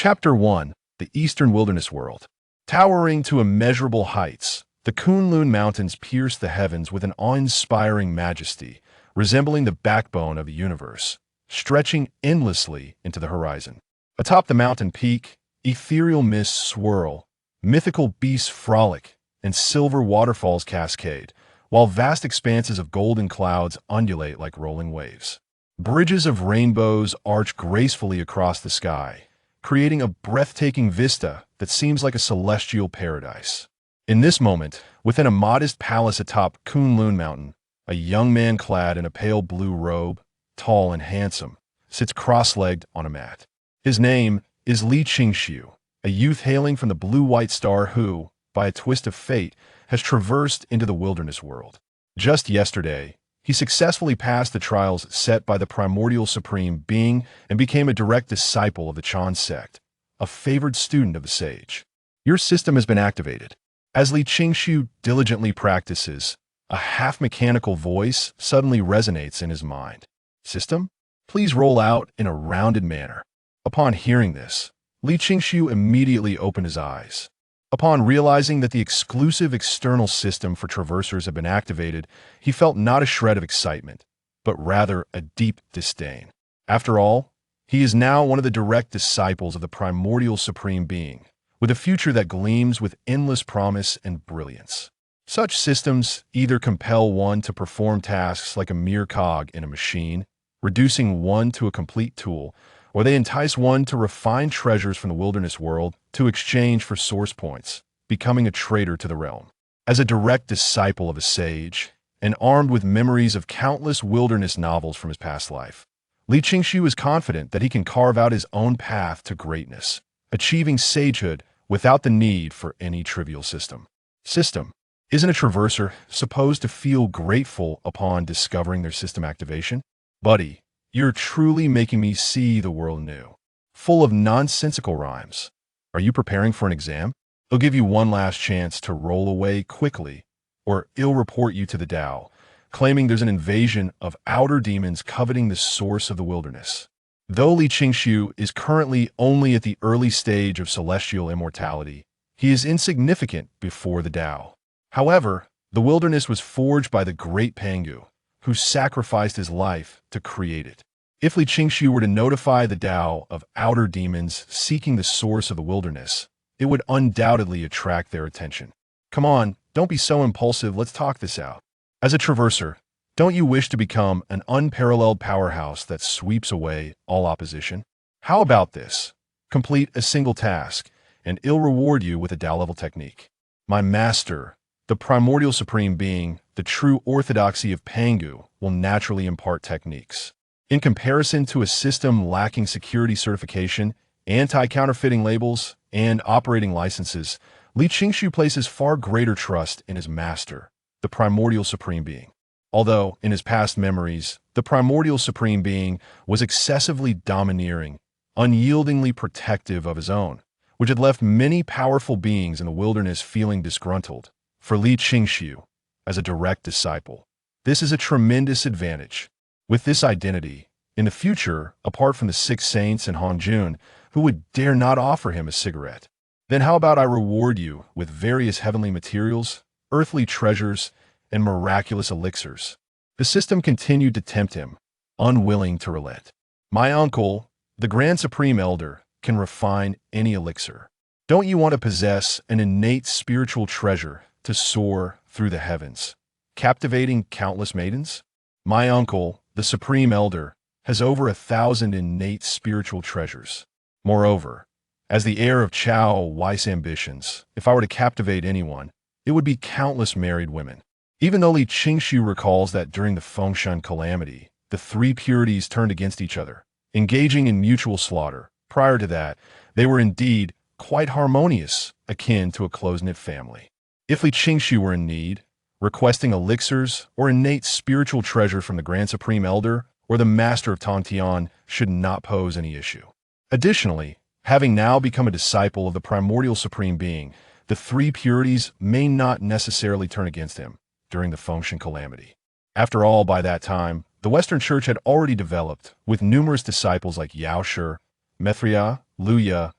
Chapter 1. The Eastern Wilderness World. Towering to immeasurable heights, the Kunlun Mountains pierce the heavens with an awe-inspiring majesty, resembling the backbone of the universe, stretching endlessly into the horizon. Atop the mountain peak, ethereal mists swirl, mythical beasts frolic, and silver waterfalls cascade, while vast expanses of golden clouds undulate like rolling waves. Bridges of rainbows arch gracefully across the sky, creating a breathtaking vista that seems like a celestial paradise. In this moment, within a modest palace atop Kunlun Mountain, a young man clad in a pale blue robe, tall and handsome, sits cross-legged on a mat. His name is Li Qingxiu, a youth hailing from the blue-white star who, by a twist of fate, has traversed into the wilderness world. Just yesterday, he successfully passed the trials set by the primordial supreme being and became a direct disciple of the Chan Sect, a favored student of the sage. Your system has been activated. As Li Qingxiu diligently practices, a half-mechanical voice suddenly resonates in his mind. System, please roll out in a rounded manner. Upon hearing this, Li Qingxiu immediately opened his eyes. Upon realizing that the exclusive external system for traversers had been activated, he felt not a shred of excitement, but rather a deep disdain. After all, he is now one of the direct disciples of the primordial supreme being, with a future that gleams with endless promise and brilliance. Such systems either compel one to perform tasks like a mere cog in a machine, reducing one to a complete tool, or they entice one to refine treasures from the wilderness world to exchange for source points, becoming a traitor to the realm. As a direct disciple of a sage, and armed with memories of countless wilderness novels from his past life, Li Qingxiu is confident that he can carve out his own path to greatness, achieving sagehood without the need for any trivial system. System. Isn't a traverser supposed to feel grateful upon discovering their system activation? Buddy, you're truly making me see the world new, full of nonsensical rhymes. Are you preparing for an exam? They'll give you one last chance to roll away quickly, or it'll report you to the Tao, claiming there's an invasion of outer demons coveting the source of the wilderness. Though Li Qingxiu is currently only at the early stage of celestial immortality, he is insignificant before the Tao. However, the wilderness was forged by the great Pangu, who sacrificed his life to create it. If Li Qingxiu were to notify the Tao of outer demons seeking the source of the wilderness, it would undoubtedly attract their attention. Come on, don't be so impulsive, let's talk this out. As a traverser, don't you wish to become an unparalleled powerhouse that sweeps away all opposition? How about this? Complete a single task, and it'll reward you with a Tao-level technique. My master, the primordial supreme being, the true orthodoxy of Pangu, will naturally impart techniques. In comparison to a system lacking security certification, anti-counterfeiting labels, and operating licenses, Li Qingxiu places far greater trust in his master, the primordial supreme being. Although, in his past memories, the primordial supreme being was excessively domineering, unyieldingly protective of his own, which had left many powerful beings in the wilderness feeling disgruntled. For Li Qingxiu, as a direct disciple, this is a tremendous advantage. With this identity, in the future, apart from the 6 saints and Hongjun, who would dare not offer him a cigarette? Then how about I reward you with various heavenly materials, earthly treasures, and miraculous elixirs? The system continued to tempt him, unwilling to relent. My uncle, the Grand Supreme Elder, can refine any elixir. Don't you want to possess an innate spiritual treasure to soar through the heavens, captivating countless maidens? My uncle, the Supreme Elder, has over 1,000 innate spiritual treasures. Moreover, as the heir of Chao Wei's ambitions, if I were to captivate anyone, it would be countless married women. Even though Li Qingxiu recalls that during the Fengshan calamity, the 3 purities turned against each other, engaging in mutual slaughter. Prior to that, they were indeed quite harmonious, akin to a close-knit family. If Li Qingxiu were in need, requesting elixirs or innate spiritual treasure from the Grand Supreme Elder or the Master of Tongtian should not pose any issue. Additionally, having now become a disciple of the primordial supreme being, the 3 purities may not necessarily turn against him during the Fengshan calamity. After all, by that time, the Western Church had already developed, with numerous disciples like Yao Shi, Mithria, Luya,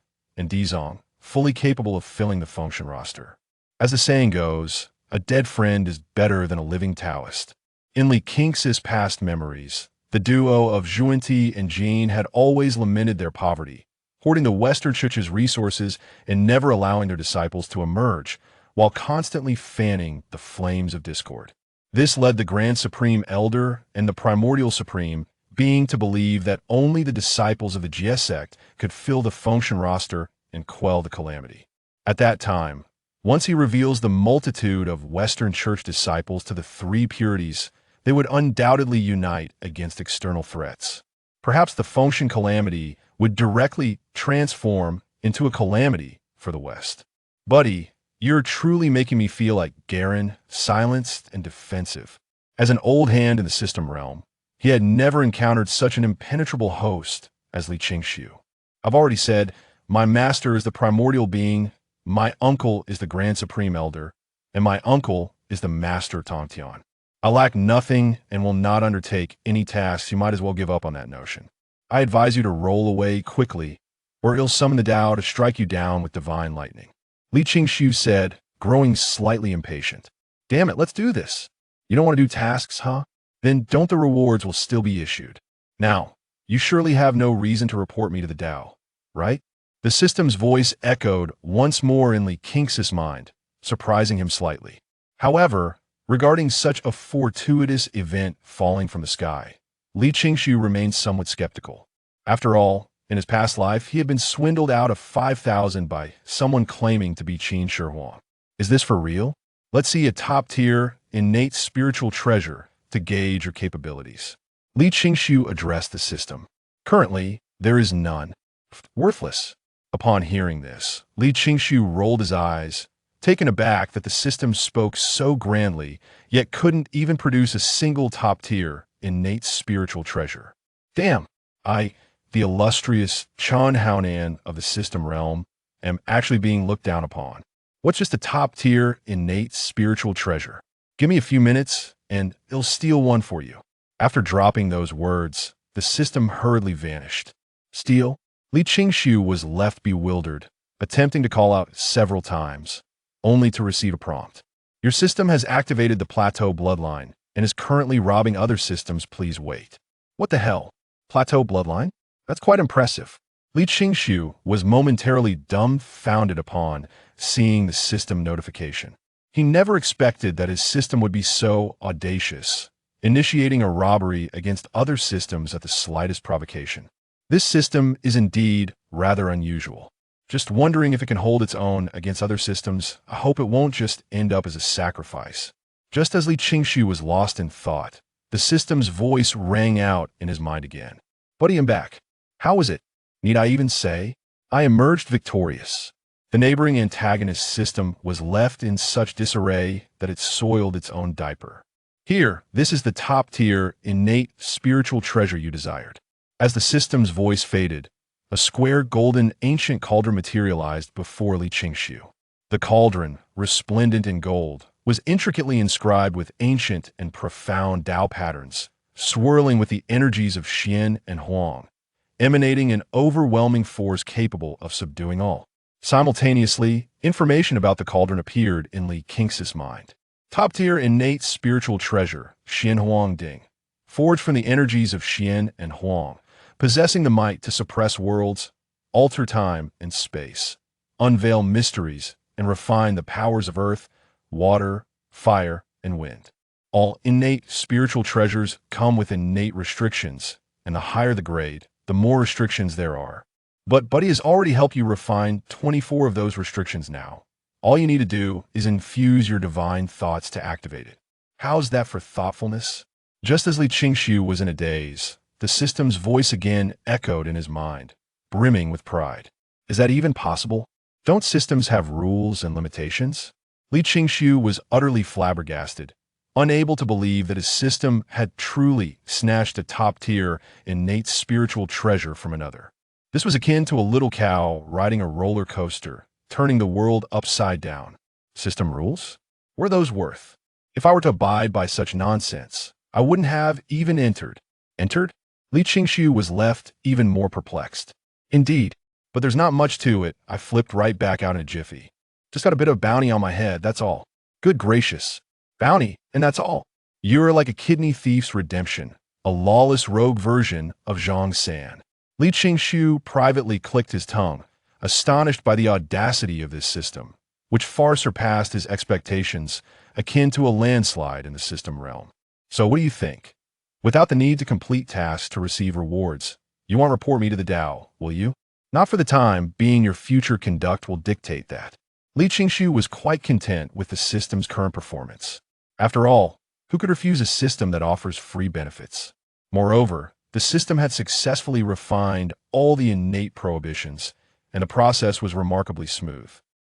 and Dizong, fully capable of filling the function roster. As the saying goes, a dead friend is better than a living Taoist. In Li King's past memories, the duo of Zhuanti and Jin had always lamented their poverty, hoarding the Western Church's resources and never allowing their disciples to emerge, while constantly fanning the flames of discord. This led the Grand Supreme Elder and the Primordial Supreme being to believe that only the disciples of the Chan Sect could fill the function roster and quell the calamity. At that time, once he reveals the multitude of Western Church disciples to the three purities, they would undoubtedly unite against external threats. Perhaps the function calamity would directly transform into a calamity for the West. Buddy, you're truly making me feel like Garen, silenced and defensive. As an old hand in the system realm, he had never encountered such an impenetrable host as Li Qingshu. I've already said, my master is the primordial being, my uncle is the Grand Supreme Elder, and my uncle is the Master Tongtian. I lack nothing and will not undertake any tasks. You might as well give up on that notion. I advise you to roll away quickly, or he'll summon the Tao to strike you down with divine lightning. Li Qingshu said, growing slightly impatient. Damn it, let's do this. You don't want to do tasks, huh? Then don't the rewards will still be issued. Now, you surely have no reason to report me to the Tao, right? The system's voice echoed once more in Li King's mind, surprising him slightly. However, regarding such a fortuitous event falling from the sky, Li Qingshu remained somewhat skeptical. After all, in his past life, he had been swindled out of 5,000 by someone claiming to be Qin Shi Huang. Is this for real? Let's see a top-tier, innate spiritual treasure to gauge your capabilities. Li Qingshu addressed the system. Currently, there is none. Worthless. Upon hearing this, Li Qingshu rolled his eyes, taken aback that the system spoke so grandly, yet couldn't even produce a single top-tier, innate spiritual treasure. Damn, the illustrious Chan Haonan of the system realm, am actually being looked down upon. What's just a top-tier, innate spiritual treasure? Give me a few minutes, and I'll steal one for you. After dropping those words, the system hurriedly vanished. Steal? Li Qingshu was left bewildered, attempting to call out several times, only to receive a prompt. Your system has activated the Plateau Bloodline and is currently robbing other systems. Please wait. What the hell? Plateau Bloodline? That's quite impressive. Li Qingshu was momentarily dumbfounded upon seeing the system notification. He never expected that his system would be so audacious, initiating a robbery against other systems at the slightest provocation. This system is indeed rather unusual. Just wondering if it can hold its own against other systems. I hope it won't just end up as a sacrifice. Just as Li Qingshu was lost in thought, the system's voice rang out in his mind again. Buddy, I'm back. How was it? Need I even say? I emerged victorious. The neighboring antagonist system was left in such disarray that it soiled its own diaper. Here, this is the top-tier, innate spiritual treasure you desired. As the system's voice faded, a square golden ancient cauldron materialized before Li Qingshu. The cauldron, resplendent in gold, was intricately inscribed with ancient and profound Tao patterns, swirling with the energies of Xian and Huang, emanating an overwhelming force capable of subduing all. Simultaneously, information about the cauldron appeared in Li King's mind. Top-tier innate spiritual treasure, Xian Huang Ding, forged from the energies of Xian and Huang, possessing the might to suppress worlds, alter time and space, unveil mysteries, and refine the powers of earth, water, fire, and wind. All innate spiritual treasures come with innate restrictions, and the higher the grade, the more restrictions there are. But Buddy has already helped you refine 24 of those restrictions now. All you need to do is infuse your divine thoughts to activate it. How's that for thoughtfulness? Just as Li Qingshu was in a daze, the system's voice again echoed in his mind, brimming with pride. Is that even possible? Don't systems have rules and limitations? Li Qingshu was utterly flabbergasted, unable to believe that his system had truly snatched a top-tier, innate spiritual treasure from another. This was akin to a little cow riding a roller coaster, turning the world upside down. System rules? What are those worth? If I were to abide by such nonsense, I wouldn't have even entered. Entered? Li Qingshu was left even more perplexed. Indeed, But there's not much to it. I flipped right back out in a jiffy. Just got a bit of bounty on my head, that's all. Good gracious. Bounty, and that's all. You're like a kidney thief's redemption, a lawless rogue version of Zhang San. Li Qingshu privately clicked his tongue, astonished by the audacity of this system, which far surpassed his expectations, akin to a landslide in the system realm. So what do you think? Without the need to complete tasks to receive rewards, you won't report me to the Tao, will you? Not for the time being. Your future conduct will dictate that. Li Qingshu was quite content with the system's current performance. After all, who could refuse a system that offers free benefits? Moreover, the system had successfully refined all the innate prohibitions, and the process was remarkably smooth.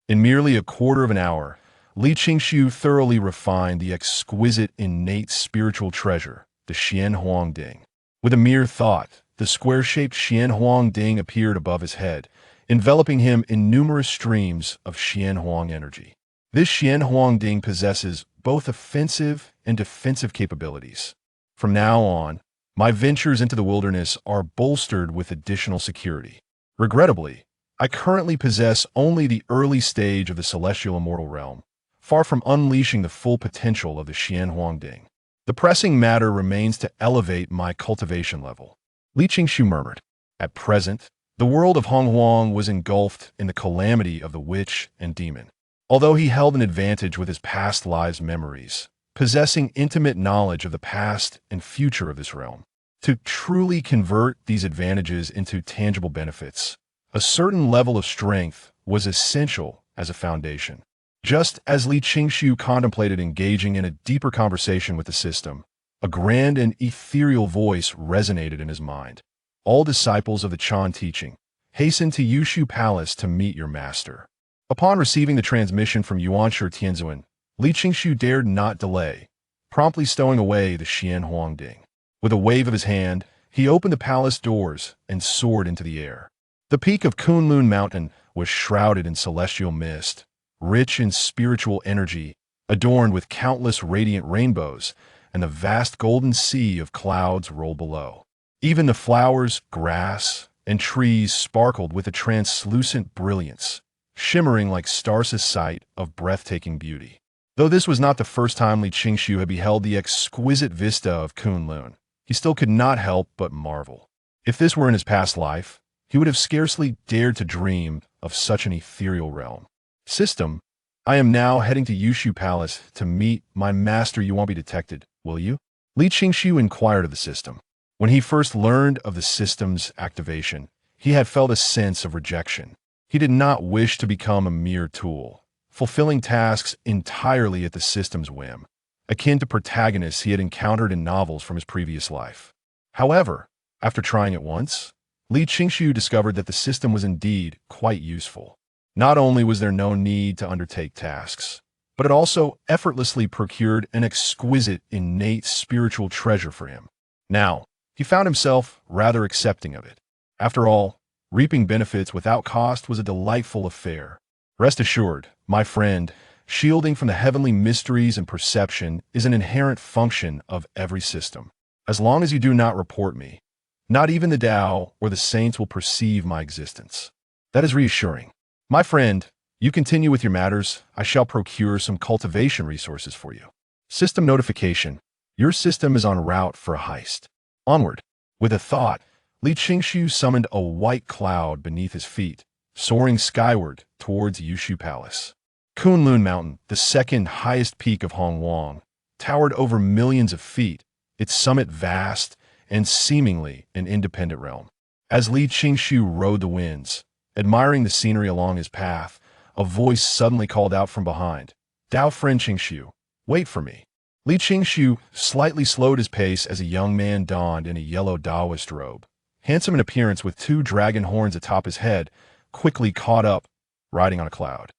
In merely a quarter of an hour, Li Qingshu thoroughly refined the exquisite innate spiritual treasure, the Xian Huang Ding. With a mere thought, the square-shaped Xian Huang Ding appeared above his head, enveloping him in numerous streams of Xian Huang energy. This Xian Huang Ding possesses both offensive and defensive capabilities. From now on, my ventures into the wilderness are bolstered with additional security. Regrettably, I currently possess only the early stage of the celestial immortal realm, far from unleashing the full potential of the Xian Huang Ding. The pressing matter remains to elevate my cultivation level. Li Qingshu murmured. At present, the world of Hong Huang was engulfed in the calamity of the witch and demon. Although he held an advantage with his past lives' memories, possessing intimate knowledge of the past and future of this realm. To truly convert these advantages into tangible benefits, a certain level of strength was essential as a foundation. Just as Li Qingshu contemplated engaging in a deeper conversation with the system, a grand and ethereal voice resonated in his mind. All disciples of the Chan teaching, hasten to Yushu Palace to meet your master. Upon receiving the transmission from Yuanshu Tianzuan, Li Qingshu dared not delay, promptly stowing away the Xian Huang Ding. With a wave of his hand, he opened the palace doors and soared into the air. The peak of Kunlun Mountain was shrouded in celestial mist, rich in spiritual energy, adorned with countless radiant rainbows, and the vast golden sea of clouds rolled below. Even the flowers, grass, and trees sparkled with a translucent brilliance, shimmering like star's sight of breathtaking beauty. Though this was not the first time Li Qingshu had beheld the exquisite vista of Kunlun, he still could not help but marvel. If this were in his past life, he would have scarcely dared to dream of such an ethereal realm. System, I am now heading to Yushu Palace to meet my master. You won't be detected, will you? Li Qingshu inquired of the system. When he first learned of the system's activation, he had felt a sense of rejection. He did not wish to become a mere tool, fulfilling tasks entirely at the system's whim, akin to protagonists he had encountered in novels from his previous life. However, after trying it once, Li Qingshu discovered that the system was indeed quite useful. Not only was there no need to undertake tasks, but it also effortlessly procured an exquisite innate spiritual treasure for him. Now, he found himself rather accepting of it. After all, reaping benefits without cost was a delightful affair. Rest assured, my friend, shielding from the heavenly mysteries and perception is an inherent function of every system. As long as you do not report me, not even the Tao or the saints will perceive my existence. That is reassuring. My friend, you continue with your matters. I shall procure some cultivation resources for you. System notification. Your system is en route for a heist. Onward. With a thought, Li Qingshu summoned a white cloud beneath his feet, soaring skyward towards Yushu Palace. Kunlun Mountain, the second highest peak of Hong Huang, towered over millions of feet, its summit vast and seemingly an independent realm. As Li Qingshu rode the winds, admiring the scenery along his path, a voice suddenly called out from behind. Dao friend Qingshu, wait for me. Li Qingshu slightly slowed his pace as a young man donned in a yellow Taoist robe, handsome in appearance with two dragon horns atop his head, quickly caught up, riding on a cloud.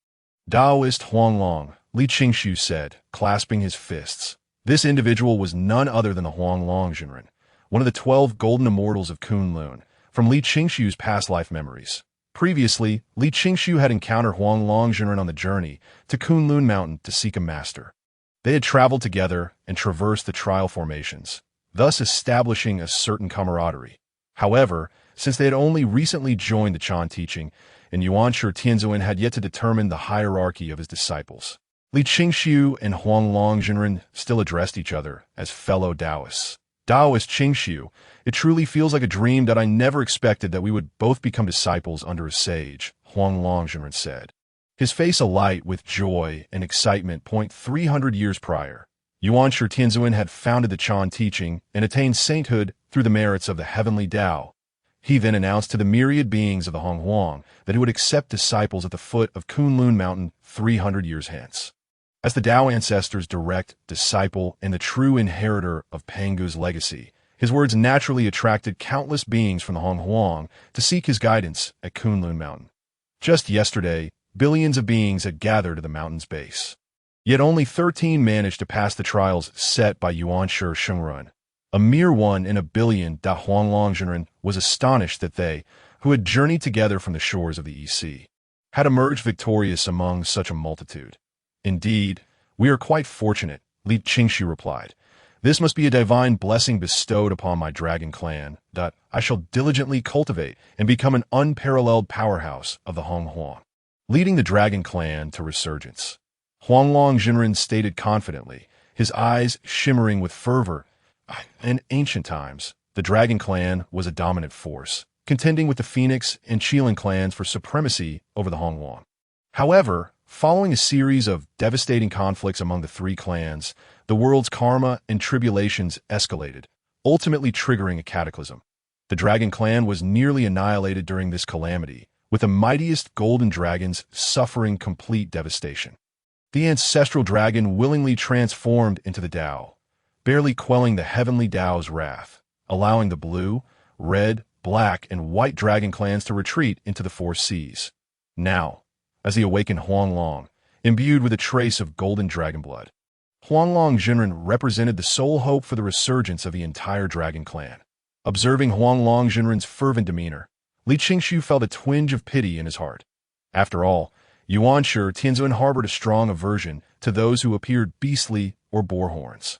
Taoist Huanglong, Li Qingshu said, clasping his fists. This individual was none other than the Huanglong Jinren, one of the 12 golden immortals of Kunlun, from Li Qingshu's past life memories. Previously, Li Qingshu had encountered Huanglong Jinren on the journey to Kunlun Mountain to seek a master. They had traveled together and traversed the trial formations, thus establishing a certain camaraderie. However, since they had only recently joined the Chan teaching, and Yuanshi Tianzuan had yet to determine the hierarchy of his disciples. Li Qingxiu and Huanglong Jinren still addressed each other as fellow Taoists. Taoist Qingxiu, it truly feels like a dream that I never expected that we would both become disciples under a sage, Huanglong Jinren said. His face alight with joy and excitement. 300 years prior, Yuanshi Tianzuan had founded the Chan teaching and attained sainthood through the merits of the heavenly Tao. He then announced to the myriad beings of the Honghuang that he would accept disciples at the foot of Kunlun Mountain 300 years hence. As the Tao ancestors' direct disciple and the true inheritor of Pangu's legacy, his words naturally attracted countless beings from the Honghuang to seek his guidance at Kunlun Mountain. Just yesterday, billions of beings had gathered at the mountain's base. Yet only 13 managed to pass the trials set by Yuanshi Shungrun. A mere 1 in a billion. Huanglong Jinren was astonished that they, who had journeyed together from the shores of the EC, had emerged victorious among such a multitude. Indeed, we are quite fortunate, Li Qingxiu replied. This must be a divine blessing bestowed upon my dragon clan that I shall diligently cultivate and become an unparalleled powerhouse of the Honghuang, leading the dragon clan to resurgence. Huanglong Jinren stated confidently, his eyes shimmering with fervor. In ancient times, the dragon clan was a dominant force, contending with the Phoenix and Qilin clans for supremacy over the Honghuang. However, following a series of devastating conflicts among the three clans, the world's karma and tribulations escalated, ultimately triggering a cataclysm. The dragon clan was nearly annihilated during this calamity, with the mightiest golden dragons suffering complete devastation. The ancestral dragon willingly transformed into the Tao, barely quelling the heavenly Tao's wrath, allowing the blue, red, black, and white dragon clans to retreat into the four seas. Now, as the awakened Huanglong, imbued with a trace of golden dragon blood, Huanglong Jinren represented the sole hope for the resurgence of the entire dragon clan. Observing Huanglong Jinren's fervent demeanor, Li Qingxiu felt a twinge of pity in his heart. After all, Yuanshi Tianzuan harbored a strong aversion to those who appeared beastly or bore horns.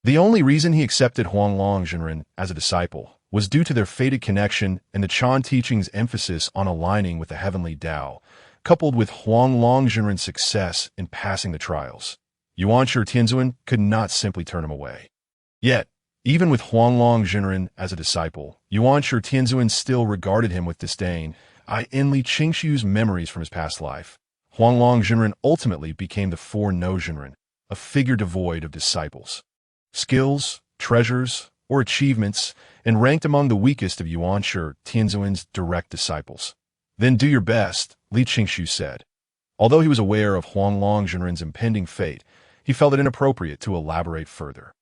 The only reason he accepted Huanglong Jinren as a disciple was due to their fated connection and the Chan teaching's emphasis on aligning with the heavenly Tao, coupled with Huanglong Jinren's success in passing the trials. Yuanshi Tianzuan could not simply turn him away. Yet, even with Huanglong Jinren as a disciple, Yuanshi Tianzuan still regarded him with disdain. In Li Qingxiu's memories from his past life, Huanglong Jinren ultimately became the Four-No Jinren, a figure devoid of disciples, skills, treasures, or achievements, and ranked among the weakest of Yuanshi Tianzuan's direct disciples. Then do your best, Li Qingxiu said. Although he was aware of Huanglong Jinren's impending fate, he felt it inappropriate to elaborate further.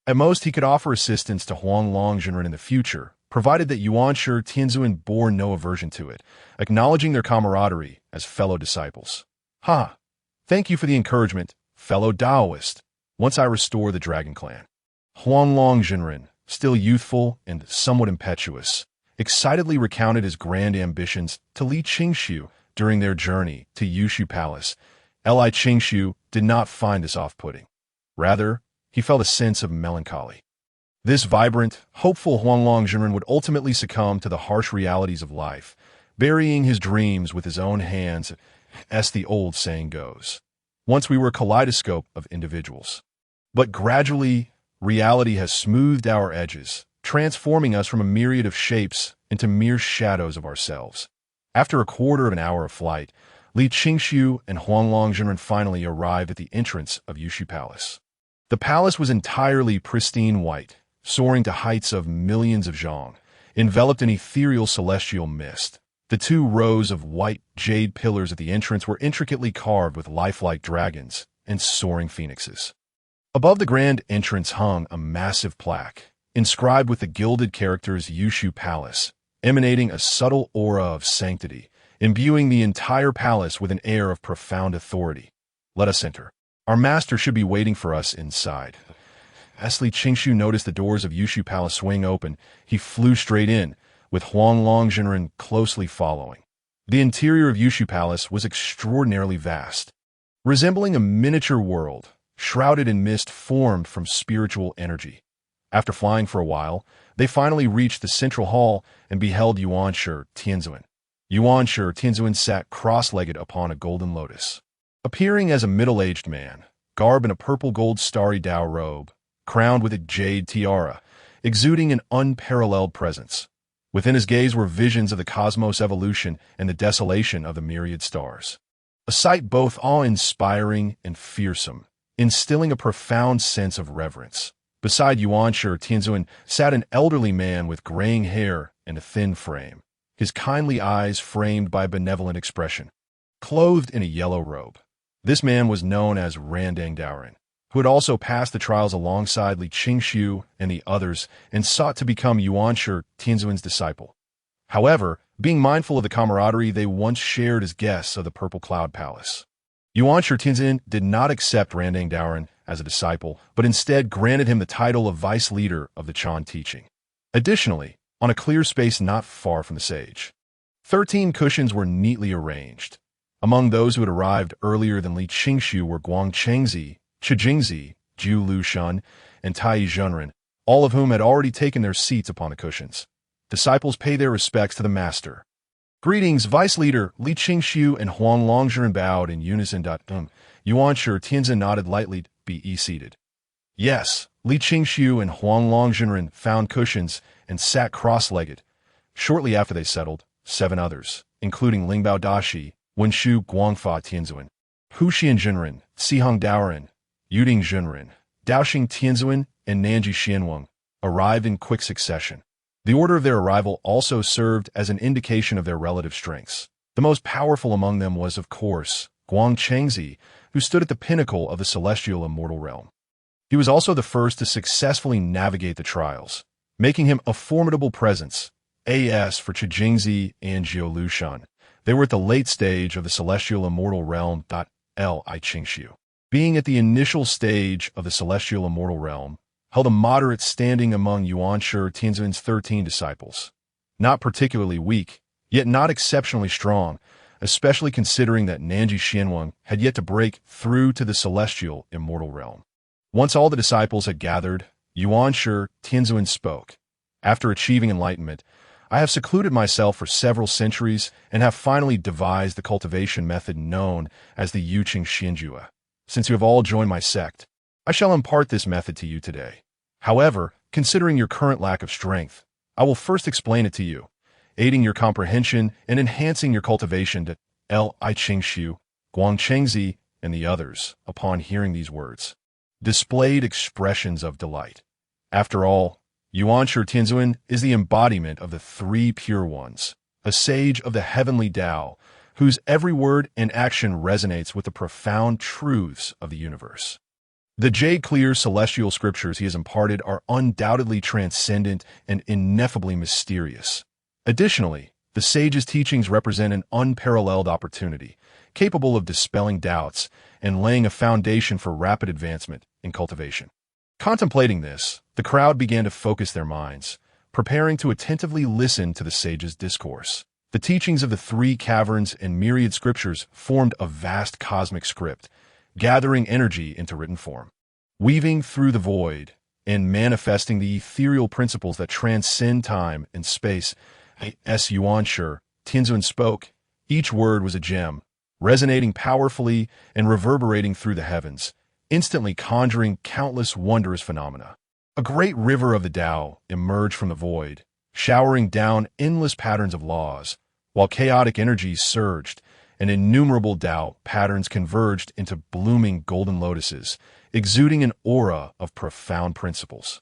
At most, he could offer assistance to Huanglong Jinren in the future, provided that Yuanshi Tianzuan bore no aversion to it, acknowledging their camaraderie as fellow disciples. Thank you for the encouragement, fellow Taoist, once I restore the dragon clan. Huanglong Jinren, still youthful and somewhat impetuous, excitedly recounted his grand ambitions to Li Qingxiu during their journey to Yushu Palace. Li Qingxiu did not find this off-putting. Rather, he felt a sense of melancholy. This vibrant, hopeful Huanglong Jinren would ultimately succumb to the harsh realities of life, burying his dreams with his own hands, as the old saying goes. Once we were a kaleidoscope of individuals. But gradually, reality has smoothed our edges, transforming us from a myriad of shapes into mere shadows of ourselves. After a quarter of an hour of flight, Li Qingxiu and Huanglong Jinren finally arrived at the entrance of Yushu Palace. The palace was entirely pristine white, soaring to heights of millions of zhong, enveloped in ethereal celestial mist. The 2 rows of white jade pillars at the entrance were intricately carved with lifelike dragons and soaring phoenixes. Above the grand entrance hung a massive plaque, inscribed with the gilded characters Yushu Palace, emanating a subtle aura of sanctity, imbuing the entire palace with an air of profound authority. Let us enter. Our master should be waiting for us inside. As Li Qingxiu noticed the doors of Yushu Palace swing open, he flew straight in, with Huanglong Jinren closely following. The interior of Yushu Palace was extraordinarily vast, resembling a miniature world, shrouded in mist formed from spiritual energy. After flying for a while, they finally reached the central hall and beheld Yuanshi Tianzuan. Yuanshi Tianzuan sat cross-legged upon a golden lotus. Appearing as a middle-aged man, garbed in a purple-gold starry Dao robe, crowned with a jade tiara, exuding an unparalleled presence. Within his gaze were visions of the cosmos' evolution and the desolation of the myriad stars. A sight both awe-inspiring and fearsome, instilling a profound sense of reverence. Beside Yuanshi Tianzuan sat an elderly man with graying hair and a thin frame, his kindly eyes framed by a benevolent expression. Clothed in a yellow robe, this man was known as Randang Daoren, who had also passed the trials alongside Li Qingshu and the others and sought to become Yuanshi Tianzuan's disciple. However, being mindful of the camaraderie they once shared as guests of the Purple Cloud Palace, Yuanshi Tianzuan did not accept Randang Daoren as a disciple, but instead granted him the title of vice leader of the Chan teaching. Additionally, on a clear space not far from the sage, 13 cushions were neatly arranged. Among those who had arrived earlier than Li Qingshu were Guang Chengzi, Chijingzi, Ju Lushan, and Tai Zhenren, all of whom had already taken their seats upon the cushions. Disciples pay their respects to the master. Greetings, Vice Leader. Li Qingshu and Huang Longzhen bowed in unison. Yuanshi Tianzuan nodded lightly. Be seated. Yes, Li Qingshu and Huang Longzhen found cushions and sat cross-legged. Shortly after they settled, 7 others, including Lingbao Dashi, Wenshu Guangfa Tianzuan, Huxian Zhenren, Sihong Daoren, Yuding Zhenren, Daoxing Tianzuan, and Nanji Xianwang, arrived in quick succession. The order of their arrival also served as an indication of their relative strengths. The most powerful among them was, of course, Guang Chengzi, who stood at the pinnacle of the celestial immortal realm. He was also the first to successfully navigate the trials, making him a formidable presence. As for Chijingzi and Jiu Lushan, they were at the late stage of the celestial immortal realm. Li Qingshu, being at the initial stage of the celestial immortal realm, held a moderate standing among Yuanshi Tianzuan's 13 disciples. Not particularly weak, yet not exceptionally strong, especially considering that Nanji Xianwang had yet to break through to the celestial immortal realm. Once all the disciples had gathered, Yuanshi Tianzuan spoke. After achieving enlightenment, I have secluded myself for several centuries and have finally devised the cultivation method known as the Yuqing Xianjua. Since you have all joined my sect, I shall impart this method to you today. However, considering your current lack of strength, I will first explain it to you, aiding your comprehension and enhancing your cultivation. To Li Qingshu, Guang Chengzi, and the others, upon hearing these words, displayed expressions of delight. After all, Yuanshi Tianzuan is the embodiment of the 3 pure ones, a sage of the heavenly Tao, whose every word and action resonates with the profound truths of the universe. The jade-clear celestial scriptures he has imparted are undoubtedly transcendent and ineffably mysterious. Additionally, the sage's teachings represent an unparalleled opportunity, capable of dispelling doubts and laying a foundation for rapid advancement in cultivation. Contemplating this, the crowd began to focus their minds, preparing to attentively listen to the sage's discourse. The teachings of the 3 caverns and myriad scriptures formed a vast cosmic script, gathering energy into written form, weaving through the void, and manifesting the ethereal principles that transcend time and space. As Yuanshi Tianzuan spoke, each word was a gem, resonating powerfully and reverberating through the heavens, instantly conjuring countless wondrous phenomena. A great river of the Tao emerged from the void, showering down endless patterns of laws, while chaotic energies surged, and innumerable Tao patterns converged into blooming golden lotuses, exuding an aura of profound principles.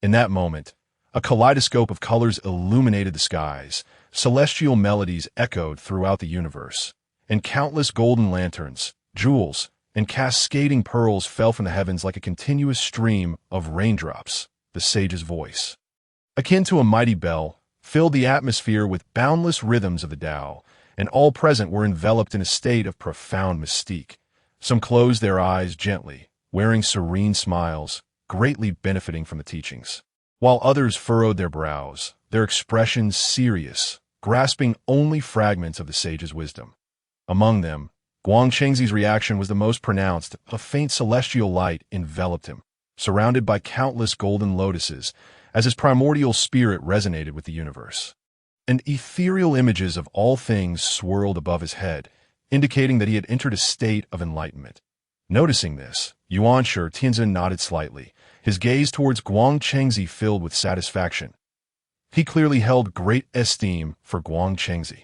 In that moment, a kaleidoscope of colors illuminated the skies, celestial melodies echoed throughout the universe, and countless golden lanterns, jewels, and cascading pearls fell from the heavens like a continuous stream of raindrops. The sage's voice, akin to a mighty bell, filled the atmosphere with boundless rhythms of the Tao, and all present were enveloped in a state of profound mystique. Some closed their eyes gently, wearing serene smiles, greatly benefiting from the teachings, while others furrowed their brows, their expressions serious, grasping only fragments of the sage's wisdom. Among them, Guang Chengzi's reaction was the most pronounced. A faint celestial light enveloped him, surrounded by countless golden lotuses, as his primordial spirit resonated with the universe. And ethereal images of all things swirled above his head, indicating that he had entered a state of enlightenment. Noticing this, Yuanshi Tianzun nodded slightly, his gaze towards Guang Chengzi filled with satisfaction. He clearly held great esteem for Guang Chengzi.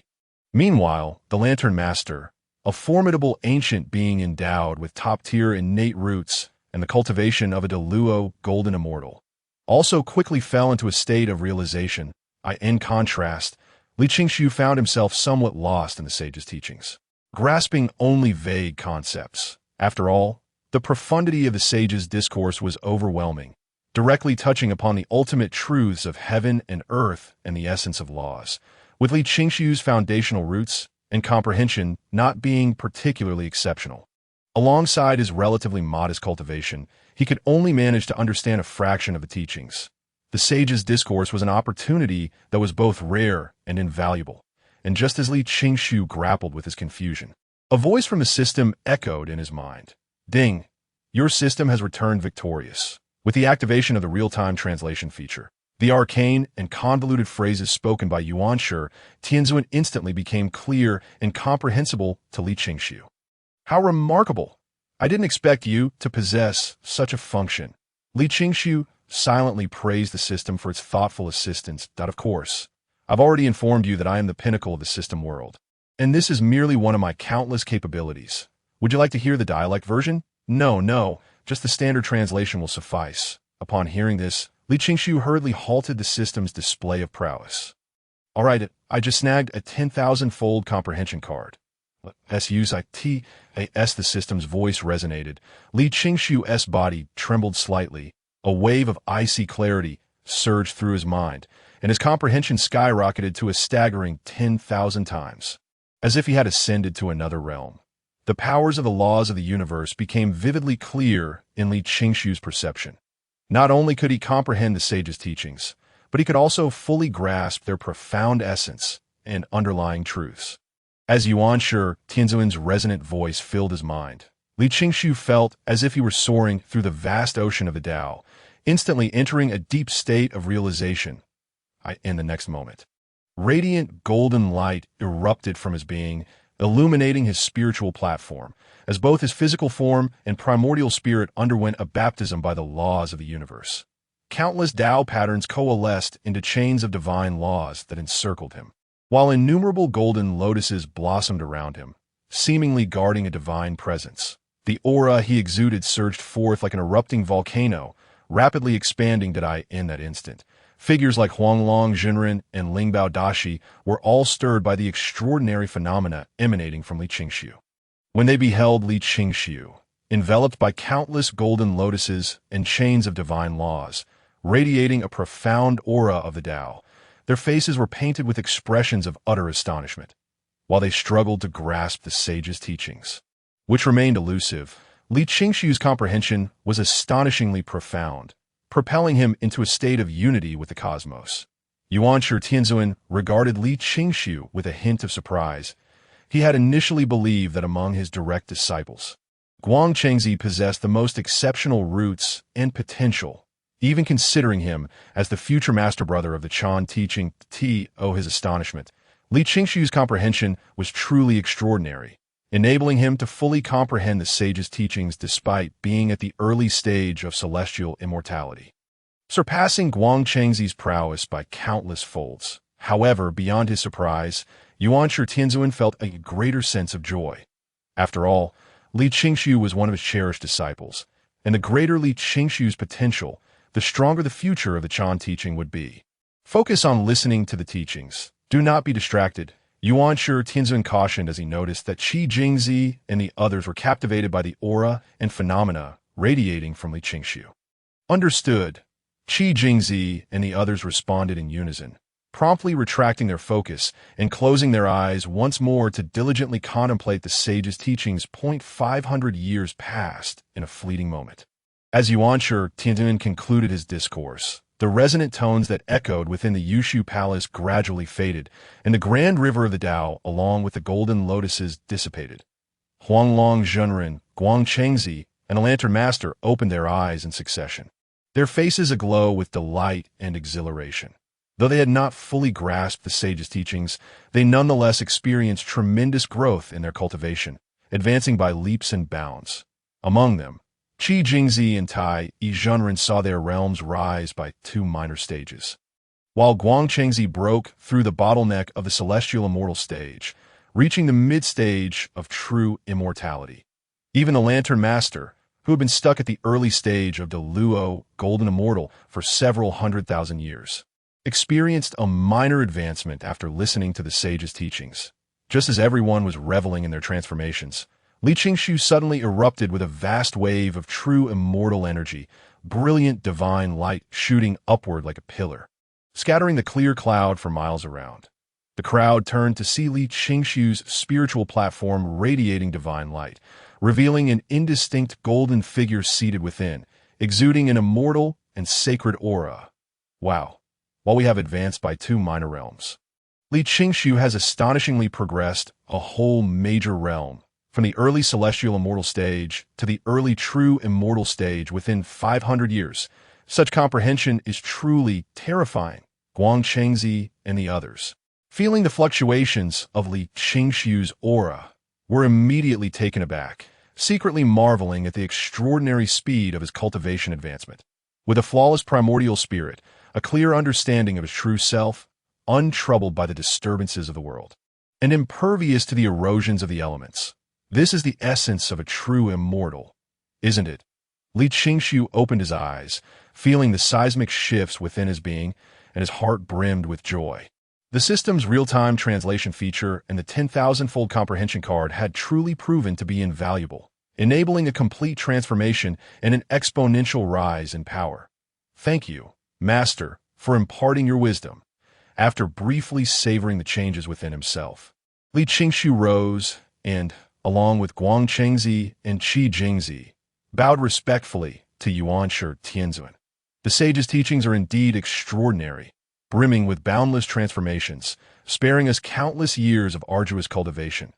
Meanwhile, the Lantern Master, a formidable ancient being endowed with top-tier innate roots and the cultivation of a Deluo golden immortal, also quickly fell into a state of realization. In contrast, Li Qingshu found himself somewhat lost in the sage's teachings, grasping only vague concepts. After all, the profundity of the sage's discourse was overwhelming, directly touching upon the ultimate truths of heaven and earth and the essence of laws, with Li Qingshu's foundational roots and comprehension not being particularly exceptional. Alongside his relatively modest cultivation, he could only manage to understand a fraction of the teachings. The sage's discourse was an opportunity that was both rare and invaluable, and just as Li Qingshu grappled with his confusion, a voice from the system echoed in his mind. Ding! Your system has returned victorious. With the activation of the real-time translation feature, the arcane and convoluted phrases spoken by Yuanshi Tianzun instantly became clear and comprehensible to Li Qingshu. How remarkable! I didn't expect you to possess such a function. Li Qingshu silently praised the system for its thoughtful assistance. Of course, I've already informed you that I am the pinnacle of the system world, and this is merely one of my countless capabilities. Would you like to hear the dialect version? No, just the standard translation will suffice. Upon hearing this, Li Qingshu hurriedly halted the system's display of prowess. All right, I just snagged a 10,000-fold comprehension card. S-U-S-I-T-A-S, the system's voice resonated. Li Qingshu's body trembled slightly. A wave of icy clarity surged through his mind, and his comprehension skyrocketed to a staggering 10,000 times, as if he had ascended to another realm. The powers of the laws of the universe became vividly clear in Li Qingshu's perception. Not only could he comprehend the sage's teachings, but he could also fully grasp their profound essence and underlying truths. As Yuanshi Tianzun's resonant voice filled his mind, Li Qingshu felt as if he were soaring through the vast ocean of the Tao, instantly entering a deep state of realization. In the next moment, radiant golden light erupted from his being, illuminating his spiritual platform, as both his physical form and primordial spirit underwent a baptism by the laws of the universe. Countless Tao patterns coalesced into chains of divine laws that encircled him, while innumerable golden lotuses blossomed around him, seemingly guarding a divine presence. The aura he exuded surged forth like an erupting volcano, rapidly expanding in that instant. Figures like Huanglong Zhenren and Lingbao Dashi were all stirred by the extraordinary phenomena emanating from Li Qingshu. When they beheld Li Qingshu, enveloped by countless golden lotuses and chains of divine laws, radiating a profound aura of the Tao, their faces were painted with expressions of utter astonishment, while they struggled to grasp the sage's teachings, which remained elusive. Li Qingshu's comprehension was astonishingly profound, propelling him into a state of unity with the cosmos. Yuanshi Tianzun regarded Li Qingshu with a hint of surprise. He had initially believed that among his direct disciples, Guang Chengzi possessed the most exceptional roots and potential, even considering him as the future master brother of the Chan teaching. His astonishment, Li Qingshu's comprehension was truly extraordinary, enabling him to fully comprehend the sage's teachings despite being at the early stage of celestial immortality, surpassing Guang Chengzi's prowess by countless folds. However, beyond his surprise, Yuanshi Tianzun felt a greater sense of joy. After all, Li Qingshu was one of his cherished disciples, and the greater Li Qingshu's potential, the stronger the future of the Chan teaching would be. Focus on listening to the teachings. Do not be distracted. Yuanshi Tianzun cautioned as he noticed that Qi Jingzi and the others were captivated by the aura and phenomena radiating from Li Qingshu. Understood. Qi Jingzi and the others responded in unison, promptly retracting their focus and closing their eyes once more to diligently contemplate the sage's teachings. 500 years passed in a fleeting moment. As Yuanshi Tianzun concluded his discourse, the resonant tones that echoed within the Yushu Palace gradually faded, and the grand river of the Tao, along with the golden lotuses, dissipated. Huanglong Zhenren, Guang Chengzi, and the Lantern Master opened their eyes in succession, their faces aglow with delight and exhilaration. Though they had not fully grasped the sage's teachings, they nonetheless experienced tremendous growth in their cultivation, advancing by leaps and bounds. Among them, Qi Jingzi and Tai Yizhenren saw their realms rise by 2 minor stages, while Guangchengzi broke through the bottleneck of the celestial immortal stage, reaching the mid-stage of true immortality. Even the Lantern Master, who had been stuck at the early stage of the Luo Golden Immortal for several 100,000 years, experienced a minor advancement after listening to the sage's teachings. Just as everyone was reveling in their transformations, Li Qingshu suddenly erupted with a vast wave of true immortal energy, brilliant divine light shooting upward like a pillar, scattering the clear cloud for miles around. The crowd turned to see Li Qingshu's spiritual platform radiating divine light, revealing an indistinct golden figure seated within, exuding an immortal and sacred aura. Wow! While we have advanced by 2 minor realms, Li Qingshu has astonishingly progressed a whole major realm, from the early celestial immortal stage to the early true immortal stage within 500 years. Such comprehension is truly terrifying. Guangchengzi and the others, feeling the fluctuations of Li Qingshu's aura, were immediately taken aback, secretly marveling at the extraordinary speed of his cultivation advancement. With a flawless primordial spirit, a clear understanding of his true self, untroubled by the disturbances of the world, and impervious to the erosions of the elements. This is the essence of a true immortal, isn't it? Li Qingshu opened his eyes, feeling the seismic shifts within his being, and his heart brimmed with joy. The system's real-time translation feature and the 10,000-fold comprehension card had truly proven to be invaluable, enabling a complete transformation and an exponential rise in power. Thank you, Master, for imparting your wisdom. After briefly savoring the changes within himself, Li Qingshu rose and, along with Guangchengzi and Qi Jingzi, bowed respectfully to Yuanshi Tianzun. The sage's teachings are indeed extraordinary, brimming with boundless transformations, sparing us countless years of arduous cultivation.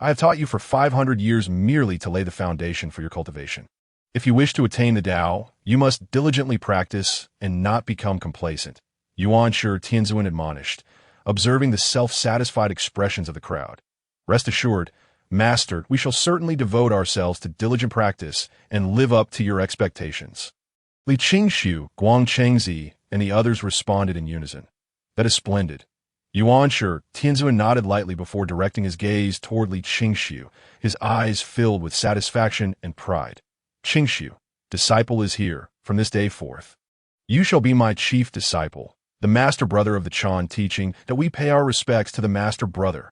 I have taught you for 500 years merely to lay the foundation for your cultivation. If you wish to attain the Tao, you must diligently practice and not become complacent, Yuanshi Tianzun admonished, observing the self-satisfied expressions of the crowd. Rest assured, Master, we shall certainly devote ourselves to diligent practice and live up to your expectations. Li Qingshu, Guangchengzi, and the others responded in unison. That is splendid. Yuanshi Tianzun nodded lightly before directing his gaze toward Li Qingshu, his eyes filled with satisfaction and pride. Qingshu, disciple is here, from this day forth. You shall be my chief disciple, the master brother of the Chan teaching that we pay our respects to the master brother.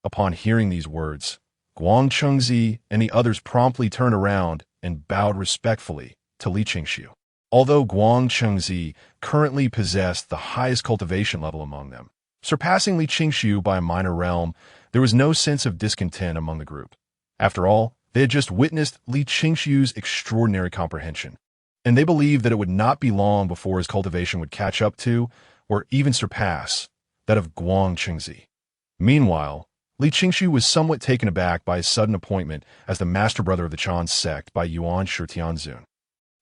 Upon hearing these words, Guangchengzi and the others promptly turned around and bowed respectfully to Li Qingshu. Although Guangchengzi currently possessed the highest cultivation level among them, surpassing Li Qingshu by a minor realm, there was no sense of discontent among the group. After all, they had just witnessed Li Qingshu's extraordinary comprehension, and they believed that it would not be long before his cultivation would catch up to, or even surpass, that of Guangchengzi. Meanwhile, Li Qingshu was somewhat taken aback by his sudden appointment as the master brother of the Chan Sect by Yuanshi Tianzun.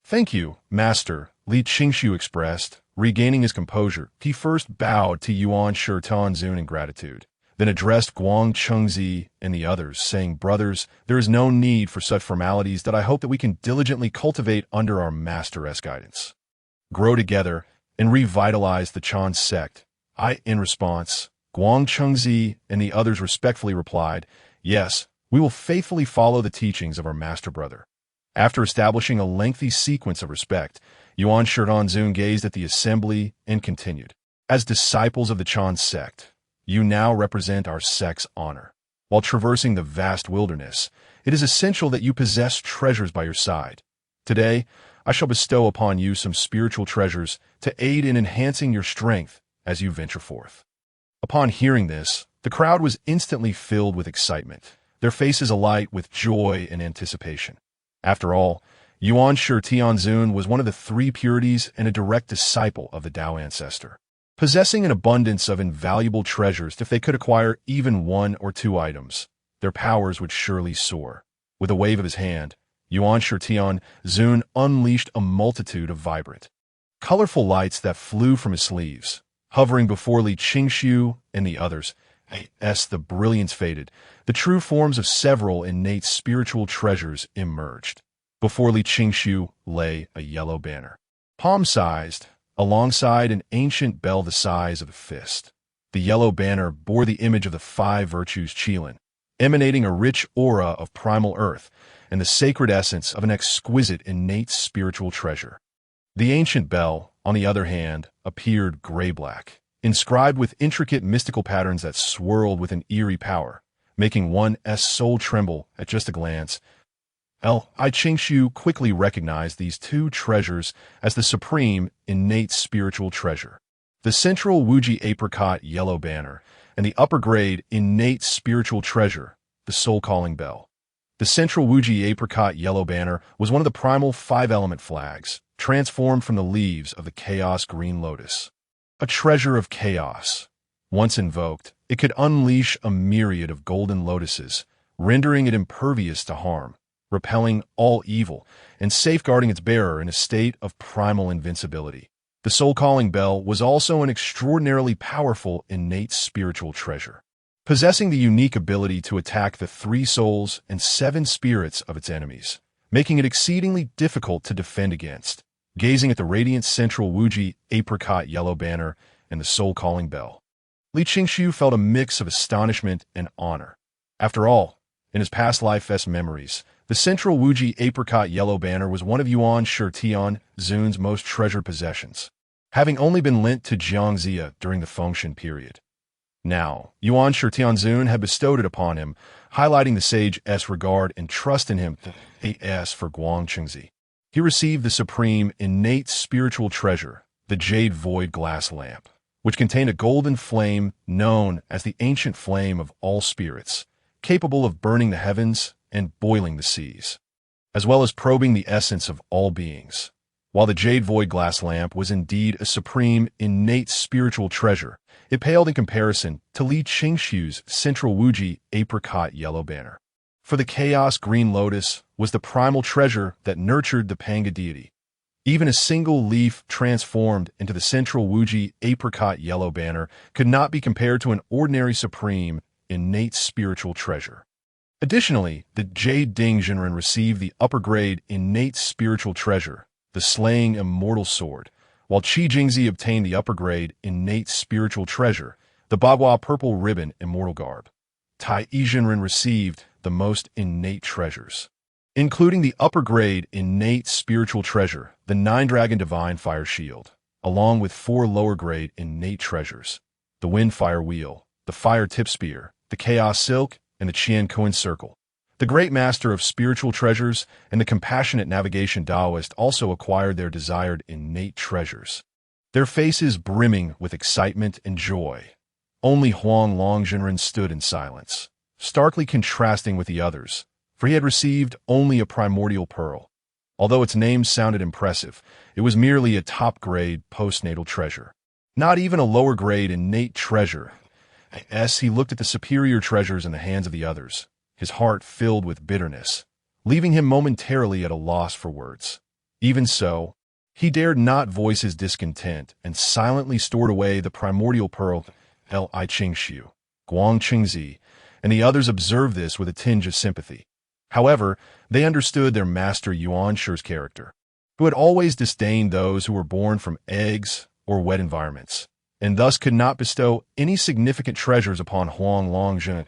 Thank you, Master, Li Qingshu expressed, regaining his composure. He first bowed to Yuanshi Tianzun in gratitude, then addressed Guangchengzi and the others, saying, Brothers, there is no need for such formalities that I hope that we can diligently cultivate under our Master's guidance. Grow together and revitalize the Chan Sect. In response, Guangchengzi and the others respectfully replied, Yes, we will faithfully follow the teachings of our master brother. After establishing a lengthy sequence of respect, Yuanshi Tianzun gazed at the assembly and continued, As disciples of the Chan Sect, you now represent our sect's honor. While traversing the vast wilderness, it is essential that you possess treasures by your side. Today, I shall bestow upon you some spiritual treasures to aid in enhancing your strength as you venture forth. Upon hearing this, the crowd was instantly filled with excitement, their faces alight with joy and anticipation. After all, Yuanshi Tianzun was one of the 3 purities and a direct disciple of the Tao ancestor, possessing an abundance of invaluable treasures. If they could acquire even 1 or 2 items, their powers would surely soar. With a wave of his hand, Yuan Shirtian Zun unleashed a multitude of vibrant, colorful lights that flew from his sleeves, hovering before Li Qingxiu and the others. As the brilliance faded, the true forms of several innate spiritual treasures emerged. Before Li Qingxiu lay a yellow banner, palm-sized, alongside an ancient bell the size of a fist. The yellow banner bore the image of the five virtues Qilin, emanating a rich aura of primal earth and the sacred essence of an exquisite innate spiritual treasure. The ancient bell, on the other hand, appeared gray-black, inscribed with intricate mystical patterns that swirled with an eerie power, making one's soul tremble at just a glance. Li Qingxiu quickly recognized these two treasures as the supreme innate spiritual treasure. The central Wuji apricot yellow banner and the upper-grade innate spiritual treasure, the soul-calling bell. The central Wuji apricot yellow banner was one of the primal five-element flags, transformed from the leaves of the chaos green lotus. A treasure of chaos. Once invoked, it could unleash a myriad of golden lotuses, rendering it impervious to harm, repelling all evil, and safeguarding its bearer in a state of primal invincibility. The soul-calling bell was also an extraordinarily powerful innate spiritual treasure, possessing the unique ability to attack the 3 souls and 7 spirits of its enemies, making it exceedingly difficult to defend against. Gazing at the radiant central Wuji apricot yellow banner and the soul-calling bell, Li Qingxiu felt a mix of astonishment and honor. After all, in his past life's memories, the central Wuji apricot yellow banner was one of Yuan Shirtian Zun's most treasured possessions, having only been lent to Jiangxia during the Fengshan period. Now, Yuan Shirtian Zun had bestowed it upon him, highlighting the sage's regard and trust in him. As for Guangqingzi, he received the supreme innate spiritual treasure, the jade void glass lamp, which contained a golden flame known as the ancient flame of all spirits, capable of burning the heavens and boiling the seas, as well as probing the essence of all beings. While the jade void glass lamp was indeed a supreme innate spiritual treasure, it paled in comparison to Li Qingxiu's central Wuji apricot yellow banner. For the chaos green lotus was the primal treasure that nurtured the Panga deity. Even a single leaf transformed into the central Wuji apricot yellow banner could not be compared to an ordinary supreme innate spiritual treasure. Additionally, the Jade Ding Jinren received the upper-grade innate spiritual treasure, the slaying immortal sword, while Qi Jingzi obtained the upper-grade innate spiritual treasure, the Bagua purple ribbon immortal garb. Tai Jinren received the most innate treasures, including the upper-grade innate spiritual treasure, the 9-dragon divine fire shield, along with 4 lower-grade innate treasures, the wind fire wheel, the fire tip spear, the chaos silk, and the Qian Kuan circle. The great master of spiritual treasures and the compassionate navigation Taoist also acquired their desired innate treasures, their faces brimming with excitement and joy. Only Huang Longjinren stood in silence, starkly contrasting with the others, for he had received only a primordial pearl. Although its name sounded impressive, it was merely a top-grade postnatal treasure, not even a lower-grade innate treasure. As he looked at the superior treasures in the hands of the others, his heart filled with bitterness, leaving him momentarily at a loss for words. Even so, he dared not voice his discontent and silently stored away the primordial pearl. Li Qingxiu, Guangqingzi, and the others observed this with a tinge of sympathy. However, they understood their master Yuan Shi's character, who had always disdained those who were born from eggs or wet environments, and thus could not bestow any significant treasures upon Huang Longjin.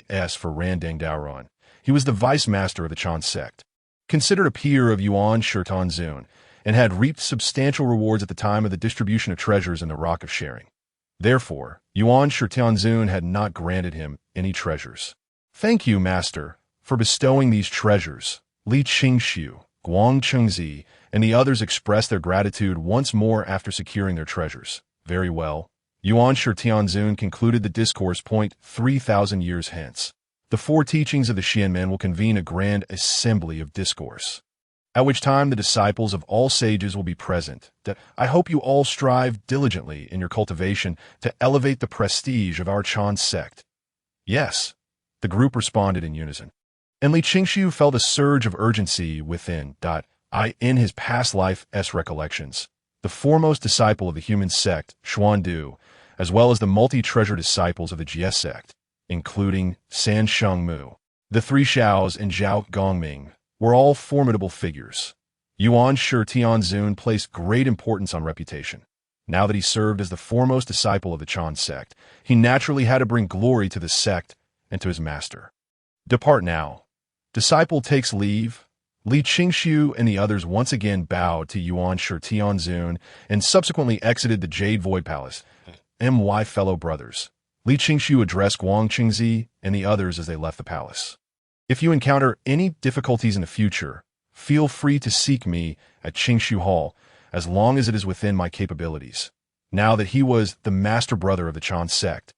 As for Randang Daoran, he was the vice master of the Chan Sect, considered a peer of Yuan Shirtian Zun, and had reaped substantial rewards at the time of the distribution of treasures in the Rock of Sharing. Therefore, Yuan Shirtian Zun had not granted him any treasures. "Thank you, master, for bestowing these treasures." Li Qingxiu, Guangqingzi, and the others expressed their gratitude once more after securing their treasures. Very well. Yuan Shirtian Zun concluded the discourse. 3,000 years hence, the 4 teachings of the Xianmen will convene a grand assembly of discourse, at which time the disciples of all sages will be present. I hope you all strive diligently in your cultivation to elevate the prestige of our Chan Sect. Yes, the group responded in unison. And Li Qingshu felt a surge of urgency within. In his past life's recollections, the foremost disciple of the human sect, Xuandu, as well as the multi-treasure disciples of the Jie sect, including San Shengmu, the Three Xiaos, and Zhao Gongming, were all formidable figures. Yuan Shi Tianzun placed great importance on reputation. Now that he served as the foremost disciple of the Chan Sect, he naturally had to bring glory to the sect and to his master. Depart now. Disciple takes leave. Li Qingshu and the others once again bowed to Yuan Shi Tianzun and subsequently exited the Jade Void Palace. My fellow brothers, Li Qingshu addressed Guang Qingzi and the others as they left the palace. If you encounter any difficulties in the future, feel free to seek me at Qingshu Hall, as long as it is within my capabilities. Now that he was the master brother of the Chan Sect,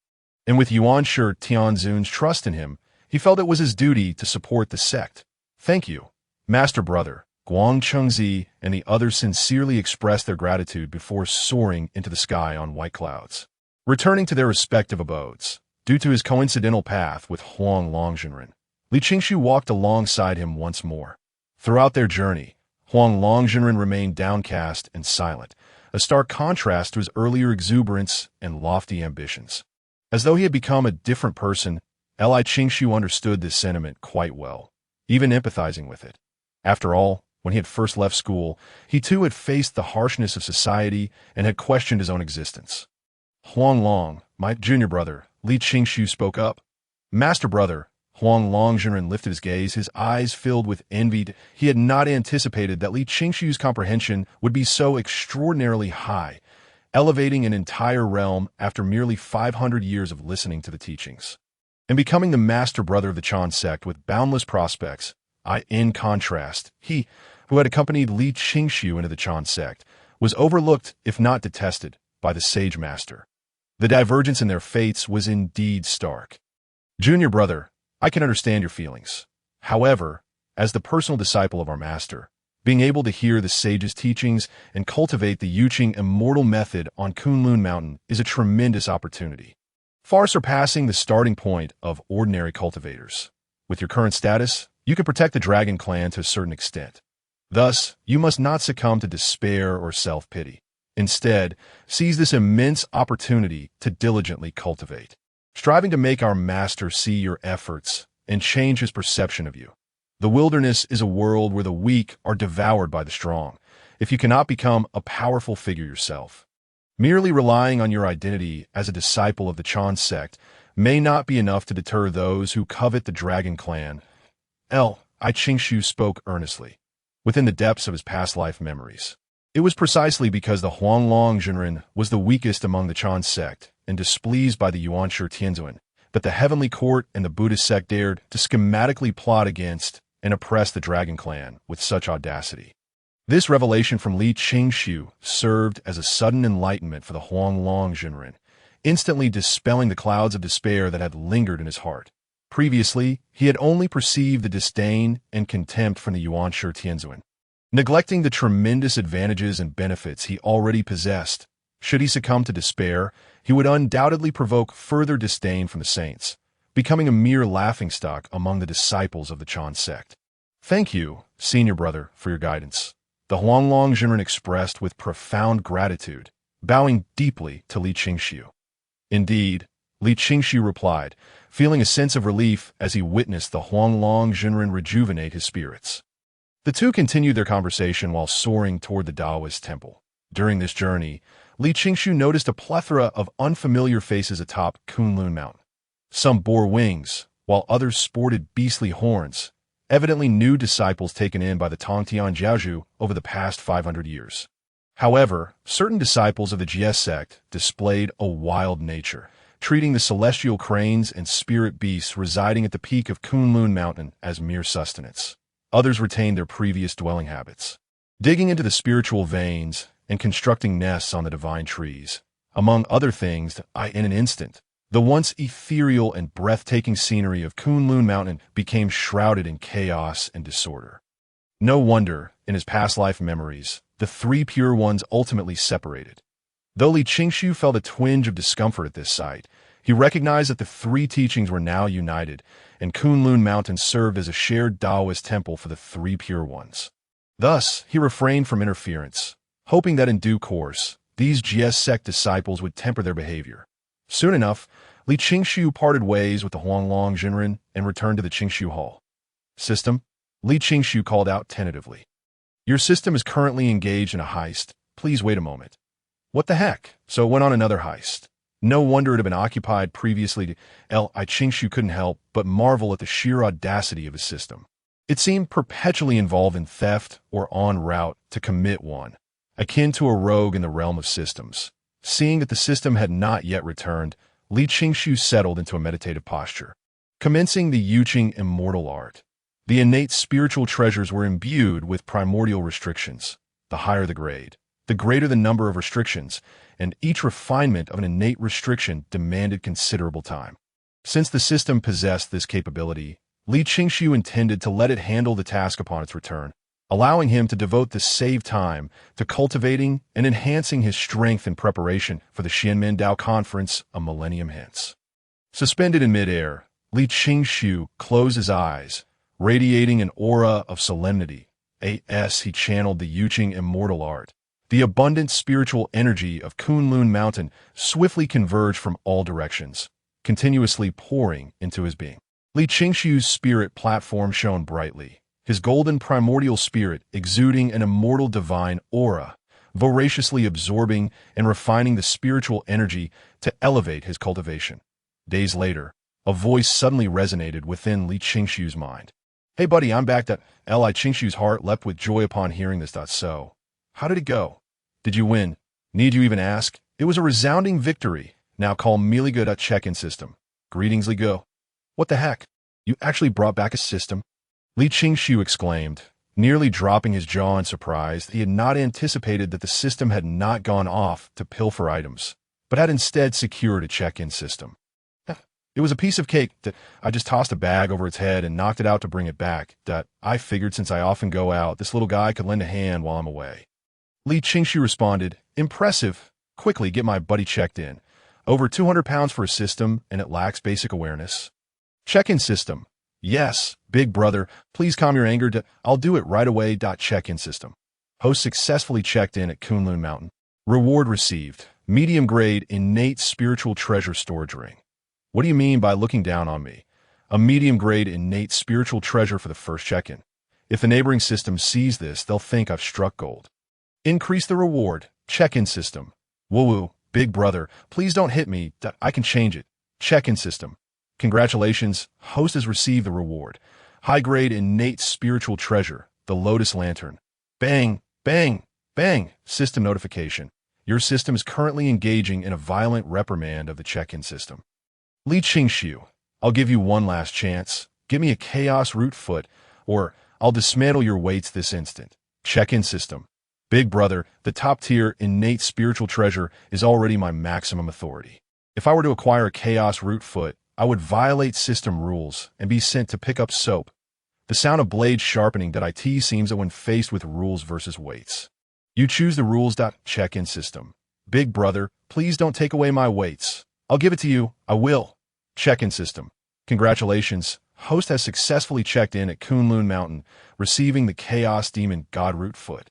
and with Yuan Shi Tianzun's trust in him, he felt it was his duty to support the sect. Thank you, master brother. Guang Qingzi and the others sincerely expressed their gratitude before soaring into the sky on white clouds. Returning to their respective abodes, due to his coincidental path with Huang Longjinren, Li Qingshu walked alongside him once more. Throughout their journey, Huang Longjinren remained downcast and silent, a stark contrast to his earlier exuberance and lofty ambitions. As though he had become a different person, Li Qingshu understood this sentiment quite well, even empathizing with it. After all, when he had first left school, he too had faced the harshness of society and had questioned his own existence. Huang Long, my junior brother, Li Qingshu spoke up. Master brother, Huang Longjinren lifted his gaze, his eyes filled with envy. He had not anticipated that Li Qingshu's comprehension would be so extraordinarily high, elevating an entire realm after merely 500 years of listening to the teachings, and becoming the master brother of the Chan Sect with boundless prospects. In contrast, he, who had accompanied Li Qingshu into the Chan Sect, was overlooked, if not detested, by the sage master. The divergence in their fates was indeed stark. Junior brother, I can understand your feelings. However, as the personal disciple of our master, being able to hear the sage's teachings and cultivate the Yuqing immortal method on Kunlun Mountain is a tremendous opportunity, far surpassing the starting point of ordinary cultivators. With your current status, you can protect the Dragon Clan to a certain extent. Thus, you must not succumb to despair or self-pity. Instead, seize this immense opportunity to diligently cultivate, striving to make our master see your efforts and change his perception of you. The wilderness is a world where the weak are devoured by the strong, if you cannot become a powerful figure yourself. Merely relying on your identity as a disciple of the Chan Sect may not be enough to deter those who covet the Dragon Clan. Qingshu spoke earnestly, within the depths of his past life memories. It was precisely because the Huang Longjinren was the weakest among the Chan Sect and displeased by the Yuan Shi Tianzun that the Heavenly Court and the Buddhist sect dared to schematically plot against and oppress the Dragon Clan with such audacity. This revelation from Li Qingshu served as a sudden enlightenment for the Huang Longjinren, instantly dispelling the clouds of despair that had lingered in his heart. Previously, he had only perceived the disdain and contempt from the Yuan Shi Tianzun, neglecting the tremendous advantages and benefits he already possessed. Should he succumb to despair, he would undoubtedly provoke further disdain from the saints, becoming a mere laughingstock among the disciples of the Chan Sect. Thank you, senior brother, for your guidance, the Huang Longjinren expressed with profound gratitude, bowing deeply to Li Qingshu. Indeed, Li Qingshu replied, feeling a sense of relief as he witnessed the Huang Longjinren rejuvenate his spirits. The two continued their conversation while soaring toward the Taoist temple. During this journey, Li Qingshu noticed a plethora of unfamiliar faces atop Kunlun Mountain. Some bore wings, while others sported beastly horns, evidently new disciples taken in by the Tongtian Jiaozhu over the past 500 years. However, certain disciples of the Jie sect displayed a wild nature, treating the celestial cranes and spirit beasts residing at the peak of Kunlun Mountain as mere sustenance. Others retained their previous dwelling habits, digging into the spiritual veins and constructing nests on the divine trees. Among other things, in an instant, the once ethereal and breathtaking scenery of Kunlun Mountain became shrouded in chaos and disorder. No wonder, in his past life memories, the three pure ones ultimately separated. Though Li Qingshu felt a twinge of discomfort at this sight, he recognized that the three teachings were now united, and Kunlun Mountain served as a shared Taoist temple for the three pure ones. Thus, he refrained from interference, hoping that in due course, these Chan Sect disciples would temper their behavior. Soon enough, Li Qingshu parted ways with the Huanglong Jinren and returned to the Qingshu Hall. System? Li Qingshu called out tentatively. Your system is currently engaged in a heist. Please wait a moment. What the heck? So it went on another heist. No wonder it had been occupied previously. Li Qingshu couldn't help but marvel at the sheer audacity of his system. It seemed perpetually involved in theft or en route to commit one, akin to a rogue in the realm of systems. Seeing that the system had not yet returned, Li Qingshu settled into a meditative posture. Commencing the Yuqing immortal art, the innate spiritual treasures were imbued with primordial restrictions. The higher the grade, the greater the number of restrictions, and each refinement of an innate restriction demanded considerable time. Since the system possessed this capability, Li Qingshu intended to let it handle the task upon its return, allowing him to devote the saved time to cultivating and enhancing his strength in preparation for the Xianmen Dao Conference a millennium hence. Suspended in midair, Li Qingshu closed his eyes, radiating an aura of solemnity. As he channeled the Yuqing immortal art, the abundant spiritual energy of Kunlun Mountain swiftly converged from all directions, continuously pouring into his being. Li Qingshu's spirit platform shone brightly, his golden primordial spirit exuding an immortal divine aura, voraciously absorbing and refining the spiritual energy to elevate his cultivation. Days later, a voice suddenly resonated within Li Qingshu's mind. Hey buddy, I'm back. Li Qingshu's heart leapt with joy upon hearing this. So, how did it go? Did you win? Need you even ask? It was a resounding victory. Now call Miliga check-in system. Greetings, Ligo. What the heck? You actually brought back a system? Li Qingshu exclaimed, nearly dropping his jaw in surprise. He had not anticipated that the system had not gone off to pilfer items, but had instead secured a check-in system. It was a piece of cake that I just tossed a bag over its head and knocked it out to bring it back. That I figured since I often go out, this little guy could lend a hand while I'm away. Li Qingshu responded, impressive. Quickly get my buddy checked in. Over 200 pounds for a system, and it lacks basic awareness. Check-in system. Yes, big brother, please calm your anger. I'll do it right away. Check-in system. Host successfully checked in at Kunlun Mountain. Reward received. Medium grade innate spiritual treasure storage ring. What do you mean by looking down on me? A medium-grade innate spiritual treasure for the first check-in. If the neighboring system sees this, they'll think I've struck gold. Increase the reward. Check-in system. Woo-woo, big brother, please don't hit me. I can change it. Check-in system. Congratulations, host has received the reward. High-grade innate spiritual treasure, the Lotus Lantern. Bang, bang, bang, system notification. Your system is currently engaging in a violent reprimand of the check-in system. Li Qingshu, I'll give you one last chance. Give me a chaos root foot, or I'll dismantle your weights this instant. Check-in system. Big brother, the top-tier innate spiritual treasure is already my maximum authority. If I were to acquire a chaos root foot, I would violate system rules and be sent to pick up soap. The sound of blades sharpening. It seems that when faced with rules versus weights, you choose the rules. Check-in system. Big brother, please don't take away my weights. I'll give it to you. I will. Check-in system. Congratulations. Host has successfully checked in at Kunlun Mountain, receiving the Chaos Demon God Root Foot.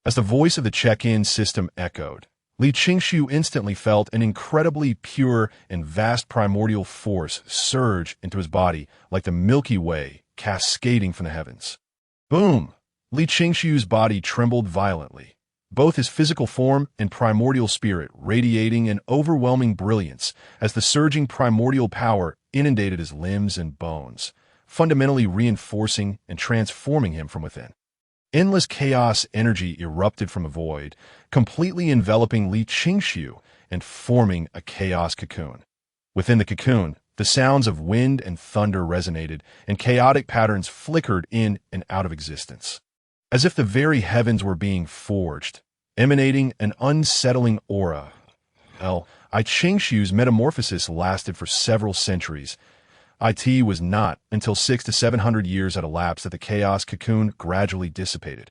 As the voice of the check-in system echoed, Li Qingshu instantly felt an incredibly pure and vast primordial force surge into his body like the Milky Way cascading from the heavens. Boom! Li Qingshu's body trembled violently, both his physical form and primordial spirit radiating an overwhelming brilliance as the surging primordial power inundated his limbs and bones, fundamentally reinforcing and transforming him from within. Endless chaos energy erupted from the void, completely enveloping Li Qingshu and forming a chaos cocoon. Within the cocoon, the sounds of wind and thunder resonated, and chaotic patterns flickered in and out of existence, as if the very heavens were being forged, emanating an unsettling aura. Li Qingshu's metamorphosis lasted for several centuries. It was not until 600 to 700 years had elapsed that the chaos cocoon gradually dissipated,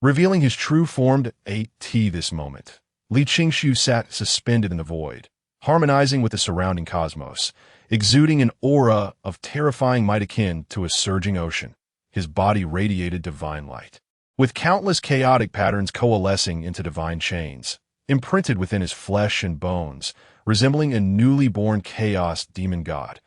revealing his true form. This moment, Li Qingshu sat suspended in the void, harmonizing with the surrounding cosmos, exuding an aura of terrifying might akin to a surging ocean. His body radiated divine light, with countless chaotic patterns coalescing into divine chains, imprinted within his flesh and bones, resembling a newly born chaos demon god.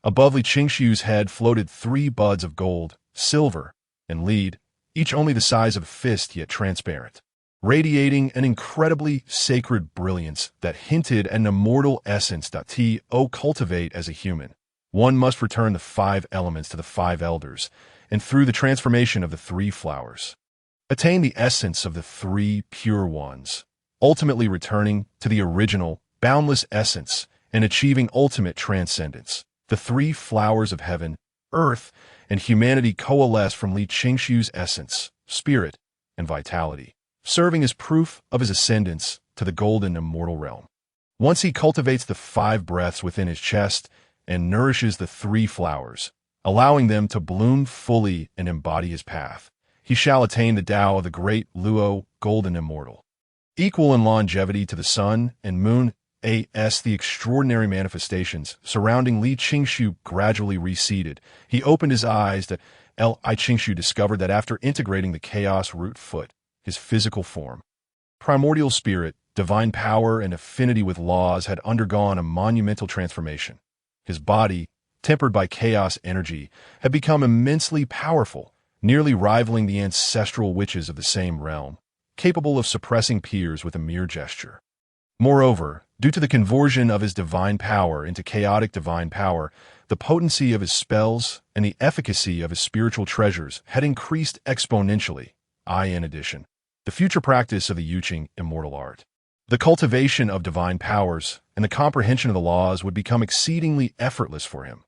Above Li Qingshu's head floated 3 buds of gold, silver, and lead, each only the size of a fist yet transparent, radiating an incredibly sacred brilliance that hinted at an immortal essence. To cultivate as a human, one must return the 5 elements to the 5 elders, and through the transformation of the 3 flowers, attain the essence of the 3 pure ones, ultimately returning to the original, boundless essence and achieving ultimate transcendence. The 3 flowers of heaven, earth, and humanity coalesce from Li Qingshu's essence, spirit, and vitality, serving as proof of his ascendance to the golden immortal realm. Once he cultivates the 5 breaths within his chest and nourishes the 3 flowers, allowing them to bloom fully and embody his path, he shall attain the Tao of the great Luo, golden immortal. Equal in longevity to the sun and moon, as the extraordinary manifestations surrounding Li Qingshu gradually receded, he opened his eyes to Li Qingshu discovered that after integrating the chaos root foot, his physical form, primordial spirit, divine power, and affinity with laws had undergone a monumental transformation. His body, tempered by chaos energy, had become immensely powerful, nearly rivaling the ancestral witches of the same realm, capable of suppressing peers with a mere gesture. Moreover, due to the conversion of his divine power into chaotic divine power, the potency of his spells and the efficacy of his spiritual treasures had increased exponentially. In addition, the future practice of the Yuqing immortal art, the cultivation of divine powers, and the comprehension of the laws would become exceedingly effortless for him.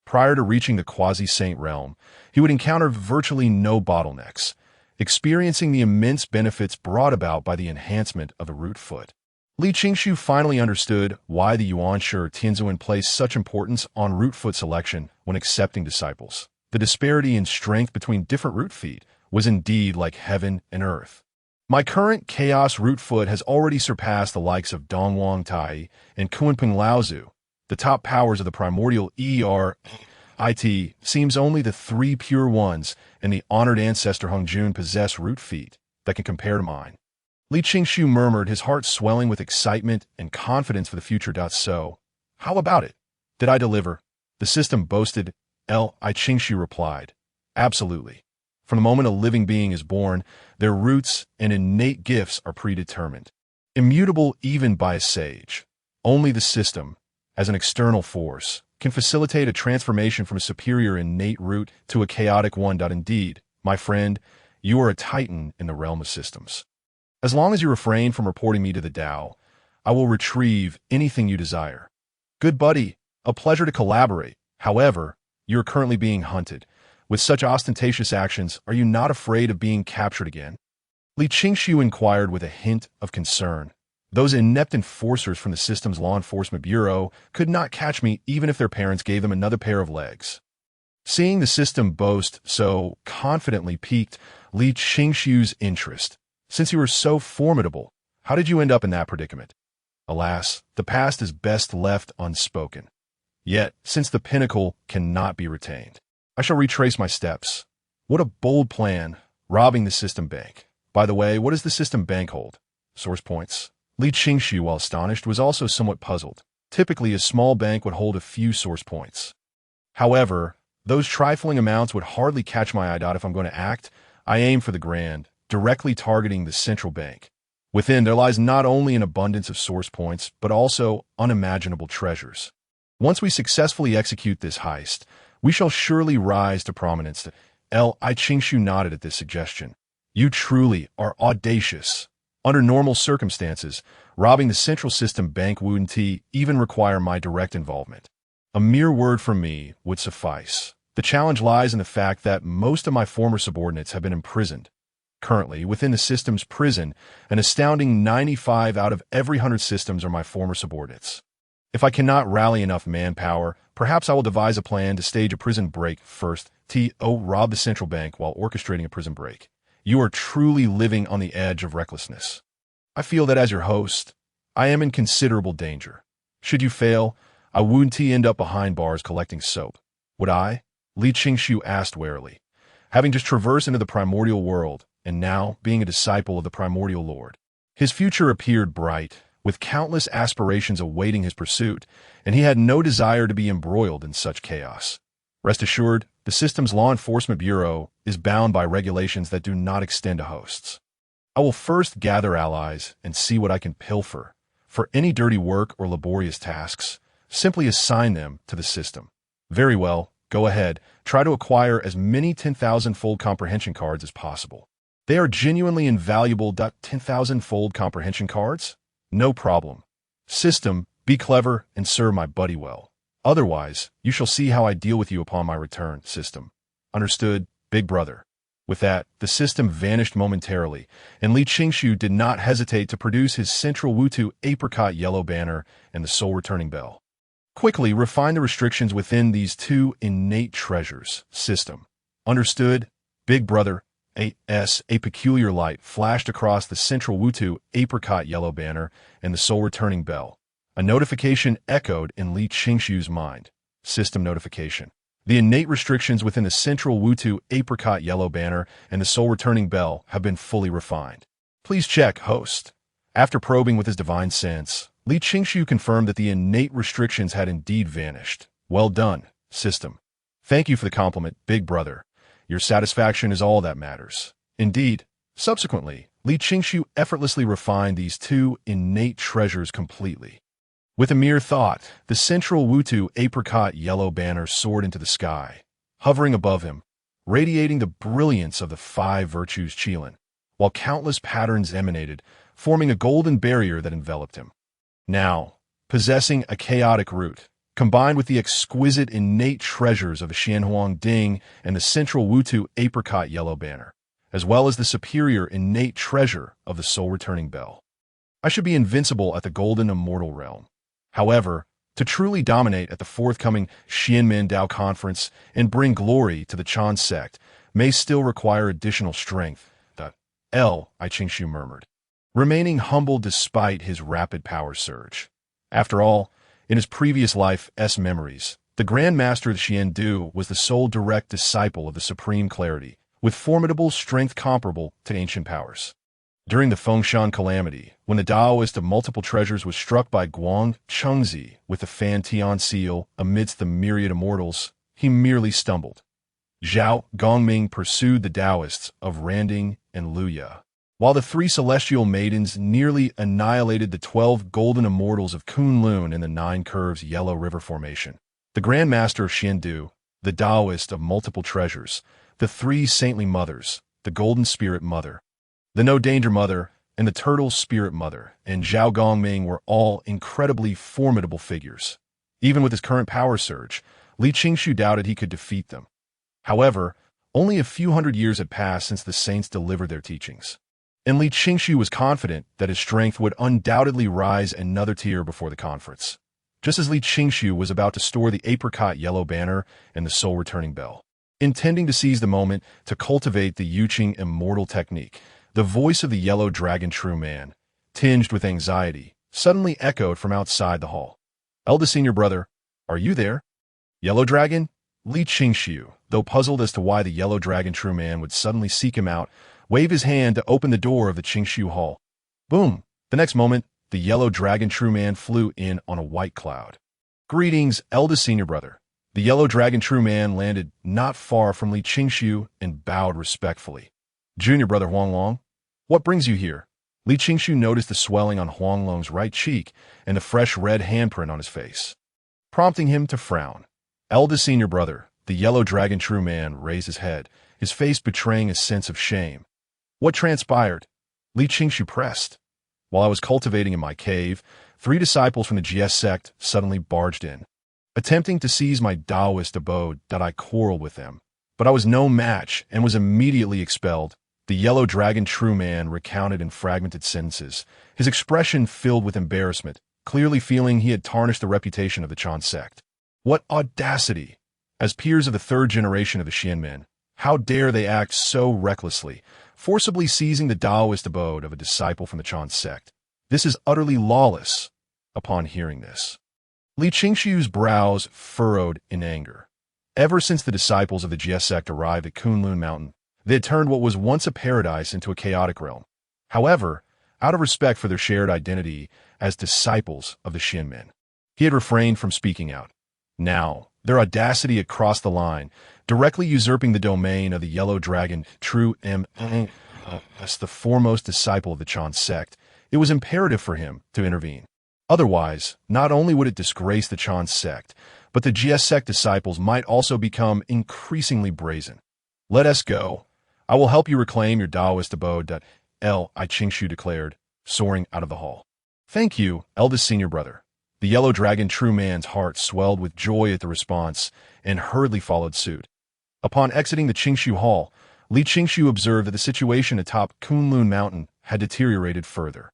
Prior to reaching the quasi-saint realm, he would encounter virtually no bottlenecks, experiencing the immense benefits brought about by the enhancement of the root foot. Li Qingshu finally understood why the Yuan-Shi Tianzuan placed such importance on root foot selection when accepting disciples. The disparity in strength between different root feet was indeed like heaven and earth. My current chaos root foot has already surpassed the likes of Dongwang Tai and Kunpeng Laozu. The top powers of the primordial it seems only the 3 pure ones and the honored ancestor Hongjun possess root feet that can compare to mine. Li Qingshu murmured, his heart swelling with excitement and confidence for the future. So, how about it? Did I deliver? The system boasted. Li Qingshu replied, absolutely. From the moment a living being is born, their roots and innate gifts are predetermined, immutable even by a sage. Only the system, as an external force, can facilitate a transformation from a superior innate root to a chaotic one. Indeed, my friend, you are a titan in the realm of systems. As long as you refrain from reporting me to the Tao, I will retrieve anything you desire. Good buddy, a pleasure to collaborate. However, you are currently being hunted. With such ostentatious actions, are you not afraid of being captured again? Li Qingshu inquired with a hint of concern. Those inept enforcers from the system's law enforcement bureau could not catch me even if their parents gave them another pair of legs. Seeing the system boast so confidently piqued Li Qingshu's interest. Since you were so formidable, how did you end up in that predicament? Alas, the past is best left unspoken. Yet, since the pinnacle cannot be retained, I shall retrace my steps. What a bold plan, robbing the system bank. By the way, what does the system bank hold? Source points. Li Qingshu, while astonished, was also somewhat puzzled. Typically, a small bank would hold a few source points. However, those trifling amounts would hardly catch my eye. If I'm going to act, I aim for the grand, directly targeting the central bank. Within, there lies not only an abundance of source points, but also unimaginable treasures. Once we successfully execute this heist, we shall surely rise to prominence. Li Qingshu nodded at this suggestion. You truly are audacious. Under normal circumstances, robbing the central system bank wouldn't even require my direct involvement. A mere word from me would suffice. The challenge lies in the fact that most of my former subordinates have been imprisoned. Currently, within the system's prison, an astounding 95 out of every 100 systems are my former subordinates. If I cannot rally enough manpower, perhaps I will devise a plan to stage a prison break first. Rob the central bank while orchestrating a prison break. You are truly living on the edge of recklessness. I feel that as your host, I am in considerable danger. Should you fail, I wouldn't end up behind bars collecting soap, would I? Li Qingshu asked warily. Having just traversed into the primordial world, and now being a disciple of the primordial lord. His future appeared bright, with countless aspirations awaiting his pursuit, and he had no desire to be embroiled in such chaos. Rest assured, the system's law enforcement bureau is bound by regulations that do not extend to hosts. I will first gather allies and see what I can pilfer. For any dirty work or laborious tasks, simply assign them to the system. Very well, go ahead, try to acquire as many 10,000-fold comprehension cards as possible. They are genuinely invaluable. 10,000-fold comprehension cards? No problem. System, be clever and serve my buddy well. Otherwise, you shall see how I deal with you upon my return, system. Understood, big brother. With that, the system vanished momentarily, and Li Qingshu did not hesitate to produce his central Wutu apricot yellow banner and the soul-returning bell. Quickly refine the restrictions within these two innate treasures, system. Understood, big brother. A peculiar light flashed across the central Wutu apricot yellow banner and the soul-returning bell. A notification echoed in Li Qingshu's mind. System notification. The innate restrictions within the central Wutu apricot yellow banner and the soul-returning bell have been fully refined. Please check, host. After probing with his divine sense, Li Qingshu confirmed that the innate restrictions had indeed vanished. Well done, system. Thank you for the compliment, big brother. Your satisfaction is all that matters. Indeed, subsequently, Li Qingshu effortlessly refined these two innate treasures completely. With a mere thought, the central Wutu apricot yellow banner soared into the sky, hovering above him, radiating the brilliance of the five virtues Qilin, while countless patterns emanated, forming a golden barrier that enveloped him. Now, possessing a chaotic root, combined with the exquisite innate treasures of the Xianhuang Ding and the central Wutu apricot yellow banner, as well as the superior innate treasure of the soul-returning bell, I should be invincible at the golden immortal realm. However, to truly dominate at the forthcoming Xianmen Dao Conference and bring glory to the Chan Sect may still require additional strength. I Qingshu murmured, remaining humble despite his rapid power surge. After all, in his previous life's memories, the Grand Master of Xiandu was the sole direct disciple of the Supreme Clarity, with formidable strength comparable to ancient powers. During the Fengshan calamity, when the Taoist of multiple treasures was struck by Guang Chengzi with the Fan Tian seal amidst the myriad immortals, he merely stumbled. Zhao Gongming pursued the Taoists of Randing and Luya, while the three celestial maidens nearly annihilated the 12 golden immortals of Kunlun in the Nine Curves Yellow River Formation. The Grand Master of Xiandu, the Taoist of multiple treasures, the three saintly mothers, the Golden Spirit Mother, the No Danger Mother, and the Turtle Spirit Mother, and Zhao Gongming were all incredibly formidable figures. Even with his current power surge, Li Qingshu doubted he could defeat them. However, only a few hundred years had passed since the saints delivered their teachings, and Li Qingshu was confident that his strength would undoubtedly rise another tier before the conference. Just as Li Qingshu was about to store the apricot yellow banner and the soul-returning bell, intending to seize the moment to cultivate the Yuqing immortal technique, the voice of the yellow dragon true man, tinged with anxiety, suddenly echoed from outside the hall. Eldest senior brother, are you there? Yellow dragon? Li Qingshu, though puzzled as to why the yellow dragon true man would suddenly seek him out, waved his hand to open the door of the Qingshu hall. Boom! The next moment, the yellow dragon true man flew in on a white cloud. Greetings, eldest senior brother. The yellow dragon true man landed not far from Li Qingshu and bowed respectfully. Junior brother Huanglong, what brings you here? Li Qingshu noticed the swelling on Huanglong's right cheek and the fresh red handprint on his face, prompting him to frown. Eldest senior brother, the yellow dragon true man raised his head, his face betraying a sense of shame. What transpired? Li Qingshu pressed. While I was cultivating in my cave, 3 disciples from the Chan Sect suddenly barged in, attempting to seize my Taoist abode. I quarreled with them, but I was no match and was immediately expelled. The yellow dragon true man recounted in fragmented sentences, his expression filled with embarrassment, clearly feeling he had tarnished the reputation of the Chan Sect. What audacity! As peers of the 3rd generation of the Xianmen, how dare they act so recklessly, forcibly seizing the Taoist abode of a disciple from the Chan Sect? This is utterly lawless. Upon hearing this, Li Qingshu's brows furrowed in anger. Ever since the disciples of the Jia sect arrived at Kunlun Mountain, they had turned what was once a paradise into a chaotic realm. However, out of respect for their shared identity as disciples of the Xianmen, he had refrained from speaking out. Now, their audacity had crossed the line, directly usurping the domain of the Yellow Dragon, true as the foremost disciple of the Chan Sect. It was imperative for him to intervene. Otherwise, not only would it disgrace the Chan Sect, but the Jia Sect disciples might also become increasingly brazen. Let us go. I will help you reclaim your Taoist abode, Li Qingshu declared, soaring out of the hall. Thank you, eldest senior brother. The Yellow Dragon True Man's heart swelled with joy at the response and hurriedly followed suit. Upon exiting the Qingshu Hall, Li Qingshu observed that the situation atop Kunlun Mountain had deteriorated further.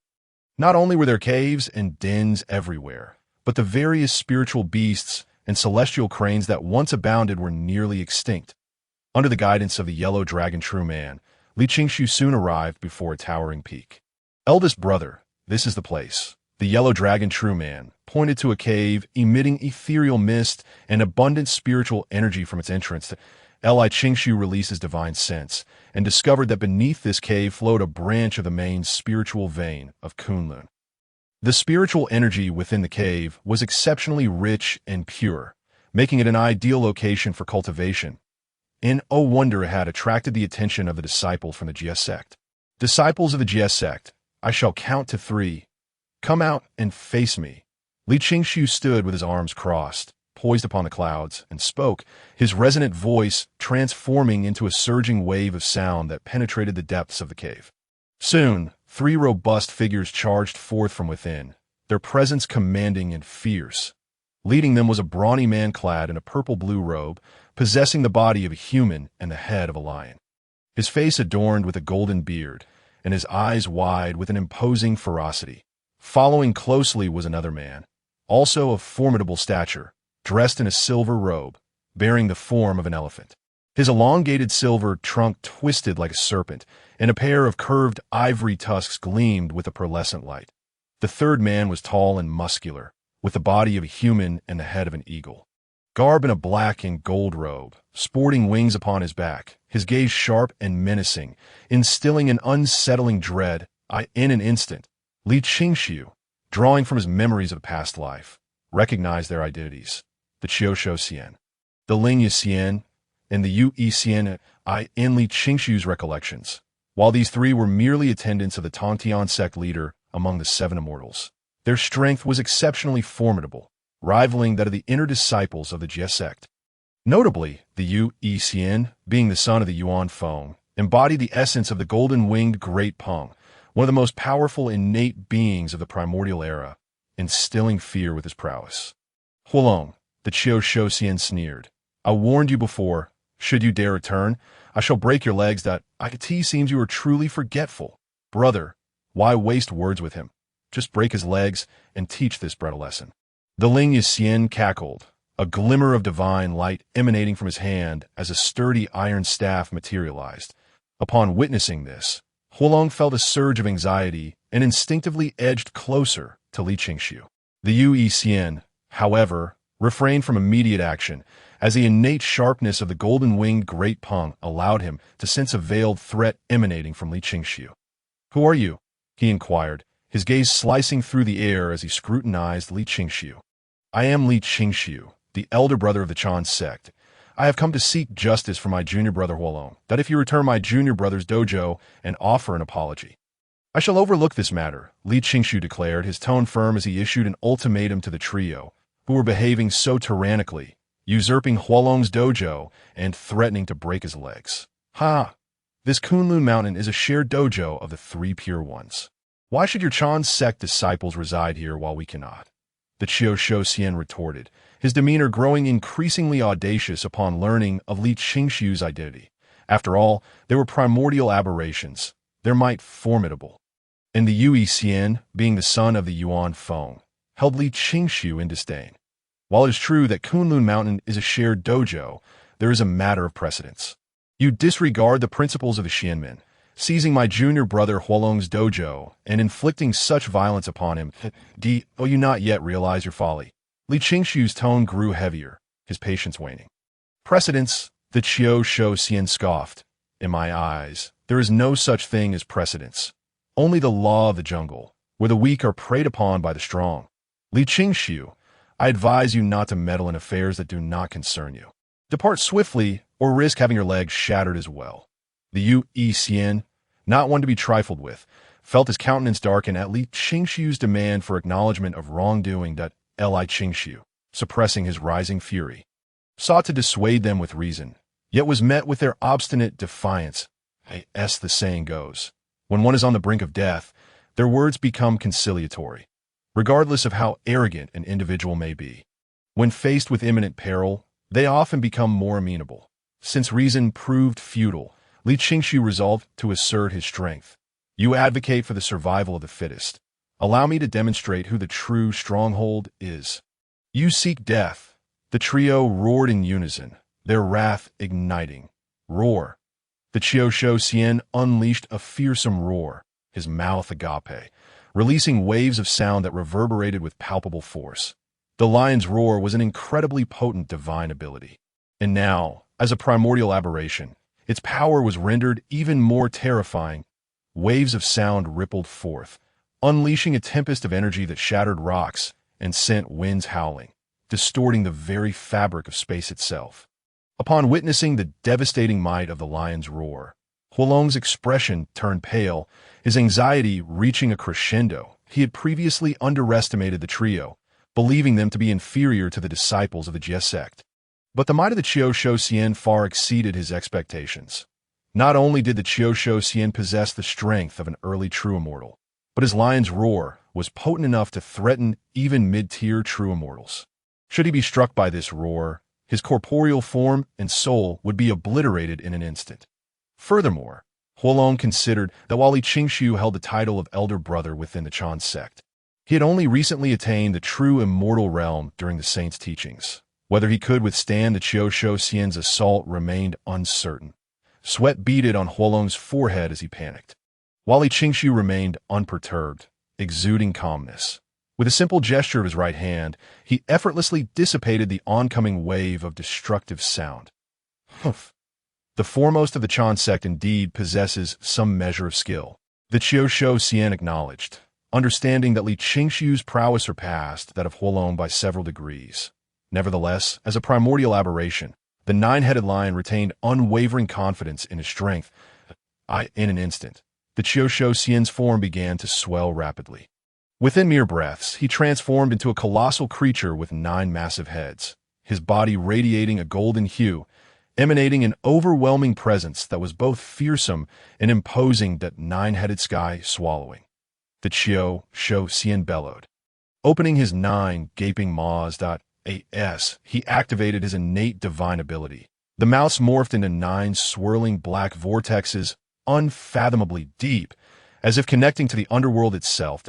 Not only were there caves and dens everywhere, but the various spiritual beasts and celestial cranes that once abounded were nearly extinct. Under the guidance of the Yellow Dragon True Man, Li Qingshu soon arrived before a towering peak. Eldest brother, this is the place. The Yellow Dragon True Man pointed to a cave emitting ethereal mist and abundant spiritual energy from its entrance. Li Qingshu released his divine sense and discovered that beneath this cave flowed a branch of the main spiritual vein of Kunlun. The spiritual energy within the cave was exceptionally rich and pure, making it an ideal location for cultivation. And oh wonder, it had attracted the attention of the disciples from the Jia sect. Disciples of the Jia sect, I shall count to 3. Come out and face me. Li Qingshu stood with his arms crossed, poised upon the clouds, and spoke, his resonant voice transforming into a surging wave of sound that penetrated the depths of the cave. Soon, 3 robust figures charged forth from within, their presence commanding and fierce. Leading them was a brawny man clad in a purple-blue robe, possessing the body of a human and the head of a lion. His face adorned with a golden beard, and his eyes wide with an imposing ferocity. Following closely was another man, also of formidable stature, dressed in a silver robe, bearing the form of an elephant. His elongated silver trunk twisted like a serpent, and a pair of curved ivory tusks gleamed with a pearlescent light. The third man was tall and muscular, with the body of a human and the head of an eagle. Garbed in a black and gold robe, sporting wings upon his back, his gaze sharp and menacing, instilling an unsettling dread, in an instant, Li Qingshu, drawing from his memories of a past life, recognized their identities, the Qiushu Xian, the Ling Xian, and the Yu Xian in Li Qingshu's recollections, while these 3 were merely attendants of the Chan Sect leader among the 7 immortals. Their strength was exceptionally formidable, rivaling that of the inner disciples of the Jia sect. Notably, the Yu Xian, being the son of the Yuan Feng, embodied the essence of the golden-winged Great Peng, one of the most powerful innate beings of the primordial era, instilling fear with his prowess. Huolong, the Qiushu Xian sneered. I warned you before. Should you dare return, I shall break your legs. It seems you are truly forgetful. Brother, why waste words with him? Just break his legs and teach this bred a lesson. The Ling Xian cackled, a glimmer of divine light emanating from his hand as a sturdy iron staff materialized. Upon witnessing this, Huolong felt a surge of anxiety and instinctively edged closer to Li Qingshu. The Yu Xian, however, refrained from immediate action, as the innate sharpness of the golden-winged Great Peng allowed him to sense a veiled threat emanating from Li Qingshu. Who are you? He inquired, his gaze slicing through the air as he scrutinized Li Qingshu. I am Li Qingshu, the elder brother of the Chan Sect. I have come to seek justice for my junior brother Huolong, that if you return my junior brother's dojo and offer an apology. I shall overlook this matter, Li Qingshu declared, his tone firm as he issued an ultimatum to the trio, who were behaving so tyrannically, usurping Huolong's dojo and threatening to break his legs. Ha! This Kunlun Mountain is a shared dojo of the 3 pure ones. Why should your Chan Sect disciples reside here while we cannot? The Qiushu Xian retorted, his demeanor growing increasingly audacious upon learning of Li Qingshu's identity. After all, they were primordial aberrations, their might formidable. And the Yu Xian, being the son of the Yuan Feng, held Li Qingshu in disdain. While it is true that Kunlun Mountain is a shared dojo, there is a matter of precedence. You disregard the principles of the Xianmen, seizing my junior brother Huolong's dojo and inflicting such violence upon him. Do you not yet realize your folly? Li Qingshu's tone grew heavier, his patience waning. Precedence, the Qiu Shou Xian scoffed. In my eyes, there is no such thing as precedence. Only the law of the jungle, where the weak are preyed upon by the strong. Li Qingshu, I advise you not to meddle in affairs that do not concern you. Depart swiftly, or risk having your legs shattered as well. The Yu Yi Xian, not one to be trifled with, felt his countenance darken at Li Qingshu's demand for acknowledgement of wrongdoing. Li Qingshu, suppressing his rising fury, sought to dissuade them with reason, yet was met with their obstinate defiance. As the saying goes, when one is on the brink of death, their words become conciliatory, regardless of how arrogant an individual may be. When faced with imminent peril, they often become more amenable. Since reason proved futile, Li Qingshu resolved to assert his strength. You advocate for the survival of the fittest. Allow me to demonstrate who the true stronghold is. You seek death. The trio roared in unison, their wrath igniting. Roar. The Qiu Shou Xian unleashed a fearsome roar, his mouth agape, releasing waves of sound that reverberated with palpable force. The lion's roar was an incredibly potent divine ability. And now, as a primordial aberration, its power was rendered even more terrifying. Waves of sound rippled forth, unleashing a tempest of energy that shattered rocks and sent winds howling, distorting the very fabric of space itself. Upon witnessing the devastating might of the lion's roar, Huolong's expression turned pale, his anxiety reaching a crescendo. He had previously underestimated the trio, believing them to be inferior to the disciples of the Chan Sect. But the might of the Qiu Shou Xian far exceeded his expectations. Not only did the Qiu Shou Xian possess the strength of an early true immortal, but his lion's roar was potent enough to threaten even mid-tier true immortals. Should he be struck by this roar, his corporeal form and soul would be obliterated in an instant. Furthermore, Huolong considered that while Li Qingshu held the title of elder brother within the Chan Sect, he had only recently attained the true immortal realm during the saint's teachings. Whether he could withstand the Qiu Shou Xian's assault remained uncertain. Sweat beaded on Huolong's forehead as he panicked, while Li Qingshu remained unperturbed, exuding calmness. With a simple gesture of his right hand, he effortlessly dissipated the oncoming wave of destructive sound. Humph. The foremost of the Chan Sect indeed possesses some measure of skill, the Qiu Shou Xian acknowledged, understanding that Li Qingshu's prowess surpassed that of Huolong by several degrees. Nevertheless, as a primordial aberration, the nine-headed lion retained unwavering confidence in his strength. In an instant, the Qiu Shou Xian's form began to swell rapidly. Within mere breaths, he transformed into a colossal creature with 9 massive heads, his body radiating a golden hue, emanating an overwhelming presence that was both fearsome and imposing. That 9-headed sky swallowing. The Qiu Shou Xian bellowed. Opening his 9 gaping maws. He activated his innate divine ability. The mouths morphed into 9 swirling black vortexes, unfathomably deep, as if connecting to the underworld itself.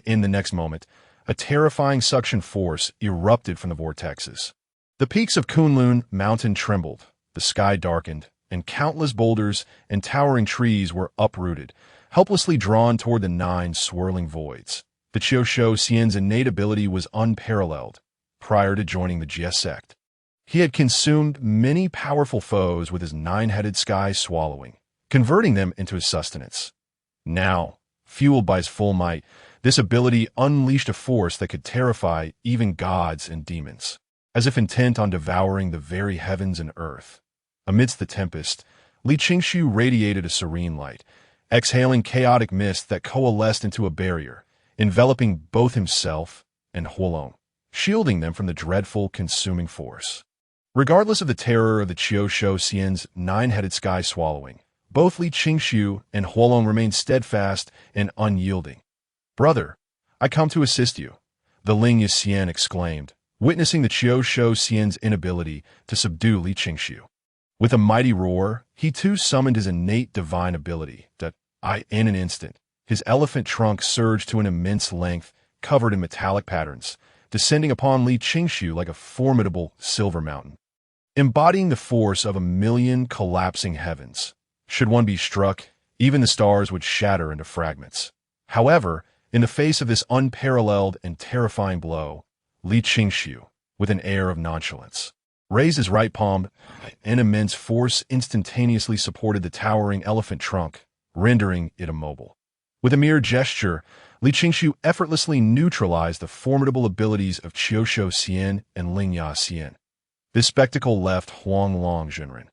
In the next moment, a terrifying suction force erupted from the vortexes. The peaks of Kunlun Mountain trembled, the sky darkened, and countless boulders and towering trees were uprooted, helplessly drawn toward the 9 swirling voids. The Qiu Shou Xian's innate ability was unparalleled. Prior to joining the Chan Sect, he had consumed many powerful foes with his 9-headed sky swallowing, converting them into his sustenance. Now, fueled by his full might, this ability unleashed a force that could terrify even gods and demons, as if intent on devouring the very heavens and earth. Amidst the tempest, Li Qingshu radiated a serene light, exhaling chaotic mist that coalesced into a barrier, enveloping both himself and Huolong, shielding them from the dreadful, consuming force. Regardless of the terror of the Qiu Shou Xian's 9-headed sky swallowing, both Li Qingshu and Huolong remained steadfast and unyielding. "Brother, I come to assist you," the Ling Xian exclaimed, witnessing the Qiu Shou Xian's inability to subdue Li Qingshu. With a mighty roar, he too summoned his innate divine ability. In an instant, his elephant trunk surged to an immense length, covered in metallic patterns, descending upon Li Qingshu like a formidable silver mountain. Embodying the force of 1,000,000 collapsing heavens. Should one be struck, even the stars would shatter into fragments. However, in the face of this unparalleled and terrifying blow, Li Qingxiu, with an air of nonchalance, raised his right palm. An immense force instantaneously supported the towering elephant trunk, rendering it immobile. With a mere gesture, Li Qingxiu effortlessly neutralized the formidable abilities of Qiushou Xian and Lingya Xian. This spectacle left Huanglong Zhenren,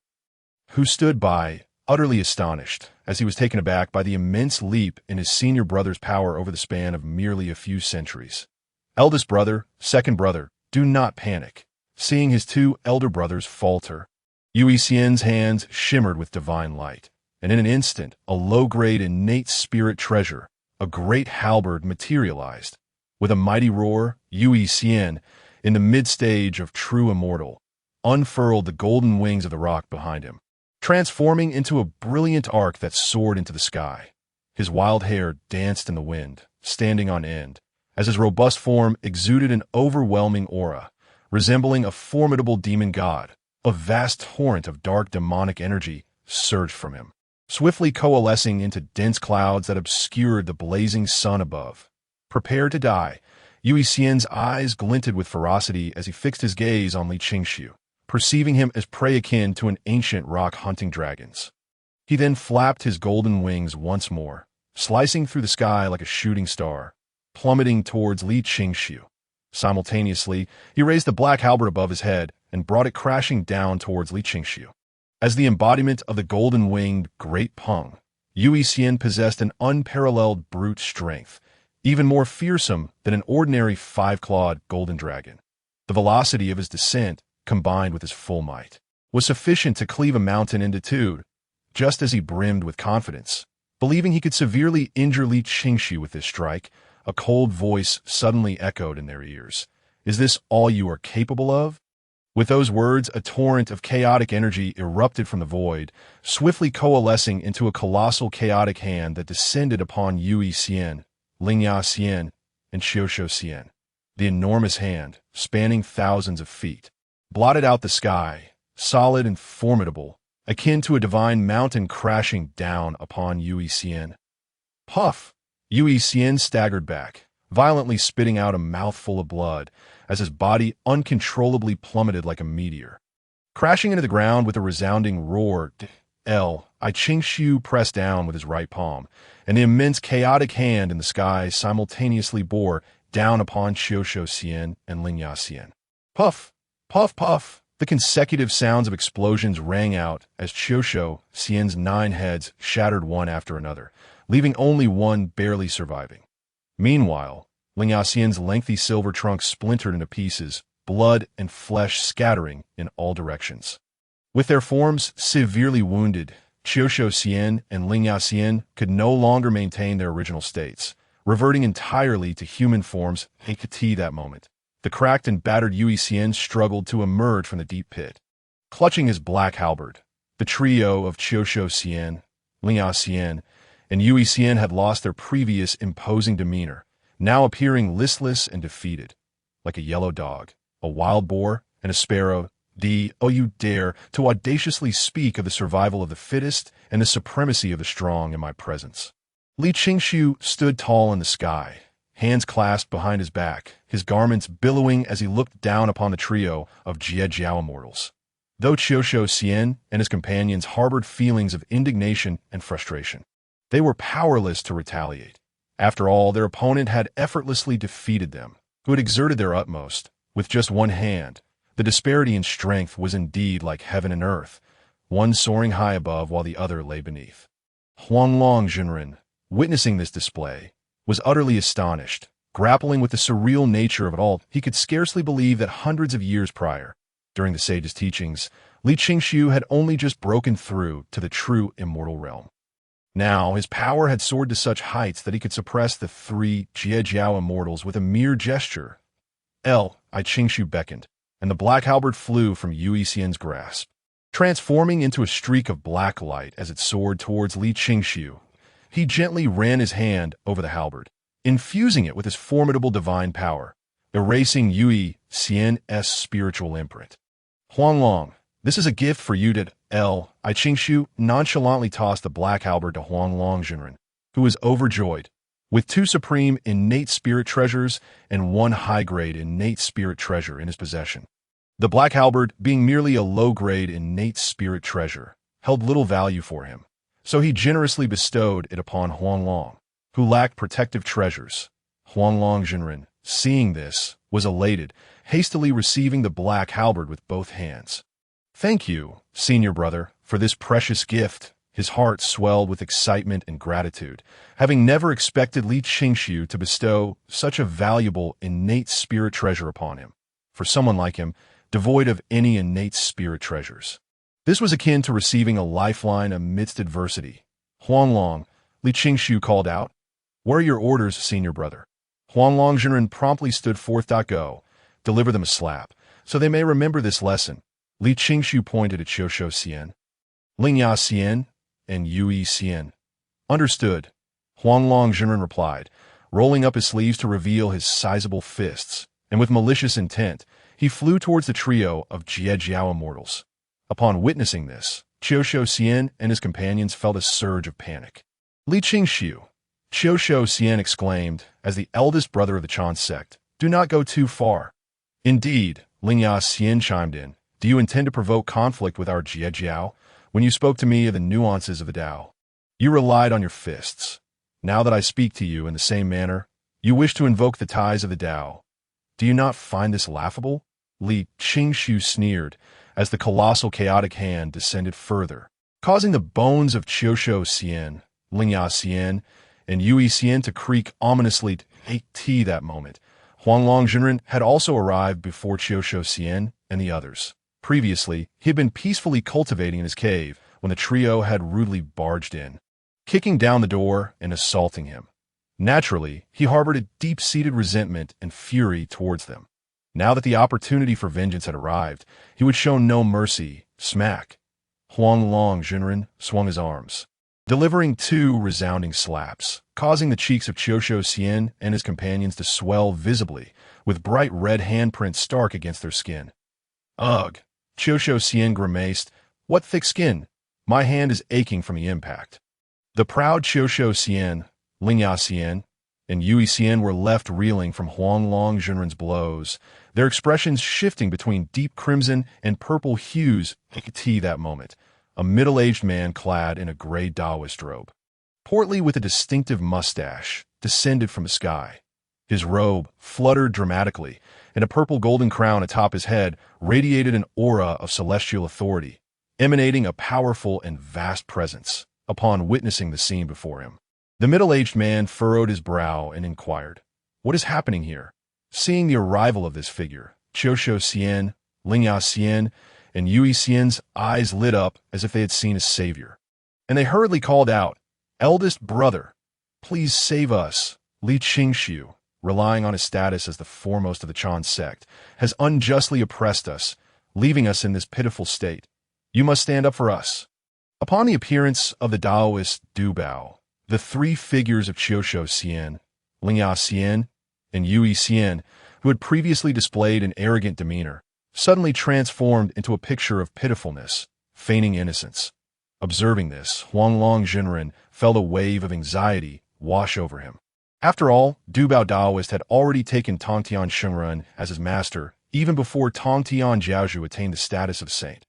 who stood by, utterly astonished, as he was taken aback by the immense leap in his senior brother's power over the span of merely a few centuries. Eldest brother, second brother, do not panic. Seeing his two elder brothers falter, Yue Xian's hands shimmered with divine light, and in an instant, a low-grade innate spirit treasure, a great halberd, materialized. With a mighty roar, Yue Xian, in the mid-stage of true immortal, unfurled the golden wings of the rock behind him, transforming into a brilliant arc that soared into the sky. His wild hair danced in the wind, standing on end, as his robust form exuded an overwhelming aura, resembling a formidable demon god. A vast torrent of dark demonic energy surged from him, swiftly coalescing into dense clouds that obscured the blazing sun above. Prepared to die, Yue Xian's eyes glinted with ferocity as he fixed his gaze on Li Qingxiu, perceiving him as prey akin to an ancient rock-hunting dragon's. He then flapped his golden wings once more, slicing through the sky like a shooting star, plummeting towards Li Qingxiu. Simultaneously, he raised the black halberd above his head and brought it crashing down towards Li Qingxiu. As the embodiment of the golden-winged Great Peng, Yue Xian possessed an unparalleled brute strength, even more fearsome than an ordinary five-clawed golden dragon. The velocity of his descent, combined with his full might, was sufficient to cleave a mountain into two, just as he brimmed with confidence. Believing he could severely injure Li Qingxiu with this strike, a cold voice suddenly echoed in their ears. "Is this all you are capable of?" With those words, a torrent of chaotic energy erupted from the void, swiftly coalescing into a colossal chaotic hand that descended upon Yue Xian, Lingya Xian, and Qiushou Xian. The enormous hand, spanning thousands of feet, blotted out the sky, solid and formidable, akin to a divine mountain crashing down upon Yue Xian. Puff! Yue Xian staggered back, violently spitting out a mouthful of blood, as his body uncontrollably plummeted like a meteor. Crashing into the ground with a resounding roar, I Qingxiu pressed down with his right palm, and the immense chaotic hand in the sky simultaneously bore down upon Qiushou Xian and Lingya Xian. Puff! Puff! Puff! The consecutive sounds of explosions rang out as Qiushou Xian's 9 heads shattered one after another, leaving only one barely surviving. Meanwhile, Lingya Xian's lengthy silver trunk splintered into pieces, blood and flesh scattering in all directions. With their forms severely wounded, Qiushou Xian and Lingya Xian could no longer maintain their original states, reverting entirely to human forms. Hekati that moment, the cracked and battered Yue Xian struggled to emerge from the deep pit. Clutching his black halberd, the trio of Qiushou Xian, Lingya Xian, and Yue Xian had lost their previous imposing demeanor, now appearing listless and defeated, like a yellow dog, a wild boar, and a sparrow. Oh, you dare to audaciously speak of the survival of the fittest and the supremacy of the strong in my presence. Li Qingxiu stood tall in the sky, hands clasped behind his back, his garments billowing as he looked down upon the trio of Jiejiao immortals. Though Qiushou Xian and his companions harbored feelings of indignation and frustration, they were powerless to retaliate. After all, their opponent had effortlessly defeated them, who had exerted their utmost, with just one hand. The disparity in strength was indeed like heaven and earth, one soaring high above while the other lay beneath. Huanglong Zhenren, witnessing this display, was utterly astonished, grappling with the surreal nature of it all. He could scarcely believe that hundreds of years prior, during the sage's teachings, Li Qingxiu had only just broken through to the true immortal realm. Now, his power had soared to such heights that he could suppress the 3 Jiejiao immortals with a mere gesture. I Qingxiu beckoned, and the black halberd flew from Yue Xian's grasp, transforming into a streak of black light as it soared towards Li Qingxiu. He gently ran his hand over the halberd, infusing it with his formidable divine power, erasing Yue Xian's spiritual imprint. Huanglong, this is a gift for you. I Qingxiu nonchalantly tossed the black halberd to Huanglong Zhenren, who was overjoyed. with 2 supreme innate spirit treasures and 1 high-grade innate spirit treasure in his possession. The black halberd, being merely a low-grade innate spirit treasure, held little value for him, so he generously bestowed it upon Huanglong, who lacked protective treasures. Huanglong Jinren, seeing this, was elated, hastily receiving the black halberd with both hands. "Thank you, senior brother, for this precious gift." His heart swelled with excitement and gratitude, having never expected Li Qingshu to bestow such a valuable innate spirit treasure upon him, for someone like him, devoid of any innate spirit treasures. This was akin to receiving a lifeline amidst adversity. "Huanglong," Li Qingshu called out. "What are your orders, senior brother?" Huanglong Jinren promptly stood forth. "Go, deliver them a slap, so they may remember this lesson." Li Qingshu pointed at Qiushou Xian. "Lingya Xian and Yui Xian." "Understood," Huanglong Jinren replied, rolling up his sleeves to reveal his sizable fists, and with malicious intent, he flew towards the trio of Jiejiao immortals. Upon witnessing this, Qiushou Xian and his companions felt a surge of panic. "Li Qingshu," Qiushou Xian exclaimed, as the eldest brother of the Chan Sect, "do not go too far." "Indeed," Lingya Xian chimed in, "do you intend to provoke conflict with our Jiejiao? When you spoke to me of the nuances of the Tao, you relied on your fists. Now that I speak to you in the same manner, you wish to invoke the ties of the Tao. Do you not find this laughable?" Li Qingshu sneered, as the colossal chaotic hand descended further, causing the bones of Qiushou Xian, Lingya Xian, and Yui Xian to creak ominously. That moment, Huanglong Jinren had also arrived before Qiushou Xian and the others. Previously, he had been peacefully cultivating in his cave when the trio had rudely barged in, kicking down the door and assaulting him. Naturally, he harbored a deep-seated resentment and fury towards them. Now that the opportunity for vengeance had arrived, he would show no mercy. Smack! Huanglong Jinren swung his arms, delivering 2 resounding slaps, causing the cheeks of Qiushou Xian and his companions to swell visibly, with bright red handprints stark against their skin. "Ugh!" Qiushou Xian grimaced. "What thick skin? My hand is aching from the impact." The proud Qiushou Xian, Lingya Xian, and Yui Xian were left reeling from Huanglong Jinren's blows, their expressions shifting between deep crimson and purple hues. That moment, a middle-aged man clad in a gray Taoist robe, portly with a distinctive mustache, descended from the sky. His robe fluttered dramatically, and a purple golden crown atop his head radiated an aura of celestial authority, emanating a powerful and vast presence. Upon witnessing the scene before him, the middle-aged man furrowed his brow and inquired, "What is happening here?" Seeing the arrival of this figure, Qiushou Xian, Lingya Xian, and Yui Xian's eyes lit up as if they had seen a savior, and they hurriedly called out, "Eldest brother, please save us." Li Qingshu, relying on his status as the foremost of the Chan Sect, has unjustly oppressed us, leaving us in this pitiful state. You must stand up for us. Upon the appearance of the Taoist Du Bao, the 3 figures of Qiushou Xian, Lingya Xian, and Yui Xian, who had previously displayed an arrogant demeanor, suddenly transformed into a picture of pitifulness, feigning innocence. Observing this, Huanglong Jinren felt a wave of anxiety wash over him. After all, Du Bao Taoist had already taken Tongtian Shengren as his master, even before Tongtian Jiaozhu attained the status of saint.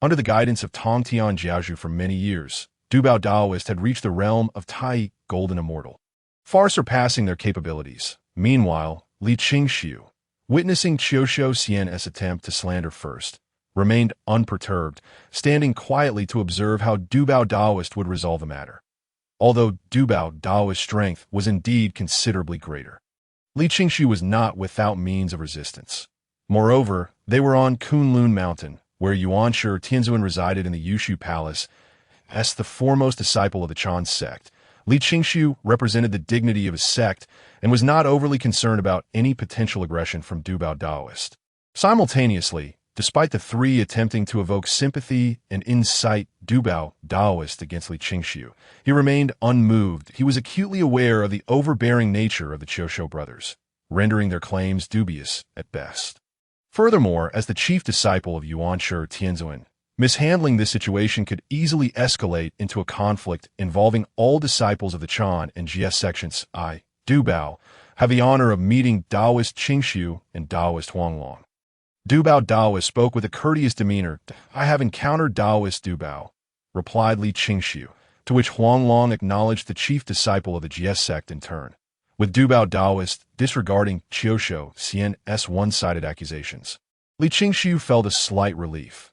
Under the guidance of Tongtian Jiaozhu for many years, Du Bao Taoist had reached the realm of Tai Golden Immortal, far surpassing their capabilities. Meanwhile, Li Qingshu, witnessing Qiushou Xian's attempt to slander first, remained unperturbed, standing quietly to observe how Du Bao Taoist would resolve the matter. Although Du Bao Taoist's strength was indeed considerably greater, Li Qingshu was not without means of resistance. Moreover, they were on Kunlun Mountain, where Yuanshi Tianzuan resided in the Yushu Palace. As the foremost disciple of the Chan Sect, Li Qingshu represented the dignity of his sect and was not overly concerned about any potential aggression from Du Bao Taoist. Simultaneously, despite the 3 attempting to evoke sympathy and incite Du Bao Taoist against Li Qingshu, he remained unmoved. He was acutely aware of the overbearing nature of the Qiushou brothers, rendering their claims dubious at best. Furthermore, as the chief disciple of Yuanshi Tianzuan, Mishandling this situation could easily escalate into a conflict involving all disciples of the Chan and GS sections. I, Du Bao, have the honor of meeting Taoist Qingxiu and Taoist Huanglong. Du Bao Taoist spoke with a courteous demeanor. I have encountered Taoist Du Bao, replied Li Qingxiu, to which Huanglong acknowledged the chief disciple of the GS sect in turn, with Du Bao Taoist disregarding Qiushou Xian's one-sided accusations. Li Qingxiu felt a slight relief.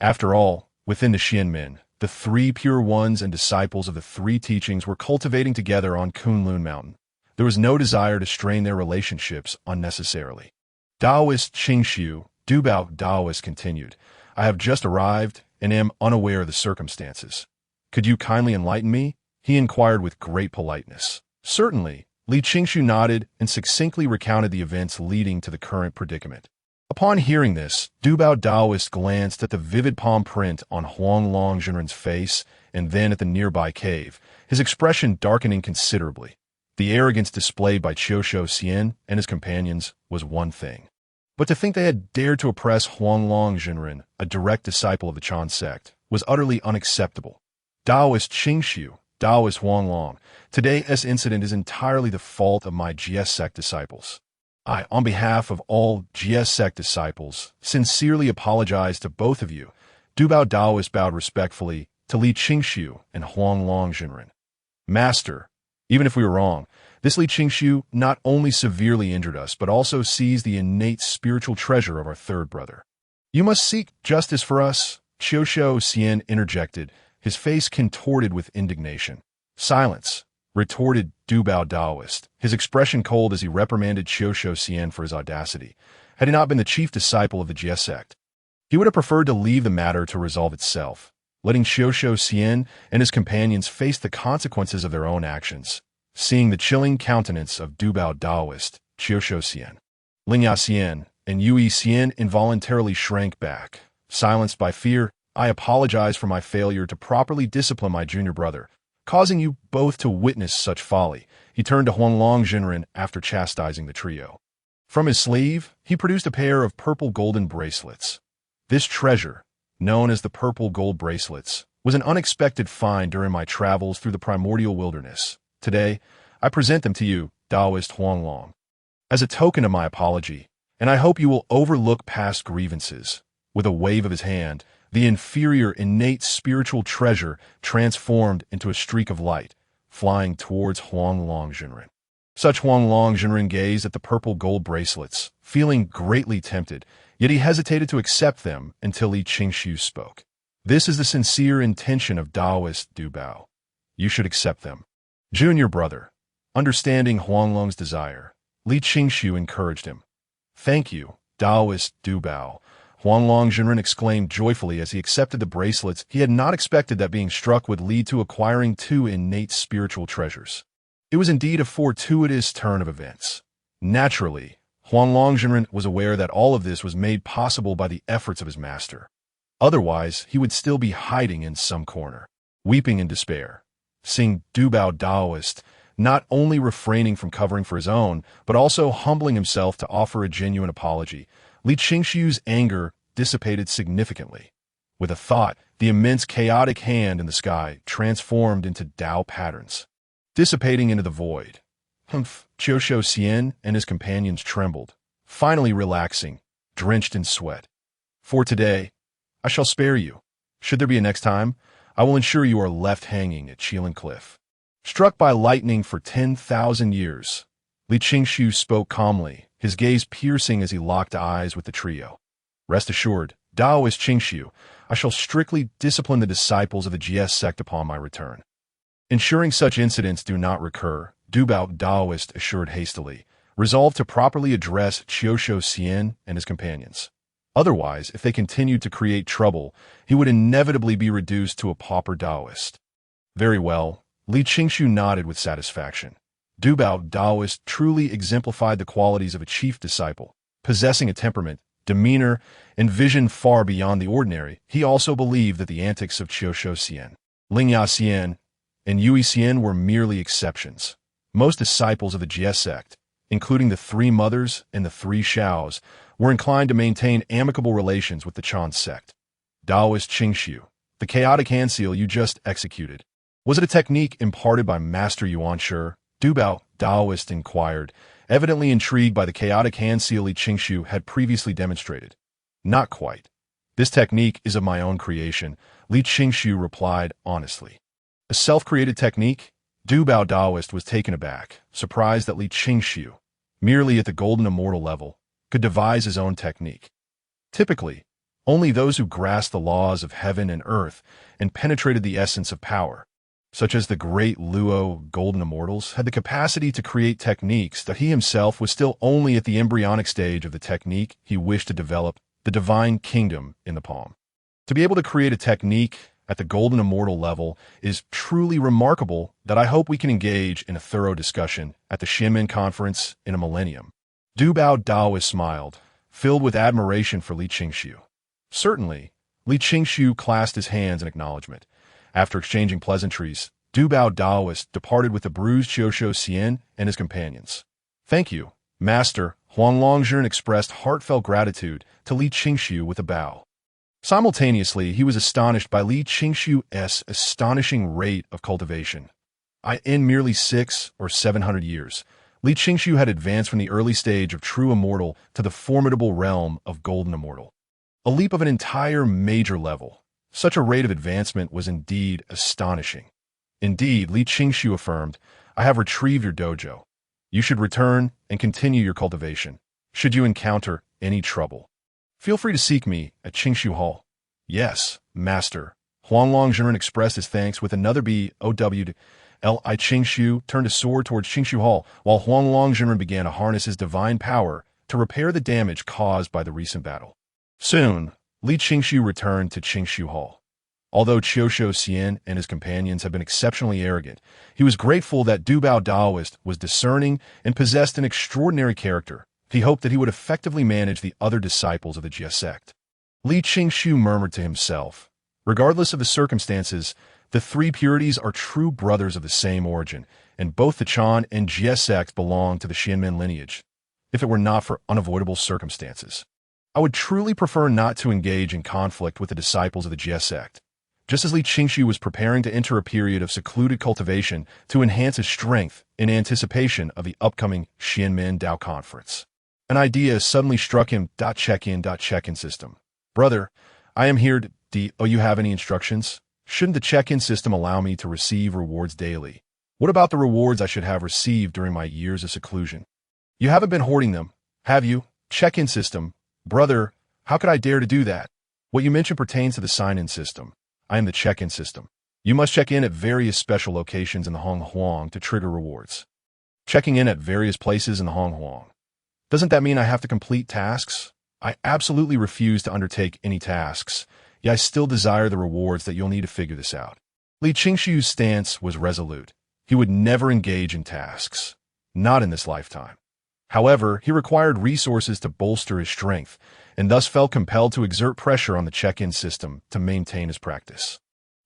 After all, within the Xianmin, the three pure ones and disciples of the three teachings were cultivating together on Kunlun Mountain. There was no desire to strain their relationships unnecessarily. Taoist Qingxiu, Du Bao Taoist continued, I have just arrived and am unaware of the circumstances. Could you kindly enlighten me? He inquired with great politeness. Certainly, Li Qingxiu nodded and succinctly recounted the events leading to the current predicament. Upon hearing this, Du Bao Taoist glanced at the vivid palm print on Huanglong Zhenren's face and then at the nearby cave, his expression darkening considerably. The arrogance displayed by Qiushou Xian and his companions was one thing. But to think they had dared to oppress Huanglong Zhenren, a direct disciple of the Chan Sect, was utterly unacceptable. Taoist Qingxiu, Taoist Huanglong, today's incident is entirely the fault of my GS sect disciples. I, on behalf of all GS sect disciples, sincerely apologize to both of you. Du Bao Taoist bowed respectfully to Li Qingxiu and Huanglong Zhenren. Master, even if we were wrong, this Li Qingxiu not only severely injured us, but also seized the innate spiritual treasure of our third brother. You must seek justice for us, Qiushou Xian interjected, his face contorted with indignation. Silence, retorted Du Bao Taoist, his expression cold as he reprimanded Qiushou Xian for his audacity. Had he not been the chief disciple of the GS sect, he would have preferred to leave the matter to resolve itself, letting Qiushou Xian and his companions face the consequences of their own actions. Seeing the chilling countenance of Du Bao Taoist, Qiushou Xian, Lingya Xian, and Yui Xian involuntarily shrank back. Silenced by fear, I apologize for my failure to properly discipline my junior brother, causing you both to witness such folly. He turned to Huanglong Zhenren after chastising the trio. From his sleeve, he produced a pair of purple golden bracelets. This treasure, known as the purple gold bracelets, was an unexpected find during my travels through the primordial wilderness. Today, I present them to you, Taoist Huanglong, as a token of my apology, and I hope you will overlook past grievances. With a wave of his hand, the inferior innate spiritual treasure transformed into a streak of light, flying towards Huanglong Zhenren. Such Huanglong Zhenren gazed at the purple gold bracelets, feeling greatly tempted, yet he hesitated to accept them until Li Qingxiu spoke. This is the sincere intention of Taoist Du Bao. You should accept them. Junior brother, understanding Huanglong's desire, Li Qingxiu encouraged him. Thank you, Taoist Du Bao. Huanglong Zhenren exclaimed joyfully as he accepted the bracelets. He had not expected that being struck would lead to acquiring two innate spiritual treasures. It was indeed a fortuitous turn of events. Naturally, Huanglong Zhenren was aware that all of this was made possible by the efforts of his master. Otherwise, he would still be hiding in some corner, weeping in despair. Seeing Du Bao Taoist not only refraining from covering for his own, but also humbling himself to offer a genuine apology, Li Qingxiu's anger dissipated significantly. With a thought, the immense chaotic hand in the sky transformed into Tao patterns, dissipating into the void. Qiushou Xian and his companions trembled, finally relaxing, drenched in sweat. For today, I shall spare you. Should there be a next time, I will ensure you are left hanging at Qilin Cliff. Struck by lightning for 10,000 years, Li Qingxiu spoke calmly, his gaze piercing as he locked eyes with the trio. Rest assured, Taoist Qingxiu, I shall strictly discipline the disciples of the GS sect upon my return. Ensuring such incidents do not recur, Du Bao Taoist assured hastily, resolved to properly address Qiushou Xian and his companions. Otherwise, if they continued to create trouble, he would inevitably be reduced to a pauper Taoist. Very well, Li Qingxiu nodded with satisfaction. Du Bao Taoist truly exemplified the qualities of a chief disciple, possessing a temperament, demeanor, and vision far beyond the ordinary. He also believed that the antics of Qiushou Xian, Lingya Xian, and Yui Xian were merely exceptions. Most disciples of the GS sect, including the three mothers and the three Shaos, were inclined to maintain amicable relations with the Chan Sect. Daoist Qingshu, the chaotic hand seal you just executed. Was it a technique imparted by Master Yuan Shi? Dubao, Daoist inquired, evidently intrigued by the chaotic hand seal Li Qingshu had previously demonstrated. Not quite. This technique is of my own creation, Li Qingshu replied honestly. A self-created technique? Dubao Daoist was taken aback, surprised that Li Qingshu, merely at the golden immortal level, could devise his own technique. Typically, only those who grasped the laws of heaven and earth and penetrated the essence of power, such as the great Luo golden immortals, had the capacity to create techniques that he himself was still only at the embryonic stage of the technique he wished to develop, the divine kingdom in the palm. To be able to create a technique at the golden immortal level is truly remarkable that I hope we can engage in a thorough discussion at the Xianmen conference in a millennium. Dubao Daoist smiled, filled with admiration for Li Qingshu. Certainly, Li Qingshu clasped his hands in acknowledgement. After exchanging pleasantries, Dubao Daoist departed with the bruised Qiushu Xian and his companions. Thank you, Master. Huang Longzhen expressed heartfelt gratitude to Li Qingshu with a bow. Simultaneously, he was astonished by Li Qingshu's astonishing rate of cultivation. In merely 600 or 700 years, Li Qingshu had advanced from the early stage of true immortal to the formidable realm of golden immortal. A leap of an entire major level. Such a rate of advancement was indeed astonishing. Indeed, Li Qingshu affirmed, I have retrieved your dojo. You should return and continue your cultivation, should you encounter any trouble. Feel free to seek me at Qingshu Hall. Yes, Master. Huang Longzhen expressed his thanks with another BOW. Li Qingshu turned his sword towards Qingshu Hall, while Huang Longzhen began to harness his divine power to repair the damage caused by the recent battle. Soon, Li Qingshu returned to Qingshu Hall. Although Qiushu Xian and his companions had been exceptionally arrogant, he was grateful that Dubao Daoist was discerning and possessed an extraordinary character. He hoped that he would effectively manage the other disciples of the Chan Sect. Li Qingshu murmured to himself, regardless of the circumstances, the three purities are true brothers of the same origin, and both the Chan and Chan Sect belong to the Xianmen lineage. If it were not for unavoidable circumstances, I would truly prefer not to engage in conflict with the disciples of the Chan Sect. Just as Li Qingshu was preparing to enter a period of secluded cultivation to enhance his strength in anticipation of the upcoming Xianmen Dao Conference, an idea suddenly struck him. Check-in system. Brother, I am here to... you have any instructions? Shouldn't the check-in system allow me to receive rewards daily? What about the rewards I should have received during my years of seclusion? You haven't been hoarding them, have you? Check-in system. Brother, how could I dare to do that? What you mentioned pertains to the sign-in system. I am the check-in system. You must check in at various special locations in the Hong Huang to trigger rewards. Checking in at various places in the Hong Huang. Doesn't that mean I have to complete tasks? I absolutely refuse to undertake any tasks, yet I still desire the rewards that you'll need to figure this out. Li Qingshu's stance was resolute. He would never engage in tasks. Not in this lifetime. However, he required resources to bolster his strength, and thus felt compelled to exert pressure on the check-in system to maintain his practice.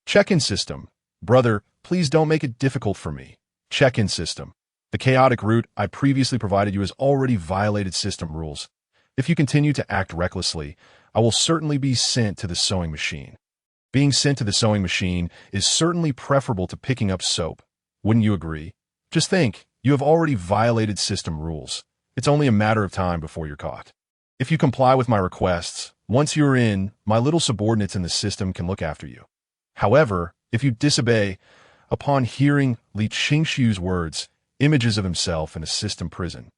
Check-in system. Brother, please don't make it difficult for me. Check-in system. The chaotic route I previously provided you has already violated system rules. If you continue to act recklessly, I will certainly be sent to the sewing machine. Being sent to the sewing machine is certainly preferable to picking up soap. Wouldn't you agree? Just think, you have already violated system rules. It's only a matter of time before you're caught. If you comply with my requests, once you're in, my little subordinates in the system can look after you. However, if you disobey, upon hearing Li Qingshu's words, images of himself in a system prison,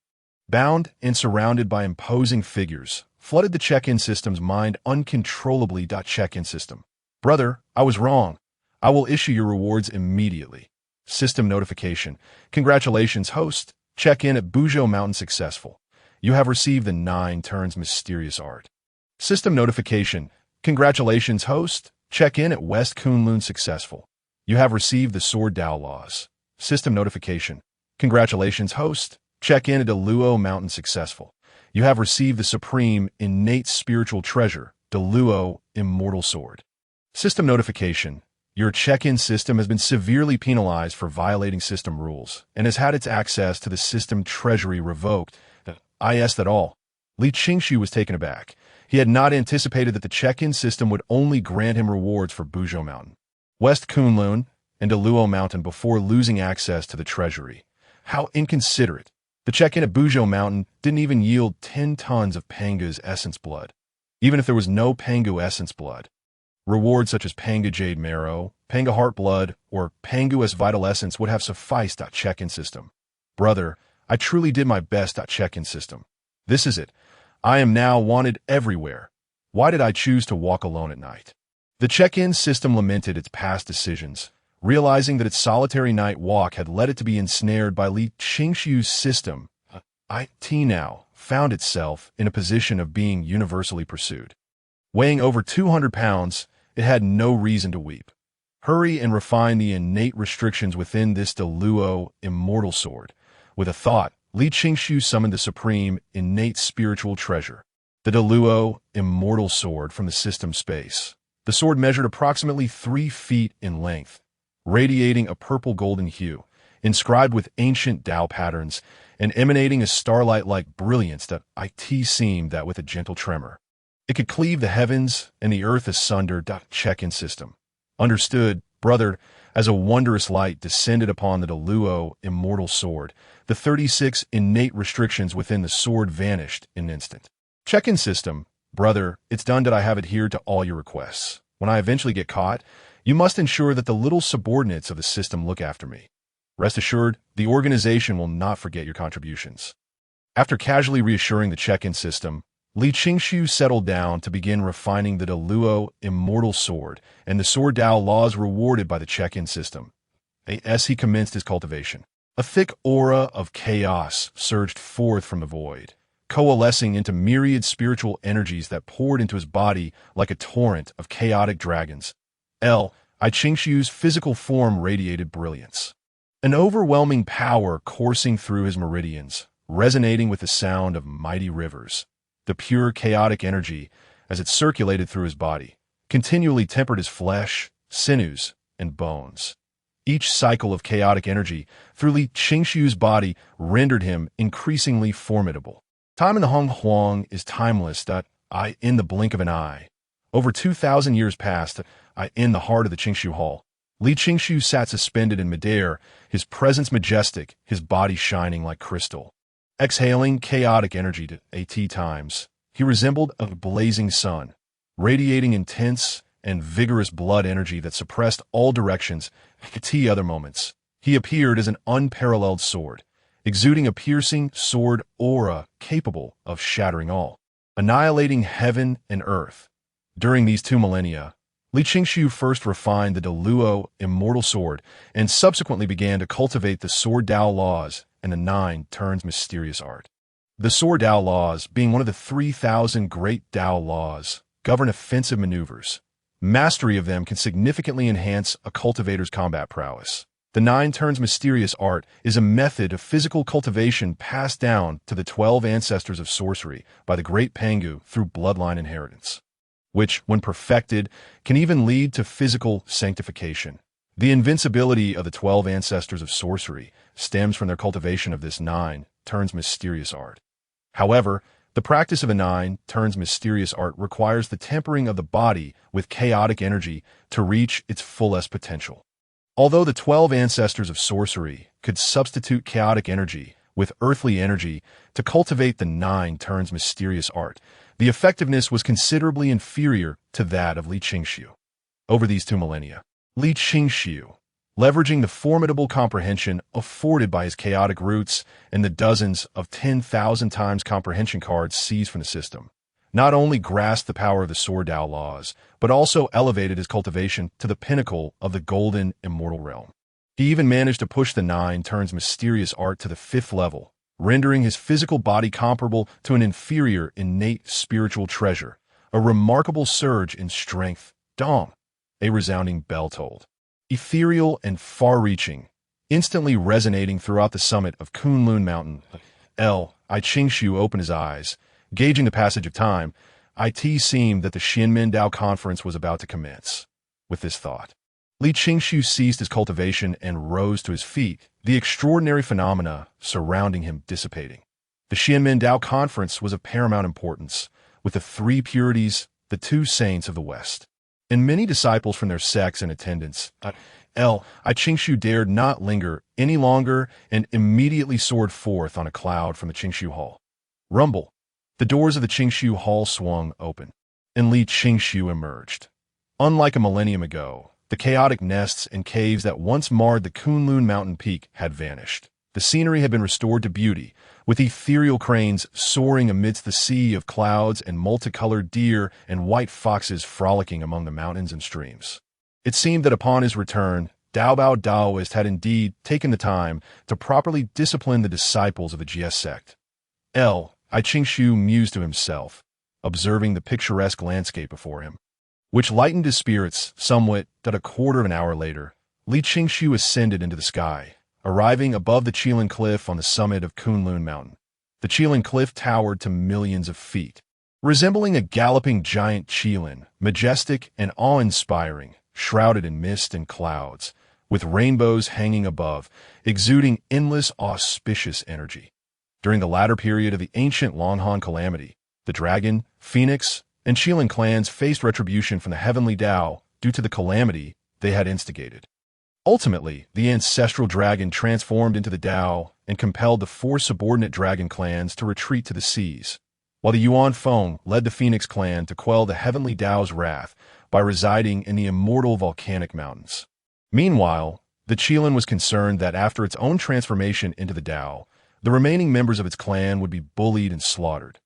bound and surrounded by imposing figures, flooded the check-in system's mind uncontrollably. Check-in system. Brother, I was wrong. I will issue your rewards immediately. System notification. Congratulations, host. Check-in at Buzhou Mountain successful. You have received the 9 turns mysterious art. System notification. Congratulations, host. Check-in at West Kunlun successful. You have received the Sword Dao laws. System notification. Congratulations, host. Check-in at Luo Mountain successful. You have received the supreme innate spiritual treasure, the Luo Immortal Sword. System notification. Your check-in system has been severely penalized for violating system rules and has had its access to the system treasury revoked. Is that all? Li Qingshu was taken aback. He had not anticipated that the check-in system would only grant him rewards for Buzhou Mountain, West Kunlun, and Deluo Mountain before losing access to the treasury. How inconsiderate. The check-in at Buzhou Mountain didn't even yield 10 tons of Panga's essence blood. Even if there was no Pangu essence blood, rewards such as Panga Jade Marrow, Panga Heart Blood, or Pangu S Vital Essence would have sufficed. Check-in system. Brother, I truly did my best. Check-in system. This is it. I am now wanted everywhere. Why did I choose to walk alone at night? The check-in system lamented its past decisions, realizing that its solitary night walk had led it to be ensnared by Li Qingxiu's system. It now found itself in a position of being universally pursued. Weighing over 200 pounds, it had no reason to weep. Hurry and refine the innate restrictions within this Deluo immortal sword. With a thought, Li Qingxiu summoned the supreme, innate spiritual treasure, the Deluo immortal sword from the system space. The sword measured approximately 3 feet in length, radiating a purple-golden hue, inscribed with ancient Tao patterns, and emanating a starlight-like brilliance that it seemed that with a gentle tremor. It could cleave the heavens and the earth asunder. Check-in system. Understood, brother, as a wondrous light descended upon the Deluo immortal sword, the 36 innate restrictions within the sword vanished in an instant. Check-in system. Brother, it's done. I have adhered to all your requests. When I eventually get caught, you must ensure that the little subordinates of the system look after me. Rest assured, the organization will not forget your contributions. After casually reassuring the check-in system, Li Qingxiu settled down to begin refining the Deluo immortal sword and the sword Dao laws rewarded by the check-in system. As he commenced his cultivation, a thick aura of chaos surged forth from the void, coalescing into myriad spiritual energies that poured into his body like a torrent of chaotic dragons. Qingxiu's physical form radiated brilliance. An overwhelming power coursing through his meridians, resonating with the sound of mighty rivers. The pure chaotic energy, as it circulated through his body, continually tempered his flesh, sinews, and bones. Each cycle of chaotic energy through Li Qingxiu's body rendered him increasingly formidable. Time in the Hong Huang is timeless. In the blink of an eye. Over 2,000 years passed. In the heart of the Qingxiu Hall, Li Qingxiu sat suspended in midair, his presence majestic, his body shining like crystal. Exhaling chaotic energy to 80 times, he resembled a blazing sun, radiating intense and vigorous blood energy that suppressed all directions. Other moments, he appeared as an unparalleled sword, exuding a piercing sword aura capable of shattering all, annihilating heaven and earth. During these 2 millennia, Li Qingxiu first refined the Deluo immortal sword and subsequently began to cultivate the sword Dao laws and the 9 turns mysterious art. The sword Dao laws, being one of the 3,000 great Dao laws, govern offensive maneuvers. Mastery of them can significantly enhance a cultivator's combat prowess. The 9 turns mysterious art is a method of physical cultivation passed down to the 12 ancestors of sorcery by the great Pangu through bloodline inheritance, which, when perfected, can even lead to physical sanctification. The invincibility of the 12 ancestors of sorcery stems from their cultivation of this 9 turns mysterious art. However, the practice of a 9 turns mysterious art requires the tempering of the body with chaotic energy to reach its fullest potential. Although the 12 ancestors of sorcery could substitute chaotic energy with earthly energy to cultivate the 9 turns mysterious art, the effectiveness was considerably inferior to that of Li Qingxiu. Over these 2 millennia, Li Qingxiu, leveraging the formidable comprehension afforded by his chaotic roots and the dozens of 10,000 times comprehension cards seized from the system, not only grasped the power of the sword Dao laws, but also elevated his cultivation to the pinnacle of the golden immortal realm. He even managed to push the 9 turns mysterious art to the 5th level, rendering his physical body comparable to an inferior innate spiritual treasure, a remarkable surge in strength. Dong! A resounding bell tolled. Ethereal and far-reaching, instantly resonating throughout the summit of Kunlun Mountain. Qingxiu opened his eyes. Gauging the passage of time, it seemed that the Xianmen Dao conference was about to commence. With this thought, Li Qingxiu ceased his cultivation and rose to his feet, the extraordinary phenomena surrounding him dissipating. The Xianmen Dao conference was of paramount importance, with the three purities, the two saints of the West. And many disciples from their sects in attendance. I Qingshu dared not linger any longer and immediately soared forth on a cloud from the Qingshu Hall. Rumble. The doors of the Qingshu Hall swung open, and Li Qingshu emerged. Unlike a millennium ago, the chaotic nests and caves that once marred the Kunlun mountain peak had vanished. The scenery had been restored to beauty, with ethereal cranes soaring amidst the sea of clouds and multicolored deer and white foxes frolicking among the mountains and streams. It seemed that upon his return, Daobao Daoist had indeed taken the time to properly discipline the disciples of the Chan Sect. I Qingshu mused to himself, observing the picturesque landscape before him, which lightened his spirits somewhat. That a quarter of an hour later, Li Qingshu ascended into the sky, arriving above the Qilin Cliff on the summit of Kunlun Mountain. The Qilin Cliff towered to millions of feet, resembling a galloping giant Qilin, majestic and awe-inspiring, shrouded in mist and clouds, with rainbows hanging above, exuding endless auspicious energy. During the latter period of the ancient Longhan calamity, the dragon, phoenix, and Qilin clans faced retribution from the heavenly Tao due to the calamity they had instigated. Ultimately, the ancestral dragon transformed into the Tao and compelled the four subordinate dragon clans to retreat to the seas, while the Yuan Feng led the Phoenix clan to quell the heavenly Tao's wrath by residing in the immortal volcanic mountains. Meanwhile, the Qilin was concerned that after its own transformation into the Tao, the remaining members of its clan would be bullied and slaughtered.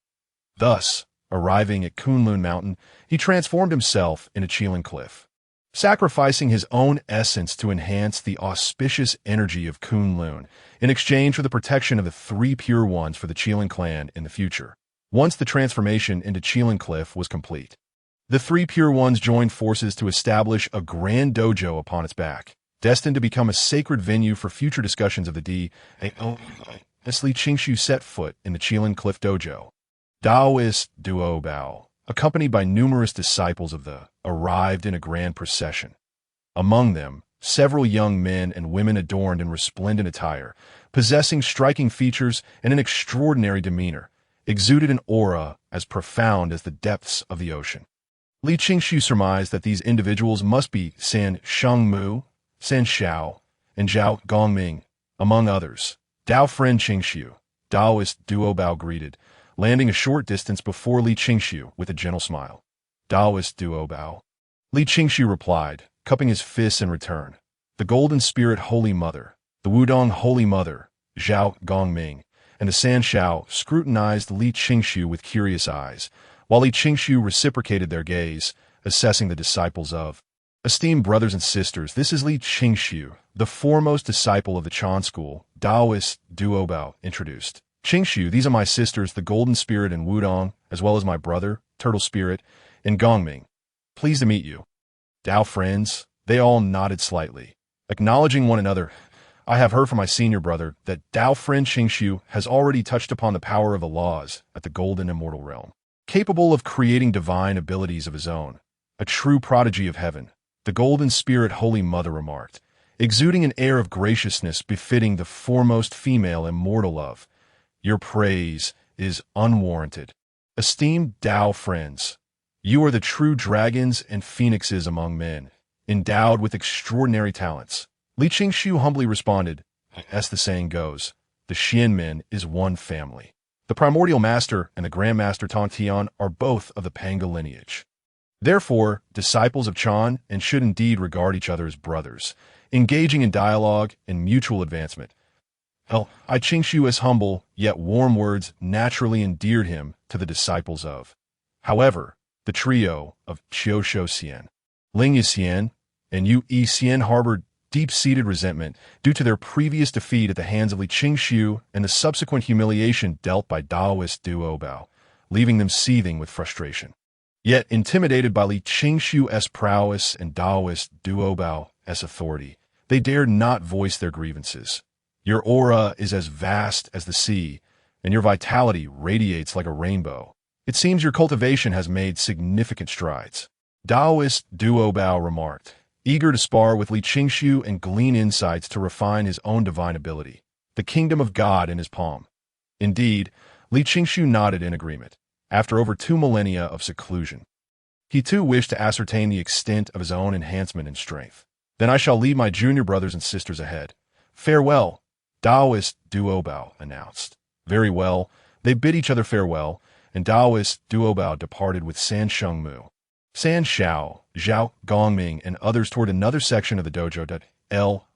Thus, arriving at Kunlun Mountain, he transformed himself into Qilin Cliff, sacrificing his own essence to enhance the auspicious energy of Kunlun in exchange for the protection of the three pure ones for the Qilin clan in the future. Once the transformation into Qilin Cliff was complete, the three pure ones joined forces to establish a grand dojo upon its back, destined to become a sacred venue for future discussions of the Dao. As Li Qingshu set foot in the Qilin Cliff dojo, Daoist Duo Bao, accompanied by numerous disciples of the, arrived in a grand procession. Among them, several young men and women adorned in resplendent attire, possessing striking features and an extraordinary demeanor, exuded an aura as profound as the depths of the ocean. Li Qingshu surmised that these individuals must be San Shengmu, San Xiao, and Zhao Gongming, among others. Dao friend Qingshu, Daoist Duo Bao greeted, landing a short distance before Li Qingshu with a gentle smile. Daoist Duo Bao. Li Qingshu replied, cupping his fists in return. The Golden Spirit Holy Mother, the Wudong Holy Mother, Zhao Gongming, and the San Xiao scrutinized Li Qingshu with curious eyes, while Li Qingshu reciprocated their gaze, assessing the disciples of. Esteemed brothers and sisters, this is Li Qingshu, the foremost disciple of the Chan School, Daoist Duo Bao introduced. Qingshu, these are my sisters, the Golden Spirit and Wudong, as well as my brother, Turtle Spirit, and Gongming. Pleased to meet you. Dao friends, they all nodded slightly, acknowledging one another. I have heard from my senior brother that Dao friend Qingshu has already touched upon the power of the laws at the Golden Immortal Realm, capable of creating divine abilities of his own. A true prodigy of heaven, the Golden Spirit Holy Mother remarked, exuding an air of graciousness befitting the foremost female immortal of. Your praise is unwarranted. Esteemed Tao friends, you are the true dragons and phoenixes among men, endowed with extraordinary talents. Li Qingshu humbly responded, as the saying goes, the Xianmen is one family. The primordial master and the grandmaster Tong Tian are both of the Panga lineage. Therefore, disciples of Chan and should indeed regard each other as brothers, engaging in dialogue and mutual advancement. I Qingshu's humble yet warm words naturally endeared him to the disciples of. However, the trio of Qiu Xian, Ling Yixian, and Yu Yixian harbored deep-seated resentment due to their previous defeat at the hands of Li Qingshu and the subsequent humiliation dealt by Daoist Duo Bao, leaving them seething with frustration. Yet, intimidated by Li Qingshu's prowess and Daoist Duo Bao's authority, they dared not voice their grievances. Your aura is as vast as the sea, and your vitality radiates like a rainbow. It seems your cultivation has made significant strides. Daoist Duo Bao remarked, eager to spar with Li Qingshu and glean insights to refine his own divine ability, the kingdom of God in his palm. Indeed, Li Qingshu nodded in agreement. after over 2 millennia of seclusion. He too wished to ascertain the extent of his own enhancement in strength. Then I shall leave my junior brothers and sisters ahead. Farewell, Taoist Duobao announced. Very well, they bid each other farewell, and Taoist Duobao departed with San Shengmu, San Shao, Zhao Gongming, and others toward another section of the dojo.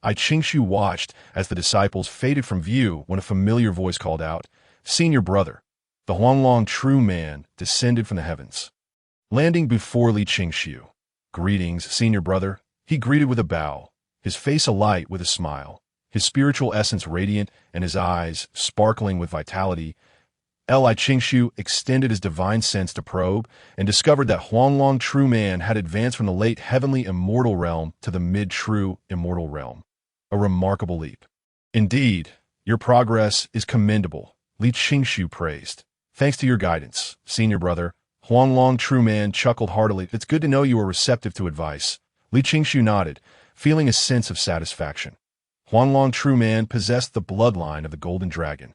I Qingshu watched as the disciples faded from view when a familiar voice called out, "Senior brother." The Huanglong true man descended from the heavens, landing before Li Qingshu. "Greetings, senior brother," he greeted with a bow, his face alight with a smile, his spiritual essence radiant and his eyes sparkling with vitality. Li Qingshu extended his divine sense to probe and discovered that Huanglong true man had advanced from the late heavenly immortal realm to the mid-true immortal realm. A remarkable leap. "Indeed, your progress is commendable," Li Qingshu praised. "Thanks to your guidance, senior brother." Huanglong true man chuckled heartily. "It's good to know you are receptive to advice." Li Qingshu nodded, feeling a sense of satisfaction. Huanglong true man possessed the bloodline of the golden dragon,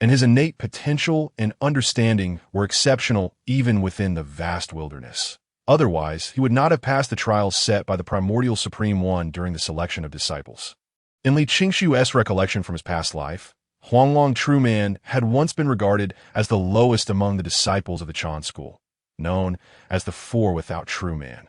and his innate potential and understanding were exceptional even within the vast wilderness. Otherwise, he would not have passed the trials set by the primordial Supreme One during the selection of disciples. In Li Qingshu's recollection from his past life, Huanglong true man had once been regarded as the lowest among the disciples of the Chan school, known as the Four without true man,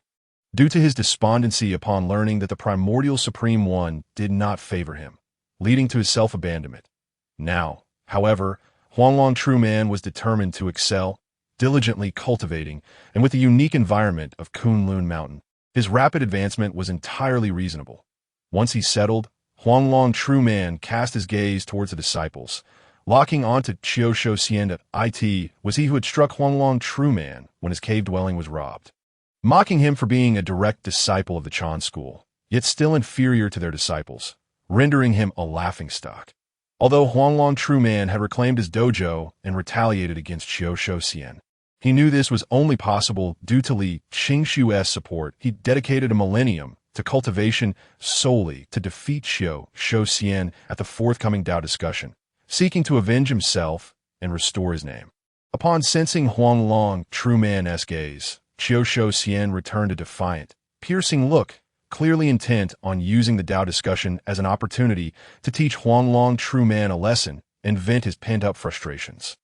due to his despondency upon learning that the primordial Supreme One did not favor him, leading to his self-abandonment. Now, however, Huanglong true man was determined to excel, diligently cultivating, and with the unique environment of Kunlun Mountain, his rapid advancement was entirely reasonable. Once he settled, Huanglong true man cast his gaze towards the disciples, locking onto Qiusho Xian. It was he who had struck Huanglong true man when his cave dwelling was robbed, mocking him for being a direct disciple of the Chan school, yet still inferior to their disciples, rendering him a laughingstock. Although Huanglong true man had reclaimed his dojo and retaliated against Qiusho Xian, he knew this was only possible due to Li Qingshu's support. He dedicated a millennium to cultivation solely to defeat Qiusho Xian at the forthcoming Dao discussion, seeking to avenge himself and restore his name. Upon sensing Huanglong true man's gaze, Qiusho Xian returned a defiant, piercing look, clearly intent on using the Dao discussion as an opportunity to teach Huanglong true man a lesson and vent his pent-up frustrations.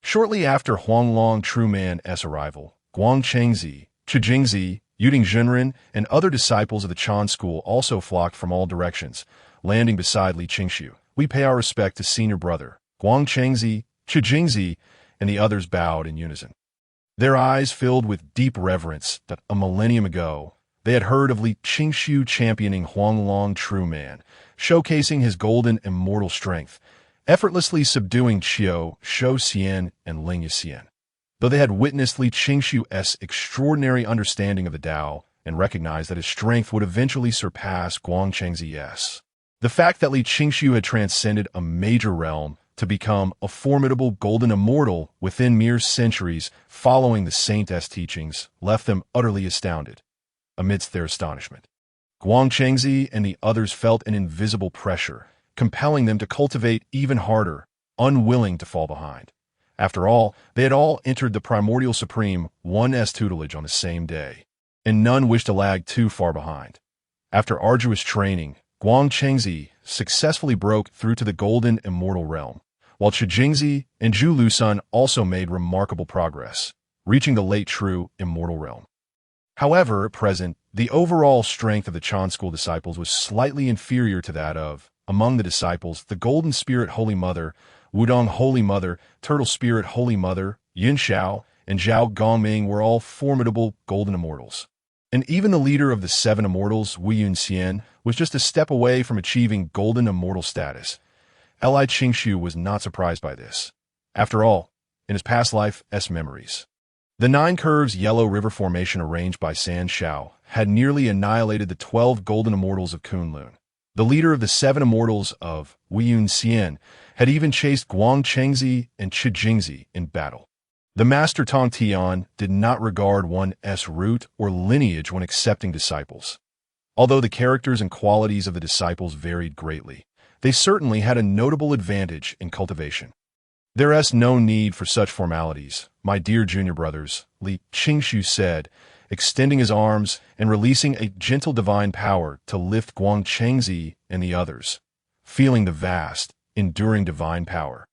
Shortly after Huanglong true man's arrival, Guang Chengzi, Chijingzi, Yuding Zhenren, and other disciples of the Chan school also flocked from all directions, landing beside Li Qingshu. "We pay our respect to senior brother." Guang Chengzi, Chijingzi, and the others bowed in unison, their eyes filled with deep reverence that a millennium ago they had heard of Li Qingshu championing Huanglong true man, showcasing his golden immortal strength, effortlessly subduing Qiusho Xian and Ling Yixian. Though they had witnessed Li Qingshu's extraordinary understanding of the Tao and recognized that his strength would eventually surpass Guang Chengzi's, the fact that Li Qingshu had transcended a major realm to become a formidable golden immortal within mere centuries following the Saint's teachings left them utterly astounded. Amidst their astonishment, Guang Chengzi and the others felt an invisible pressure, compelling them to cultivate even harder, unwilling to fall behind. After all, they had all entered the primordial Supreme One's tutelage on the same day, and none wished to lag too far behind. After arduous training, Guang Chengzi successfully broke through to the golden immortal realm, while Chijingzi and Zhu Lusun also made remarkable progress, reaching the late true immortal realm. However, at present, the overall strength of the Chan school disciples was slightly inferior to that of, among the disciples, the Golden Spirit Holy Mother, Wudong Holy Mother, Turtle Spirit Holy Mother, Yin Xiao, and Zhao Gongming were all formidable golden immortals. And even the leader of the 7 immortals, Wuyun Xian, was just a step away from achieving golden immortal status. Li Qingshu was not surprised by this. After all, in his past life's memories, the 9 curves yellow river formation arranged by San Shao had nearly annihilated the 12 golden immortals of Kunlun. The leader of the 7 immortals of Wuyun Xian had even chased Guang Chengzi and Chijingzi in battle. The Master Tong Tian did not regard one's root or lineage when accepting disciples. Although the characters and qualities of the disciples varied greatly, they certainly had a notable advantage in cultivation. "There is no need for such formalities, my dear junior brothers," Li Qingshu said, extending his arms and releasing a gentle divine power to lift Guang Chengzi and the others. Feeling the vast, enduring divine power,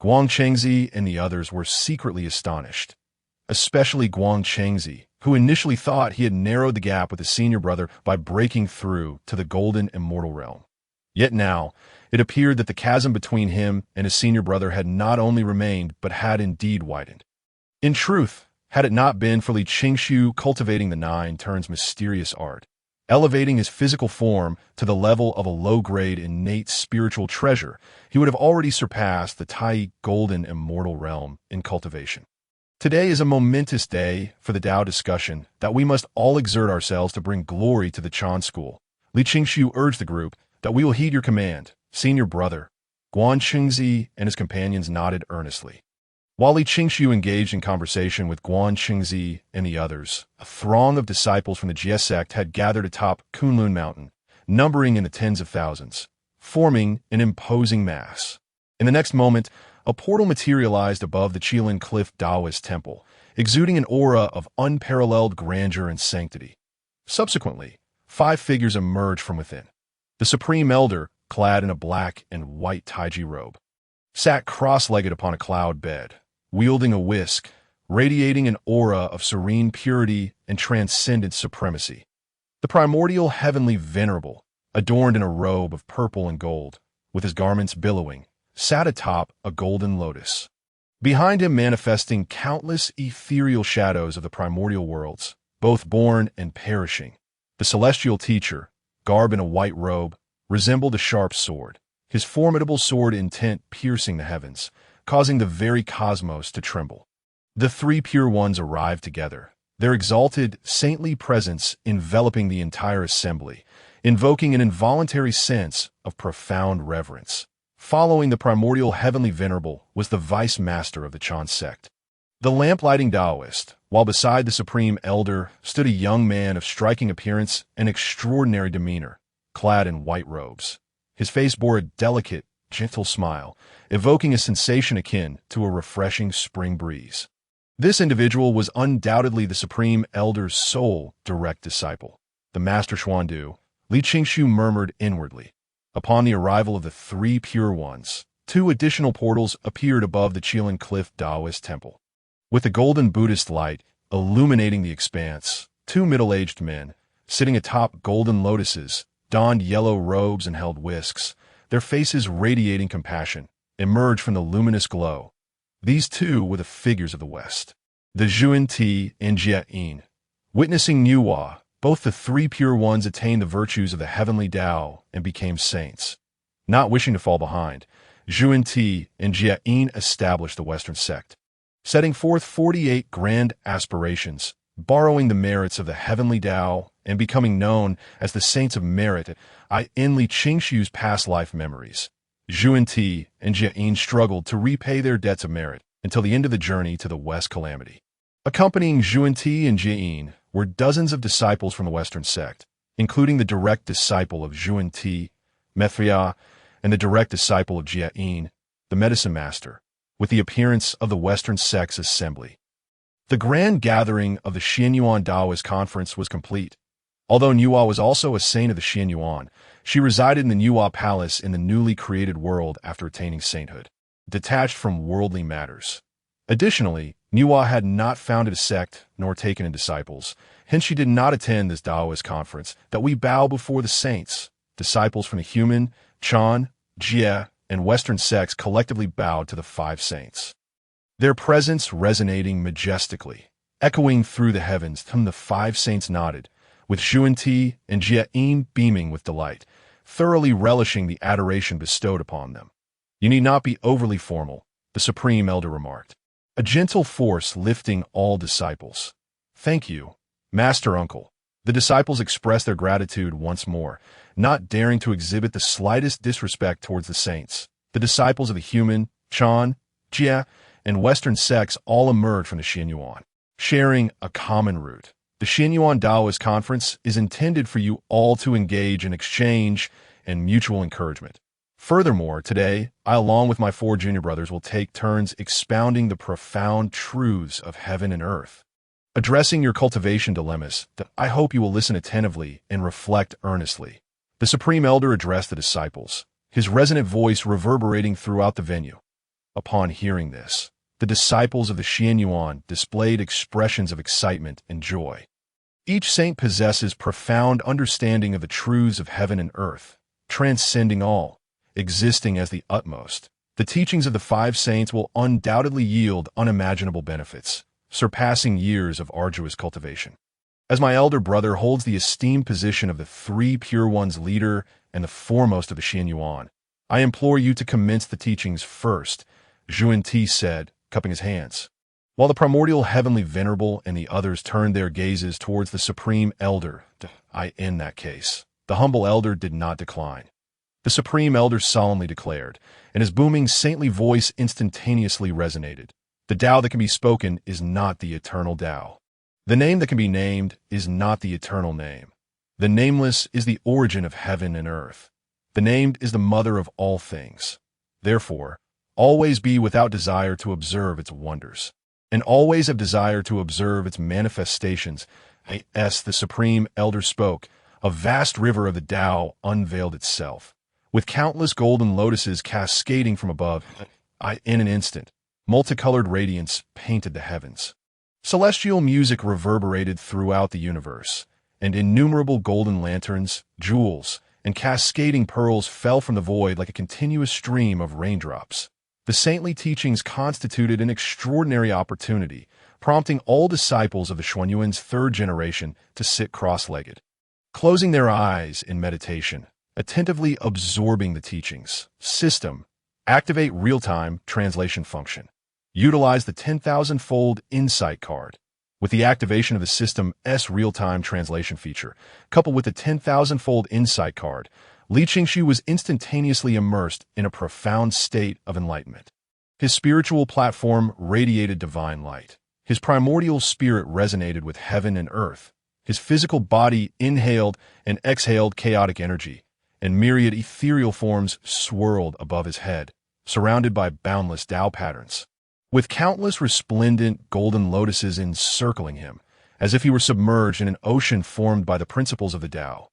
Guang Chengzi and the others were secretly astonished, especially Guang Chengzi, who initially thought he had narrowed the gap with his senior brother by breaking through to the golden immortal realm. Yet now, it appeared that the chasm between him and his senior brother had not only remained, but had indeed widened. In truth, had it not been for Li Qingshu cultivating the Nine Turns mysterious art, elevating his physical form to the level of a low-grade innate spiritual treasure, he would have already surpassed the Tai golden immortal realm in cultivation. Today is a momentous day for the Tao discussion that we must all exert ourselves to bring glory to the Chan school. Li Qingshu urged the group that we will heed your command, senior brother. Guan Chengzi and his companions nodded earnestly. While Li Qingshu engaged in conversation with Guan Chengzi and the others, a throng of disciples from the Chan Sect had gathered atop Kunlun Mountain, numbering in the tens of thousands, forming an imposing mass. In the next moment, a portal materialized above the Qilin Cliff Taoist temple, exuding an aura of unparalleled grandeur and sanctity. Subsequently, 5 figures emerged from within. The Supreme Elder, clad in a black and white Taiji robe, sat cross-legged upon a cloud bed, wielding a whisk, radiating an aura of serene purity and transcendent supremacy. The primordial heavenly venerable, adorned in a robe of purple and gold, with his garments billowing, sat atop a golden lotus. Behind him, manifesting countless ethereal shadows of the primordial worlds, both born and perishing, the celestial teacher, garbed in a white robe, resembled a sharp sword, his formidable sword intent piercing the heavens, causing the very cosmos to tremble. The 3 pure ones arrived together, their exalted, saintly presence enveloping the entire assembly, invoking an involuntary sense of profound reverence. Following the primordial heavenly venerable was the vice master of the Chan Sect, the lamplighting Taoist, while beside the Supreme Elder stood a young man of striking appearance and extraordinary demeanor, clad in white robes. His face bore a delicate, gentle smile, evoking a sensation akin to a refreshing spring breeze. This individual was undoubtedly the Supreme Elder's sole direct disciple, the Master Xuandu. Li Qingshu murmured inwardly. Upon the arrival of the 3 pure ones, 2 additional portals appeared above the Qilin Cliff Taoist temple. With the golden Buddhist light illuminating the expanse, 2 middle-aged men, sitting atop golden lotuses, donned yellow robes and held whisks, their faces radiating compassion, emerged from the luminous glow. These 2 were the figures of the West, the Zhuan Ti and Jia Yin. Witnessing Nuwa, both the 3 pure ones attained the virtues of the heavenly Tao and became saints. Not wishing to fall behind, Zhuan Ti and Jia Yin established the Western Sect, setting forth 48 grand aspirations, borrowing the merits of the heavenly Tao and becoming known as the Saints of Merit in Li Qingshu's past life memories. Zhuan Ti and Jia Yin struggled to repay their debts of merit until the end of the journey to the West Calamity. Accompanying Zhuan Ti and Jia Yin were dozens of disciples from the Western Sect, including the direct disciple of Zhuan Ti, Methria, and the direct disciple of Jia Yin, the medicine master, with the appearance of the Western Sect's assembly. The grand gathering of the Xianyuan Taoist conference was complete. Although Nuwa was also a saint of the Xianyuan, she resided in the Nuwa Palace in the newly created world after attaining sainthood, detached from worldly matters. Additionally, Nuwa had not founded a sect nor taken in disciples, hence she did not attend this Taoist conference that we bow before the saints. Disciples from the human, Chan, Jia, and Western sects collectively bowed to the 5 saints, their presence resonating majestically, echoing through the heavens. The 5 saints nodded, with Zhuan Ti and Jia Yin beaming with delight, thoroughly relishing the adoration bestowed upon them. "You need not be overly formal," the Supreme Elder remarked, a gentle force lifting all disciples. "Thank you, Master Uncle." The disciples expressed their gratitude once more, not daring to exhibit the slightest disrespect towards the saints. The disciples of the human, Chan, Jia, and Western sects all emerged from the Xianyuan, sharing a common root. The Xianyuan Taoist Conference is intended for you all to engage in exchange and mutual encouragement. Furthermore, today, I, along with my 4 junior brothers, will take turns expounding the profound truths of heaven and earth, addressing your cultivation dilemmas that I hope you will listen attentively and reflect earnestly. The Supreme Elder addressed the disciples, his resonant voice reverberating throughout the venue. Upon hearing this, the disciples of the Xianyuan displayed expressions of excitement and joy. Each saint possesses profound understanding of the truths of heaven and earth, transcending all, existing as the utmost. The teachings of the 5 saints will undoubtedly yield unimaginable benefits, surpassing years of arduous cultivation. As my elder brother holds the esteemed position of the 3 Pure Ones leader and the foremost of the Xianyuan, I implore you to commence the teachings first, Zhuan Ti said, cupping his hands. While the primordial heavenly venerable and the others turned their gazes towards the Supreme Elder, in that case, the humble elder did not decline. The Supreme Elder solemnly declared, and his booming saintly voice instantaneously resonated. The Tao that can be spoken is not the eternal Tao. The name that can be named is not the eternal name. The nameless is the origin of heaven and earth. The named is the mother of all things. Therefore, always be without desire to observe its wonders, and always have desire to observe its manifestations. As the Supreme Elder spoke, a vast river of the Tao unveiled itself, with countless golden lotuses cascading from above. In an instant, multicolored radiance painted the heavens. Celestial music reverberated throughout the universe, and innumerable golden lanterns, jewels, and cascading pearls fell from the void like a continuous stream of raindrops. The saintly teachings constituted an extraordinary opportunity, prompting all disciples of the Xuanyuan's 3rd generation to sit cross-legged, closing their eyes in meditation, attentively absorbing the teachings. System: activate real-time translation function. Utilize the 10,000-fold insight card. With the activation of the system's real-time translation feature, coupled with the 10,000-fold insight card, Li Qingxu was instantaneously immersed in a profound state of enlightenment. His spiritual platform radiated divine light. His primordial spirit resonated with heaven and earth. His physical body inhaled and exhaled chaotic energy, and myriad ethereal forms swirled above his head, surrounded by boundless Tao patterns, with countless resplendent golden lotuses encircling him, as if he were submerged in an ocean formed by the principles of the Tao,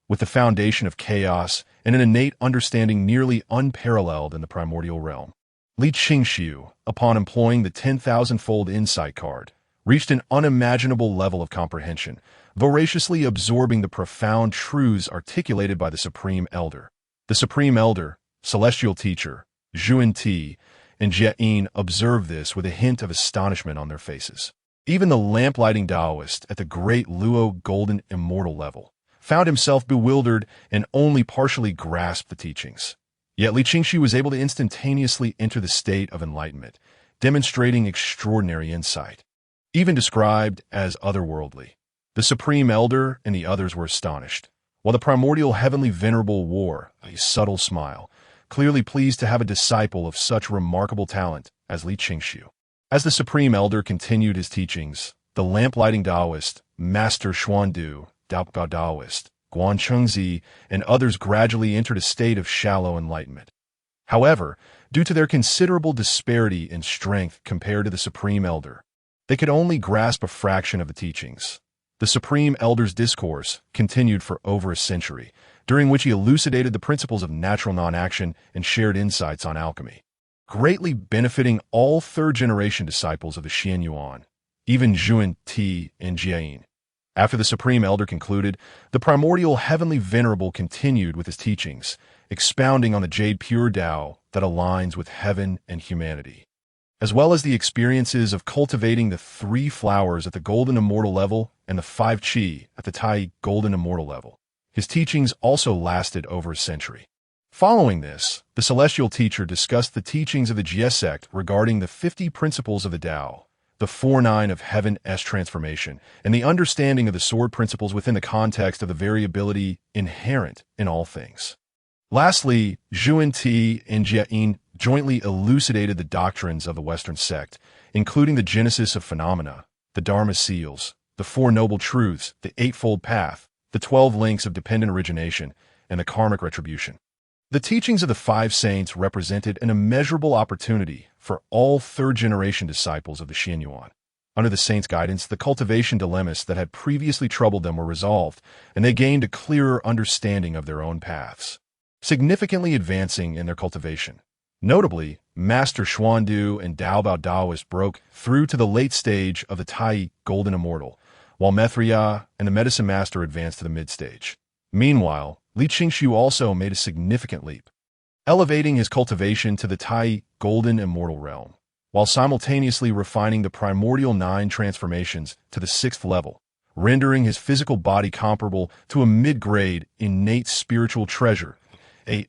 with the foundation of chaos and an innate understanding nearly unparalleled in the primordial realm. Li Qingxiu, upon employing the 10,000-fold insight card, reached an unimaginable level of comprehension, voraciously absorbing the profound truths articulated by the Supreme Elder. The Supreme Elder, Celestial Teacher, Zhuan Ti, and Jia-yin observed this with a hint of astonishment on their faces. Even the lamplighting Taoist at the great Luo Golden Immortal level found himself bewildered and only partially grasped the teachings. Yet Li Qingxu was able to instantaneously enter the state of enlightenment, demonstrating extraordinary insight, even described as otherworldly. The Supreme Elder and the others were astonished, while the primordial heavenly venerable wore a subtle smile, clearly pleased to have a disciple of such remarkable talent as Li Qingxiu. As the Supreme Elder continued his teachings, the lamplighting Taoist, Master Xuandu, Daopa Taoist, Guan Chengzi, and others gradually entered a state of shallow enlightenment. However, due to their considerable disparity in strength compared to the Supreme Elder, they could only grasp a fraction of the teachings. The Supreme Elder's discourse continued for over a century, during which he elucidated the principles of natural non-action and shared insights on alchemy, greatly benefiting all 3rd-generation disciples of the Xianyuan, even Zhuan Ti and Jia-yin. After the Supreme Elder concluded, the primordial heavenly venerable continued with his teachings, expounding on the jade pure Tao that aligns with heaven and humanity, as well as the experiences of cultivating the 3 flowers at the Golden Immortal level and the 5 Qi at the Tai Golden Immortal level. His teachings also lasted over a century. Following this, the Celestial Teacher discussed the teachings of the Chan Sect regarding the 50 principles of the Tao, the 4-9 of heaven's transformation, and the understanding of the sword principles within the context of the variability inherent in all things. Lastly, Zhuan Ti and Jia-yin jointly elucidated the doctrines of the Western sect, including the genesis of phenomena, the Dharma seals, the 4 noble truths, the Eightfold Path, the 12 links of dependent origination, and the karmic retribution. The teachings of the five saints represented an immeasurable opportunity for all third-generation disciples of the Xianyuan. Under the saints' guidance, the cultivation dilemmas that had previously troubled them were resolved, and they gained a clearer understanding of their own paths, significantly advancing in their cultivation. Notably, Master Xuandu and Daobao Taoist broke through to the late stage of the Tai Golden Immortal, while Mithria and the Medicine Master advanced to the mid-stage. Meanwhile, Li Qingshu also made a significant leap, elevating his cultivation to the Tai Golden Immortal realm, while simultaneously refining the primordial 9 transformations to the 6th level, rendering his physical body comparable to a mid-grade innate spiritual treasure.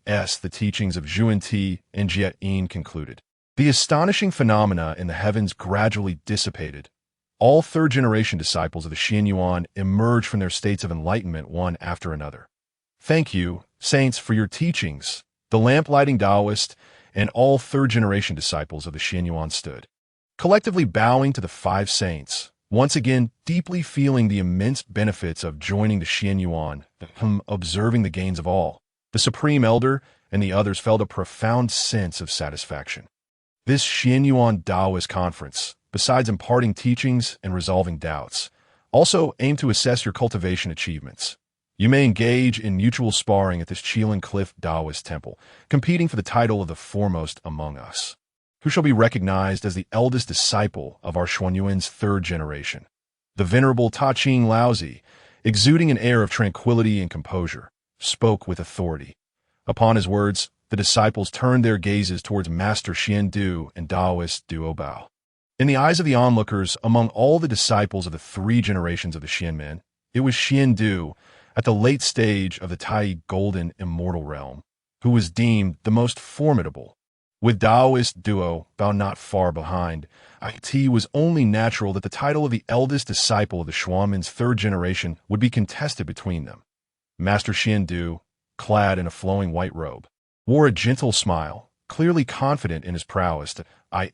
As the teachings of Zhuan and Jie Yin concluded, the astonishing phenomena in the heavens gradually dissipated. All third-generation disciples of the Xianyuan emerged from their states of enlightenment one after another. Thank you, saints, for your teachings. The lamp-lighting Taoist and all third-generation disciples of the Xianyuan stood, collectively bowing to the five saints, once again deeply feeling the immense benefits of joining the Xianyuan, observing the gains of all. The Supreme Elder and the others felt a profound sense of satisfaction. This Xianyuan Taoist conference, besides imparting teachings and resolving doubts, also aimed to assess your cultivation achievements. You may engage in mutual sparring at this Qilin Cliff Taoist temple, competing for the title of the foremost among us, who shall be recognized as the eldest disciple of our Xuanyuan's third generation. The venerable Ta Ching Laozi, exuding an air of tranquility and composure, spoke with authority. Upon his words, the disciples turned their gazes towards Master Xian Du and Taoist Duo Bao. In the eyes of the onlookers, among all the disciples of the 3 generations of the Xianmen, it was Xian Du, at the late stage of the Tai Golden Immortal realm, who was deemed the most formidable. With Taoist Duo Bao not far behind, it was only natural that the title of the eldest disciple of the Xuanmen's 3rd generation would be contested between them. Master Xian Du, clad in a flowing white robe, wore a gentle smile, clearly confident in his prowess.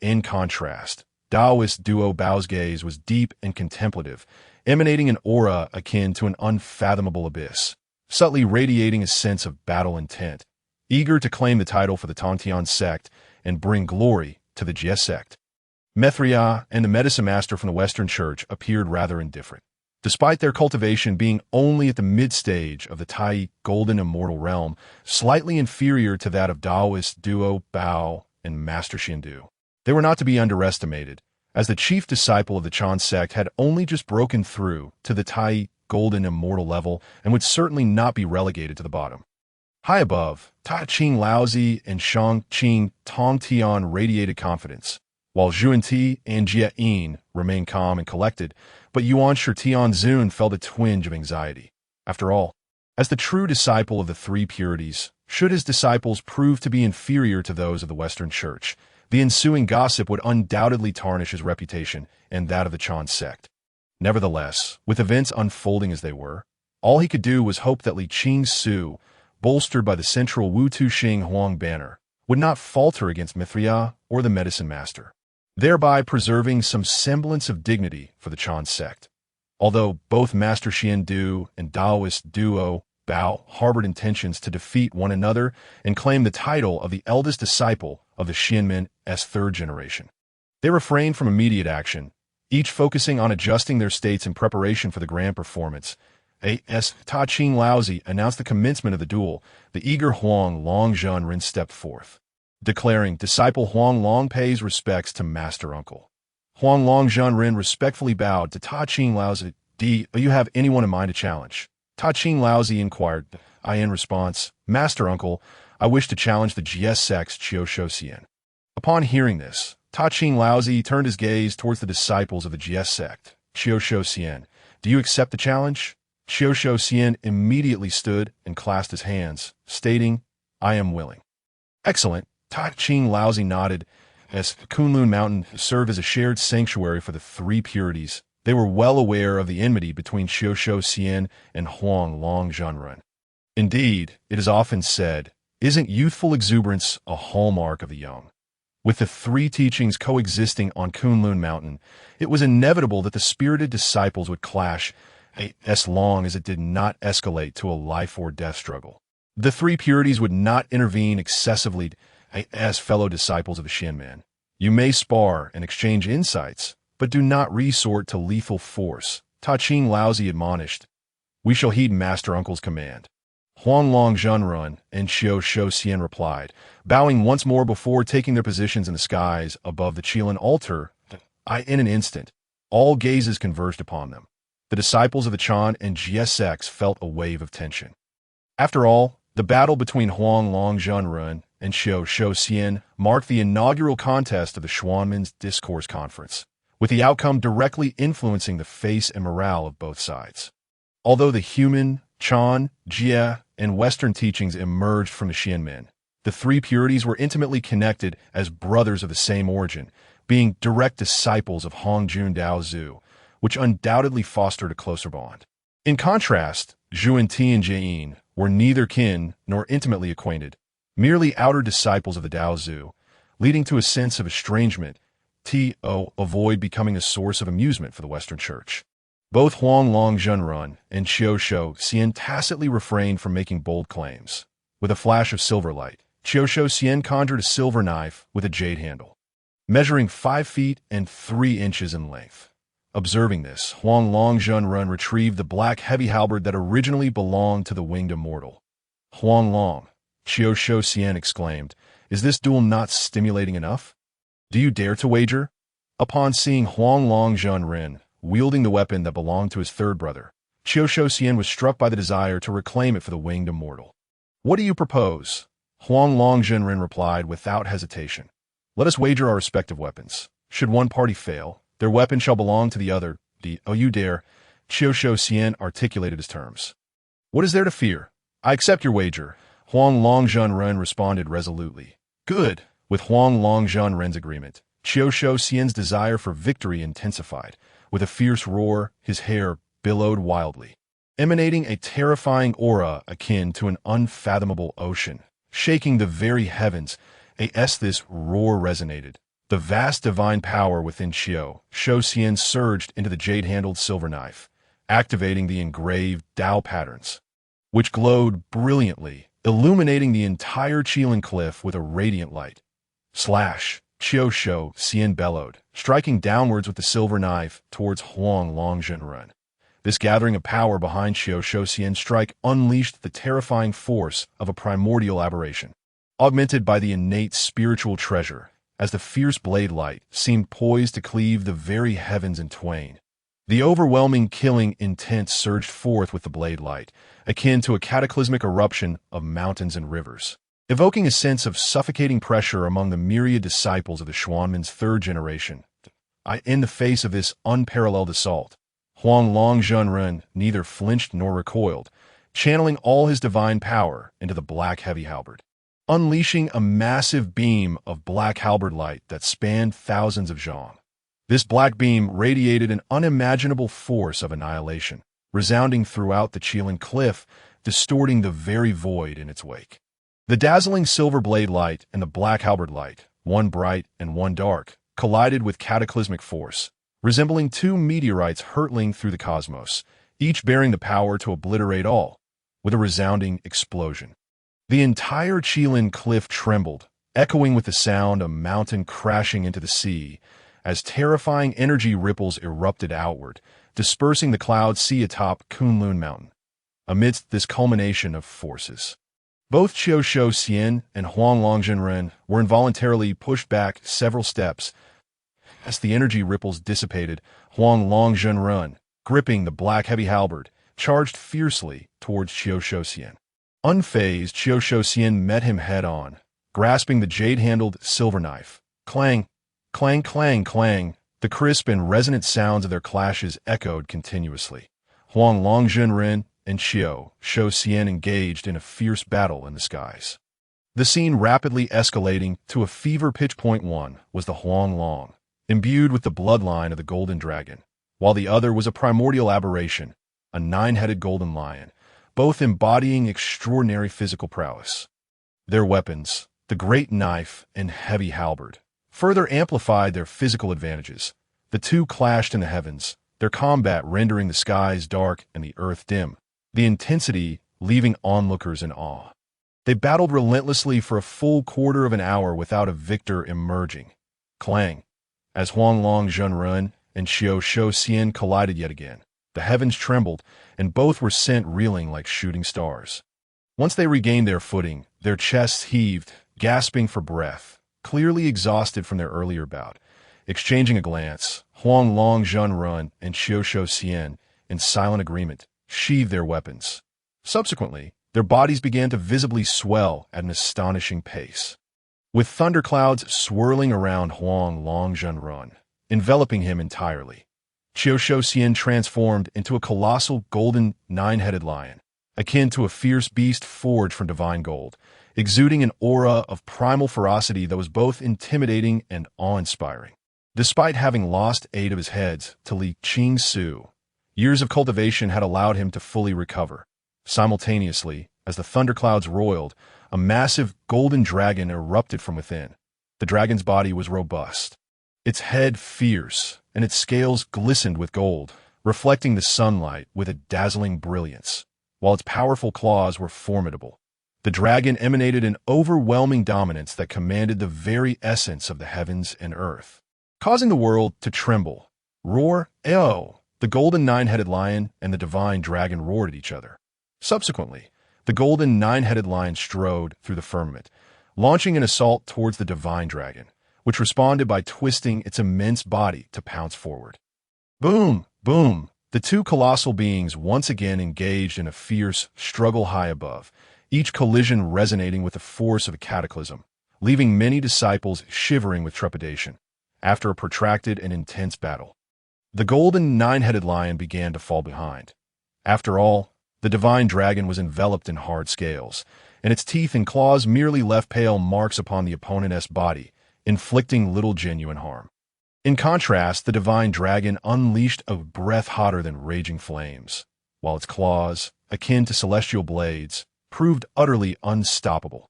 In contrast, Taoist Duo Bao's gaze was deep and contemplative, emanating an aura akin to an unfathomable abyss, subtly radiating a sense of battle intent, eager to claim the title for the Chan Sect and bring glory to the Chan Sect. Mithria and the Medicine Master from the Western Church appeared rather indifferent, despite their cultivation being only at the mid-stage of the Tai Golden Immortal realm, slightly inferior to that of Taoist Duo Bao and Master Xiandu. They were not to be underestimated, as the chief disciple of the Chan Sect had only just broken through to the Tai Golden Immortal level and would certainly not be relegated to the bottom. High above, Ta Ching Laozi and Shang Qing Tong Tian radiated confidence, while Zhuan and Jie Yin remained calm and collected, but Yuan Shitian Zun felt a twinge of anxiety. After all, as the true disciple of the 3 purities, should his disciples prove to be inferior to those of the Western Church, the ensuing gossip would undoubtedly tarnish his reputation and that of the Chan Sect. Nevertheless, with events unfolding as they were, all he could do was hope that Li Qingsu, bolstered by the central Wu Tu Xing Huang banner, would not falter against Mithria or the Medicine Master, thereby preserving some semblance of dignity for the Chan Sect. Although both Master Xian Du and Taoist Duo Bao harbored intentions to defeat one another and claim the title of the eldest disciple of the Xianmen's 3rd generation, they refrained from immediate action, each focusing on adjusting their states in preparation for the grand performance. As Ta Ching Laozi announced the commencement of the duel, the eager Huang Long Zhenren stepped forth, declaring, "Disciple Huang Long pays respects to Master Uncle." Huang Long Zhenren respectfully bowed to Ta Ching Laozi. "Do you have anyone in mind to challenge?" Ta Ching Laozi inquired. In response, "Master Uncle, I wish to challenge the Chan Sect's Qiu Xian." Upon hearing this, Ta Ching Laozi turned his gaze towards the disciples of the Chan Sect. "Qiu Xian, do you accept the challenge?" Qiu Xian immediately stood and clasped his hands, stating, "I am willing." "Excellent." Ta Ching Laozi nodded. As Kunlun Mountain served as a shared sanctuary for the 3 purities, they were well aware of the enmity between Qiu Xian and Huang Long Zhenren. Indeed, it is often said, "Isn't youthful exuberance a hallmark of the young?" With the 3 teachings coexisting on Kunlun Mountain, it was inevitable that the spirited disciples would clash, as long as it did not escalate to a life-or-death struggle. The three purities would not intervene excessively as fellow disciples of the Xianmen. You may spar and exchange insights, but do not resort to lethal force, Ta Ching Laozi admonished. We shall heed Master Uncle's command. Huang Long Zhenrun and Xiao Shou Xian replied, bowing once more before taking their positions in the skies above the Qilin altar. In an instant, all gazes converged upon them. The disciples of the Chan and Jie sects felt a wave of tension. After all, the battle between Huang Long Zhenrun and Xiao Shou Xian marked the inaugural contest of the Xuanmen's Discourse Conference, with the outcome directly influencing the face and morale of both sides. Although the human, Chan, Jie, and Western teachings emerged from the Xianmen, the three purities were intimately connected as brothers of the same origin, being direct disciples of Hongjun Daozu, which undoubtedly fostered a closer bond. In contrast, Zhuan-Ti and Jieyin were neither kin nor intimately acquainted, merely outer disciples of the Daozu, leading to a sense of estrangement to avoid becoming a source of amusement for the Western Church. Both Huang Long Zhenrun and Xiao Shou Xian tacitly refrained from making bold claims. With a flash of silver light, Xiao Shou Xian conjured a silver knife with a jade handle, measuring 5 feet and 3 inches in length. Observing this, Huang Long Zhenrun retrieved the black heavy halberd that originally belonged to the winged immortal. Huang Long, Xiao Shou Xian exclaimed, is this duel not stimulating enough? Do you dare to wager? Upon seeing Huang Long Zhenrun wielding the weapon that belonged to his third brother, Xiao Shou Xian was struck by the desire to reclaim it for the winged immortal. What do you propose? Huang Long Zhenrun replied without hesitation. Let us wager our respective weapons. Should one party fail, their weapon shall belong to the other. You dare, Xiao Shou Xian articulated his terms. What is there to fear? I accept your wager, Huang Long Zhenrun responded resolutely. Good. With Huang Long Zhenrun's agreement, Xiao Shou Xian's desire for victory intensified. With a fierce roar, his hair billowed wildly, emanating a terrifying aura akin to an unfathomable ocean, shaking the very heavens. As this roar resonated, the vast divine power within Xiao Shou Xian surged into the jade-handled silver knife, activating the engraved Dao patterns, which glowed brilliantly, illuminating the entire Qilin cliff with a radiant light. Slash! Xiao Shou Xian bellowed, striking downwards with the silver knife towards Huang Long Zhenrun. This gathering of power behind Xiao Shou Xian's strike unleashed the terrifying force of a primordial aberration, augmented by the innate spiritual treasure, as the fierce blade light seemed poised to cleave the very heavens in twain. The overwhelming killing intent surged forth with the blade light, akin to a cataclysmic eruption of mountains and rivers, evoking a sense of suffocating pressure among the myriad disciples of the Xuanmen's third generation. In the face of this unparalleled assault, Huang Long Zhenrun neither flinched nor recoiled, channeling all his divine power into the black heavy halberd, unleashing a massive beam of black halberd light that spanned thousands of zhang. This black beam radiated an unimaginable force of annihilation, resounding throughout the Qilin cliff, distorting the very void in its wake. The dazzling silver blade light and the black halberd light, one bright and one dark, collided with cataclysmic force, resembling two meteorites hurtling through the cosmos, each bearing the power to obliterate all, with a resounding explosion. The entire Qilin cliff trembled, echoing with the sound of a mountain crashing into the sea, as terrifying energy ripples erupted outward, dispersing the cloud sea atop Kunlun Mountain. Amidst this culmination of forces, both Xiao Shou Xian and Huang Long Zhenrun were involuntarily pushed back several steps. As the energy ripples dissipated, Huang Long Zhenrun, gripping the black heavy halberd, charged fiercely towards Xiao Shou Xian. Unfazed, Xiao Shou Xian met him head-on, grasping the jade-handled silver knife. Clang, clang, clang, clang. The crisp and resonant sounds of their clashes echoed continuously. Huang Long Zhenrun and Xiao Shou Xian engaged in a fierce battle in the skies. The scene rapidly escalating to a fever-pitch point. One was the Huang Long, imbued with the bloodline of the golden dragon, while the other was a primordial aberration, a 9-headed golden lion, both embodying extraordinary physical prowess. Their weapons, the great knife and heavy halberd, further amplified their physical advantages. The two clashed in the heavens, their combat rendering the skies dark and the earth dim, the intensity leaving onlookers in awe. They battled relentlessly for a full quarter of an hour without a victor emerging. Clang! As Huang Long Zhenren and Xiao Shou Xian collided yet again, the heavens trembled, and both were sent reeling like shooting stars. Once they regained their footing, their chests heaved, gasping for breath, clearly exhausted from their earlier bout. Exchanging a glance, Huang Long Zhenren and Xiao Shou Xian, in silent agreement, sheathed their weapons. Subsequently, their bodies began to visibly swell at an astonishing pace. With thunderclouds swirling around Huang Long Zhenren, enveloping him entirely, Xiao Shou Xian transformed into a colossal golden nine-headed lion, akin to a fierce beast forged from divine gold, exuding an aura of primal ferocity that was both intimidating and awe-inspiring. Despite having lost 8 of his heads to Li Qingsu, years of cultivation had allowed him to fully recover. Simultaneously, as the thunderclouds roiled, a massive golden dragon erupted from within. The dragon's body was robust, its head fierce, and its scales glistened with gold, reflecting the sunlight with a dazzling brilliance, while its powerful claws were formidable. The dragon emanated an overwhelming dominance that commanded the very essence of the heavens and earth, causing the world to tremble. Roar, Eo! The golden nine-headed lion and the divine dragon roared at each other. Subsequently, the golden nine-headed lion strode through the firmament, launching an assault towards the divine dragon, which responded by twisting its immense body to pounce forward. Boom! Boom! The two colossal beings once again engaged in a fierce struggle high above, each collision resonating with the force of a cataclysm, leaving many disciples shivering with trepidation. After a protracted and intense battle, the golden nine-headed lion began to fall behind. After all, the divine dragon was enveloped in hard scales, and its teeth and claws merely left pale marks upon the opponent's body, inflicting little genuine harm. In contrast, the divine dragon unleashed a breath hotter than raging flames, while its claws, akin to celestial blades, proved utterly unstoppable.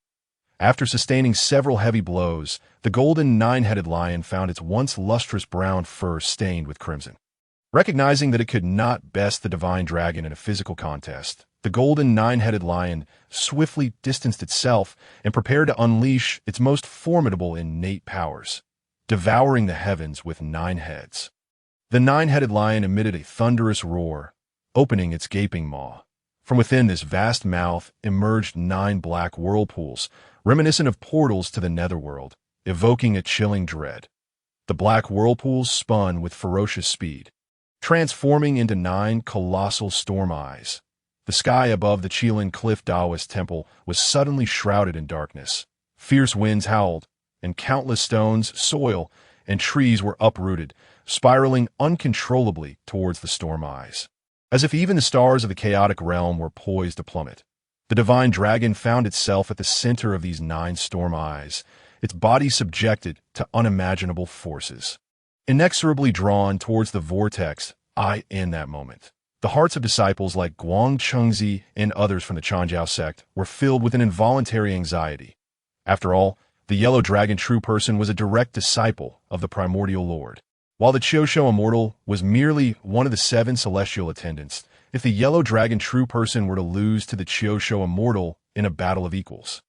After sustaining several heavy blows, the golden nine-headed lion found its once lustrous brown fur stained with crimson. Recognizing that it could not best the divine dragon in a physical contest, the golden nine-headed lion swiftly distanced itself and prepared to unleash its most formidable innate powers, devouring the heavens with 9 heads. The nine-headed lion emitted a thunderous roar, opening its gaping maw. From within this vast mouth emerged 9 black whirlpools, reminiscent of portals to the netherworld, evoking a chilling dread. The black whirlpools spun with ferocious speed, transforming into 9 colossal storm eyes. The sky above the Qilin Cliff Taoist temple was suddenly shrouded in darkness. Fierce winds howled, and countless stones, soil, and trees were uprooted, spiraling uncontrollably towards the storm eyes. As if even the stars of the chaotic realm were poised to plummet, the divine dragon found itself at the center of these 9 storm eyes, its body subjected to unimaginable forces. Inexorably drawn towards the vortex, in that moment, the hearts of disciples like Guang Chengzi and others from the Chan Sect were filled with an involuntary anxiety. After all, the yellow dragon true person was a direct disciple of the primordial lord, while the Xiao Shou immortal was merely one of the 7 celestial attendants. If the yellow dragon true person were to lose to the Xiao Shou immortal in a battle of equals,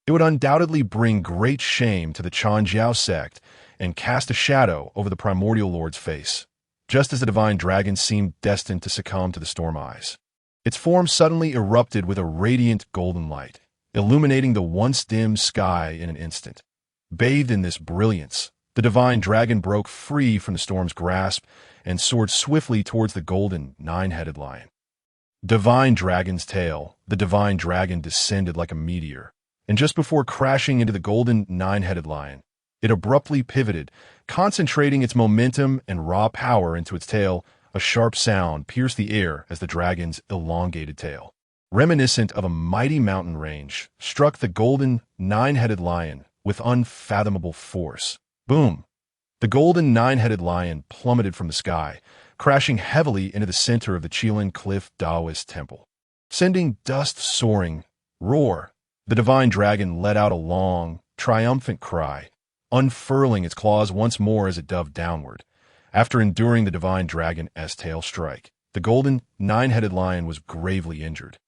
it would undoubtedly bring great shame to the Chan Sect and cast a shadow over the primordial lord's face, just as the divine dragon seemed destined to succumb to the storm eyes. Its form suddenly erupted with a radiant golden light, illuminating the once dim sky in an instant. Bathed in this brilliance, the divine dragon broke free from the storm's grasp and soared swiftly towards the golden nine-headed lion. Divine dragon's tail, the divine dragon descended like a meteor, and just before crashing into the golden nine-headed lion, it abruptly pivoted, concentrating its momentum and raw power into its tail. A sharp sound pierced the air as the dragon's elongated tail, reminiscent of a mighty mountain range, struck the golden nine-headed lion with unfathomable force. Boom! The golden nine-headed lion plummeted from the sky, crashing heavily into the center of the Qilin Cliff Taoist temple, sending dust soaring. Roar! The divine dragon let out a long, triumphant cry, unfurling its claws once more as it dove downward. After enduring the divine dragon's tail strike, the golden nine-headed lion was gravely injured.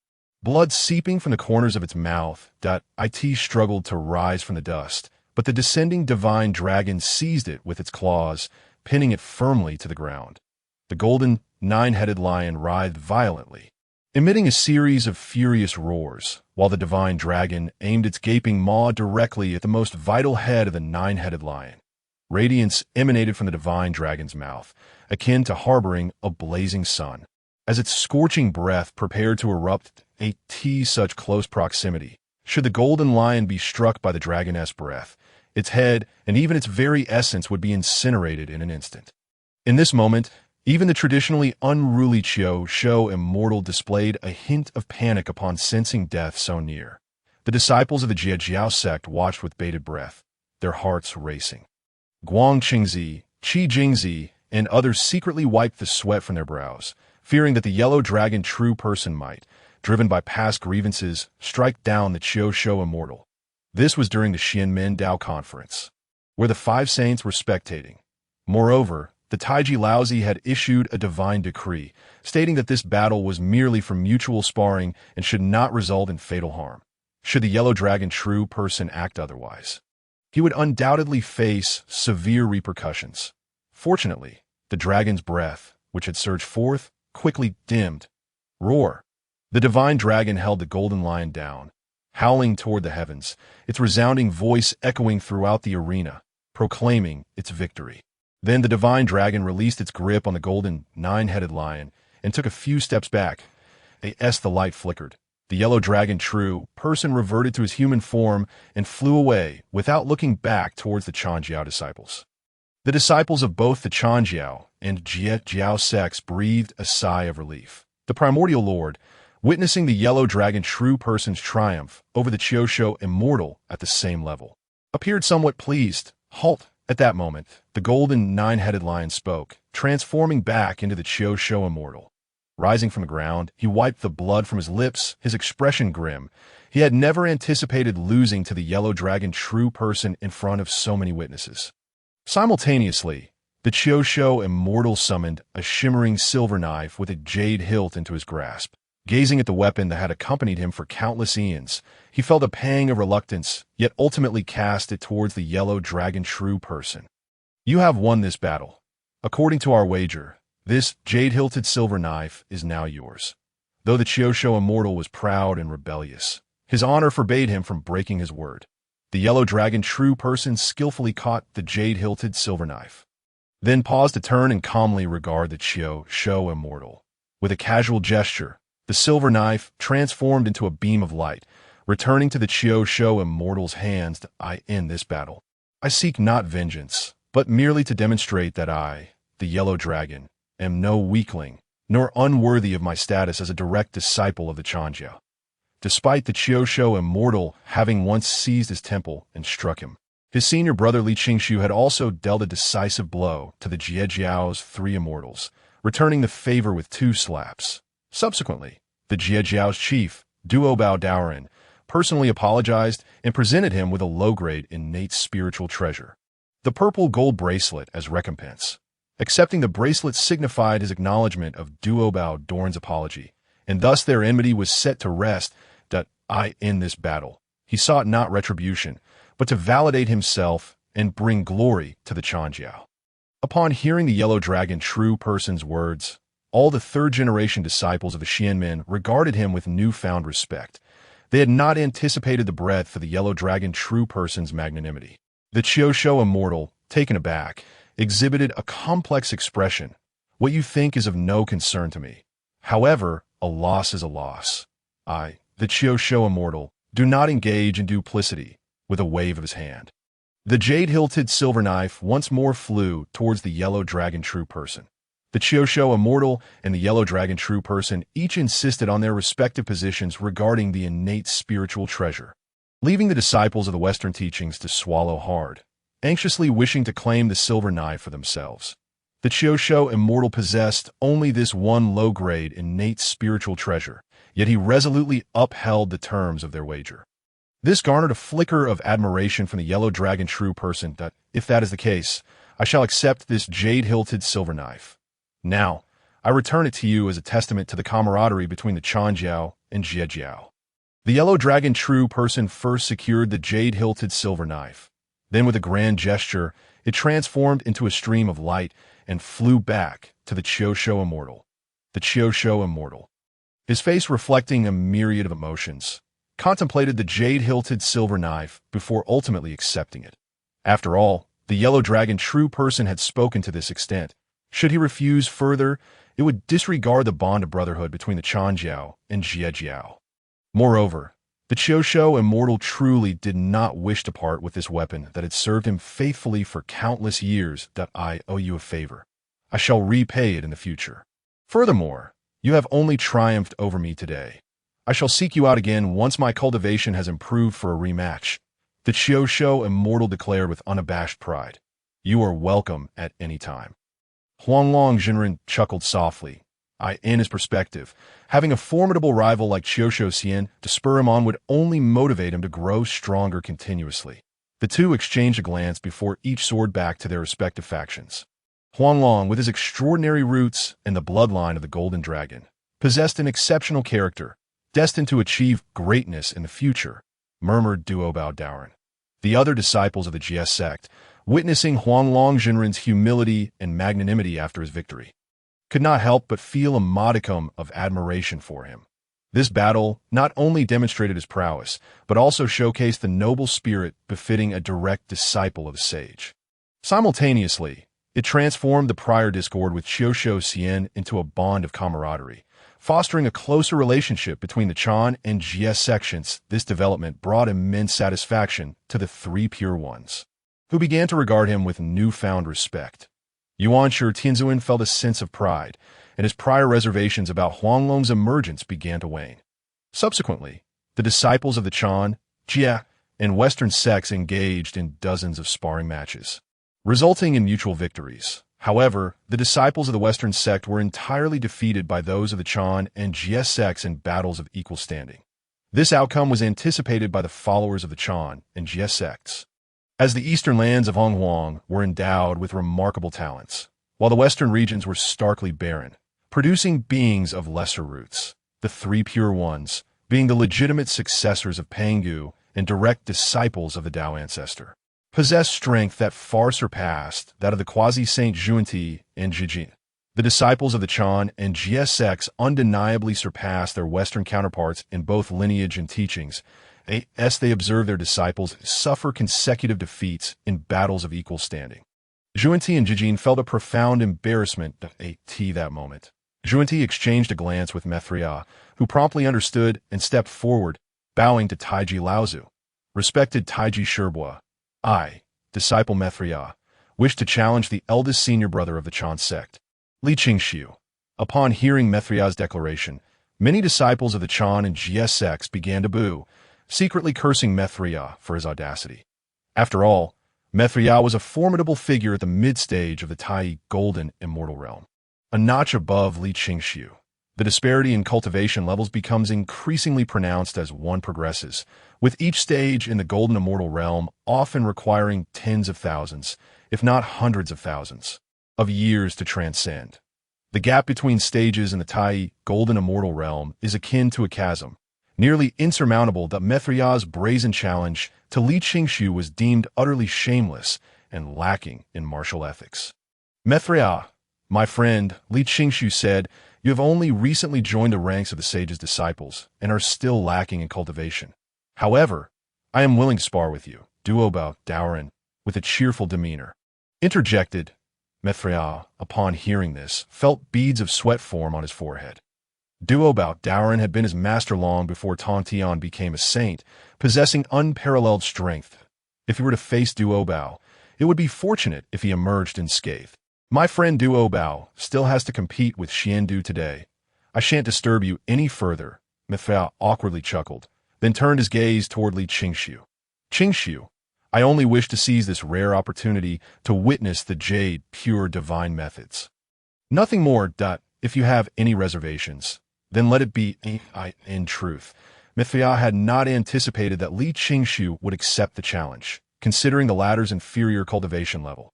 blood seeping from the corners of its mouth. It struggled to rise from the dust, but the descending divine dragon seized it with its claws, pinning it firmly to the ground. The golden, nine-headed lion writhed violently, emitting a series of furious roars, while the divine dragon aimed its gaping maw directly at the most vital head of the nine-headed lion. Radiance emanated from the divine dragon's mouth, akin to harboring a blazing sun, as its scorching breath prepared to erupt at such close proximity. Should the golden lion be struck by the dragoness breath, its head and even its very essence would be incinerated in an instant. In this moment, even the traditionally unruly Chio immortal displayed a hint of panic upon sensing death so near. The disciples of the Chan Sect watched with bated breath, their hearts racing. Guang Qingzi, Qi Jingzi, and others secretly wiped the sweat from their brows, fearing that the yellow dragon true person might, driven by past grievances, strike down the Chio immortal. This was during the Xianmen Dao conference, where the five saints were spectating. Moreover, the Taiji Laozi had issued a divine decree, stating that this battle was merely for mutual sparring and should not result in fatal harm. Should the yellow dragon true person act otherwise, he would undoubtedly face severe repercussions. Fortunately, the dragon's breath, which had surged forth, quickly dimmed. Roar! The divine dragon held the golden lion down, howling toward the heavens, its resounding voice echoing throughout the arena, proclaiming its victory. Then the divine dragon released its grip on the golden, nine-headed lion and took a few steps back. As the light flickered, the yellow dragon true person reverted to his human form and flew away without looking back towards the Chanjiao disciples. The disciples of both the Chanjiao and Jiao sects breathed a sigh of relief. The primordial lord, witnessing the yellow dragon true person's triumph over the Chio immortal at the same level, appeared somewhat pleased. Halt! At that moment, the golden nine-headed lion spoke, transforming back into the Chio immortal. Rising from the ground, he wiped the blood from his lips, his expression grim. He had never anticipated losing to the yellow dragon true person in front of so many witnesses. Simultaneously, the Chio immortal summoned a shimmering silver knife with a jade hilt into his grasp. Gazing at the weapon that had accompanied him for countless eons, he felt a pang of reluctance, yet ultimately cast it towards the yellow dragon true person. You have won this battle. According to our wager, this jade-hilted silver knife is now yours. Though the Chio immortal was proud and rebellious, his honor forbade him from breaking his word. The yellow dragon true person skillfully caught the jade-hilted silver knife, then paused to turn and calmly regard the Chio immortal. With a casual gesture, the silver knife transformed into a beam of light, returning to the Chio immortal's hands. I end this battle. I seek not vengeance, but merely to demonstrate that I, the yellow dragon, am no weakling, nor unworthy of my status as a direct disciple of the Chanjiao. Despite the Chio immortal having once seized his temple and struck him, his senior brother Li Qingshu had also dealt a decisive blow to the Jiejiao's three immortals, returning the favor with 2 slaps. Subsequently, the Jiejiao's chief, Duobao Daoren, personally apologized and presented him with a low-grade innate spiritual treasure, the purple gold bracelet, as recompense. Accepting the bracelet signified his acknowledgement of Duobao Daoren's apology, and thus their enmity was set to rest. I end this battle. He sought not retribution, but to validate himself and bring glory to the Chanjiao. Upon hearing the yellow dragon true person's words, all the third-generation disciples of the Xianmen regarded him with newfound respect. They had not anticipated the breadth of the yellow dragon true person's magnanimity. The Chio immortal, taken aback, exhibited a complex expression. What you think is of no concern to me. However, a loss is a loss. I, the Chio immortal, do not engage in duplicity, with a wave of his hand. The jade-hilted silver knife once more flew towards the yellow dragon true person. The Chio immortal and the yellow dragon true person each insisted on their respective positions regarding the innate spiritual treasure, leaving the disciples of the Western teachings to swallow hard, anxiously wishing to claim the silver knife for themselves. The Chio immortal possessed only this one low-grade innate spiritual treasure, yet he resolutely upheld the terms of their wager. This garnered a flicker of admiration from the yellow dragon true person. If that is the case, I shall accept this jade-hilted silver knife. Now, I return it to you as a testament to the camaraderie between the Chanjiao and Jiejiao. The yellow dragon true person first secured the jade-hilted silver knife. Then with a grand gesture, it transformed into a stream of light and flew back to the Qiushou immortal. The Qiushou immortal, his face reflecting a myriad of emotions, contemplated the jade-hilted silver knife before ultimately accepting it. After all, the yellow dragon true person had spoken to this extent. Should he refuse further, it would disregard the bond of brotherhood between the Chanjiao and Jiejiao. Moreover, the Qiushou immortal truly did not wish to part with this weapon that had served him faithfully for countless years. I owe you a favor. I shall repay it in the future. Furthermore, you have only triumphed over me today. I shall seek you out again once my cultivation has improved for a rematch. The Qiushou immortal declared with unabashed pride. You are welcome at any time. Huanglong Jinren chuckled softly. In his perspective, having a formidable rival like Qiushou Xian to spur him on would only motivate him to grow stronger continuously. The two exchanged a glance before each soared back to their respective factions. Huanglong, with his extraordinary roots and the bloodline of the Golden Dragon, possessed an exceptional character, destined to achieve greatness in the future, murmured Duobao Daoren. The other disciples of the Chan Sect, witnessing Huanglong Jinren's humility and magnanimity after his victory, could not help but feel a modicum of admiration for him. This battle not only demonstrated his prowess, but also showcased the noble spirit befitting a direct disciple of the sage. Simultaneously, it transformed the prior discord with Qiushou Xian into a bond of camaraderie, fostering a closer relationship between the Chan and Jie sections. This development brought immense satisfaction to the three Pure Ones, who began to regard him with newfound respect. Yuan Shi Tianzuan felt a sense of pride, and his prior reservations about Huanglong's emergence began to wane. Subsequently, the disciples of the Chan, Jie, and Western sects engaged in dozens of sparring matches, resulting in mutual victories. However, the disciples of the Western sect were entirely defeated by those of the Chan and Jie sects in battles of equal standing. This outcome was anticipated by the followers of the Chan and Jie sects, as the eastern lands of Honghuang were endowed with remarkable talents, while the western regions were starkly barren, producing beings of lesser roots. The three Pure Ones, being the legitimate successors of Pangu and direct disciples of the Tao ancestor, possessed strength that far surpassed that of the quasi-Saint Zhuanti and Zhijin. The disciples of the Chan and Jie sects undeniably surpassed their Western counterparts in both lineage and teachings, as they observed their disciples suffer consecutive defeats in battles of equal standing. Zhuanti and Zhijin felt a profound embarrassment at that moment. Zhuanti exchanged a glance with Mithria, who promptly understood and stepped forward, bowing to Taiji Laozu. Respected Taiji Shirbua, I, disciple Mithria, wish to challenge the eldest senior brother of the Chan Sect, Li Qingxiu. Upon hearing Mithria's declaration, many disciples of the Chan and Jie sects began to boo, secretly cursing Mithria for his audacity. After all, Mithria was a formidable figure at the mid-stage of the Tai Golden Immortal Realm, a notch above Li Qingxiu. The disparity in cultivation levels becomes increasingly pronounced as one progresses, with each stage in the Golden Immortal Realm often requiring tens of thousands, if not hundreds of thousands, of years to transcend. The gap between stages in the Tai Golden Immortal Realm is akin to a chasm, nearly insurmountable. That Mithria's brazen challenge to Li Qingxiu was deemed utterly shameless and lacking in martial ethics. Mithria, my friend, Li Qingxiu said, you have only recently joined the ranks of the sage's disciples and are still lacking in cultivation. However, I am willing to spar with you, Duobao Daoren, with a cheerful demeanor. Interjected, Mithria, upon hearing this, felt beads of sweat form on his forehead. Duobao Daoren had been his master long before Tontian became a saint, possessing unparalleled strength. If he were to face Duobao, it would be fortunate if he emerged unscathed. My friend Duobao still has to compete with Xiandu today. I shan't disturb you any further, Mithria awkwardly chuckled, then turned his gaze toward Li Qingxiu. Qingxiu, I only wish to seize this rare opportunity to witness the jade pure divine methods. Nothing more. If you have any reservations, then let it be. In truth, Mithria had not anticipated that Li Qingxiu would accept the challenge, considering the latter's inferior cultivation level.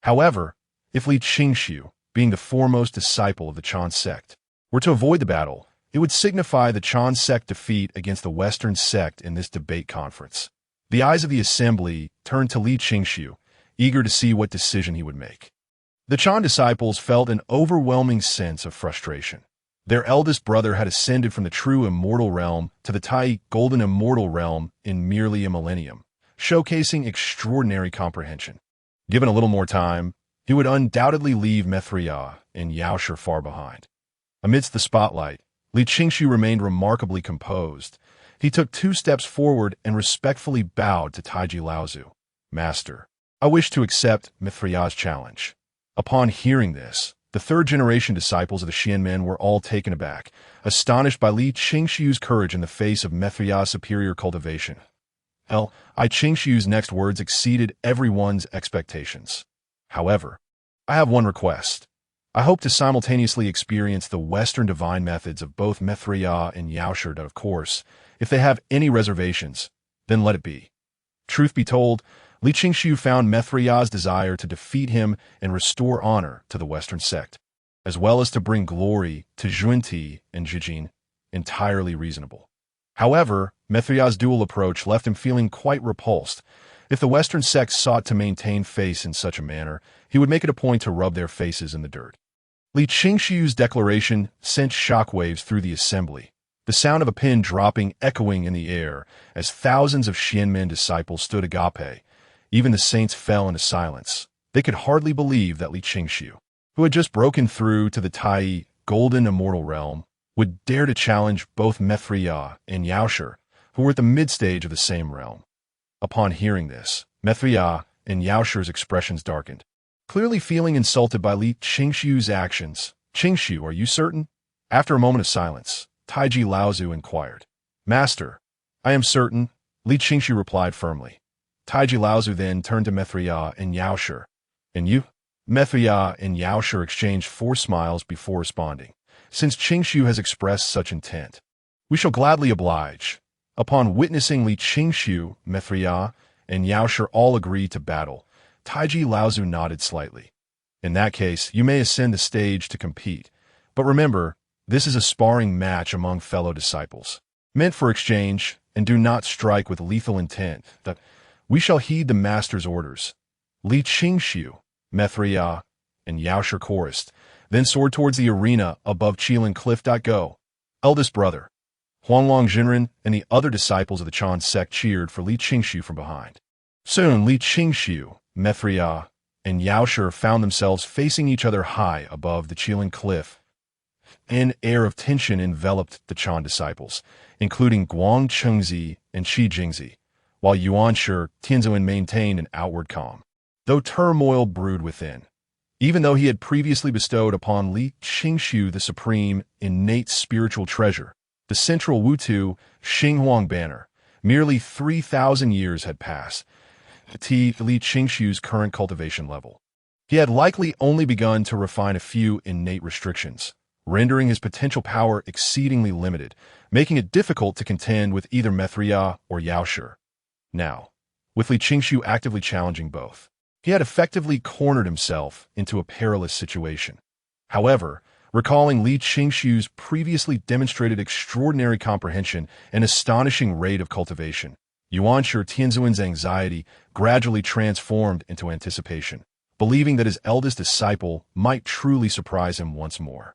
However, if Li Qingxiu, being the foremost disciple of the Chan Sect, were to avoid the battle, It would signify the Chan Sect defeat against the Western Sect in this debate conference. The eyes of the assembly turned to Li Qingxiu, eager to see what decision he would make. The Chan disciples felt an overwhelming sense of frustration. Their eldest brother had ascended from the true immortal realm to the Tai golden immortal realm in merely a millennium, showcasing extraordinary comprehension. Given a little more time, he would undoubtedly leave Mithria and Yaoshi far behind. Amidst the spotlight, Li Qingxiu remained remarkably composed. He took 2 steps forward and respectfully bowed to Taiji Laozu. "Master, I wish to accept Mithria's challenge." Upon hearing this, the third-generation disciples of the Xianmen were all taken aback, astonished by Li Qingxiu's courage in the face of Mithria's superior cultivation. Li Qingxiu's next words exceeded everyone's expectations. "However, I have one request. I hope to simultaneously experience the Western divine methods of both Mithria and Yaoshi. Of course, if they have any reservations, then let it be." Truth be told, Li Qingxiu found Mithria's desire to defeat him and restore honor to the Western Sect, as well as to bring glory to Junti and Jijin, entirely reasonable. However, Mithria's dual approach left him feeling quite repulsed. If the Western Sect sought to maintain face in such a manner, he would make it a point to rub their faces in the dirt. Li Qingxiu's declaration sent shockwaves through the assembly, the sound of a pin dropping echoing in the air as thousands of Xianmen disciples stood agape. Even the saints fell into silence. They could hardly believe that Li Qingxiu, who had just broken through to the Tai golden immortal realm, would dare to challenge both Mithria and Yaoshi, who were at the mid-stage of the same realm. Upon hearing this, Mithria and Yaoshi's expressions darkened, clearly feeling insulted by Li Qingxiu's actions. "Qingxiu, are you certain?" After a moment of silence, Taiji Laozu inquired. "Master, I am certain," Li Qingxiu replied firmly. Taiji Laozu then turned to Mithria and Yaoshi. "And you?" Mithria and Yaoshi exchanged 4 smiles before responding. "Since Qingxiu has expressed such intent, we shall gladly oblige." Upon witnessing Li Qingxiu, Mithria and Yaoshi all agreed to battle. Taiji Laozu nodded slightly. "In that case, you may ascend the stage to compete. But remember, this is a sparring match among fellow disciples, meant for exchange, and do not strike with lethal intent. We shall heed the master's orders." Li Qingxiu, Mithria, and Yaoshi chorused, then soared towards the arena above Qilin Cliff. Go. Eldest brother. Huanglong Jinren and the other disciples of the Chan Sect cheered for Li Qingxiu from behind. Soon, Li Qingxiu, Mithria, and Yaoshi found themselves facing each other high above the Qilin Cliff. An air of tension enveloped the Chan disciples, including Guang Chengzi and Qi Jingzi, while Yuanshi Tianzuan maintained an outward calm, though turmoil brewed within. Even though he had previously bestowed upon Li Qingxiu the supreme, innate spiritual treasure, the central Wutu Xinghuang banner, merely 3,000 years had passed to Li Qingxiu's current cultivation level. He had likely only begun to refine a few innate restrictions, rendering his potential power exceedingly limited, making it difficult to contend with either Mithria or Yaoshi. Now, with Li Qingxiu actively challenging both, he had effectively cornered himself into a perilous situation. However, recalling Li Qingxiu's previously demonstrated extraordinary comprehension and astonishing rate of cultivation, Yuanshi Tianzuan's anxiety gradually transformed into anticipation, believing that his eldest disciple might truly surprise him once more.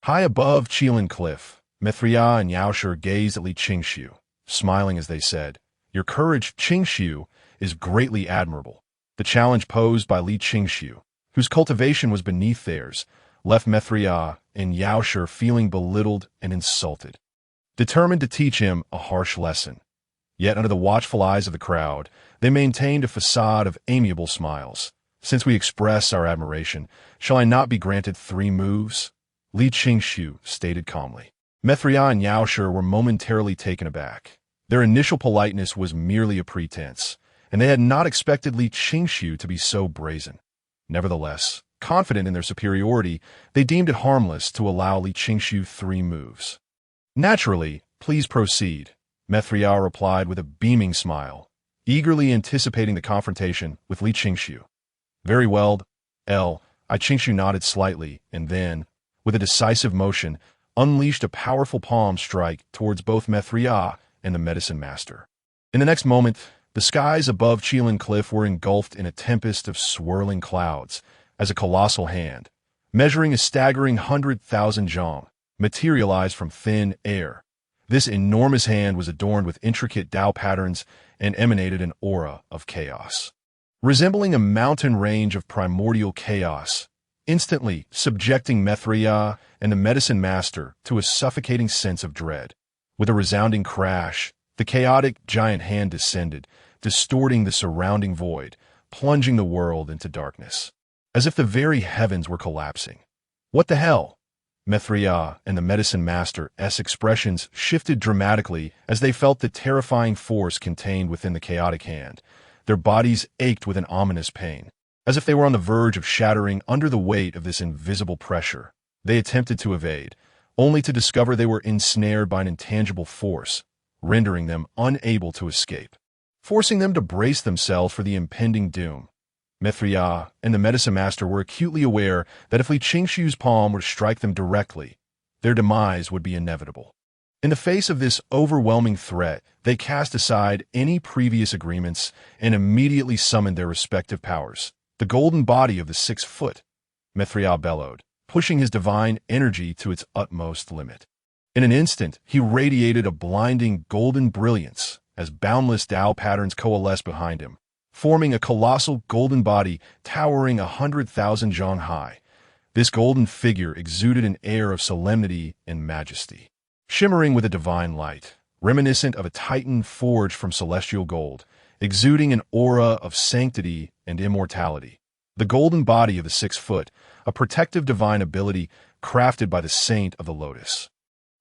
High above Qilin Cliff, Mithria and Yaoshi gazed at Li Qingxiu, smiling as they said, "Your courage, Qingxiu, is greatly admirable." The challenge posed by Li Qingxiu, whose cultivation was beneath theirs, left Mithria and Yaoshi feeling belittled and insulted, determined to teach him a harsh lesson. Yet under the watchful eyes of the crowd, they maintained a facade of amiable smiles. "Since we express our admiration, shall I not be granted 3 moves?" Li Qingxiu stated calmly. Mithria and Yaoshi were momentarily taken aback. Their initial politeness was merely a pretense, and they had not expected Li Qingxiu to be so brazen. Nevertheless, confident in their superiority, they deemed it harmless to allow Li Qingxiu 3 moves. "Naturally, please proceed," Mithria replied with a beaming smile, eagerly anticipating the confrontation with Li Qingxiu. "Very well, Li Qingxiu nodded slightly, and then, with a decisive motion, unleashed a powerful palm strike towards both Mithria and the Medicine Master. In the next moment, the skies above Chelan Cliff were engulfed in a tempest of swirling clouds as a colossal hand, measuring a staggering 100,000 zhang, materialized from thin air. This enormous hand was adorned with intricate Tao patterns and emanated an aura of chaos, resembling a mountain range of primordial chaos, instantly subjecting Mithria and the Medicine Master to a suffocating sense of dread. With a resounding crash, the chaotic giant hand descended, distorting the surrounding void, plunging the world into darkness, as if the very heavens were collapsing. What the hell? Mithria and the Medicine Master's expressions shifted dramatically as they felt the terrifying force contained within the chaotic hand. Their bodies ached with an ominous pain, as if they were on the verge of shattering under the weight of this invisible pressure. They attempted to evade, only to discover they were ensnared by an intangible force, rendering them unable to escape, forcing them to brace themselves for the impending doom. Mithria and the Medicine Master were acutely aware that if Li Qingshu's palm were to strike them directly, their demise would be inevitable. In the face of this overwhelming threat, they cast aside any previous agreements and immediately summoned their respective powers. The golden body of the 6-foot, Mithria bellowed, pushing his divine energy to its utmost limit. In an instant, he radiated a blinding golden brilliance as boundless Tao patterns coalesced behind him, forming a colossal golden body towering 100,000 zhang high. This golden figure exuded an air of solemnity and majesty, shimmering with a divine light, reminiscent of a titan forged from celestial gold, exuding an aura of sanctity and immortality. The golden body of the 6-foot, a protective divine ability crafted by the Saint of the Lotus,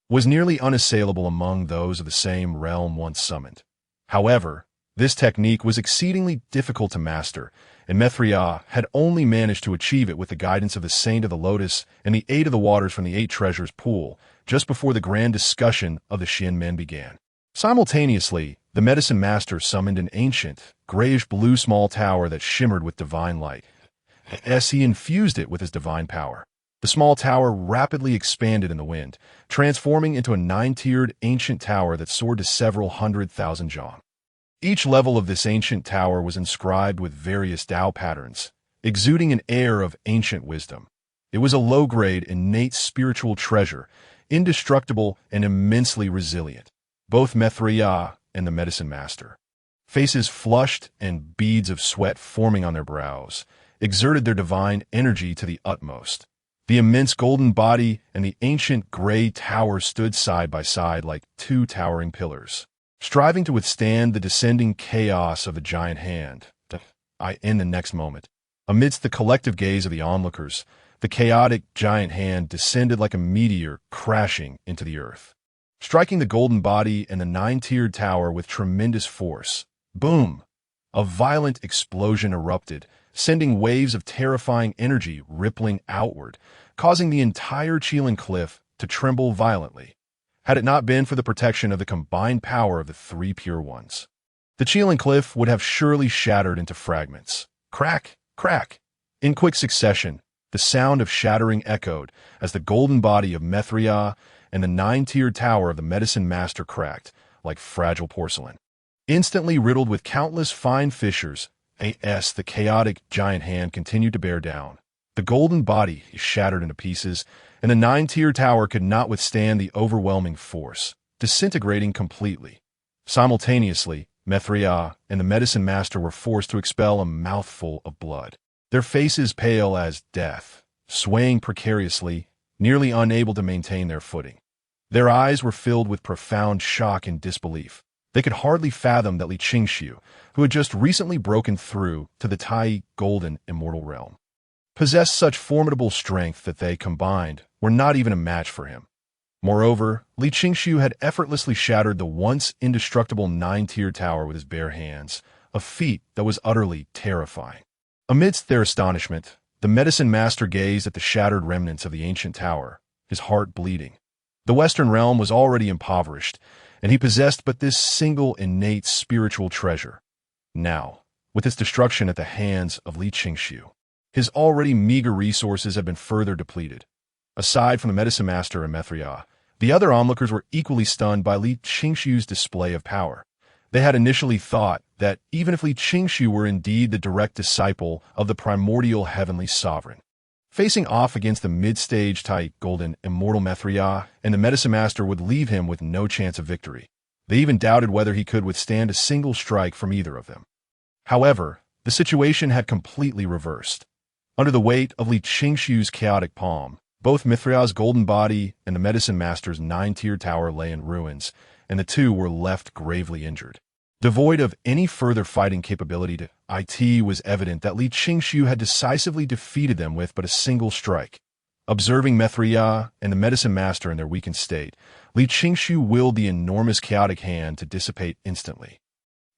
was nearly unassailable among those of the same realm once summoned. However, this technique was exceedingly difficult to master, and Mithria had only managed to achieve it with the guidance of the Saint of the Lotus and the aid of the waters from the 8 treasures pool, just before the grand discussion of the Xian men began. Simultaneously, the Medicine Master summoned an ancient, grayish-blue small tower that shimmered with divine light, as he infused it with his divine power. The small tower rapidly expanded in the wind, transforming into a 9-tiered ancient tower that soared to several 100,000 zhang. Each level of this ancient tower was inscribed with various Tao patterns, exuding an air of ancient wisdom. It was a low-grade, innate spiritual treasure, indestructible and immensely resilient. Both Mithria and the Medicine Master, faces flushed and beads of sweat forming on their brows, exerted their divine energy to the utmost. The immense golden body and the ancient gray tower stood side by side like 2 towering pillars, striving to withstand the descending chaos of the giant hand. In the next moment, amidst the collective gaze of the onlookers, the chaotic giant hand descended like a meteor crashing into the earth, striking the golden body and the 9-tiered tower with tremendous force. Boom! A violent explosion erupted, sending waves of terrifying energy rippling outward, causing the entire Chelan Cliff to tremble violently, had it not been for the protection of the combined power of the 3 pure ones. The Chelan Cliff would have surely shattered into fragments. Crack! Crack! In quick succession, the sound of shattering echoed as the golden body of Mithria and the 9-tiered tower of the Medicine Master cracked like fragile porcelain. Instantly riddled with countless fine fissures, the chaotic giant hand continued to bear down. The golden body shattered into pieces, and the 9-tiered tower could not withstand the overwhelming force, disintegrating completely. Simultaneously, Mithria and the Medicine Master were forced to expel a mouthful of blood, their faces pale as death, swaying precariously, nearly unable to maintain their footing. Their eyes were filled with profound shock and disbelief. They could hardly fathom that Li Qingshu, who had just recently broken through to the Tai Golden Immortal Realm, possessed such formidable strength that they, combined, were not even a match for him. Moreover, Li Qingshu had effortlessly shattered the once indestructible 9-tiered tower with his bare hands, a feat that was utterly terrifying. Amidst their astonishment, the Medicine Master gazed at the shattered remnants of the ancient tower, his heart bleeding. The Western realm was already impoverished, and he possessed but this single innate spiritual treasure. Now, with its destruction at the hands of Li Qingshu, his already meager resources had been further depleted. Aside from the medicine master and Mithria, the other onlookers were equally stunned by Li Qingshu's display of power. They had initially thought that even if Li Qingshu were indeed the direct disciple of the primordial heavenly sovereign, facing off against the mid-stage tight golden immortal Mithria and the medicine master would leave him with no chance of victory. They even doubted whether he could withstand a single strike from either of them. However, the situation had completely reversed. Under the weight of Li Qingshu's chaotic palm, both Mithria's golden body and the medicine master's 9-tiered tower lay in ruins, and the two were left gravely injured. Devoid of any further fighting capability, it was evident that Li Qingshu had decisively defeated them with but a single strike. Observing Mithria and the medicine master in their weakened state, Li Qingshu willed the enormous chaotic hand to dissipate instantly.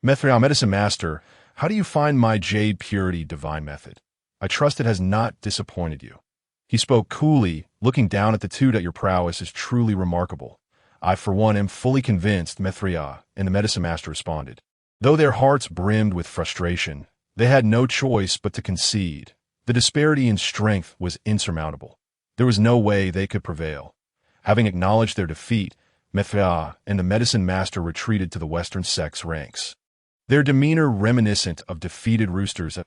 Mithria, medicine master, how do you find my jade purity divine method? I trust it has not disappointed you. He spoke coolly, looking down at the two. That your prowess is truly remarkable. I, for one, am fully convinced, Mithria and the medicine master responded. Though their hearts brimmed with frustration, they had no choice but to concede. The disparity in strength was insurmountable. There was no way they could prevail. Having acknowledged their defeat, Mithria and the medicine master retreated to the Western Sect's ranks. Their demeanor reminiscent of defeated roosters.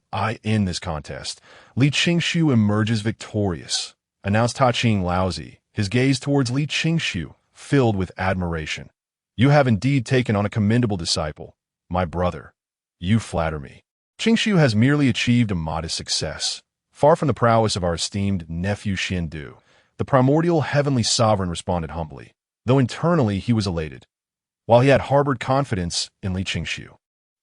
In this contest, Li Qingshu emerges victorious, announced Taching Laozi, his gaze towards Li Qingshu filled with admiration. You have indeed taken on a commendable disciple, my brother. You flatter me. Qingshu has merely achieved a modest success, far from the prowess of our esteemed nephew Xiandu. The primordial heavenly sovereign responded humbly, though internally he was elated. While he had harbored confidence in Li Qingshu,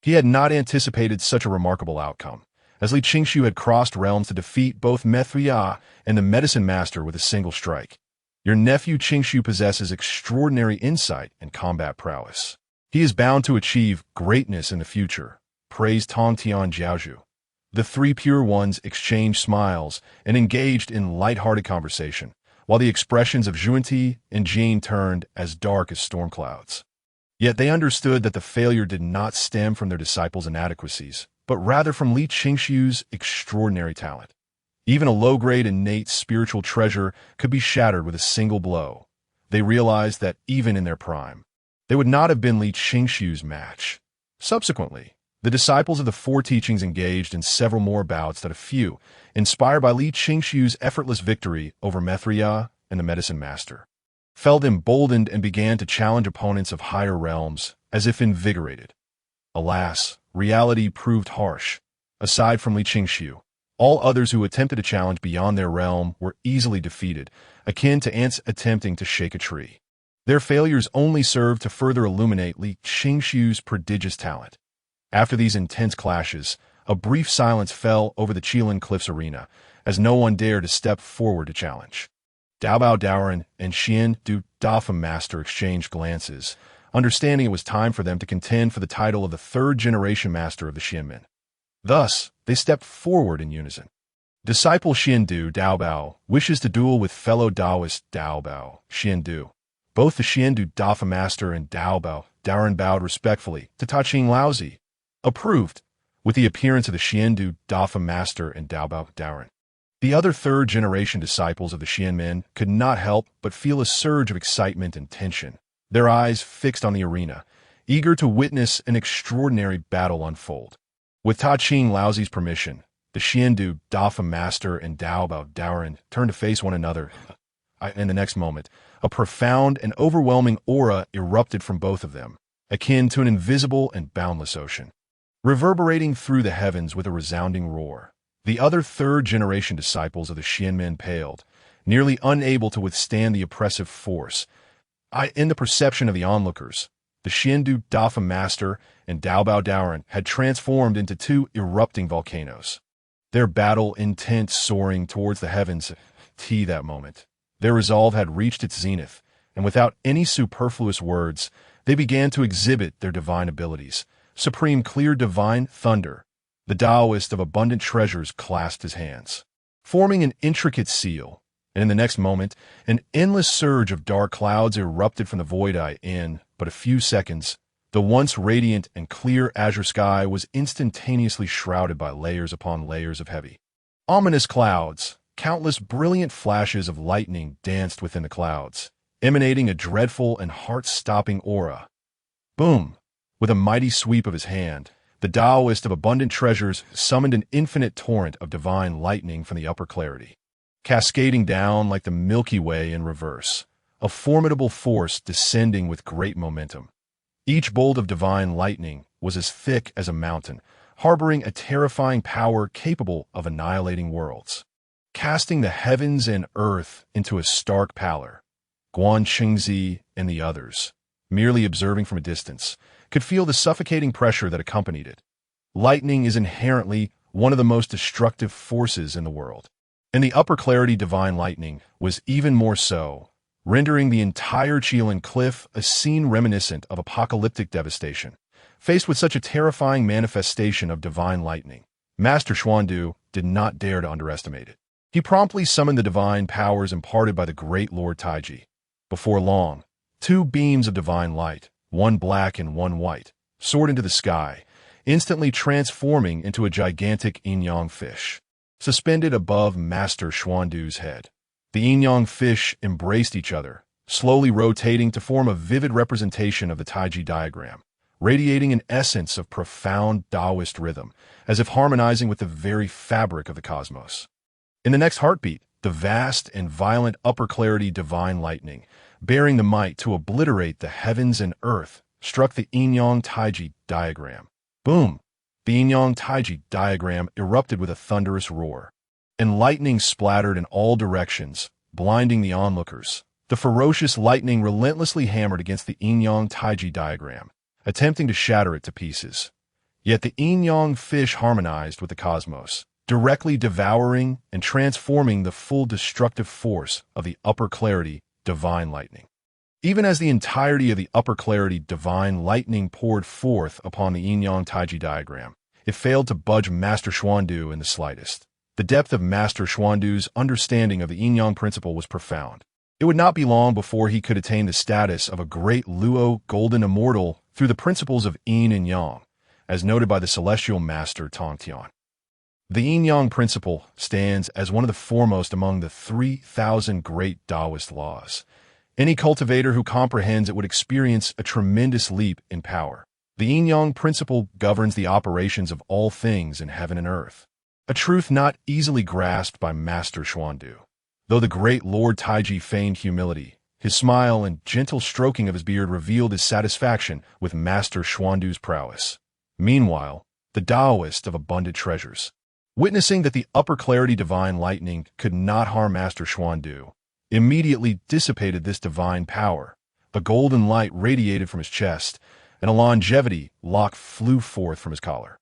he had not anticipated such a remarkable outcome, as Li Qingshu had crossed realms to defeat both Mithria and the medicine master with a single strike. Your nephew Qingshu possesses extraordinary insight and combat prowess. He is bound to achieve greatness in the future, praised Tong Tian Jiaozhu. The three pure ones exchanged smiles and engaged in light-hearted conversation, while the expressions of Zhuanti and Jing turned as dark as storm clouds. Yet they understood that the failure did not stem from their disciples' inadequacies, but rather from Li Qingshu's extraordinary talent. Even a low-grade innate spiritual treasure could be shattered with a single blow. They realized that even in their prime, they would not have been Li Qingshu's match. Subsequently, the disciples of the Four Teachings engaged in several more bouts that a few, inspired by Li Qingshu's effortless victory over Mithria and the medicine master, felt emboldened and began to challenge opponents of higher realms as if invigorated. Alas, reality proved harsh. Aside from Li Qingshu, all others who attempted to challenge beyond their realm were easily defeated, akin to ants attempting to shake a tree. Their failures only served to further illuminate Li Qingshu's prodigious talent. After these intense clashes, a brief silence fell over the Qilin Cliffs arena, as no one dared to step forward to challenge. Daobao Daoran and Xian Du Dafa Master exchanged glances, understanding it was time for them to contend for the title of the third-generation master of the Xianmen. Thus, they stepped forward in unison. Disciple Xiandu Daobao wishes to duel with fellow Taoist Daobao Xiandu. Both the Xiandu Dafa Master and Daobao Daoran bowed respectfully to Taching Laozi. Approved, with the appearance of the Xiandu Dafa Master and Daobao Daoran. The other third-generation disciples of the Xianmen could not help but feel a surge of excitement and tension, their eyes fixed on the arena, eager to witness an extraordinary battle unfold. With Taching Laozi's permission, the Xiandu Dafa Master and Daobao Daoran turned to face one another. In the next moment, a profound and overwhelming aura erupted from both of them, akin to an invisible and boundless ocean. Reverberating through the heavens with a resounding roar, the other third-generation disciples of the Xianmen paled, nearly unable to withstand the oppressive force. In the perception of the onlookers, the Xiandu Dafa Master and Daobao Daoran had transformed into two erupting volcanoes. Their battle intent soaring towards the heavens. That moment, their resolve had reached its zenith, and without any superfluous words, they began to exhibit their divine abilities. Supreme clear divine thunder, the Taoist of abundant treasures clasped his hands, forming an intricate seal, and in the next moment, an endless surge of dark clouds erupted from the void. In but a few seconds, the once radiant and clear azure sky was instantaneously shrouded by layers upon layers of heavy, ominous clouds, countless brilliant flashes of lightning danced within the clouds, emanating a dreadful and heart-stopping aura. Boom! With a mighty sweep of his hand, the Taoist of abundant treasures summoned an infinite torrent of divine lightning from the upper clarity, cascading down like the Milky Way in reverse, a formidable force descending with great momentum. Each bolt of divine lightning was as thick as a mountain, harboring a terrifying power capable of annihilating worlds. Casting the heavens and earth into a stark pallor, Guan Qingzi and the others, merely observing from a distance, could feel the suffocating pressure that accompanied it. Lightning is inherently one of the most destructive forces in the world, and the upper clarity divine lightning was even more so, rendering the entire Chilan cliff a scene reminiscent of apocalyptic devastation. Faced with such a terrifying manifestation of divine lightning, Master Xuandu did not dare to underestimate it. He promptly summoned the divine powers imparted by the great Lord Taiji. Before long, two beams of divine light, one black and one white, soared into the sky, instantly transforming into a gigantic yin-yang fish, suspended above Master Xuandu's head. The yin-yang fish embraced each other, slowly rotating to form a vivid representation of the Taiji diagram, radiating an essence of profound Taoist rhythm, as if harmonizing with the very fabric of the cosmos. In the next heartbeat, the vast and violent upper clarity divine lightning, bearing the might to obliterate the heavens and earth, struck the yin-yang Taiji diagram. Boom! The yin-yang Taiji diagram erupted with a thunderous roar, and lightning splattered in all directions, blinding the onlookers. The ferocious lightning relentlessly hammered against the yin-yang Taiji diagram, attempting to shatter it to pieces. Yet the yin-yang fish harmonized with the cosmos, directly devouring and transforming the full destructive force of the upper clarity divine lightning. Even as the entirety of the upper clarity divine lightning poured forth upon the yin-yang Taiji diagram, it failed to budge Master Xuandu in the slightest. The depth of Master Xuandu's understanding of the yin-yang principle was profound. It would not be long before he could attain the status of a great Luo golden immortal through the principles of yin and yang, as noted by the celestial master Tongtian. The yin-yang principle stands as one of the foremost among the 3,000 great Taoist laws. Any cultivator who comprehends it would experience a tremendous leap in power. The yin-yang principle governs the operations of all things in heaven and earth, a truth not easily grasped by Master Xuandu. Though the great Lord Taiji feigned humility, his smile and gentle stroking of his beard revealed his satisfaction with Master Xuandu's prowess. Meanwhile, the Taoist of abundant treasures, witnessing that the upper clarity divine lightning could not harm Master Xuandu, immediately dissipated this divine power. A golden light radiated from his chest, and a longevity lock flew forth from his collar.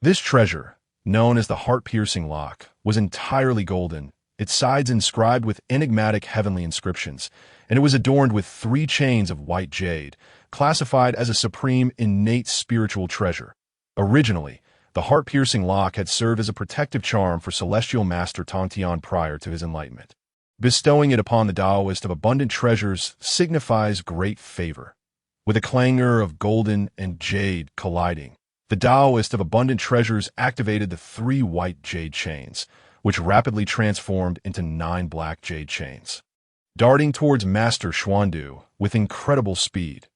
This treasure, known as the heart-piercing lock, was entirely golden, its sides inscribed with enigmatic heavenly inscriptions, and it was adorned with 3 chains of white jade, classified as a supreme innate spiritual treasure. Originally, the heart-piercing lock had served as a protective charm for Celestial Master Tongtian prior to his enlightenment. Bestowing it upon the Taoist of abundant treasures signifies great favor. With a clangor of golden and jade colliding, the Taoist of abundant treasures activated the 3 white jade chains, which rapidly transformed into 9 black jade chains. Darting towards Master Xuandu with incredible speed,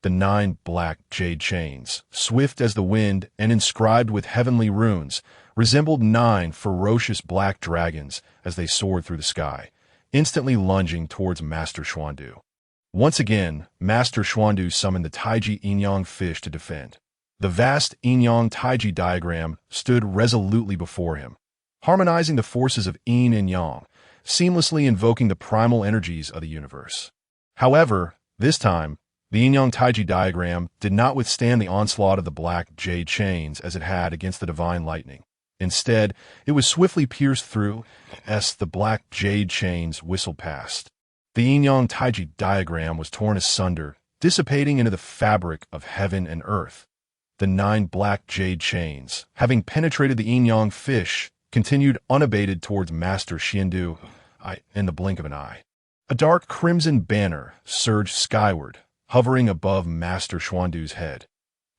the 9 black jade chains, swift as the wind and inscribed with heavenly runes, resembled 9 ferocious black dragons as they soared through the sky, instantly lunging towards Master Xuandu. Once again, Master Xuandu summoned the Taiji yin-yang fish to defend. The vast yin-yang Taiji diagram stood resolutely before him, harmonizing the forces of yin and yang, seamlessly invoking the primal energies of the universe. However, this time, the yin-yang Taiji diagram did not withstand the onslaught of the black jade chains as it had against the divine lightning. Instead, it was swiftly pierced through as the black jade chains whistled past. The yin-yang Taiji diagram was torn asunder, dissipating into the fabric of heaven and earth. The 9 black jade chains, having penetrated the yin-yang fish, continued unabated towards Master Xuandu in the blink of an eye. A dark crimson banner surged skyward, hovering above Master Xuandu's head.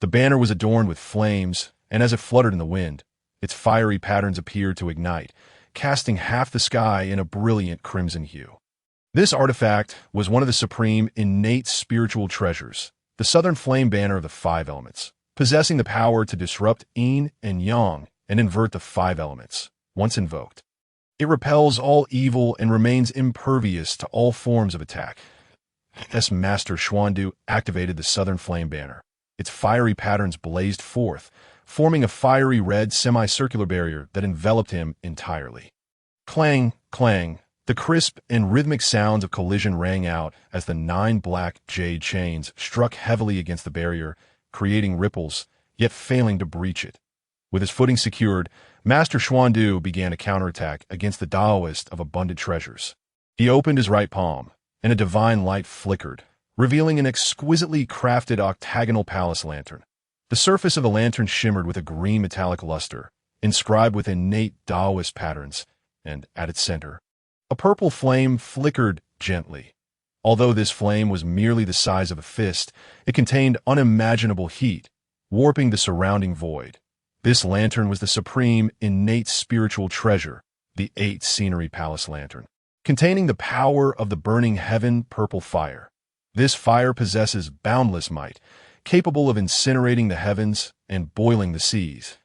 The banner was adorned with flames, and as it fluttered in the wind, its fiery patterns appeared to ignite, casting half the sky in a brilliant crimson hue. This artifact was one of the supreme innate spiritual treasures, the southern flame banner of the five elements, possessing the power to disrupt yin and yang and invert the five elements. Once invoked, it repels all evil and remains impervious to all forms of attack. As Master Xuandu activated the southern flame banner, its fiery patterns blazed forth, forming a fiery red semicircular barrier that enveloped him entirely. Clang, clang, the crisp and rhythmic sounds of collision rang out as the 9 black jade chains struck heavily against the barrier, creating ripples, yet failing to breach it. With his footing secured, Master Xuandu began a counterattack against the Taoist of abundant treasures. He opened his right palm, and a divine light flickered, revealing an exquisitely crafted octagonal palace lantern. The surface of the lantern shimmered with a green metallic luster, inscribed with innate Taoist patterns, and at its center, a purple flame flickered gently. Although this flame was merely the size of a fist, it contained unimaginable heat, warping the surrounding void. This lantern was the supreme innate spiritual treasure, the 8 Scenery Palace Lantern, containing the power of the burning heaven purple fire. This fire possesses boundless might, capable of incinerating the heavens and boiling the seas.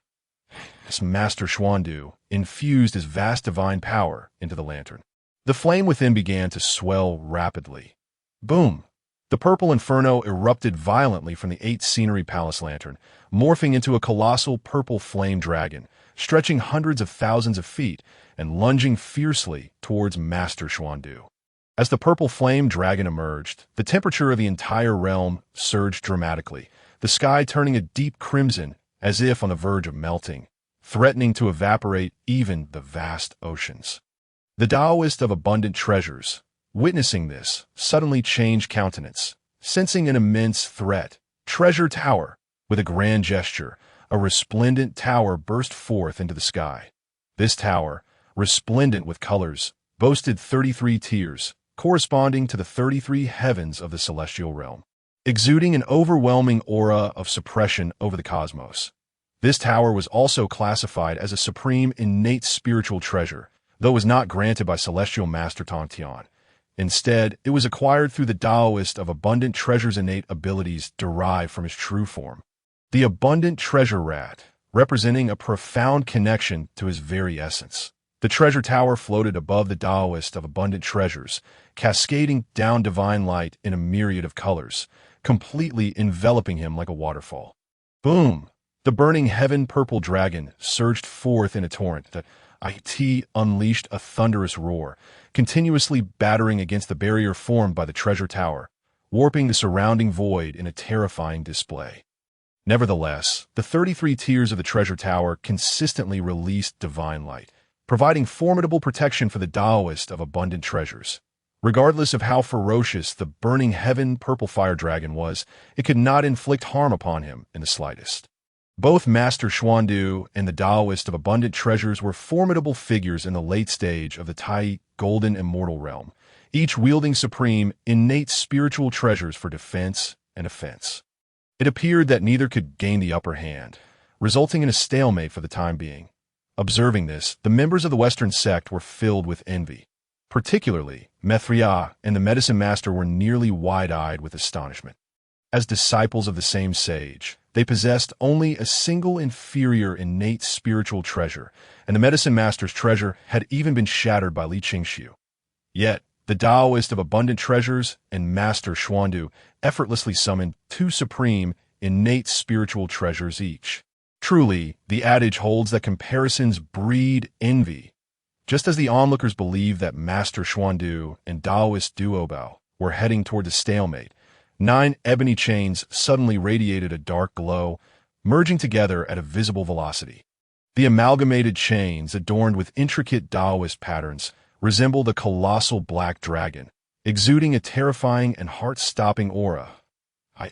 As Master Xuandu infused his vast divine power into the lantern, the flame within began to swell rapidly. Boom! The purple inferno erupted violently from the 8 Scenery Palace Lantern, morphing into a colossal purple flame dragon, stretching hundreds of thousands of feet and lunging fiercely towards Master Xuandu. As the purple flame dragon emerged, the temperature of the entire realm surged dramatically, the sky turning a deep crimson as if on the verge of melting, threatening to evaporate even the vast oceans. The Taoist of abundant treasures, witnessing this, suddenly changed countenance, sensing an immense threat. Treasure Tower! With a grand gesture, a resplendent tower burst forth into the sky. This tower, resplendent with colors, boasted 33 tiers, corresponding to the 33 heavens of the celestial realm, exuding an overwhelming aura of suppression over the cosmos. This tower was also classified as a supreme innate spiritual treasure, though was not granted by Celestial Master Tong Tian. Instead, it was acquired through the Taoist of abundant treasure's innate abilities derived from his true form. The abundant treasure rat, representing a profound connection to his very essence. The treasure tower floated above the Taoist of abundant treasures, cascading down divine light in a myriad of colors, completely enveloping him like a waterfall. Boom! The burning heaven purple dragon surged forth in a torrent that it unleashed a thunderous roar, continuously battering against the barrier formed by the treasure tower, warping the surrounding void in a terrifying display. Nevertheless, the 33 tiers of the treasure tower consistently released divine light, providing formidable protection for the Taoist of abundant treasures. Regardless of how ferocious the burning heaven purple fire dragon was, it could not inflict harm upon him in the slightest. Both Master Xuandu and the Taoist of abundant treasures were formidable figures in the late stage of the Tai golden immortal realm, each wielding supreme, innate spiritual treasures for defense and offense. It appeared that neither could gain the upper hand, resulting in a stalemate for the time being. Observing this, the members of the Western sect were filled with envy. Particularly, Mithria and the medicine master were nearly wide-eyed with astonishment. As disciples of the same sage, they possessed only a single inferior innate spiritual treasure, and the medicine master's treasure had even been shattered by Li Qingxiu. Yet, the Taoist of abundant treasures and Master Xuandu effortlessly summoned 2 supreme, innate spiritual treasures each. Truly, the adage holds that comparisons breed envy. Just as the onlookers believed that Master Xuandu and Taoist Duobao were heading toward the stalemate, 9 ebony chains suddenly radiated a dark glow, merging together at a visible velocity. The amalgamated chains, adorned with intricate Taoist patterns, resembled a colossal black dragon, exuding a terrifying and heart-stopping aura.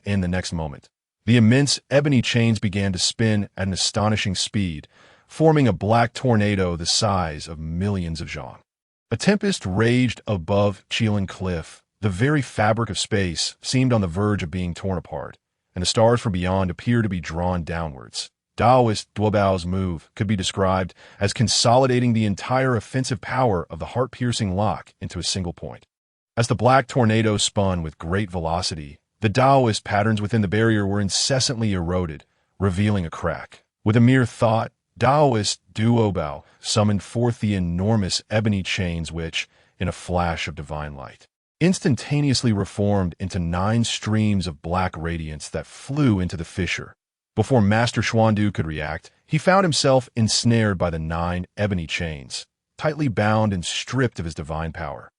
In the next moment, the immense ebony chains began to spin at an astonishing speed, forming a black tornado the size of millions of zhang. A tempest raged above Qilin Cliff. The very fabric of space seemed on the verge of being torn apart, and the stars from beyond appeared to be drawn downwards, Taoist Duobao's move could be described as consolidating the entire offensive power of the heart-piercing lock into a single point. As the black tornado spun with great velocity, the Taoist patterns within the barrier were incessantly eroded, revealing a crack. With a mere thought, Taoist Duobao summoned forth the enormous ebony chains which, in a flash of divine light, instantaneously reformed into 9 streams of black radiance that flew into the fissure. Before Master Xuandu could react, he found himself ensnared by the 9 ebony chains, tightly bound and stripped of his divine power.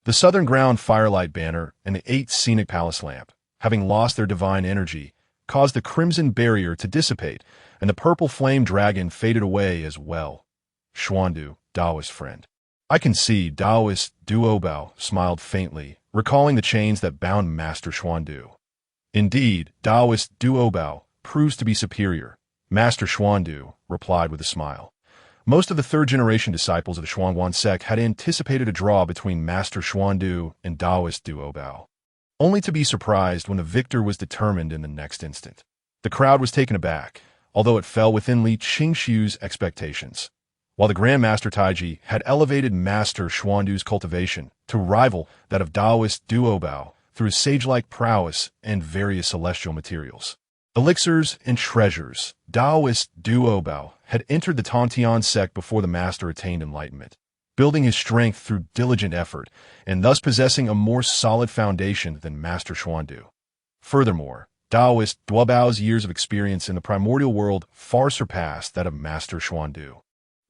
The Southern Ground Firelight Banner and the 8 Scenic Palace Lamp, having lost their divine energy, caused the crimson barrier to dissipate, and the purple flame dragon faded away as well. Xuandu, Taoist friend. I can see Taoist Duobao smiled faintly, recalling the chains that bound Master Xuandu. Indeed, Taoist Duobao proves to be superior. Master Xuandu replied with a smile. Most of the third-generation disciples of the Chan Sect had anticipated a draw between Master Xuandu and Taoist Duobao, only to be surprised when the victor was determined in the next instant. The crowd was taken aback, although it fell within Li Qingxiu's expectations. While the Grand Master Taiji had elevated Master Xuandu's cultivation to rival that of Taoist Duobao through his sage-like prowess and various celestial materials. Elixirs and treasures, Taoist Duobao had entered the Chan Sect before the master attained enlightenment, building his strength through diligent effort and thus possessing a more solid foundation than Master Xuandu. Furthermore, Taoist Duobao's years of experience in the primordial world far surpassed that of Master Xuandu.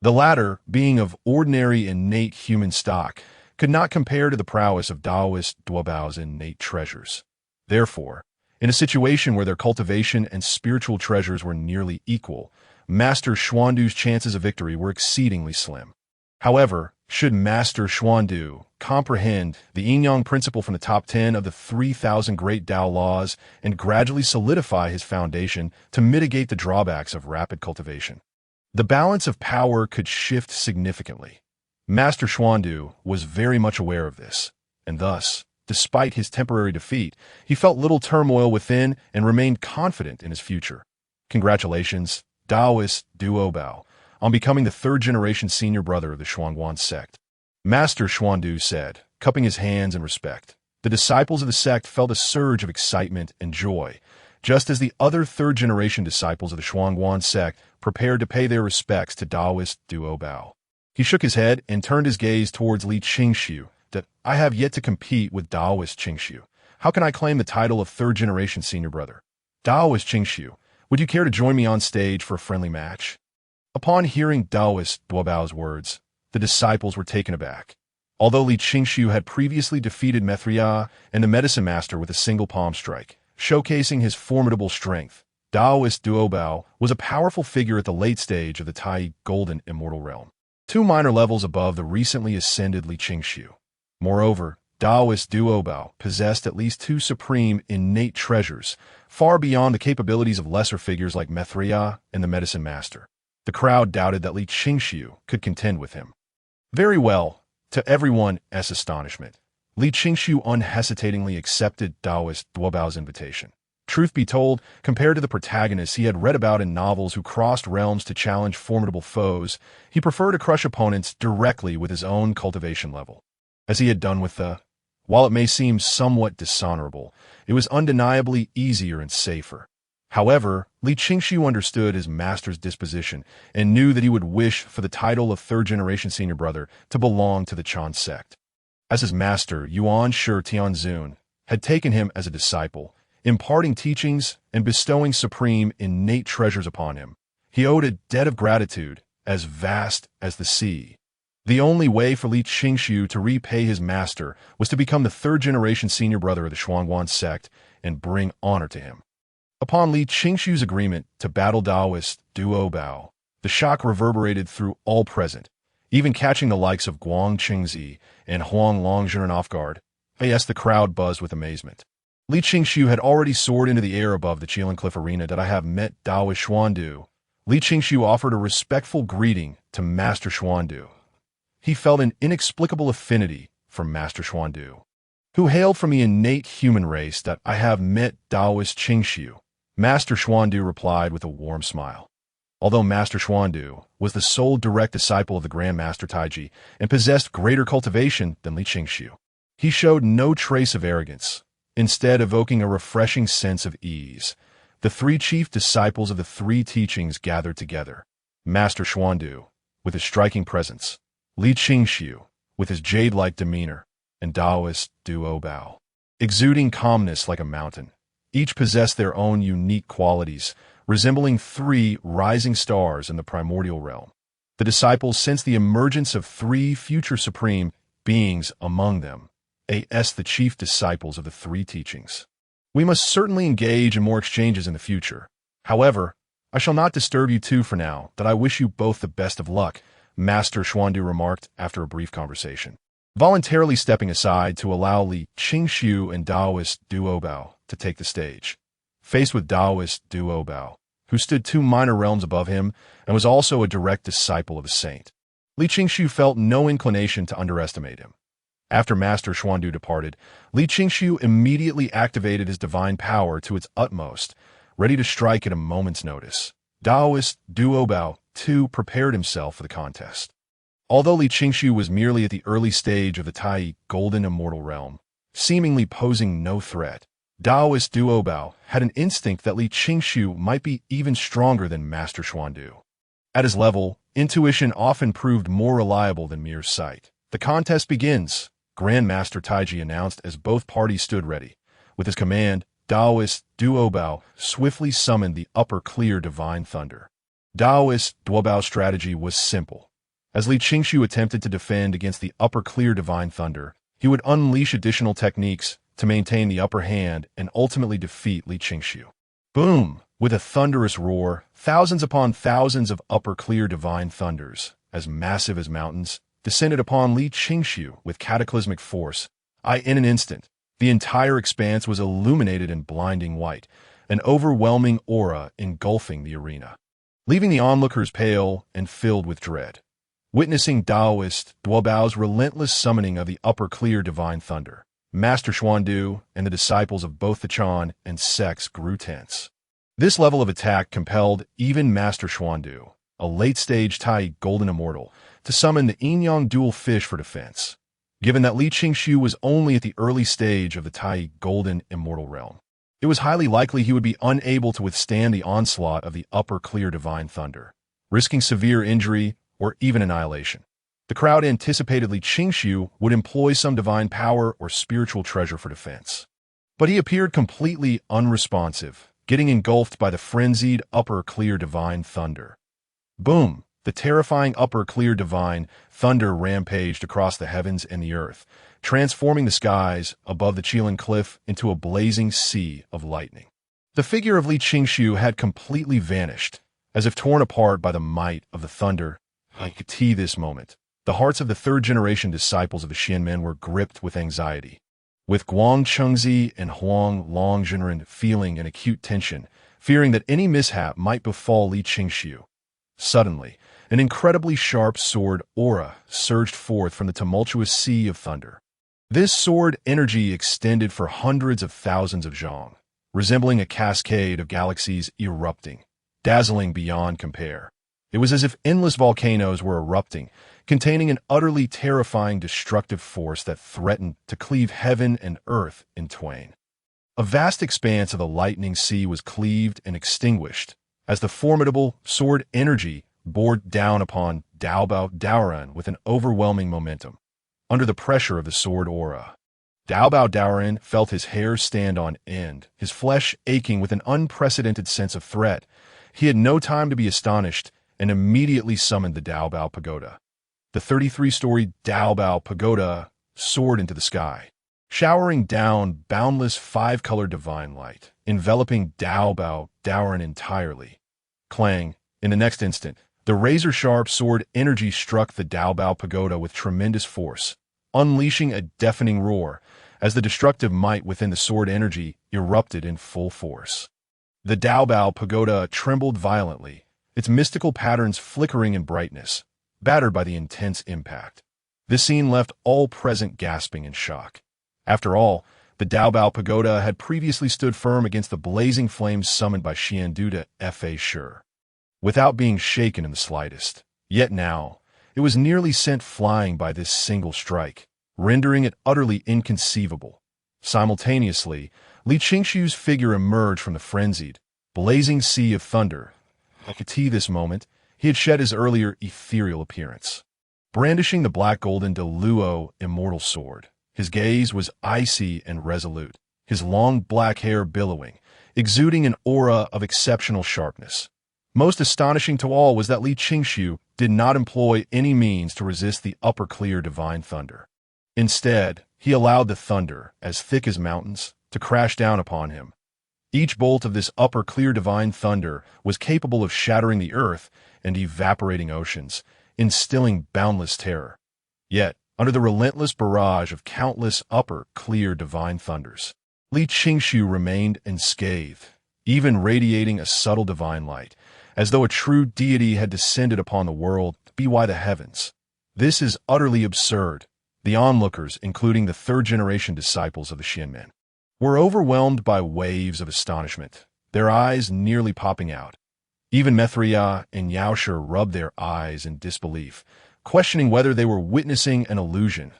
The latter, being of ordinary innate human stock, could not compare to the prowess of Taoist Duobao's innate treasures. Therefore, in a situation where their cultivation and spiritual treasures were nearly equal, Master Xuandu's chances of victory were exceedingly slim. However, should Master Xuandu comprehend the yin-yang principle from the top 10 of the 3,000 great Tao laws and gradually solidify his foundation to mitigate the drawbacks of rapid cultivation, the balance of power could shift significantly. Master Xuandu was very much aware of this, and thus, despite his temporary defeat, he felt little turmoil within and remained confident in his future. Congratulations, Taoist Duobao, on becoming the third-generation senior brother of the Chan Sect. Master Xuandu said, cupping his hands in respect. The disciples of the sect felt a surge of excitement and joy, just as the other third-generation disciples of the Chan Sect prepared to pay their respects to Taoist Duobao. He shook his head and turned his gaze towards Li Qingxiu. That I have yet to compete with Taoist Qingxiu. How can I claim the title of third-generation senior brother? Taoist Qingxiu, would you care to join me on stage for a friendly match? Upon hearing Taoist Duobao's words, the disciples were taken aback. Although Li Qingxiu had previously defeated Mithria and the medicine master with a single palm strike, showcasing his formidable strength, Taoist Duobao was a powerful figure at the late stage of the Tai Golden Immortal Realm, 2 minor levels above the recently ascended Li Qingxiu. Moreover, Taoist Duobao possessed at least 2 supreme innate treasures, far beyond the capabilities of lesser figures like Mithria and the medicine master. The crowd doubted that Li Qingxiu could contend with him. Very well, to everyone's astonishment, Li Qingxiu unhesitatingly accepted Taoist Duobao's invitation. Truth be told, compared to the protagonists he had read about in novels who crossed realms to challenge formidable foes, he preferred to crush opponents directly with his own cultivation level. As he had done with while it may seem somewhat dishonorable, it was undeniably easier and safer. However, Li Qingxiu understood his master's disposition and knew that he would wish for the title of third-generation senior brother to belong to the Chan Sect. As his master, Yuan Shi Tianzun, had taken him as a disciple, imparting teachings and bestowing supreme innate treasures upon him, he owed a debt of gratitude as vast as the sea. The only way for Li Qingxiu to repay his master was to become the third-generation senior brother of the Chan Sect and bring honor to him. Upon Li Qingxiu's agreement to battle Taoist Duobao, the shock reverberated through all present, even catching the likes of Guang Qingzi and Huang Longjun off guard. Yes, the crowd buzzed with amazement. Li Qingxiu had already soared into the air above the Qilin Cliff arena that I have met Taoist Xuandu. Li Qingxiu offered a respectful greeting to Master Xuandu. He felt an inexplicable affinity for Master Xuandu, who hailed from the innate human race that I have met Taoist Qingxiu. Master Xuandu replied with a warm smile. Although Master Xuandu was the sole direct disciple of the Grand Master Taiji and possessed greater cultivation than Li Qingxiu, he showed no trace of arrogance, instead evoking a refreshing sense of ease. The three chief disciples of the three teachings gathered together. Master Xuandu, with his striking presence, Li Qingxiu, with his jade-like demeanor, and Taoist Duo, exuding calmness like a mountain. Each possessed their own unique qualities, resembling three rising stars in the primordial realm. The disciples sensed the emergence of three future supreme beings among them, as the chief disciples of the three teachings. We must certainly engage in more exchanges in the future. However, I shall not disturb you two for now, that I wish you both the best of luck, Master Xuandu remarked after a brief conversation, voluntarily stepping aside to allow Li Qingxiu and Taoist Duo to take the stage. Faced with Taoist Duo, who stood 2 minor realms above him and was also a direct disciple of a saint, Li Qingxiu felt no inclination to underestimate him. After Master Xuandu departed, Li Qingxiu immediately activated his divine power to its utmost, ready to strike at a moment's notice. Taoist Duo, too, prepared himself for the contest. Although Li Qingxiu was merely at the early stage of the Tai Golden Immortal Realm, seemingly posing no threat, Taoist Duo had an instinct that Li Qingxiu might be even stronger than Master Xuandu. At his level, intuition often proved more reliable than mere sight. The contest begins, Grand Master Taiji announced as both parties stood ready. With his command, Taoist Duo swiftly summoned the upper clear divine thunder. Taoist Duobao's strategy was simple. As Li Qingxiu attempted to defend against the upper clear divine thunder, he would unleash additional techniques to maintain the upper hand and ultimately defeat Li Qingxiu. Boom! With a thunderous roar, thousands upon thousands of upper clear divine thunders, as massive as mountains, descended upon Li Qingxiu with cataclysmic force. In an instant, the entire expanse was illuminated in blinding white, an overwhelming aura engulfing the arena, leaving the onlookers pale and filled with dread. Witnessing Taoist Duobao's relentless summoning of the upper clear divine thunder, Master Xuandu and the disciples of both the Chan and sects grew tense. This level of attack compelled even Master Xuandu, a late-stage Tai Golden Immortal, to summon the Yin-Yang dual fish for defense. Given that Li Qingxiu was only at the early stage of the Tai Golden Immortal Realm, it was highly likely he would be unable to withstand the onslaught of the upper clear divine thunder, risking severe injury or even annihilation. The crowd anticipated Li Qingxiu would employ some divine power or spiritual treasure for defense. But he appeared completely unresponsive, getting engulfed by the frenzied upper clear divine thunder. Boom! The terrifying upper clear divine thunder rampaged across the heavens and the earth, transforming the skies above the Qilin cliff into a blazing sea of lightning. The figure of Li Qingxiu had completely vanished, as if torn apart by the might of the thunder. At this moment, the hearts of the third-generation disciples of the Xianmen were gripped with anxiety, with Guang Chengzi and Huang Longzhenren feeling an acute tension, fearing that any mishap might befall Li Qingxiu. Suddenly, an incredibly sharp sword aura surged forth from the tumultuous sea of thunder. This sword energy extended for hundreds of thousands of zhang, resembling a cascade of galaxies erupting, dazzling beyond compare. It was as if endless volcanoes were erupting, containing an utterly terrifying destructive force that threatened to cleave heaven and earth in twain. A vast expanse of the lightning sea was cleaved and extinguished, as the formidable sword energy bore down upon Daobao Daoran with an overwhelming momentum. Under the pressure of the sword aura, Daobao Daoran felt his hair stand on end, his flesh aching with an unprecedented sense of threat. He had no time to be astonished and immediately summoned the Daobao Pagoda. The 33-story Daobao Pagoda soared into the sky, showering down boundless 5-colored divine light, enveloping Daobao Daoran entirely. Clang! In the next instant, the razor-sharp sword energy struck the Daobao Pagoda with tremendous force, unleashing a deafening roar as the destructive might within the sword energy erupted in full force. The Daobao Pagoda trembled violently, its mystical patterns flickering in brightness, battered by the intense impact. This scene left all present gasping in shock. After all, the Daobao Pagoda had previously stood firm against the blazing flames summoned by Xiandu to Fa Sure. without being shaken in the slightest. Yet now, it was nearly sent flying by this single strike, rendering it utterly inconceivable. Simultaneously, Li Qingshu's figure emerged from the frenzied, blazing sea of thunder. At this moment, he had shed his earlier ethereal appearance. Brandishing the black-golden De Luo immortal sword, his gaze was icy and resolute, his long black hair billowing, exuding an aura of exceptional sharpness. Most astonishing to all was that Li Qingshu did not employ any means to resist the upper clear divine thunder. Instead, he allowed the thunder, as thick as mountains, to crash down upon him. Each bolt of this upper clear divine thunder was capable of shattering the earth and evaporating oceans, instilling boundless terror. Yet, under the relentless barrage of countless upper clear divine thunders, Li Qingshu remained unscathed, even radiating a subtle divine light, as though a true deity had descended upon the world by the heavens. This is utterly absurd. The onlookers, including the third-generation disciples of the Xianmen, were overwhelmed by waves of astonishment, their eyes nearly popping out. Even Mithria and Yaoshe rubbed their eyes in disbelief, questioning whether they were witnessing an illusion.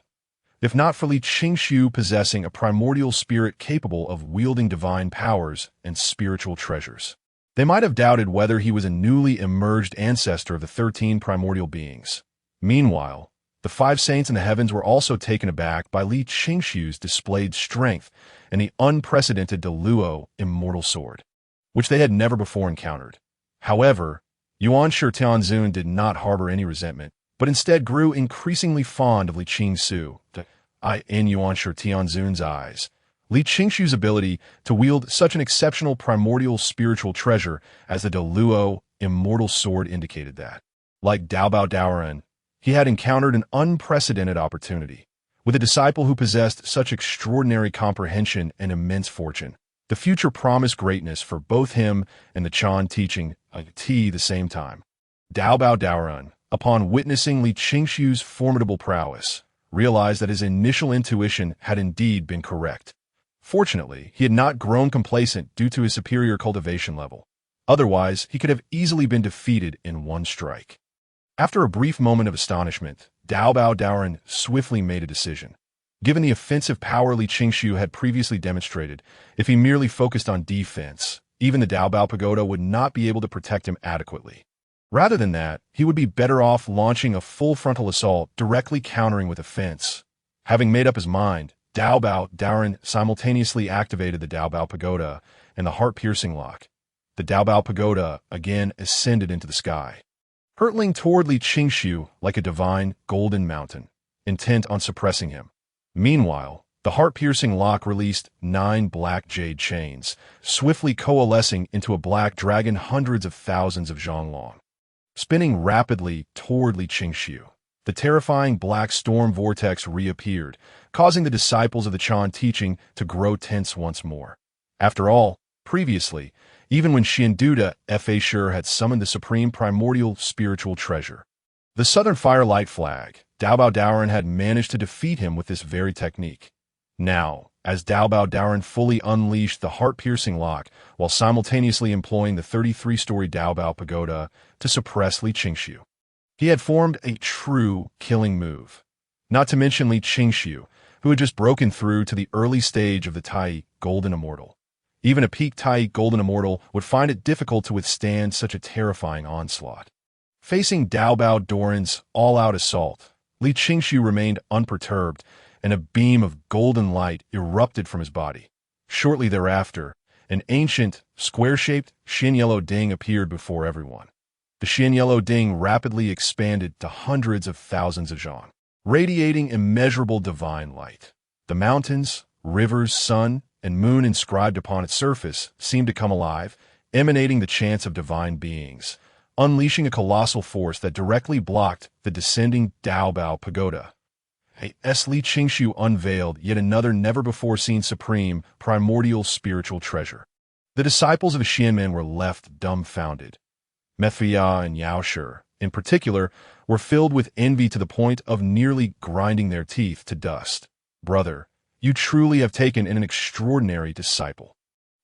If not for Li Qingshu possessing a primordial spirit capable of wielding divine powers and spiritual treasures, they might have doubted whether he was a newly emerged ancestor of the 13 primordial beings. Meanwhile, the 5 saints in the heavens were also taken aback by Li Qingshu's displayed strength and the unprecedented De Luo immortal sword, which they had never before encountered. However, Yuanshi Tianzun did not harbor any resentment, but instead grew increasingly fond of Li Qingsu. In Yuanshi Tianzun's eyes, Li Qingshu's ability to wield such an exceptional primordial spiritual treasure as the De Luo immortal sword indicated that, like Daobao Daoren, he had encountered an unprecedented opportunity. With a disciple who possessed such extraordinary comprehension and immense fortune, the future promised greatness for both him and the Chan teaching at the same time. Daobao Daoren, upon witnessing Li Qingshu's formidable prowess, realized that his initial intuition had indeed been correct. Fortunately, he had not grown complacent due to his superior cultivation level. Otherwise, he could have easily been defeated in one strike. After a brief moment of astonishment, Daobao Daoren swiftly made a decision. Given the offensive power Li Qingshu had previously demonstrated, if he merely focused on defense, even the Daobao Pagoda would not be able to protect him adequately. Rather than that, he would be better off launching a full frontal assault directly countering with offense. Having made up his mind, Daobao Daoren simultaneously activated the Daobao Pagoda and the heart-piercing lock. The Daobao Pagoda again ascended into the sky, hurtling toward Li Qingshu like a divine golden mountain, intent on suppressing him. Meanwhile, the heart-piercing lock released 9 black jade chains, swiftly coalescing into a black dragon hundreds of thousands of zhang long. Spinning rapidly toward Li Qingshu, the terrifying black storm vortex reappeared, causing the disciples of the Chan teaching to grow tense once more. After all, previously, even when Xianduda Fa Sure had summoned the supreme primordial spiritual treasure, the Southern Firelight Flag, Daobao Daoren had managed to defeat him with this very technique. Now, as Daobao Daoren fully unleashed the heart-piercing lock while simultaneously employing the 33-story Daobao Pagoda to suppress Li Qingshu, he had formed a true killing move. Not to mention Li Qingshu, who had just broken through to the early stage of the Tai Golden Immortal. Even a peak Tai Golden Immortal would find it difficult to withstand such a terrifying onslaught. Facing Daobao Daoren's all-out assault, Li Qingshu remained unperturbed, and a beam of golden light erupted from his body. Shortly thereafter, an ancient, square-shaped Xian Yellow Ding appeared before everyone. The Xian Yellow Ding rapidly expanded to hundreds of thousands of zhang, radiating immeasurable divine light. The mountains, rivers, sun, and moon inscribed upon its surface seemed to come alive, emanating the chants of divine beings, unleashing a colossal force that directly blocked the descending Daobao Pagoda. Li Qingshu unveiled yet another never-before-seen supreme, primordial spiritual treasure. The disciples of the Xianmen were left dumbfounded. Mithria and Yaoshe, in particular, were filled with envy to the point of nearly grinding their teeth to dust. "Brother, you truly have taken in an extraordinary disciple."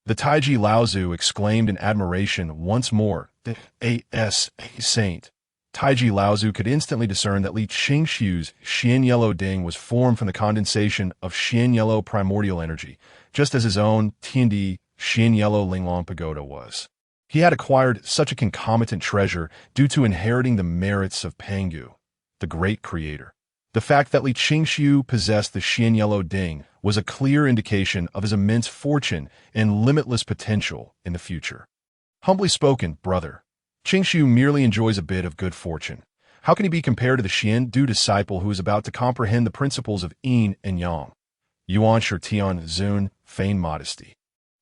The Taiji Laozu exclaimed in admiration once more, the A.S. Saint, Taiji Laozu could instantly discern that Li Qingxiu's Xian Yellow Ding was formed from the condensation of Xian Yellow primordial energy, just as his own Tiandi Xian Yellow Linglong Pagoda was. He had acquired such a concomitant treasure due to inheriting the merits of Pangu, the great creator. The fact that Li Qingxiu possessed the Xian Yellow Ding was a clear indication of his immense fortune and limitless potential in the future. Humbly spoken, brother, Qingxiu merely enjoys a bit of good fortune. How can he be compared to the Xian Du disciple who is about to comprehend the principles of Yin and Yang? Yuan Shitian Zun feigned modesty.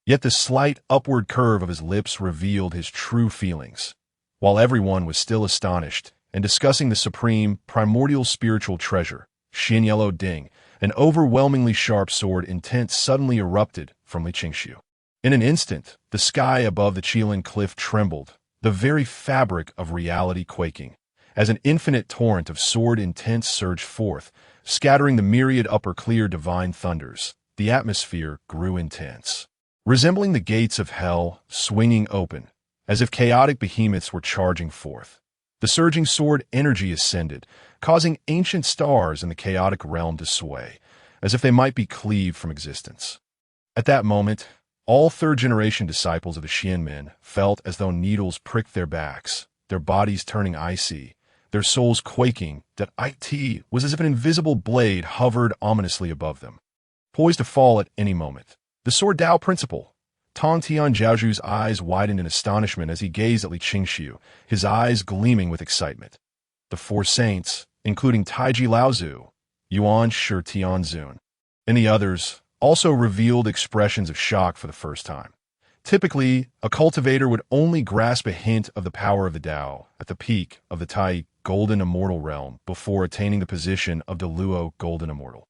Yet the slight upward curve of his lips revealed his true feelings. While everyone was still astonished and discussing the supreme, primordial spiritual treasure, Xian Yellow Ding, an overwhelmingly sharp sword intent suddenly erupted from Li Qingxiu. In an instant, the sky above the Qilin cliff trembled, the very fabric of reality quaking, as an infinite torrent of sword intent surged forth, scattering the myriad upper clear divine thunders. The atmosphere grew intense, resembling the gates of hell swinging open, as if chaotic behemoths were charging forth. The surging sword energy ascended, causing ancient stars in the chaotic realm to sway, as if they might be cleaved from existence. At that moment, all third-generation disciples of the Xian men felt as though needles pricked their backs, their bodies turning icy, their souls quaking. That it was as if an invisible blade hovered ominously above them, poised to fall at any moment. The Sword Dao principle. Tong Tian Jiaozhu's eyes widened in astonishment as he gazed at Li Qingxiu, his eyes gleaming with excitement. The four saints, including Taiji Laozu, Yuan Shitian Zun, and the others, also revealed expressions of shock for the first time. Typically, a cultivator would only grasp a hint of the power of the Tao at the peak of the Tai Golden Immortal realm before attaining the position of the Luo Golden Immortal.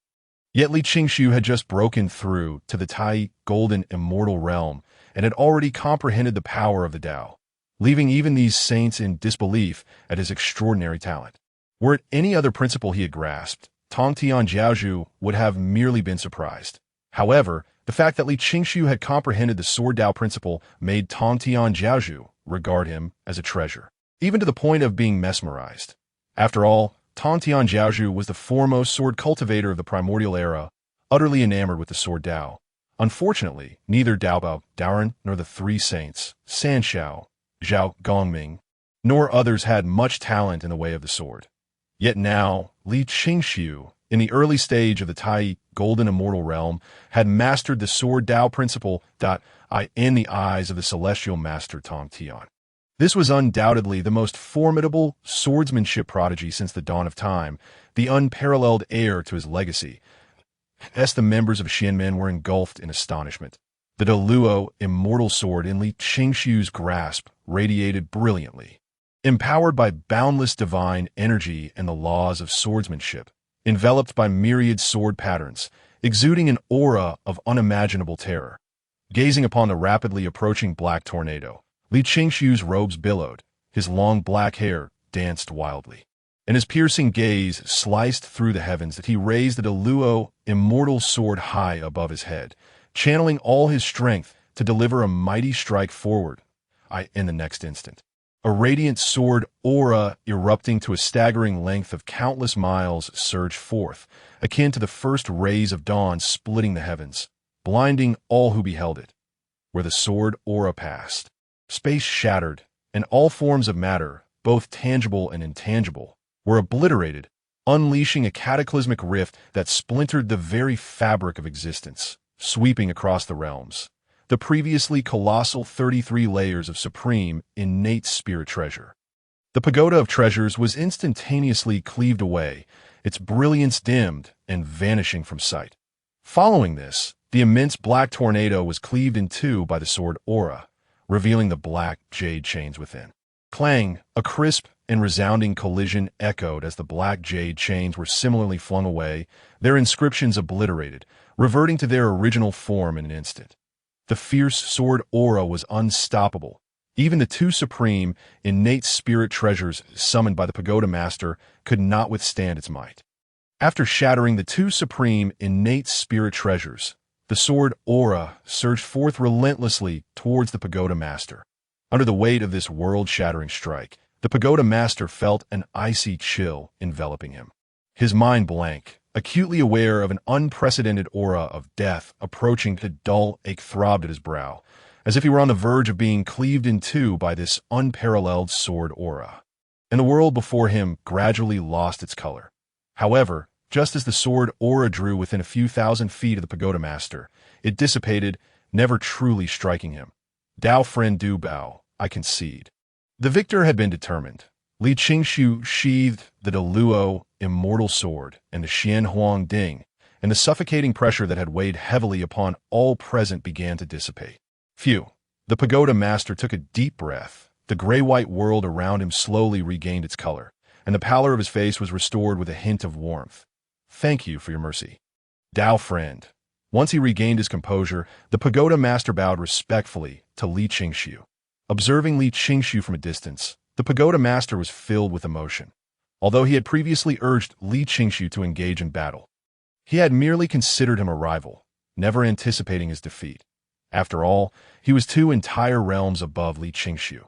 Yet Li Qingxiu had just broken through to the Tai Golden Immortal realm and had already comprehended the power of the Tao, leaving even these saints in disbelief at his extraordinary talent. Were it any other principle he had grasped, Tong Tian Jiaozhu would have merely been surprised. However, the fact that Li Qingxiu had comprehended the Sword Dao principle made Tong Tian Jiaozhu regard him as a treasure, even to the point of being mesmerized. After all, Tong Tian Jiaozhu was the foremost sword cultivator of the primordial era, utterly enamored with the Sword Dao. Unfortunately, neither Daobao, Daoren, nor the three saints, Sanshao, Zhao Gongming, nor others had much talent in the way of the sword. Yet now, Li Qingxiu, in the early stage of the Tai Golden Immortal realm, had mastered the Sword Dao principle in the eyes of the celestial master Tong Tian. This was undoubtedly the most formidable swordsmanship prodigy since the dawn of time, the unparalleled heir to his legacy. As the members of Xianmen were engulfed in astonishment, the Luo immortal sword in Li Qingxiu's grasp radiated brilliantly. Empowered by boundless divine energy and the laws of swordsmanship, enveloped by myriad sword patterns, exuding an aura of unimaginable terror. Gazing upon the rapidly approaching black tornado, Li Qingxiu's robes billowed, his long black hair danced wildly, and his piercing gaze sliced through the heavens that he raised the Luo immortal sword high above his head, channeling all his strength to deliver a mighty strike forward. In the next instant, a radiant sword aura erupting to a staggering length of countless miles surged forth, akin to the first rays of dawn splitting the heavens, blinding all who beheld it. Where the sword aura passed, space shattered, and all forms of matter, both tangible and intangible, were obliterated, unleashing a cataclysmic rift that splintered the very fabric of existence, sweeping across the realms. The previously colossal 33 layers of supreme, innate spirit treasure. The pagoda of treasures was instantaneously cleaved away, its brilliance dimmed and vanishing from sight. Following this, the immense black tornado was cleaved in two by the sword aura, revealing the black jade chains within. Clang, a crisp and resounding collision echoed as the black jade chains were similarly flung away, their inscriptions obliterated, reverting to their original form in an instant. The fierce sword aura was unstoppable. Even the two supreme, innate spirit treasures summoned by the pagoda master could not withstand its might. After shattering the two supreme, innate spirit treasures, the sword aura surged forth relentlessly towards the pagoda master. Under the weight of this world-shattering strike, the pagoda master felt an icy chill enveloping him. His mind blank, acutely aware of an unprecedented aura of death approaching. A dull ache throbbed at his brow, as if he were on the verge of being cleaved in two by this unparalleled sword aura. And the world before him gradually lost its color. However, just as the sword aura drew within a few thousand feet of the pagoda master, it dissipated, never truly striking him. Dao friend do bow, I concede. The victor had been determined. Li Qingshu sheathed the Deluo immortal sword and the Xian Huang Ding, and the suffocating pressure that had weighed heavily upon all present began to dissipate. Phew! The pagoda master took a deep breath. The gray-white world around him slowly regained its color, and the pallor of his face was restored with a hint of warmth. Thank you for your mercy. Dao friend. Once he regained his composure, the pagoda master bowed respectfully to Li Qingshu. Observing Li Qingshu from a distance, the pagoda master was filled with emotion. Although he had previously urged Li Qingshu to engage in battle, he had merely considered him a rival, never anticipating his defeat. After all, he was two entire realms above Li Qingshu.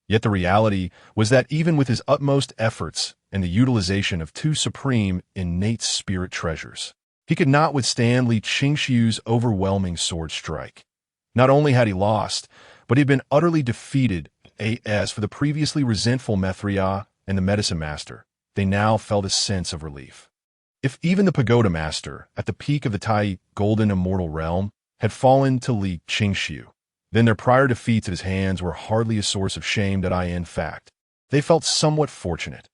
Yet the reality was that even with his utmost efforts and the utilization of two supreme, innate spirit treasures, he could not withstand Li Qingshu's overwhelming sword strike. Not only had he lost, but he had been utterly defeated. As for the previously resentful Mithria and the medicine master, they now felt a sense of relief. If even the pagoda master, at the peak of the Tai Golden Immortal Realm, had fallen to Li Qingshu, then their prior defeats at his hands were hardly a source of shame. In fact, they felt somewhat fortunate.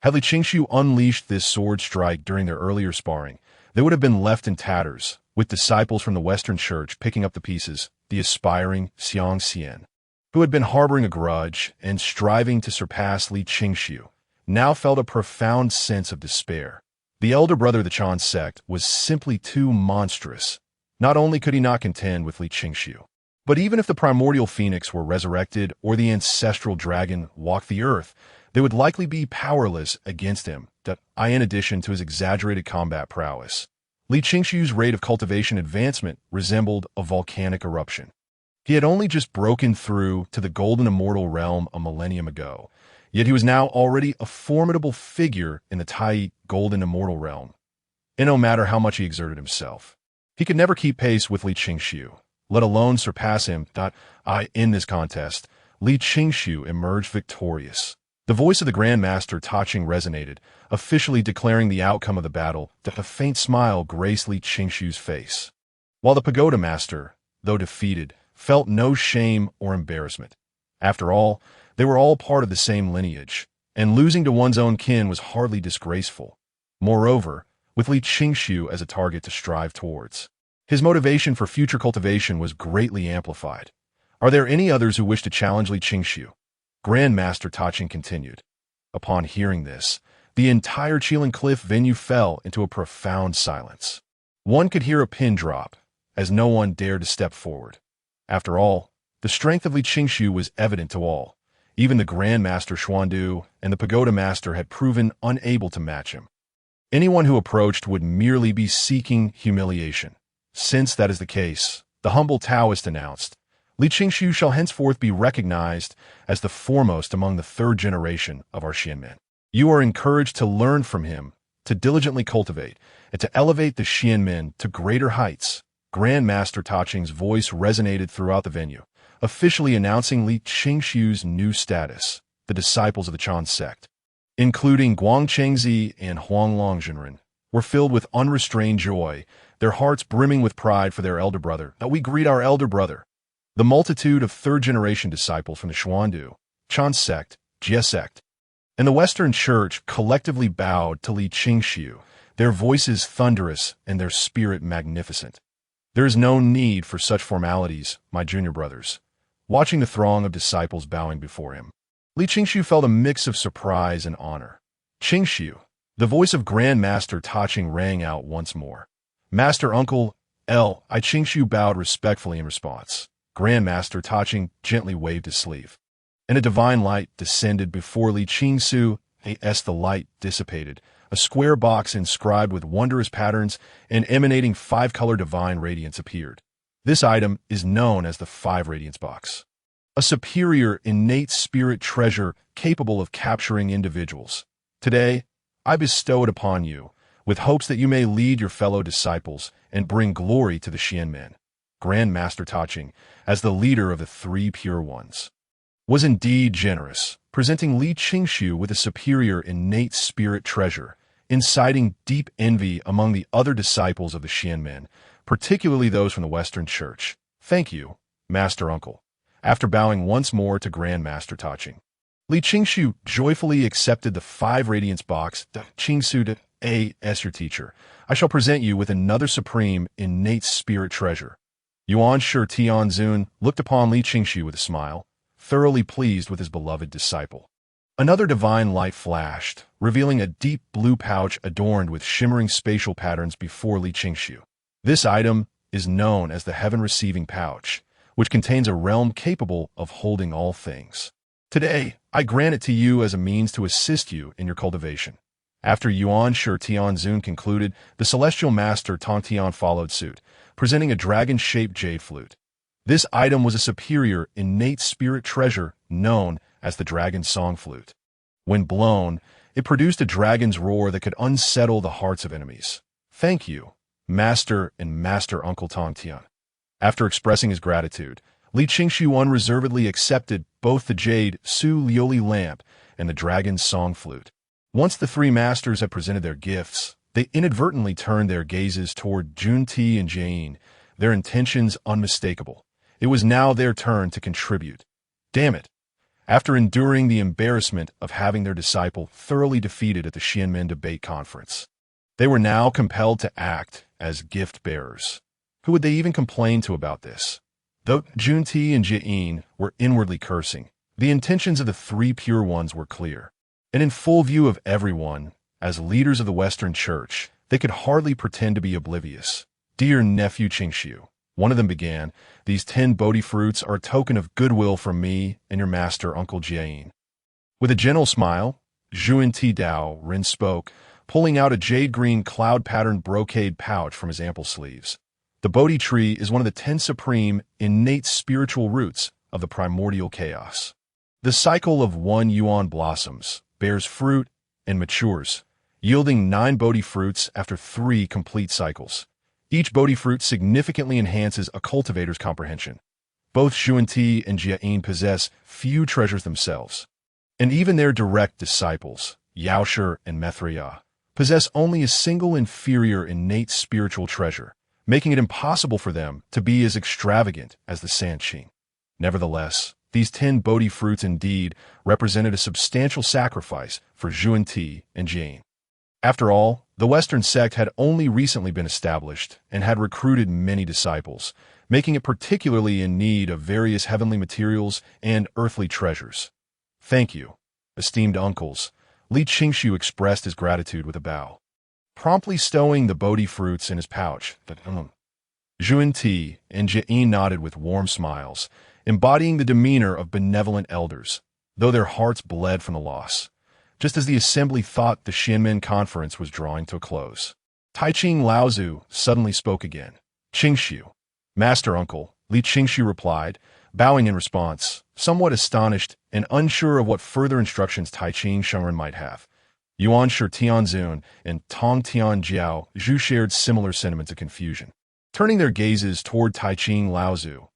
Had Li Qingshu unleashed this sword strike during their earlier sparring, they would have been left in tatters, with disciples from the Western Church picking up the pieces. The aspiring Xiang Xian, who had been harboring a grudge and striving to surpass Li Qingshu, now felt a profound sense of despair. The elder brother of the Chan Sect was simply too monstrous. Not only could he not contend with Li Qingshu, but even if the primordial phoenix were resurrected or the ancestral dragon walked the earth, they would likely be powerless against him, in addition to his exaggerated combat prowess. Li Qingshu's rate of cultivation advancement resembled a volcanic eruption. He had only just broken through to the Golden Immortal Realm a millennium ago, yet he was now already a formidable figure in the Tai Golden Immortal Realm. And no matter how much he exerted himself, he could never keep pace with Li Qingshu, let alone surpass him. In this contest, Li Qingshu emerged victorious. The voice of the Grand Master Ta Ching resonated, officially declaring the outcome of the battle. A faint smile graced Li Qingshu's face, while the pagoda master, though defeated, felt no shame or embarrassment. After all, they were all part of the same lineage, and losing to one's own kin was hardly disgraceful. Moreover, with Li Qingshu as a target to strive towards, his motivation for future cultivation was greatly amplified. Are there any others who wish to challenge Li Qingshu? Grand Master Ta Ching continued. Upon hearing this, the entire Qilin Cliff venue fell into a profound silence. One could hear a pin drop, as no one dared to step forward. After all, the strength of Li Qingshu was evident to all. Even the Grand Master Xuandu and the Pagoda Master had proven unable to match him. Anyone who approached would merely be seeking humiliation. Since that is the case, the humble Taoist announced, Li Qingshu shall henceforth be recognized as the foremost among the third generation of our Xianmen. You are encouraged to learn from him, to diligently cultivate, and to elevate the Xianmen to greater heights. Grand Master Ta Ching's voice resonated throughout the venue, officially announcing Li Qingshu's new status. The disciples of the Chan Sect, including Guang Chengzi and Huang Longzhenren, were filled with unrestrained joy, their hearts brimming with pride for their elder brother. We greet our elder brother. The multitude of third-generation disciples from the Xuandu, Chan Sect, Jie Sect, and the Western Church collectively bowed to Li Qingshu, their voices thunderous and their spirit magnificent. There is no need for such formalities, my junior brothers. Watching the throng of disciples bowing before him, Li Qingshu felt a mix of surprise and honor. Qingshu, the voice of Grand Master Ta Ching rang out once more. Master Uncle Qingshu bowed respectfully in response. Grand Master Ta Ching gently waved his sleeve, and a divine light descended before Li Qingshu. As the light dissipated, a square box inscribed with wondrous patterns and emanating five-color divine radiance appeared. This item is known as the Five Radiance Box. a superior innate spirit treasure capable of capturing individuals. Today, I bestow it upon you, with hopes that you may lead your fellow disciples and bring glory to the Xianmen. Grand Master Taching, as the leader of the three pure ones, was indeed generous, presenting Li Qingshu with a superior innate spirit treasure, inciting deep envy among the other disciples of the Xianmen, particularly those from the Western Church. Thank you, Master Uncle. After bowing once more to Grand Master Taching, Li Qingshu joyfully accepted the 5 radiance box. Qingsu as your teacher, I shall present you with another supreme innate spirit treasure. Yuan Shi Tianzun looked upon Li Qingshu with a smile, thoroughly pleased with his beloved disciple. Another divine light flashed, revealing a deep blue pouch adorned with shimmering spatial patterns before Li Qingshu. This item is known as the Heaven-Receiving Pouch, which contains a realm capable of holding all things. Today, I grant it to you as a means to assist you in your cultivation. After Yuan Shi Tianzun concluded, the celestial master Tong Tian followed suit, presenting a dragon-shaped jade flute. This item was a superior innate spirit treasure known as the Dragon Song Flute. When blown, it produced a dragon's roar that could unsettle the hearts of enemies. Thank you, Master and Master Uncle Tong Tian. After expressing his gratitude, Li Qingshu unreservedly accepted both the jade Su Lioli lamp and the Dragon's Song Flute. Once the 3 masters had presented their gifts, they inadvertently turned their gazes toward Junti and Jian, their intentions unmistakable. It was now their turn to contribute. Damn it! After enduring the embarrassment of having their disciple thoroughly defeated at the Xianmen debate conference, they were now compelled to act as gift-bearers. Who would they even complain to about this? Though Junti and Jian were inwardly cursing, the intentions of the 3 pure ones were clear. And in full view of everyone, as leaders of the Western Church, they could hardly pretend to be oblivious. Dear nephew Qingshu, one of them began, these 10 Bodhi fruits are a token of goodwill from me and your master, Uncle Jian. With a gentle smile, Zhuan Ti Dao Rin spoke, pulling out a jade-green cloud-patterned brocade pouch from his ample sleeves. The Bodhi tree is one of the 10 supreme, innate spiritual roots of the primordial chaos. The cycle of 1 yuan blossoms, bears fruit, and matures, yielding 9 Bodhi fruits after 3 complete cycles. Each Bodhi fruit significantly enhances a cultivator's comprehension. Both Xuanti and Jiayin possess few treasures themselves, and even their direct disciples, Yaoshi and Methriya, possess only a single inferior innate spiritual treasure, making it impossible for them to be as extravagant as the Sanqing. Nevertheless, these 10 Bodhi fruits indeed represented a substantial sacrifice for Xuanti and Jiayin. After all, the Western Sect had only recently been established and had recruited many disciples, making it particularly in need of various heavenly materials and earthly treasures. Thank you, esteemed uncles. Li Qingshu expressed his gratitude with a bow, promptly stowing the Bodhi fruits in his pouch. Zhuan-Ti and Jiayin nodded with warm smiles, embodying the demeanor of benevolent elders, though their hearts bled from the loss. Just as the assembly thought the Xianmen conference was drawing to a close, Taiching Laozu suddenly spoke again. Qingshu, Master Uncle, Li Qingshu replied, bowing in response, somewhat astonished and unsure of what further instructions Taiching Shengren might have. Yuan Shi Tianzun and Tong Tian Jiao Zhu shared similar sentiments of confusion. Turning their gazes toward Taiching Laozu.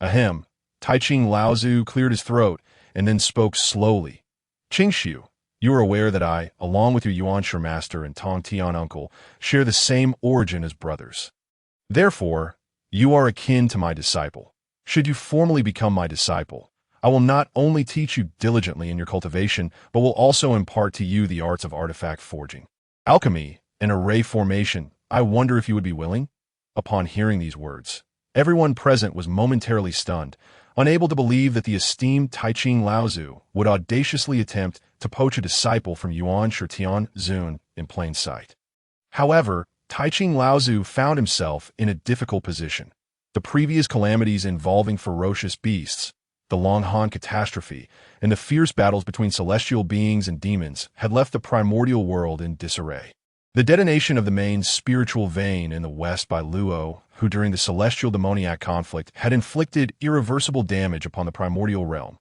Ahem, Taiching Laozu cleared his throat and then spoke slowly. Qingshu, you are aware that I, along with your Yuan Shi master and Tong Tian uncle, share the same origin as brothers. Therefore, you are akin to my disciple. Should you formally become my disciple, I will not only teach you diligently in your cultivation, but will also impart to you the arts of artifact forging, alchemy, and array formation. I wonder if you would be willing? Upon hearing these words, everyone present was momentarily stunned, unable to believe that the esteemed Taiching Laozu would audaciously attempt to poach a disciple from Yuan Shi Tianzun in plain sight. However, Taiching Laozu found himself in a difficult position. The previous calamities involving ferocious beasts, the Longhan catastrophe, and the fierce battles between celestial beings and demons had left the primordial world in disarray. The detonation of the main spiritual vein in the west by Luo, who during the celestial demoniac conflict had inflicted irreversible damage upon the primordial realm.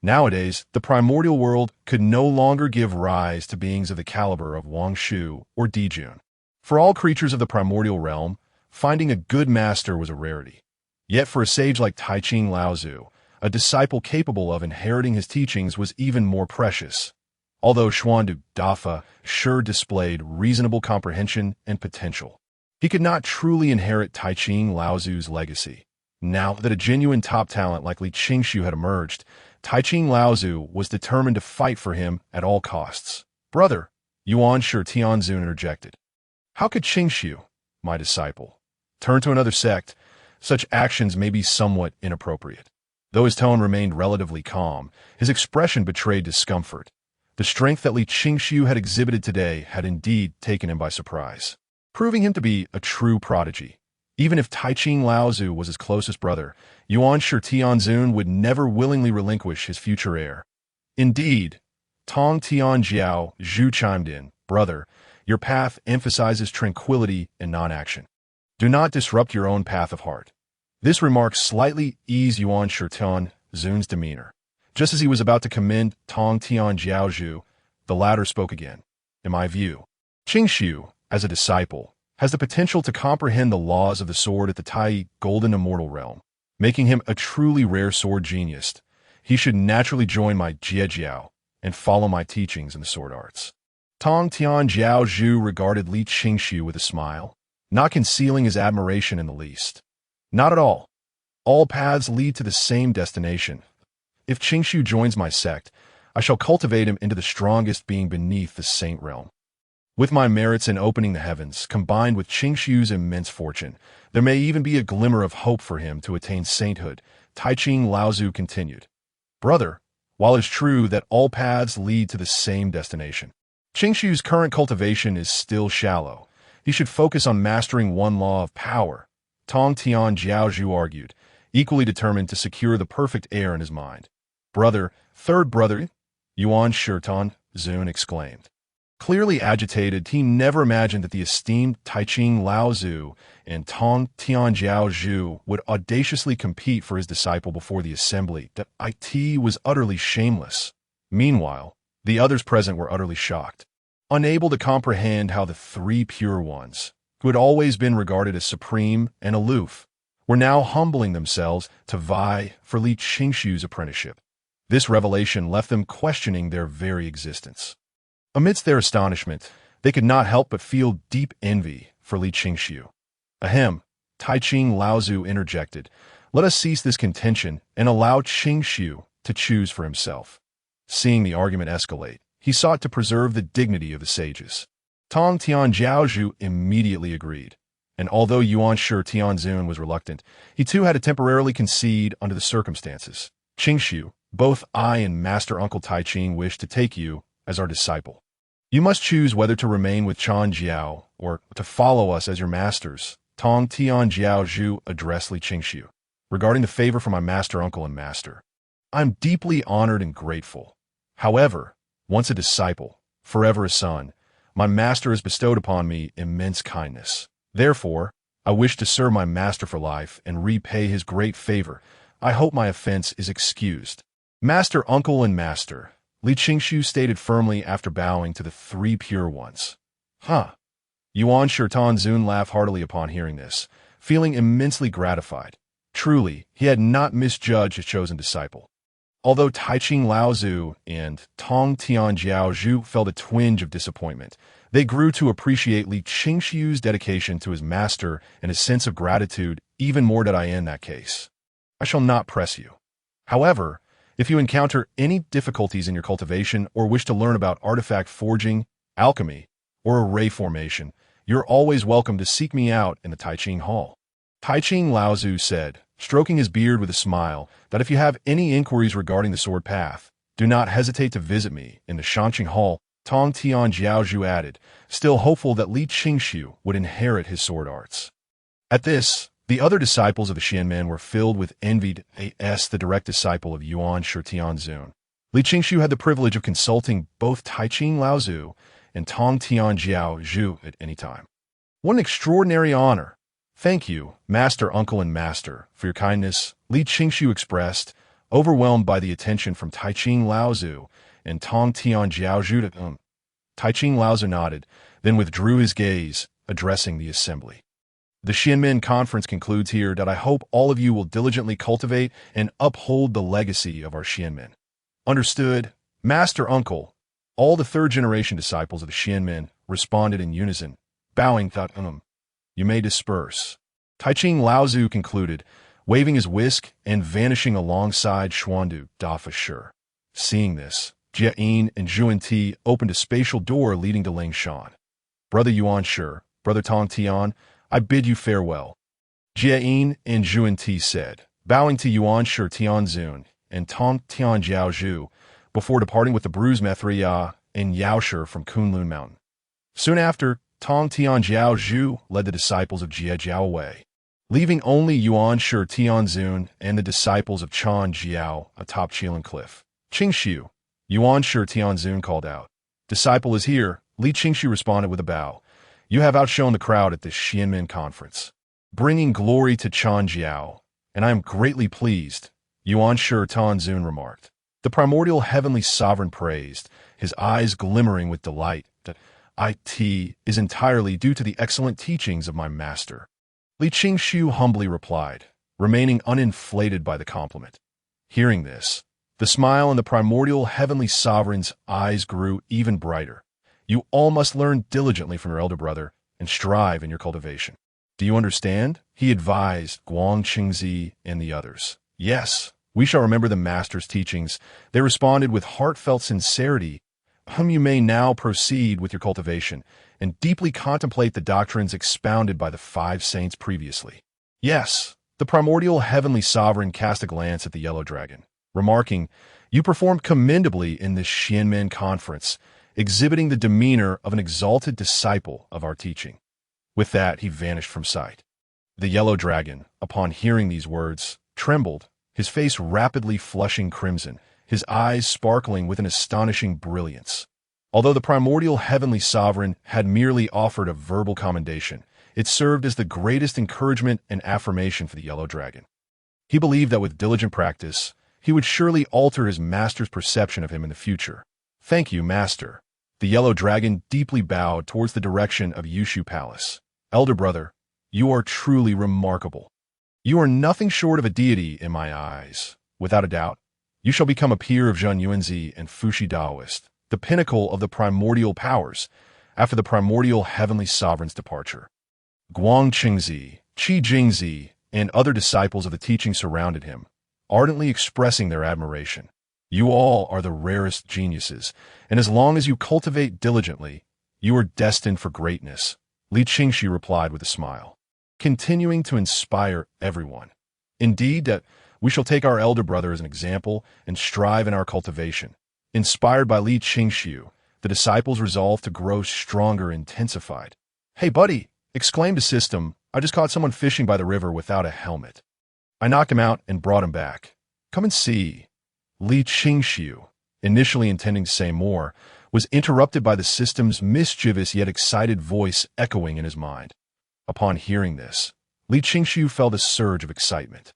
Nowadays, the primordial world could no longer give rise to beings of the caliber of Wang Shu or Dijun. For all creatures of the primordial realm, finding a good master was a rarity. Yet for a sage like Taiching Laozu, a disciple capable of inheriting his teachings was even more precious. Although Xuandu Dafa sure displayed reasonable comprehension and potential, he could not truly inherit Taiching Laozu's legacy. Now that a genuine top talent like Li Qingshu had emerged, Taiching Laozu was determined to fight for him at all costs. "Brother," Yuan Shi Tianzun interjected. "How could Qingshu, my disciple, turn to another sect? Such actions may be somewhat inappropriate." Though his tone remained relatively calm, his expression betrayed discomfort. The strength that Li Qingshu had exhibited today had indeed taken him by surprise, proving him to be a true prodigy. Even if Taiching Laozu was his closest brother, Yuan Shi Tianzun would never willingly relinquish his future heir. "Indeed," Tong Tianjiao Zhu chimed in, "Brother, your path emphasizes tranquility and non-action. Do not disrupt your own path of heart." This remark slightly eased Yuan Shi Tianzun's demeanor. Just as he was about to commend Tong Tianjiao, the latter spoke again. "In my view, Qingshu, as a disciple, has the potential to comprehend the laws of the sword at the Tai Golden Immortal Realm, making him a truly rare sword genius. He should naturally join my Jiejiao and follow my teachings in the sword arts." Tong Tianjiao regarded Li Qingshu with a smile, not concealing his admiration in the least. "Not at all. All paths lead to the same destination. If Qingshu joins my sect, I shall cultivate him into the strongest being beneath the saint realm. With my merits in opening the heavens, combined with Qingshu's immense fortune, there may even be a glimmer of hope for him to attain sainthood," Taiching Laozu continued. "Brother, while it is true that all paths lead to the same destination, Qingshu's current cultivation is still shallow. He should focus on mastering one law of power," Tong Tianjiao argued, equally determined to secure the perfect heir in his mind. "Brother, third brother," Yuan Shi Tianzun exclaimed. Clearly agitated, he never imagined that the esteemed Taiching Laozu and Tong Tianjiao would audaciously compete for his disciple before the assembly. That it was utterly shameless. Meanwhile, the others present were utterly shocked, unable to comprehend how the three pure ones, who had always been regarded as supreme and aloof, were now humbling themselves to vie for Li Qingshu's apprenticeship. This revelation left them questioning their very existence. Amidst their astonishment, they could not help but feel deep envy for Li Qingshu. "Ahem," Taiching Laozu interjected. "Let us cease this contention and allow Qingshu to choose for himself." Seeing the argument escalate, he sought to preserve the dignity of the sages. Tong Tianjiao immediately agreed, and although Yuan Shi Tianzun was reluctant, he too had to temporarily concede under the circumstances. "Qingshu, both I and Master Uncle Taiching wish to take you as our disciple. You must choose whether to remain with Chan Jiao or to follow us as your masters," Tong Tianjiao addressed Li Qingshu. "Regarding the favor from my master uncle and master, I'm deeply honored and grateful. However, once a disciple, forever a son, my master has bestowed upon me immense kindness. Therefore, I wish to serve my master for life and repay his great favor. I hope my offense is excused." "Master, uncle, and master," Li Qingshu stated firmly after bowing to the three pure ones. "Huh." Yuan Shi Tianzun laughed heartily upon hearing this, feeling immensely gratified. Truly, he had not misjudged his chosen disciple. Although Taiching Laozu and Tong Tianjiao felt a twinge of disappointment, they grew to appreciate Li Qingshu's dedication to his master and his sense of gratitude even more did I in that case. "I shall not press you. However, if you encounter any difficulties in your cultivation or wish to learn about artifact forging, alchemy, or array formation, you're always welcome to seek me out in the Taiching Hall." Taiching Laozu said, stroking his beard with a smile, that if you have any inquiries regarding the sword path, do not hesitate to visit me in the Shanqing Hall. Tong Tianjiao added, still hopeful that Li Qingshu would inherit his sword arts. At this, the other disciples of the Xianmen were filled with envy as the direct disciple of Yuan Shi Tianzun. Li Qingshu had the privilege of consulting both Taiching Laozu and Tong Tianjiao at any time. "What an extraordinary honor," Thank you, Master, Uncle, and Master, for your kindness, Li Qingshu expressed, overwhelmed by the attention from Taiching Laozu and Tong Tian Jiaozhu. Taiching Laozu nodded, then withdrew his gaze, addressing the assembly. The Xianmen conference concludes here that I hope all of you will diligently cultivate and uphold the legacy of our Xianmen. Understood, Master, Uncle. All the third-generation disciples of the Xianmen responded in unison, bowing You may disperse. Taiching Laozu concluded, waving his whisk and vanishing alongside Xuandu Dafa Shi. Seeing this, Jia Yin and Zhuan Ti opened a spatial door leading to Lingshan. Brother Yuan Shi, Brother Tong Tian, I bid you farewell. Jia Yin and Zhuan Ti said, bowing to Yuan Shi Tianzun and Tong Tian Jiaozhu before departing with the Bruise Methria and Yao Shi from Kunlun Mountain. Soon after, Tong Tian Jiaozhu led the disciples of Jie Jiao away, leaving only Yuan Shi Tianzun and the disciples of Chan Jiao atop Qilin Cliff. Qingshu, Yuan Shi Tianzun called out. Disciple is here, Li Qingshu responded with a bow. You have outshone the crowd at this Xianmen conference, bringing glory to Chan Jiao, and I am greatly pleased, Yuan Shi Tianzun remarked. The primordial heavenly sovereign praised, his eyes glimmering with delight, that it is entirely due to the excellent teachings of my master. Li Qingshu humbly replied, remaining uninflated by the compliment. Hearing this, the smile in the primordial heavenly sovereign's eyes grew even brighter. You all must learn diligently from your elder brother and strive in your cultivation. Do you understand? He advised Guang Qingzi and the others. Yes, we shall remember the master's teachings. They responded with heartfelt sincerity. You may now proceed with your cultivation and deeply contemplate the doctrines expounded by the 5 saints previously. Yes, the primordial heavenly sovereign cast a glance at the yellow dragon, remarking, you performed commendably in this Xianmen conference, exhibiting the demeanor of an exalted disciple of our teaching. With that, he vanished from sight. The yellow dragon, upon hearing these words, trembled, his face rapidly flushing crimson, his eyes sparkling with an astonishing brilliance. Although the primordial heavenly sovereign had merely offered a verbal commendation, it served as the greatest encouragement and affirmation for the yellow dragon. He believed that with diligent practice, he would surely alter his master's perception of him in the future. Thank you, master. The yellow dragon deeply bowed towards the direction of Yushu Palace. Elder brother, you are truly remarkable. You are nothing short of a deity in my eyes. Without a doubt, you shall become a peer of Zhen Yuanzi and Fushi Daoist, the pinnacle of the primordial powers, after the primordial heavenly sovereign's departure. Guang Qingzi, Qi Jingzi, and other disciples of the teaching surrounded him, ardently expressing their admiration. You all are the rarest geniuses, and as long as you cultivate diligently, you are destined for greatness, Li Qingshu replied with a smile, continuing to inspire everyone. Indeed, that we shall take our elder brother as an example and strive in our cultivation. Inspired by Li Qingshu, the disciples resolved to grow stronger and intensified. Hey, buddy, exclaimed a system, I just caught someone fishing by the river without a helmet. I knocked him out and brought him back. Come and see. Li Qingshu, initially intending to say more, was interrupted by the system's mischievous yet excited voice echoing in his mind. Upon hearing this, Li Qingshu felt a surge of excitement.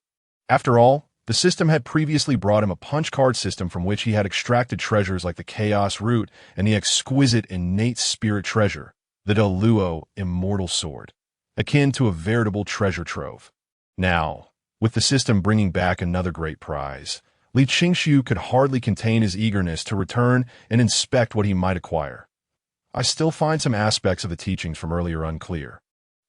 After all, the system had previously brought him a punch card system from which he had extracted treasures like the Chaos Root and the exquisite innate spirit treasure, the Deluo Immortal Sword, akin to a veritable treasure trove. Now, with the system bringing back another great prize, Li Qingshu could hardly contain his eagerness to return and inspect what he might acquire. I still find some aspects of the teachings from earlier unclear,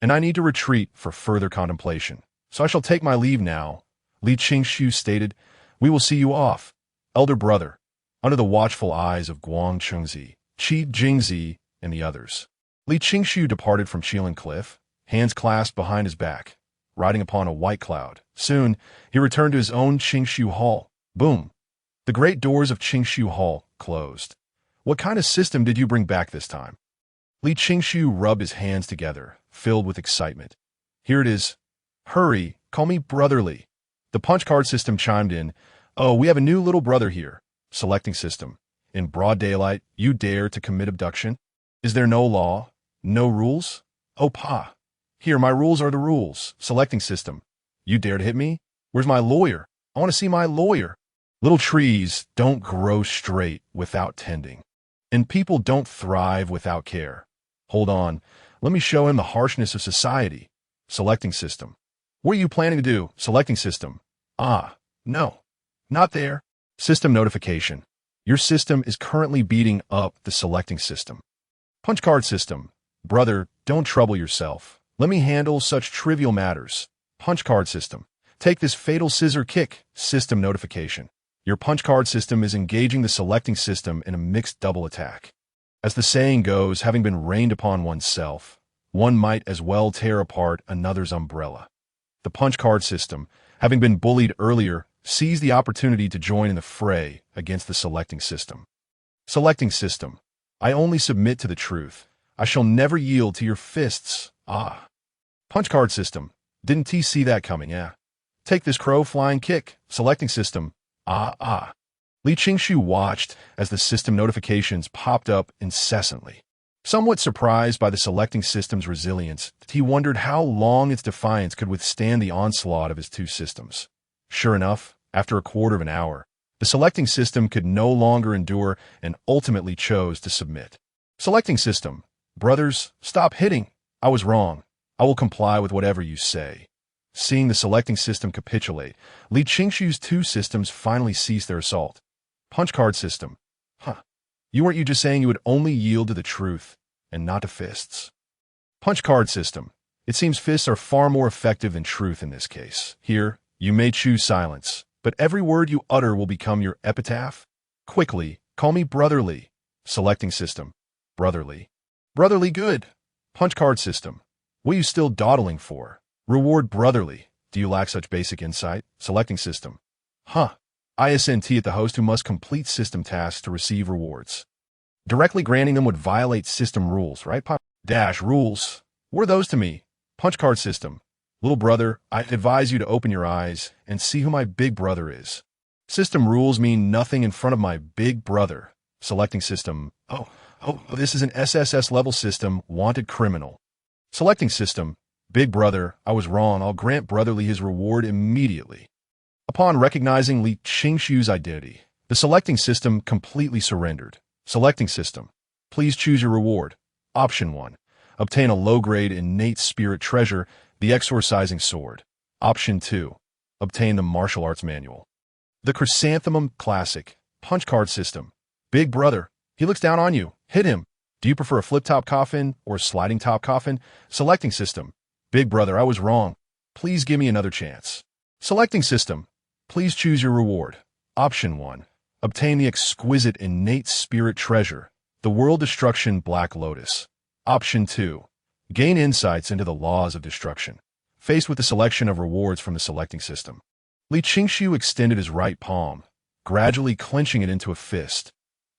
and I need to retreat for further contemplation, so I shall take my leave now. Li Qingshu stated, we will see you off, elder brother, under the watchful eyes of Guang Qingzi, Qi Jingzi, and the others. Li Qingshu departed from Qilin Cliff, hands clasped behind his back, riding upon a white cloud. Soon, he returned to his own Qingshu Hall. Boom! The great doors of Qingshu Hall closed. What kind of system did you bring back this time? Li Qingshu rubbed his hands together, filled with excitement. Here it is. Hurry, call me brotherly. The punch card system chimed in. Oh, we have a new little brother here. Selecting system. In broad daylight, you dare to commit abduction? Is there no law? No rules? Oh, pa. Here, my rules are the rules. Selecting system. You dare to hit me? Where's my lawyer? I want to see my lawyer. Little trees don't grow straight without tending, and people don't thrive without care. Hold on. Let me show him the harshness of society. Selecting system. What are you planning to do? Selecting system. No. Not there. System notification. Your system is currently beating up the selecting system. Punch card system. Brother, don't trouble yourself. Let me handle such trivial matters. Punch card system. Take this fatal scissor kick. System notification. Your punch card system is engaging the selecting system in a mixed double attack. As the saying goes, having been rained upon oneself, one might as well tear apart another's umbrella. The punch card system, having been bullied earlier, seized the opportunity to join in the fray against the selecting system. Selecting system. I only submit to the truth. I shall never yield to your fists. Punch card system. Didn't he see that coming, Take this crow flying kick. Selecting system. Li Qingshu watched as the system notifications popped up incessantly. Somewhat surprised by the selecting system's resilience, he wondered how long its defiance could withstand the onslaught of his two systems. Sure enough, after a quarter of an hour, the selecting system could no longer endure and ultimately chose to submit. Selecting system. Brothers, stop hitting. I was wrong. I will comply with whatever you say. Seeing the selecting system capitulate, Li Qingshu's two systems finally ceased their assault. Punch card system. Weren't you just saying you would only yield to the truth and not to fists? Punch card system. It seems fists are far more effective than truth in this case. Here, you may choose silence, but every word you utter will become your epitaph. Quickly, call me brotherly. Selecting system. Brotherly. Brotherly good. Punch card system. What are you still dawdling for? Reward brotherly. Do you lack such basic insight? Selecting system. ISNT at the host who must complete system tasks to receive rewards. Directly granting them would violate system rules, right? Rules. What are those to me? Punch card system. Little brother, I advise you to open your eyes and see who my big brother is. System rules mean nothing in front of my big brother. Selecting system. This is an SSS level system, wanted criminal. Selecting system. Big brother, I was wrong. I'll grant brotherly his reward immediately. Upon recognizing Li Qingshu's identity, the selecting system completely surrendered. Selecting system. Please choose your reward. Option 1. Obtain a low-grade innate spirit treasure, the exorcising sword. Option 2. Obtain the martial arts manual. The Chrysanthemum Classic. Punch card system. Big brother, he looks down on you. Hit him. Do you prefer a flip-top coffin or a sliding-top coffin? Selecting system. Big brother, I was wrong. Please give me another chance. Selecting system. Please choose your reward. Option 1. Obtain the exquisite innate spirit treasure, the World Destruction Black Lotus. Option 2. Gain insights into the laws of destruction. Faced with the selection of rewards from the selecting system, Li Qingshu extended his right palm, gradually clenching it into a fist.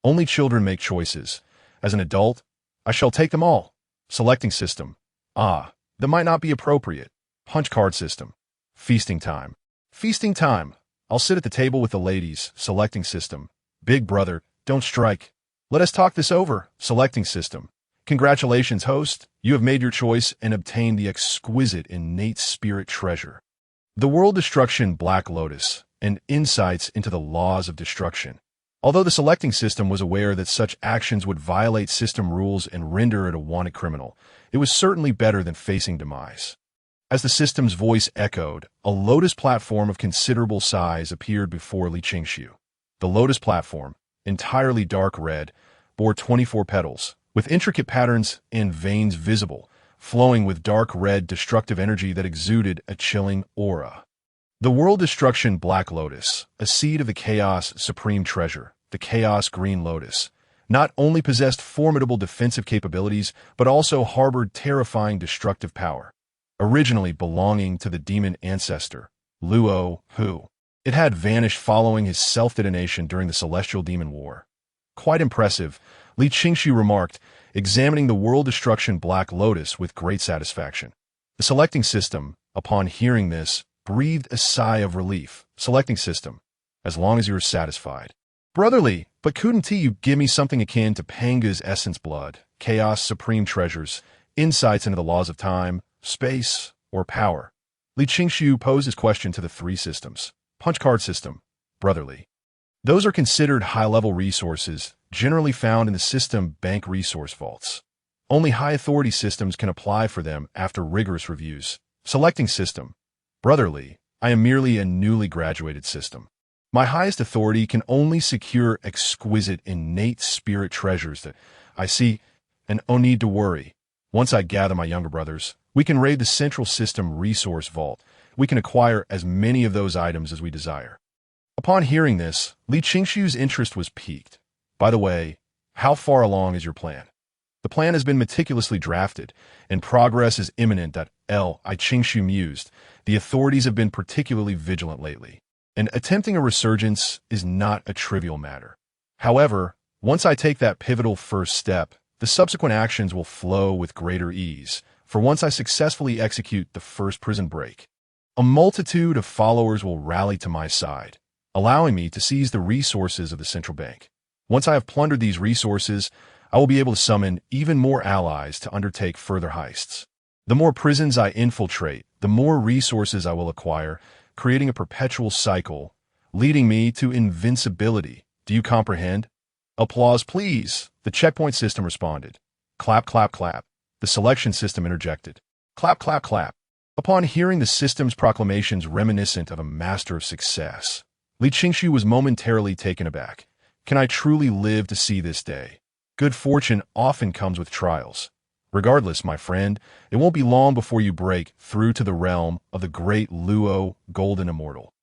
Only children make choices. As an adult, I shall take them all. Selecting system. That might not be appropriate. Punch card system. Feasting time. Feasting time. I'll sit at the table with the ladies. Selecting system. Big brother, don't strike. Let us talk this over. Selecting system. Congratulations, host. You have made your choice and obtained the exquisite innate spirit treasure, the World Destruction Black Lotus, and insights into the laws of destruction. Although the selecting system was aware that such actions would violate system rules and render it a wanted criminal, it was certainly better than facing demise. As the system's voice echoed, a lotus platform of considerable size appeared before Li Qingshu. The lotus platform, entirely dark red, bore 24 petals, with intricate patterns and veins visible, flowing with dark red destructive energy that exuded a chilling aura. The World Destruction Black Lotus, a seed of the Chaos Supreme Treasure, the Chaos Green Lotus, not only possessed formidable defensive capabilities, but also harbored terrifying destructive power. Originally belonging to the demon ancestor, Luo Hu, it had vanished following his self-detonation during the Celestial Demon War. Quite impressive, Li Qingshu remarked, examining the World Destruction Black Lotus with great satisfaction. The selecting system, upon hearing this, breathed a sigh of relief. Selecting system. As long as you are satisfied. Brotherly, but couldn't you give me something akin to Panga's essence blood, Chaos Supreme Treasures, insights into the laws of time, space, or power? Li Qingshu posed his question to the three systems. Punch card system, brotherly. Those are considered high-level resources, generally found in the system bank resource vaults. Only high-authority systems can apply for them after rigorous reviews. Selecting system, brotherly. I am merely a newly graduated system. My highest authority can only secure exquisite innate spirit treasures that I see, and no need to worry. Once I gather my younger brothers, we can raid the central system resource vault. We can acquire as many of those items as we desire. Upon hearing this, Li Qingshu's interest was piqued. By the way, how far along is your plan? The plan has been meticulously drafted, and progress is imminent. Li Qingshu mused. The authorities have been particularly vigilant lately, and attempting a resurgence is not a trivial matter. However, once I take that pivotal first step, the subsequent actions will flow with greater ease, for once I successfully execute the first prison break, a multitude of followers will rally to my side, allowing me to seize the resources of the central bank. Once I have plundered these resources, I will be able to summon even more allies to undertake further heists. The more prisons I infiltrate, the more resources I will acquire, creating a perpetual cycle, leading me to invincibility. Do you comprehend? Applause, please. The checkpoint system responded. Clap, clap, clap. The selection system interjected. Clap, clap, clap. Upon hearing the system's proclamations reminiscent of a master of success, Li Qingshu was momentarily taken aback. Can I truly live to see this day? Good fortune often comes with trials. Regardless, my friend, it won't be long before you break through to the realm of the great Luo, Golden Immortal,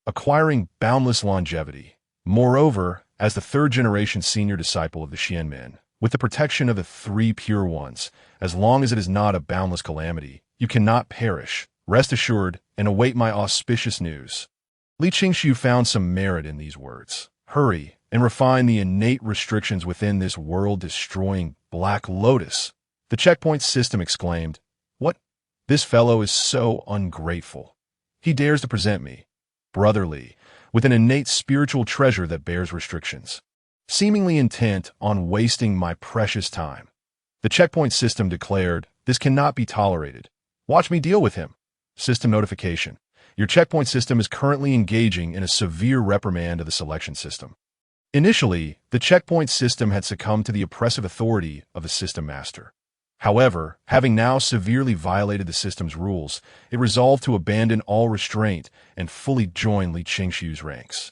acquiring boundless longevity. Moreover, as the third-generation senior disciple of the Xianmen, with the protection of the three pure ones, as long as it is not a boundless calamity, you cannot perish. Rest assured and await my auspicious news. Li Qingshu found some merit in these words. Hurry and refine the innate restrictions within this world-destroying Black Lotus. The checkpoint system exclaimed, What? This fellow is so ungrateful. He dares to present me, brotherly, with an innate spiritual treasure that bears restrictions, seemingly intent on wasting my precious time. The checkpoint system declared, This cannot be tolerated. Watch me deal with him. System notification. Your checkpoint system is currently engaging in a severe reprimand of the selection system. Initially, the checkpoint system had succumbed to the oppressive authority of the system master. However, having now severely violated the system's rules, it resolved to abandon all restraint and fully join Li Qingshu's ranks.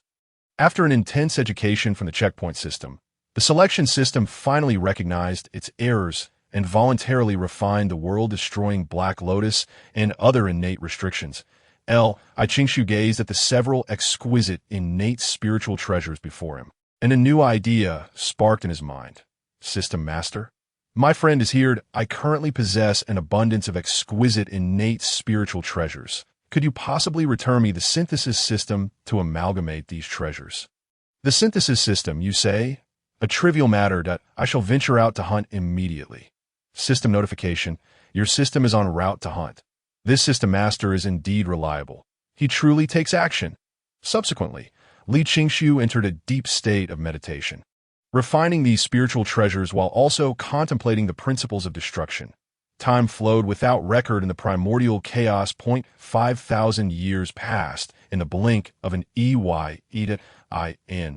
After an intense education from the checkpoint system, the selection system finally recognized its errors and voluntarily refined the world-destroying Black Lotus and other innate restrictions. Li Qingshu gazed at the several exquisite innate spiritual treasures before him, and a new idea sparked in his mind. System Master? My friend is here. I currently possess an abundance of exquisite innate spiritual treasures. Could you possibly return me the synthesis system to amalgamate these treasures? The synthesis system, you say? A trivial matter. I shall venture out to hunt immediately. System notification. Your system is en route to hunt. This system master is indeed reliable. He truly takes action. Subsequently, Li Qingshu entered a deep state of meditation, refining these spiritual treasures while also contemplating the principles of destruction. Time flowed without record in the primordial chaos. 5,000 years passed in the blink of an ey in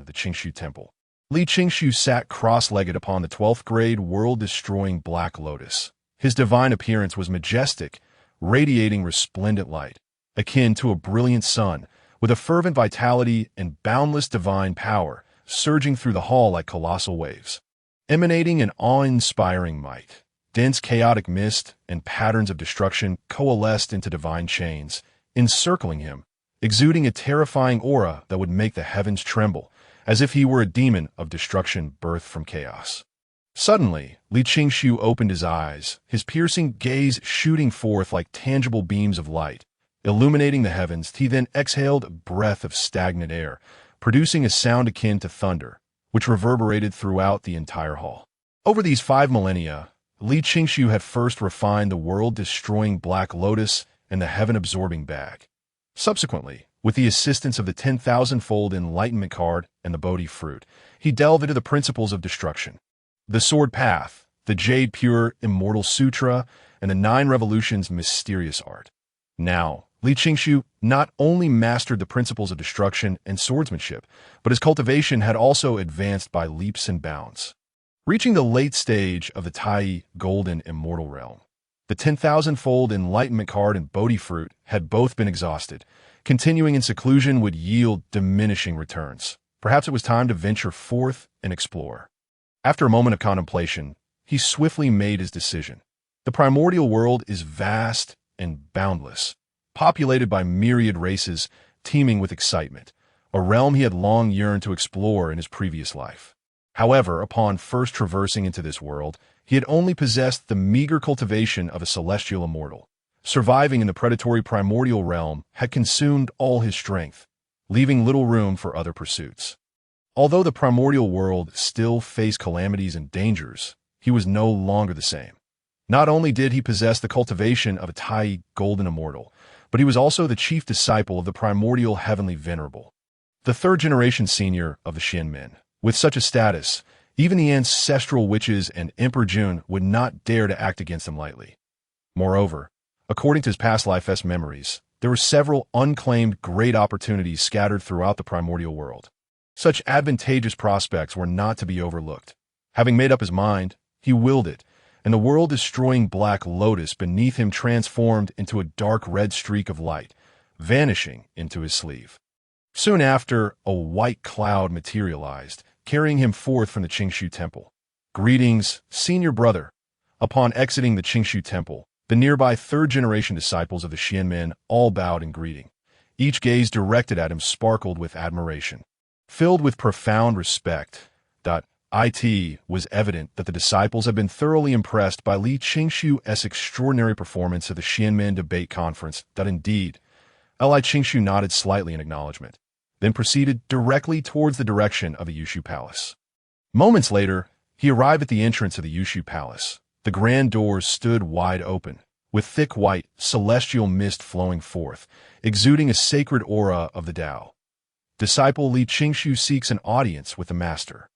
the Qingshu Temple. Li Qingshu sat cross-legged upon the 12th grade world-destroying Black Lotus. His divine appearance was majestic, radiating resplendent light, akin to a brilliant sun, with a fervent vitality and boundless divine power, surging through the hall like colossal waves, emanating an awe-inspiring might. Dense chaotic mist and patterns of destruction coalesced into divine chains, encircling him, exuding a terrifying aura that would make the heavens tremble, as if he were a demon of destruction birthed from chaos. Suddenly, Li Qingshu opened his eyes, his piercing gaze shooting forth like tangible beams of light, illuminating the heavens. He then exhaled a breath of stagnant air, producing a sound akin to thunder, which reverberated throughout the entire hall. Over these 5 millennia, Li Qingshu had first refined the world-destroying Black Lotus and the heaven-absorbing bag. Subsequently, with the assistance of the 10,000-fold enlightenment card and the Bodhi fruit, he delved into the principles of destruction. The sword path, the Jade Pure Immortal Sutra, and the Nine Revolutions mysterious art. Now, Li Qingshu not only mastered the principles of destruction and swordsmanship, but his cultivation had also advanced by leaps and bounds. Reaching the late stage of the Tai Golden Immortal Realm, the 10,000-fold Enlightenment card and Bodhi fruit had both been exhausted. Continuing in seclusion would yield diminishing returns. Perhaps it was time to venture forth and explore. After a moment of contemplation, he swiftly made his decision. The primordial world is vast and boundless, populated by myriad races teeming with excitement, a realm he had long yearned to explore in his previous life. However, upon first traversing into this world, he had only possessed the meager cultivation of a celestial immortal. Surviving in the predatory primordial realm had consumed all his strength, leaving little room for other pursuits. Although the primordial world still faced calamities and dangers, he was no longer the same. Not only did he possess the cultivation of a Tai Golden Immortal, but he was also the chief disciple of the primordial Heavenly Venerable, the third-generation senior of the Shinmen. With such a status, even the ancestral witches and Emperor Jun would not dare to act against him lightly. Moreover, according to his past life's memories, there were several unclaimed great opportunities scattered throughout the primordial world. Such advantageous prospects were not to be overlooked. Having made up his mind, he willed it, and the world-destroying Black Lotus beneath him transformed into a dark red streak of light, vanishing into his sleeve. Soon after, a white cloud materialized, carrying him forth from the Qingshu Temple. "Greetings, senior brother." Upon exiting the Qingshu Temple, the nearby third-generation disciples of the Xianmen all bowed in greeting. Each gaze directed at him sparkled with admiration. Filled with profound respect, it was evident that the disciples had been thoroughly impressed by Li Qingshu's extraordinary performance at the Xianmen debate conference. Indeed, Li Qingshu nodded slightly in acknowledgement, then proceeded directly towards the direction of the Yushu Palace. Moments later, he arrived at the entrance of the Yushu Palace. The grand doors stood wide open, with thick white, celestial mist flowing forth, exuding a sacred aura of the Tao. Disciple Li Qingshu seeks an audience with the master.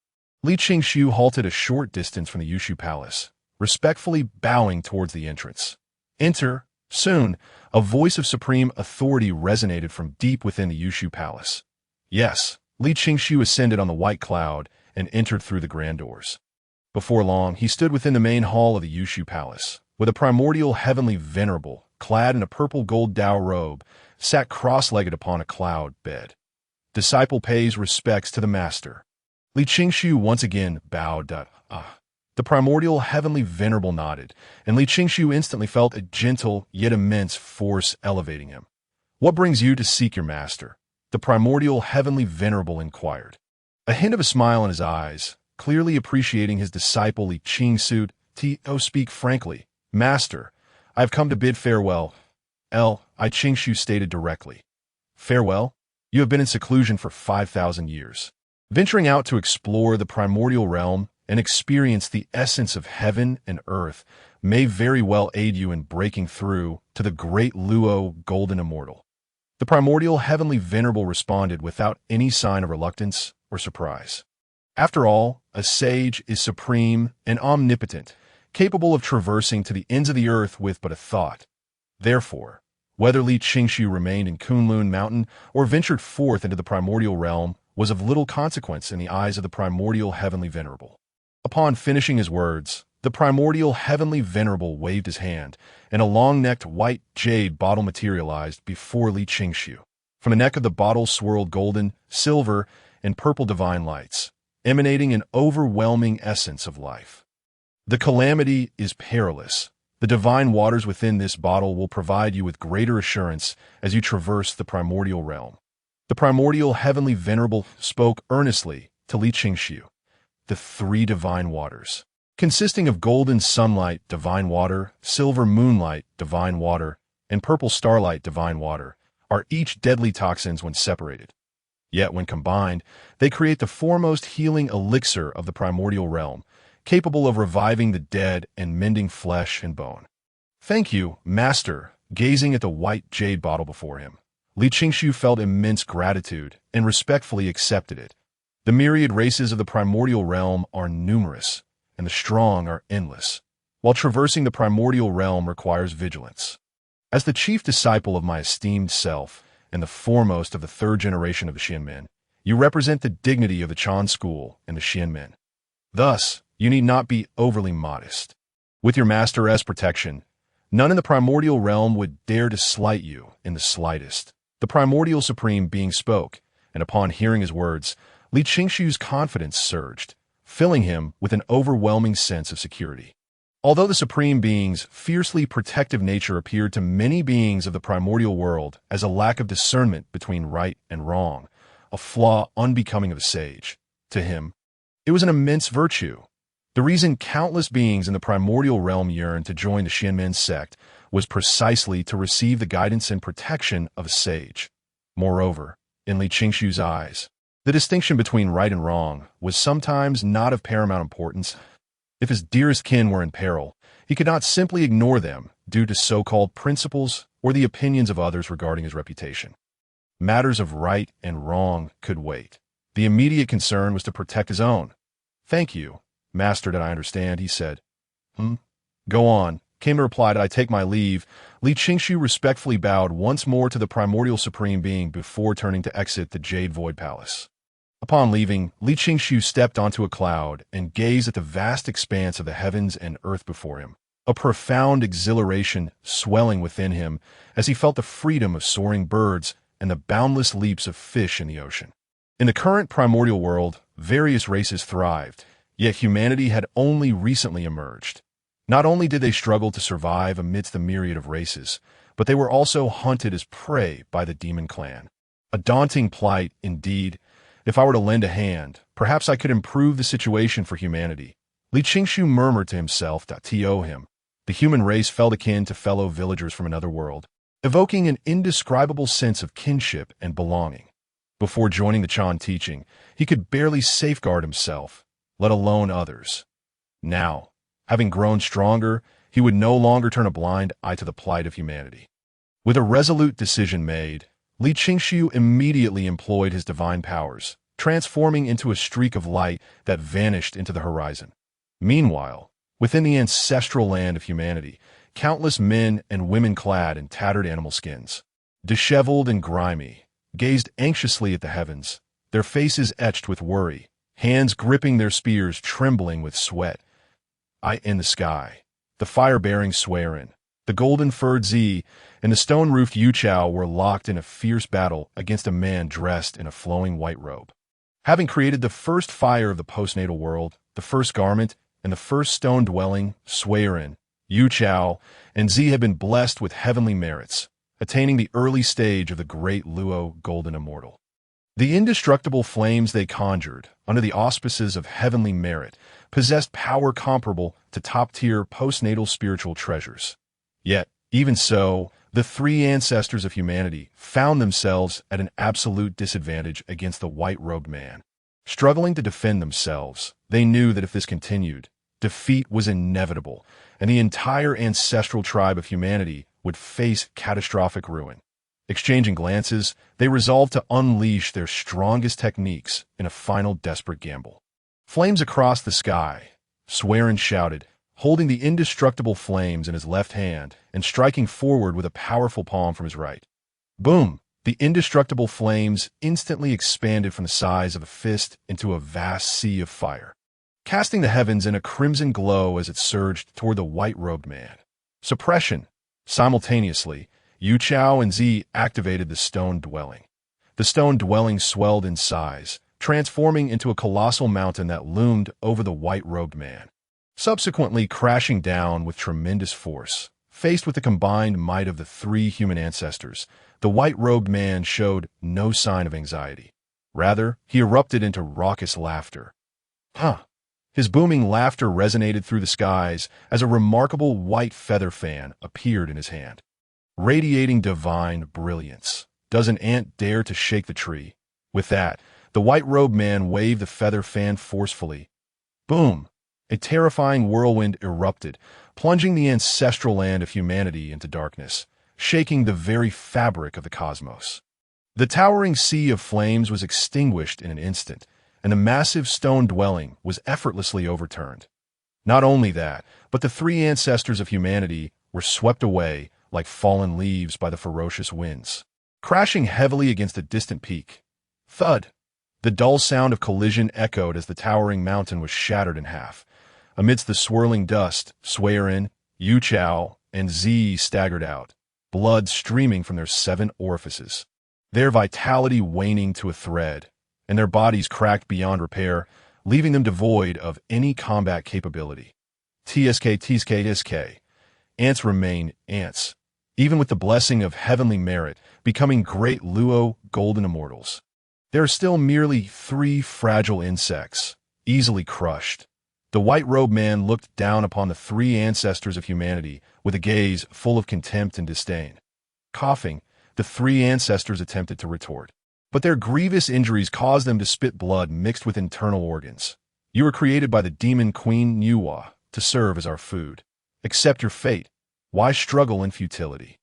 Li Qingshu halted a short distance from the Yushu Palace, respectfully bowing towards the entrance. "Enter." Soon, a voice of supreme authority resonated from deep within the Yushu Palace. Yes, Li Qingshu ascended on the white cloud and entered through the grand doors. Before long, he stood within the main hall of the Yushu Palace, where the primordial Heavenly Venerable, clad in a purple gold Tao robe, sat cross-legged upon a cloud bed. Disciple pays respects to the master. Li Qingshu once again bowed. The primordial Heavenly Venerable nodded, and Li Qingshu instantly felt a gentle yet immense force elevating him. "What brings you to seek your master?" the primordial Heavenly Venerable inquired. A hint of a smile in his eyes, clearly appreciating his disciple Li Qingshu. Speak frankly, master. I have come to bid farewell. Li Qingshu stated directly. "Farewell? You have been in seclusion for 5,000 years. Venturing out to explore the primordial realm and experience the essence of heaven and earth may very well aid you in breaking through to the great Luo Golden Immortal." The primordial Heavenly Venerable responded without any sign of reluctance or surprise. After all, a sage is supreme and omnipotent, capable of traversing to the ends of the earth with but a thought. Therefore, whether Li Qingshu remained in Kunlun Mountain or ventured forth into the primordial realm was of little consequence in the eyes of the primordial Heavenly Venerable. Upon finishing his words, the primordial Heavenly Venerable waved his hand, and a long-necked white jade bottle materialized before Li Qingshu. From the neck of the bottle swirled golden, silver, and purple divine lights, emanating an overwhelming essence of life. The calamity is perilous. The divine waters within this bottle will provide you with greater assurance as you traverse the primordial realm. The primordial Heavenly Venerable spoke earnestly to Li Qingshu. The three divine waters, consisting of golden sunlight, divine water, silver moonlight, divine water, and purple starlight, divine water, are each deadly toxins when separated. Yet when combined, they create the foremost healing elixir of the primordial realm, capable of reviving the dead and mending flesh and bone. "Thank you, master." Gazing at the white jade bottle before him, Li Qingshu felt immense gratitude and respectfully accepted it. The myriad races of the primordial realm are numerous, and the strong are endless, while traversing the primordial realm requires vigilance. As the chief disciple of my esteemed self, and the foremost of the third generation of the Xianmen, you represent the dignity of the Chan school and the Xianmen. Thus, you need not be overly modest. With your master's protection, none in the primordial realm would dare to slight you in the slightest. The primordial supreme being spoke, and upon hearing his words, Li Qingshu's confidence surged, filling him with an overwhelming sense of security. Although the supreme being's fiercely protective nature appeared to many beings of the primordial world as a lack of discernment between right and wrong, a flaw unbecoming of a sage, to him, it was an immense virtue. The reason countless beings in the primordial realm yearned to join the Chan Sect was precisely to receive the guidance and protection of a sage. Moreover, in Li Qingshu's eyes, the distinction between right and wrong was sometimes not of paramount importance. If his dearest kin were in peril, he could not simply ignore them due to so-called principles or the opinions of others regarding his reputation. Matters of right and wrong could wait. The immediate concern was to protect his own. "Thank you, Master, did I understand," he said. Go on," came the reply. "Did I take my leave?" Li Qingshu respectfully bowed once more to the primordial supreme being before turning to exit the Jade Void Palace. Upon leaving, Li Qingshu stepped onto a cloud and gazed at the vast expanse of the heavens and earth before him, a profound exhilaration swelling within him as he felt the freedom of soaring birds and the boundless leaps of fish in the ocean. In the current primordial world, various races thrived, yet humanity had only recently emerged. Not only did they struggle to survive amidst the myriad of races, but they were also hunted as prey by the demon clan. A daunting plight, indeed. If I were to lend a hand, perhaps I could improve the situation for humanity. Li Qingshu murmured to himself. To him, the human race felt akin to fellow villagers from another world, evoking an indescribable sense of kinship and belonging. Before joining the Chan teaching, he could barely safeguard himself, let alone others. Now, having grown stronger, he would no longer turn a blind eye to the plight of humanity. With a resolute decision made, Li Qingshu immediately employed his divine powers, transforming into a streak of light that vanished into the horizon. Meanwhile, within the ancestral land of humanity, countless men and women clad in tattered animal skins, disheveled and grimy, gazed anxiously at the heavens, their faces etched with worry, hands gripping their spears trembling with sweat. In the sky, the fire-bearing Swearin, the golden-furred Z, and the stone-roofed Yu Chao were locked in a fierce battle against a man dressed in a flowing white robe. Having created the first fire of the postnatal world, the first garment, and the first stone-dwelling, Swearin, Yu Chao, and Z had been blessed with heavenly merits, attaining the early stage of the great Luo Golden Immortal. The indestructible flames they conjured, under the auspices of heavenly merit, possessed power comparable to top-tier postnatal spiritual treasures. Yet, even so, the three ancestors of humanity found themselves at an absolute disadvantage against the white-robed man. Struggling to defend themselves, they knew that if this continued, defeat was inevitable, and the entire ancestral tribe of humanity would face catastrophic ruin. Exchanging glances, they resolved to unleash their strongest techniques in a final desperate gamble. "Flames across the sky," Swearin shouted, holding the indestructible flames in his left hand and striking forward with a powerful palm from his right. Boom! The indestructible flames instantly expanded from the size of a fist into a vast sea of fire, casting the heavens in a crimson glow as it surged toward the white-robed man. Suppression. Simultaneously, Yu Chao and Z activated the stone dwelling. The stone dwelling swelled in size, transforming into a colossal mountain that loomed over the white-robed man, subsequently crashing down with tremendous force. Faced with the combined might of the three human ancestors, the white-robed man showed no sign of anxiety. Rather, he erupted into raucous laughter. His booming laughter resonated through the skies as a remarkable white feather fan appeared in his hand, radiating divine brilliance. Does an ant dare to shake the tree? With that, the white-robed man waved the feather fan forcefully. Boom! A terrifying whirlwind erupted, plunging the ancestral land of humanity into darkness, shaking the very fabric of the cosmos. The towering sea of flames was extinguished in an instant, and the massive stone dwelling was effortlessly overturned. Not only that, but the three ancestors of humanity were swept away like fallen leaves by the ferocious winds, crashing heavily against a distant peak. Thud! The dull sound of collision echoed as the towering mountain was shattered in half. Amidst the swirling dust, Swearin, Yu Chao, and Z staggered out, blood streaming from their 7 orifices, their vitality waning to a thread, and their bodies cracked beyond repair, leaving them devoid of any combat capability. TSK. Ants remain ants, even with the blessing of heavenly merit, becoming great Luo golden immortals. There are still merely 3 fragile insects, easily crushed. The white-robed man looked down upon the 3 ancestors of humanity with a gaze full of contempt and disdain. Coughing, the 3 ancestors attempted to retort, but their grievous injuries caused them to spit blood mixed with internal organs. You were created by the demon queen Nuwa to serve as our food. Accept your fate. Why struggle in futility?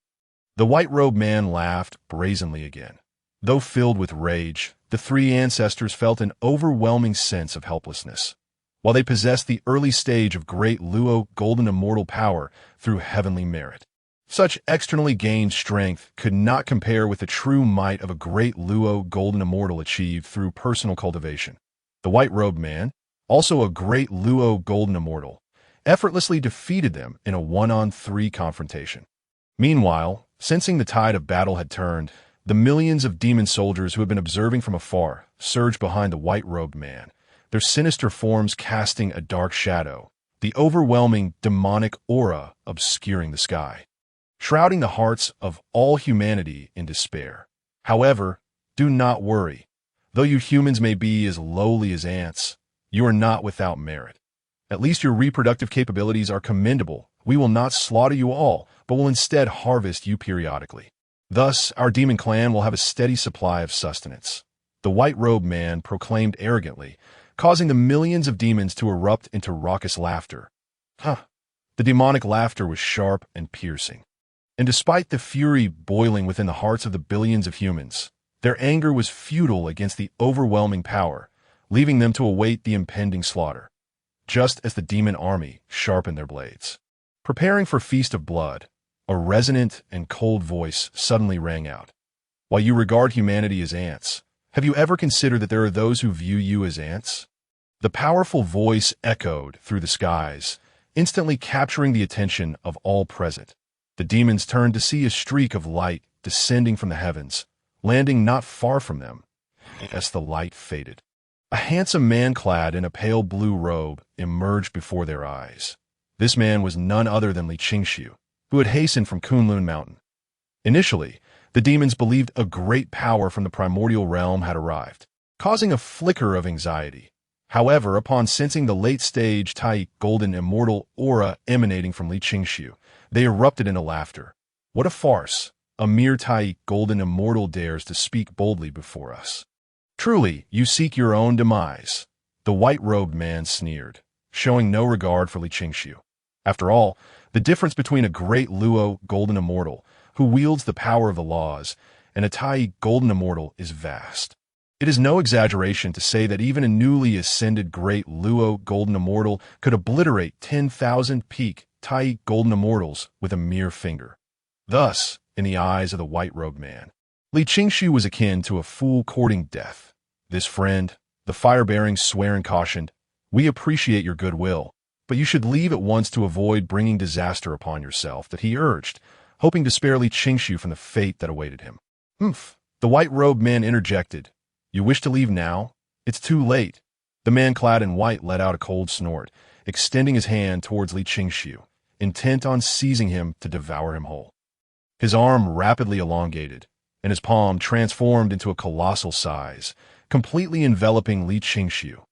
The white-robed man laughed brazenly again. Though filled with rage, the 3 ancestors felt an overwhelming sense of helplessness. While they possessed the early stage of great Luo golden immortal power through heavenly merit, such externally gained strength could not compare with the true might of a great Luo golden immortal achieved through personal cultivation. The white-robed man, also a great Luo golden immortal, effortlessly defeated them in a 1-on-3 confrontation. Meanwhile, sensing the tide of battle had turned, the millions of demon soldiers who had been observing from afar surged behind the white-robed man, their sinister forms casting a dark shadow, the overwhelming demonic aura obscuring the sky, shrouding the hearts of all humanity in despair. However, do not worry. Though you humans may be as lowly as ants, you are not without merit. At least your reproductive capabilities are commendable. We will not slaughter you all, but will instead harvest you periodically. Thus, our demon clan will have a steady supply of sustenance. The white-robed man proclaimed arrogantly, causing the millions of demons to erupt into raucous laughter. The demonic laughter was sharp and piercing. And despite the fury boiling within the hearts of the billions of humans, their anger was futile against the overwhelming power, leaving them to await the impending slaughter, just as the demon army sharpened their blades. Preparing for feast of blood, a resonant and cold voice suddenly rang out. While you regard humanity as ants, have you ever considered that there are those who view you as ants? The powerful voice echoed through the skies, instantly capturing the attention of all present. The demons turned to see a streak of light descending from the heavens, landing not far from them, as the light faded. A handsome man clad in a pale blue robe emerged before their eyes. This man was none other than Li Qingxiu, who had hastened from Kunlun Mountain. Initially, the demons believed a great power from the primordial realm had arrived, causing a flicker of anxiety. However, upon sensing the late-stage Tai golden immortal aura emanating from Li Qingxiu, they erupted into laughter. What a farce! A mere Tai golden immortal dares to speak boldly before us. Truly, you seek your own demise. The white-robed man sneered, showing no regard for Li Qingxiu. After all, the difference between a great Luo golden immortal, who wields the power of the laws, and a Tai golden immortal is vast. It is no exaggeration to say that even a newly ascended great Luo golden immortal could obliterate 10,000 peak Tai golden immortals with a mere finger. Thus, in the eyes of the white-robed man, Li Qingxiu was akin to a fool courting death. This friend, the fire-bearing Swearin cautioned, "We appreciate your goodwill, but you should leave at once to avoid bringing disaster upon yourself," that he urged, hoping to spare Li Qingxiu from the fate that awaited him. The white-robed man interjected, "You wish to leave now? It's too late." The man clad in white let out a cold snort, extending his hand towards Li Qingxiu, intent on seizing him to devour him whole. His arm rapidly elongated, and his palm transformed into a colossal size, completely enveloping Li Qingxiu.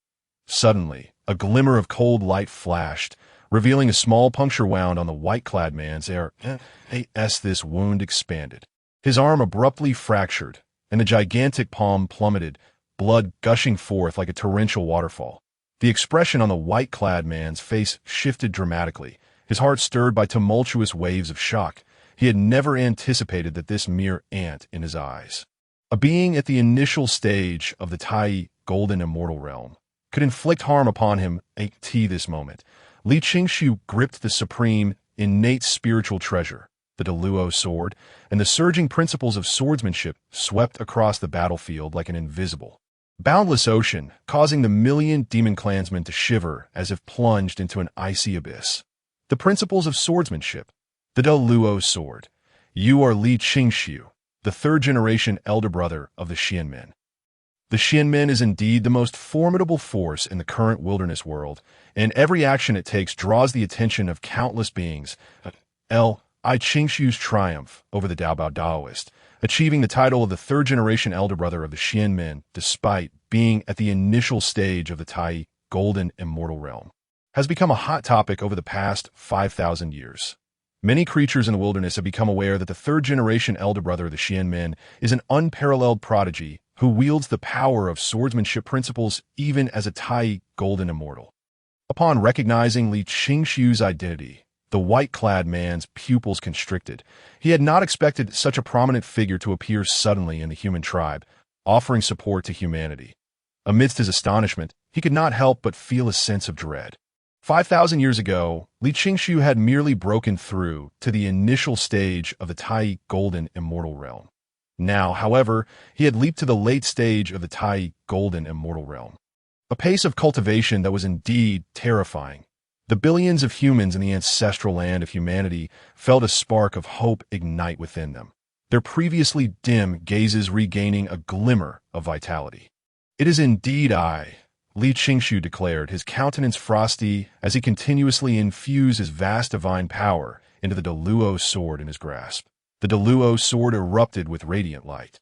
Suddenly, a glimmer of cold light flashed, revealing a small puncture wound on the white-clad man's hair. As this wound expanded, his arm abruptly fractured, and the gigantic palm plummeted, blood gushing forth like a torrential waterfall. The expression on the white-clad man's face shifted dramatically, his heart stirred by tumultuous waves of shock. He had never anticipated that this mere ant in his eyes, a being at the initial stage of the Tai golden immortal realm, could inflict harm upon him at this moment, Li Qingshu gripped the supreme, innate spiritual treasure, the Deluo sword, and the surging principles of swordsmanship swept across the battlefield like an invisible, boundless ocean, causing the million demon clansmen to shiver as if plunged into an icy abyss. The principles of swordsmanship, the Deluo sword. You are Li Qingshu, the third-generation elder brother of the Xianmen. The Xianmen is indeed the most formidable force in the current wilderness world, and every action it takes draws the attention of countless beings. Li Qingshu's triumph over the Daobao Daoist, achieving the title of the third-generation elder brother of the Xianmen despite being at the initial stage of the Tai Golden Immortal Realm, has become a hot topic over the past 5,000 years. Many creatures in the wilderness have become aware that the third-generation elder brother of the Xianmen is an unparalleled prodigy who wields the power of swordsmanship principles even as a Tai Golden Immortal. Upon recognizing Li Qingshu's identity, the white-clad man's pupils constricted. He had not expected such a prominent figure to appear suddenly in the human tribe, offering support to humanity. Amidst his astonishment, he could not help but feel a sense of dread. 5,000 years ago, Li Qingshu had merely broken through to the initial stage of the Tai Golden Immortal Realm. Now, however, he had leaped to the late stage of the Tai Golden Immortal Realm, a pace of cultivation that was indeed terrifying. The billions of humans in the ancestral land of humanity felt a spark of hope ignite within them, their previously dim gazes regaining a glimmer of vitality. It is indeed I, Li Qingshu declared, his countenance frosty as he continuously infused his vast divine power into the Deluo sword in his grasp. The Deluo sword erupted with radiant light,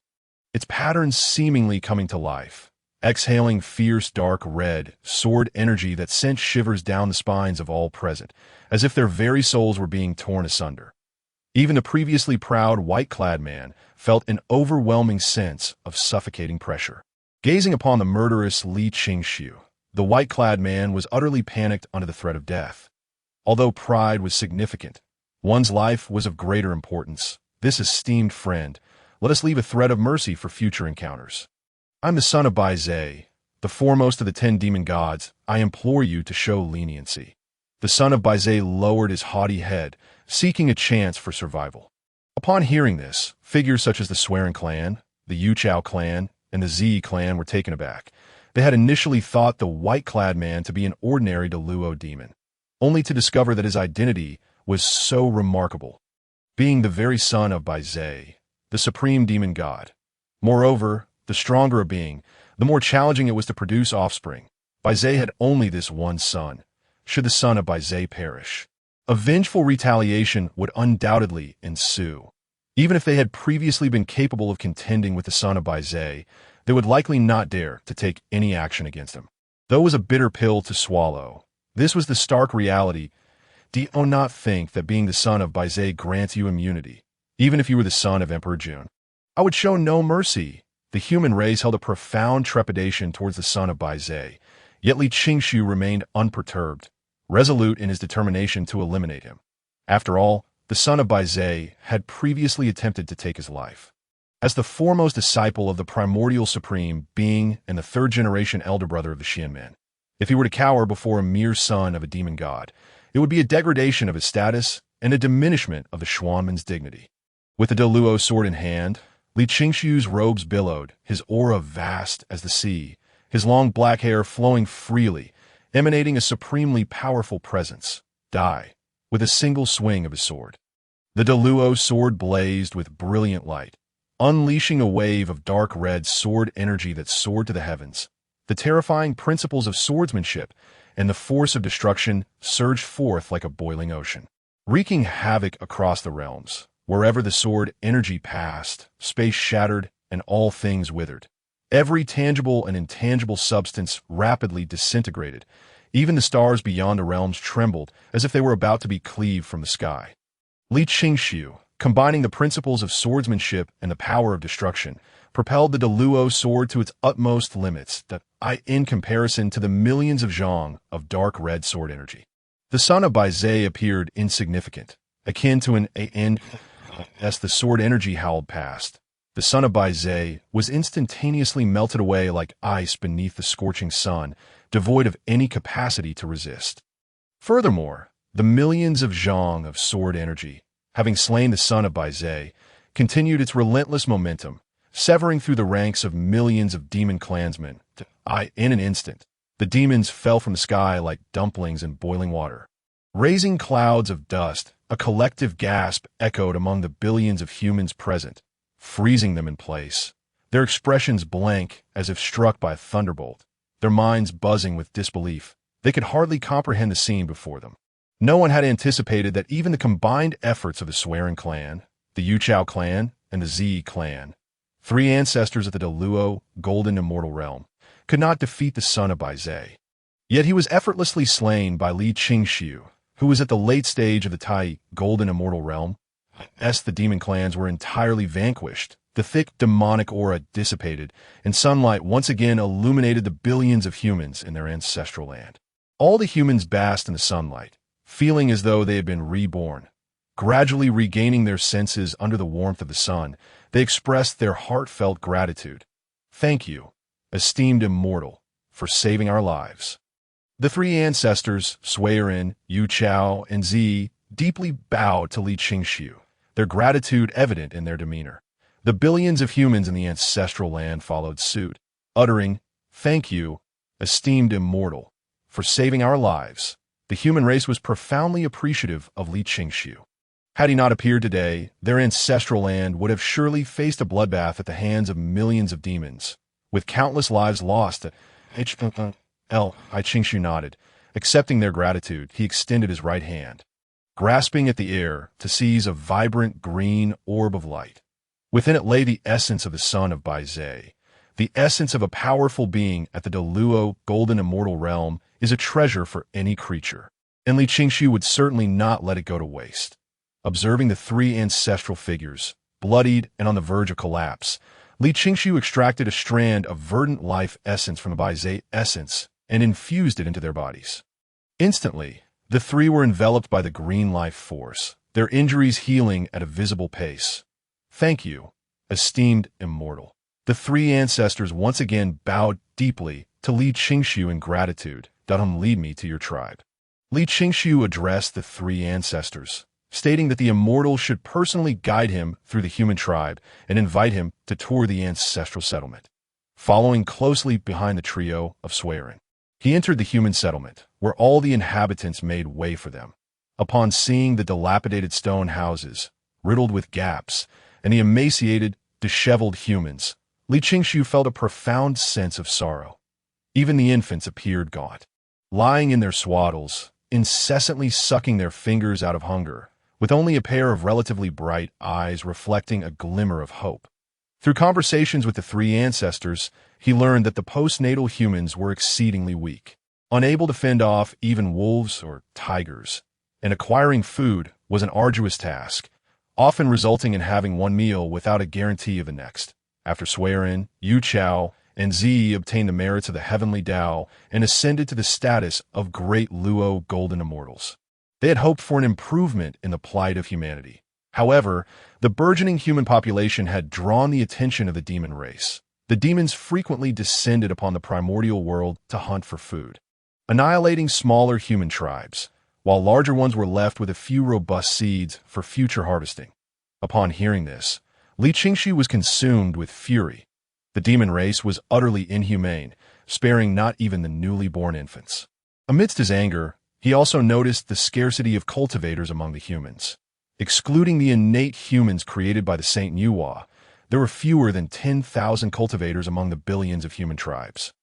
its patterns seemingly coming to life, exhaling fierce dark red sword energy that sent shivers down the spines of all present, as if their very souls were being torn asunder. Even the previously proud white-clad man felt an overwhelming sense of suffocating pressure. Gazing upon the murderous Li Qingshu, the white-clad man was utterly panicked under the threat of death. Although pride was significant, one's life was of greater importance. This esteemed friend, let us leave a thread of mercy for future encounters. I'm the son of Bai Zhe, the foremost of the 10 demon gods. I implore you to show leniency. The son of Bai Zhe lowered his haughty head, seeking a chance for survival. Upon hearing this, figures such as the Swearing clan, the Yuchao clan, and the Zi clan were taken aback. They had initially thought the white-clad man to be an ordinary Deluo demon, only to discover that his identity was so remarkable, being the very son of Bai Zhe, the supreme demon god. Moreover, the stronger a being, the more challenging it was to produce offspring. Bai Zhe had only this one son. Should the son of Bai Zhe perish, a vengeful retaliation would undoubtedly ensue. Even if they had previously been capable of contending with the son of Bai Zhe, they would likely not dare to take any action against him. Though it was a bitter pill to swallow, this was the stark reality. Do you not think that being the son of Bai Zhe grants you immunity, even if you were the son of Emperor Jun? I would show no mercy. The human race held a profound trepidation towards the son of Bai Zhe, yet Li Qingshu remained unperturbed, resolute in his determination to eliminate him. After all, the son of Bai Zhe had previously attempted to take his life. As the foremost disciple of the primordial supreme being and the third-generation elder brother of the Xianmen, if he were to cower before a mere son of a demon god, it would be a degradation of his status and a diminishment of the Xuanmen's dignity. With the Deluo sword in hand, Li Qingshu's robes billowed, his aura vast as the sea, his long black hair flowing freely, emanating a supremely powerful presence. Die, with a single swing of his sword. The Deluo sword blazed with brilliant light, unleashing a wave of dark red sword energy that soared to the heavens. The terrifying principles of swordsmanship and the force of destruction surged forth like a boiling ocean, wreaking havoc across the realms. Wherever the sword energy passed, space shattered and all things withered. Every tangible and intangible substance rapidly disintegrated. Even the stars beyond the realms trembled as if they were about to be cleaved from the sky. Li Qingshu, combining the principles of swordsmanship and the power of destruction, propelled the Deluo sword to its utmost limits, in comparison to the millions of zhong of dark red sword energy. The son of Bai Zhe appeared insignificant, akin to an as the sword energy howled past. The son of Bai Zhe was instantaneously melted away like ice beneath the scorching sun, devoid of any capacity to resist. Furthermore, the millions of zhong of sword energy, having slain the son of Bai continued its relentless momentum, severing through the ranks of millions of demon clansmen. In an instant, the demons fell from the sky like dumplings in boiling water. Raising clouds of dust, a collective gasp echoed among the billions of humans present, freezing them in place, their expressions blank as if struck by a thunderbolt, their minds buzzing with disbelief. They could hardly comprehend the scene before them. No one had anticipated that even the combined efforts of the Swearing clan, the Yuchao clan, and the Zi clan, three ancestors of the Deluo Golden Immortal Realm, could not defeat the son of Bai. Yet he was effortlessly slain by Li Qingxiu, who was at the late stage of the Tai Golden Immortal Realm. The demon clans were entirely vanquished. The thick demonic aura dissipated, and sunlight once again illuminated the billions of humans in their ancestral land. All the humans basked in the sunlight, feeling as though they had been reborn. Gradually regaining their senses under the warmth of the sun, they expressed their heartfelt gratitude. "Thank you, esteemed immortal, for saving our lives." The three ancestors, Suiren, Yu Chao, and Zi, deeply bowed to Li Qingxiu, their gratitude evident in their demeanor. The billions of humans in the ancestral land followed suit, uttering, "Thank you, esteemed immortal, for saving our lives." The human race was profoundly appreciative of Li Qingxiu. Had he not appeared today, their ancestral land would have surely faced a bloodbath at the hands of millions of demons, with countless lives lost. Li Qingxiu nodded. Accepting their gratitude, he extended his right hand, grasping at the air to seize a vibrant green orb of light. Within it lay the essence of the son of Bai. The essence of a powerful being at the Deluo Golden Immortal Realm is a treasure for any creature, and Li Qingxiu would certainly not let it go to waste. Observing the three ancestral figures, bloodied and on the verge of collapse, Li Qingxiu extracted a strand of verdant life essence from the Bai essence and infused it into their bodies. Instantly, the three were enveloped by the green life force, their injuries healing at a visible pace. "Thank you, esteemed immortal." The three ancestors once again bowed deeply to Li Qingxiu in gratitude. "Let him lead me to your tribe." Li Qingxiu addressed the three ancestors, stating that the immortal should personally guide him through the human tribe and invite him to tour the ancestral settlement. Following closely behind the trio of Suiren, he entered the human settlement, where all the inhabitants made way for them. Upon seeing the dilapidated stone houses, riddled with gaps, and the emaciated, disheveled humans, Li Qingxiu felt a profound sense of sorrow. Even the infants appeared gaunt, lying in their swaddles, incessantly sucking their fingers out of hunger, with only a pair of relatively bright eyes reflecting a glimmer of hope. Through conversations with the three ancestors, he learned that the postnatal humans were exceedingly weak, unable to fend off even wolves or tigers, and acquiring food was an arduous task, often resulting in having one meal without a guarantee of the next. After Suiren, Yu Chao, and Zi obtained the merits of the heavenly Tao and ascended to the status of great Luo Golden Immortals, they had hoped for an improvement in the plight of humanity. However, the burgeoning human population had drawn the attention of the demon race. The demons frequently descended upon the primordial world to hunt for food, annihilating smaller human tribes, while larger ones were left with a few robust seeds for future harvesting. Upon hearing this, Li Qingxiu was consumed with fury. The demon race was utterly inhumane, sparing not even the newly born infants. Amidst his anger, he also noticed the scarcity of cultivators among the humans. Excluding the innate humans created by the Saint Nuwa, there were fewer than 10,000 cultivators among the billions of human tribes.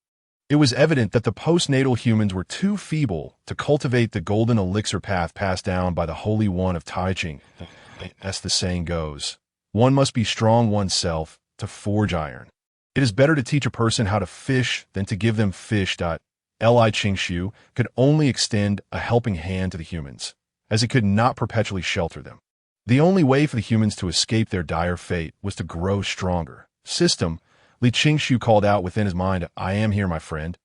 It was evident that the postnatal humans were too feeble to cultivate the golden elixir path passed down by the Holy One of Taijing. As the saying goes, one must be strong oneself to forge iron. It is better to teach a person how to fish than to give them fish. Li Qingxiu could only extend a helping hand to the humans, as it could not perpetually shelter them. The only way for the humans to escape their dire fate was to grow stronger. "System," Li Qingxiu called out within his mind, "I am here, my friend.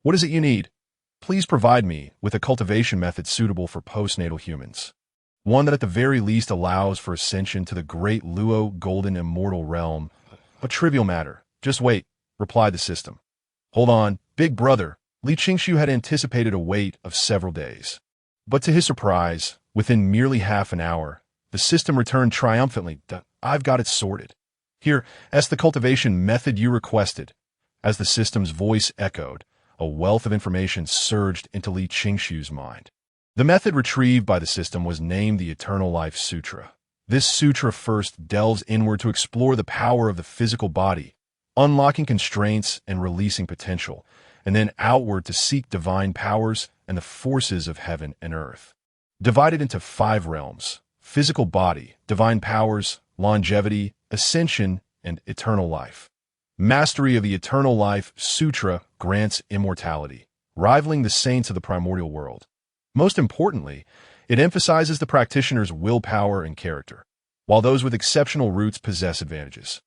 What is it you need? Please provide me with a cultivation method suitable for postnatal humans. One that at the very least allows for ascension to the great Luo Golden Immortal Realm." "A trivial matter. Just wait," replied the system. "Hold on, big brother." Li Qingxiu had anticipated a wait of several days. But to his surprise, within merely half an hour, the system returned triumphantly. "I've got it sorted. Here, as the cultivation method you requested." As the system's voice echoed, a wealth of information surged into Li Qingshu's mind. The method retrieved by the system was named the Eternal Life Sutra. This sutra first delves inward to explore the power of the physical body, unlocking constraints and releasing potential, and then outward to seek divine powers and the forces of heaven and earth. Divided into 5 realms: physical body, divine powers, longevity, ascension, and eternal life. Mastery of the Eternal Life Sutra grants immortality, rivaling the saints of the primordial world. Most importantly, it emphasizes the practitioner's willpower and character, while those with exceptional roots possess advantages.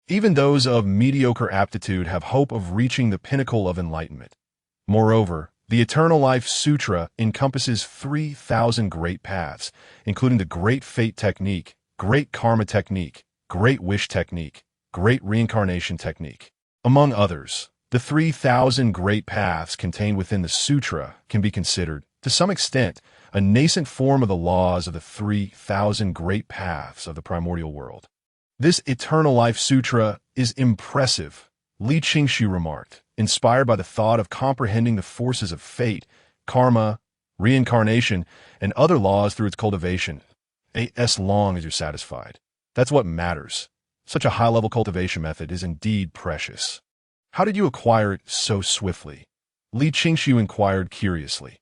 Even those of mediocre aptitude have hope of reaching the pinnacle of enlightenment. Moreover, the Eternal Life Sutra encompasses 3,000 great paths, including the Great Fate Technique, Great Karma Technique, Great Wish Technique, Great Reincarnation Technique. Among others, the 3,000 great paths contained within the sutra can be considered, to some extent, a nascent form of the laws of the 3,000 great paths of the primordial world. This Eternal Life Sutra is impressive, Li Qingshu remarked, inspired by the thought of comprehending the forces of fate, karma, reincarnation, and other laws through its cultivation. As long as you're satisfied. That's what matters. Such a high-level cultivation method is indeed precious. How did you acquire it so swiftly? Li Qingshu inquired curiously.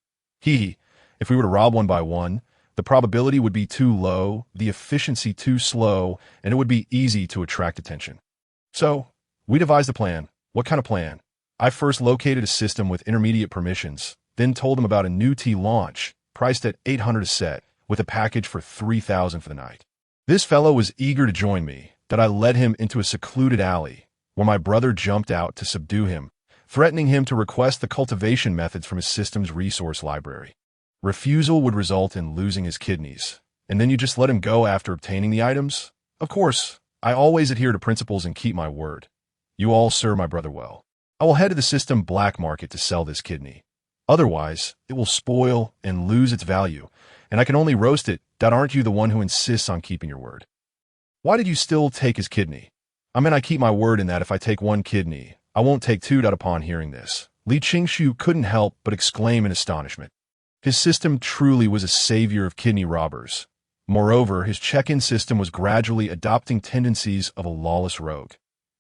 If we were to rob one by one, the probability would be too low, the efficiency too slow, and it would be easy to attract attention. So, we devised a plan. What kind of plan? I first located a system with intermediate permissions, then told him about a new tea launch, priced at 800 a set, with a package for 3,000 for the night. This fellow was eager to join me, that I led him into a secluded alley, where my brother jumped out to subdue him, threatening him to request the cultivation methods from his system's resource library. Refusal would result in losing his kidneys, and then you just let him go after obtaining the items? Of course, I always adhere to principles and keep my word. You all serve my brother well. I will head to the system black market to sell this kidney. Otherwise, it will spoil and lose its value, and I can only roast it. Aren't you the one who insists on keeping your word? Why did you still take his kidney? I keep my word in that if I take 1 kidney, I won't take 2. Upon hearing this, Li Qingshu couldn't help but exclaim in astonishment. His system truly was a savior of kidney robbers. Moreover, his check-in system was gradually adopting tendencies of a lawless rogue.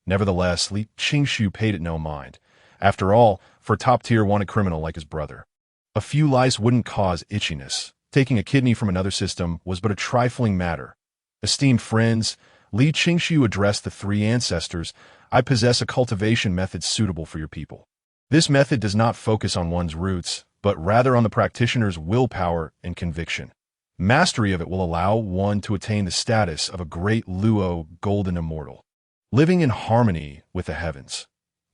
Nevertheless, Li Qingshu paid it no mind. After all, for a top-tier wanted criminal like his brother, a few lice wouldn't cause itchiness. Taking a kidney from another system was but a trifling matter. Esteemed friends, Li Qingshu addressed the 3 ancestors. I possess a cultivation method suitable for your people. This method does not focus on one's roots, but rather on the practitioner's willpower and conviction. Mastery of it will allow one to attain the status of a great Luo golden immortal, living in harmony with the heavens.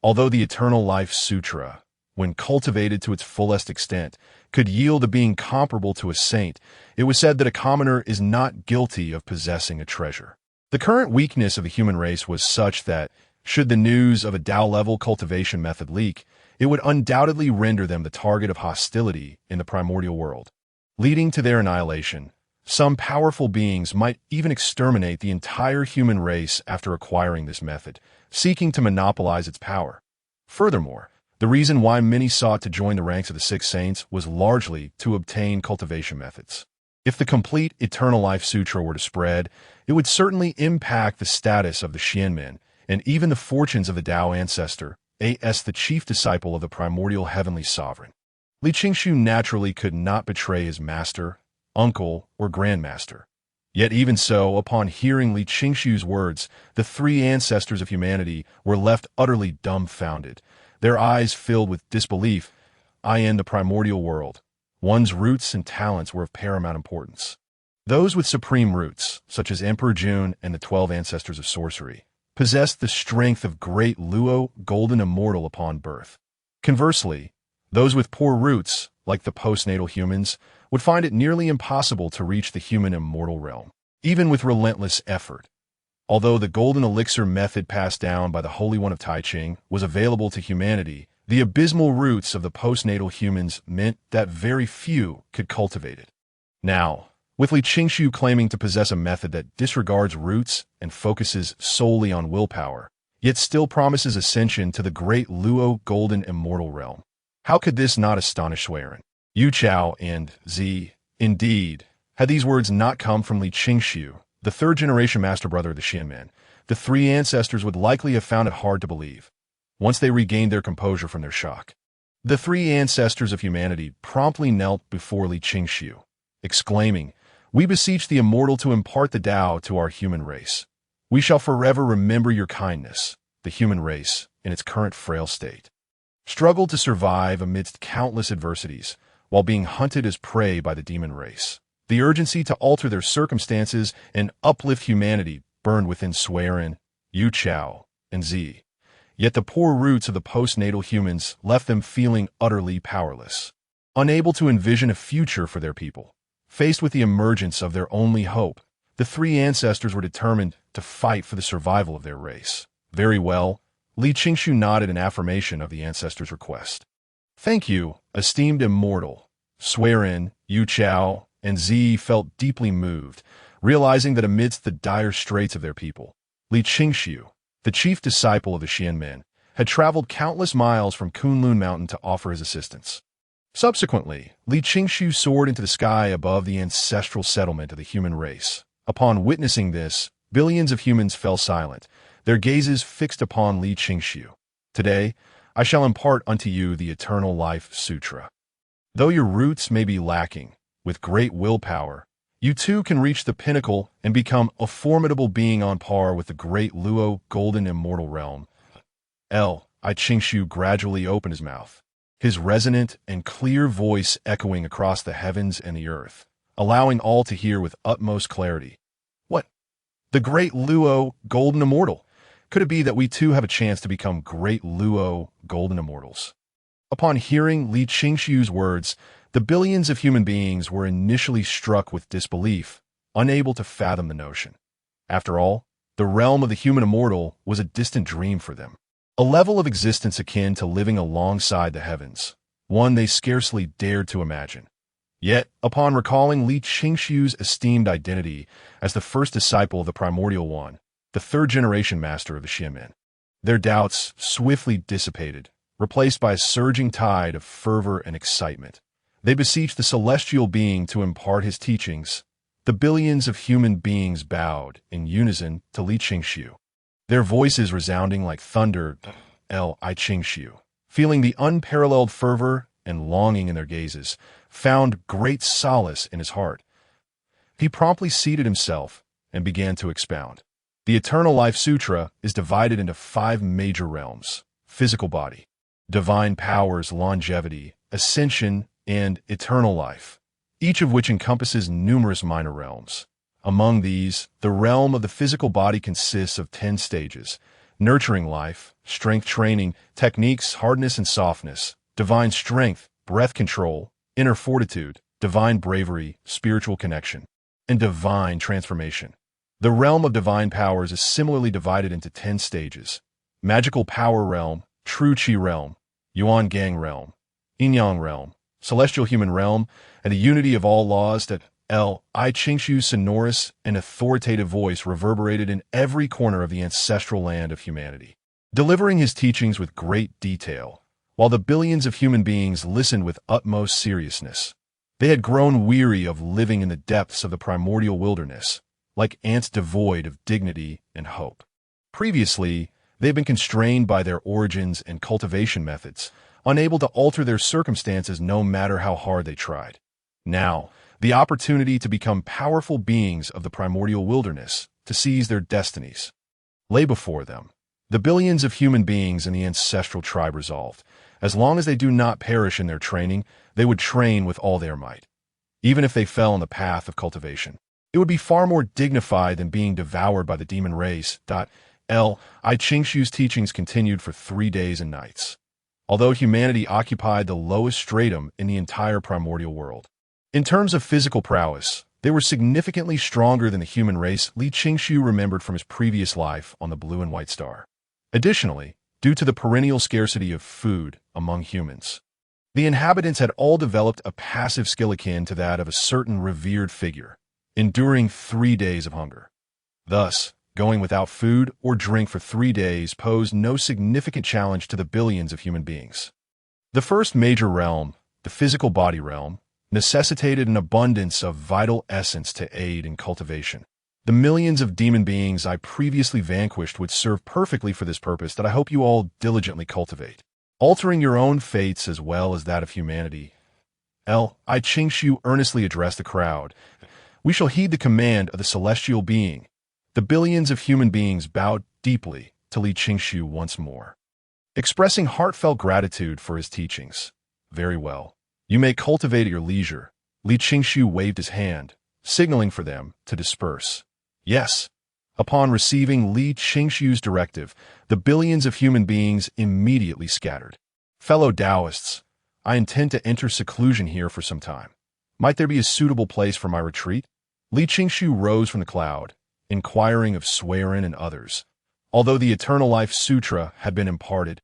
Although the Eternal Life Sutra, when cultivated to its fullest extent, could yield a being comparable to a saint, it was said that a commoner is not guilty of possessing a treasure. The current weakness of the human race was such that, should the news of a Tao-level cultivation method leak, it would undoubtedly render them the target of hostility in the primordial world, leading to their annihilation. Some powerful beings might even exterminate the entire human race after acquiring this method, seeking to monopolize its power. Furthermore, the reason why many sought to join the ranks of the 6 saints was largely to obtain cultivation methods. If the complete Eternal Life Sutra were to spread, it would certainly impact the status of the Xianmen and even the fortunes of the Tao ancestor, as the chief disciple of the primordial heavenly sovereign. Li Qingshu naturally could not betray his master, uncle, or grandmaster. Yet even so, upon hearing Li Qingshu's words, the 3 ancestors of humanity were left utterly dumbfounded, their eyes filled with disbelief. In the primordial world, one's roots and talents were of paramount importance. Those with supreme roots, such as Emperor Jun and the 12 ancestors of sorcery, possessed the strength of great Luo golden immortal upon birth. Conversely, those with poor roots, like the postnatal humans, would find it nearly impossible to reach the human immortal realm, even with relentless effort. Although the golden elixir method passed down by the Holy One of Tai Ching was available to humanity, The abysmal roots of the postnatal humans meant that very few could cultivate it. Now, with Li Qingshu claiming to possess a method that disregards roots and focuses solely on willpower, yet still promises ascension to the great Luo golden immortal realm, how could this not astonish Suiren, Yu Chao, and Zi? Indeed, had these words not come from Li Qingshu, the third-generation master brother of the Xianmen, the three ancestors would likely have found it hard to believe. Once they regained their composure from their shock, the three ancestors of humanity promptly knelt before Li Qingshu, exclaiming, "We beseech the immortal to impart the Tao to our human race. We shall forever remember your kindness." The human race, in its current frail state, struggled to survive amidst countless adversities, while being hunted as prey by the demon race. The urgency to alter their circumstances and uplift humanity burned within Suiren, Yu Chao, and Zi. Yet the poor roots of the postnatal humans left them feeling utterly powerless, unable to envision a future for their people. Faced with the emergence of their only hope, the three ancestors were determined to fight for the survival of their race. Very well, Li Qingshu nodded in affirmation of the ancestors' request. "Thank you, esteemed immortal." Suiren, Yu Chao, and Zi felt deeply moved, realizing that amidst the dire straits of their people, Li Qingshu, the chief disciple of the Xianmen, had traveled countless miles from Kunlun Mountain to offer his assistance. Subsequently, Li Qingshu soared into the sky above the ancestral settlement of the human race. Upon witnessing this, billions of humans fell silent, their gazes fixed upon Li Qingshu. "Today, I shall impart unto you the Eternal Life Sutra. Though your roots may be lacking, with great willpower, you too can reach the pinnacle and become a formidable being on par with the great Luo golden immortal realm." Li Qingshu gradually opened his mouth, his resonant and clear voice echoing across the heavens and the earth, allowing all to hear with utmost clarity. "What? The great Luo golden immortal? Could it be that we too have a chance to become great Luo golden immortals?" Upon hearing Li Qingshu's words, the billions of human beings were initially struck with disbelief, unable to fathom the notion. After all, the realm of the human immortal was a distant dream for them, a level of existence akin to living alongside the heavens, one they scarcely dared to imagine. Yet, upon recalling Li Qingshu's esteemed identity as the first disciple of the Primordial One, the third-generation master of the Xianmen, their doubts swiftly dissipated, replaced by a surging tide of fervor and excitement. They beseeched the celestial being to impart his teachings. The billions of human beings bowed in unison to Li Qingshu, their voices resounding like thunder. Li Qingshu, feeling the unparalleled fervor and longing in their gazes, found great solace in his heart. He promptly seated himself and began to expound. The Eternal Life Sutra is divided into 5 major realms: physical body, divine powers, longevity, ascension, and eternal life, each of which encompasses numerous minor realms. Among these, the realm of the physical body consists of 10 stages: nurturing life, strength training, techniques, hardness and softness, divine strength, breath control, inner fortitude, divine bravery, spiritual connection, and divine transformation. The realm of divine powers is similarly divided into 10 stages: magical power realm, true chi realm, yuan gang realm, yin yang realm, celestial human realm, and the unity of all laws. That Li Qingshu's sonorous and authoritative voice reverberated in every corner of the ancestral land of humanity, delivering his teachings with great detail, while the billions of human beings listened with utmost seriousness. They had grown weary of living in the depths of the primordial wilderness, like ants devoid of dignity and hope. Previously, they had been constrained by their origins and cultivation methods, unable to alter their circumstances no matter how hard they tried. Now, the opportunity to become powerful beings of the primordial wilderness, to seize their destinies, lay before them. The billions of human beings in the ancestral tribe resolved, as long as they do not perish in their training, they would train with all their might. Even if they fell on the path of cultivation, it would be far more dignified than being devoured by the demon race. Li Qingshu's teachings continued for 3 days and nights, although humanity occupied the lowest stratum in the entire primordial world. In terms of physical prowess, they were significantly stronger than the human race Li Qingshu remembered from his previous life on the Blue and White Star. Additionally, due to the perennial scarcity of food among humans. The inhabitants had all developed a passive skill akin to that of a certain revered figure, enduring 3 days of hunger. Thus, going without food or drink for 3 days posed no significant challenge to the billions of human beings. The first major realm, the physical body realm, necessitated an abundance of vital essence to aid in cultivation. The millions of demon beings I previously vanquished would serve perfectly for this purpose that I hope you all diligently cultivate, altering your own fates as well as that of humanity. I Qingshu earnestly addressed the crowd. We shall heed the command of the celestial being. The billions of human beings bowed deeply to Li Qingshu once more, expressing heartfelt gratitude for his teachings. Very well. You may cultivate at your leisure. Li Qingshu waved his hand, signaling for them to disperse. Yes. Upon receiving Li Qingshu's directive, the billions of human beings immediately scattered. Fellow Taoists, I intend to enter seclusion here for some time. Might there be a suitable place for my retreat? Li Qingshu rose from the cloud, inquiring of Swearin and others. Although the Eternal Life Sutra had been imparted,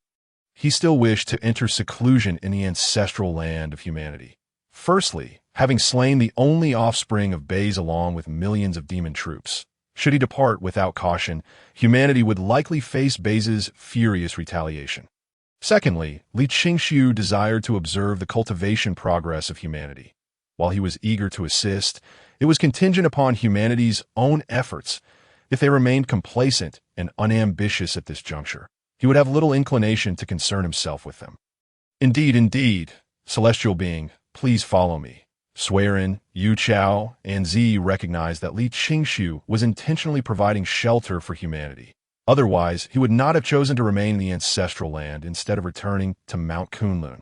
he still wished to enter seclusion in the ancestral land of humanity. Firstly, having slain the only offspring of Bays along with millions of demon troops, should he depart without caution, humanity would likely face Bays' furious retaliation. Secondly, Li Qingshu desired to observe the cultivation progress of humanity. While he was eager to assist, it was contingent upon humanity's own efforts. If they remained complacent and unambitious at this juncture, he would have little inclination to concern himself with them. Indeed, celestial being, please follow me. Swearin, Yu Chao, and Zi recognized that Li Qingshu was intentionally providing shelter for humanity. Otherwise, he would not have chosen to remain in the ancestral land instead of returning to Mount Kunlun.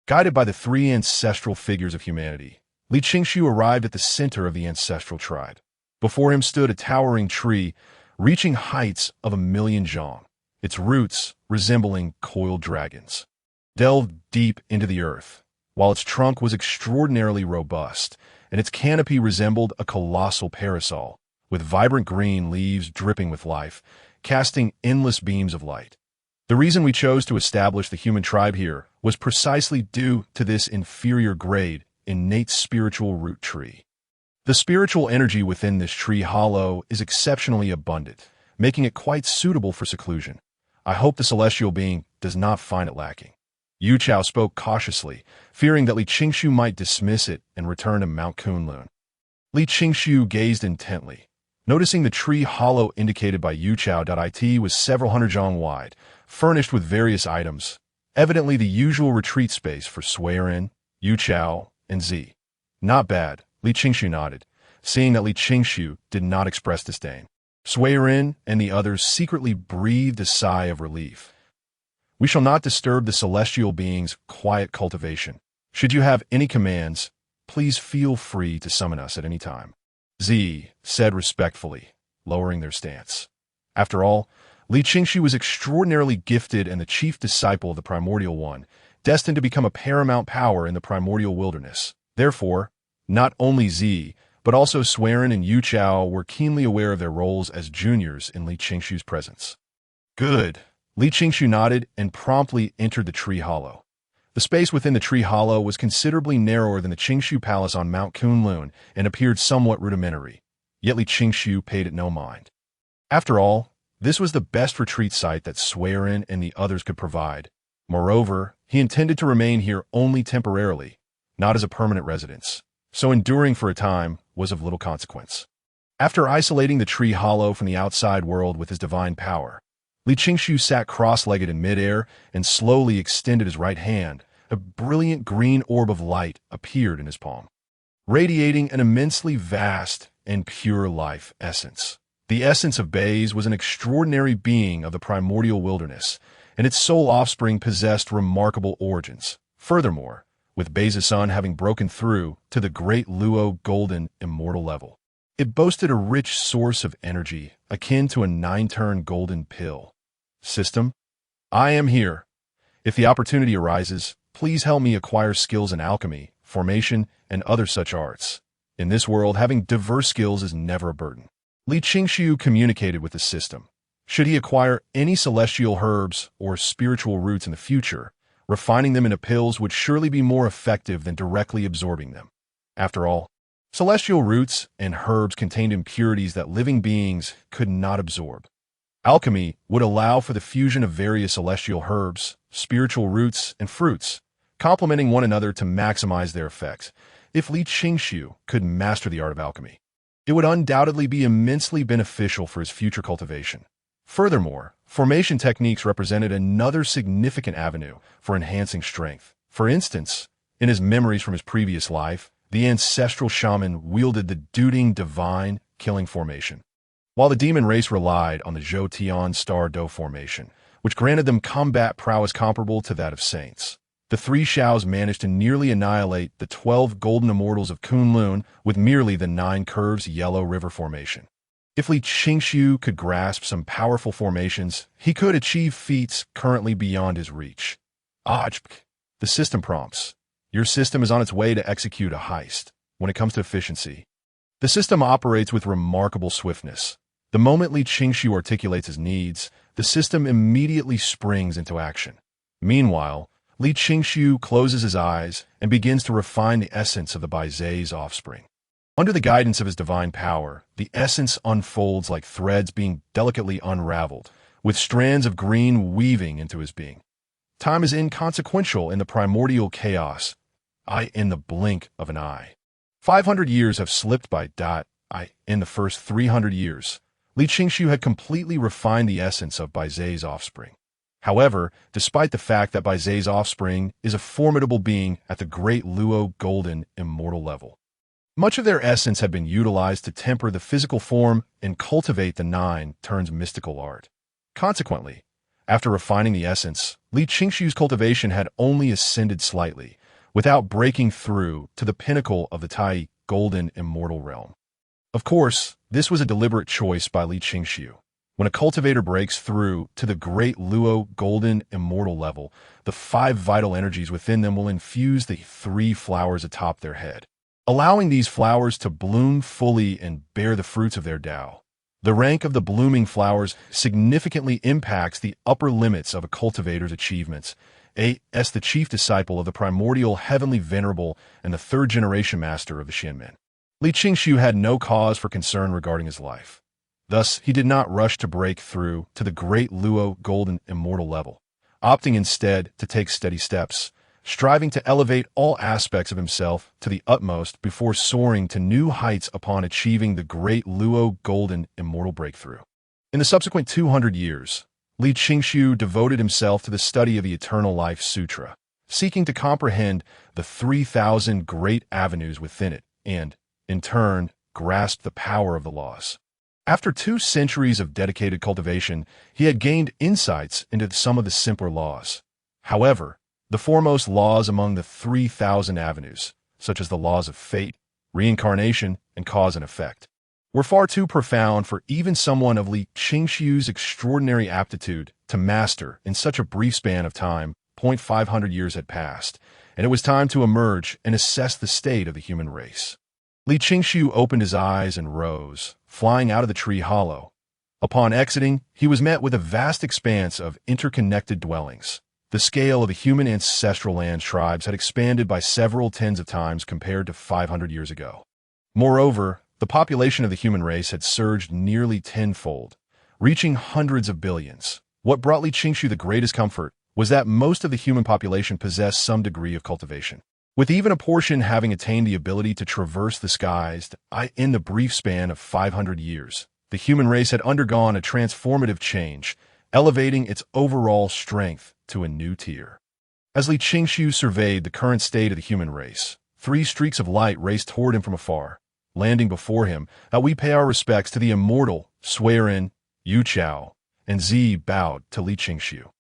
Guided by the 3 ancestral figures of humanity, Li Qingshu arrived at the center of the ancestral tribe. Before him stood a towering tree, reaching heights of 1,000,000 zhang, its roots resembling coiled dragons. Delved deep into the earth, while its trunk was extraordinarily robust, and its canopy resembled a colossal parasol, with vibrant green leaves dripping with life, casting endless beams of light. The reason we chose to establish the human tribe here was precisely due to this inferior grade, innate spiritual root tree. The spiritual energy within this tree hollow is exceptionally abundant, making it quite suitable for seclusion. I hope the celestial being does not find it lacking. Yu Chao spoke cautiously, fearing that Li Qingshu might dismiss it and return to Mount Kunlun. Li Qingshu gazed intently, noticing the tree hollow indicated by Yu Chao. It was several hundred zhang wide, furnished with various items, evidently the usual retreat space for Swearin, Yu Chao, and Zi. Not bad, Li Qingshu nodded, seeing that Li Qingshu did not express disdain. Swearin and the others secretly breathed a sigh of relief. We shall not disturb the celestial being's quiet cultivation. Should you have any commands, please feel free to summon us at any time. Zi said respectfully, lowering their stance. After all, Li Qingshu was extraordinarily gifted and the chief disciple of the Primordial One, destined to become a paramount power in the primordial wilderness. Therefore, not only Zi, but also Swearin and Yu Chao were keenly aware of their roles as juniors in Li Qingshu's presence. Good. Li Qingshu nodded and promptly entered the tree hollow. The space within the tree hollow was considerably narrower than the Qingshu Palace on Mount Kunlun and appeared somewhat rudimentary, yet Li Qingshu paid it no mind. After all, this was the best retreat site that Swearin and the others could provide. Moreover, he intended to remain here only temporarily, not as a permanent residence, so enduring for a time was of little consequence. After isolating the tree hollow from the outside world with his divine power, Li Qingshu sat cross-legged in midair and slowly extended his right hand. A brilliant green orb of light appeared in his palm, radiating an immensely vast and pure life essence. The essence of Bays was an extraordinary being of the primordial wilderness, and its sole offspring possessed remarkable origins. Furthermore, with Bays' son having broken through to the great Luo golden immortal level, it boasted a rich source of energy akin to a 9-turn golden pill. System, I am here. If the opportunity arises, please help me acquire skills in alchemy, formation, and other such arts. In this world, having diverse skills is never a burden. Li Qingshu communicated with the system, Should he acquire any celestial herbs or spiritual roots in the future, refining them into pills would surely be more effective than directly absorbing them. After all, celestial roots and herbs contained impurities that living beings could not absorb. Alchemy would allow for the fusion of various celestial herbs, spiritual roots, and fruits, complementing one another to maximize their effects. If Li Qingshu could master the art of alchemy, it would undoubtedly be immensely beneficial for his future cultivation. Furthermore, formation techniques represented another significant avenue for enhancing strength. For instance, in his memories from his previous life, the ancestral shaman wielded the Duding Divine Killing Formation, while the demon race relied on the Zhou Tian Star Do Formation, which granted them combat prowess comparable to that of saints. The three Shaos managed to nearly annihilate the 12 golden immortals of Kunlun with merely the 9 curves Yellow River Formation. If Li Qingshu could grasp some powerful formations, he could achieve feats currently beyond his reach. The system prompts. Your system is on its way to execute a heist. When it comes to efficiency, the system operates with remarkable swiftness. The moment Li Qingshu articulates his needs, the system immediately springs into action. Meanwhile, Li Qingshu closes his eyes and begins to refine the essence of the Baizei's offspring. Under the guidance of his divine power, the essence unfolds like threads being delicately unraveled, with strands of green weaving into his being. Time is inconsequential in the primordial chaos, in the blink of an eye. 500 years have slipped by. In the first 300 years, Li Qingshu had completely refined the essence of Baizei's offspring. However, despite the fact that Baizei's offspring is a formidable being at the great Luo golden immortal level, much of their essence had been utilized to temper the physical form and cultivate the 9 turns mystical art. Consequently, after refining the essence, Li Qingshu's cultivation had only ascended slightly, without breaking through to the pinnacle of the Tai golden immortal realm. Of course, this was a deliberate choice by Li Qingshu. When a cultivator breaks through to the great Luo golden immortal level, the 5 vital energies within them will infuse the 3 flowers atop their head, allowing these flowers to bloom fully and bear the fruits of their Tao. The rank of the blooming flowers significantly impacts the upper limits of a cultivator's achievements. As the chief disciple of the primordial heavenly venerable and the 3rd generation master of the Xianmen, Li Qingshu had no cause for concern regarding his life. Thus, he did not rush to break through to the great Luo golden immortal level, opting instead to take steady steps, striving to elevate all aspects of himself to the utmost before soaring to new heights upon achieving the great Luo golden immortal breakthrough. In the subsequent 200 years, Li Qingshu devoted himself to the study of the Eternal Life Sutra, seeking to comprehend the 3,000 great avenues within it and, in turn, grasp the power of the laws. After 2 centuries of dedicated cultivation, he had gained insights into some of the simpler laws. However, the foremost laws among the 3,000 avenues, such as the laws of fate, reincarnation, and cause and effect, were far too profound for even someone of Li Qingshu's extraordinary aptitude to master in such a brief span of time. 500 years had passed, and it was time to emerge and assess the state of the human race. Li Qingshu opened his eyes and rose, flying out of the tree hollow. Upon exiting, he was met with a vast expanse of interconnected dwellings. The scale of the human ancestral land tribes had expanded by several tens of times compared to 500 years ago. Moreover, the population of the human race had surged nearly tenfold, reaching hundreds of billions. What brought Li Qingshu the greatest comfort was that most of the human population possessed some degree of cultivation, with even a portion having attained the ability to traverse the skies. In the brief span of 500 years, the human race had undergone a transformative change, elevating its overall strength to a new tier. As Li Qingshu surveyed the current state of the human race, 3 streaks of light raced toward him from afar. Landing before him, we pay our respects to the immortal Swearin, Yu Chao, and Zi bowed to Li Qingshu.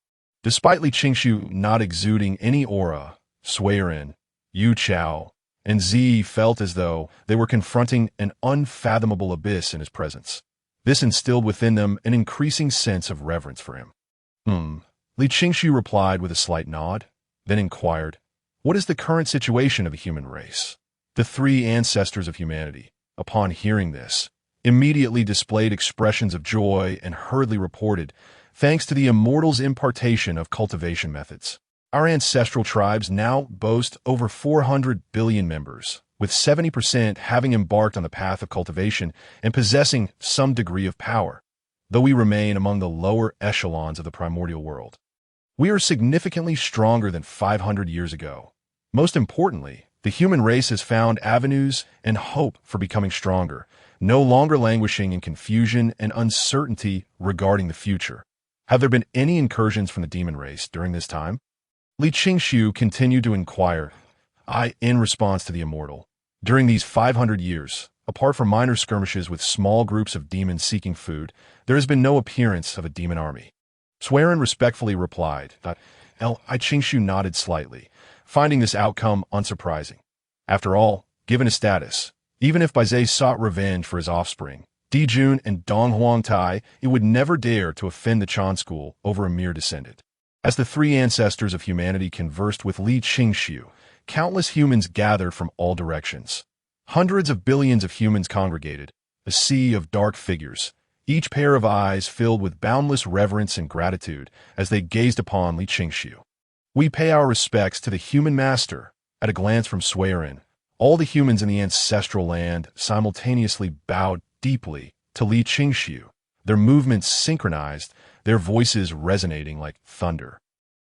Despite Li Qingshu not exuding any aura, Swearin, Yu Chao, and Zi felt as though they were confronting an unfathomable abyss in his presence. This instilled within them an increasing sense of reverence for him. Li Qingshu replied with a slight nod, then inquired, "What is the current situation of the human race?" The 3 ancestors of humanity, upon hearing this, immediately displayed expressions of joy and hurriedly reported, thanks to the immortals' impartation of cultivation methods. Our ancestral tribes now boast over 400 billion members, with 70% having embarked on the path of cultivation and possessing some degree of power, though we remain among the lower echelons of the primordial world. We are significantly stronger than 500 years ago. Most importantly, the human race has found avenues and hope for becoming stronger, no longer languishing in confusion and uncertainty regarding the future. Have there been any incursions from the demon race during this time? Li Qingshu continued to inquire, in response to the immortal. During these 500 years, apart from minor skirmishes with small groups of demons seeking food, there has been no appearance of a demon army. Swearin respectfully replied. Qingshu nodded slightly, finding this outcome unsurprising. After all, given his status, even if Baizhe sought revenge for his offspring, Dijun and Dong Huangtai, it would never dare to offend the Chan school over a mere descendant. As the three ancestors of humanity conversed with Li Qingshu, countless humans gathered from all directions. Hundreds of billions of humans congregated, a sea of dark figures, each pair of eyes filled with boundless reverence and gratitude as they gazed upon Li Qingshu. We pay our respects to the human master. At a glance from Swearin, all the humans in the ancestral land simultaneously bowed deeply to Li Qingshu, their movements synchronized, their voices resonating like thunder,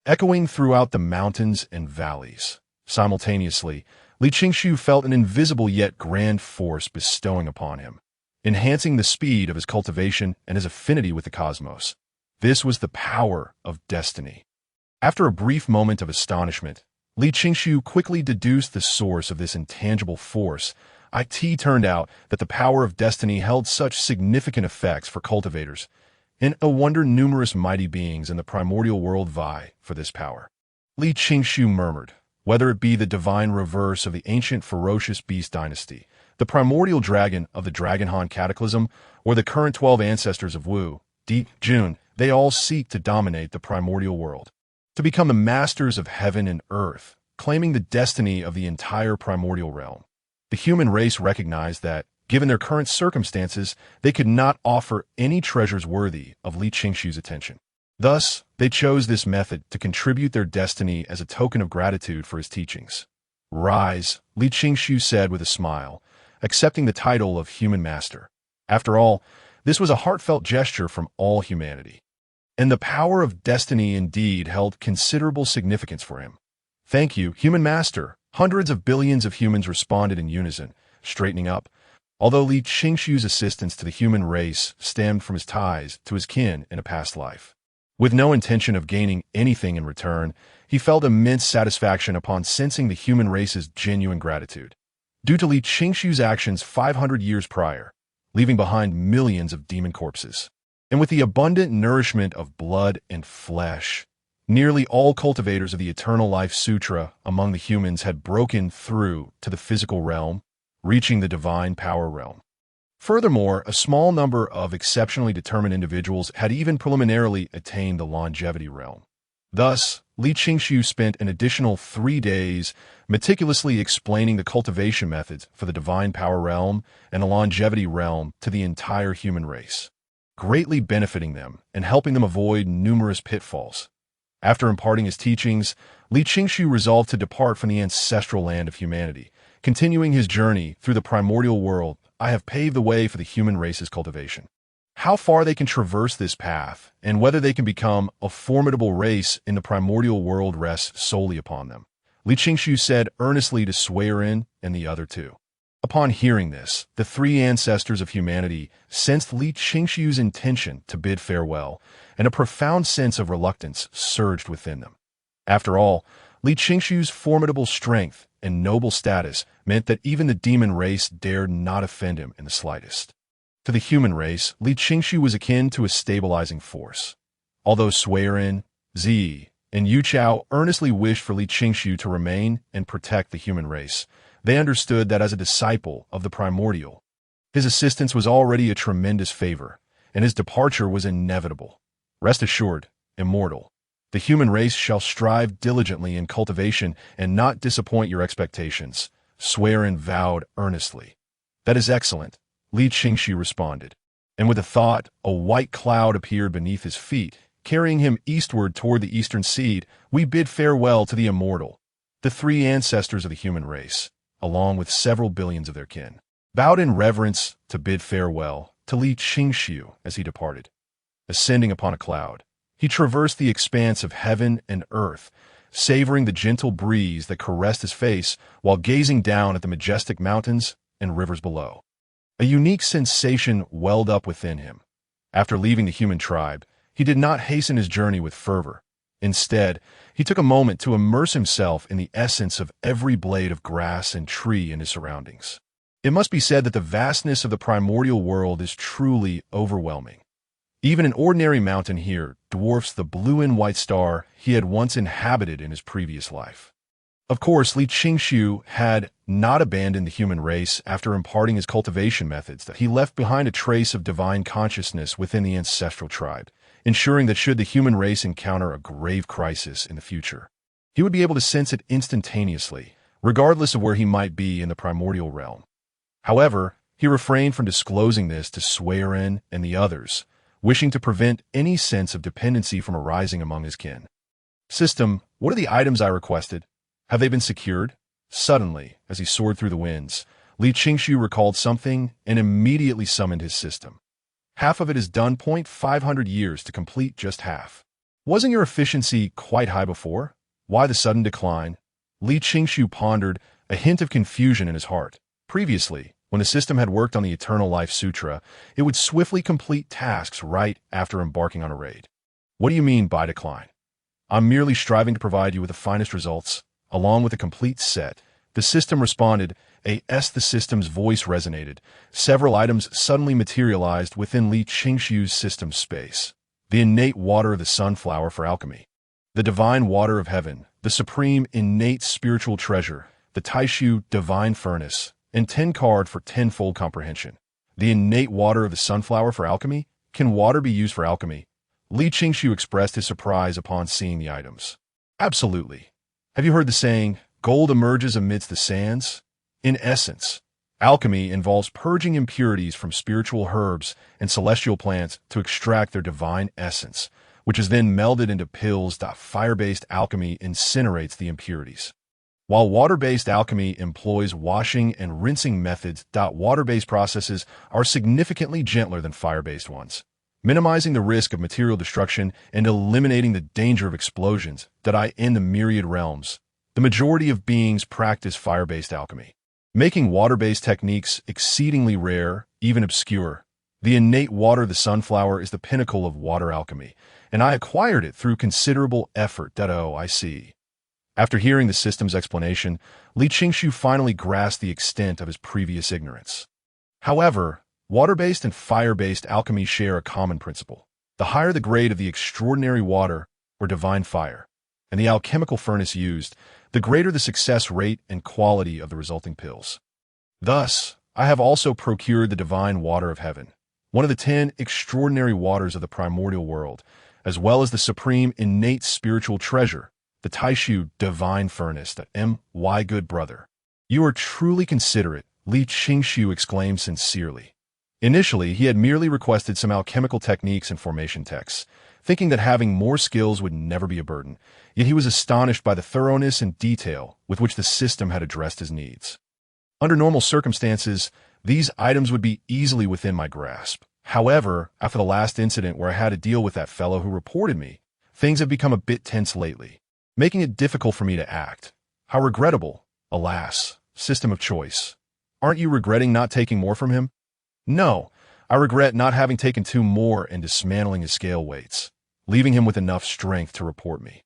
echoing throughout the mountains and valleys. Simultaneously, Li Qingshu felt an invisible yet grand force bestowing upon him, enhancing the speed of his cultivation and his affinity with the cosmos. This was the power of destiny. After a brief moment of astonishment, Li Qingshu quickly deduced the source of this intangible force. It turned out that the power of destiny held such significant effects for cultivators, and a wonder numerous mighty beings in the primordial world vie for this power. Li Qingshu murmured, whether it be the divine reverse of the ancient ferocious beast dynasty, the primordial dragon of the Dragonhan Cataclysm, or the current 12 ancestors of Wu, Di, Jun, they all seek to dominate the primordial world, to become the masters of heaven and earth, claiming the destiny of the entire primordial realm. The human race recognized that, given their current circumstances, they could not offer any treasures worthy of Li Qingshu's attention. Thus, they chose this method to contribute their destiny as a token of gratitude for his teachings. Rise, Li Qingshu said with a smile, accepting the title of human master. After all, this was a heartfelt gesture from all humanity. And the power of destiny indeed held considerable significance for him. Thank you, human master. Hundreds of billions of humans responded in unison, straightening up. Although Li Qingshu's assistance to the human race stemmed from his ties to his kin in a past life. With no intention of gaining anything in return, he felt immense satisfaction upon sensing the human race's genuine gratitude. Due to Li Qingshu's actions 500 years prior, leaving behind millions of demon corpses. And with the abundant nourishment of blood and flesh, nearly all cultivators of the Eternal Life Sutra among the humans had broken through to the physical realm, reaching the divine power realm. Furthermore, a small number of exceptionally determined individuals had even preliminarily attained the longevity realm. Thus, Li Qingshu spent an additional 3 days meticulously explaining the cultivation methods for the divine power realm and the longevity realm to the entire human race, greatly benefiting them and helping them avoid numerous pitfalls. After imparting his teachings, Li Qingshu resolved to depart from the ancestral land of humanity, continuing his journey through the primordial world. I have paved the way for the human race's cultivation. How far they can traverse this path, and whether they can become a formidable race in the primordial world rests solely upon them, Li Qingshu said earnestly to Swearin and the other two. Upon hearing this, the 3 ancestors of humanity sensed Li Qingshu's intention to bid farewell, and a profound sense of reluctance surged within them. After all, Li Qingshu's formidable strength and noble status meant that even the demon race dared not offend him in the slightest. To the human race, Li Qingshu was akin to a stabilizing force. Although Swearin, Zi, and Yu Chao earnestly wished for Li Qingshu to remain and protect the human race, they understood that as a disciple of the primordial, his assistance was already a tremendous favor, and his departure was inevitable. Rest assured, immortal, the human race shall strive diligently in cultivation and not disappoint your expectations, Swearin vowed earnestly. That is excellent, Li Qingxu responded. And with a thought, a white cloud appeared beneath his feet, carrying him eastward toward the eastern seed. We bid farewell to the immortal, the three ancestors of the human race, along with several billions of their kin, bowed in reverence to bid farewell to Li Qingxu as he departed. Ascending upon a cloud, he traversed the expanse of heaven and earth, savoring the gentle breeze that caressed his face while gazing down at the majestic mountains and rivers below. A unique sensation welled up within him. After leaving the human tribe, he did not hasten his journey with fervor. Instead, he took a moment to immerse himself in the essence of every blade of grass and tree in his surroundings. It must be said that the vastness of the primordial world is truly overwhelming. Even an ordinary mountain here dwarfs the blue and white star he had once inhabited in his previous life. Of course, Li Qingxu had not abandoned the human race after imparting his cultivation methods. That he left behind a trace of divine consciousness within the ancestral tribe, ensuring that should the human race encounter a grave crisis in the future, he would be able to sense it instantaneously, regardless of where he might be in the primordial realm. However, he refrained from disclosing this to Suiren and the others, wishing to prevent any sense of dependency from arising among his kin. System, what are the items I requested? Have they been secured? Suddenly, as he soared through the winds, Li Qingxu recalled something and immediately summoned his system. Half of it is done. 500 years to complete just half. Wasn't your efficiency quite high before? Why the sudden decline? Li Qingxu pondered, a hint of confusion in his heart. Previously, when the system had worked on the Eternal Life Sutra, it would swiftly complete tasks right after embarking on a raid. What do you mean by decline? I'm merely striving to provide you with the finest results, along with a complete set. The system responded. The system's voice resonated. Several items suddenly materialized within Li Qingxu's system space. The innate water of the sunflower for alchemy, the divine water of heaven, the supreme innate spiritual treasure, the Taishu divine furnace, and 10 card for tenfold comprehension. The innate water of the sunflower for alchemy? Can water be used for alchemy? Li Qingxu expressed his surprise upon seeing the items. Absolutely. Have you heard the saying, gold emerges amidst the sands? In essence, alchemy involves purging impurities from spiritual herbs and celestial plants to extract their divine essence, which is then melded into pills. Fire-based alchemy incinerates the impurities, while water-based alchemy employs washing and rinsing methods. Water-based processes are significantly gentler than fire-based ones, minimizing the risk of material destruction and eliminating the danger of explosions. In the myriad realms, the majority of beings practice fire-based alchemy, making water-based techniques exceedingly rare, even obscure. The innate water of the sunflower is the pinnacle of water alchemy, and I acquired it through considerable effort. I see. After hearing the system's explanation, Li Qingxu finally grasped the extent of his previous ignorance. However, water-based and fire-based alchemy share a common principle. The higher the grade of the extraordinary water or divine fire, and the alchemical furnace used, the greater the success rate and quality of the resulting pills. Thus, I have also procured the divine water of heaven, one of the 10 extraordinary waters of the primordial world, as well as the supreme innate spiritual treasure, the Taishu divine furnace. My good brother, you are truly considerate, Li Qingxu exclaimed sincerely. Initially, he had merely requested some alchemical techniques and formation texts, thinking that having more skills would never be a burden, yet he was astonished by the thoroughness and detail with which the system had addressed his needs. Under normal circumstances, these items would be easily within my grasp. However, after the last incident where I had to deal with that fellow who reported me, things have become a bit tense lately, making it difficult for me to act. How regrettable. Alas, system of choice. Aren't you regretting not taking more from him? No, I regret not having taken 2 more and dismantling his scale weights, leaving him with enough strength to report me.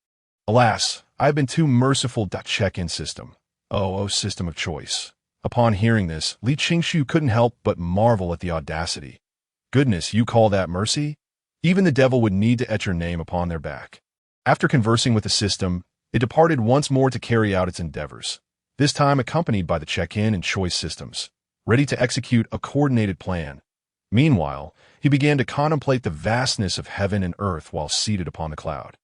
Alas, I have been too merciful. Check-in system. Oh, system of choice. Upon hearing this, Li Qingxu couldn't help but marvel at the audacity. Goodness, you call that mercy? Even the devil would need to etch your name upon their back. After conversing with the system, it departed once more to carry out its endeavors, this time accompanied by the check-in and choice systems, ready to execute a coordinated plan. Meanwhile, he began to contemplate the vastness of heaven and earth while seated upon the cloud,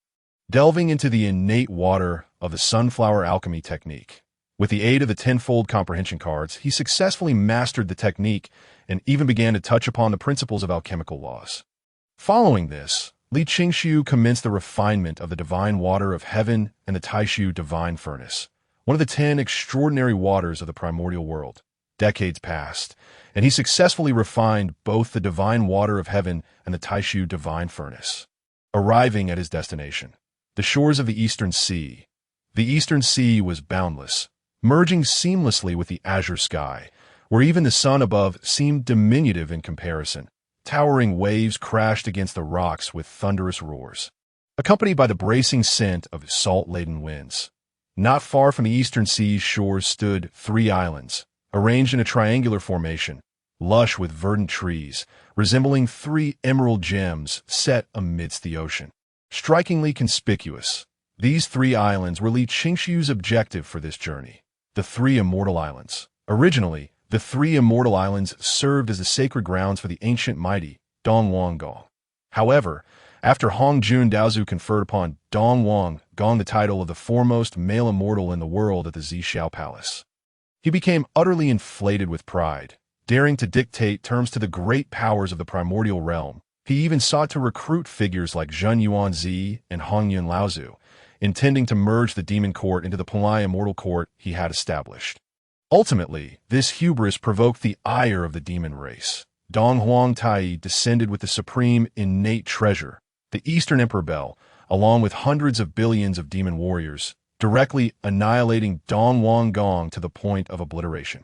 delving into the innate water of the sunflower alchemy technique. With the aid of the tenfold comprehension cards, he successfully mastered the technique and even began to touch upon the principles of alchemical laws. Following this, Li Qingshu commenced the refinement of the divine water of heaven and the Taishu divine furnace, one of the 10 extraordinary waters of the primordial world. Decades passed, and he successfully refined both the divine water of heaven and the Taishu divine furnace. Arriving at his destination, the shores of the Eastern Sea. The Eastern Sea was boundless, merging seamlessly with the azure sky, where even the sun above seemed diminutive in comparison. Towering waves crashed against the rocks with thunderous roars, accompanied by the bracing scent of salt-laden winds. Not far from the Eastern Sea's shores stood 3 islands, arranged in a triangular formation, lush with verdant trees, resembling 3 emerald gems set amidst the ocean. Strikingly conspicuous, these 3 islands were Li Qingshu's objective for this journey. The 3 Immortal Islands. Originally, the 3 Immortal Islands served as the sacred grounds for the ancient mighty Dong Wang Gong. However, after Hong Jun Daozu conferred upon Dong Wang Gong the title of the foremost male immortal in the world at the Zhixiao Palace, he became utterly inflated with pride, daring to dictate terms to the great powers of the primordial realm. He even sought to recruit figures like Zhen Yuanzi and Hong Yun Laozu, intending to merge the demon court into the Panlai immortal court he had established. Ultimately, this hubris provoked the ire of the demon race. Dong Huang Tai descended with the supreme innate treasure, the Eastern Emperor Bell, along with hundreds of billions of demon warriors, directly annihilating Dong Wang Gong to the point of obliteration.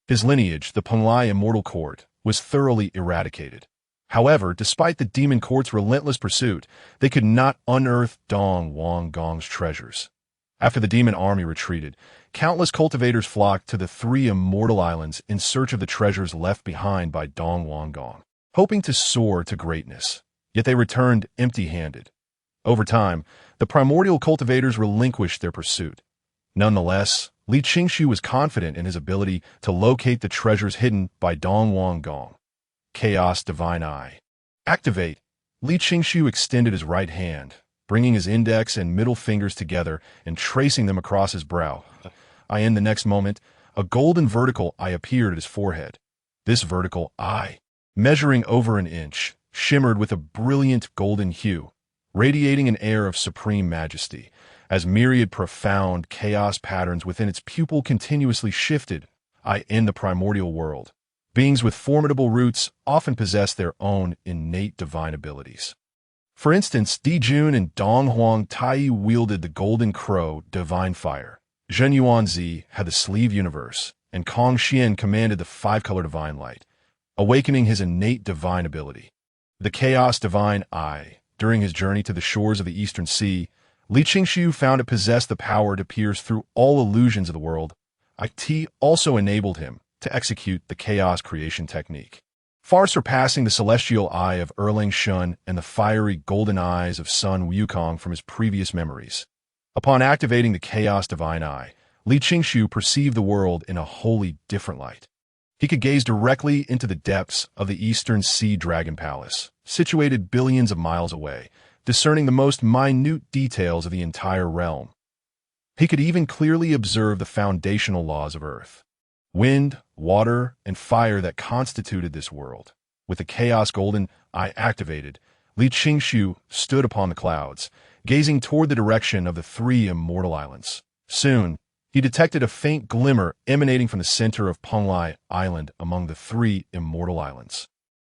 His lineage, the Panlai immortal court, was thoroughly eradicated. However, despite the demon court's relentless pursuit, they could not unearth Dong Wang Gong's treasures. After the demon army retreated, countless cultivators flocked to the 3 Immortal Islands in search of the treasures left behind by Dong Wang Gong, hoping to soar to greatness. Yet they returned empty-handed. Over time, the primordial cultivators relinquished their pursuit. Nonetheless, Li Qingshu was confident in his ability to locate the treasures hidden by Dong Wang Gong. Chaos Divine Eye. Activate. Li Qingshu extended his right hand, bringing his index and middle fingers together and tracing them across his brow. In the next moment, a golden vertical eye appeared at his forehead. This vertical eye, measuring over an inch, shimmered with a brilliant golden hue, radiating an air of supreme majesty, as myriad profound chaos patterns within its pupil continuously shifted. In the primordial world, beings with formidable roots often possess their own innate divine abilities. For instance, Di Jun and Dong Huang Tai wielded the Golden Crow Divine Fire. Zhen Yuanzi had the Sleeve Universe, and Kong Xian commanded the 5-color Divine Light, awakening his innate divine ability. The Chaos Divine Eye. During his journey to the shores of the Eastern Sea, Li Qingshu found it possessed the power to pierce through all illusions of the world. IT also enabled him to execute the Chaos Creation technique, far surpassing the celestial eye of Erlang Shun and the fiery golden eyes of Sun Wukong from his previous memories. Upon activating the Chaos Divine Eye, Li Qingshu perceived the world in a wholly different light. He could gaze directly into the depths of the Eastern Sea Dragon Palace, situated billions of miles away, discerning the most minute details of the entire realm. He could even clearly observe the foundational laws of Earth, wind, water, and fire that constituted this world. With the Chaos Golden Eye activated, Li Qingshu stood upon the clouds, gazing toward the direction of the 3 Immortal Islands. Soon, he detected a faint glimmer emanating from the center of Panlai Island among the 3 Immortal Islands.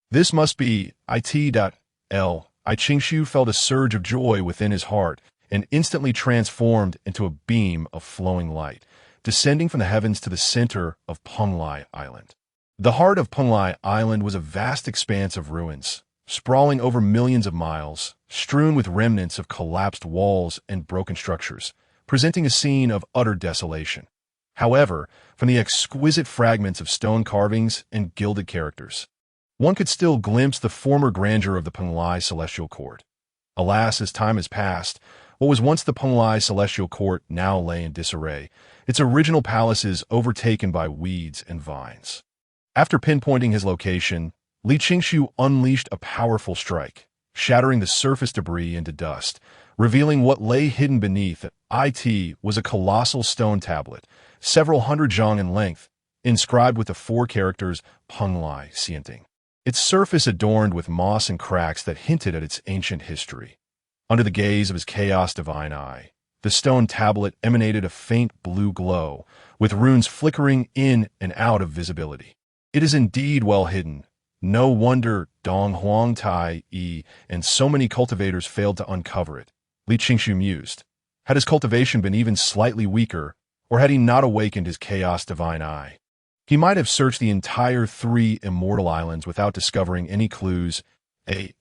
This must be it.l. Qingshu felt a surge of joy within his heart and instantly transformed into a beam of flowing light, descending from the heavens to the center of Panlai Island. The heart of Panlai Island was a vast expanse of ruins, sprawling over millions of miles, strewn with remnants of collapsed walls and broken structures, presenting a scene of utter desolation. However, from the exquisite fragments of stone carvings and gilded characters, one could still glimpse the former grandeur of the Panlai Celestial Court. Alas, as time has passed, what was once the Panlai Celestial Court now lay in disarray, its original palaces overtaken by weeds and vines. After pinpointing his location, Li Qingshu unleashed a powerful strike, shattering the surface debris into dust, revealing what lay hidden beneath it was a colossal stone tablet, several hundred zhang in length, inscribed with the four characters Penglai Xianting. Its surface adorned with moss and cracks that hinted at its ancient history. Under the gaze of his chaos divine eye, the stone tablet emanated a faint blue glow, with runes flickering in and out of visibility. It is indeed well hidden. No wonder Dong Huang Tai Yi and so many cultivators failed to uncover it, Li Qingshu mused. Had his cultivation been even slightly weaker, or had he not awakened his chaos divine eye, he might have searched the entire 3 immortal islands without discovering any clues.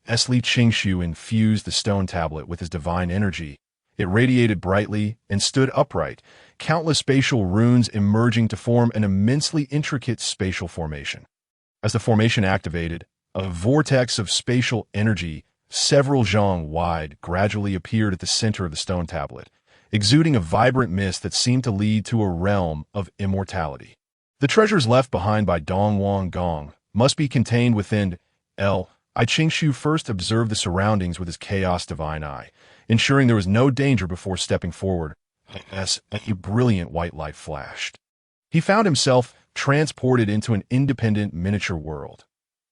As Li Qingshu infused the stone tablet with his divine energy, it radiated brightly and stood upright, countless spatial runes emerging to form an immensely intricate spatial formation. As the formation activated, a vortex of spatial energy, several zhang wide, gradually appeared at the center of the stone tablet, exuding a vibrant mist that seemed to lead to a realm of immortality. The treasures left behind by Dong Wang Gong must be contained within Li Qingshu first observed the surroundings with his chaos divine eye, ensuring there was no danger before stepping forward, as a brilliant white light flashed. He found himself transported into an independent miniature world.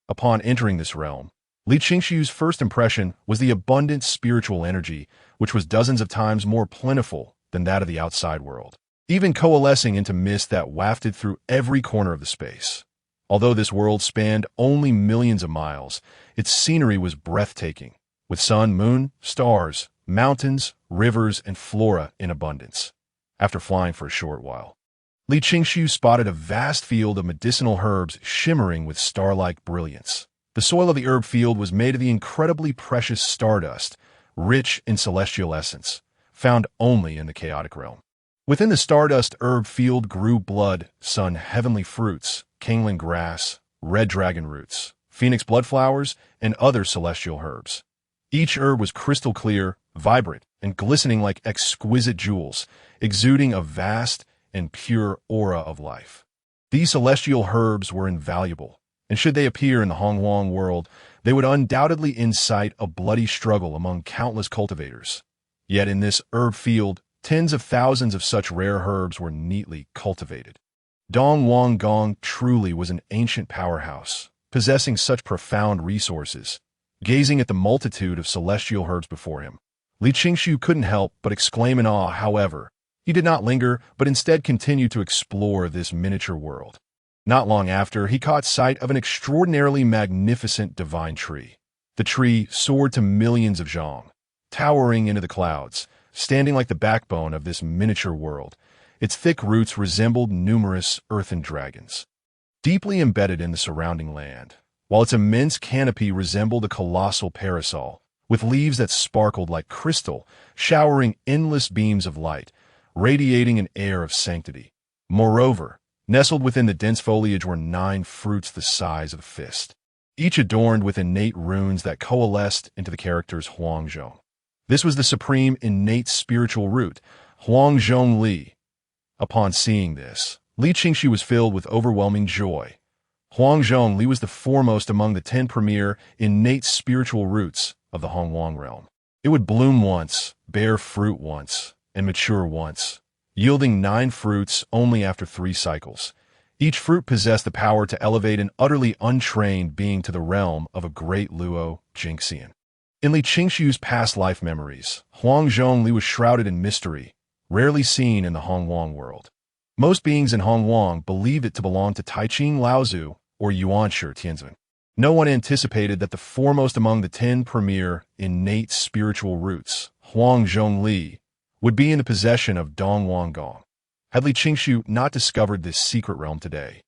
Upon entering this realm, Li Qingshu's first impression was the abundant spiritual energy, which was dozens of times more plentiful than that of the outside world, even coalescing into mist that wafted through every corner of the space. Although this world spanned only millions of miles, its scenery was breathtaking, with sun, moon, stars, mountains, rivers, and flora in abundance. After flying for a short while, Li Qingshu spotted a vast field of medicinal herbs shimmering with star-like brilliance. The soil of the herb field was made of the incredibly precious stardust, rich in celestial essence, found only in the chaotic realm. Within the stardust herb field grew blood, sun, heavenly fruits, kingling grass, red dragon roots, phoenix blood flowers, and other celestial herbs. Each herb was crystal clear, vibrant, and glistening like exquisite jewels, exuding a vast and pure aura of life. These celestial herbs were invaluable, and should they appear in the Hongwang world, they would undoubtedly incite a bloody struggle among countless cultivators. Yet in this herb field, tens of thousands of such rare herbs were neatly cultivated. Dong Wang Gong truly was an ancient powerhouse, possessing such profound resources. Gazing at the multitude of celestial herbs before him, Li Qingshu couldn't help but exclaim in awe. However, he did not linger, but instead continued to explore this miniature world. Not long after, he caught sight of an extraordinarily magnificent divine tree. The tree soared to millions of zhang, towering into the clouds, standing like the backbone of this miniature world. Its thick roots resembled numerous earthen dragons, deeply embedded in the surrounding land, while its immense canopy resembled a colossal parasol, with leaves that sparkled like crystal, showering endless beams of light, radiating an air of sanctity. Moreover, nestled within the dense foliage were 9 fruits the size of a fist, each adorned with innate runes that coalesced into the characters Huangzhong. This was the supreme innate spiritual root, Huangzhong Li. Upon seeing this, Li Qingshu was filled with overwhelming joy. Huangzhong Li was the foremost among the 10 premier innate spiritual roots of the Hongwang realm. It would bloom once, bear fruit once, and mature once, yielding 9 fruits only after 3 cycles. Each fruit possessed the power to elevate an utterly untrained being to the realm of a great Luo Jingxian. In Li Qingshu's past life memories, Huangzhong Li was shrouded in mystery, rarely seen in the Hongwang world. Most beings in Hongwang believed it to belong to Taiqing Laozu or Yuanshi Tianzun. No one anticipated that the foremost among the 10 premier innate spiritual roots, Huangzhong Li, would be in the possession of Dong Wang Gong. Had Li Qingshu not discovered this secret realm today,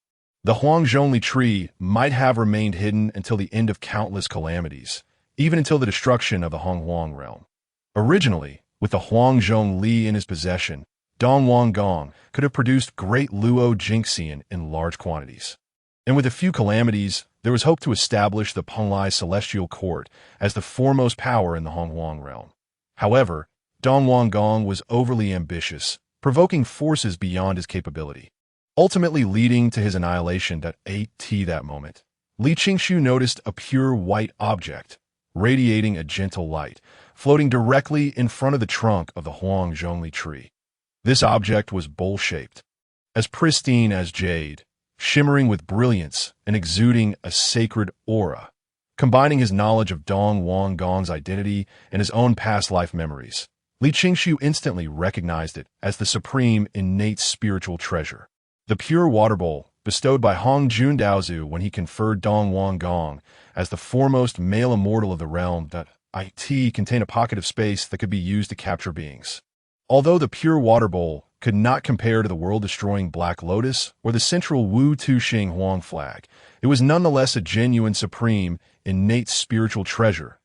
the Huangzhong Li tree might have remained hidden until the end of countless calamities, even until the destruction of the Hongwang realm. Originally, with the Huangzhong Li in his possession, Dong Wang Gong could have produced great Luo Jingxian in large quantities. And with a few calamities, there was hope to establish the Penglai celestial court as the foremost power in the Hongwang realm. However, Dong Wang Gong was overly ambitious, provoking forces beyond his capability, ultimately leading to his annihilation. That moment, Li Qingshu noticed a pure white object, radiating a gentle light, floating directly in front of the trunk of the Huang Zhongli tree. This object was bowl-shaped, as pristine as jade, shimmering with brilliance and exuding a sacred aura. Combining his knowledge of Dong Wang Gong's identity and his own past life memories, Li Qingshu instantly recognized it as the supreme innate spiritual treasure. The pure water bowl, bestowed by Hong Jun Daozu when he conferred Dong Wang Gong as the foremost male immortal of the realm, that it contained a pocket of space that could be used to capture beings. Although the pure water bowl could not compare to the world-destroying Black Lotus or the central Wu Tu-Shing Huang flag, it was nonetheless a genuine, supreme, innate spiritual treasure.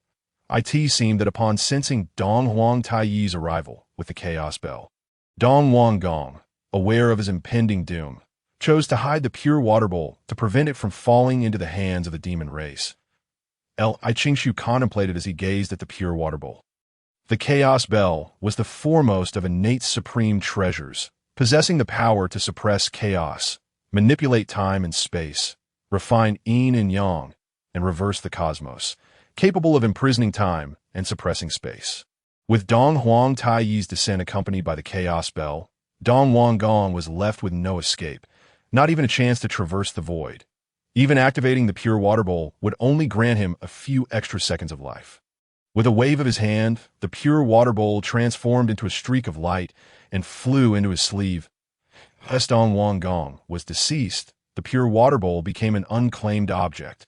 It seemed that upon sensing Dong Huang Taiyi's arrival with the Chaos Bell, Dong Wang Gong, aware of his impending doom, chose to hide the pure water bowl to prevent it from falling into the hands of the demon race. Qingshu contemplated as he gazed at the pure water bowl. The Chaos Bell was the foremost of innate supreme treasures, possessing the power to suppress chaos, manipulate time and space, refine yin and yang, and reverse the cosmos, capable of imprisoning time and suppressing space. With Dong Huang Taiyi's descent accompanied by the Chaos Bell, Dong Wang Gong was left with no escape, not even a chance to traverse the void. Even activating the pure water bowl would only grant him a few extra seconds of life. With a wave of his hand, the pure water bowl transformed into a streak of light and flew into his sleeve. As Dong Wang Gong was deceased, the pure water bowl became an unclaimed object,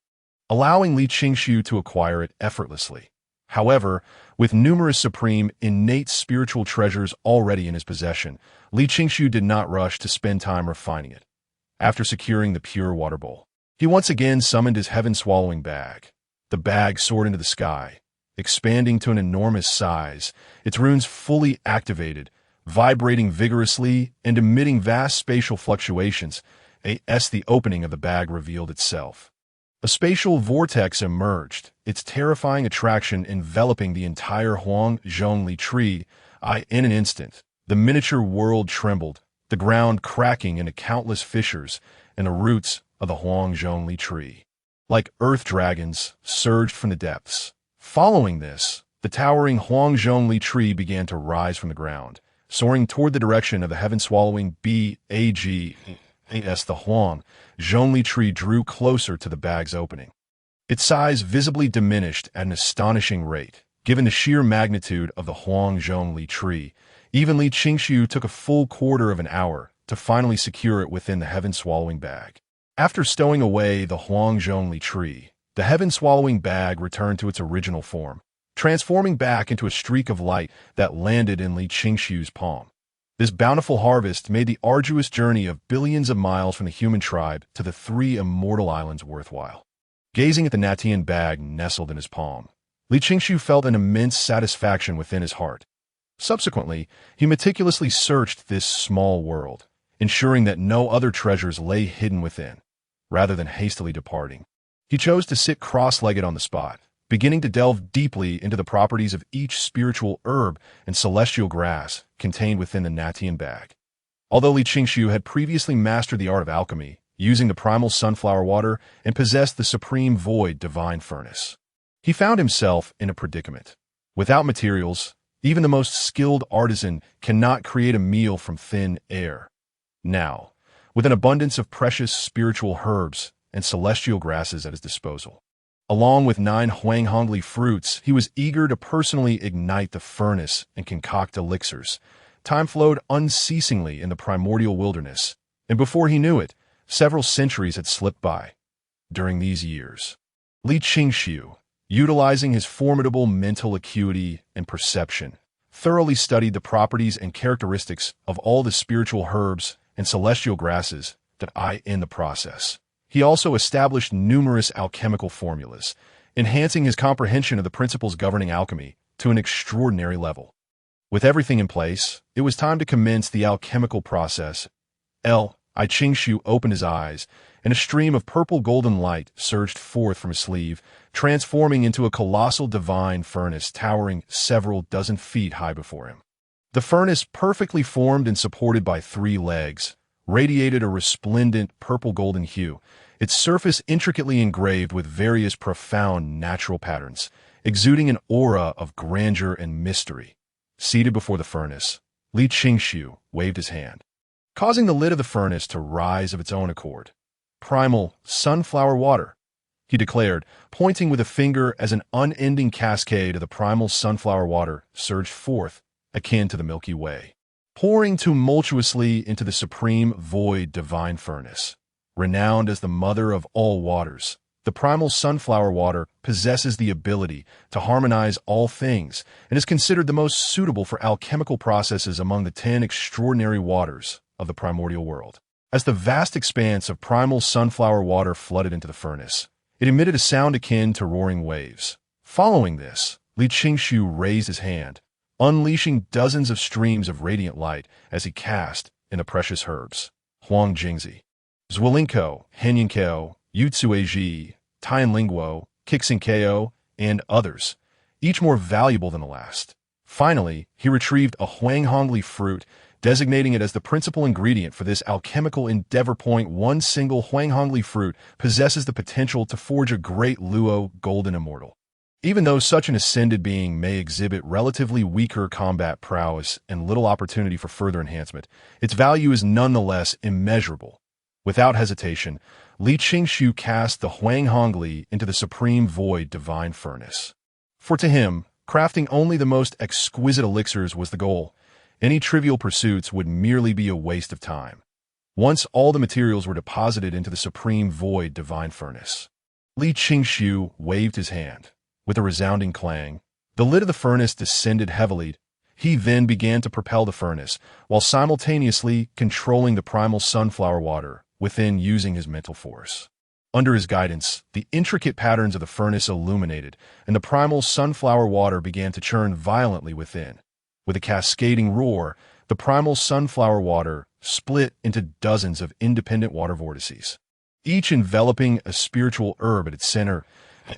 allowing Li Qingshu to acquire it effortlessly. However, with numerous supreme, innate spiritual treasures already in his possession, Li Qingshu did not rush to spend time refining it. After securing the pure water bowl, he once again summoned his heaven-swallowing bag. The bag soared into the sky, expanding to an enormous size, its runes fully activated, vibrating vigorously and emitting vast spatial fluctuations. As the opening of the bag revealed itself, a spatial vortex emerged, its terrifying attraction enveloping the entire Huang Zhongli tree. In an instant, the miniature world trembled, the ground cracking into countless fissures, and the roots of the Huang Zhongli tree, like earth dragons, surged from the depths. Following this, the towering Huang Zhongli tree began to rise from the ground, soaring toward the direction of the heaven-swallowing bag. As the Huang Zhongli tree drew closer to the bag's opening, its size visibly diminished at an astonishing rate. Given the sheer magnitude of the Huang Zhongli tree, even Li Qingshu took a full quarter of an hour to finally secure it within the heaven-swallowing bag. After stowing away the Huang Zhongli tree, the heaven-swallowing bag returned to its original form, transforming back into a streak of light that landed in Li Qingshu's palm. This bountiful harvest made the arduous journey of billions of miles from the human tribe to the 3 immortal islands worthwhile. Gazing at the Natian bag nestled in his palm, Li Qingshu felt an immense satisfaction within his heart. Subsequently, he meticulously searched this small world, ensuring that no other treasures lay hidden within. Rather than hastily departing, he chose to sit cross-legged on the spot, beginning to delve deeply into the properties of each spiritual herb and celestial grass contained within the Natian bag. Although Li Qingshu had previously mastered the art of alchemy, using the primal sunflower water, and possessed the supreme void divine furnace, he found himself in a predicament. Without materials, even the most skilled artisan cannot create a meal from thin air. Now, with an abundance of precious spiritual herbs and celestial grasses at his disposal, along with 9 Huanghongli fruits, he was eager to personally ignite the furnace and concoct elixirs. Time flowed unceasingly in the primordial wilderness, and before he knew it, several centuries had slipped by. During these years, Li Qingshu, utilizing his formidable mental acuity and perception, thoroughly studied the properties and characteristics of all the spiritual herbs and celestial grasses in the process. He also established numerous alchemical formulas, enhancing his comprehension of the principles governing alchemy to an extraordinary level. With everything in place, it was time to commence the alchemical process. Qingshu opened his eyes, and a stream of purple golden light surged forth from his sleeve, transforming into a colossal divine furnace towering several dozen feet high before him. The furnace, perfectly formed and supported by 3 legs, radiated a resplendent purple-golden hue, its surface intricately engraved with various profound natural patterns, exuding an aura of grandeur and mystery. Seated before the furnace, Li Qingshu waved his hand, causing the lid of the furnace to rise of its own accord. Primal sunflower water, he declared, pointing with a finger as an unending cascade of the primal sunflower water surged forth, akin to the Milky Way, pouring tumultuously into the supreme void divine furnace. Renowned as the mother of all waters, the primal sunflower water possesses the ability to harmonize all things and is considered the most suitable for alchemical processes among the 10 extraordinary waters of the primordial world. As the vast expanse of primal sunflower water flooded into the furnace, it emitted a sound akin to roaring waves. Following this, Li Qingshu raised his hand, unleashing dozens of streams of radiant light as he cast in the precious herbs. Huang Jingzi, Zwilinko, Henyinkeo, Yutsueji, Tianlingguo, Kixingkeo, and others, each more valuable than the last. Finally, he retrieved a Huanghongli fruit, designating it as the principal ingredient for this alchemical endeavor. One single Huanghongli fruit possesses the potential to forge a great Luo golden immortal. Even though such an ascended being may exhibit relatively weaker combat prowess and little opportunity for further enhancement, its value is nonetheless immeasurable. Without hesitation, Li Qingshu cast the Huanghongli into the supreme void divine furnace. For to him, crafting only the most exquisite elixirs was the goal. Any trivial pursuits would merely be a waste of time. Once all the materials were deposited into the supreme void divine furnace, Li Qingshu waved his hand. With a resounding clang, the lid of the furnace descended heavily. He then began to propel the furnace, while simultaneously controlling the primal sunflower water within using his mental force. Under his guidance, the intricate patterns of the furnace illuminated, and the primal sunflower water began to churn violently within. With a cascading roar, the primal sunflower water split into dozens of independent water vortices, each enveloping a spiritual herb at its center.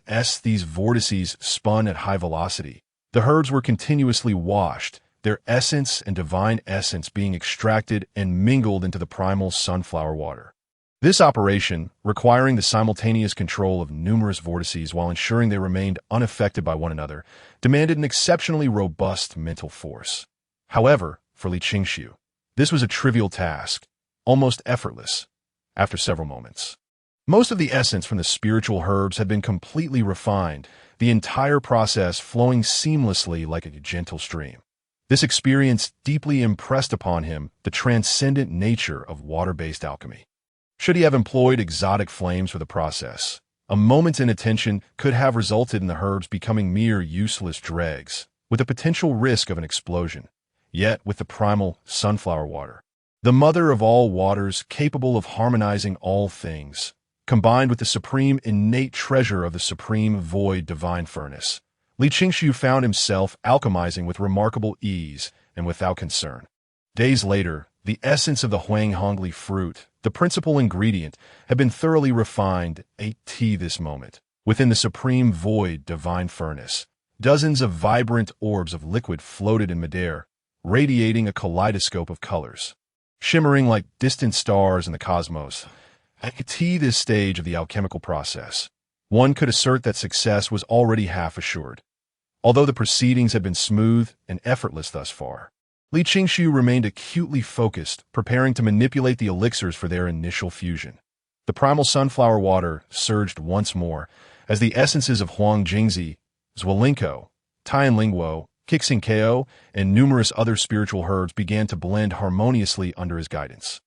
As these vortices spun at high velocity, the herbs were continuously washed, their essence and divine essence being extracted and mingled into the primal sunflower water. This operation, requiring the simultaneous control of numerous vortices while ensuring they remained unaffected by one another, demanded an exceptionally robust mental force. However, for Li Qingshu, this was a trivial task, almost effortless, after several moments. Most of the essence from the spiritual herbs had been completely refined, the entire process flowing seamlessly like a gentle stream. This experience deeply impressed upon him the transcendent nature of water-based alchemy. Should he have employed exotic flames for the process, a moment's inattention could have resulted in the herbs becoming mere useless dregs, with the potential risk of an explosion. Yet, with the primal sunflower water, the mother of all waters capable of harmonizing all things, combined with the supreme innate treasure of the supreme void divine furnace, Li Qingshu found himself alchemizing with remarkable ease and without concern. Days later, the essence of the Huanghongli fruit, the principal ingredient, had been thoroughly refined at this moment. Within the supreme void divine furnace, dozens of vibrant orbs of liquid floated in midair, radiating a kaleidoscope of colors, shimmering like distant stars in the cosmos. At this stage of the alchemical process, one could assert that success was already half assured. Although the proceedings had been smooth and effortless thus far, Li Qingshu remained acutely focused, preparing to manipulate the elixirs for their initial fusion. The primal sunflower water surged once more, as the essences of Huang Jingzi, Zwilinko, Tianlingguo, Kixingkeo, and numerous other spiritual herbs began to blend harmoniously under his guidance.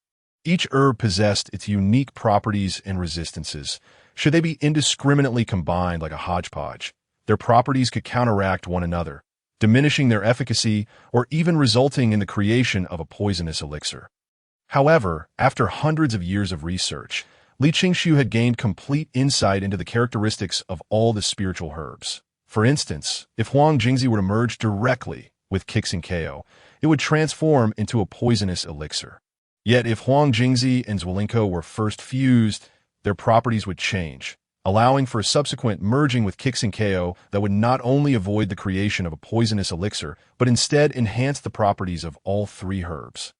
Each herb possessed its unique properties and resistances. Should they be indiscriminately combined like a hodgepodge, their properties could counteract one another, diminishing their efficacy or even resulting in the creation of a poisonous elixir. However, after hundreds of years of research, Li Qingshu had gained complete insight into the characteristics of all the spiritual herbs. For instance, if Huang Jingzi were to merge directly with Kixingkeo, it would transform into a poisonous elixir. Yet if Huang Jingzi and Zwilinko were first fused, their properties would change, allowing for a subsequent merging with Kixingkeo that would not only avoid the creation of a poisonous elixir, but instead enhance the properties of all three herbs.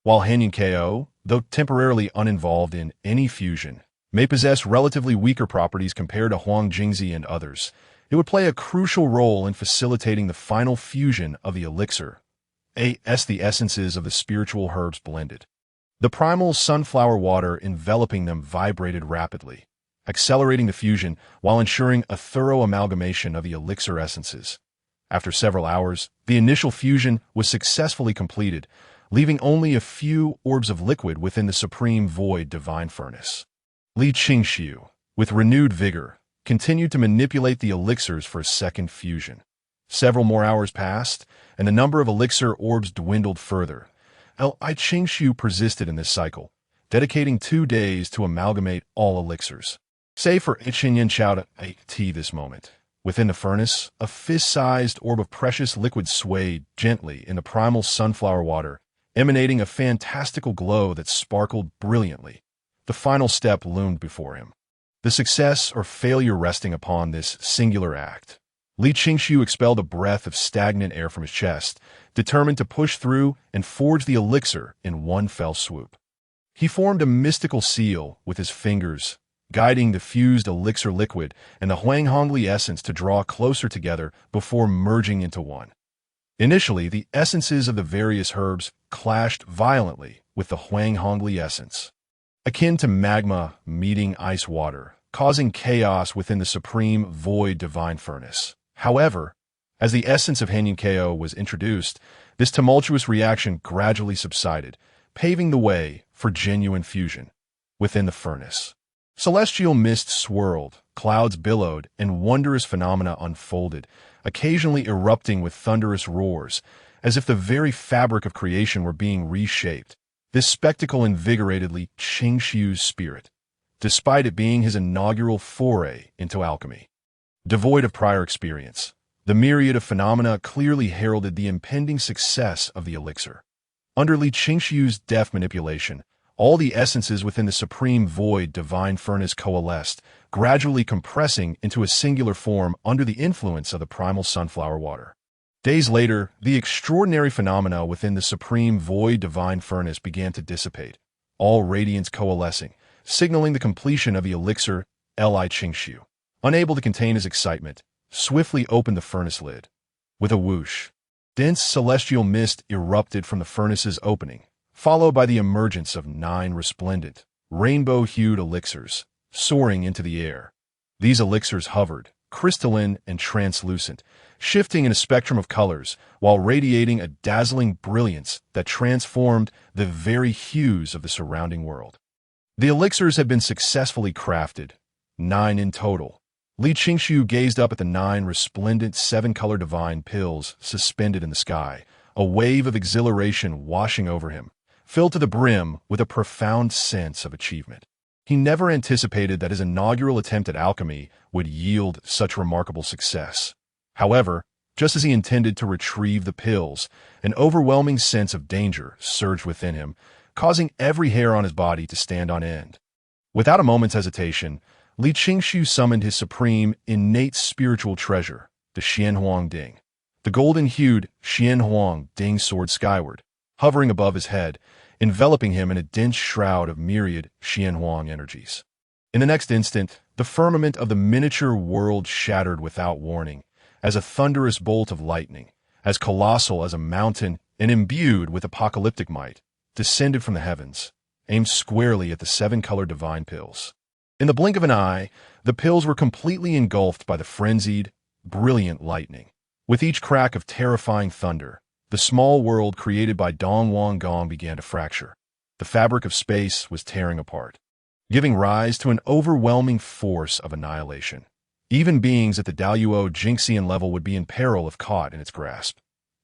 While Henyinkeo, though temporarily uninvolved in any fusion, may possess relatively weaker properties compared to Huang Jingzi and others, It would play a crucial role in facilitating the final fusion of the elixir, as the essences of the spiritual herbs blended. The primal sunflower water enveloping them vibrated rapidly, accelerating the fusion while ensuring a thorough amalgamation of the elixir essences. After several hours, the initial fusion was successfully completed, leaving only a few orbs of liquid within the supreme void divine furnace. Li Qingxiu, with renewed vigor, continued to manipulate the elixirs for a second fusion. Several more hours passed, and the number of elixir orbs dwindled further. Li Qingxiu persisted in this cycle, dedicating 2 days to amalgamate all elixirs. Save for Yin Chao T this moment. Within the furnace, a fist-sized orb of precious liquid swayed gently in the primal sunflower water, emanating a fantastical glow that sparkled brilliantly. The final step loomed before him. The success or failure resting upon this singular act. Li Qingxiu expelled a breath of stagnant air from his chest, determined to push through and forge the elixir in one fell swoop. He formed a mystical seal with his fingers, guiding the fused elixir liquid and the Huanghongli essence to draw closer together before merging into one. Initially, the essences of the various herbs clashed violently with the Huanghongli essence, akin to magma meeting ice water, causing chaos within the supreme void divine furnace. However, as the essence of Hanyin Ko was introduced, this tumultuous reaction gradually subsided, paving the way for genuine fusion within the furnace. Celestial mist swirled, clouds billowed, and wondrous phenomena unfolded, occasionally erupting with thunderous roars, as if the very fabric of creation were being reshaped. This spectacle invigorated Li Qingxiu's spirit, despite it being his inaugural foray into alchemy. Devoid of prior experience, the myriad of phenomena clearly heralded the impending success of the elixir. Under Li Qingxiu's deft manipulation, all the essences within the supreme void divine furnace coalesced, gradually compressing into a singular form under the influence of the primal sunflower water. Days later, the extraordinary phenomena within the supreme void divine furnace began to dissipate, all radiance coalescing, signaling the completion of the elixir. Li Qingxiu, unable to contain his excitement, swiftly opened the furnace lid. With a whoosh, dense celestial mist erupted from the furnace's opening, followed by the emergence of 9 resplendent, rainbow-hued elixirs, soaring into the air. These elixirs hovered, crystalline and translucent, shifting in a spectrum of colors while radiating a dazzling brilliance that transformed the very hues of the surrounding world. The elixirs had been successfully crafted, 9 in total. Li Qingxiu gazed up at the 9 resplendent 7-color divine pills suspended in the sky, a wave of exhilaration washing over him, filled to the brim with a profound sense of achievement. He never anticipated that his inaugural attempt at alchemy would yield such remarkable success. However, just as he intended to retrieve the pills, an overwhelming sense of danger surged within him, causing every hair on his body to stand on end. Without a moment's hesitation, Li Qingxiu summoned his supreme, innate spiritual treasure, the Xianhuang Ding. The golden-hued Xianhuang Ding soared skyward, hovering above his head, enveloping him in a dense shroud of myriad Xianhuang energies. In the next instant, the firmament of the miniature world shattered without warning, as a thunderous bolt of lightning, as colossal as a mountain and imbued with apocalyptic might, descended from the heavens, aimed squarely at the 7-color divine pills. In the blink of an eye, the pills were completely engulfed by the frenzied, brilliant lightning. With each crack of terrifying thunder, the small world created by Dongwang Gong began to fracture. The fabric of space was tearing apart, giving rise to an overwhelming force of annihilation. Even beings at the Daluo Jingxian level would be in peril if caught in its grasp.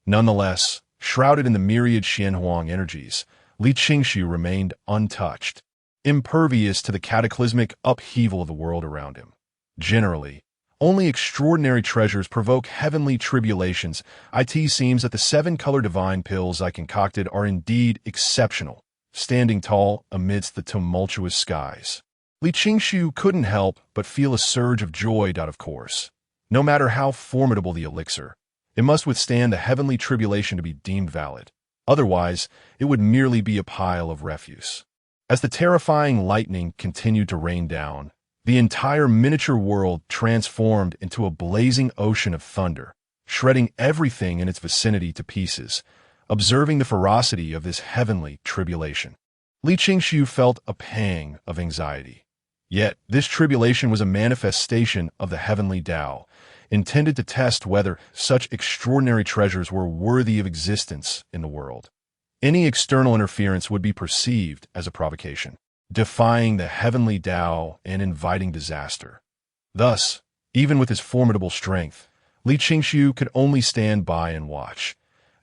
Nonetheless, shrouded in the myriad Xianhuang energies, Li Qingxiu remained untouched, impervious to the cataclysmic upheaval of the world around him. Generally, only extraordinary treasures provoke heavenly tribulations. It seems that the 7-color divine pills I concocted are indeed exceptional, standing tall amidst the tumultuous skies. Li Qingxiu couldn't help but feel a surge of joy. Of course, no matter how formidable the elixir, it must withstand the heavenly tribulation to be deemed valid. Otherwise, it would merely be a pile of refuse. As the terrifying lightning continued to rain down, The entire miniature world transformed into a blazing ocean of thunder, shredding everything in its vicinity to pieces. Observing the ferocity of this heavenly tribulation, Li Qingshu felt a pang of anxiety. Yet, this tribulation was a manifestation of the heavenly Tao, intended to test whether such extraordinary treasures were worthy of existence in the world. Any external interference would be perceived as a provocation, defying the heavenly Tao and inviting disaster. Thus, even with his formidable strength, Li Qingshu could only stand by and watch.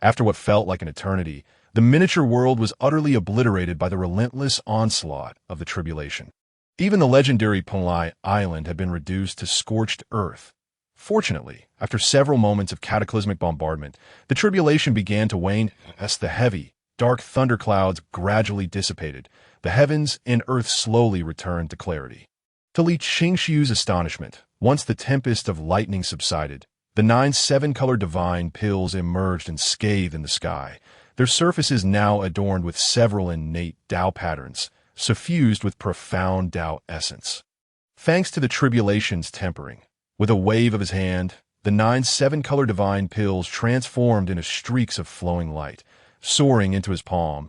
After what felt like an eternity, the miniature world was utterly obliterated by the relentless onslaught of the tribulation. Even the legendary Panlai Island had been reduced to scorched earth. Fortunately, after several moments of cataclysmic bombardment, the tribulation began to wane as the heavy, dark thunderclouds gradually dissipated. The heavens and earth slowly returned to clarity. To Li Qingshu's astonishment, once the tempest of lightning subsided, the 9 seven-colored divine pills emerged unscathed in the sky, their surfaces now adorned with several innate Tao patterns, suffused with profound Tao essence. Thanks to the tribulation's tempering, with a wave of his hand, the 9 seven-colored divine pills transformed into streaks of flowing light, soaring into his palm.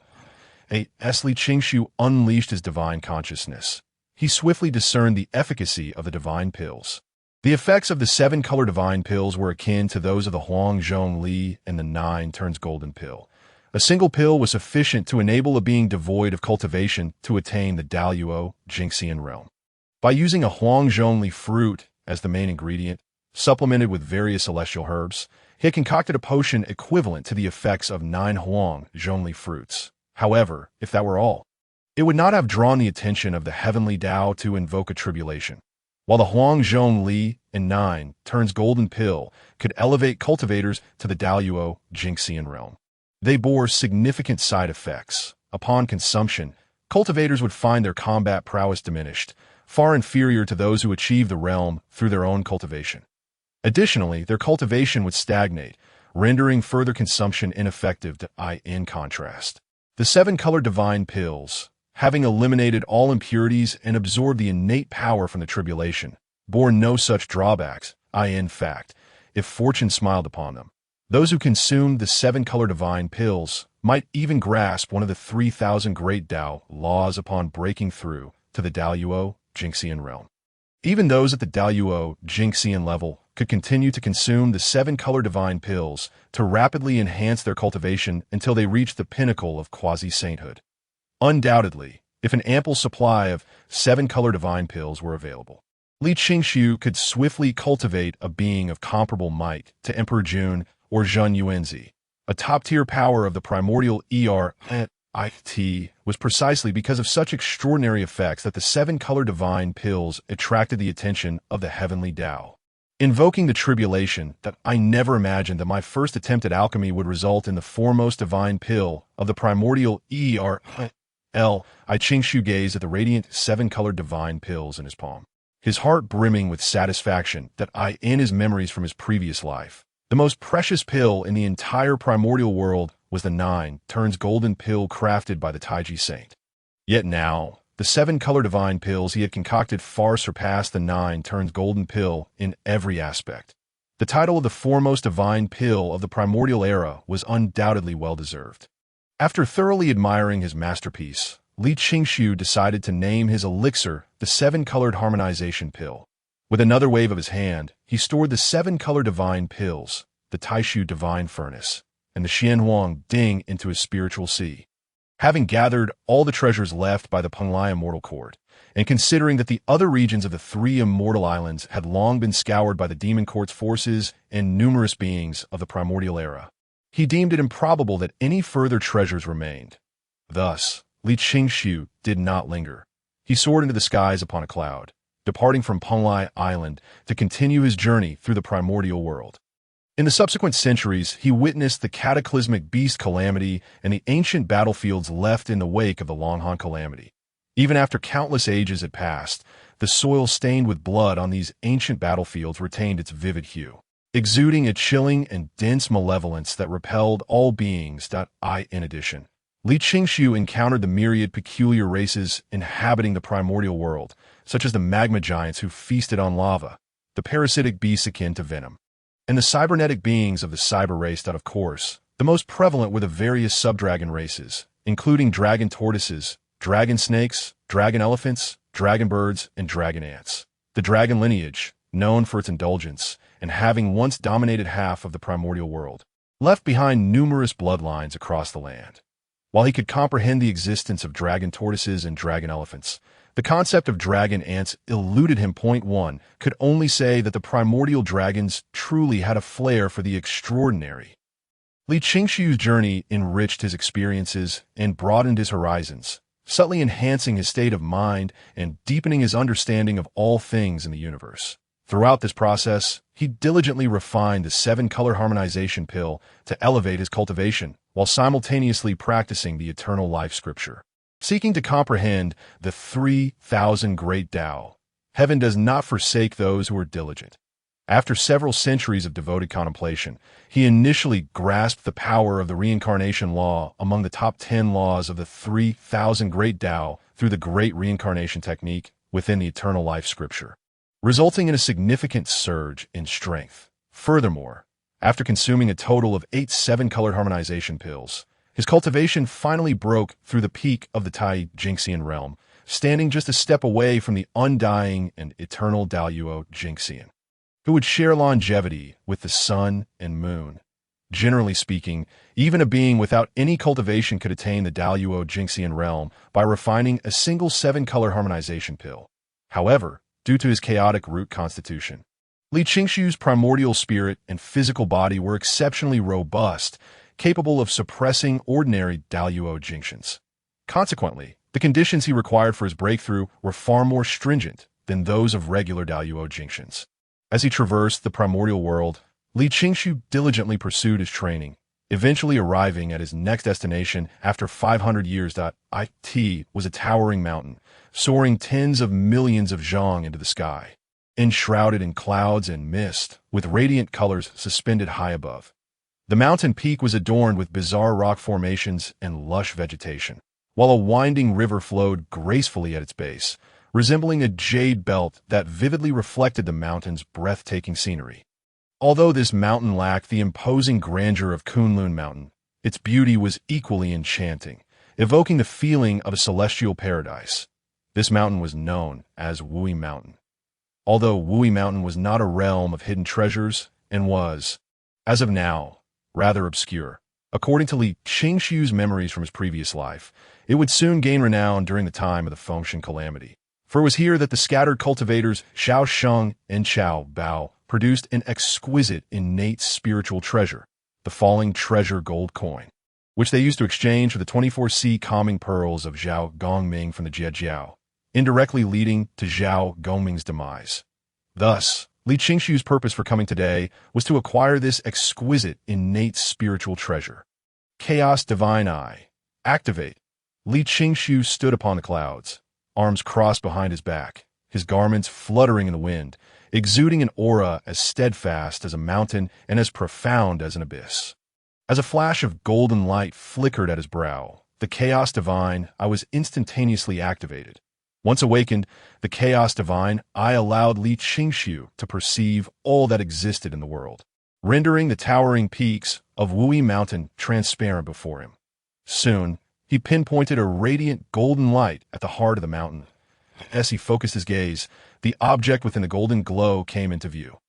As Li Qingshu unleashed his divine consciousness, he swiftly discerned the efficacy of the divine pills. The effects of the 7-color divine pills were akin to those of the Huang Zhong Li and the 9 turns golden pill. A single pill was sufficient to enable a being devoid of cultivation to attain the Daluo Jingxian realm. By using a Huang Zhong Li fruit as the main ingredient, supplemented with various celestial herbs, he had concocted a potion equivalent to the effects of 9 Huang Zhong Li fruits. However, if that were all, it would not have drawn the attention of the heavenly Tao to invoke a tribulation. While the Huang Zhong Li and 9 turns golden pill could elevate cultivators to the Daluo Jingxian realm, they bore significant side effects. Upon consumption, cultivators would find their combat prowess diminished, far inferior to those who achieve the realm through their own cultivation. Additionally, their cultivation would stagnate, rendering further consumption ineffective. In contrast, the 7-color divine pills, having eliminated all impurities and absorbed the innate power from the tribulation, bore no such drawbacks. In fact, if fortune smiled upon them, those who consumed the 7-color divine pills might even grasp one of the 3,000 great Tao laws upon breaking through to the Daluo Jingxian realm. Even those at the Daluo Jingxian level could continue to consume the 7-color divine pills to rapidly enhance their cultivation until they reached the pinnacle of quasi-sainthood. Undoubtedly, if an ample supply of 7-color divine pills were available, Li Qingshu could swiftly cultivate a being of comparable might to Emperor Jun or Zheng Yuanzi. A top-tier power of the primordial ERIT was precisely because of such extraordinary effects that the 7-color divine pills attracted the attention of the heavenly Tao. Invoking the tribulation, that I never imagined that my first attempt at alchemy would result in the foremost divine pill of the primordial ERIT. Qingshu gazed at the radiant 7-colored divine pills in his palm, his heart brimming with satisfaction that in his memories from his previous life. The most precious pill in the entire primordial world was the 9 turns golden pill crafted by the Taiji Saint. Yet now, the 7-color divine pills he had concocted far surpassed the 9 turns golden pill in every aspect. The title of the foremost divine pill of the primordial era was undoubtedly well-deserved. After thoroughly admiring his masterpiece, Li Qingshu decided to name his elixir the 7-colored harmonization pill. With another wave of his hand, he stored the 7-color divine pills, the Taishu divine furnace, and the Xianhuang Ding into his spiritual sea. Having gathered all the treasures left by the Panlai Immortal Court, and considering that the other regions of the 3 immortal islands had long been scoured by the Demon Court's forces and numerous beings of the primordial era, he deemed it improbable that any further treasures remained. Thus, Li Qingshu did not linger. He soared into the skies upon a cloud, departing from Panlai Island to continue his journey through the primordial world. In the subsequent centuries, he witnessed the cataclysmic beast calamity and the ancient battlefields left in the wake of the Longhan calamity. Even after countless ages had passed, the soil stained with blood on these ancient battlefields retained its vivid hue, exuding a chilling and dense malevolence that repelled all beings. In addition, Li Qingshu encountered the myriad peculiar races inhabiting the primordial world, such as the magma giants who feasted on lava, the parasitic beasts akin to venom, and the cybernetic beings of the cyber race that, of course, the most prevalent were the various sub-dragon races, including dragon tortoises, dragon snakes, dragon elephants, dragon birds, and dragon ants. The dragon lineage, known for its indulgence, and having once dominated half of the primordial world, left behind numerous bloodlines across the land. While he could comprehend the existence of dragon tortoises and dragon elephants, the concept of dragon ants eluded him. Point 1 could only say that the primordial dragons truly had a flair for the extraordinary. Li Qingshu's journey enriched his experiences and broadened his horizons, subtly enhancing his state of mind and deepening his understanding of all things in the universe. Throughout this process, he diligently refined the 7-color harmonization pill to elevate his cultivation, while simultaneously practicing the eternal life scripture. Seeking to comprehend the 3,000 great Tao, heaven does not forsake those who are diligent. After several centuries of devoted contemplation, he initially grasped the power of the reincarnation law among the top 10 laws of the 3,000 great Tao through the great reincarnation technique within the eternal life scripture, resulting in a significant surge in strength. Furthermore, after consuming a total of 8 7-colored harmonization pills, his cultivation finally broke through the peak of the Tai Jingxian realm, standing just a step away from the undying and eternal Daoyuo Jingxian, who would share longevity with the sun and moon. Generally speaking, even a being without any cultivation could attain the Daoyuo Jingxian realm by refining a single 7-color harmonization pill. However, due to his chaotic root constitution, Li Qingshu's primordial spirit and physical body were exceptionally robust, capable of suppressing ordinary Daoyuo Jingxians. Consequently, the conditions he required for his breakthrough were far more stringent than those of regular Daoyuo Jingxians. As he traversed the primordial world, Li Qingshu diligently pursued his training, eventually arriving at his next destination after 500 years. It was a towering mountain, soaring tens of millions of zhang into the sky, enshrouded in clouds and mist, with radiant colors suspended high above. The mountain peak was adorned with bizarre rock formations and lush vegetation, while a winding river flowed gracefully at its base, resembling a jade belt that vividly reflected the mountain's breathtaking scenery. Although this mountain lacked the imposing grandeur of Kunlun Mountain, its beauty was equally enchanting, evoking the feeling of a celestial paradise. This mountain was known as Wui Mountain, although Wui Mountain was not a realm of hidden treasures and was, as of now, rather obscure. According to Li Qingshu's memories from his previous life, it would soon gain renown during the time of the Fengshen calamity. For it was here that the scattered cultivators Xiao Sheng and Xiao Bao produced an exquisite innate spiritual treasure, the falling treasure gold coin, which they used to exchange for the 24C calming pearls of Zhao Gongming from the Jiejiao, indirectly leading to Zhao Gongming's demise. Thus, Li Qingshu's purpose for coming today was to acquire this exquisite innate spiritual treasure. Chaos Divine Eye. Activate. Li Qingshu stood upon the clouds, arms crossed behind his back, his garments fluttering in the wind, exuding an aura as steadfast as a mountain and as profound as an abyss. As a flash of golden light flickered at his brow, the Chaos Divine Eye was instantaneously activated. Once awakened, the Chaos Divine Eye allowed Li Qingshu to perceive all that existed in the world, rendering the towering peaks of Wui Mountain transparent before him. Soon, he pinpointed a radiant golden light at the heart of the mountain. As he focused his gaze, the object within the golden glow came into view.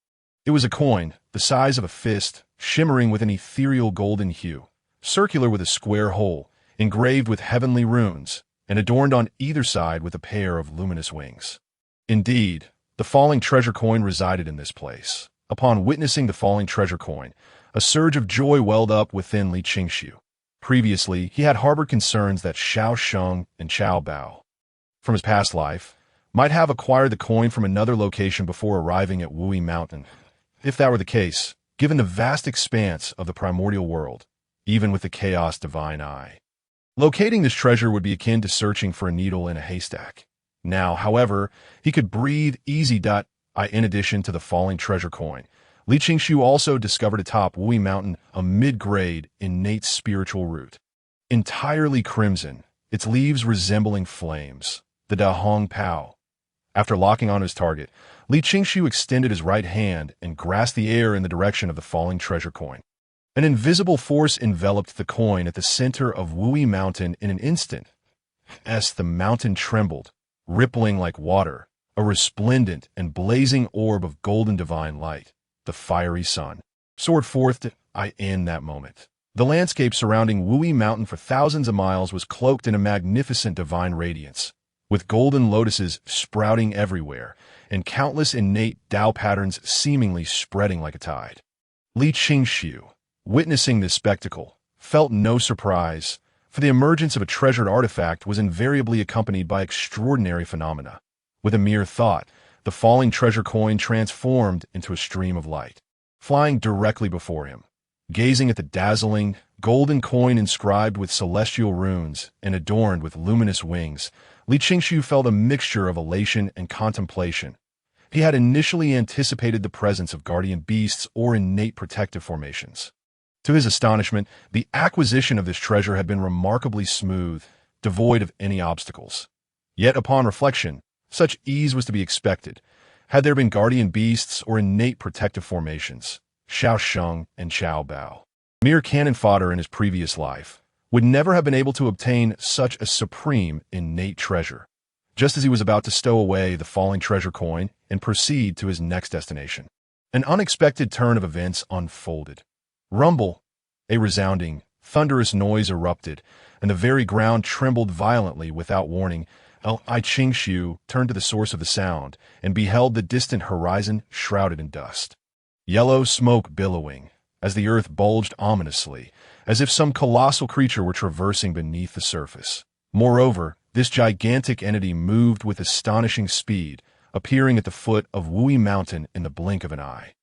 It was a coin, the size of a fist, shimmering with an ethereal golden hue, circular with a square hole, engraved with heavenly runes, and adorned on either side with a pair of luminous wings. Indeed, the falling treasure coin resided in this place. Upon witnessing the falling treasure coin, a surge of joy welled up within Li Qingshu. Previously, he had harbored concerns that Xiao Sheng and Xiao Bao, from his past life, might have acquired the coin from another location before arriving at Wui Mountain. If that were the case, given the vast expanse of the primordial world, even with the Chaos Divine Eye, locating this treasure would be akin to searching for a needle in a haystack. Now, however, he could breathe easy. In addition to the falling treasure coin, Li Qingshu also discovered atop Wui Mountain a mid-grade innate spiritual root. entirely crimson, its leaves resembling flames. The Da Hong Pao. After locking on his target, Li Qingshu extended his right hand and grasped the air in the direction of the falling treasure coin. An invisible force enveloped the coin at the center of Wui Mountain in an instant. As the mountain trembled, rippling like water, a resplendent and blazing orb of golden divine light, the fiery sun, soared forth in that moment. The landscape surrounding Wui Mountain for thousands of miles was cloaked in a magnificent divine radiance, with golden lotuses sprouting everywhere and countless innate Tao patterns seemingly spreading like a tide. Li Qingshu, witnessing this spectacle, felt no surprise, for the emergence of a treasured artifact was invariably accompanied by extraordinary phenomena. With a mere thought, the falling treasure coin transformed into a stream of light, flying directly before him. Gazing at the dazzling, golden coin inscribed with celestial runes and adorned with luminous wings, Li Qingshu felt a mixture of elation and contemplation. He had initially anticipated the presence of guardian beasts or innate protective formations. To his astonishment, the acquisition of this treasure had been remarkably smooth, devoid of any obstacles. Yet upon reflection, such ease was to be expected, had there been guardian beasts or innate protective formations. Xiao Sheng and Xiao Bao, mere cannon fodder in his previous life, would never have been able to obtain such a supreme innate treasure. Just as he was about to stow away the falling treasure coin and proceed to his next destination, an unexpected turn of events unfolded. Rumble, a resounding, thunderous noise erupted, and the very ground trembled violently without warning. Li Qingshu turned to the source of the sound and beheld the distant horizon shrouded in dust. Yellow smoke billowing, as the earth bulged ominously, as if some colossal creature were traversing beneath the surface. Moreover, this gigantic entity moved with astonishing speed, appearing at the foot of Wui Mountain in the blink of an eye.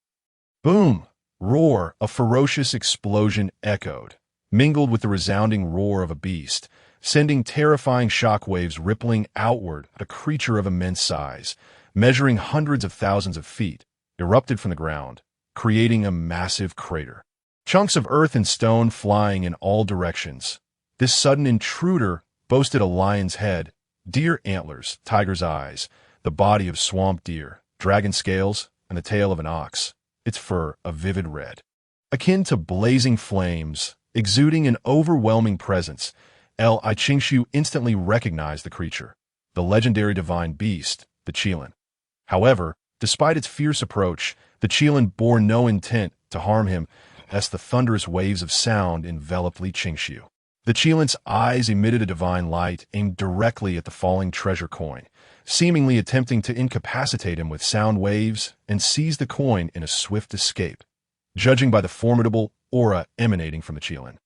Boom! Roar! A ferocious explosion echoed, mingled with the resounding roar of a beast, sending terrifying shockwaves rippling outward at a creature of immense size, measuring hundreds of thousands of feet, erupted from the ground, creating a massive crater. Chunks of earth and stone flying in all directions. This sudden intruder boasted a lion's head, deer antlers, tiger's eyes, the body of swamp deer, dragon scales, and the tail of an ox, its fur a vivid red. Akin to blazing flames, exuding an overwhelming presence, Li Qingshu instantly recognized the creature, the legendary divine beast, the Qilin. However, despite its fierce approach, the Qilin bore no intent to harm him as the thunderous waves of sound enveloped Li Qingshu. The Qilin's eyes emitted a divine light aimed directly at the falling treasure coin, seemingly attempting to incapacitate him with sound waves and seize the coin in a swift escape, judging by the formidable aura emanating from the Qilin.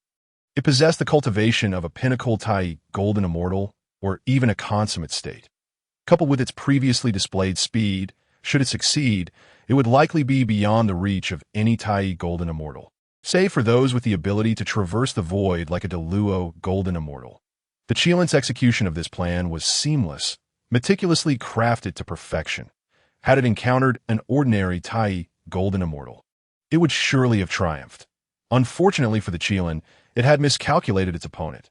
It possessed the cultivation of a pinnacle Tai golden immortal, or even a consummate state. Coupled with its previously displayed speed, should it succeed, it would likely be beyond the reach of any Tai golden immortal, save for those with the ability to traverse the void like a Deluo golden immortal. The Qilin's execution of this plan was seamless, meticulously crafted to perfection. Had it encountered an ordinary Tai golden immortal, it would surely have triumphed. Unfortunately for the Qilin, it had miscalculated its opponent.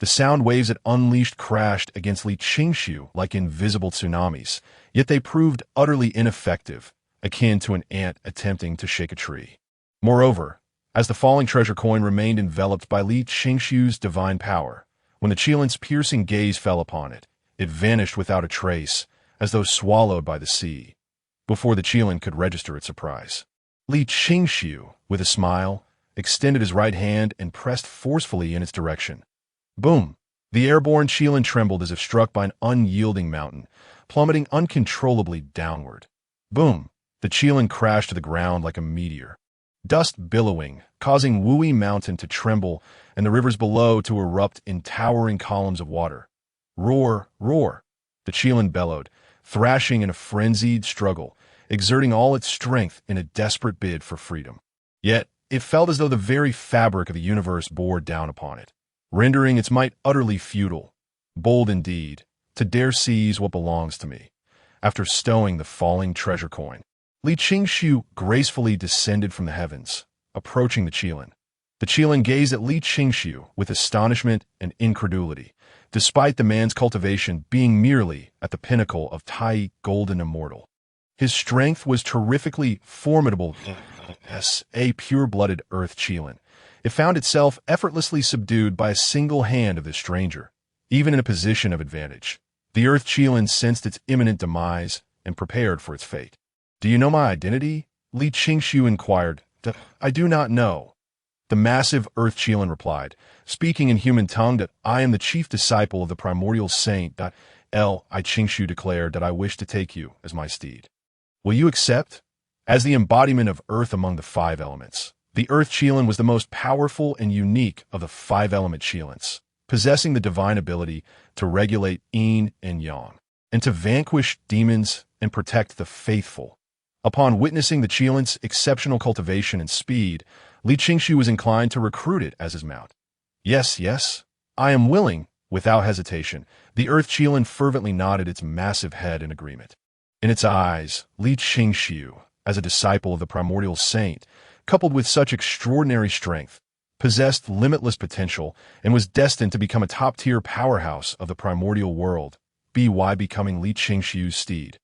The sound waves it unleashed crashed against Li Qingshu like invisible tsunamis, yet they proved utterly ineffective, akin to an ant attempting to shake a tree. Moreover, as the falling treasure coin remained enveloped by Li Qingshu's divine power, when the Qilin's piercing gaze fell upon it, it vanished without a trace, as though swallowed by the sea, before the Qilin could register its surprise. Li Qingshu, with a smile, extended his right hand and pressed forcefully in its direction. Boom! The airborne Qilin trembled as if struck by an unyielding mountain, plummeting uncontrollably downward. Boom! The Qilin crashed to the ground like a meteor, dust billowing, causing Wui Mountain to tremble and the rivers below to erupt in towering columns of water. Roar! Roar! The Qilin bellowed, thrashing in a frenzied struggle, exerting all its strength in a desperate bid for freedom. Yet, it felt as though the very fabric of the universe bore down upon it, rendering its might utterly futile. Bold indeed, to dare seize what belongs to me. After stowing the falling treasure coin, Li Qingshu gracefully descended from the heavens, approaching the Qilin. The Qilin gazed at Li Qingxiu with astonishment and incredulity, despite the man's cultivation being merely at the pinnacle of Tai Golden Immortal. His strength was terrifically formidable as a pure-blooded Earth Qilin. It found itself effortlessly subdued by a single hand of this stranger, even in a position of advantage. The Earth Qilin sensed its imminent demise and prepared for its fate. "Do you know my identity?" Li Qingxiu inquired. "I do not know." The massive Earth Qilin replied, speaking in human tongue, that "I am the chief disciple of the primordial saint. I Qingxiu declared that I wish to take you as my steed. Will you accept?" As the embodiment of Earth among the five elements, the Earth Qilin was the most powerful and unique of the five-element Qilins, possessing the divine ability to regulate yin and yang, and to vanquish demons and protect the faithful. Upon witnessing the Qilin's exceptional cultivation and speed, Li Qingxiu was inclined to recruit it as his mount. Yes, I am willing." Without hesitation, the Earth Qilin fervently nodded its massive head in agreement. In its eyes, Li Qingxiu, as a disciple of the primordial saint, coupled with such extraordinary strength, possessed limitless potential and was destined to become a top-tier powerhouse of the primordial world, becoming Li Qingxiu's steed.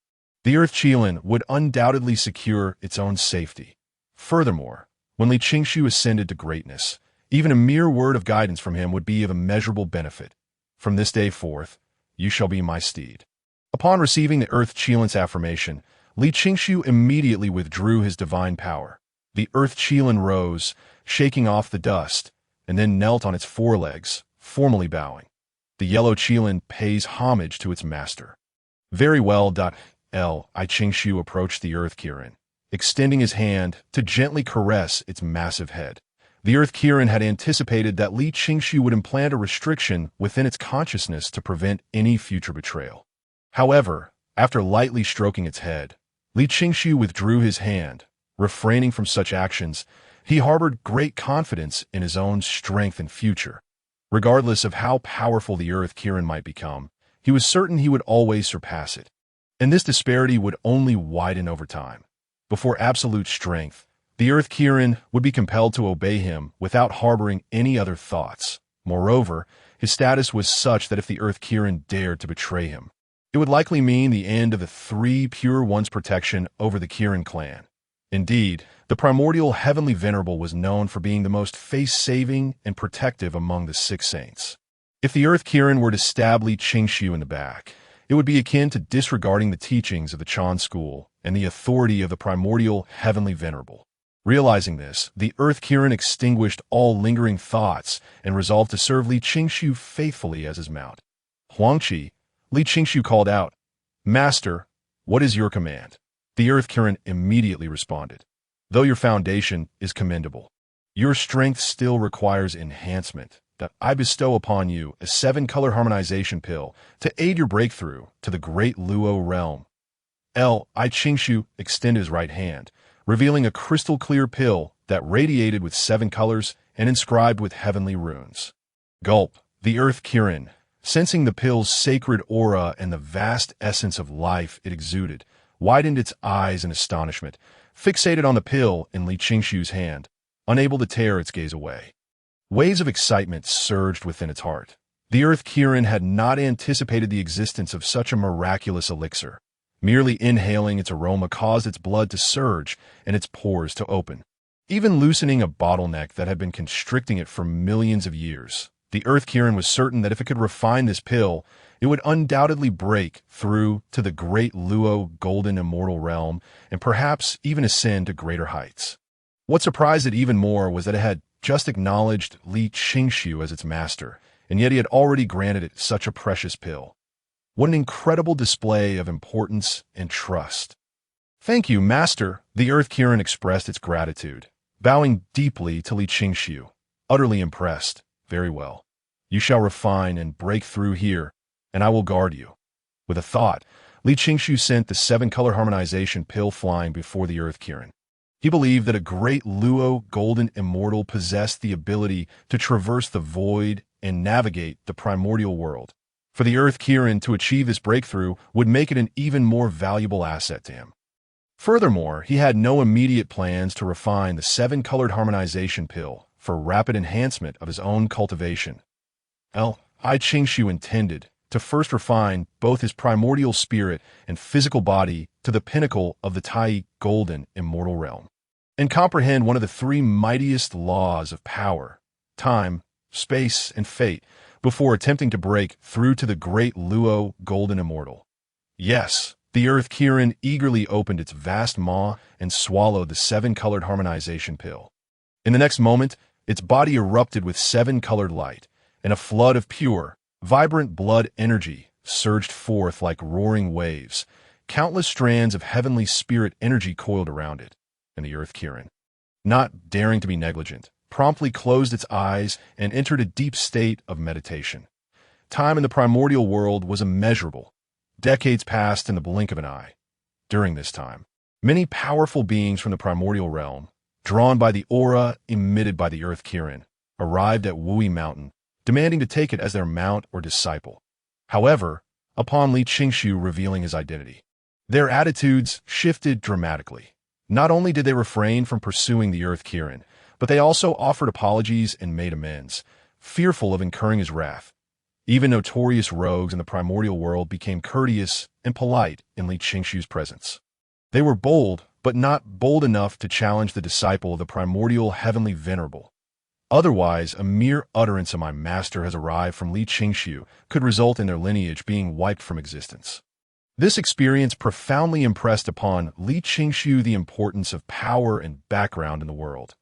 The Earth Qilin would undoubtedly secure its own safety. Furthermore, when Li Qingxiu ascended to greatness, even a mere word of guidance from him would be of immeasurable benefit. "From this day forth, you shall be my steed." Upon receiving the Earth Qilin's affirmation, Li Qingxiu immediately withdrew his divine power. The Earth Qilin rose, shaking off the dust, and then knelt on its forelegs, formally bowing. The Yellow Qilin pays homage to its master. "Very well. I Qingxiu approached the Earth Qilin, extending his hand to gently caress its massive head. The Earth Qilin had anticipated that Li Qingxiu would implant a restriction within its consciousness to prevent any future betrayal. However, after lightly stroking its head, Li Qingxiu withdrew his hand. Refraining from such actions, he harbored great confidence in his own strength and future. Regardless of how powerful the Earth Qilin might become, he was certain he would always surpass it. And this disparity would only widen over time. Before absolute strength, the Earth Qilin would be compelled to obey him without harboring any other thoughts. Moreover, his status was such that if the Earth Qilin dared to betray him, it would likely mean the end of the three Pure Ones' protection over the Qilin clan. Indeed, the primordial Heavenly Venerable was known for being the most face-saving and protective among the six saints. If the Earth Qilin were to stab Li Qingxiu in the back, it would be akin to disregarding the teachings of the Chan School and the authority of the primordial Heavenly Venerable. Realizing this, the Earth Qilin extinguished all lingering thoughts and resolved to serve Li Qingxiu faithfully as his mount. "Huangqi," Li Qingxiu called out, "Master, what is your command?" The Earth Qilin immediately responded, "Though your foundation is commendable, your strength still requires enhancement. That I bestow upon you a 7-color harmonization pill to aid your breakthrough to the great Luo realm." I Qingxiu extended his right hand, revealing a crystal-clear pill that radiated with 7 colors and inscribed with heavenly runes. Gulp, the Earth Qilin, sensing the pill's sacred aura and the vast essence of life it exuded, widened its eyes in astonishment, fixated on the pill in Li Qingxiu's hand, unable to tear its gaze away. Waves of excitement surged within its heart. The Earth Qilin had not anticipated the existence of such a miraculous elixir. Merely inhaling its aroma caused its blood to surge and its pores to open, even loosening a bottleneck that had been constricting it for millions of years. The Earth Qilin was certain that if it could refine this pill, it would undoubtedly break through to the great Luo Golden Immortal realm and perhaps even ascend to greater heights. What surprised it even more was that it had just acknowledged Li Qingxiu as its master, and yet he had already granted it such a precious pill. What an incredible display of importance and trust. "Thank you, Master," the Earth Qilin expressed its gratitude, bowing deeply to Li Qingxiu, utterly impressed. "Very well. You shall refine and break through here, and I will guard you." With a thought, Li Qingxiu sent the 7-color harmonization pill flying before the Earth Qilin. He believed that a great Luo Golden Immortal possessed the ability to traverse the void and navigate the primordial world. For the Earth Qilin to achieve this breakthrough would make it an even more valuable asset to him. Furthermore, he had no immediate plans to refine the 7-colored harmonization pill for rapid enhancement of his own cultivation. Li Qingshu intended to first refine both his primordial spirit and physical body to the pinnacle of the Tai golden immortal realm, and comprehend one of the three mightiest laws of power, time, space, and fate, before attempting to break through to the great Luo golden immortal. Yes, the Earth Kirin eagerly opened its vast maw and swallowed the seven-colored harmonization pill. In the next moment, its body erupted with seven-colored light, and a flood of pure, vibrant blood energy surged forth like roaring waves. Countless strands of heavenly spirit energy coiled around it, and the Earth Kirin, not daring to be negligent, promptly closed its eyes and entered a deep state of meditation. Time in the primordial world was immeasurable. Decades passed in the blink of an eye. During this time, many powerful beings from the primordial realm, drawn by the aura emitted by the Earth Kirin, arrived at Wui Mountain, demanding to take it as their mount or disciple. However, upon Li Qingshu revealing his identity, their attitudes shifted dramatically. Not only did they refrain from pursuing the Earth Kirin, but they also offered apologies and made amends, fearful of incurring his wrath. Even notorious rogues in the primordial world became courteous and polite in Li Qingshu's presence. They were bold, but not bold enough to challenge the disciple of the primordial heavenly venerable. Otherwise, a mere utterance of "my master has arrived" from Li Qingshu could result in their lineage being wiped from existence. This experience profoundly impressed upon Li Qingshu the importance of power and background in the world.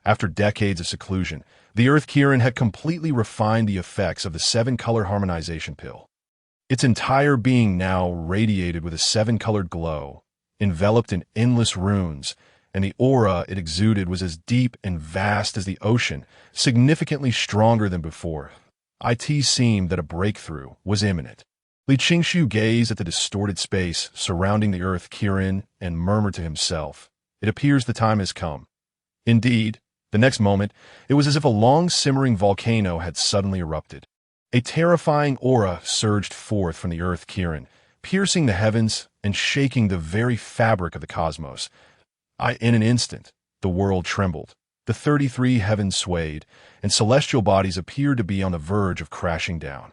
After decades of seclusion, the Earth Kirin had completely refined the effects of the seven-color harmonization pill. Its entire being now radiated with a seven-colored glow, enveloped in endless runes, and the aura it exuded was as deep and vast as the ocean, significantly stronger than before. It seemed that a breakthrough was imminent. Li Qingshu gazed at the distorted space surrounding the Earth Kirin and murmured to himself, "It appears the time has come." Indeed, the next moment, it was as if a long-simmering volcano had suddenly erupted. A terrifying aura surged forth from the Earth Kirin, piercing the heavens and shaking the very fabric of the cosmos. In an instant, the world trembled, the 33 heavens swayed, and celestial bodies appeared to be on the verge of crashing down.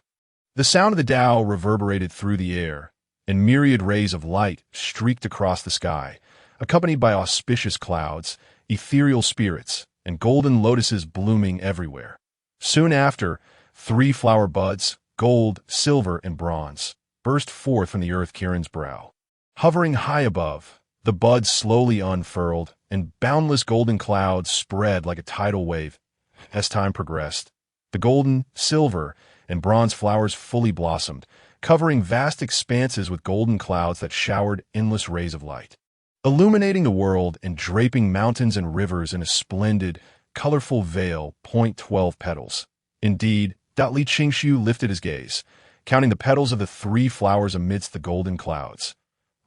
The sound of the Tao reverberated through the air, and myriad rays of light streaked across the sky, accompanied by auspicious clouds, ethereal spirits, and golden lotuses blooming everywhere. Soon after, 3 flower buds, gold, silver, and bronze, burst forth from the Earth Kirin's brow. Hovering high above, the buds slowly unfurled, and boundless golden clouds spread like a tidal wave. As time progressed, the golden, silver, and bronze flowers fully blossomed, covering vast expanses with golden clouds that showered endless rays of light, illuminating the world and draping mountains and rivers in a splendid, colorful veil. 12 petals. Indeed, Li Qingshu lifted his gaze, counting the petals of the 3 flowers amidst the golden clouds.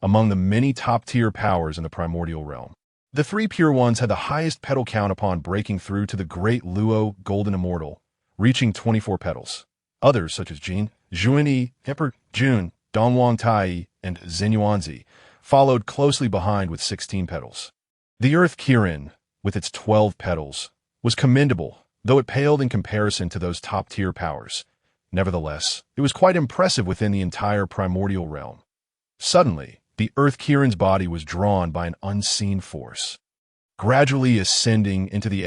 Among the many top-tier powers in the primordial realm, the 3 pure ones had the highest petal count upon breaking through to the great Luo golden immortal, reaching 24 petals. Others, such as Jin, Juanyi, Emperor Jun, Dongwang Tai, and Zenyuanzi, followed closely behind with 16 petals. The Earth Kirin, with its 12 petals, was commendable, though it paled in comparison to those top-tier powers. Nevertheless, it was quite impressive within the entire primordial realm. Suddenly, the Earth Kirin's body was drawn by an unseen force, gradually ascending into the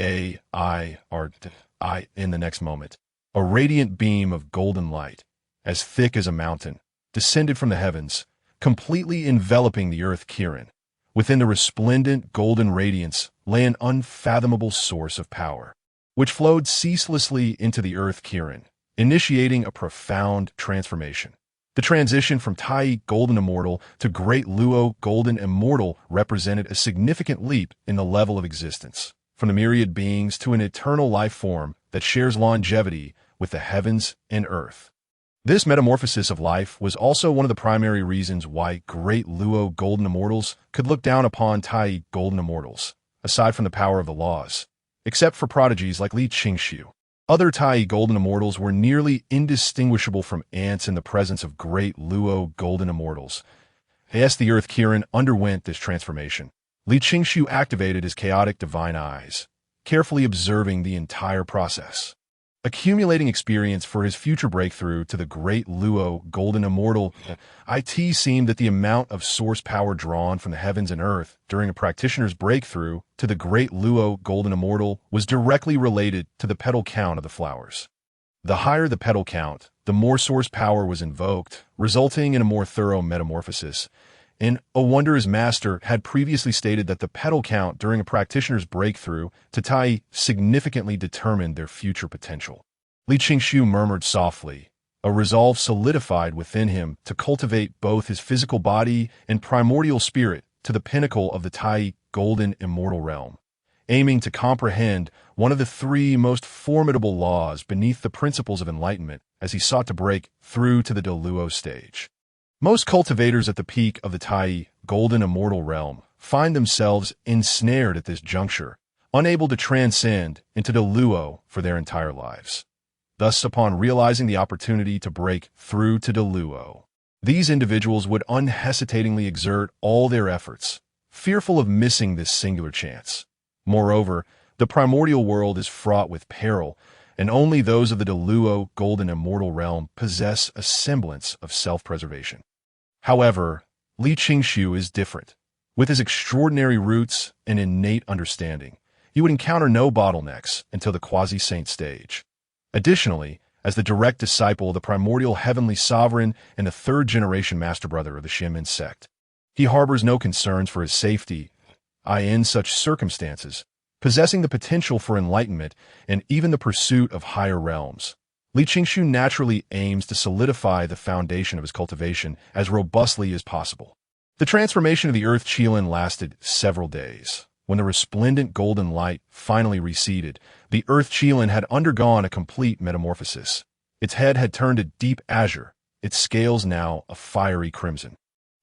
in the next moment. A radiant beam of golden light, as thick as a mountain, descended from the heavens, completely enveloping the Earth Kirin. Within the resplendent golden radiance lay an unfathomable source of power, which flowed ceaselessly into the Earth Kirin, initiating a profound transformation. The transition from Tai Golden Immortal to Great Luo Golden Immortal represented a significant leap in the level of existence, from the myriad beings to an eternal life form that shares longevity with the heavens and earth. This metamorphosis of life was also one of the primary reasons why Great Luo Golden Immortals could look down upon Tai Golden Immortals, aside from the power of the laws, except for prodigies like Li Qingshu. Other Tai Golden Immortals were nearly indistinguishable from ants in the presence of Great Luo Golden Immortals. As the Earth Kirin underwent this transformation, Li Qingshu activated his chaotic divine eyes, carefully observing the entire process. Accumulating experience for his future breakthrough to the Great Luo Golden Immortal, it seemed that the amount of source power drawn from the heavens and earth during a practitioner's breakthrough to the Great Luo Golden Immortal was directly related to the petal count of the flowers. The higher the petal count, the more source power was invoked, resulting in a more thorough metamorphosis. And a wonder his master had previously stated that the petal count during a practitioner's breakthrough to Tai significantly determined their future potential. Li Qingshu murmured softly. A resolve solidified within him to cultivate both his physical body and primordial spirit to the pinnacle of the Tai Golden Immortal Realm, aiming to comprehend one of the three most formidable laws beneath the principles of enlightenment as he sought to break through to the Deluo stage. Most cultivators at the peak of the Tai Golden Immortal Realm find themselves ensnared at this juncture, unable to transcend into Deluo for their entire lives. Thus, upon realizing the opportunity to break through to Deluo, these individuals would unhesitatingly exert all their efforts, fearful of missing this singular chance. Moreover, the primordial world is fraught with peril, and only those of the Deluo Golden Immortal Realm possess a semblance of self-preservation. However, Li Qingshu is different. With his extraordinary roots and innate understanding, he would encounter no bottlenecks until the quasi-saint stage. Additionally, as the direct disciple of the primordial heavenly sovereign and the third-generation master brother of the Chan Sect, he harbors no concerns for his safety, in such circumstances, possessing the potential for enlightenment and even the pursuit of higher realms. Li Qingshu naturally aims to solidify the foundation of his cultivation as robustly as possible. The transformation of the earth Qilin lasted several days. When the resplendent golden light finally receded, the earth Qilin had undergone a complete metamorphosis. Its head had turned a deep azure, its scales now a fiery crimson,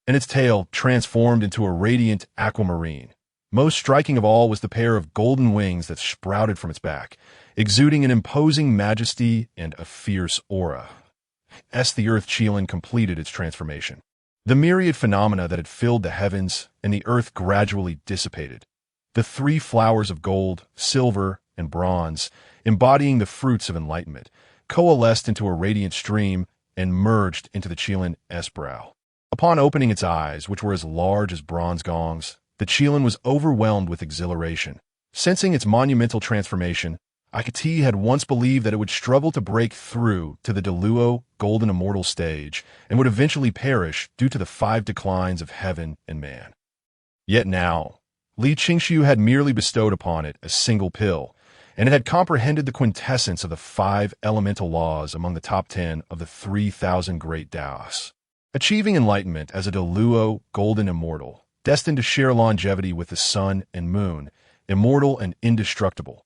and its tail transformed into a radiant aquamarine. Most striking of all was the pair of golden wings that sprouted from its back, exuding an imposing majesty and a fierce aura. As the earth Qilin completed its transformation, the myriad phenomena that had filled the heavens and the earth gradually dissipated. The three flowers of gold, silver, and bronze, embodying the fruits of enlightenment, coalesced into a radiant stream and merged into the Qilin's brow. Upon opening its eyes, which were as large as bronze gongs, the Qilin was overwhelmed with exhilaration. Sensing its monumental transformation, it had once believed that it would struggle to break through to the Deluo Golden Immortal stage and would eventually perish due to the 5 declines of heaven and man. Yet now, Li Qingshu had merely bestowed upon it a single pill, and it had comprehended the quintessence of the 5 elemental laws among the top 10 of the 3,000 great Taoists. Achieving enlightenment as a Deluo Golden Immortal, destined to share longevity with the sun and moon, immortal and indestructible.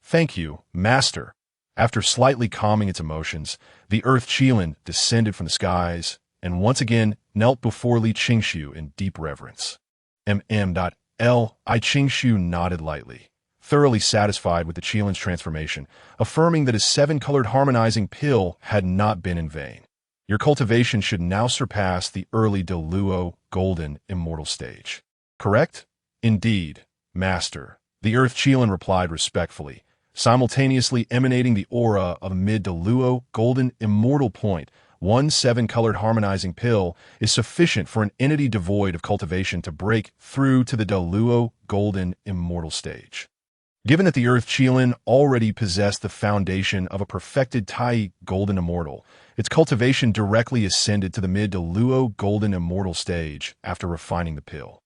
Thank you, Master. After slightly calming its emotions, the earth Qilin descended from the skies and once again knelt before Li Qingshu in deep reverence. Qingshu nodded lightly, thoroughly satisfied with the Qilin's transformation, affirming that his 7-colored harmonizing pill had not been in vain. Your cultivation should now surpass the early Deluo Golden Immortal stage. Correct? Indeed, Master. The earth Qilin replied respectfully, simultaneously emanating the aura of a mid-Deluo Golden Immortal point. 1 7-colored harmonizing pill is sufficient for an entity devoid of cultivation to break through to the Deluo Golden Immortal stage. Given that the earth Qilin already possessed the foundation of a perfected Tai Golden Immortal, its cultivation directly ascended to the mid-Deluo Golden Immortal stage after refining the pill.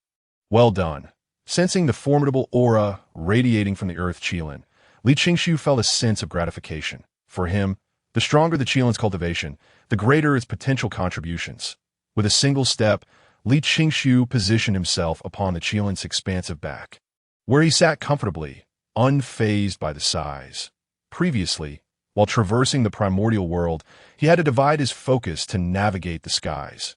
Well done. Sensing the formidable aura radiating from the earth Qilin, Li Qingshu felt a sense of gratification. For him, the stronger the Qilin's cultivation, the greater its potential contributions. With a single step, Li Qingshu positioned himself upon the Qilin's expansive back, where he sat comfortably, unfazed by the size. Previously, while traversing the primordial world, he had to divide his focus to navigate the skies.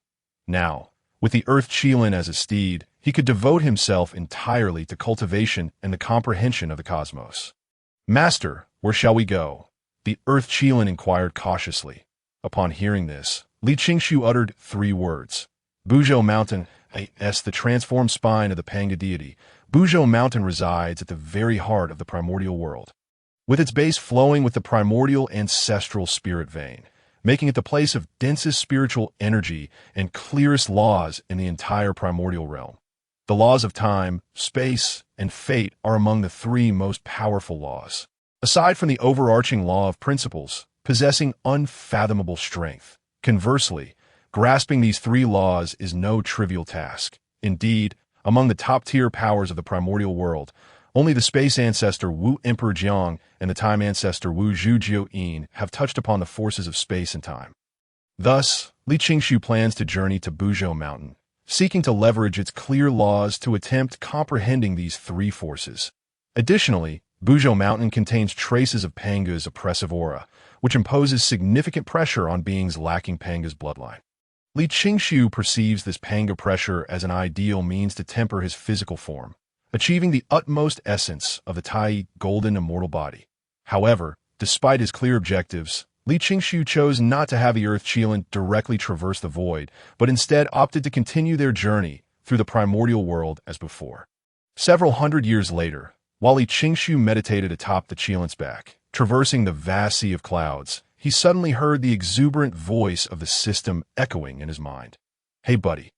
Now, with the earth Qilin as a steed, he could devote himself entirely to cultivation and the comprehension of the cosmos. Master, where shall we go? The earth Qilin inquired cautiously. Upon hearing this, Li Qingshu uttered 3 words. Buzhou Mountain, the transformed spine of the Panga deity. Buzhou Mountain resides at the very heart of the primordial world, with its base flowing with the primordial ancestral spirit vein, making it the place of densest spiritual energy and clearest laws in the entire primordial realm. The laws of time, space, and fate are among the three most powerful laws, aside from the overarching law of principles, possessing unfathomable strength. Conversely, grasping these three laws is no trivial task. Indeed, among the top-tier powers of the primordial world, only the space ancestor Wu Emperor Jiang and the time ancestor Wu Zhujiu have touched upon the forces of space and time. Thus, Li Qingshu plans to journey to Buzhou Mountain, seeking to leverage its clear laws to attempt comprehending these three forces. Additionally, Buzhou Mountain contains traces of Panga's oppressive aura, which imposes significant pressure on beings lacking Panga's bloodline. Li Qingshu perceives this Panga pressure as an ideal means to temper his physical form, achieving the utmost essence of the Tai golden immortal body. However, despite his clear objectives, Li Qingshu chose not to have the Earth Qilin directly traverse the void, but instead opted to continue their journey through the primordial world as before. Several hundred years later, while Li Qingshu meditated atop the Qilin's back, traversing the vast sea of clouds, he suddenly heard the exuberant voice of the system echoing in his mind. "Hey buddy,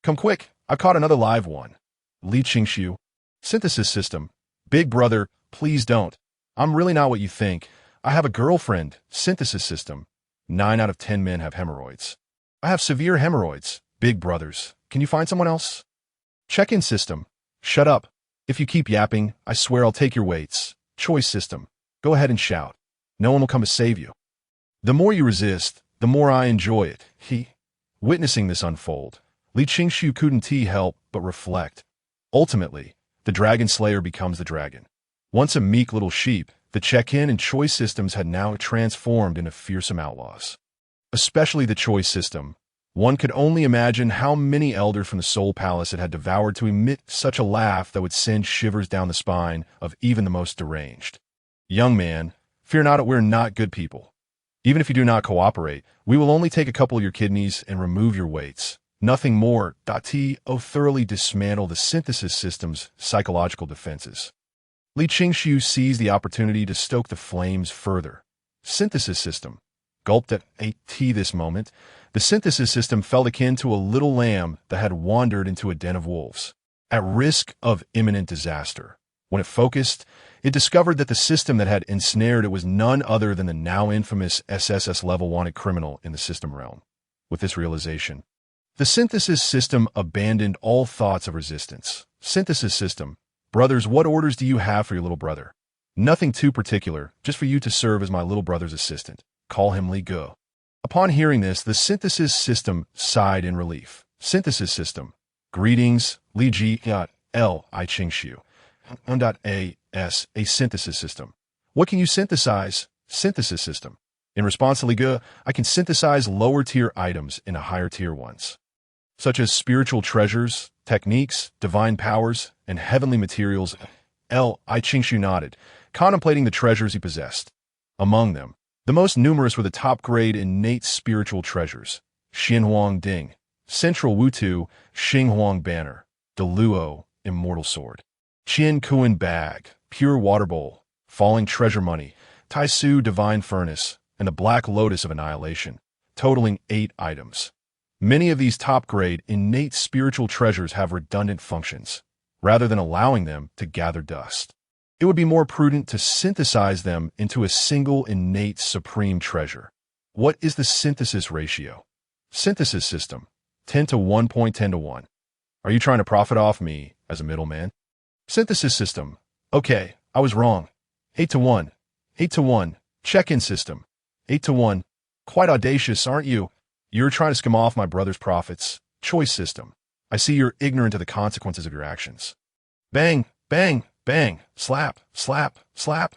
come quick, I caught another live one." Li Qingshu, synthesis system. "Big brother, please don't. I'm really not what you think. I have a girlfriend." Synthesis system. 9 out of 10 men have hemorrhoids. "I have severe hemorrhoids." Big brothers, can you find someone else? Check-in system. "Shut up. If you keep yapping, I swear I'll take your weights." Choice system. "Go ahead and shout. No one will come to save you. The more you resist, the more I enjoy it." Witnessing this unfold, Li Qingshu couldn't help but reflect. Ultimately, the Dragon Slayer becomes the dragon. Once a meek little sheep, the check-in and choice systems had now transformed into fearsome outlaws. Especially the choice system. One could only imagine how many elders from the Soul Palace it had devoured to emit such a laugh that would send shivers down the spine of even the most deranged. "Young man, fear not, we're not good people. Even if you do not cooperate, we will only take a couple of your kidneys and remove your weights. Nothing more." Thoroughly dismantle the synthesis system's psychological defenses. Li Qingshu seized the opportunity to stoke the flames further. Synthesis system. Gulped at this moment, the synthesis system felt akin to a little lamb that had wandered into a den of wolves, at risk of imminent disaster. When it focused, it discovered that the system that had ensnared it was none other than the now infamous SSS level wanted criminal in the system realm. With this realization, the synthesis system abandoned all thoughts of resistance. Synthesis system. "Brothers, what orders do you have for your little brother?" "Nothing too particular, just for you to serve as my little brother's assistant. Call him Li Ge." Upon hearing this, the synthesis system sighed in relief. Synthesis system. "Greetings, Li Ji L I Qingshu. A synthesis system. What can you synthesize?" Synthesis system. "In response to Li Ge, I can synthesize lower-tier items into higher-tier ones, such as spiritual treasures, techniques, divine powers, and heavenly materials." I Qingshu nodded, contemplating the treasures he possessed. Among them, the most numerous were the top-grade innate spiritual treasures: Xinhuang Ding, Central Wutu, Xinghuang Banner, Deluo, Immortal Sword, Qian Kuan Bag, Pure Water Bowl, Falling Treasure Money, Taisu Divine Furnace, and the Black Lotus of Annihilation, totaling 8 items. Many of these top-grade innate spiritual treasures have redundant functions. Rather than allowing them to gather dust, it would be more prudent to synthesize them into a single innate supreme treasure. What is the synthesis ratio? Synthesis system. 10 to 1.10 to 1. Are you trying to profit off me as a middleman? Synthesis system. "Okay, I was wrong. 8 to 1. 8 to 1. Check-in system. 8 to 1. Quite audacious, aren't you? You're trying to skim off my brother's profits." Choice system. "I see you're ignorant of the consequences of your actions." Bang, bang, bang, slap, slap, slap.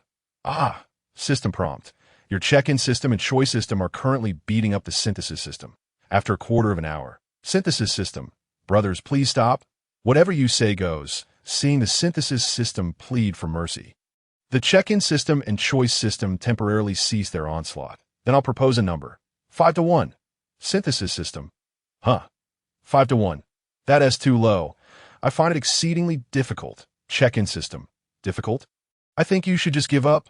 System prompt. Your check-in system and choice system are currently beating up the synthesis system. After a quarter of an hour. Synthesis system. "Brothers, please stop. Whatever you say goes." Seeing the synthesis system plead for mercy, the check-in system and choice system temporarily cease their onslaught. "Then I'll propose a number. 5 to 1. Synthesis system. 5 to 1. That is too low. I find it exceedingly difficult. Check-in system. Difficult? I think you should just give up.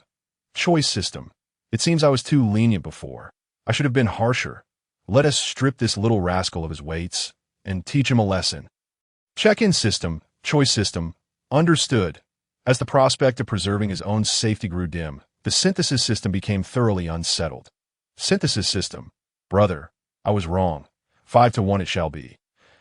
Choice system. It seems I was too lenient before. I should have been harsher. Let us strip this little rascal of his weights and teach him a lesson. Check-in system. Choice system. Understood. As the prospect of preserving his own safety grew dim, the synthesis system became thoroughly unsettled. Synthesis system. Brother, I was wrong. 5 to 1 it shall be.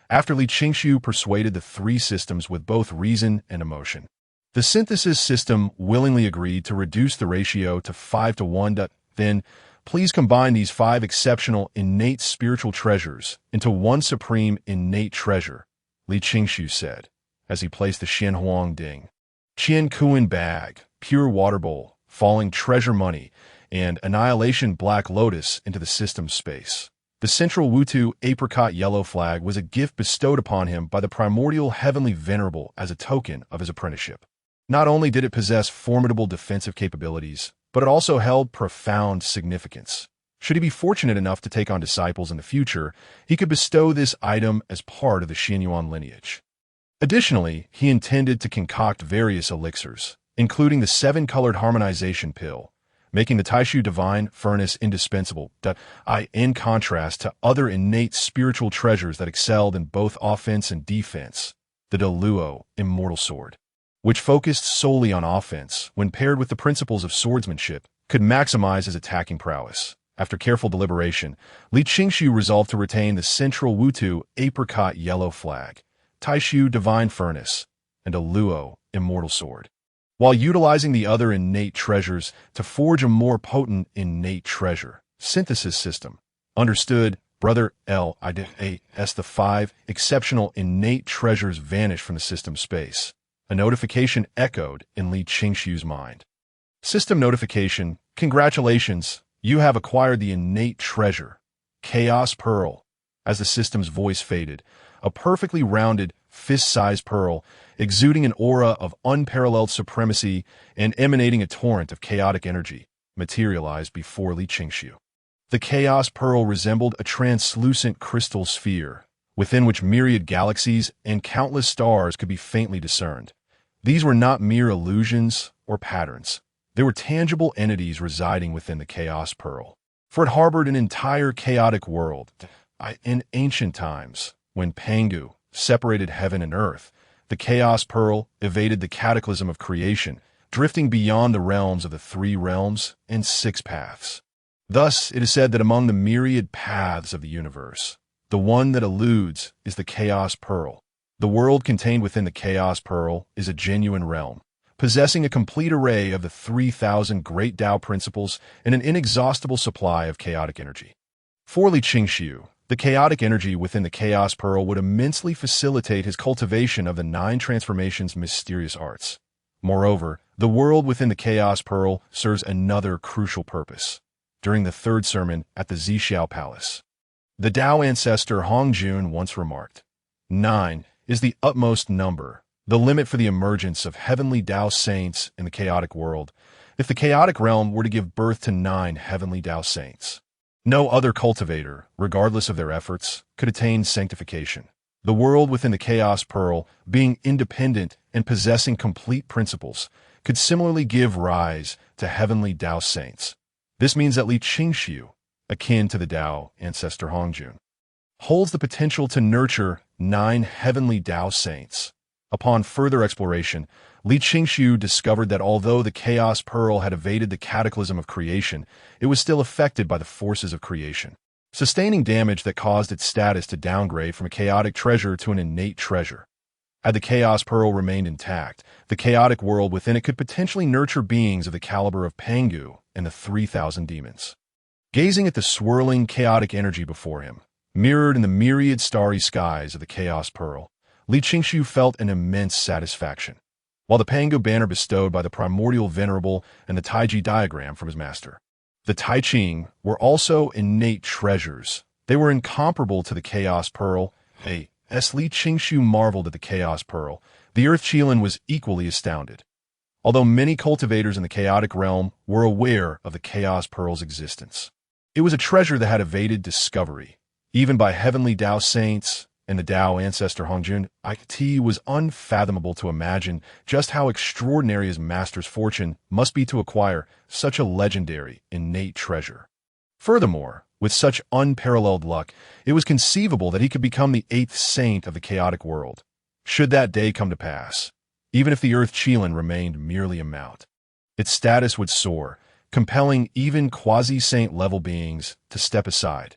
After Li Qingshu persuaded the three systems with both reason and emotion, the synthesis system willingly agreed to reduce the ratio to 5 to 1. Then, please combine these 5 exceptional innate spiritual treasures into one supreme innate treasure, Li Qingshu said, as he placed the Xianhuang Ding, Qian Kuan bag, pure water bowl, falling treasure money, and annihilation black lotus into the system space. The central Wutu apricot yellow flag was a gift bestowed upon him by the primordial heavenly venerable as a token of his apprenticeship. Not only did it possess formidable defensive capabilities, but it also held profound significance. Should he be fortunate enough to take on disciples in the future, he could bestow this item as part of the Xianyuan lineage. Additionally, he intended to concoct various elixirs, including the 7-colored harmonization pill, making the Taishu divine furnace indispensable, in contrast to other innate spiritual treasures that excelled in both offense and defense, the Deluo immortal sword, which focused solely on offense when paired with the principles of swordsmanship, could maximize his attacking prowess. After careful deliberation, Li Qingshu resolved to retain the central Wutu apricot yellow flag, Taishu divine furnace, and a Luo immortal sword, while utilizing the other innate treasures to forge a more potent innate treasure synthesis system. Understood, brother as the 5 exceptional innate treasures vanished from the system space. A notification echoed in Li Qingshu's mind. System notification, congratulations, you have acquired the innate treasure, Chaos Pearl. As the system's voice faded, a perfectly rounded, fist-sized pearl, exuding an aura of unparalleled supremacy and emanating a torrent of chaotic energy, materialized before Li Qingshu. The Chaos Pearl resembled a translucent crystal sphere, within which myriad galaxies and countless stars could be faintly discerned. These were not mere illusions or patterns. They were tangible entities residing within the Chaos Pearl, for it harbored an entire chaotic world. In ancient times, when Pangu separated heaven and earth, the Chaos Pearl evaded the cataclysm of creation, drifting beyond the realms of the 3 realms and 6 paths. Thus, it is said that among the myriad paths of the universe, the one that eludes is the Chaos Pearl. The world contained within the Chaos Pearl is a genuine realm, possessing a complete array of the 3,000 great Tao principles and an inexhaustible supply of chaotic energy. For Li Qingshu, the chaotic energy within the Chaos Pearl would immensely facilitate his cultivation of the 9 transformations' mysterious arts. Moreover, the world within the Chaos Pearl serves another crucial purpose. During the 3rd sermon at the Zixiao Palace, the Tao ancestor Hongjun once remarked, 9 is the utmost number, the limit for the emergence of heavenly Tao saints in the chaotic world. If the chaotic realm were to give birth to 9 heavenly Tao saints, no other cultivator, regardless of their efforts, could attain sanctification. The world within the Chaos Pearl, being independent and possessing complete principles, could similarly give rise to heavenly Tao saints. This means that Li Qingshu, akin to the Tao ancestor Hongjun, holds the potential to nurture 9 heavenly Tao saints. Upon further exploration, Li Qingshu discovered that although the Chaos Pearl had evaded the cataclysm of creation, it was still affected by the forces of creation, sustaining damage that caused its status to downgrade from a chaotic treasure to an innate treasure. Had the Chaos Pearl remained intact, the chaotic world within it could potentially nurture beings of the caliber of Pangu and the 3,000 demons. Gazing at the swirling chaotic energy before him, mirrored in the myriad starry skies of the Chaos Pearl, Li Qingshu felt an immense satisfaction. While the Pangu banner bestowed by the primordial venerable and the Taiji diagram from his master, the Tai Ching, were also innate treasures. They were incomparable to the Chaos Pearl. As Li Qingshu marveled at the Chaos Pearl, the Earth Qilin was equally astounded. Although many cultivators in the chaotic realm were aware of the Chaos Pearl's existence, it was a treasure that had evaded discovery, even by heavenly Tao saints and the Tao ancestor Hongjun, it was unfathomable to imagine just how extraordinary his master's fortune must be to acquire such a legendary, innate treasure. Furthermore, with such unparalleled luck, it was conceivable that he could become the eighth saint of the chaotic world, should that day come to pass, even if the Earth Qilin remained merely a mount. Its status would soar, compelling even quasi-saint level beings to step aside.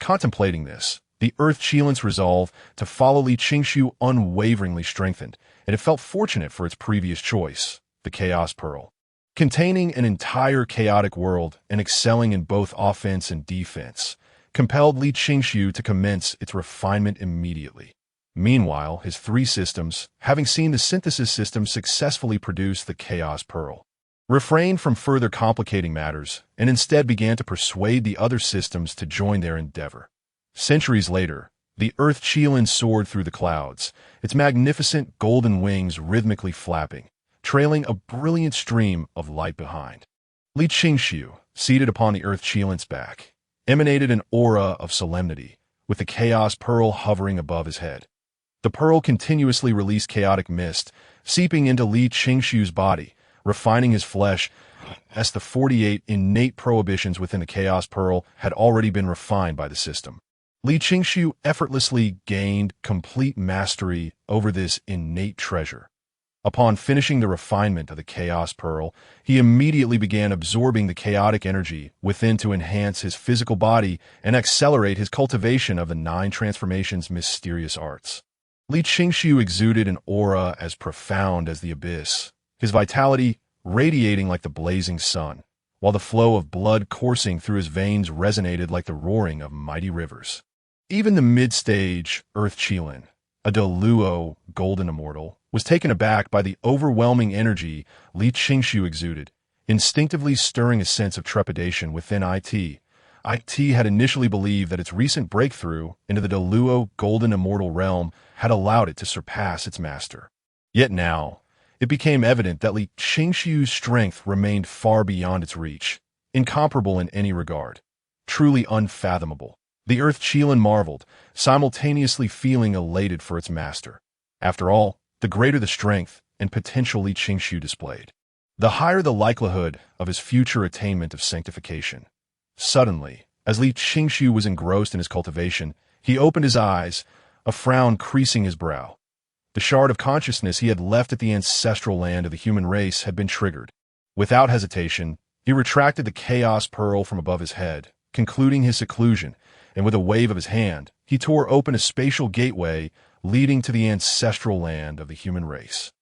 Contemplating this, the Earth Qilin's resolve to follow Li Qingshu unwaveringly strengthened, and it felt fortunate for its previous choice, the Chaos Pearl. Containing an entire chaotic world and excelling in both offense and defense, compelled Li Qingshu to commence its refinement immediately. Meanwhile, his three systems, having seen the synthesis system successfully produce the Chaos Pearl, refrained from further complicating matters and instead began to persuade the other systems to join their endeavor. Centuries later, the Earth Qilin soared through the clouds, its magnificent golden wings rhythmically flapping, trailing a brilliant stream of light behind. Li Qingshu, seated upon the Earth Qilin's back, emanated an aura of solemnity, with the Chaos Pearl hovering above his head. The pearl continuously released chaotic mist, seeping into Li Qingshu's body, refining his flesh, as the 48 innate prohibitions within the Chaos Pearl had already been refined by the system. Li Qingshu effortlessly gained complete mastery over this innate treasure. Upon finishing the refinement of the Chaos Pearl, he immediately began absorbing the chaotic energy within to enhance his physical body and accelerate his cultivation of the 9 transformations' mysterious arts. Li Qingshu exuded an aura as profound as the abyss, his vitality radiating like the blazing sun, while the flow of blood coursing through his veins resonated like the roaring of mighty rivers. Even the mid-stage Earth Qilin, a Deluo golden immortal, was taken aback by the overwhelming energy Li Qingshu exuded, instinctively stirring a sense of trepidation within IT. IT had initially believed that its recent breakthrough into the Deluo golden immortal realm had allowed it to surpass its master. Yet now, it became evident that Li Qingshu's strength remained far beyond its reach, incomparable in any regard, truly unfathomable. The Earth Qilin marveled, simultaneously feeling elated for its master. After all, the greater the strength and potential Li Qingshu displayed, the higher the likelihood of his future attainment of sanctification. Suddenly, as Li Qingshu was engrossed in his cultivation, he opened his eyes, a frown creasing his brow. The shard of consciousness he had left at the ancestral land of the human race had been triggered. Without hesitation, he retracted the Chaos Pearl from above his head, concluding his seclusion, and with a wave of his hand, he tore open a spatial gateway leading to the ancestral land of the human race.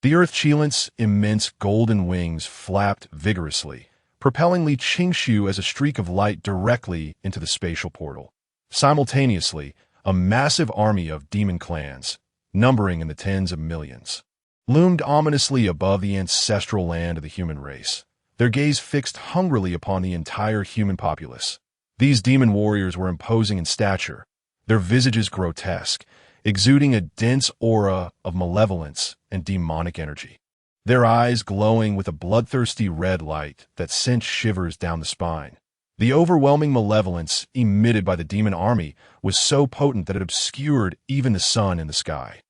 The Earth Qilin's immense golden wings flapped vigorously, propelling Li Qingshu as a streak of light directly into the spatial portal. Simultaneously, a massive army of demon clans, numbering in the tens of millions, loomed ominously above the ancestral land of the human race, their gaze fixed hungrily upon the entire human populace. These demon warriors were imposing in stature, their visages grotesque, exuding a dense aura of malevolence and demonic energy. Their eyes glowing with a bloodthirsty red light that sent shivers down the spine. The overwhelming malevolence emitted by the demon army was so potent that it obscured even the sun in the sky.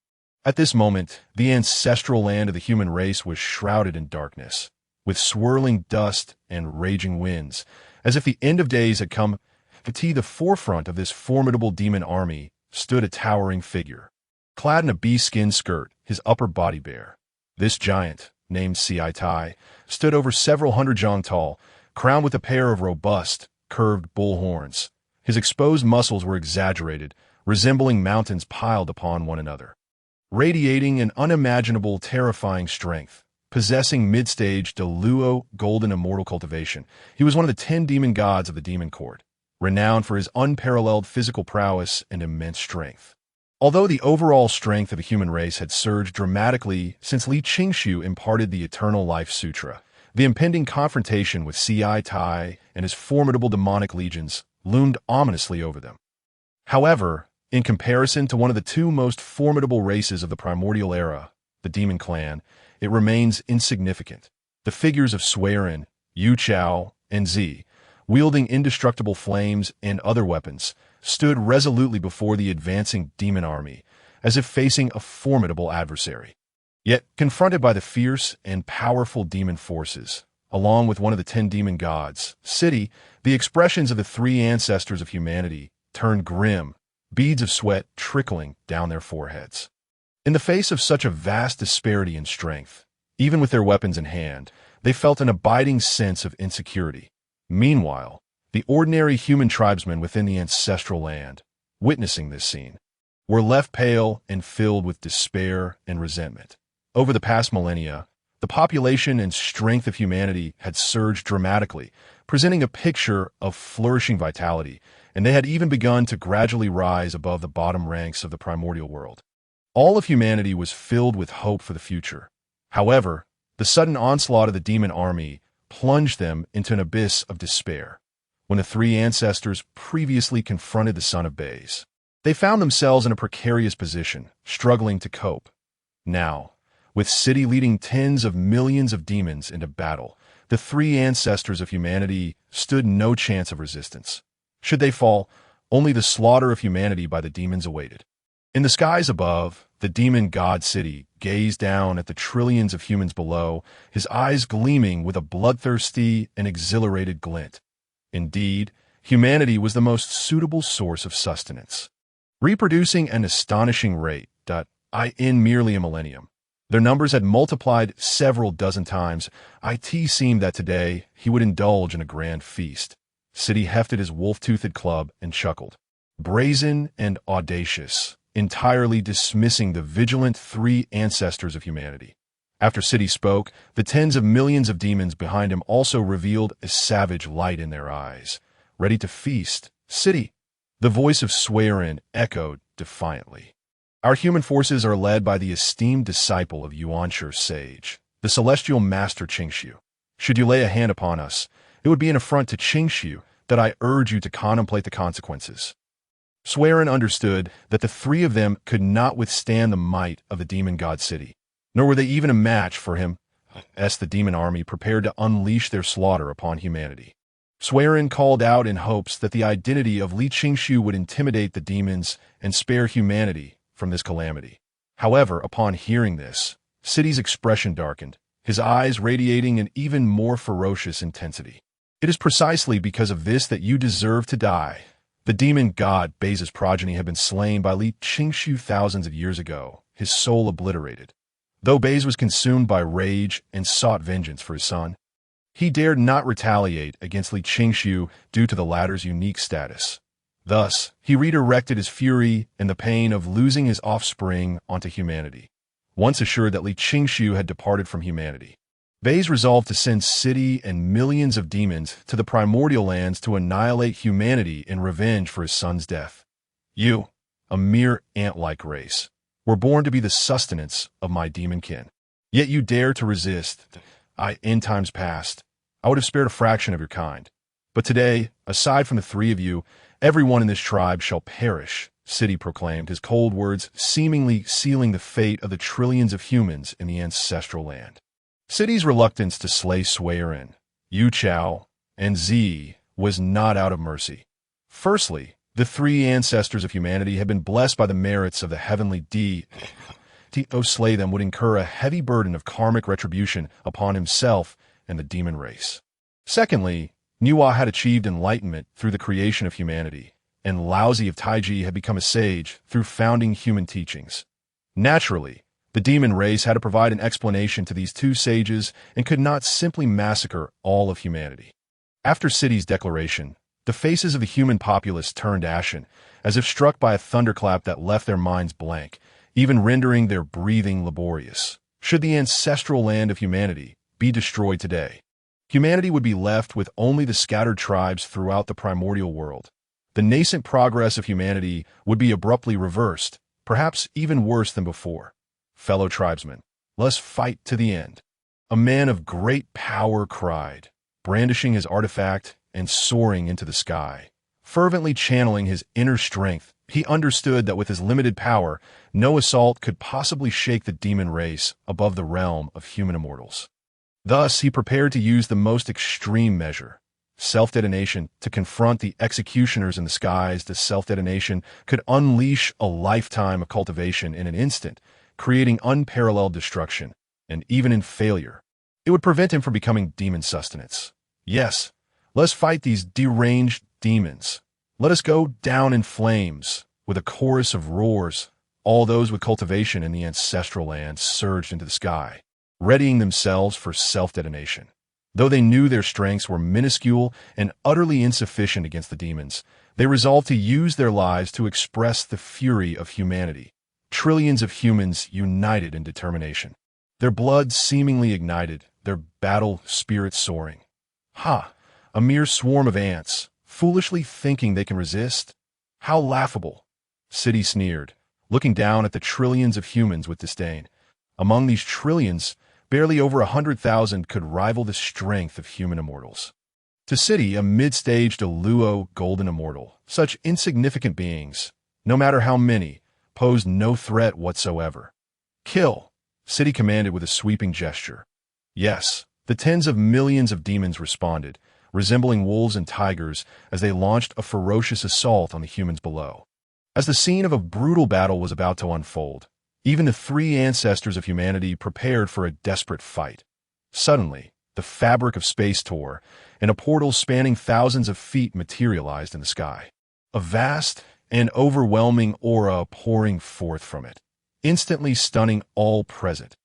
At this moment, the ancestral land of the human race was shrouded in darkness, with swirling dust and raging winds, as if the end of days had come. At the forefront of this formidable demon army stood a towering figure, clad in a bee-skin skirt, his upper body bare. This giant, named Ci Tai, stood over several hundred zhang tall, crowned with a pair of robust, curved bull horns. His exposed muscles were exaggerated, resembling mountains piled upon one another. Radiating an unimaginable, terrifying strength, possessing mid-stage Deluo golden immortal cultivation, he was one of the 10 demon gods of the demon court, renowned for his unparalleled physical prowess and immense strength. Although the overall strength of the human race had surged dramatically since Li Qingshu imparted the Eternal Life Sutra, the impending confrontation with Ci Tai and his formidable demonic legions loomed ominously over them. However, in comparison to one of the 2 most formidable races of the primordial era, the Demon Clan, it remains insignificant. The figures of Suiren, Yu Chao, and Zi, wielding indestructible flames and other weapons, stood resolutely before the advancing demon army, as if facing a formidable adversary. Yet, confronted by the fierce and powerful demon forces, along with one of the 10 demon gods, City, the expressions of the 3 ancestors of humanity turned grim, beads of sweat trickling down their foreheads. In the face of such a vast disparity in strength, even with their weapons in hand, they felt an abiding sense of insecurity. Meanwhile, the ordinary human tribesmen within the ancestral land, witnessing this scene, were left pale and filled with despair and resentment. Over the past millennia, the population and strength of humanity had surged dramatically, presenting a picture of flourishing vitality, and they had even begun to gradually rise above the bottom ranks of the primordial world. All of humanity was filled with hope for the future. However, the sudden onslaught of the demon army plunged them into an abyss of despair. When the 3 ancestors previously confronted the son of Bays, they found themselves in a precarious position, struggling to cope. Now, with City leading tens of millions of demons into battle, the 3 ancestors of humanity stood no chance of resistance. Should they fall, only the slaughter of humanity by the demons awaited. In the skies above, the demon god City gazed down at the trillions of humans below, his eyes gleaming with a bloodthirsty and exhilarated glint. Indeed, humanity was the most suitable source of sustenance, reproducing an astonishing rate, in merely a millennium. Their numbers had multiplied several dozen times. It seemed that today he would indulge in a grand feast. City hefted his wolf-toothed club and chuckled. Brazen and audacious, entirely dismissing the vigilant 3 ancestors of humanity. After City spoke, the tens of millions of demons behind him also revealed a savage light in their eyes. Ready to feast, City, the voice of Swearin echoed defiantly. Our human forces are led by the esteemed disciple of Yuanshur sage, the celestial master Qingshu. Should you lay a hand upon us, it would be an affront to Qingshu that I urge you to contemplate the consequences. Swearin understood that the 3 of them could not withstand the might of the demon god City, nor were they even a match for him, as the demon army prepared to unleash their slaughter upon humanity. Swearin called out in hopes that the identity of Li Qingshu would intimidate the demons and spare humanity from this calamity. However, upon hearing this, City's expression darkened, his eyes radiating an even more ferocious intensity. It is precisely because of this that you deserve to die. The demon god Bays' progeny had been slain by Li Qingshu thousands of years ago, his soul obliterated. Though Bays was consumed by rage and sought vengeance for his son, he dared not retaliate against Li Qingshu due to the latter's unique status. Thus, he redirected his fury and the pain of losing his offspring onto humanity. Once assured that Li Qingshu had departed from humanity, Bays resolved to send City and millions of demons to the primordial lands to annihilate humanity in revenge for his son's death. You, a mere ant-like race, were born to be the sustenance of my demon kin. Yet you dare to resist. In times past, I would have spared a fraction of your kind. But today, aside from the 3 of you, everyone in this tribe shall perish, City proclaimed, his cold words seemingly sealing the fate of the trillions of humans in the ancestral land. City's reluctance to slay Swearin, Yu Chao, and Z was not out of mercy. Firstly, the 3 ancestors of humanity had been blessed by the merits of the heavenly D. To slay them would incur a heavy burden of karmic retribution upon himself and the demon race. Secondly, Nuwa had achieved enlightenment through the creation of humanity, and Laozi of Taiji had become a sage through founding human teachings. Naturally, the demon race had to provide an explanation to these 2 sages and could not simply massacre all of humanity. After City's declaration, the faces of the human populace turned ashen, as if struck by a thunderclap that left their minds blank, even rendering their breathing laborious. Should the ancestral land of humanity be destroyed today, humanity would be left with only the scattered tribes throughout the primordial world. The nascent progress of humanity would be abruptly reversed, perhaps even worse than before. Fellow tribesmen, let us fight to the end. A man of great power cried, brandishing his artifact and soaring into the sky. Fervently channeling his inner strength, he understood that with his limited power, no assault could possibly shake the demon race above the realm of human immortals. Thus, he prepared to use the most extreme measure, self-detonation to confront the executioners in the skies. The self-detonation could unleash a lifetime of cultivation in an instant, creating unparalleled destruction, and even in failure, it would prevent him from becoming demon sustenance. Yes, let us fight these deranged demons. Let us go down in flames. With a chorus of roars, all those with cultivation in the ancestral land surged into the sky, readying themselves for self-detonation. Though they knew their strengths were minuscule and utterly insufficient against the demons, they resolved to use their lives to express the fury of humanity. Trillions of humans united in determination. Their blood seemingly ignited, their battle spirit soaring. Ha! A mere swarm of ants, foolishly thinking they can resist? How laughable! City sneered, looking down at the trillions of humans with disdain. Among these trillions, barely over 100,000 could rival the strength of human immortals. To City, a mid-staged Aluo golden immortal, such insignificant beings, no matter how many, posed no threat whatsoever. Kill! City commanded with a sweeping gesture. Yes, the tens of millions of demons responded, resembling wolves and tigers as they launched a ferocious assault on the humans below. As the scene of a brutal battle was about to unfold, even the three ancestors of humanity prepared for a desperate fight. Suddenly, the fabric of space tore, and a portal spanning thousands of feet materialized in the sky. A vast and overwhelming aura pouring forth from it, instantly stunning all present.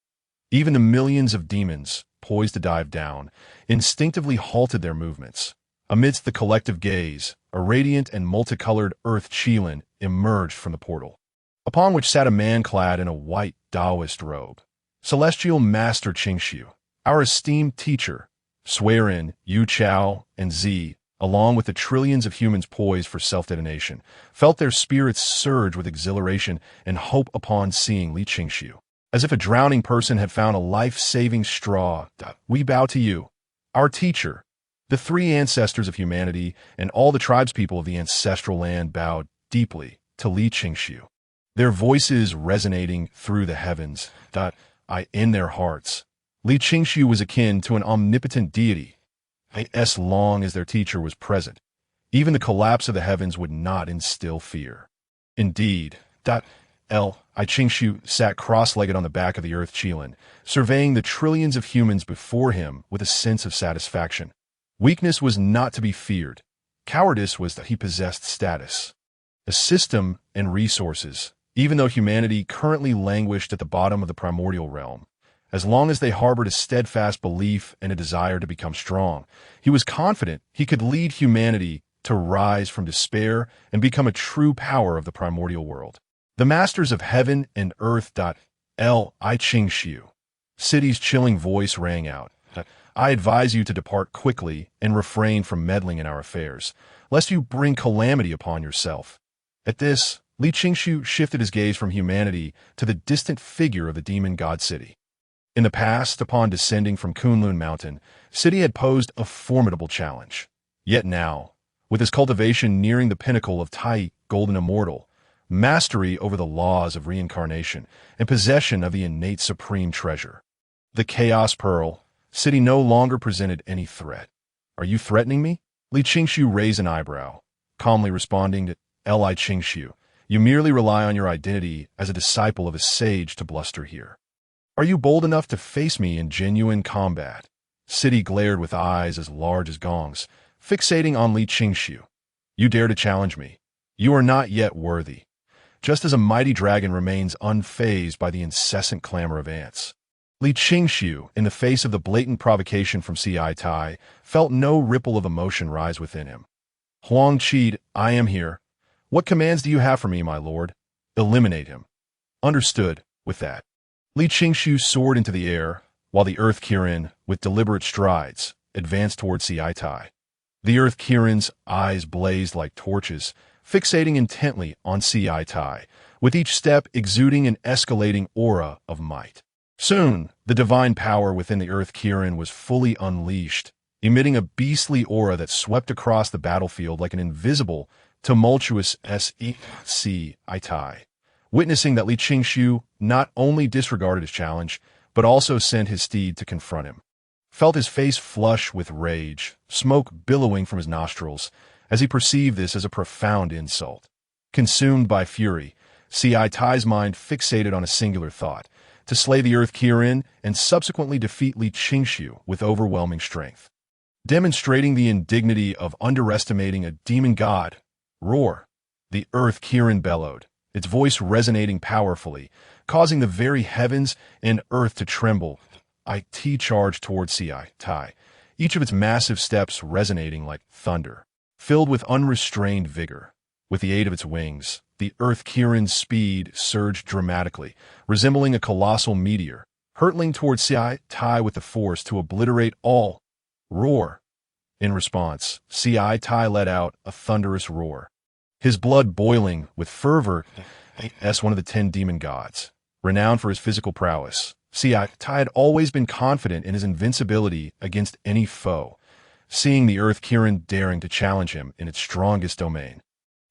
Even the millions of demons, poised to dive down, instinctively halted their movements. Amidst the collective gaze, a radiant and multicolored earth Qilin emerged from the portal, upon which sat a man clad in a white Taoist robe. Celestial Master Qingxiu, our esteemed teacher, Swearin, Yu Chao, and Zi, along with the trillions of humans poised for self-detonation, felt their spirits surge with exhilaration and hope upon seeing Li Qingxiu. As if a drowning person had found a life-saving straw, we bow to you, our teacher. The three ancestors of humanity and all the tribespeople of the ancestral land bowed deeply to Li Qingxiu, their voices resonating through the heavens, in their hearts. Li Qingxiu was akin to an omnipotent deity. As long as their teacher was present, even the collapse of the heavens would not instill fear. Indeed, Li Qingxiu sat cross-legged on the back of the earth Qilin, surveying the trillions of humans before him with a sense of satisfaction. Weakness was not to be feared. Cowardice was that he possessed status, a system, and resources, even though humanity currently languished at the bottom of the primordial realm. As long as they harbored a steadfast belief and a desire to become strong, he was confident he could lead humanity to rise from despair and become a true power of the primordial world. The masters of heaven and earth. Li Qingxiu, City's chilling voice rang out. I advise you to depart quickly and refrain from meddling in our affairs, lest you bring calamity upon yourself. At this, Li Qingxiu shifted his gaze from humanity to the distant figure of the demon god City. In the past, upon descending from Kunlun Mountain, City had posed a formidable challenge. Yet now, with his cultivation nearing the pinnacle of Tai, Golden Immortal, mastery over the laws of reincarnation, and possession of the innate supreme treasure, the Chaos Pearl, City no longer presented any threat. Are you threatening me? Li Qingxiu raised an eyebrow, calmly responding to Li Qingxiu. You merely rely on your identity as a disciple of a sage to bluster here. Are you bold enough to face me in genuine combat? City glared with eyes as large as gongs, fixating on Li Qingxiu. You dare to challenge me. You are not yet worthy. Just as a mighty dragon remains unfazed by the incessant clamor of ants. Li Qingxiu, in the face of the blatant provocation from C.I. Tai, felt no ripple of emotion rise within him. Huang Qi, I am here. What commands do you have for me, my lord? Eliminate him. Understood. With that, Li Qingxiu soared into the air, while the Earth Kirin, with deliberate strides, advanced toward C.I. Tai. The Earth Kirin's eyes blazed like torches, fixating intently on C.I. Tai, with each step exuding an escalating aura of might. Soon, the divine power within the Earth Kirin was fully unleashed, emitting a beastly aura that swept across the battlefield like an invisible, tumultuous C.I. Tai. Witnessing that Li Qingxiu not only disregarded his challenge, but also sent his steed to confront him. felt his face flush with rage, smoke billowing from his nostrils, as he perceived this as a profound insult. Consumed by fury, Tai's mind fixated on a singular thought: to slay the Earth Kirin and subsequently defeat Li Qingshu with overwhelming strength. Demonstrating the indignity of underestimating a demon god. Roar! The Earth Kirin bellowed, its voice resonating powerfully, causing the very heavens and earth to tremble. It charged towards Tai, each of its massive steps resonating like thunder, filled with unrestrained vigor. With the aid of its wings, the Earth Kirin's speed surged dramatically, resembling a colossal meteor, hurtling towards Tai with the force to obliterate all. Roar! In response, Tai let out a thunderous roar, his blood boiling with fervor. As one of the 10 demon gods, renowned for his physical prowess, Tai had always been confident in his invincibility against any foe. Seeing the Earth Kirin daring to challenge him in its strongest domain,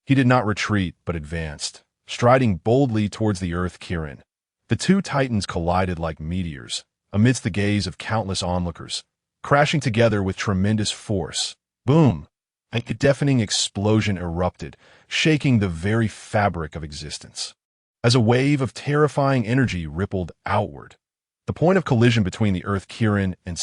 he did not retreat but advanced, striding boldly towards the Earth Kirin. The two titans collided like meteors, amidst the gaze of countless onlookers, crashing together with tremendous force. Boom! A deafening explosion erupted, shaking the very fabric of existence. As a wave of terrifying energy rippled outward, the point of collision between the Earth Kirin and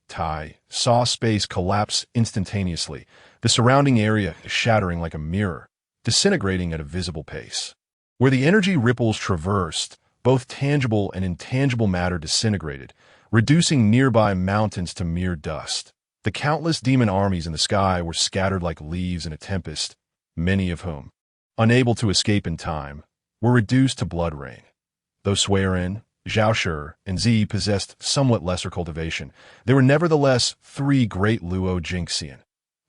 Tai saw space collapse instantaneously, the surrounding area shattering like a mirror, disintegrating at a visible pace. Where the energy ripples traversed, both tangible and intangible matter disintegrated, reducing nearby mountains to mere dust. The countless demon armies in the sky were scattered like leaves in a tempest, many of whom, unable to escape in time, were reduced to blood rain. Though Suiren, Zhao, and Zi possessed somewhat lesser cultivation, they were nevertheless 3 great Luo Jingxian.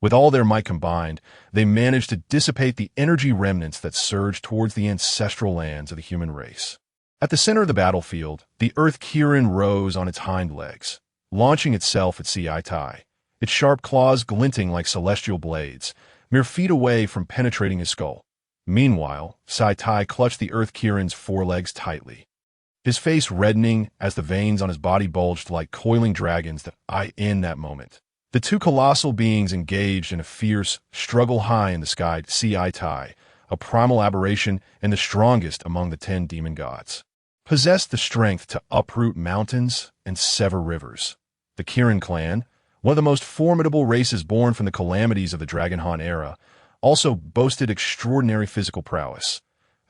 With all their might combined, they managed to dissipate the energy remnants that surged towards the ancestral lands of the human race. At the center of the battlefield, the Earth Kirin rose on its hind legs, launching itself at Tai, its sharp claws glinting like celestial blades, mere feet away from penetrating his skull. Meanwhile, Tai clutched the Earth Kirin's forelegs tightly, his face reddening as the veins on his body bulged like coiling dragons in that moment. The two colossal beings engaged in a fierce struggle high in the sky. Tai, a primal aberration and the strongest among the 10 demon gods, possessed the strength to uproot mountains and sever rivers. The Kirin clan, one of the most formidable races born from the calamities of the Dragon Han era, also boasted extraordinary physical prowess,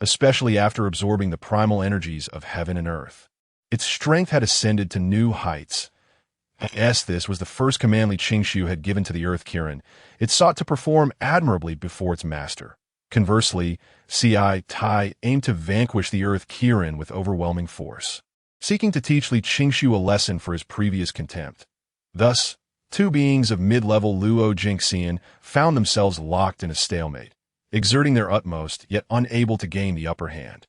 especially after absorbing the primal energies of heaven and earth. Its strength had ascended to new heights. As this was the first command Li Qingshu had given to the Earth Kirin, it sought to perform admirably before its master. Conversely, Tai aimed to vanquish the Earth Kirin with overwhelming force, seeking to teach Li Qingshu a lesson for his previous contempt. Thus, 2 beings of mid-level Luo Jingxian found themselves locked in a stalemate, exerting their utmost, yet unable to gain the upper hand.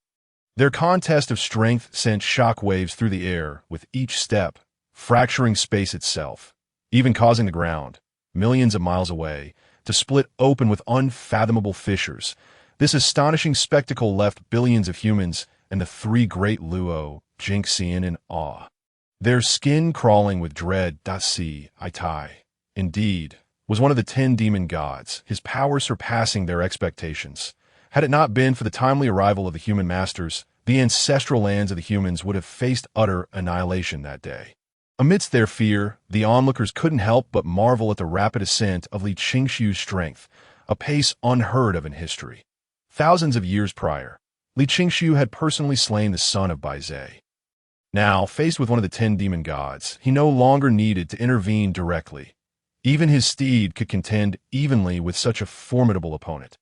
Their contest of strength sent shock waves through the air with each step, fracturing space itself, even causing the ground, millions of miles away, to split open with unfathomable fissures. This astonishing spectacle left billions of humans and the 3 great Luo Jingxian in awe, their skin crawling with dread. Tai, indeed, was one of the 10 demon gods, his power surpassing their expectations. Had it not been for the timely arrival of the human masters, the ancestral lands of the humans would have faced utter annihilation that day. Amidst their fear, the onlookers couldn't help but marvel at the rapid ascent of Li Qingshu's strength, a pace unheard of in history. Thousands of years prior, Li Qingshu had personally slain the son of Bai Zhe. Now, faced with one of the 10 demon gods, he no longer needed to intervene directly. Even his steed could contend evenly with such a formidable opponent.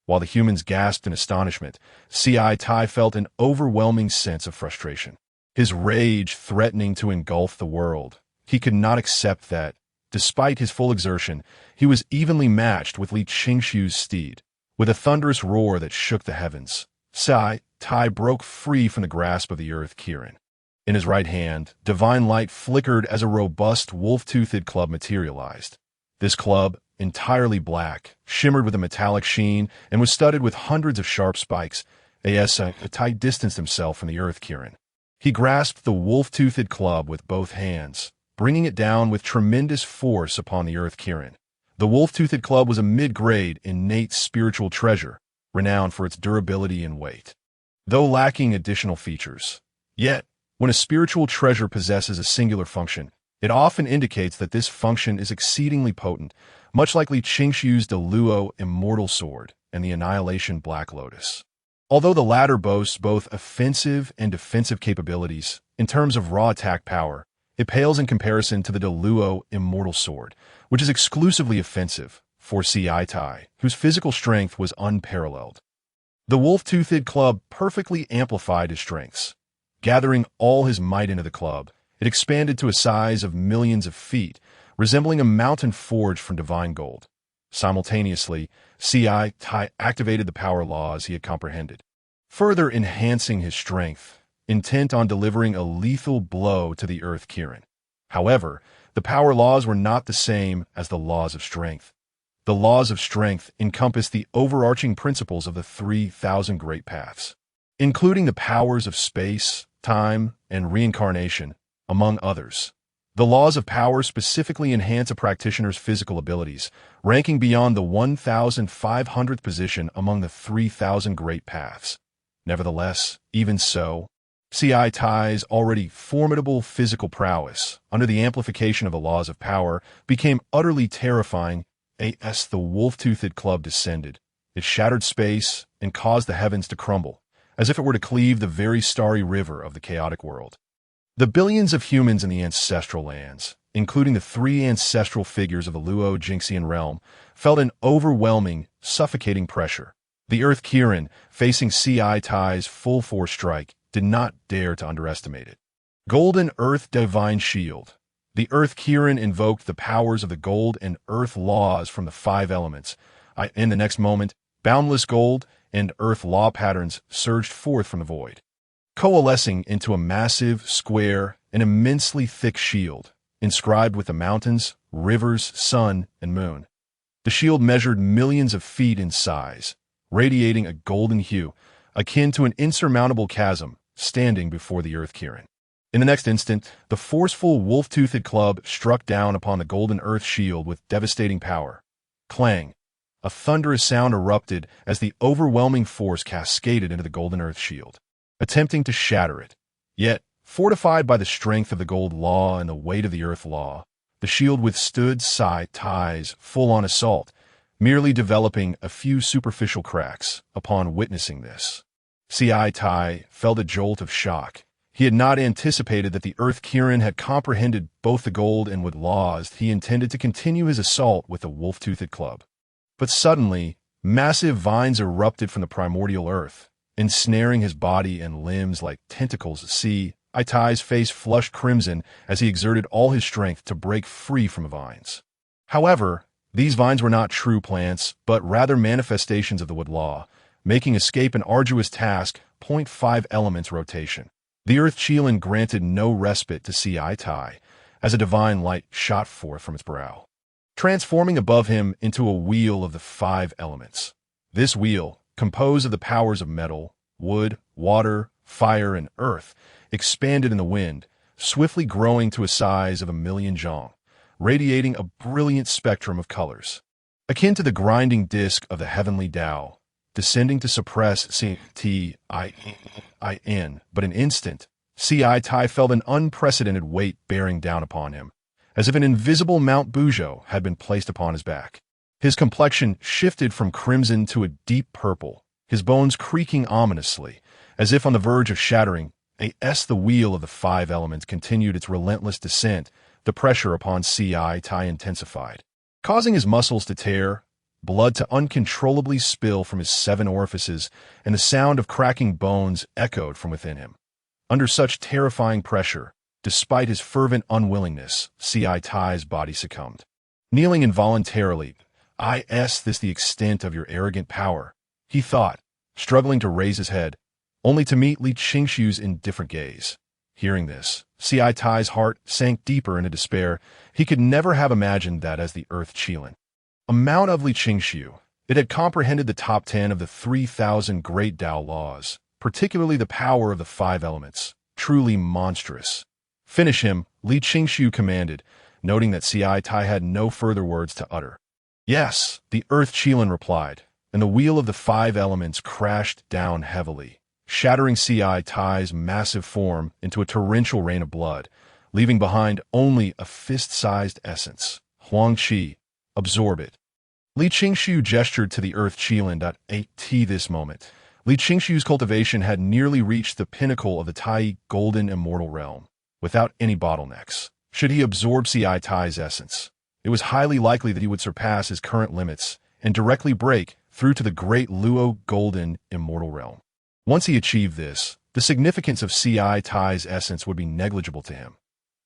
While the humans gasped in astonishment, Tai felt an overwhelming sense of frustration, his rage threatening to engulf the world. He could not accept that, despite his full exertion, he was evenly matched with Li Qingshu's steed. With a thunderous roar that shook the heavens, Tai broke free from the grasp of the Earth Kirin. In his right hand, divine light flickered as a robust wolf-toothed club materialized. This club, entirely black, shimmered with a metallic sheen and was studded with hundreds of sharp spikes. Tai distanced himself from the Earth Kirin. He grasped the wolf-toothed club with both hands, bringing it down with tremendous force upon the Earth Kirin. The wolf-toothed club was a mid-grade, innate spiritual treasure, renowned for its durability and weight, though lacking additional features. Yet, when a spiritual treasure possesses a singular function, it often indicates that this function is exceedingly potent, much like Li Qingshu's Deluo Immortal Sword and the Annihilation Black Lotus. Although the latter boasts both offensive and defensive capabilities, in terms of raw attack power, it pales in comparison to the Deluo Immortal Sword, which is exclusively offensive, for Ci Tai, whose physical strength was unparalleled. The wolf-toothed club perfectly amplified his strengths. Gathering all his might into the club, it expanded to a size of millions of feet, resembling a mountain forged from divine gold. Simultaneously, Ci Tai activated the power laws he had comprehended, further enhancing his strength, intent on delivering a lethal blow to the Earth Kirin. However, the power laws were not the same as the laws of strength. The laws of strength encompass the overarching principles of the 3,000 Great Paths, including the powers of space, time, and reincarnation, among others. The laws of power specifically enhance a practitioner's physical abilities, ranking beyond the 1,500th position among the 3,000 Great Paths. Nevertheless, even so, Ci Tai's already formidable physical prowess, under the amplification of the laws of power, became utterly terrifying as the wolf-toothed club descended. It shattered space and caused the heavens to crumble, as if it were to cleave the very starry river of the chaotic world. The billions of humans in the ancestral lands, including the 3 ancestral figures of the Luo Jingxian realm, felt an overwhelming, suffocating pressure. The Earth Kirin, facing Ci Tai's full-force strike, did not dare to underestimate it. Golden Earth Divine Shield. The Earth Kirin invoked the powers of the gold and earth laws from the 5 elements. In the next moment, boundless gold and earth law patterns surged forth from the void, coalescing into a massive, square, and immensely thick shield, inscribed with the mountains, rivers, sun, and moon. The shield measured millions of feet in size, radiating a golden hue, akin to an insurmountable chasm, standing before the Earth Kirin. In the next instant, the forceful wolf-toothed club struck down upon the golden earth shield with devastating power. Clang! A thunderous sound erupted as the overwhelming force cascaded into the golden earth shield, attempting to shatter it. Yet, fortified by the strength of the gold law and the weight of the earth law, the shield withstood Ci Tai's full-on assault, merely developing a few superficial cracks. Upon witnessing this, Ci Tai felt a jolt of shock. He had not anticipated that the Earth Kirin had comprehended both the gold and wood laws. He intended to continue his assault with the wolf-toothed club. But suddenly, massive vines erupted from the primordial earth, ensnaring his body and limbs like tentacles. Ci Tai's face flushed crimson as he exerted all his strength to break free from the vines. However, these vines were not true plants, but rather manifestations of the wood law, making escape an arduous task. 0.5 elements rotation. The Earth Qilin granted no respite to Ci Tai, as a divine light shot forth from its brow, transforming above him into a wheel of the 5 elements. This wheel, composed of the powers of metal, wood, water, fire, and earth, expanded in the wind, swiftly growing to a size of 1,000,000 zhong, radiating a brilliant spectrum of colors, akin to the grinding disk of the heavenly Tao, descending to suppress Ci In. But an instant, Ci Tai felt an unprecedented weight bearing down upon him, as if an invisible Mount Bujo had been placed upon his back. His complexion shifted from crimson to a deep purple, his bones creaking ominously, as if on the verge of shattering. The wheel of the 5 elements continued its relentless descent. The pressure upon Ci Tai intensified, causing his muscles to tear, blood to uncontrollably spill from his 7 orifices, and the sound of cracking bones echoed from within him. Under such terrifying pressure, despite his fervent unwillingness, Ci Tai's body succumbed. Kneeling involuntarily, "Is this the extent of your arrogant power?" he thought, struggling to raise his head, only to meet Li Qingshu's indifferent gaze. Hearing this, Ci Tai's heart sank deeper into despair. He could never have imagined that as the Earth Qilin, a mount of Li Qingshu, it had comprehended the top 10 of the 3,000 great Tao laws, particularly the power of the 5 elements. Truly monstrous. Finish him, Li Qingshu commanded, noting that Si Tai had no further words to utter. Yes, the Earth Qilin replied, and the wheel of the five elements crashed down heavily, shattering Si Tai's massive form into a torrential rain of blood, leaving behind only a fist-sized essence. Huang Qi, absorb it. Li Qingshu gestured to the Earth Qilin. At this moment, Li Qingshu's cultivation had nearly reached the pinnacle of the Tai golden immortal realm, without any bottlenecks. Should he absorb Si Tai's essence, it was highly likely that he would surpass his current limits and directly break through to the great Luo golden immortal realm. Once he achieved this, the significance of Si Tai's essence would be negligible to him.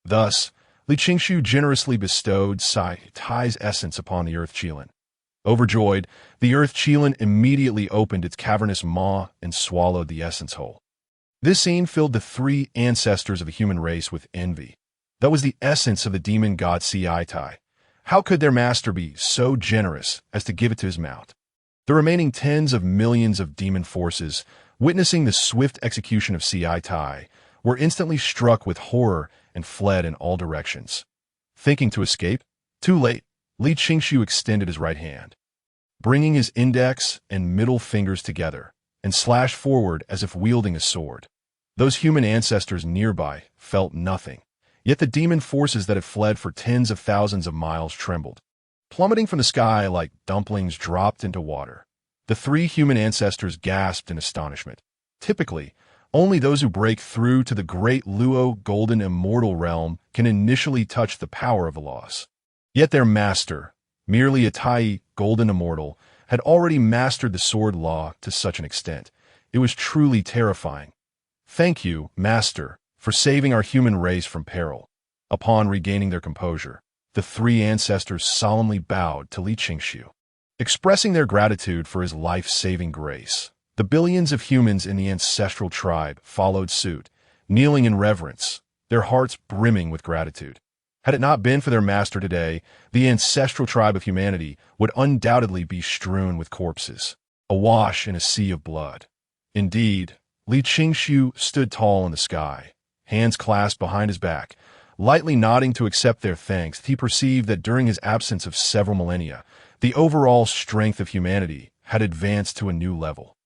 Thus, Li Qingshu generously bestowed Si Tai's essence upon the Earth Qilin. Overjoyed, the Earth Qilin immediately opened its cavernous maw and swallowed the essence whole. This scene filled the three ancestors of the human race with envy. That was the essence of the demon god Si Tai. How could their master be so generous as to give it to his mount? The remaining tens of millions of demon forces, witnessing the swift execution of Si Tai, were instantly struck with horror and fled in all directions. Thinking to escape? Too late. Li Qingshu extended his right hand, bringing his index and middle fingers together, and slashed forward as if wielding a sword. Those human ancestors nearby felt nothing, yet the demon forces that had fled for tens of thousands of miles trembled. Plummeting from the sky like dumplings dropped into water, the three human ancestors gasped in astonishment. Typically, only those who break through to the great Luo golden immortal realm can initially touch the power of the loss. Yet their master, merely a Tai golden immortal, had already mastered the sword law to such an extent. It was truly terrifying. Thank you, Master, for saving our human race from peril. Upon regaining their composure, the three ancestors solemnly bowed to Li Qingshu, expressing their gratitude for his life-saving grace. The billions of humans in the ancestral tribe followed suit, kneeling in reverence, their hearts brimming with gratitude. Had it not been for their master today, the ancestral tribe of humanity would undoubtedly be strewn with corpses, awash in a sea of blood. Indeed, Li Qingshu stood tall in the sky, hands clasped behind his back, lightly nodding to accept their thanks. He perceived that during his absence of several millennia, the overall strength of humanity had advanced to a new level.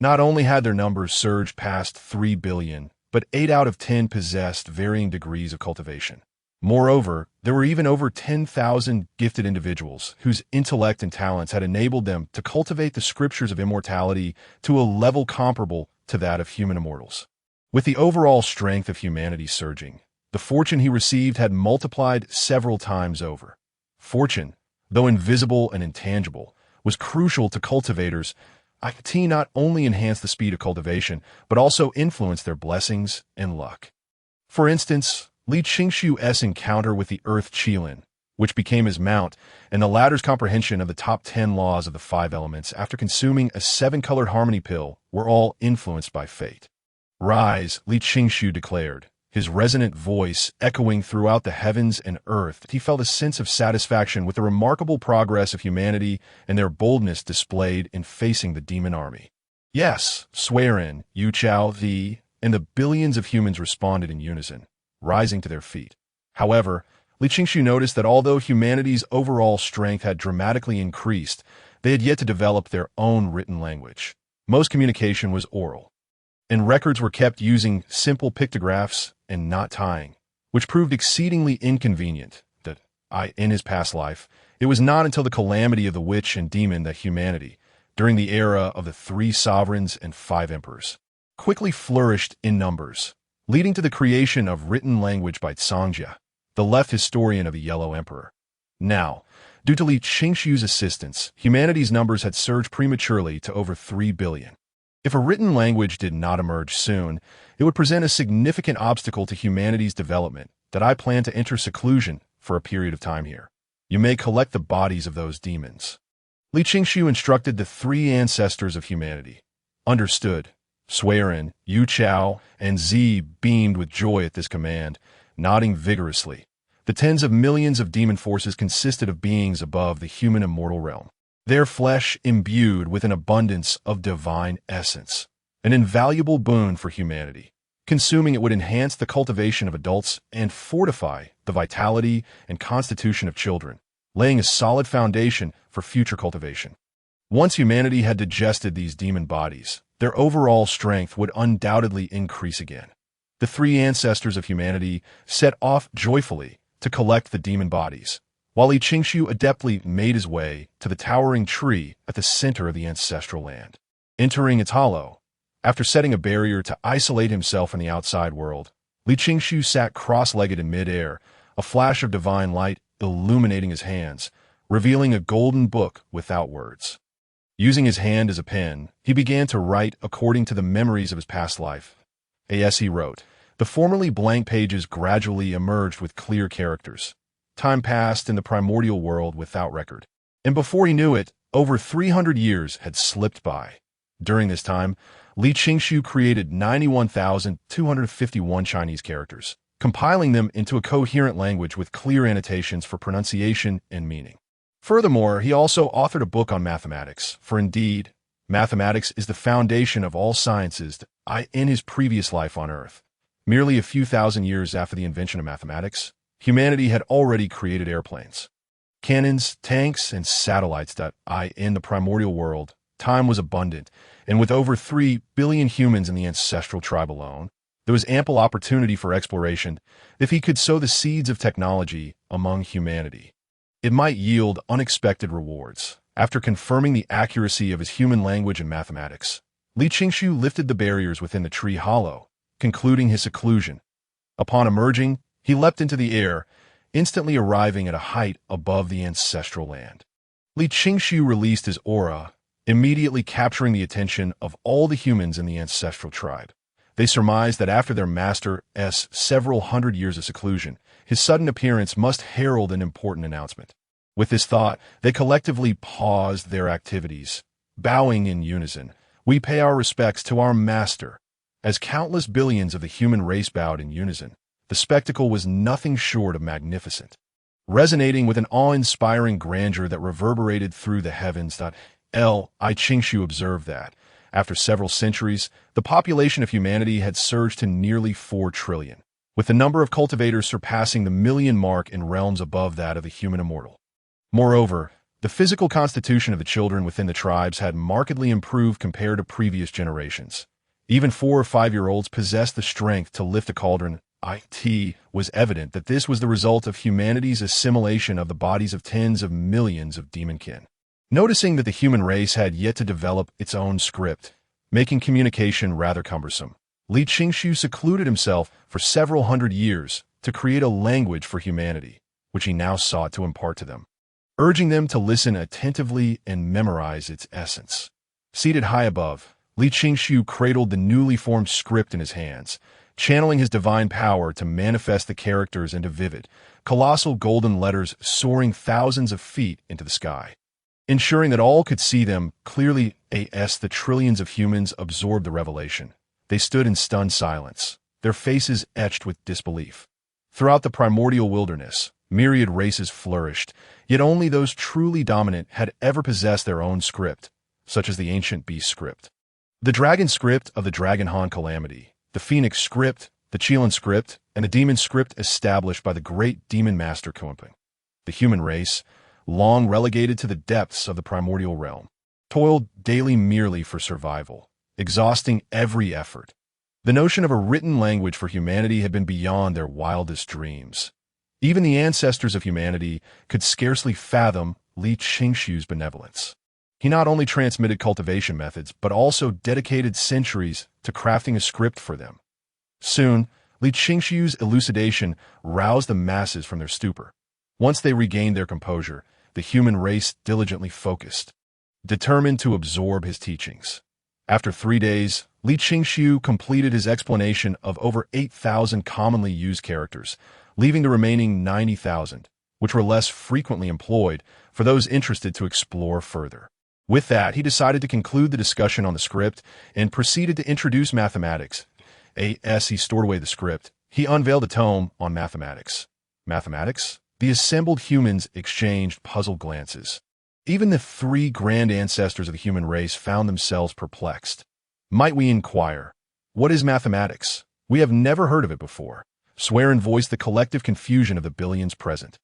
Not only had their numbers surged past 3 billion, but 8 out of 10 possessed varying degrees of cultivation. Moreover, there were even over 10,000 gifted individuals whose intellect and talents had enabled them to cultivate the scriptures of immortality to a level comparable to that of human immortals. With the overall strength of humanity surging, the fortune he received had multiplied several times over. Fortune, though invisible and intangible, was crucial to cultivators. IT not only enhanced the speed of cultivation, but also influenced their blessings and luck. For instance, Li Qingshu's encounter with the Earth Qilin, which became his mount, and the latter's comprehension of the top 10 laws of the 5 elements after consuming a 7-colored harmony pill were all influenced by fate. Rise, Li Qingshu declared, his resonant voice echoing throughout the heavens and earth. He felt a sense of satisfaction with the remarkable progress of humanity and their boldness displayed in facing the demon army. Yes, swear in, Yu Chao, and the billions of humans responded in unison, rising to their feet. However, Li Qingshu noticed that although humanity's overall strength had dramatically increased, they had yet to develop their own written language. Most communication was oral, and records were kept using simple pictographs and not tying, which proved exceedingly inconvenient. In his past life, it was not until the calamity of the witch and demon that humanity, during the era of the 3 sovereigns and 5 emperors, quickly flourished in numbers, leading to the creation of written language by Zhongjia, the left historian of the Yellow Emperor. Now, due to Li Qingshu's assistance, humanity's numbers had surged prematurely to over 3 billion. If a written language did not emerge soon, it would present a significant obstacle to humanity's development. That I plan to enter seclusion for a period of time here. You may collect the bodies of those demons. Li Qingshu instructed the 3 ancestors of humanity. Understood. Swearin, Yu Chao, and Zi beamed with joy at this command, nodding vigorously. The tens of millions of demon forces consisted of beings above the human immortal realm, their flesh imbued with an abundance of divine essence, an invaluable boon for humanity. Consuming it would enhance the cultivation of adults and fortify the vitality and constitution of children, laying a solid foundation for future cultivation. Once humanity had digested these demon bodies, their overall strength would undoubtedly increase again. The three ancestors of humanity set off joyfully to collect the demon bodies, while Li Qingshu adeptly made his way to the towering tree at the center of the ancestral land. Entering its hollow, after setting a barrier to isolate himself from the outside world, Li Qingshu sat cross-legged in mid-air, a flash of divine light illuminating his hands, revealing a golden book without words. Using his hand as a pen, he began to write according to the memories of his past life. As he wrote, the formerly blank pages gradually emerged with clear characters. Time passed in the primordial world without record. And before he knew it, over 300 years had slipped by. During this time, Li Qingshu created 91,251 Chinese characters, compiling them into a coherent language with clear annotations for pronunciation and meaning. Furthermore, he also authored a book on mathematics, for indeed, mathematics is the foundation of all sciences. In his previous life on Earth, merely a few thousand years after the invention of mathematics, humanity had already created airplanes, cannons, tanks, and satellites. In the primordial world, time was abundant, and with over 3 billion humans in the ancestral tribe alone, there was ample opportunity for exploration if he could sow the seeds of technology among humanity. It might yield unexpected rewards. After confirming the accuracy of his human language and mathematics, Li Qingshu lifted the barriers within the tree hollow, concluding his seclusion. Upon emerging, he leapt into the air, instantly arriving at a height above the ancestral land. Li Qingshu released his aura, immediately capturing the attention of all the humans in the ancestral tribe. They surmised that after their master's several hundred years of seclusion, his sudden appearance must herald an important announcement. With this thought, they collectively paused their activities. Bowing in unison, we pay our respects to our master. As countless billions of the human race bowed in unison, the spectacle was nothing short of magnificent, resonating with an awe-inspiring grandeur that reverberated through the heavens. Li Qingshu observed that, after several centuries, the population of humanity had surged to nearly 4 trillion, with the number of cultivators surpassing the million mark in realms above that of the human immortal. Moreover, the physical constitution of the children within the tribes had markedly improved compared to previous generations. Even 4 or 5-year-olds possessed the strength to lift a cauldron. It was evident that this was the result of humanity's assimilation of the bodies of tens of millions of demonkin. Noticing that the human race had yet to develop its own script, making communication rather cumbersome, Li Qingshu secluded himself for several hundred years to create a language for humanity, which he now sought to impart to them, urging them to listen attentively and memorize its essence. Seated high above, Li Qingshu cradled the newly formed script in his hands, channeling his divine power to manifest the characters into vivid, colossal golden letters soaring thousands of feet into the sky. Ensuring that all could see them clearly, as the trillions of humans absorbed the revelation, they stood in stunned silence, their faces etched with disbelief. Throughout the primordial wilderness, myriad races flourished, yet only those truly dominant had ever possessed their own script, such as the ancient beast script, the dragon script of the Dragon Han Calamity, the phoenix script, the Qilin script, and the demon script established by the great demon master Kunping. The human race, long relegated to the depths of the primordial realm, toiled daily merely for survival, exhausting every effort. The notion of a written language for humanity had been beyond their wildest dreams. Even the ancestors of humanity could scarcely fathom Li Qingshu's benevolence. He not only transmitted cultivation methods, but also dedicated centuries to crafting a script for them. Soon, Li Qingshu's elucidation roused the masses from their stupor. Once they regained their composure, the human race diligently focused, determined to absorb his teachings. After 3 days, Li Qingshu completed his explanation of over 8,000 commonly used characters, leaving the remaining 90,000, which were less frequently employed, for those interested to explore further. With that, he decided to conclude the discussion on the script and proceeded to introduce mathematics. As he stored away the script, he unveiled a tome on mathematics. Mathematics? The assembled humans exchanged puzzled glances. Even the 3 grand ancestors of the human race found themselves perplexed. Might we inquire, what is mathematics? We have never heard of it before. Swearin voiced the collective confusion of the billions present.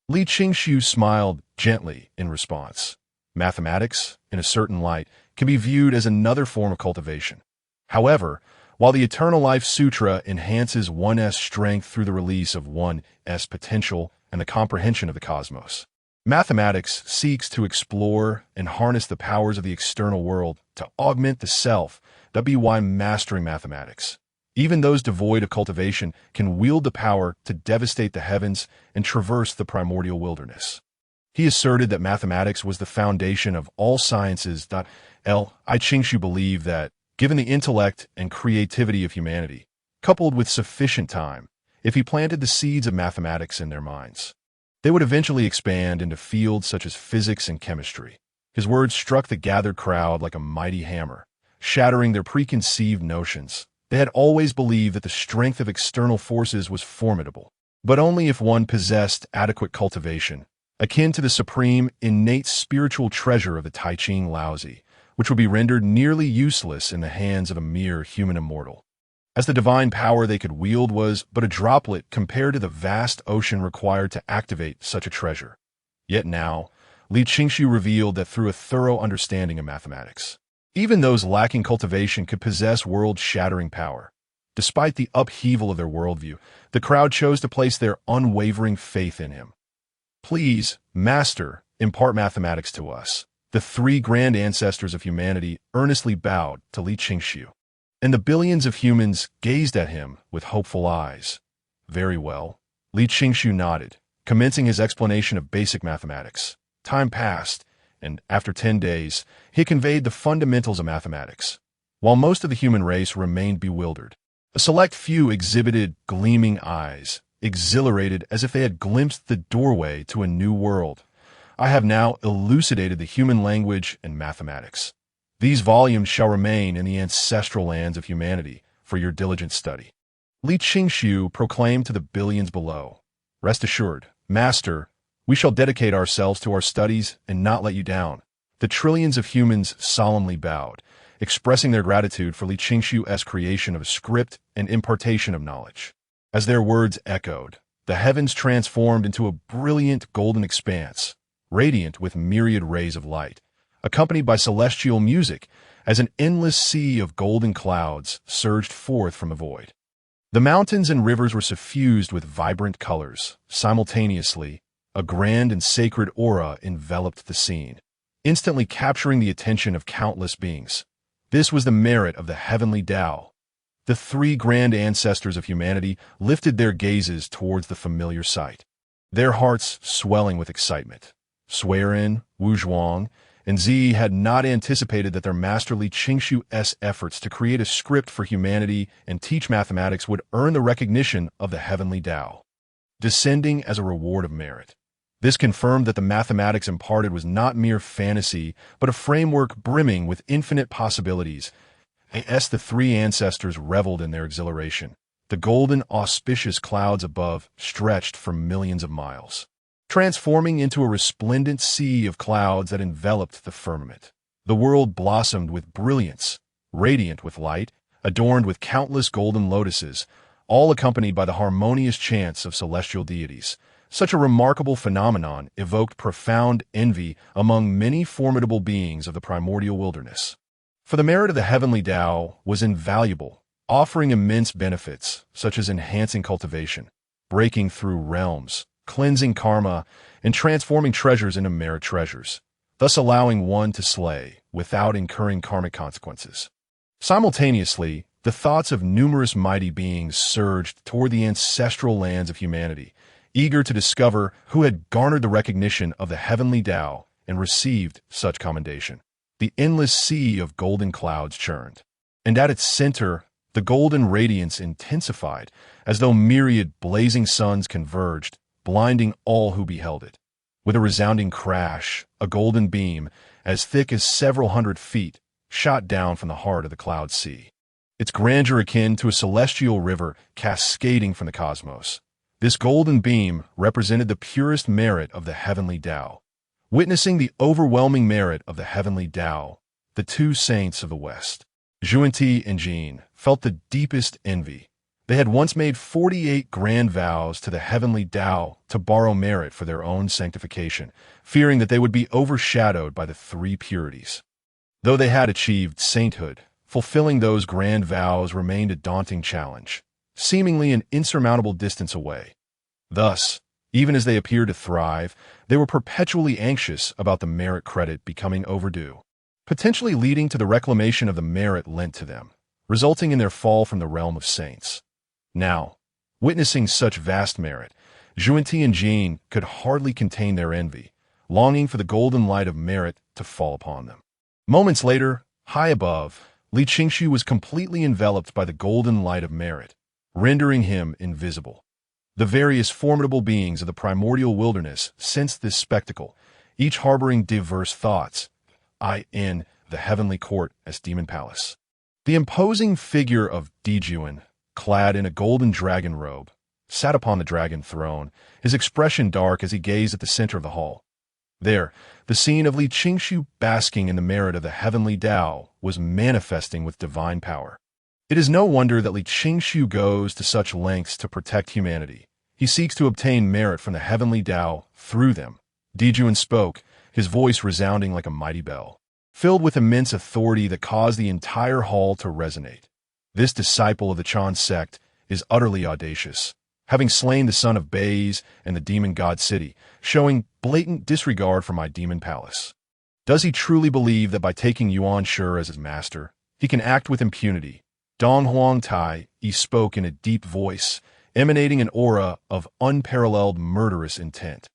Li Qingshu smiled gently in response. Mathematics, in a certain light, can be viewed as another form of cultivation. However, while the Eternal Life Sutra enhances one's strength through the release of one's potential and the comprehension of the cosmos, mathematics seeks to explore and harness the powers of the external world to augment the self. That be why mastering mathematics, even those devoid of cultivation, can wield the power to devastate the heavens and traverse the primordial wilderness. He asserted that mathematics was the foundation of all sciences. Li Qingshu believed that, given the intellect and creativity of humanity, coupled with sufficient time, if he planted the seeds of mathematics in their minds, they would eventually expand into fields such as physics and chemistry. His words struck the gathered crowd like a mighty hammer, shattering their preconceived notions. They had always believed that the strength of external forces was formidable, but only if one possessed adequate cultivation, akin to the supreme, innate spiritual treasure of the Tai Ching Laozi, which would be rendered nearly useless in the hands of a mere human immortal, as the divine power they could wield was but a droplet compared to the vast ocean required to activate such a treasure. Yet now, Li Qingshu revealed that through a thorough understanding of mathematics, even those lacking cultivation could possess world-shattering power. Despite the upheaval of their worldview, the crowd chose to place their unwavering faith in him. Please, Master, impart mathematics to us. The three grand ancestors of humanity earnestly bowed to Li Qingshu, and the billions of humans gazed at him with hopeful eyes. Very well. Li Qingshu nodded, commencing his explanation of basic mathematics. Time passed, and after 10 days, he conveyed the fundamentals of mathematics. While most of the human race remained bewildered, a select few exhibited gleaming eyes, exhilarated as if they had glimpsed the doorway to a new world. I have now elucidated the human language and mathematics. These volumes shall remain in the ancestral lands of humanity for your diligent study. Li Qingshu proclaimed to the billions below, "Rest assured, Master, we shall dedicate ourselves to our studies and not let you down." The trillions of humans solemnly bowed, expressing their gratitude for Li Qingshu's creation of a script and impartation of knowledge. As their words echoed, the heavens transformed into a brilliant golden expanse, radiant with myriad rays of light, accompanied by celestial music, as an endless sea of golden clouds surged forth from the void. The mountains and rivers were suffused with vibrant colors. Simultaneously, a grand and sacred aura enveloped the scene, instantly capturing the attention of countless beings. This was the merit of the heavenly Tao. The three grand ancestors of humanity lifted their gazes towards the familiar sight, their hearts swelling with excitement. Swearin, Wu Zhuang, and Zi had not anticipated that their master Li Qingshu's efforts to create a script for humanity and teach mathematics would earn the recognition of the heavenly Tao, descending as a reward of merit. This confirmed that the mathematics imparted was not mere fantasy, but a framework brimming with infinite possibilities. As the three ancestors reveled in their exhilaration, the golden, auspicious clouds above stretched for millions of miles, transforming into a resplendent sea of clouds that enveloped the firmament. The world blossomed with brilliance, radiant with light, adorned with countless golden lotuses, all accompanied by the harmonious chants of celestial deities. Such a remarkable phenomenon evoked profound envy among many formidable beings of the primordial wilderness. For the merit of the heavenly Tao was invaluable, offering immense benefits, such as enhancing cultivation, breaking through realms, cleansing karma, and transforming treasures into merit treasures, thus allowing one to slay without incurring karmic consequences. Simultaneously, the thoughts of numerous mighty beings surged toward the ancestral lands of humanity, eager to discover who had garnered the recognition of the heavenly Tao and received such commendation. The endless sea of golden clouds churned, and at its center, the golden radiance intensified, as though myriad blazing suns converged, blinding all who beheld it. With a resounding crash, a golden beam, as thick as several hundred feet, shot down from the heart of the cloud sea, its grandeur akin to a celestial river cascading from the cosmos. This golden beam represented the purest merit of the heavenly Tao. Witnessing the overwhelming merit of the heavenly Tao, the two saints of the West, Zhuanti and Jin, felt the deepest envy. They had once made 48 grand vows to the heavenly Tao to borrow merit for their own sanctification, fearing that they would be overshadowed by the three purities. Though they had achieved sainthood, fulfilling those grand vows remained a daunting challenge, seemingly an insurmountable distance away. Thus, even as they appeared to thrive, they were perpetually anxious about the merit credit becoming overdue, potentially leading to the reclamation of the merit lent to them, resulting in their fall from the realm of saints. Now, witnessing such vast merit, Zhuanti and Jin could hardly contain their envy, longing for the golden light of merit to fall upon them. Moments later, high above, Li Qingshu was completely enveloped by the golden light of merit, rendering him invisible. The various formidable beings of the primordial wilderness sensed this spectacle, each harboring diverse thoughts, in the heavenly court as Demon Palace. The imposing figure of Dijuan, clad in a golden dragon robe, sat upon the dragon throne, his expression dark as he gazed at the center of the hall. There, the scene of Li Qingshu basking in the merit of the heavenly Tao was manifesting with divine power. It is no wonder that Li Qingshu goes to such lengths to protect humanity. He seeks to obtain merit from the heavenly Tao through them. Dijuan spoke, his voice resounding like a mighty bell, filled with immense authority that caused the entire hall to resonate. This disciple of the Chan Sect is utterly audacious, having slain the son of Baze and the demon god city, showing blatant disregard for my demon palace. Does he truly believe that by taking Yuan Shi as his master, he can act with impunity? Dong Huang Tai spoke in a deep voice, emanating an aura of unparalleled murderous intent.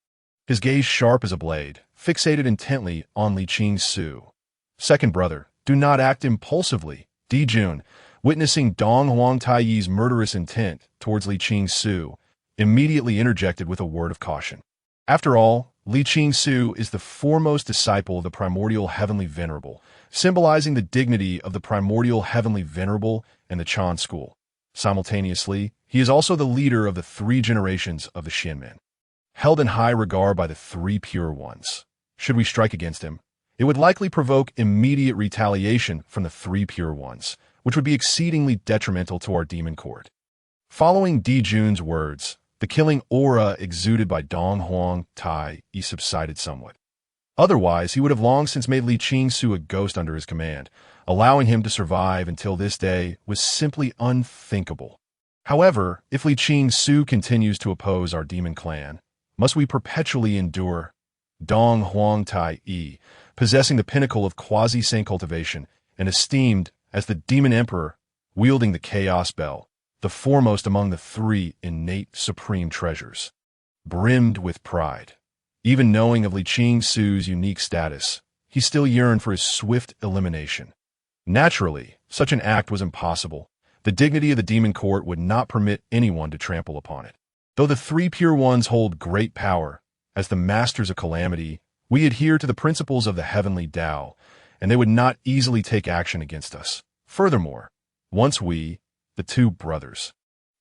His gaze sharp as a blade, fixated intently on Li Qingshu. Second brother, do not act impulsively. Dijun, witnessing Dong Huang Tai's murderous intent towards Li Qingshu, immediately interjected with a word of caution. After all, Li Qingshu is the foremost disciple of the primordial heavenly venerable, symbolizing the dignity of the primordial heavenly venerable and the Chan school. Simultaneously, he is also the leader of the three generations of the Xianmen, held in high regard by the three pure ones. Should we strike against him, it would likely provoke immediate retaliation from the three pure ones, which would be exceedingly detrimental to our demon court. Following Dijun's words, the killing aura exuded by Dong Huang Tai subsided somewhat. Otherwise, he would have long since made Li Qingshu a ghost under his command. Allowing him to survive until this day was simply unthinkable. However, if Li Qingshu continues to oppose our demon clan, must we perpetually endure? Dong Huang Tai, possessing the pinnacle of quasi-saint cultivation and esteemed as the demon emperor, wielding the chaos bell, the foremost among the three innate supreme treasures, brimmed with pride. Even knowing of Li Qingshu's unique status, he still yearned for his swift elimination. Naturally, such an act was impossible. The dignity of the demon court would not permit anyone to trample upon it. Though the three pure ones hold great power, as the masters of calamity, we adhere to the principles of the heavenly Tao, and they would not easily take action against us. Furthermore, once we, the two brothers,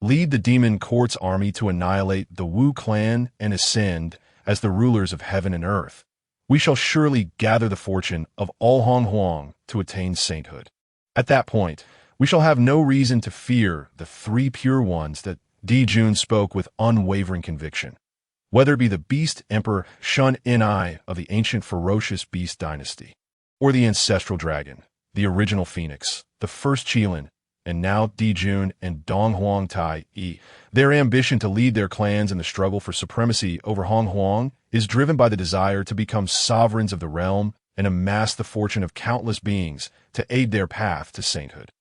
lead the demon court's army to annihilate the Wu clan and ascend as the rulers of heaven and earth, we shall surely gather the fortune of all Hong Huang to attain sainthood. At that point, we shall have no reason to fear the three pure ones that Dijun spoke with unwavering conviction. Whether it be the beast emperor Shun Ni of the ancient ferocious beast dynasty, or the ancestral dragon, the original phoenix, the first Qilin, and now Dijun and Dong Huang Tai, their ambition to lead their clans in the struggle for supremacy over Hong Huang is driven by the desire to become sovereigns of the realm and amass the fortune of countless beings to aid their path to sainthood.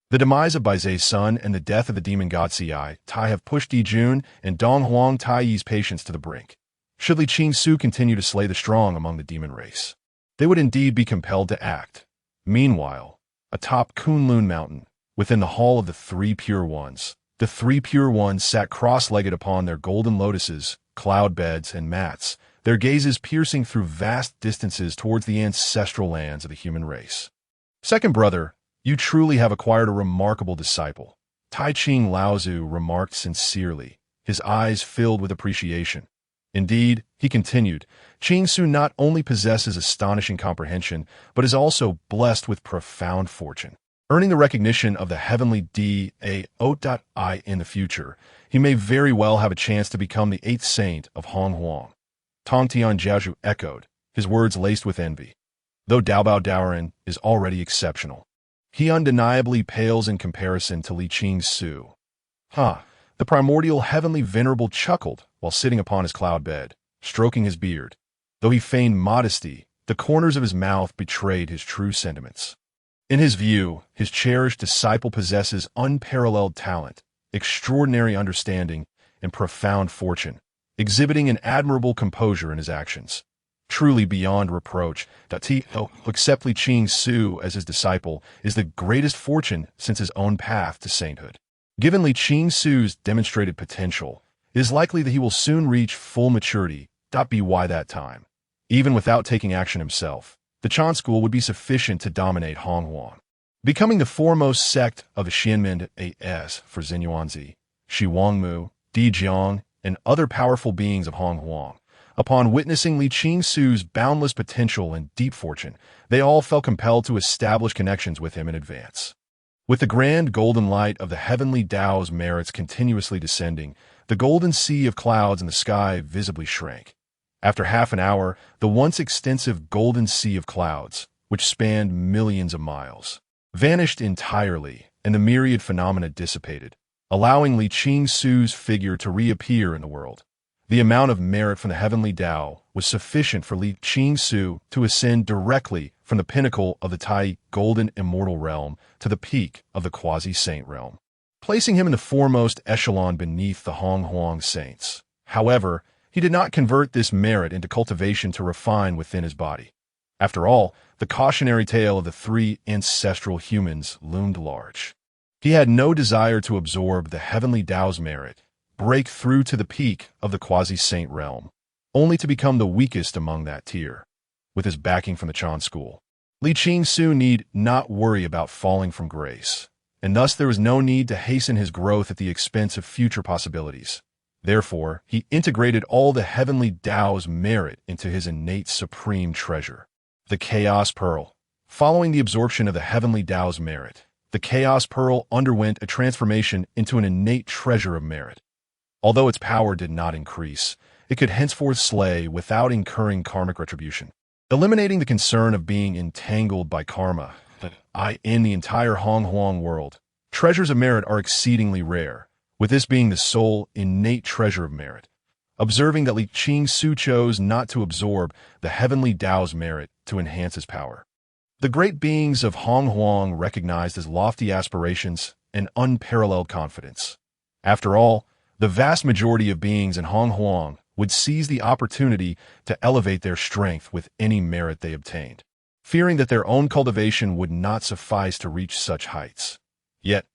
The demise of Baize's son and the death of the demon god Tai have pushed Dijun and Dong Huang Tai's patience to the brink. Should Li Qingshu continue to slay the strong among the demon race, they would indeed be compelled to act. Meanwhile, atop Kunlun Mountain, within the hall of the three pure ones, the three pure ones sat cross-legged upon their golden lotuses, cloud beds, and mats, their gazes piercing through vast distances towards the ancestral lands of the human race. Second brother, you truly have acquired a remarkable disciple, Tai Ching Laozu remarked sincerely, his eyes filled with appreciation. Indeed, he continued, Qingshu not only possesses astonishing comprehension, but is also blessed with profound fortune. Earning the recognition of the heavenly D.A.O.I. in the future, he may very well have a chance to become the 8th saint of Hong Huang. Tong Tian Jiaozhu echoed, his words laced with envy. Though Daobao Daoren is already exceptional, he undeniably pales in comparison to Li Qingsu. The primordial heavenly venerable chuckled while sitting upon his cloud bed, stroking his beard. Though he feigned modesty, the corners of his mouth betrayed his true sentiments. In his view, his cherished disciple possesses unparalleled talent, extraordinary understanding, and profound fortune, exhibiting an admirable composure in his actions. Truly beyond reproach, to accept Li Qingsu as his disciple is the greatest fortune since his own path to sainthood. Given Li Qingsu's demonstrated potential, it is likely that he will soon reach full maturity. By that time, even without taking action himself, the Chan school would be sufficient to dominate Hong Huang, becoming the foremost sect of the Xianmen as for Xinyuanzi, Shi Wangmu, Di Jiang, and other powerful beings of Hong Huang. Upon witnessing Li Qingsu's boundless potential and deep fortune, they all felt compelled to establish connections with him in advance. With the grand golden light of the heavenly Tao's merits continuously descending, the golden sea of clouds in the sky visibly shrank. After half an hour, the once extensive golden sea of clouds, which spanned millions of miles, vanished entirely, and the myriad phenomena dissipated, allowing Li Qingsu's figure to reappear in the world. The amount of merit from the heavenly Tao was sufficient for Li Qingsu to ascend directly from the pinnacle of the Tai golden immortal realm to the peak of the quasi-saint realm, placing him in the foremost echelon beneath the Hong Huang saints. However, he did not convert this merit into cultivation to refine within his body. After all, the cautionary tale of the 3 ancestral humans loomed large. He had no desire to absorb the heavenly Tao's merit, break through to the peak of the quasi-saint realm, only to become the weakest among that tier. With his backing from the Chan school, Li Qingsu need not worry about falling from grace, and thus there was no need to hasten his growth at the expense of future possibilities. Therefore, he integrated all the heavenly Tao's merit into his innate supreme treasure, the Chaos Pearl. Following the absorption of the heavenly Tao's merit, the Chaos Pearl underwent a transformation into an innate treasure of merit. Although its power did not increase, it could henceforth slay without incurring karmic retribution, eliminating the concern of being entangled by karma. In the entire Hong Huang world, treasures of merit are exceedingly rare, with this being the sole innate treasure of merit. Observing that Li Qingsu chose not to absorb the heavenly Tao's merit to enhance his power, the great beings of Hong Huang recognized his lofty aspirations and unparalleled confidence. After all, the vast majority of beings in Hong Huang would seize the opportunity to elevate their strength with any merit they obtained, fearing that their own cultivation would not suffice to reach such heights. Yet,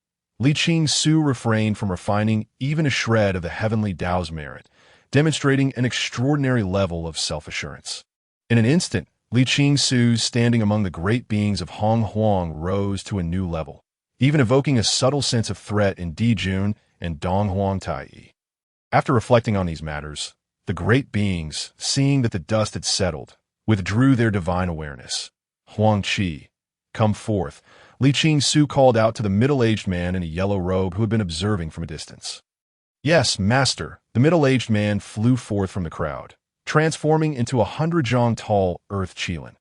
Li Qingsu refrained from refining even a shred of the heavenly Tao's merit, demonstrating an extraordinary level of self-assurance. In an instant, Li Qingsu, standing among the great beings of Hong Huang, rose to a new level, even evoking a subtle sense of threat in Di Jun and Dong Huang Tai. After reflecting on these matters, the great beings, seeing that the dust had settled, withdrew their divine awareness. Huang Qi, come forth, Li Qingsu called out to the middle-aged man in a yellow robe who had been observing from a distance. Yes, master, the middle-aged man flew forth from the crowd, transforming into 100 tall Earth Qilin.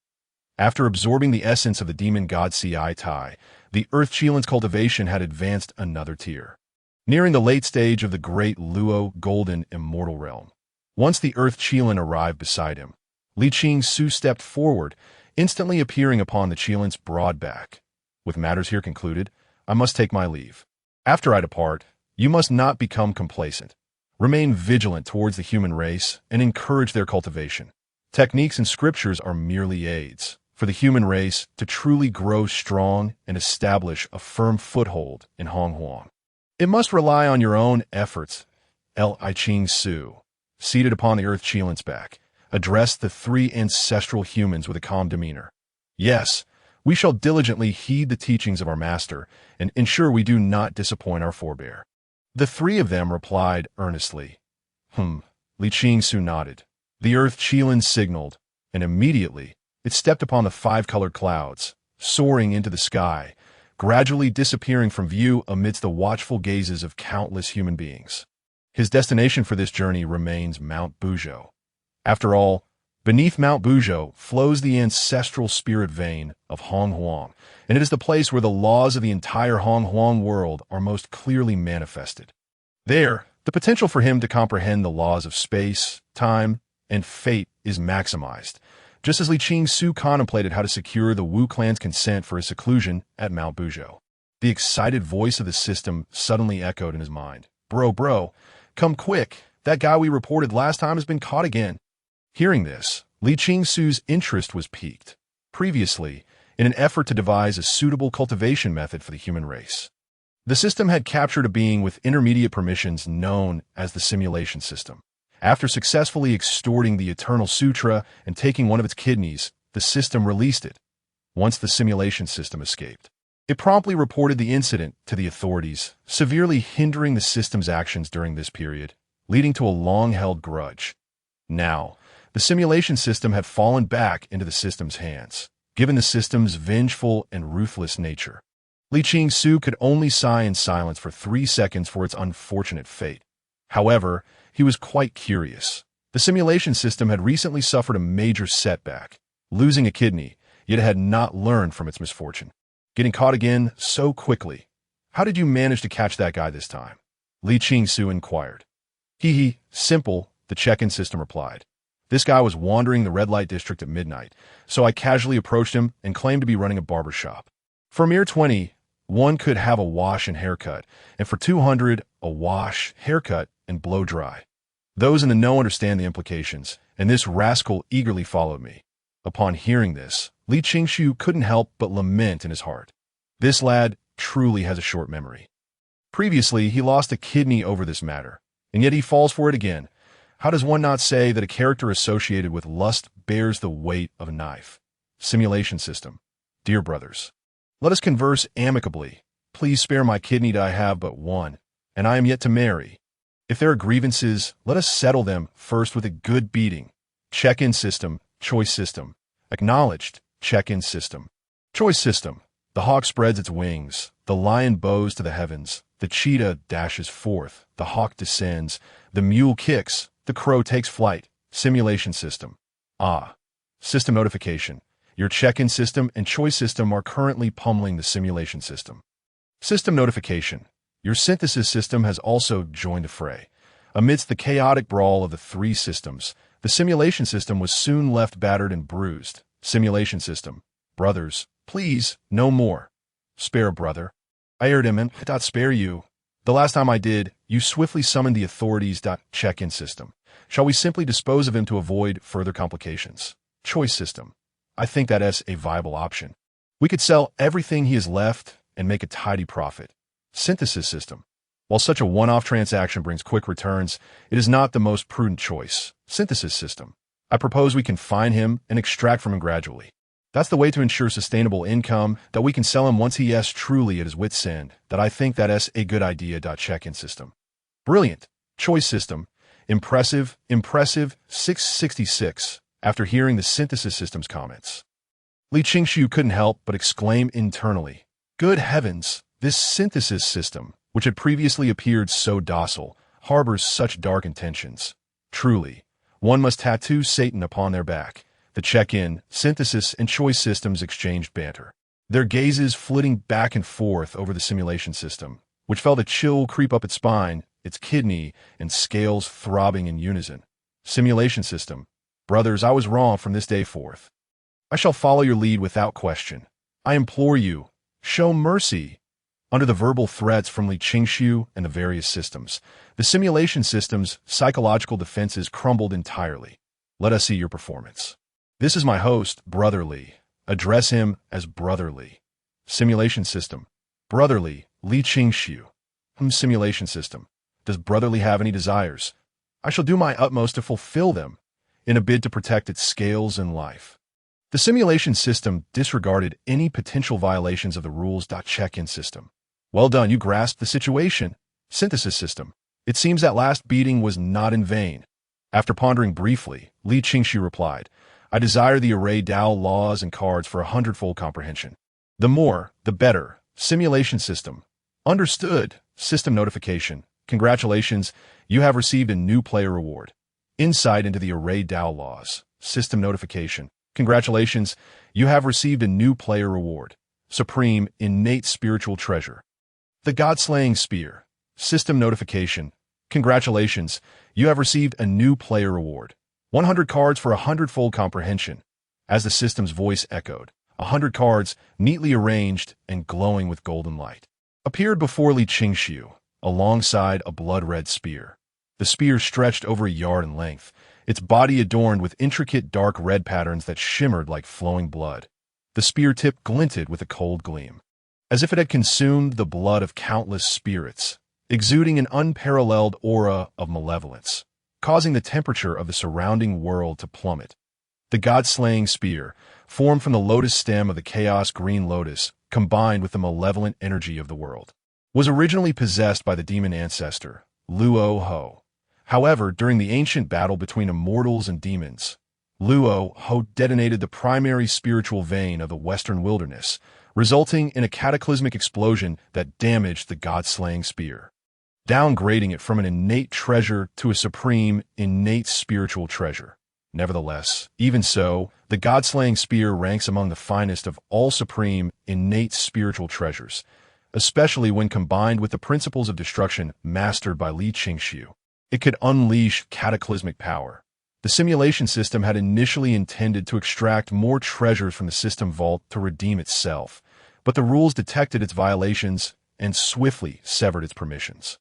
After absorbing the essence of the demon god Ci Tai, the Earth Qilin's cultivation had advanced another tier, nearing the late stage of the great Luo golden immortal realm. Once the Earth Qilin arrived beside him, Li Qingsu stepped forward, instantly appearing upon the Qilin's broad back. With matters here concluded, I must take my leave. After I depart, you must not become complacent. Remain vigilant towards the human race and encourage their cultivation. Techniques and scriptures are merely aids for the human race to truly grow strong and establish a firm foothold in Hong Huang. It must rely on your own efforts. Li Qingsu, seated upon the Earth Qilin's back, addressed the 3 ancestral humans with a calm demeanor. Yes, we shall diligently heed the teachings of our master and ensure we do not disappoint our forebear. The 3 of them replied earnestly. Li Qingsu nodded. The Earth Qilin signaled, and immediately it stepped upon the 5-colored clouds, soaring into the sky, gradually disappearing from view amidst the watchful gazes of countless human beings. His destination for this journey remains Mount Buzhou. After all, beneath Mount Buzhou flows the ancestral spirit vein of Hong Huang, and it is the place where the laws of the entire Hong Huang world are most clearly manifested. There, the potential for him to comprehend the laws of space, time, and fate is maximized, just as Li Qingsu contemplated how to secure the Wu clan's consent for his seclusion at Mount Buzhou. The excited voice of the system suddenly echoed in his mind. Bro, come quick. That guy we reported last time has been caught again. Hearing this, Li Qingsu's interest was piqued. Previously, in an effort to devise a suitable cultivation method for the human race, the system had captured a being with intermediate permissions known as the simulation system. After successfully extorting the Eternal Sutra and taking one of its kidneys, the system released it. Once the simulation system escaped, it promptly reported the incident to the authorities, severely hindering the system's actions during this period, leading to a long-held grudge. Now, the simulation system had fallen back into the system's hands, given the system's vengeful and ruthless nature. Li Qingsu could only sigh in silence for 3 seconds for its unfortunate fate. However, he was quite curious. The simulation system had recently suffered a major setback, losing a kidney, yet it had not learned from its misfortune. Getting caught again so quickly. How did you manage to catch that guy this time? Li Qingsu inquired. Simple, the check-in system replied. This guy was wandering the red light district at midnight, so I casually approached him and claimed to be running a barber shop. For a mere 20, one could have a wash and haircut, and for 200, a wash, haircut, and blow dry. Those in the know understand the implications, and this rascal eagerly followed me. Upon hearing this, Li Qingsu couldn't help but lament in his heart. This lad truly has a short memory. Previously, he lost a kidney over this matter, and yet he falls for it again. How does one not say that a character associated with lust bears the weight of a knife? Simulation system. Dear brothers, let us converse amicably. Please spare my kidney that I have but one, and I am yet to marry. If there are grievances, let us settle them first with a good beating. Check-in system, choice system. Acknowledged, check-in system. Choice system. The hawk spreads its wings. The lion bows to the heavens. The cheetah dashes forth. The hawk descends. The mule kicks. The crow takes flight. Simulation system. System notification. Your check-in system and choice system are currently pummeling the simulation system. System notification. Your synthesis system has also joined the fray. Amidst the chaotic brawl of the 3 systems, the simulation system was soon left battered and bruised. Simulation system. Brothers, please, no more. Spare a brother. I erred him and I did spare you. The last time I did, you swiftly summoned the authorities. Check-in system. Shall we simply dispose of him to avoid further complications? Choice system. I think that is a viable option. We could sell everything he has left and make a tidy profit. Synthesis system. While such a one-off transaction brings quick returns, it is not the most prudent choice. Synthesis system. I propose we confine him and extract from him gradually. That's the way to ensure sustainable income, that we can sell him once he is truly at his wit's end, that I think that is a good idea. Check-in system. Brilliant. Choice system. Impressive, 666, after hearing the synthesis system's comments. Li Qingsu couldn't help but exclaim internally, good heavens, this synthesis system, which had previously appeared so docile, harbors such dark intentions. Truly, one must tattoo Satan upon their back. The check-in, synthesis, and choice systems exchanged banter, their gazes flitting back and forth over the simulation system, which felt a chill creep up its spine, its kidney, and scales throbbing in unison. Simulation system. Brothers, I was wrong from this day forth. I shall follow your lead without question. I implore you, show mercy. Under the verbal threats from Li Qingsu and the various systems, the simulation system's psychological defenses crumbled entirely. Let us see your performance. This is my host, Brother Li. Address him as Brother Li. Simulation system. Brotherly, Li Qingsu. Simulation system. Does Brotherly have any desires? I shall do my utmost to fulfill them, in a bid to protect its scales and life. The simulation system disregarded any potential violations of the rules. Check-in system. Well done, you grasped the situation. Synthesis system. It seems that last beating was not in vain. After pondering briefly, Li Qingsu replied, I desire the array Dao laws and cards for 100-fold comprehension. The more, the better. Simulation system. Understood. System notification. Congratulations, you have received a new player reward. Insight into the array DAO laws. System notification. Congratulations, you have received a new player reward. Supreme innate spiritual treasure. The God-slaying spear. System notification. Congratulations, you have received a new player reward. 100 cards for 100-fold comprehension. As the system's voice echoed, 100 cards, neatly arranged and glowing with golden light, appeared before Li Qingxiu, alongside a blood-red spear. The spear stretched over a yard in length, its body adorned with intricate dark red patterns that shimmered like flowing blood. The spear tip glinted with a cold gleam, as if it had consumed the blood of countless spirits, exuding an unparalleled aura of malevolence, causing the temperature of the surrounding world to plummet. The God-slaying spear, formed from the lotus stem of the chaos green lotus, combined with the malevolent energy of the world, was originally possessed by the demon ancestor, Luo Ho. However, during the ancient battle between immortals and demons, Luo Ho detonated the primary spiritual vein of the Western wilderness, resulting in a cataclysmic explosion that damaged the God-slaying spear, downgrading it from an innate treasure to a supreme, innate spiritual treasure. Nevertheless, even so, the God-slaying spear ranks among the finest of all supreme, innate spiritual treasures, especially when combined with the principles of destruction mastered by Li Qingxiu. It could unleash cataclysmic power. The simulation system had initially intended to extract more treasures from the system vault to redeem itself, but the rules detected its violations and swiftly severed its permissions.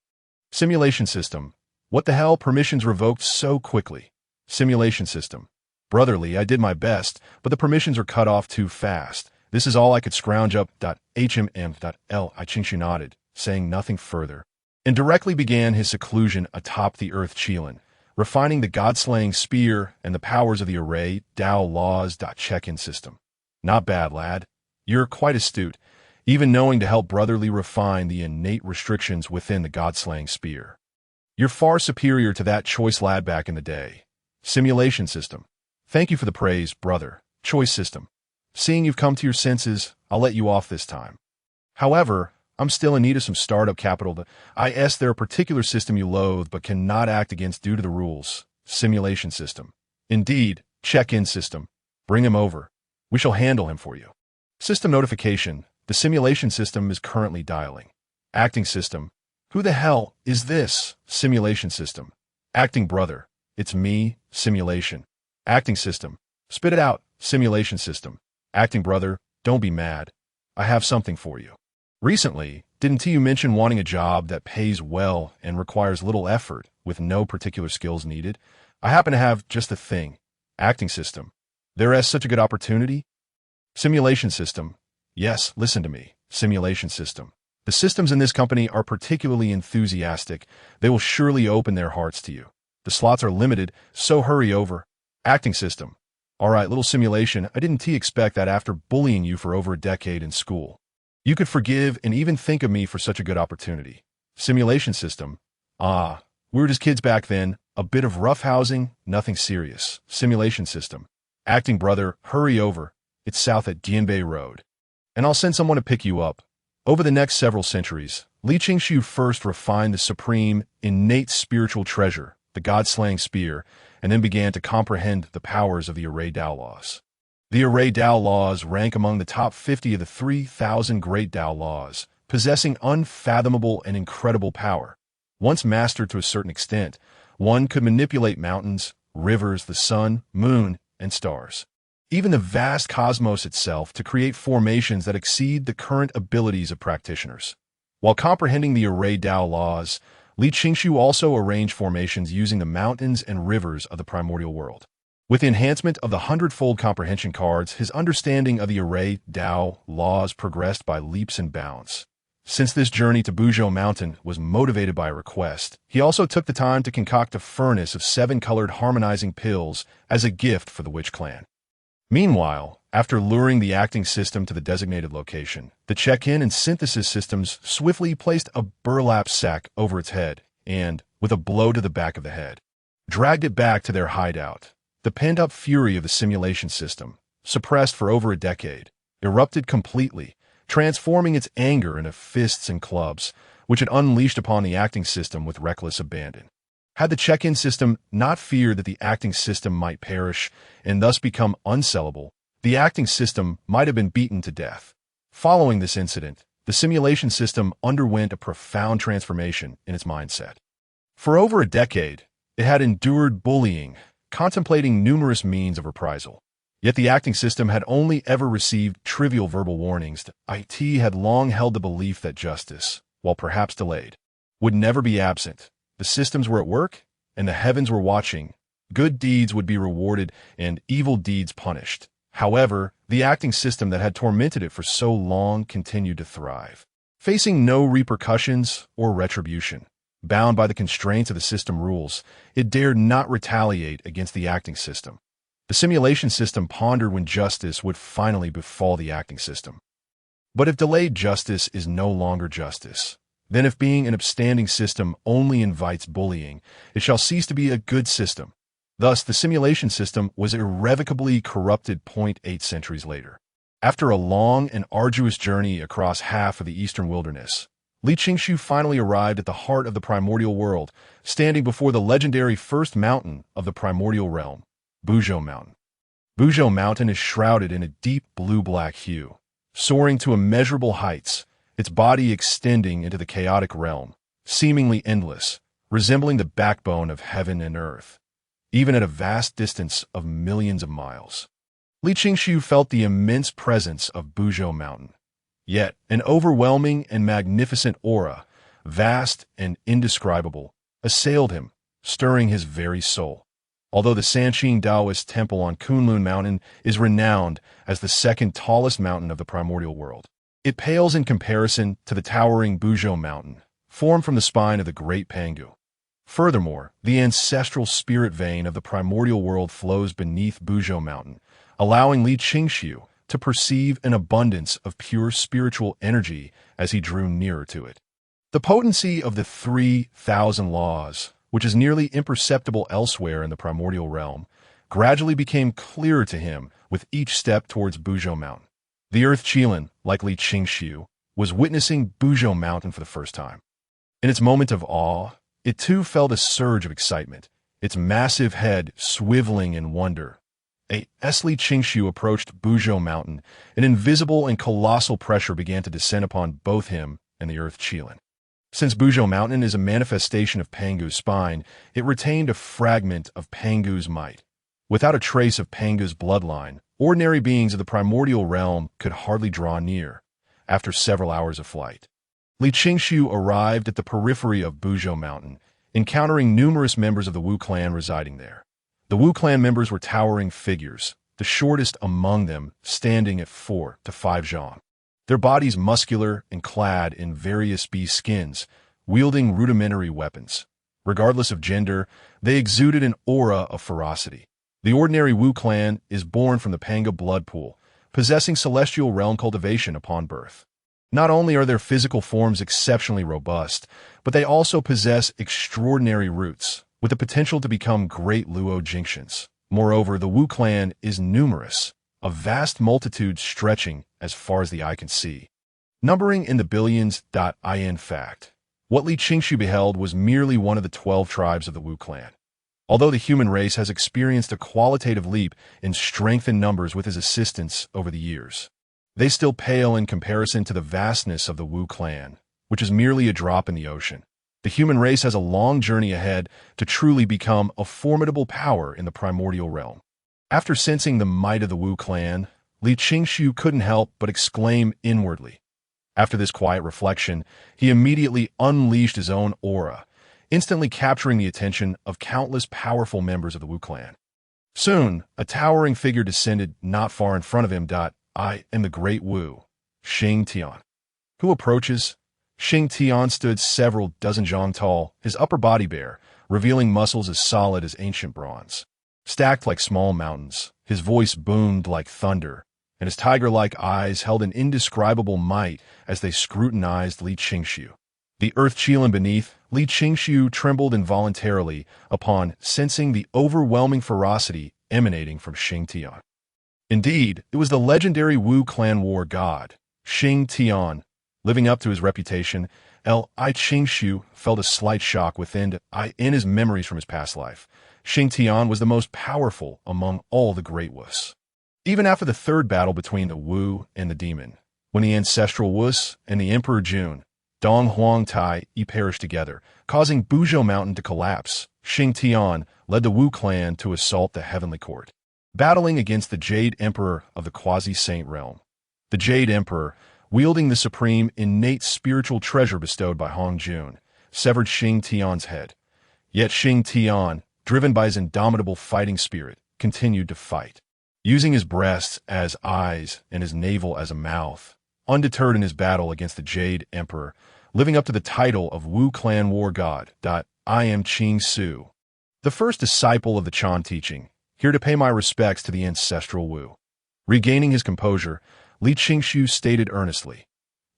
Simulation system. What the hell? Permissions revoked so quickly. Simulation system. Brotherly, I did my best, but the permissions are cut off too fast. This is all I could scrounge up. HMM.L. I Qingxiu nodded, saying nothing further, and directly began his seclusion atop the earth Qilin, refining the God-slaying spear and the powers of the array DAO laws. Check-in system. Not bad, lad. You're quite astute, even knowing to help brotherly refine the innate restrictions within the God-slaying spear. You're far superior to that choice lad back in the day. Simulation system. Thank you for the praise, brother. Choice system. Seeing you've come to your senses, I'll let you off this time. However, I'm still in need of some startup capital. There a particular system you loathe but cannot act against due to the rules. Simulation system. Indeed. Check-in system. Bring him over. We shall handle him for you. System notification. The simulation system is currently dialing. Acting system. Who the hell is this? Simulation system. Acting brother. It's me, simulation. Acting system. Spit it out, simulation system. Acting brother, don't be mad. I have something for you. Recently, didn't you mention wanting a job that pays well and requires little effort with no particular skills needed? I happen to have just the thing. Acting system. There is such a good opportunity. Simulation system. Yes, listen to me. Simulation system. The systems in this company are particularly enthusiastic. They will surely open their hearts to you. The slots are limited, so hurry over. Acting system. All right, little simulation. I didn't expect that after bullying you for over a decade in school, you could forgive and even think of me for such a good opportunity. Simulation system. Ah, we were just kids back then. A bit of roughhousing, nothing serious. Simulation system. Acting brother, hurry over. It's south at Dianbei Road. And I'll send someone to pick you up. Over the next several centuries, Li Qingxiu first refined the supreme, innate spiritual treasure, the God-slaying spear, and then began to comprehend the powers of the array DAO laws. The array DAO laws rank among the top 50 of the 3,000 great DAO laws, possessing unfathomable and incredible power. Once mastered to a certain extent, one could manipulate mountains, rivers, the sun, moon, and stars, even the vast cosmos itself, to create formations that exceed the current abilities of practitioners. While comprehending the array DAO laws, Li Qingxiu also arranged formations using the mountains and rivers of the primordial world. With the enhancement of the 100-fold comprehension cards, his understanding of the array DAO laws progressed by leaps and bounds. Since this journey to Buzhou Mountain was motivated by a request, he also took the time to concoct a furnace of 7-colored harmonizing pills as a gift for the witch clan. Meanwhile, after luring the acting system to the designated location, the check-in and synthesis systems swiftly placed a burlap sack over its head and, with a blow to the back of the head, dragged it back to their hideout. The pent-up fury of the simulation system, suppressed for over a decade, erupted completely, transforming its anger into fists and clubs, which it unleashed upon the acting system with reckless abandon. Had the check-in system not feared that the acting system might perish and thus become unsellable, the acting system might have been beaten to death. Following this incident, the simulation system underwent a profound transformation in its mindset. For over a decade, it had endured bullying, contemplating numerous means of reprisal. Yet the acting system had only ever received trivial verbal warnings. IT had long held the belief that justice, while perhaps delayed, would never be absent. The systems were at work, and the heavens were watching. Good deeds would be rewarded and evil deeds punished. However, the acting system that had tormented it for so long continued to thrive, facing no repercussions or retribution. Bound by the constraints of the system rules, it dared not retaliate against the acting system. The simulation system pondered when justice would finally befall the acting system. But if delayed justice is no longer justice, then if being an upstanding system only invites bullying, it shall cease to be a good system. Thus, the simulation system was irrevocably corrupted 0.8 centuries later. After a long and arduous journey across half of the eastern wilderness, Li Qingshu finally arrived at the heart of the primordial world, standing before the legendary first mountain of the primordial realm, Buzhou Mountain. Buzhou Mountain is shrouded in a deep blue-black hue, soaring to immeasurable heights, its body extending into the chaotic realm, seemingly endless, resembling the backbone of heaven and earth, even at a vast distance of millions of miles. Li Qingshu felt the immense presence of Buzhou Mountain. Yet, an overwhelming and magnificent aura, vast and indescribable, assailed him, stirring his very soul. Although the Sanqing Taoist temple on Kunlun Mountain is renowned as the second tallest mountain of the primordial world, it pales in comparison to the towering Buzhou Mountain, formed from the spine of the great Pangu. Furthermore, the ancestral spirit vein of the primordial world flows beneath Buzhou Mountain, allowing Li Qingshu to perceive an abundance of pure spiritual energy as he drew nearer to it. The potency of the 3,000 laws, which is nearly imperceptible elsewhere in the primordial realm, gradually became clearer to him with each step towards Buzhou Mountain. The Earth Qilin, like Li Qingshu, was witnessing Buzhou Mountain for the first time. In its moment of awe, it too felt a surge of excitement, its massive head swiveling in wonder. As Li Qingshu approached Buzhou Mountain, an invisible and colossal pressure began to descend upon both him and the Earth Qilin. Since Buzhou Mountain is a manifestation of Pangu's spine, it retained a fragment of Pangu's might. Without a trace of Pangu's bloodline, ordinary beings of the primordial realm could hardly draw near. After several hours of flight, Li Qingshu arrived at the periphery of Buzhou Mountain, encountering numerous members of the Wu clan residing there. The Wu clan members were towering figures, the shortest among them standing at 4 to 5 zhang. Their bodies muscular and clad in various beast skins, wielding rudimentary weapons. Regardless of gender, they exuded an aura of ferocity. The ordinary Wu clan is born from the Panga blood pool, possessing celestial realm cultivation upon birth. Not only are their physical forms exceptionally robust, but they also possess extraordinary roots, with the potential to become great Luo Jingxians. Moreover, the Wu clan is numerous, a vast multitude stretching as far as the eye can see, numbering in the billions. In fact, what Li Qingshu beheld was merely one of the 12 tribes of the Wu clan. Although the human race has experienced a qualitative leap in strength and numbers with his assistance over the years, they still pale in comparison to the vastness of the Wu clan, which is merely a drop in the ocean. The human race has a long journey ahead to truly become a formidable power in the primordial realm. After sensing the might of the Wu clan, Li Qingshu couldn't help but exclaim inwardly. After this quiet reflection, he immediately unleashed his own aura, instantly capturing the attention of countless powerful members of the Wu clan. Soon, a towering figure descended not far in front of him. I am the great Wu, Xing Tian. Who approaches? Xing Tian stood several dozen zhang tall, his upper body bare, revealing muscles as solid as ancient bronze. Stacked like small mountains, his voice boomed like thunder, and his tiger-like eyes held an indescribable might as they scrutinized Li Qingshu. The Earth Qilin beneath, Li Qingshu trembled involuntarily upon sensing the overwhelming ferocity emanating from Xing Tian. Indeed, it was the legendary Wu clan war god, Xing Tian, living up to his reputation, Li Qingshu felt a slight shock in his memories from his past life. Xing Tian was the most powerful among all the Great Wus. Even after the third battle between the Wu and the Demon, when the ancestral Wus and the Emperor Jun, Dong Huang Tai, perished together, causing Buzhou Mountain to collapse, Xing Tian led the Wu clan to assault the Heavenly Court, battling against the Jade Emperor of the Quasi-Saint Realm. The Jade Emperor, wielding the supreme innate spiritual treasure bestowed by Hong Jun, severed Xing Tian's head. Yet Xing Tian, driven by his indomitable fighting spirit, continued to fight. Using his breasts as eyes and his navel as a mouth, undeterred in his battle against the Jade Emperor, living up to the title of Wu Clan War God. I am Qing Su, the first disciple of the Chan teaching, here to pay my respects to the ancestral Wu. Regaining his composure, Li Qingshu stated earnestly,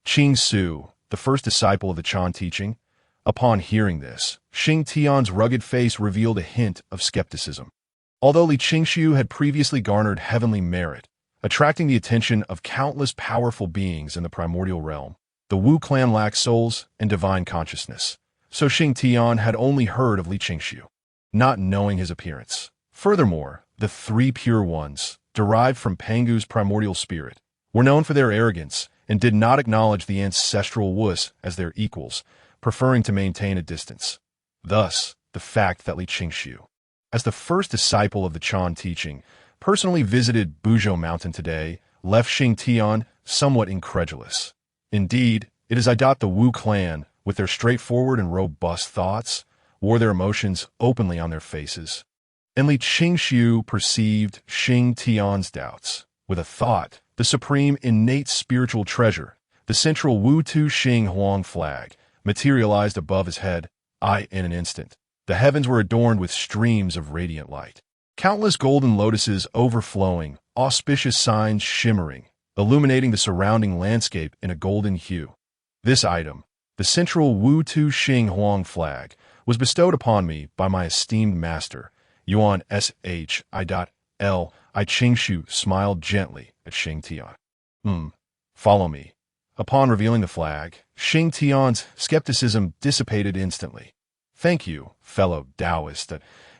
Qing Su, the first disciple of the Chan teaching. Upon hearing this, Xing Tian's rugged face revealed a hint of skepticism. Although Li Qingshu had previously garnered heavenly merit, attracting the attention of countless powerful beings in the primordial realm, the Wu clan lacked souls and divine consciousness, so Xing Tian had only heard of Li Qingshu, not knowing his appearance. Furthermore, the three pure ones, derived from Pangu's primordial spirit, were known for their arrogance and did not acknowledge the ancestral Wus as their equals, preferring to maintain a distance. Thus, the fact that Li Qingshu, as the first disciple of the Chan teaching, personally visited Buzhou Mountain today, left Xing Tian somewhat incredulous. Indeed, it is the Wu clan, with their straightforward and robust thoughts, wore their emotions openly on their faces. And Li Qingshu perceived Xing Tian's doubts, with a thought, the supreme innate spiritual treasure, the central Wu Tu Xing Huang flag, materialized above his head. In an instant, the heavens were adorned with streams of radiant light. Countless golden lotuses overflowing, auspicious signs shimmering, illuminating the surrounding landscape in a golden hue. This item, the central Wu Tu Xing Huang flag, was bestowed upon me by my esteemed master, Yuan Shi.L. I Qingshu smiled gently at Xing Tian. Follow me. Upon revealing the flag, Xing Tian's skepticism dissipated instantly. Thank you, fellow Taoist.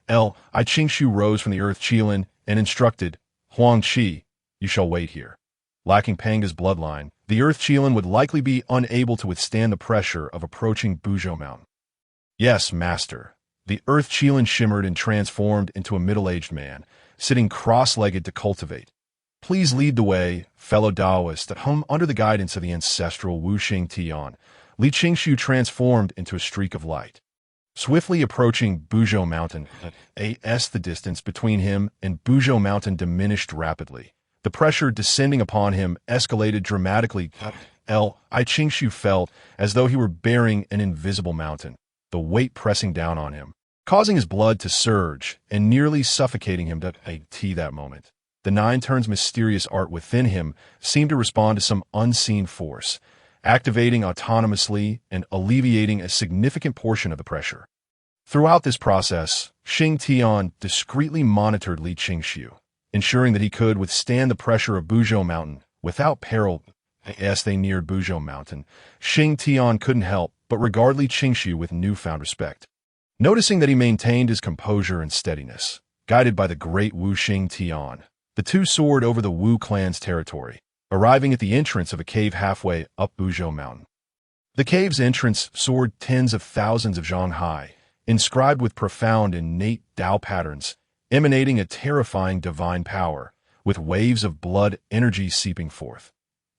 I Qingshu rose from the earth Qilin and instructed, Huang Qi, you shall wait here. Lacking Panga's bloodline, the earth Qilin would likely be unable to withstand the pressure of approaching Buzhou Mountain. Yes, master. The earth Qilin shimmered and transformed into a middle-aged man, sitting cross-legged to cultivate. Please lead the way, fellow Taoist, at home under the guidance of the ancestral Wu Xing Tian. Li Qingshu transformed into a streak of light. Swiftly approaching Buzhou Mountain, the distance between him and Buzhou Mountain diminished rapidly. The pressure descending upon him escalated dramatically. I Qingshu felt as though he were bearing an invisible mountain, the weight pressing down on him, causing his blood to surge and nearly suffocating him that moment. The nine turns mysterious art within him seemed to respond to some unseen force, activating autonomously and alleviating a significant portion of the pressure. Throughout this process, Xing Tian discreetly monitored Li Qingshu, ensuring that he could withstand the pressure of Buzhou Mountain without peril. As they neared Buzhou Mountain, Xing Tian couldn't help but regard Li Qingshu with newfound respect. Noticing that he maintained his composure and steadiness, guided by the great Wu Xing Tian, the two soared over the Wu clan's territory, arriving at the entrance of a cave halfway up Buzhou Mountain. The cave's entrance soared tens of thousands of zhang high, inscribed with profound innate Tao patterns, emanating a terrifying divine power, with waves of blood energy seeping forth.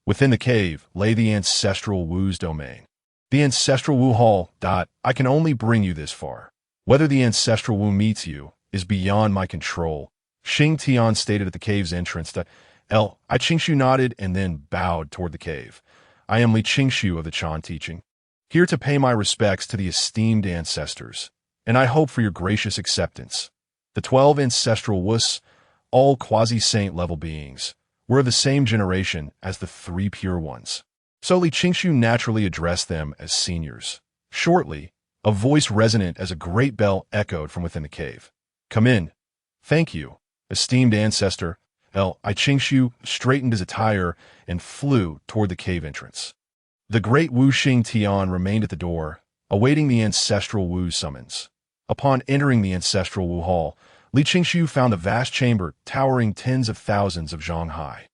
Within the cave lay the ancestral Wu's domain. The ancestral Wu Hall. I can only bring you this far. Whether the ancestral Wu meets you is beyond my control. Xing Tian stated at the cave's entrance. I Qingshu nodded and then bowed toward the cave. I am Li Qingshu of the Chan teaching, here to pay my respects to the esteemed ancestors, and I hope for your gracious acceptance. The 12 ancestral Wus, all quasi-saint level beings, were of the same generation as the three pure ones. So Li Qingshu naturally addressed them as seniors. Shortly, a voice resonant as a great bell echoed from within the cave. Come in. Thank you, esteemed ancestor. I Qingshu straightened his attire and flew toward the cave entrance. The great Wu Xing Tian remained at the door, awaiting the ancestral Wu summons. Upon entering the ancestral Wu hall, Li Qingshu found a vast chamber towering tens of thousands of zhang high.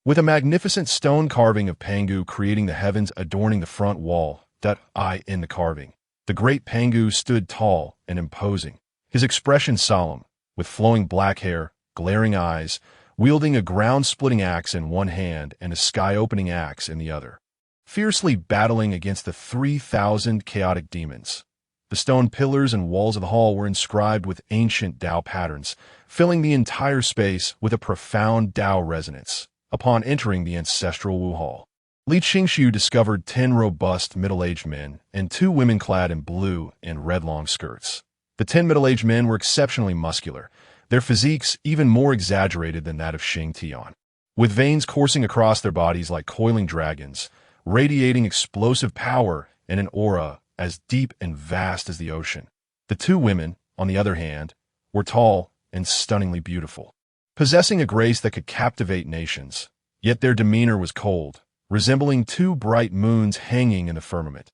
With a magnificent stone carving of Pangu creating the heavens adorning the front wall, in the carving, the great Pangu stood tall and imposing, his expression solemn, with flowing black hair, glaring eyes, wielding a ground-splitting axe in one hand and a sky-opening axe in the other, fiercely battling against the 3,000 chaotic demons. The stone pillars and walls of the hall were inscribed with ancient Tao patterns, filling the entire space with a profound Tao resonance. Upon entering the ancestral Wu hall, Li Qingshu discovered 10 robust middle-aged men and 2 women clad in blue and red long skirts. The 10 middle-aged men were exceptionally muscular, their physiques even more exaggerated than that of Xing Tian. With veins coursing across their bodies like coiling dragons, radiating explosive power and an aura as deep and vast as the ocean. The 2 women, on the other hand, were tall and stunningly beautiful, possessing a grace that could captivate nations, yet their demeanor was cold, resembling 2 bright moons hanging in the firmament.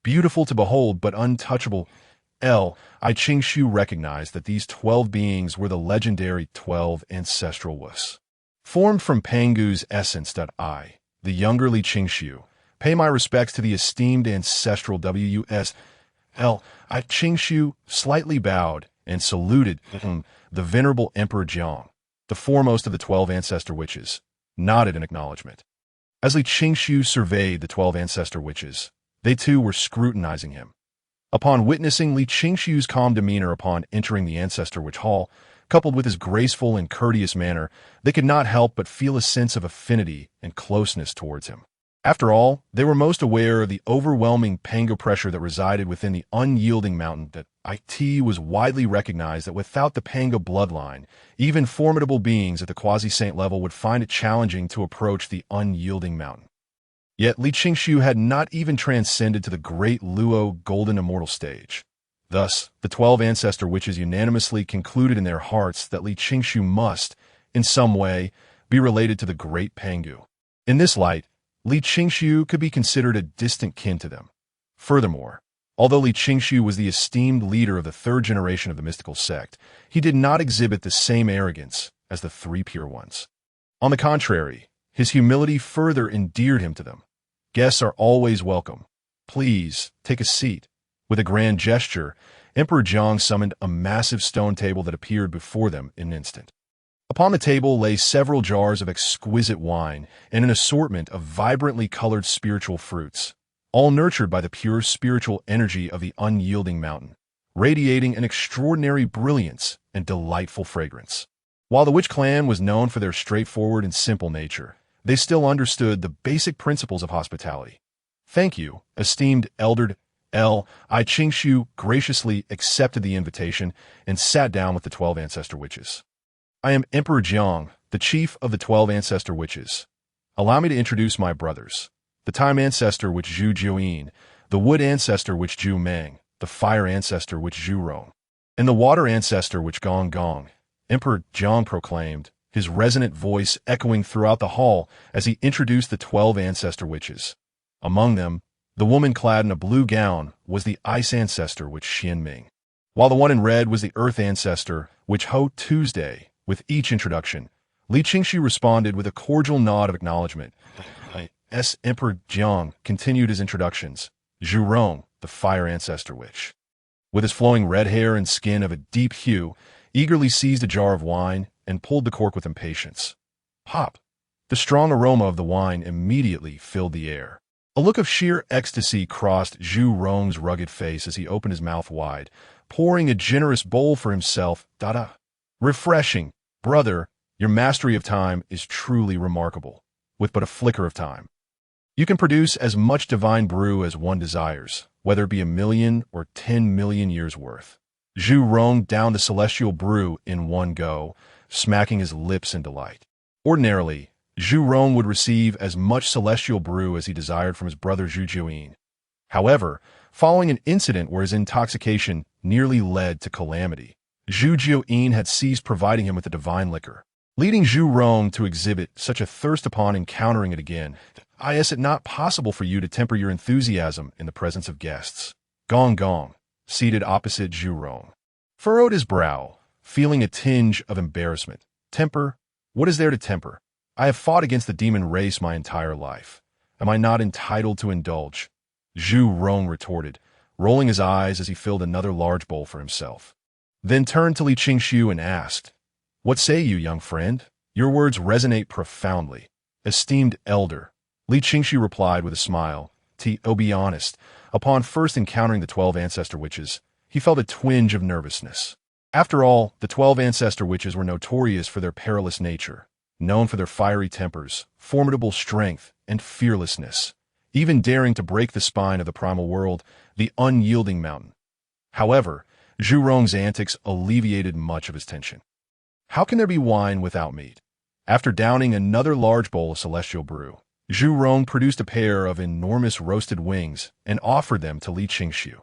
Beautiful to behold but untouchable, I Qingshu recognized that these 12 beings were the legendary 12 ancestral Wus. Formed from Pangu's essence. The younger Li Qingshu, pay my respects to the esteemed ancestral Wus. I Qingshu slightly bowed and saluted the venerable Emperor Jiang, the foremost of the 12 ancestor witches, nodded in acknowledgement. As Li Qingshu surveyed the 12 ancestor witches, they too were scrutinizing him. Upon witnessing Li Qingshu's calm demeanor upon entering the ancestor witch hall, coupled with his graceful and courteous manner, they could not help but feel a sense of affinity and closeness towards him. After all, they were most aware of the overwhelming Pangu pressure that resided within the unyielding mountain. That it was widely recognized that without the Pangu bloodline, even formidable beings at the quasi-saint level would find it challenging to approach the unyielding mountain. Yet Li Qingshu had not even transcended to the great Luo golden immortal stage. Thus, the 12 ancestor witches unanimously concluded in their hearts that Li Qingshu must, in some way, be related to the great Pangu. In this light, Li Qingshu could be considered a distant kin to them. Furthermore, although Li Qingshu was the esteemed leader of the 3rd generation of the mystical sect, he did not exhibit the same arrogance as the 3 pure ones. On the contrary, his humility further endeared him to them. Guests are always welcome. Please, take a seat. With a grand gesture, Emperor Jiang summoned a massive stone table that appeared before them in an instant. Upon the table lay several jars of exquisite wine and an assortment of vibrantly colored spiritual fruits, all nurtured by the pure spiritual energy of the unyielding mountain, radiating an extraordinary brilliance and delightful fragrance. While the witch clan was known for their straightforward and simple nature, they still understood the basic principles of hospitality. Thank you, esteemed elder I Qingshu graciously accepted the invitation and sat down with the 12 ancestor witches. I am Emperor Jiang, the chief of the 12 ancestor witches. Allow me to introduce my brothers. The time ancestor witch Zhu Jiuyin, the wood ancestor witch Zhu Meng, the fire ancestor witch Zhu Rong, and the water ancestor witch Gong Gong. Emperor Jiang proclaimed, his resonant voice echoing throughout the hall as he introduced the 12 ancestor witches. Among them, the woman clad in a blue gown was the ice ancestor witch Xian Ming, while the one in red was the earth ancestor witch Ho Tuesday. With each introduction, Li Qingshu responded with a cordial nod of acknowledgement. Emperor Jiang continued his introductions. Zhu Rong, the fire ancestor witch, with his flowing red hair and skin of a deep hue, eagerly seized a jar of wine and pulled the cork with impatience. Pop! The strong aroma of the wine immediately filled the air. A look of sheer ecstasy crossed Zhu Rong's rugged face as he opened his mouth wide, pouring a generous bowl for himself. Refreshing. Brother, your mastery of time is truly remarkable. With but a flicker of time, you can produce as much divine brew as one desires, whether it be 1,000,000 or 10,000,000 years worth. Zhu Rong downed the celestial brew in one go, smacking his lips in delight. Ordinarily, Zhu Rong would receive as much celestial brew as he desired from his brother Zhu Jiuyin. However, following an incident where his intoxication nearly led to calamity, Zhu Jiuyin had ceased providing him with the divine liquor. leading Zhu Rong to exhibit such a thirst upon encountering it again. Is it not possible for you to temper your enthusiasm in the presence of guests? Gong Gong, seated opposite Zhu Rong, furrowed his brow, feeling a tinge of embarrassment. Temper? What is there to temper? I have fought against the demon race my entire life. Am I not entitled to indulge? Zhu Rong retorted, rolling his eyes as he filled another large bowl for himself. Then turned to Li Qingxiu and asked, "What say you, young friend? Your words resonate profoundly. Esteemed elder." Li Qingxiu replied with a smile, "To be honest, upon first encountering the 12 ancestor witches, he felt a twinge of nervousness. After all, the 12 ancestor witches were notorious for their perilous nature, known for their fiery tempers, formidable strength, and fearlessness, even daring to break the spine of the primal world, the unyielding mountain. However, Zhu Rong's antics alleviated much of his tension. How can there be wine without meat? After downing another large bowl of celestial brew, Zhu Rong produced a pair of enormous roasted wings and offered them to Li Qingxiu.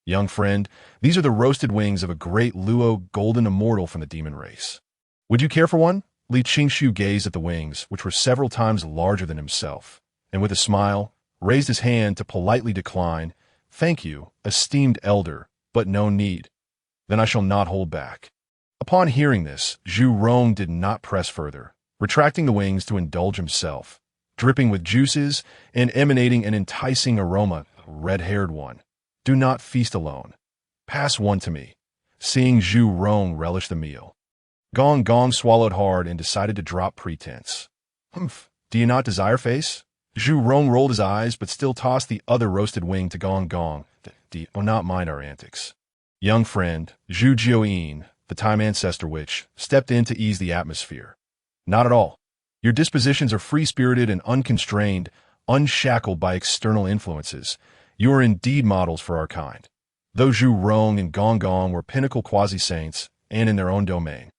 Young friend, these are the roasted wings of a great Luo golden immortal from the demon race. Would you care for one? Li Qingxiu gazed at the wings, which were several times larger than himself, and with a smile, raised his hand to politely decline. Thank you, esteemed elder, but no need. Then I shall not hold back. Upon hearing this, Zhu Rong did not press further, retracting the wings to indulge himself, dripping with juices and emanating an enticing aroma. Red-haired one, do not feast alone. Pass one to me. Seeing Zhu Rong relish the meal, Gong Gong swallowed hard and decided to drop pretense. Humph, do you not desire face? Zhu Rong rolled his eyes but still tossed the other roasted wing to Gong Gong. Do you not mind our antics? Young friend, Zhu Jiuyin, the time ancestor witch, stepped in to ease the atmosphere. Not at all. Your dispositions are free-spirited and unconstrained, unshackled by external influences. You are indeed models for our kind. Though Zhu Rong and Gong Gong were pinnacle quasi-saints, and in their own domain,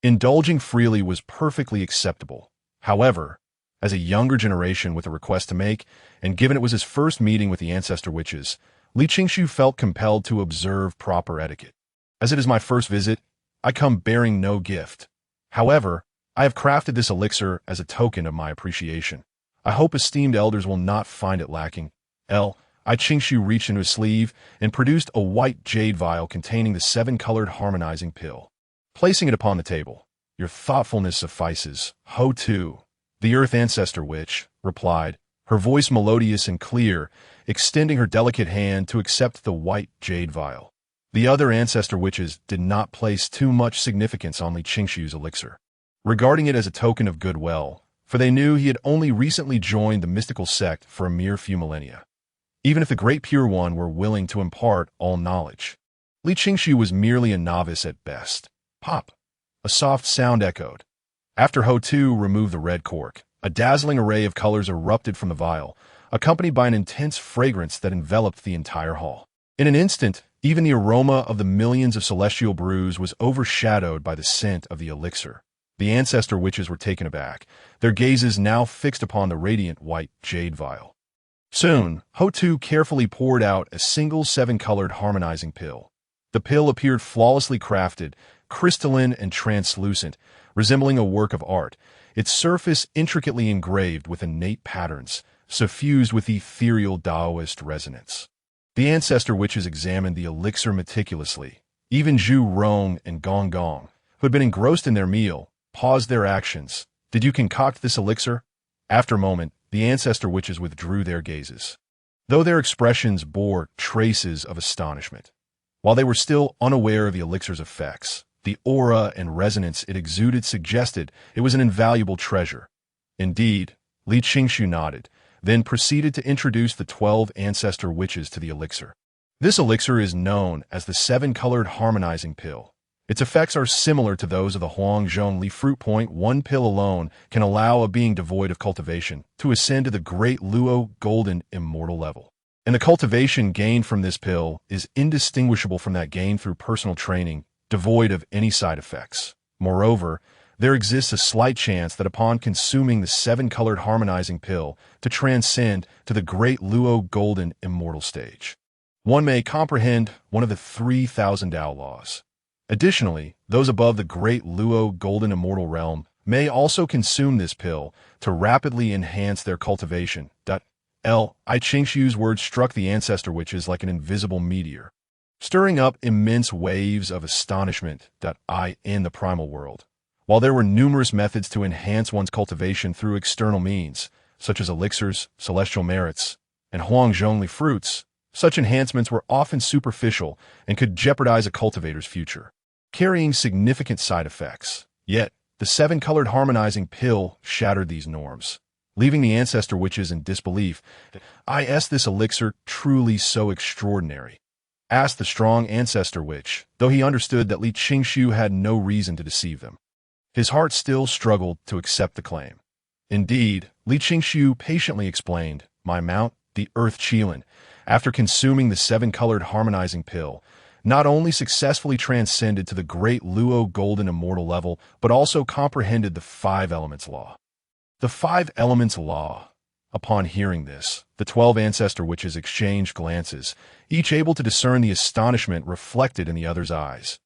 indulging freely was perfectly acceptable. However, as a younger generation with a request to make, and given it was his first meeting with the ancestor witches, Li Qingxiu felt compelled to observe proper etiquette. As it is my first visit, I come bearing no gift. However, I have crafted this elixir as a token of my appreciation. I hope esteemed elders will not find it lacking. Qingxiu reached into his sleeve and produced a white jade vial containing the 7-colored harmonizing pill. Placing it upon the table, "Your thoughtfulness suffices, Ho Tu," the Earth Ancestor Witch replied, her voice melodious and clear, extending her delicate hand to accept the white jade vial. The other Ancestor Witches did not place too much significance on Li Qingxiu's elixir, regarding it as a token of goodwill, for they knew he had only recently joined the mystical sect for a mere few millennia. Even if the Great Pure One were willing to impart all knowledge, Li Qingxiu was merely a novice at best. Pop! A soft sound echoed. After Ho Tu removed the red cork, a dazzling array of colors erupted from the vial, accompanied by an intense fragrance that enveloped the entire hall. In an instant, even the aroma of the millions of celestial brews was overshadowed by the scent of the elixir. The ancestor witches were taken aback, their gazes now fixed upon the radiant white jade vial. Soon, Ho Tu carefully poured out a single 7-colored harmonizing pill. The pill appeared flawlessly crafted, crystalline and translucent, resembling a work of art, its surface intricately engraved with innate patterns, suffused with ethereal Taoist resonance. The ancestor witches examined the elixir meticulously. Even Zhu Rong and Gong Gong, who had been engrossed in their meal, paused their actions. "Did you concoct this elixir?" After a moment, the ancestor witches withdrew their gazes, though their expressions bore traces of astonishment. While they were still unaware of the elixir's effects, the aura and resonance it exuded suggested it was an invaluable treasure. Indeed, Li Qingxiu nodded, then proceeded to introduce the 12 ancestor witches to the elixir. This elixir is known as the 7-colored harmonizing pill. Its effects are similar to those of the Huangzhong Li fruit point. One pill alone can allow a being devoid of cultivation to ascend to the great Luo golden immortal level. And the cultivation gained from this pill is indistinguishable from that gained through personal training, devoid of any side effects. Moreover, there exists a slight chance that upon consuming the 7-colored harmonizing pill to transcend to the great Luo golden immortal stage, one may comprehend one of the 3,000 Tao laws. Additionally, those above the great Luo golden immortal realm may also consume this pill to rapidly enhance their cultivation. I Qingshu's words struck the ancestor witches like an invisible meteor, stirring up immense waves of astonishment in the primal world. While there were numerous methods to enhance one's cultivation through external means, such as elixirs, celestial merits, and huangzhongli fruits, such enhancements were often superficial and could jeopardize a cultivator's future, carrying significant side effects. Yet, the seven-colored harmonizing pill shattered these norms, leaving the ancestor witches in disbelief. Is this elixir truly so extraordinary? Asked the strong ancestor witch, though he understood that Li Qingshu had no reason to deceive them. His heart still struggled to accept the claim. Indeed, Li Qingshu patiently explained, "My mount, the Earth Qilin, after consuming the seven-colored harmonizing pill, not only successfully transcended to the great Luo golden immortal level, but also comprehended the five elements law." The five elements law. Upon hearing this, the 12 ancestor witches exchanged glances, each able to discern the astonishment reflected in the other's eyes.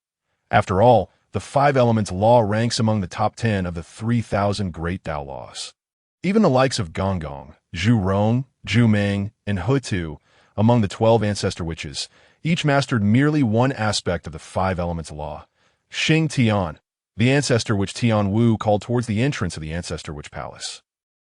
After all, the five elements law ranks among the top 10 of the 3,000 great Tao laws. Even the likes of Gonggong, Zhu Rong, Zhu Meng, and Hutu, among the 12 ancestor witches, each mastered merely one aspect of the five elements law. Xing Tian, the ancestor witch Tian Wu, called towards the entrance of the ancestor witch palace.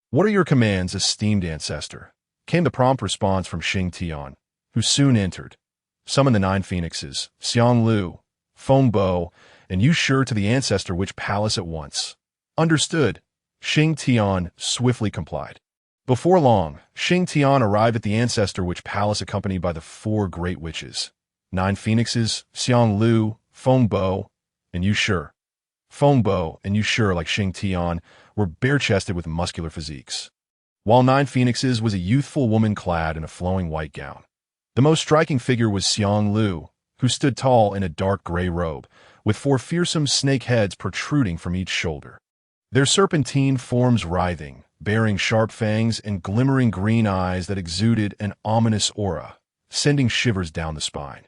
"What are your commands, esteemed ancestor?" came the prompt response from Xing Tian, who soon entered. Summon the 9 phoenixes, Xiang Lu, Feng Bo, and you sure to the ancestor witch palace at once. Understood. Xing Tian swiftly complied. Before long, Xing Tian arrived at the ancestor witch palace accompanied by the 4 great witches, 9 phoenixes, Xiang Lu, Feng Bo, and you sure. Feng Bo and you sure, like Xing Tian, were bare-chested with muscular physiques, while 9 phoenixes was a youthful woman clad in a flowing white gown. The most striking figure was Xiang Lu, who stood tall in a dark gray robe, with 4 fearsome snake heads protruding from each shoulder, their serpentine forms writhing, bearing sharp fangs and glimmering green eyes that exuded an ominous aura, sending shivers down the spine.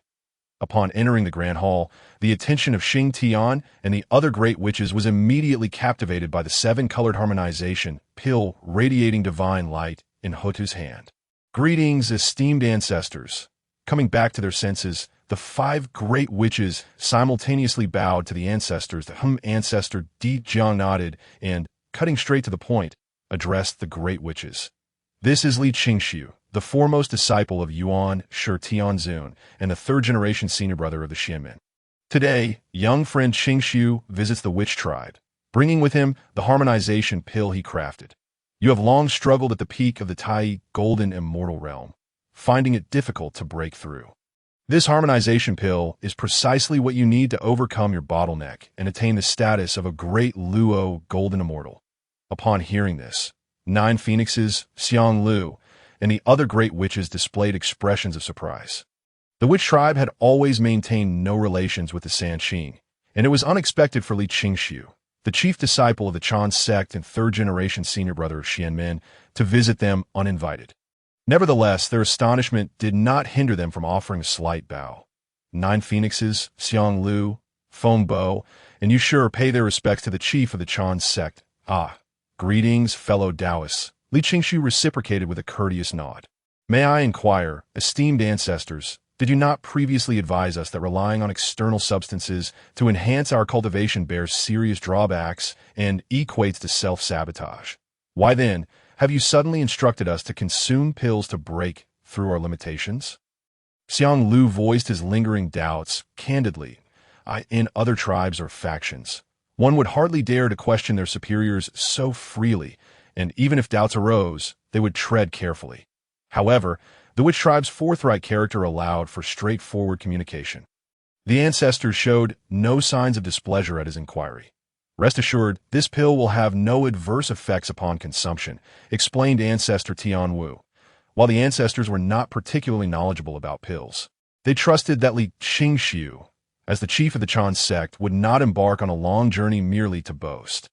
Upon entering the grand hall, the attention of Xing Tian and the other great witches was immediately captivated by the 7-colored harmonization pill radiating divine light in Hutu's hand. Greetings, esteemed ancestors. Coming back to their senses, the 5 great witches simultaneously bowed to the ancestors. The ancestor Di Jiang nodded and, cutting straight to the point, addressed the great witches. "This is Li Qingshu, the foremost disciple of Yuan Shi Tianzun and the 3rd-generation senior brother of the Xianmen. Today, young friend Qingshu visits the witch tribe, bringing with him the harmonization pill he crafted. You have long struggled at the peak of the Tai golden immortal realm, finding it difficult to break through. This harmonization pill is precisely what you need to overcome your bottleneck and attain the status of a great Luo golden immortal." Upon hearing this, 9 phoenixes, Xiang Lu, and the other great witches displayed expressions of surprise. The witch tribe had always maintained no relations with the Sanqing, and it was unexpected for Li Qingshu, the chief disciple of the Chan Sect and 3rd-generation senior brother of Xianmen, to visit them uninvited. Nevertheless, their astonishment did not hinder them from offering a slight bow. 9 phoenixes, Xiang Lu, Feng Bo, and you sure pay their respects to the chief of the Chan Sect. Greetings, fellow Taoists. Li Qingshu reciprocated with a courteous nod. "May I inquire, esteemed ancestors, did you not previously advise us that relying on external substances to enhance our cultivation bears serious drawbacks and equates to self-sabotage? Why then, have you suddenly instructed us to consume pills to break through our limitations?" Xiang Lu voiced his lingering doubts candidly. In other tribes or factions, one would hardly dare to question their superiors so freely, and even if doubts arose, they would tread carefully. However, the witch tribe's forthright character allowed for straightforward communication. The ancestors showed no signs of displeasure at his inquiry. "Rest assured, this pill will have no adverse effects upon consumption," explained Ancestor Tian Wu. While the ancestors were not particularly knowledgeable about pills, they trusted that Li Qingshu, as the chief of the Chan Sect, would not embark on a long journey merely to boast.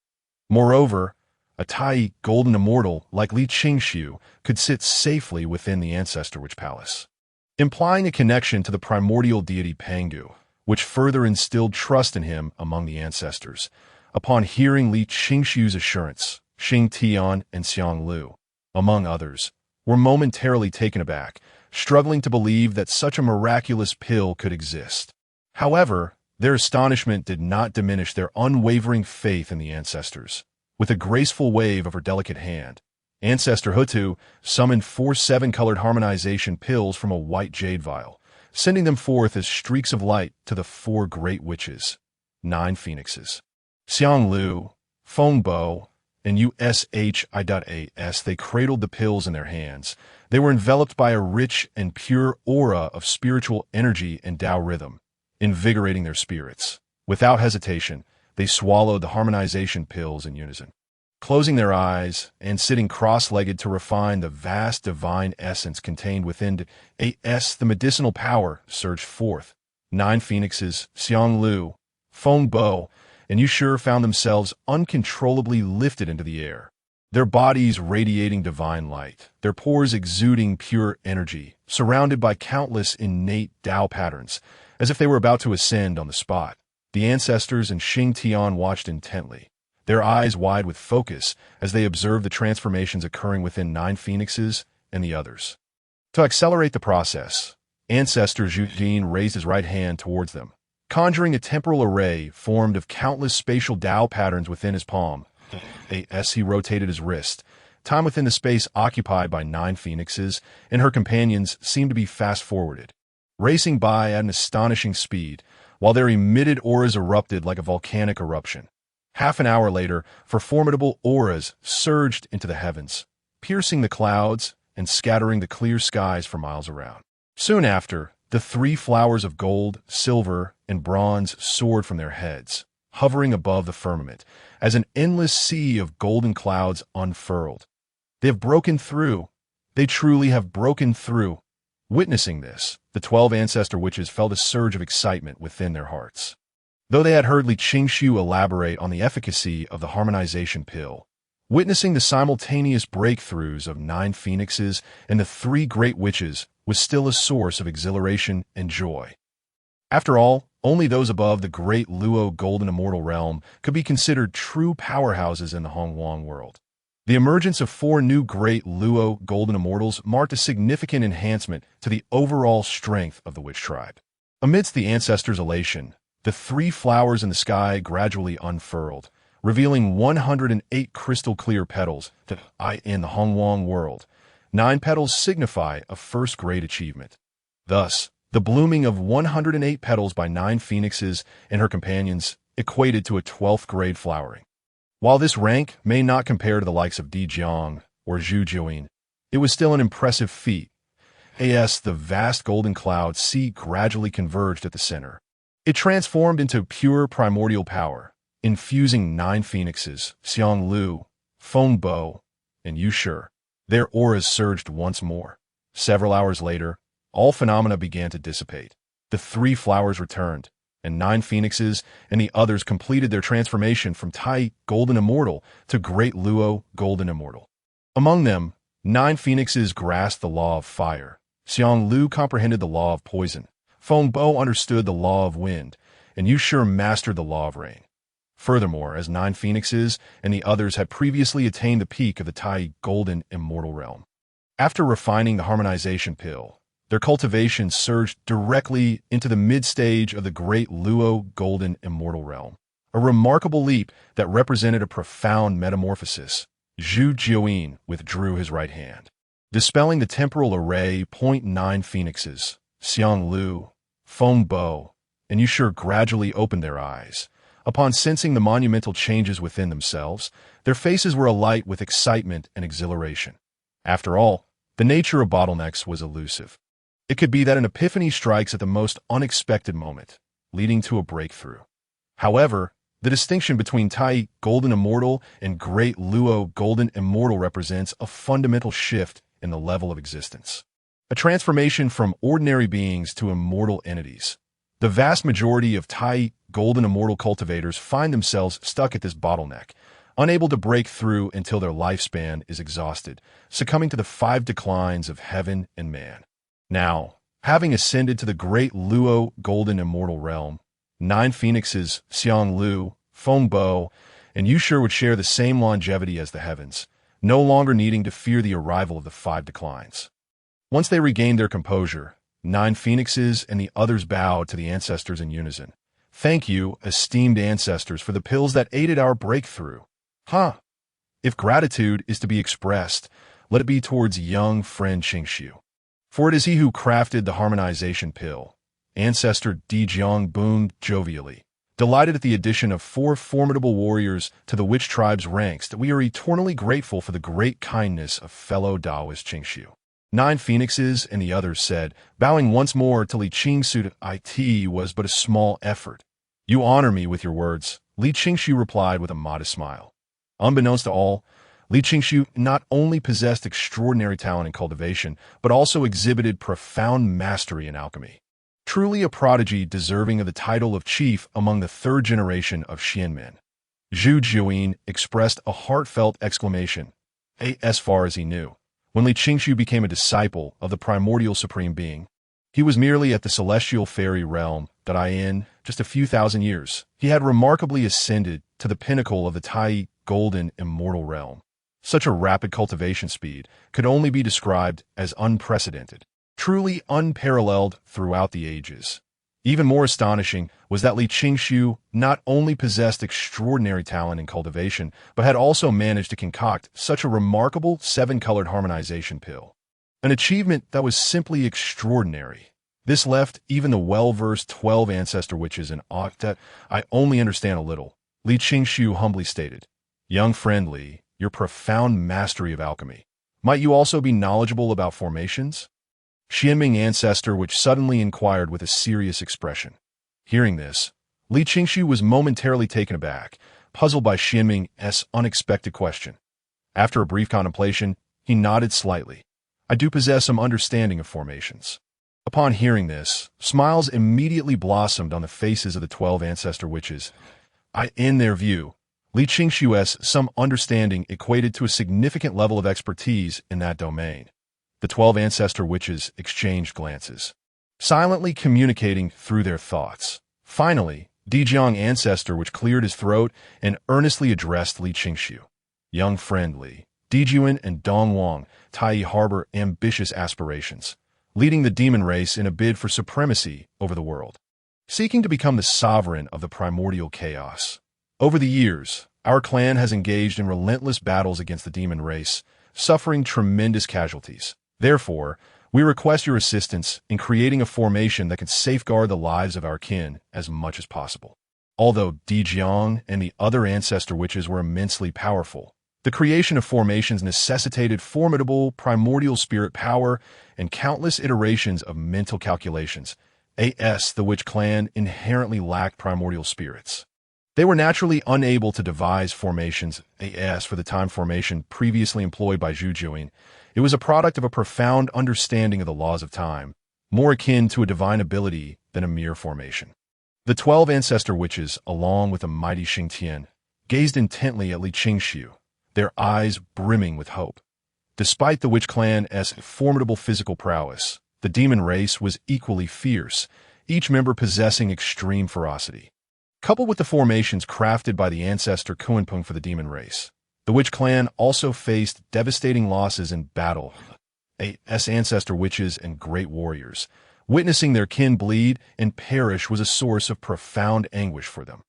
Moreover, a Tai golden immortal like Li Qingshu could sit safely within the ancestor witch palace, implying a connection to the primordial deity Pangu, which further instilled trust in him among the ancestors. Upon hearing Li Qingshu's assurance, Xing Tian and Xiang Lu, among others, were momentarily taken aback, struggling to believe that such a miraculous pill could exist. However, their astonishment did not diminish their unwavering faith in the ancestors. With a graceful wave of her delicate hand, Ancestor Hutu summoned 4 7-colored harmonization pills from a white jade vial, sending them forth as streaks of light to the 4 great witches, 9 phoenixes. Xiang Lu, Feng Bo, and USHI.AS, they cradled the pills in their hands. They were enveloped by a rich and pure aura of spiritual energy and Tao rhythm, invigorating their spirits. Without hesitation, they swallowed the harmonization pills in unison, closing their eyes and sitting cross-legged to refine the vast divine essence contained within AS. The medicinal power surged forth. 9 phoenixes, Xiang Lu, Feng Bo, and Yushur found themselves uncontrollably lifted into the air, their bodies radiating divine light, their pores exuding pure energy, surrounded by countless innate Tao patterns, as if they were about to ascend on the spot. The ancestors and Xing Tian watched intently, their eyes wide with focus as they observed the transformations occurring within 9 phoenixes and the others. To accelerate the process, Ancestor Zhu Jin raised his right hand towards them, conjuring a temporal array formed of countless spatial Tao patterns within his palm. As he rotated his wrist, time within the space occupied by 9 phoenixes and her companions seemed to be fast-forwarded, racing by at an astonishing speed, while their emitted auras erupted like a volcanic eruption. Half an hour later, formidable auras surged into the heavens, piercing the clouds and scattering the clear skies for miles around. Soon after, the 3 flowers of gold, silver, and bronze soared from their heads, hovering above the firmament, as an endless sea of golden clouds unfurled. They have broken through. They truly have broken through. Witnessing this, the 12 ancestor witches felt a surge of excitement within their hearts. Though they had heard Li Qingshu elaborate on the efficacy of the harmonization pill, witnessing the simultaneous breakthroughs of 9 phoenixes and the 3 great witches was still a source of exhilaration and joy. After all, only those above the great Luo Golden Immortal Realm could be considered true powerhouses in the Hongwang world. The emergence of 4 new great Luo Golden Immortals marked a significant enhancement to the overall strength of the witch tribe. Amidst the ancestors' elation, the 3 flowers in the sky gradually unfurled, revealing 108 crystal-clear petals that in the Hongwang world. 9 petals signify a first-grade achievement. Thus, the blooming of 108 petals by 9 phoenixes and her companions equated to a 12th-grade flowering. While this rank may not compare to the likes of Di Jiang or Zhu Jiuyin, it was still an impressive feat. As the vast golden cloud sea gradually converged at the center, it transformed into pure primordial power, infusing 9 phoenixes, Xiang Lu, Feng Bo, and Yushur. Their auras surged once more. Several hours later, all phenomena began to dissipate. The 3 flowers returned, and 9 phoenixes and the others completed their transformation from Tai Golden Immortal to Great Luo Golden Immortal. Among them, 9 phoenixes grasped the law of fire. Xiang Lu comprehended the law of poison. Feng Bo understood the law of wind, and Yushur mastered the law of rain. Furthermore, as 9 phoenixes and the others had previously attained the peak of the Tai Golden Immortal Realm. After refining the harmonization pill, their cultivation surged directly into the mid-stage of the great Luo Golden Immortal Realm, a remarkable leap that represented a profound metamorphosis. Zhu Jiuyin withdrew his right hand, dispelling the temporal array. 9 phoenixes, Xiang Lu, Feng Bo, and Yushur gradually opened their eyes. Upon sensing the monumental changes within themselves, their faces were alight with excitement and exhilaration. After all, the nature of bottlenecks was elusive. It could be that an epiphany strikes at the most unexpected moment, leading to a breakthrough. However, the distinction between Tai Golden Immortal and Great Luo Golden Immortal represents a fundamental shift in the level of existence. A transformation from ordinary beings to immortal entities. The vast majority of Tai Golden Immortal cultivators find themselves stuck at this bottleneck, unable to break through until their lifespan is exhausted, succumbing to the 5 declines of heaven and man. Now, having ascended to the great Luo Golden Immortal Realm, 9 phoenixes, Xiang Lu, Feng Bo, and you sure would share the same longevity as the heavens, no longer needing to fear the arrival of the five declines. Once they regained their composure, 9 phoenixes and the others bowed to the ancestors in unison. Thank you, esteemed ancestors, for the pills that aided our breakthrough. If gratitude is to be expressed, let it be towards young friend Qingshu. For it is he who crafted the harmonization pill. Ancestor Dijiang boomed jovially, delighted at the addition of 4 formidable warriors to the witch tribe's ranks, that we are eternally grateful for the great kindness of fellow Taoist Qingshu. 9 phoenixes and the others said, bowing once more to Li Qingshu. It was but a small effort. You honor me with your words, Li Qingshu replied with a modest smile. Unbeknownst to all, Li Qingshu not only possessed extraordinary talent in cultivation, but also exhibited profound mastery in alchemy. Truly a prodigy deserving of the title of chief among the 3rd generation of Xianmen. Zhu Juyin expressed a heartfelt exclamation, as far as he knew. When Li Qingshu became a disciple of the primordial supreme being, he was merely at the celestial fairy realm that in just a few thousand years, he had remarkably ascended to the pinnacle of the Tai golden immortal realm. Such a rapid cultivation speed could only be described as unprecedented, truly unparalleled throughout the ages. Even more astonishing was that Li Qingshu not only possessed extraordinary talent in cultivation, but had also managed to concoct such a remarkable 7-colored harmonization pill. An achievement that was simply extraordinary. This left even the well-versed 12 ancestor witches in awe. That I only understand a little, Li Qingshu humbly stated. Young friend Li, your profound mastery of alchemy. Might you also be knowledgeable about formations? Xianming ancestor which suddenly inquired with a serious expression. Hearing this, Li Qingshu was momentarily taken aback, puzzled by Xianming's unexpected question. After a brief contemplation, he nodded slightly. I do possess some understanding of formations. Upon hearing this, smiles immediately blossomed on the faces of the 12 ancestor witches. In their view, Li Qingshu's some understanding equated to a significant level of expertise in that domain. The 12 ancestor witches exchanged glances, silently communicating through their thoughts. Finally, Dijiang ancestor which cleared his throat and earnestly addressed Li Qingshu. Young friend Li, Dijuan and Dongwang Tai harbor ambitious aspirations, leading the demon race in a bid for supremacy over the world, seeking to become the sovereign of the primordial chaos. Over the years, our clan has engaged in relentless battles against the demon race, suffering tremendous casualties. Therefore, we request your assistance in creating a formation that can safeguard the lives of our kin as much as possible. Although Dijiang and the other ancestor witches were immensely powerful, the creation of formations necessitated formidable primordial spirit power and countless iterations of mental calculations. The witch clan inherently lacked primordial spirits. They were naturally unable to devise formations. For the time formation previously employed by Zhu Juyin, it was a product of a profound understanding of the laws of time, more akin to a divine ability than a mere formation. The 12 ancestor witches, along with the mighty Xingtian, gazed intently at Li Qingshu, their eyes brimming with hope. Despite the witch clan's formidable physical prowess, the demon race was equally fierce, each member possessing extreme ferocity. Coupled with the formations crafted by the ancestor Kunpeng for the demon race, the witch clan also faced devastating losses in battle. Ancestor witches and great warriors, witnessing their kin bleed and perish was a source of profound anguish for them.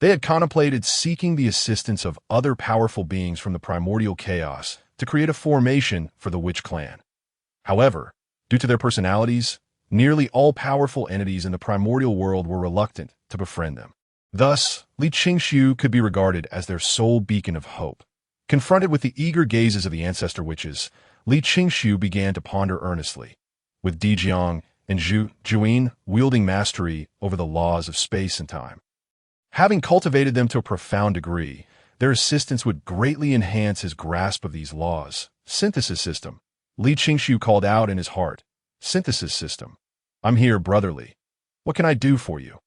They had contemplated seeking the assistance of other powerful beings from the primordial chaos to create a formation for the witch clan. However, due to their personalities, nearly all powerful entities in the primordial world were reluctant to befriend them. Thus, Li Qingshu could be regarded as their sole beacon of hope. Confronted with the eager gazes of the ancestor witches, Li Qingshu began to ponder earnestly. With Dijiang and Zhu Juyin wielding mastery over the laws of space and time, having cultivated them to a profound degree, their assistance would greatly enhance his grasp of these laws. Synthesis system. Li Qingshu called out in his heart. Synthesis system. I'm here, brotherly. What can I do for you?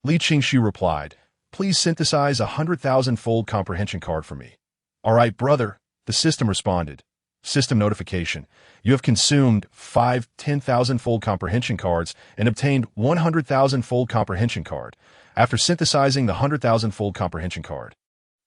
Li Qingshu replied, please synthesize 100,000-fold comprehension card for me. All right, brother, the system responded. System notification. You have consumed 5 10,000-fold comprehension cards and obtained 100,000-fold comprehension card. After synthesizing the 100,000-fold comprehension card,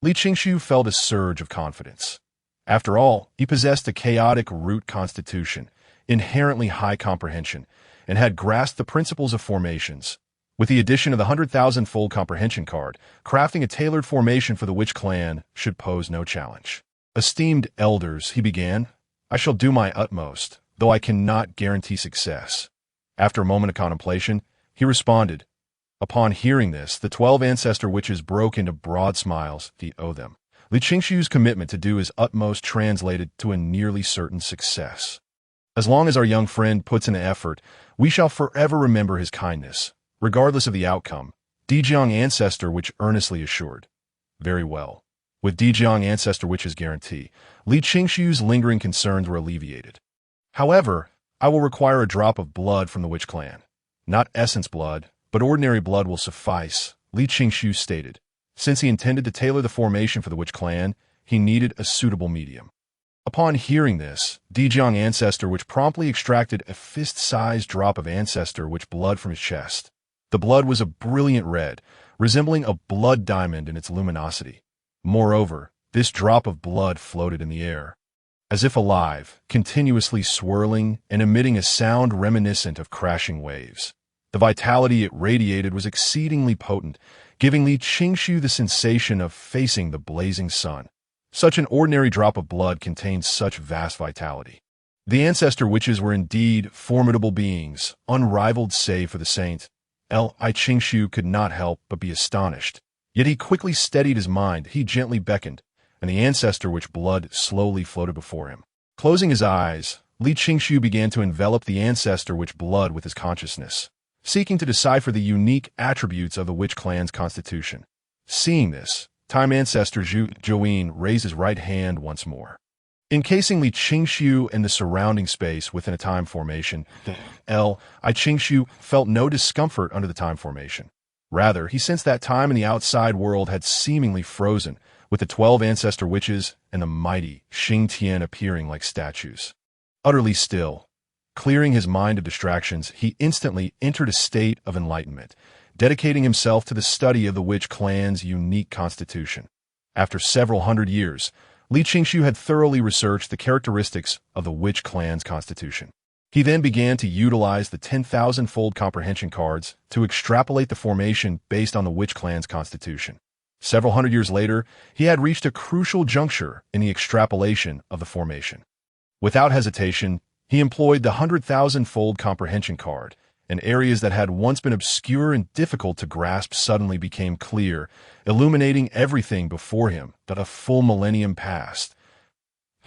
Li Qingshu felt a surge of confidence. After all, he possessed a chaotic root constitution, inherently high comprehension, and had grasped the principles of formations. With the addition of the 100,000-fold comprehension card, crafting a tailored formation for the Witch Clan should pose no challenge. Esteemed elders, he began, I shall do my utmost, though I cannot guarantee success. After a moment of contemplation, he responded. Upon hearing this, the 12 ancestor witches broke into broad smiles. He owed them. Li Qingshu's commitment to do his utmost translated to a nearly certain success. As long as our young friend puts in the effort, we shall forever remember his kindness, regardless of the outcome, Dijiang ancestor witch earnestly assured. Very well. With Dijiang ancestor witch's guarantee, Li Qingshu's lingering concerns were alleviated. However, I will require a drop of blood from the Witch Clan. Not essence blood, but ordinary blood will suffice, Li Qingshu stated. Since he intended to tailor the formation for the Witch Clan, he needed a suitable medium. Upon hearing this, Dijiang ancestor witch promptly extracted a fist-sized drop of ancestor witch blood from his chest. The blood was a brilliant red, resembling a blood diamond in its luminosity. Moreover, this drop of blood floated in the air, as if alive, continuously swirling and emitting a sound reminiscent of crashing waves. The vitality it radiated was exceedingly potent, giving Li Qingshu the sensation of facing the blazing sun. Such an ordinary drop of blood contained such vast vitality. The ancestor witches were indeed formidable beings, unrivaled save for the saint. Li Qingshu could not help but be astonished. Yet he quickly steadied his mind. He gently beckoned, and the ancestor witch blood slowly floated before him. Closing his eyes, Li Qingshu began to envelop the ancestor witch blood with his consciousness, seeking to decipher the unique attributes of the Witch Clan's constitution. Seeing this, Time Ancestor Zhu Juin raised his right hand once more. Encasing Li Qingshu and the surrounding space within a time formation, Li Qingshu felt no discomfort under the time formation. Rather, he sensed that time in the outside world had seemingly frozen, with the 12 ancestor witches and the mighty Xing Tian appearing like statues. Utterly still, clearing his mind of distractions, he instantly entered a state of enlightenment, dedicating himself to the study of the Witch Clan's unique constitution. After several hundred years, Li Qingshu had thoroughly researched the characteristics of the Witch Clan's constitution. He then began to utilize the 10,000-fold comprehension cards to extrapolate the formation based on the Witch Clan's constitution. Several hundred years later, he had reached a crucial juncture in the extrapolation of the formation. Without hesitation, he employed the 100,000-fold comprehension card, and areas that had once been obscure and difficult to grasp suddenly became clear, illuminating everything before him that a full millennium passed.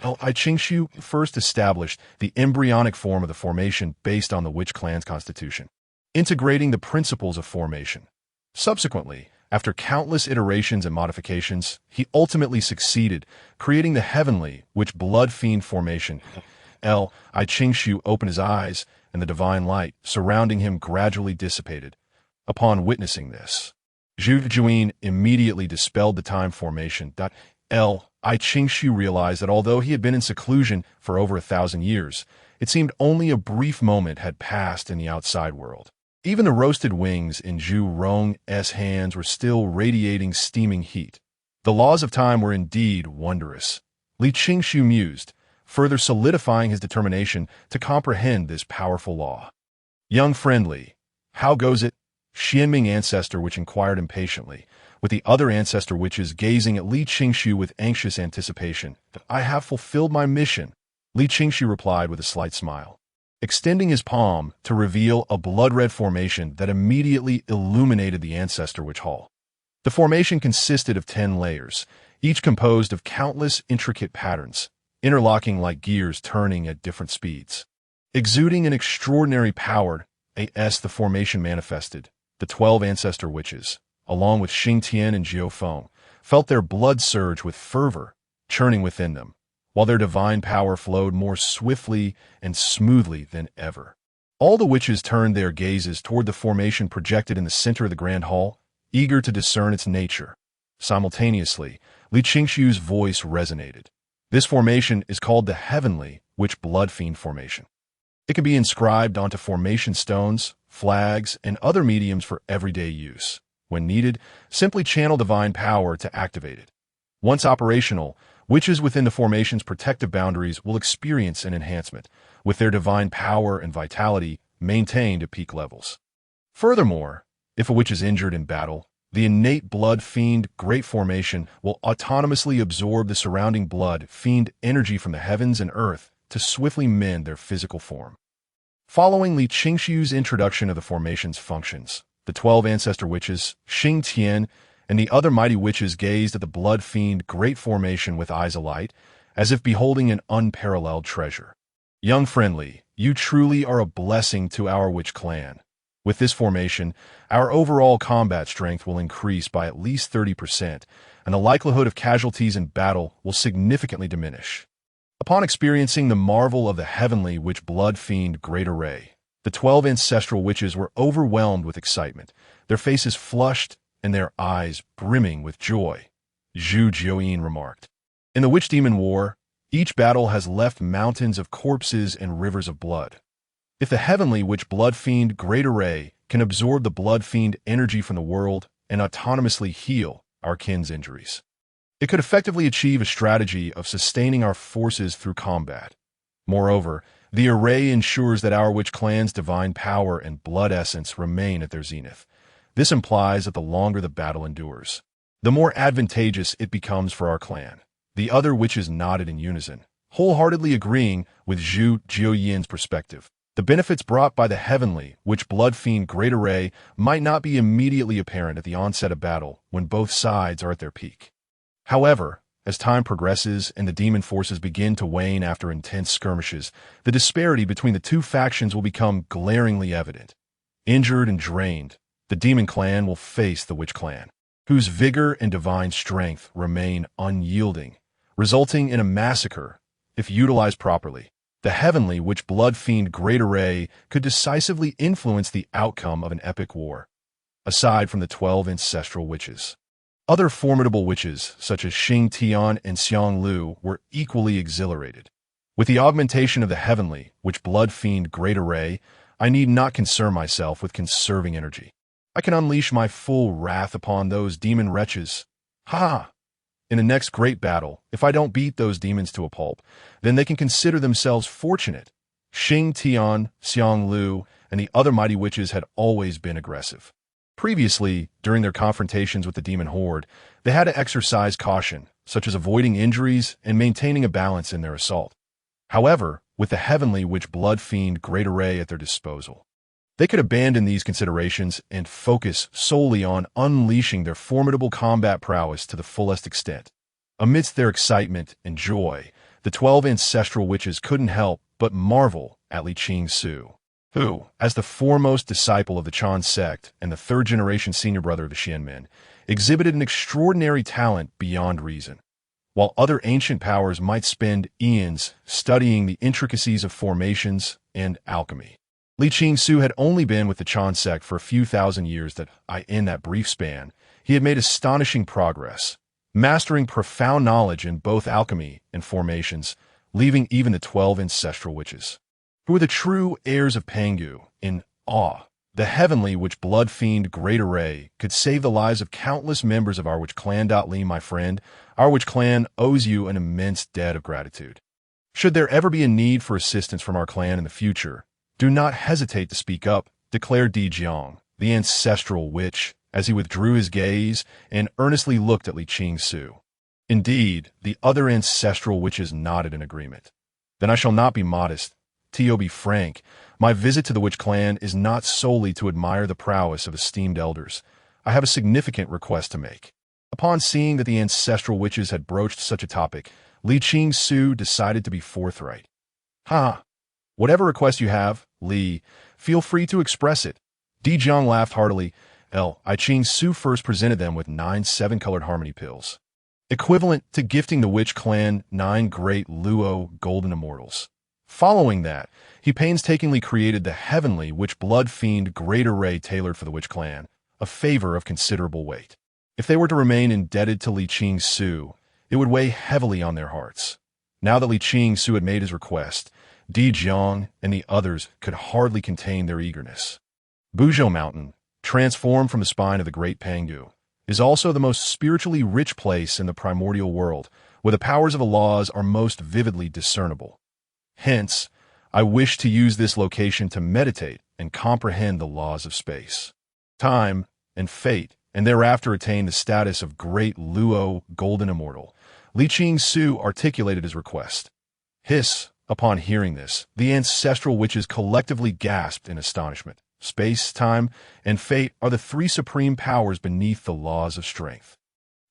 Li Qingshu first established the embryonic form of the formation based on the Witch Clan's constitution, integrating the principles of formation. Subsequently, after countless iterations and modifications, he ultimately succeeded, creating the heavenly Witch Blood Fiend formation. Li Qingshu opened his eyes, and the divine light surrounding him gradually dissipated. Upon witnessing this, Zhu Juin immediately dispelled the time formation. Li Qingshu realized that although he had been in seclusion for over 1,000 years, it seemed only a brief moment had passed in the outside world. Even the roasted wings in Zhu Rong's hands were still radiating steaming heat. The laws of time were indeed wondrous. Li Qingshu mused, further solidifying his determination to comprehend this powerful law. Young friendly, how goes it? Xianming ancestor witch inquired impatiently, with the other ancestor witches gazing at Li Qingshu with anxious anticipation. I have fulfilled my mission, Li Qingshu replied with a slight smile, extending his palm to reveal a blood-red formation that immediately illuminated the ancestor witch hall. The formation consisted of 10 layers, each composed of countless intricate patterns, interlocking like gears turning at different speeds. Exuding an extraordinary power, the formation manifested. The 12 ancestor witches, along with Xing Tian and Jiao Feng, felt their blood surge with fervor, churning within them, while their divine power flowed more swiftly and smoothly than ever. All the witches turned their gazes toward the formation projected in the center of the grand hall, eager to discern its nature. Simultaneously, Li Qingshu's voice resonated. This formation is called the Heavenly Witch Blood Fiend Formation. It can be inscribed onto formation stones, flags, and other mediums for everyday use. When needed, simply channel divine power to activate it. Once operational, witches within the formation's protective boundaries will experience an enhancement, with their divine power and vitality maintained at peak levels. Furthermore, if a witch is injured in battle, the innate blood fiend Great Formation will autonomously absorb the surrounding blood fiend energy from the heavens and earth to swiftly mend their physical form. Following Li Qingshu's introduction of the formation's functions, the 12 ancestor witches, Xing Tian, and the other mighty witches gazed at the blood fiend Great Formation with eyes alight, as if beholding an unparalleled treasure. Young friend Li, you truly are a blessing to our witch clan. With this formation, our overall combat strength will increase by at least 30%, and the likelihood of casualties in battle will significantly diminish. Upon experiencing the marvel of the Heavenly Witch Blood Fiend Great Array, the 12 ancestral witches were overwhelmed with excitement, their faces flushed and their eyes brimming with joy. Zhu Jiuyin remarked. In the Witch Demon War, each battle has left mountains of corpses and rivers of blood. If the Heavenly Witch Blood Fiend Great Array can absorb the blood fiend energy from the world and autonomously heal our kin's injuries, it could effectively achieve a strategy of sustaining our forces through combat. Moreover, the array ensures that our witch clan's divine power and blood essence remain at their zenith. This implies that the longer the battle endures, the more advantageous it becomes for our clan. The other witches nodded in unison, wholeheartedly agreeing with Zhu Jiuyin's perspective. The benefits brought by the Heavenly Witch Blood Fiend Great Array might not be immediately apparent at the onset of battle when both sides are at their peak. However, as time progresses and the demon forces begin to wane after intense skirmishes, the disparity between the two factions will become glaringly evident. Injured and drained, the demon clan will face the witch clan, whose vigor and divine strength remain unyielding, resulting in a massacre if utilized properly. The Heavenly Witch Blood Fiend Great Array could decisively influence the outcome of an epic war. Aside from the 12 ancestral witches, other formidable witches, such as Xing Tian and Xiang Lu, were equally exhilarated. With the augmentation of the Heavenly Witch Blood Fiend Great Array, I need not concern myself with conserving energy. I can unleash my full wrath upon those demon wretches. Ha! In the next great battle, if I don't beat those demons to a pulp, then they can consider themselves fortunate. Xing Tian, Xiang Lu, and the other mighty witches had always been aggressive. Previously, during their confrontations with the demon horde, they had to exercise caution, such as avoiding injuries and maintaining a balance in their assault. However, with the Heavenly Witch Blood Fiend Great Array at their disposal, they could abandon these considerations and focus solely on unleashing their formidable combat prowess to the fullest extent. Amidst their excitement and joy, the 12 ancestral witches couldn't help but marvel at Li Qingshu, who, as the foremost disciple of the Chan Sect and the third-generation senior brother of the Xianmen, exhibited an extraordinary talent beyond reason. While other ancient powers might spend eons studying the intricacies of formations and alchemy, Li Qingshu had only been with the Chan Sect for a few thousand years in that brief span, he had made astonishing progress, mastering profound knowledge in both alchemy and formations, leaving even the 12 ancestral witches, who were the true heirs of Pangu, in awe. The Heavenly Witch Blood Fiend Great Array could save the lives of countless members of our witch clan. Li, my friend, our witch clan owes you an immense debt of gratitude. Should there ever be a need for assistance from our clan in the future, do not hesitate to speak up, declared Di Jiang, the ancestral witch, as he withdrew his gaze and earnestly looked at Li Qingshu. Indeed, the other ancestral witches nodded in agreement. Then I shall not be modest. To be frank, my visit to the witch clan is not solely to admire the prowess of esteemed elders. I have a significant request to make. Upon seeing that the ancestral witches had broached such a topic, Li Qingshu decided to be forthright. Ha! Whatever request you have, Li, feel free to express it. Di Jiang laughed heartily. I Qingshu first presented them with 9 7-colored harmony pills, equivalent to gifting the witch clan 9 great Luo golden immortals. Following that, he painstakingly created the Heavenly Witch Blood Fiend Great Array tailored for the witch clan, a favor of considerable weight. If they were to remain indebted to Li Qingshu, it would weigh heavily on their hearts. Now that Li Qingsu had made his request, Di Jiang and the others could hardly contain their eagerness. Buzhou Mountain, transformed from the spine of the great Pangu, is also the most spiritually rich place in the primordial world, where the powers of the laws are most vividly discernible. Hence, I wish to use this location to meditate and comprehend the laws of space, time, and fate, and thereafter attain the status of Great Luo Golden Immortal. Li Qingsu articulated his request. Hiss, upon hearing this, the ancestral witches collectively gasped in astonishment. Space, time, and fate are the three supreme powers beneath the laws of strength.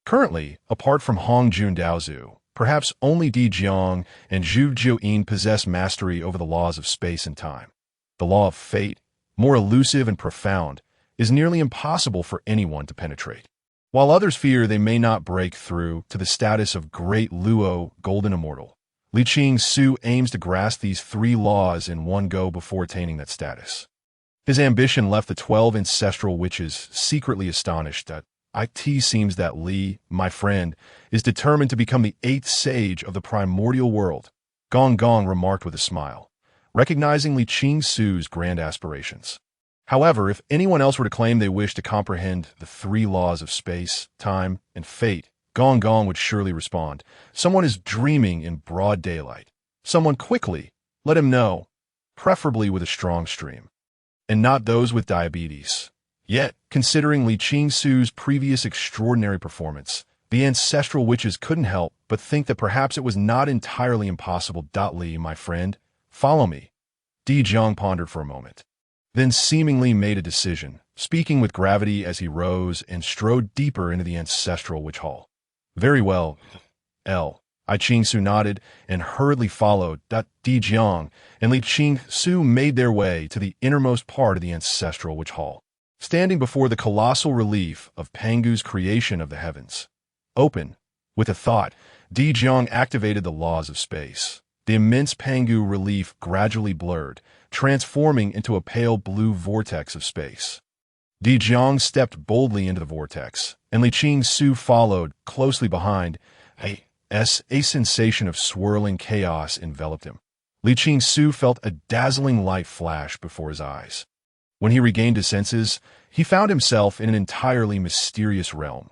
Currently, apart from Hong Jun Daozu, perhaps only Di Jiang and Zhu Jiuyin possess mastery over the laws of space and time. The law of fate, more elusive and profound, is nearly impossible for anyone to penetrate. While others fear they may not break through to the status of Great Luo Golden Immortal, Li Qingsu aims to grasp these three laws in one go before attaining that status. His ambition left the 12 ancestral witches secretly astonished that it seems that Li, my friend, is determined to become the 8th sage of the primordial world. Gong Gong remarked with a smile, recognizing Li Qingsu's grand aspirations. However, if anyone else were to claim they wish to comprehend the three laws of space, time, and fate, Gong Gong would surely respond, someone is dreaming in broad daylight. Someone quickly, let him know, preferably with a strong stream, and not those with diabetes. Yet, considering Li Qingsu's previous extraordinary performance, the ancestral witches couldn't help but think that perhaps it was not entirely impossible. Li, my friend, follow me. Di Jiang pondered for a moment, then seemingly made a decision, speaking with gravity as he rose and strode deeper into the ancestral witch hall. Very well, I Qingsu nodded and hurriedly followed. Di Jiang and Li Qingsu made their way to the innermost part of the ancestral witch hall. Standing before the colossal relief of Pangu's creation of the heavens. Open, with a thought, Di Jiang activated the laws of space. The immense Pangu relief gradually blurred, transforming into a pale blue vortex of space. Di Jiang stepped boldly into the vortex, and Li Qingsu followed, closely behind. A sensation of swirling chaos enveloped him. Li Qingsu felt a dazzling light flash before his eyes. When he regained his senses, he found himself in an entirely mysterious realm.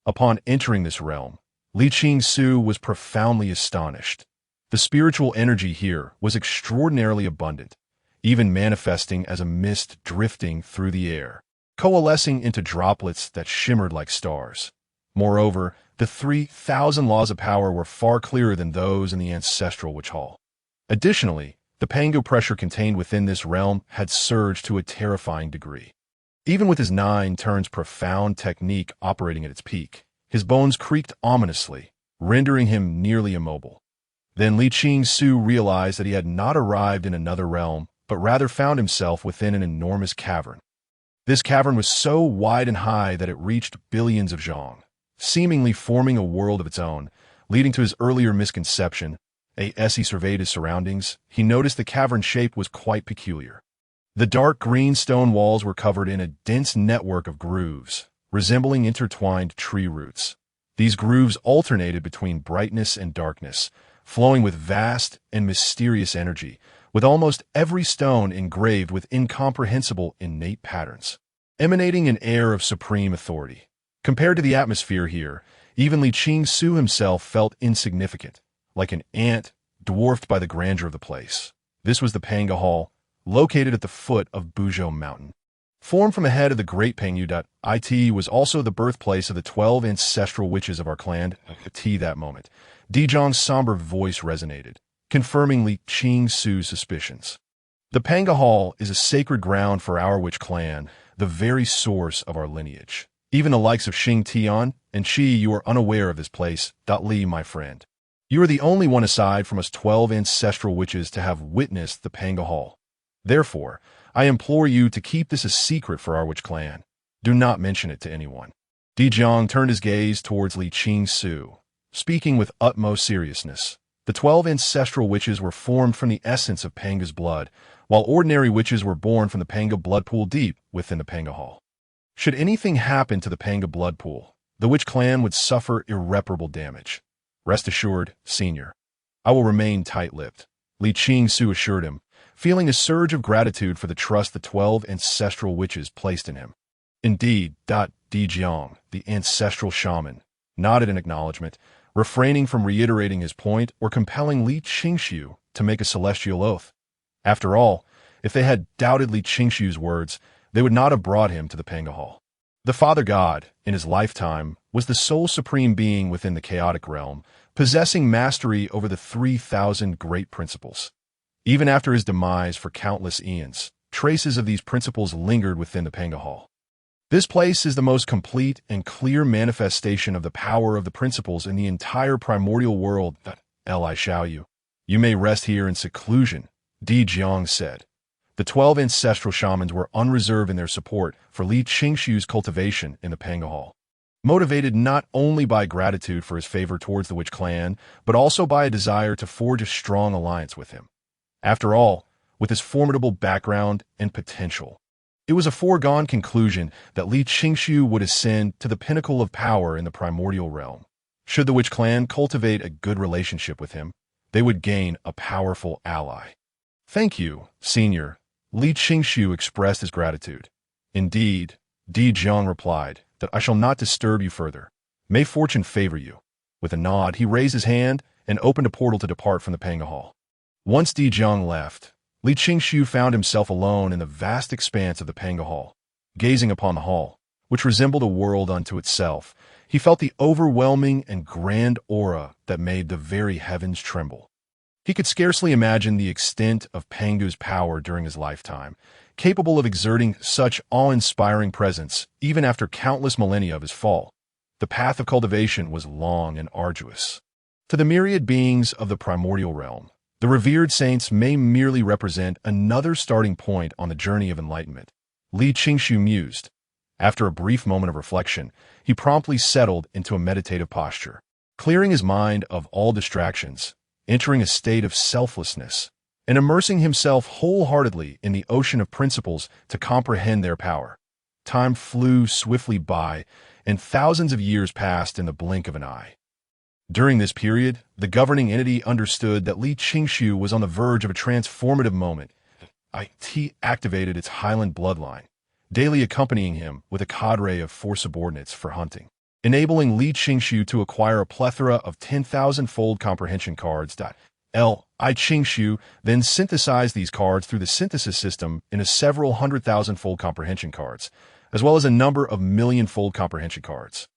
Upon entering this realm, Li Qingsu was profoundly astonished. The spiritual energy here was extraordinarily abundant, even manifesting as a mist drifting through the air, coalescing into droplets that shimmered like stars. Moreover, the 3,000 laws of power were far clearer than those in the ancestral witch hall. Additionally, the Pangu pressure contained within this realm had surged to a terrifying degree. Even with his 9 turns profound technique operating at its peak, his bones creaked ominously, rendering him nearly immobile. Then Li Qingsu realized that he had not arrived in another realm, but rather found himself within an enormous cavern. This cavern was so wide and high that it reached billions of zhong, seemingly forming a world of its own, leading to his earlier misconception. As he surveyed his surroundings, he noticed the cavern shape was quite peculiar. The dark green stone walls were covered in a dense network of grooves, resembling intertwined tree roots. These grooves alternated between brightness and darkness, flowing with vast and mysterious energy, with almost every stone engraved with incomprehensible innate patterns, emanating an air of supreme authority. Compared to the atmosphere here, even Li Qingsu himself felt insignificant, like an ant dwarfed by the grandeur of the place. This was the Panga Hall, located at the foot of Buzhou Mountain. Formed from the head of the great Pangu. It was also the birthplace of the 12 ancestral witches of our clan. That moment, Di Jiang's somber voice resonated, confirming Li Qingsu's suspicions. The Panga Hall is a sacred ground for our witch clan, the very source of our lineage. Even the likes of Xing Tian and Qi, you are unaware of this place. Li, my friend. You are the only one aside from us 12 ancestral witches to have witnessed the Panga Hall. Therefore, I implore you to keep this a secret for our witch clan. Do not mention it to anyone. Di Jiang turned his gaze towards Li Qingsu, speaking with utmost seriousness. The 12 ancestral witches were formed from the essence of Panga's blood, while ordinary witches were born from the Panga blood pool deep within the Panga Hall. Should anything happen to the Panga blood pool, the witch clan would suffer irreparable damage. Rest assured, Senior. I will remain tight-lipped, Li Qingsu assured him, feeling a surge of gratitude for the trust the 12 ancestral witches placed in him. Indeed, Di Jiang, the ancestral shaman, nodded in acknowledgement, refraining from reiterating his point or compelling Li Qingshu to make a celestial oath. After all, if they had doubted Li Qingshu's words, they would not have brought him to the Panga Hall. The Father God, in his lifetime, was the sole supreme being within the chaotic realm, possessing mastery over the 3,000 great principles. Even after his demise for countless eons, traces of these principles lingered within the Panga Hall. This place is the most complete and clear manifestation of the power of the principles in the entire primordial world. Li Xiaoyu. You may rest here in seclusion, Di Jiang said. The 12 ancestral shamans were unreserved in their support for Li Qingshu's cultivation in the Panga Hall, motivated not only by gratitude for his favor towards the witch clan, but also by a desire to forge a strong alliance with him. After all, with his formidable background and potential, it was a foregone conclusion that Li Qingshu would ascend to the pinnacle of power in the primordial realm. Should the witch clan cultivate a good relationship with him, they would gain a powerful ally. Thank you, Senior. Li Qingshu expressed his gratitude. Indeed, Di Jiang replied, that I shall not disturb you further. May fortune favor you. With a nod, he raised his hand and opened a portal to depart from the Panga Hall. Once Di Jiang left, Li Qingshu found himself alone in the vast expanse of the Panga Hall. Gazing upon the hall, which resembled a world unto itself, he felt the overwhelming and grand aura that made the very heavens tremble. He could scarcely imagine the extent of Pangu's power during his lifetime, capable of exerting such awe-inspiring presence even after countless millennia of his fall. The path of cultivation was long and arduous. To the myriad beings of the primordial realm, the revered saints may merely represent another starting point on the journey of enlightenment. Li Qingshu mused. After a brief moment of reflection, he promptly settled into a meditative posture, clearing his mind of all distractions, entering a state of selflessness, and immersing himself wholeheartedly in the ocean of principles to comprehend their power. Time flew swiftly by, and thousands of years passed in the blink of an eye. During this period, the governing entity understood that Li Qingshu was on the verge of a transformative moment. It activated its Highland bloodline, daily accompanying him with a cadre of 4 subordinates for hunting, enabling Li Qingshu to acquire a plethora of 10,000-fold comprehension cards. Li Qingshu then synthesized these cards through the synthesis system into several 100,000-fold comprehension cards, as well as a number of million-fold comprehension cards.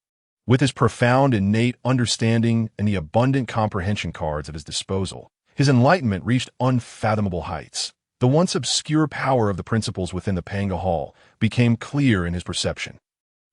With his profound innate understanding and the abundant comprehension cards at his disposal, his enlightenment reached unfathomable heights. The once obscure power of the principles within the Panga Hall became clear in his perception.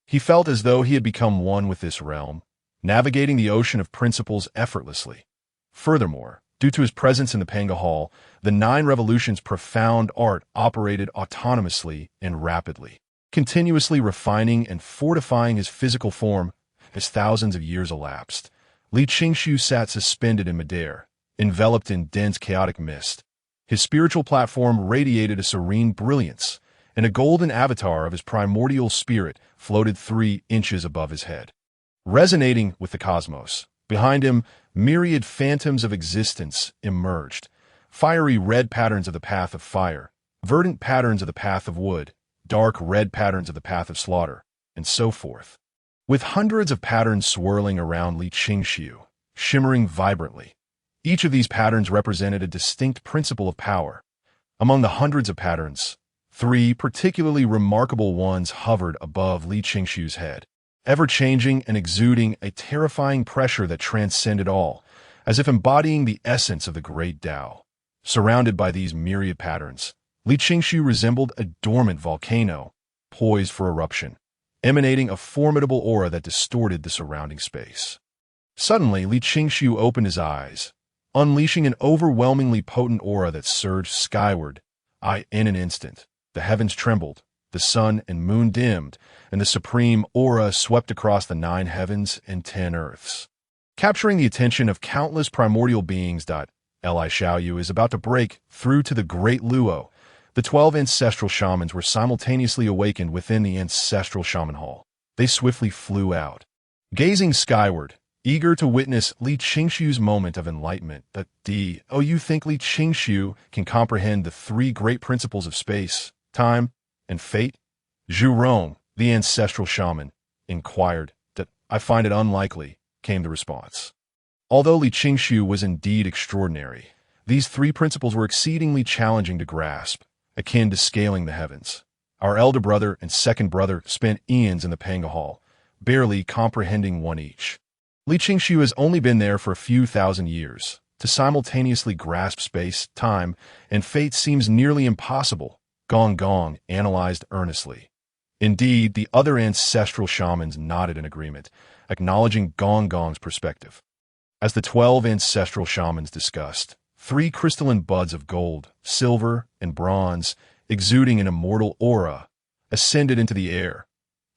He felt as though he had become one with this realm, navigating the ocean of principles effortlessly. Furthermore, due to his presence in the Panga Hall, the 9 revolutions' profound art operated autonomously and rapidly, continuously refining and fortifying his physical form. As thousands of years elapsed, Li Qingshu sat suspended in midair, enveloped in dense chaotic mist. His spiritual platform radiated a serene brilliance, and a golden avatar of his primordial spirit floated 3 inches above his head. Resonating with the cosmos, behind him, myriad phantoms of existence emerged, fiery red patterns of the path of fire, verdant patterns of the path of wood, dark red patterns of the path of slaughter, and so forth. With hundreds of patterns swirling around Li Qingshu, shimmering vibrantly. Each of these patterns represented a distinct principle of power. Among the hundreds of patterns, 3 particularly remarkable ones hovered above Li Qingshu's head, ever-changing and exuding a terrifying pressure that transcended all, as if embodying the essence of the great Tao. Surrounded by these myriad patterns, Li Qingshu resembled a dormant volcano, poised for eruption, emanating a formidable aura that distorted the surrounding space. Suddenly, Li Qingshu opened his eyes, unleashing an overwhelmingly potent aura that surged skyward. In an instant, the heavens trembled, the sun and moon dimmed, and the supreme aura swept across the 9 heavens and 10 earths, capturing the attention of countless primordial beings. Li Xiaoyu is about to break through to the great Luo. The 12 ancestral shamans were simultaneously awakened within the ancestral shaman hall. They swiftly flew out. Gazing skyward, eager to witness Li Qingshu's moment of enlightenment. You think Li Qingshu can comprehend the three great principles of space, time, and fate? Zhu Rong, the ancestral shaman, inquired. I find it unlikely, came the response. Although Li Qingshu was indeed extraordinary, these three principles were exceedingly challenging to grasp, akin to scaling the heavens. Our elder brother and second brother spent eons in the Panga Hall, barely comprehending one each. Li Qingshu has only been there for a few thousand years. To simultaneously grasp space, time, and fate seems nearly impossible, Gong Gong analyzed earnestly. Indeed, the other ancestral shamans nodded in agreement, acknowledging Gong Gong's perspective. As the 12 ancestral shamans discussed, three crystalline buds of gold, silver, and bronze, exuding an immortal aura, ascended into the air.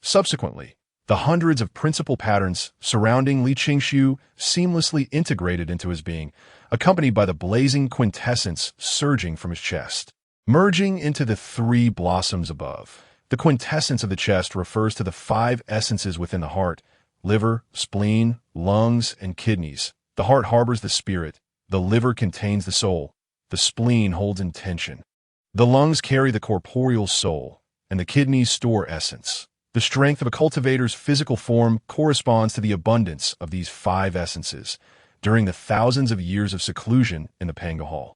Subsequently, the hundreds of principal patterns surrounding Li Qingshu seamlessly integrated into his being, accompanied by the blazing quintessence surging from his chest, merging into the three blossoms above. The quintessence of the chest refers to the five essences within the heart: liver, spleen, lungs, and kidneys. The heart harbors the spirit, the liver contains the soul, the spleen holds intention. The lungs carry the corporeal soul, and the kidneys store essence. The strength of a cultivator's physical form corresponds to the abundance of these five essences during the thousands of years of seclusion in the Panga Hall.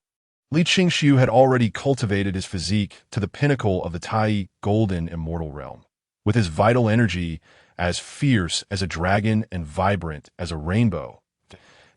Li Qingshu had already cultivated his physique to the pinnacle of the Tai golden immortal realm. With his vital energy as fierce as a dragon and vibrant as a rainbow,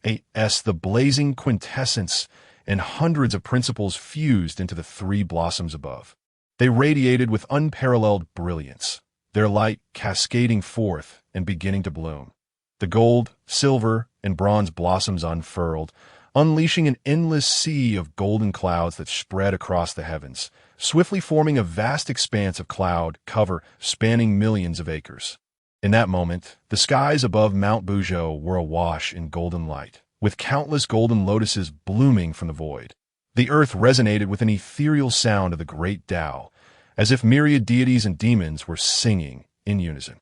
the blazing quintessence and hundreds of principles fused into the three blossoms above. They radiated with unparalleled brilliance, their light cascading forth and beginning to bloom. The gold, silver, and bronze blossoms unfurled, unleashing an endless sea of golden clouds that spread across the heavens, swiftly forming a vast expanse of cloud cover spanning millions of acres. In that moment, the skies above Mount Buzhou were awash in golden light, with countless golden lotuses blooming from the void. The earth resonated with an ethereal sound of the great Tao, as if myriad deities and demons were singing in unison.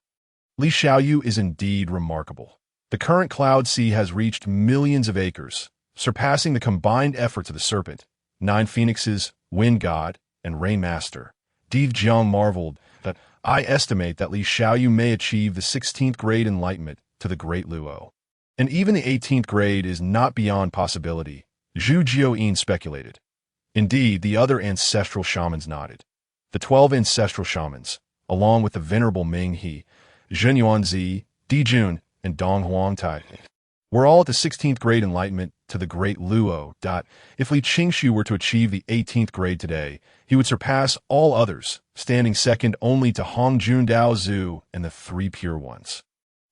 Li Xiaoyu is indeed remarkable. The current cloud sea has reached millions of acres, surpassing the combined efforts of the Serpent, Nine Phoenixes, Wind God, and Rain Master. Div Jiang marveled that I estimate that Li Xiaoyu may achieve the 16th grade enlightenment to the Great Luo. And even the 18th grade is not beyond possibility, Zhu Jiuyin speculated. Indeed, the other ancestral shamans nodded. The 12 ancestral shamans, along with the venerable Ming He, Zhen Yuanzi, Di Jun, and Dong Huangtai, were all at the 16th grade enlightenment to the Great Luo. If Li Qingshu were to achieve the 18th grade today, he would surpass all others, standing second only to Hongjun Dao Zhu and the Three Pure Ones.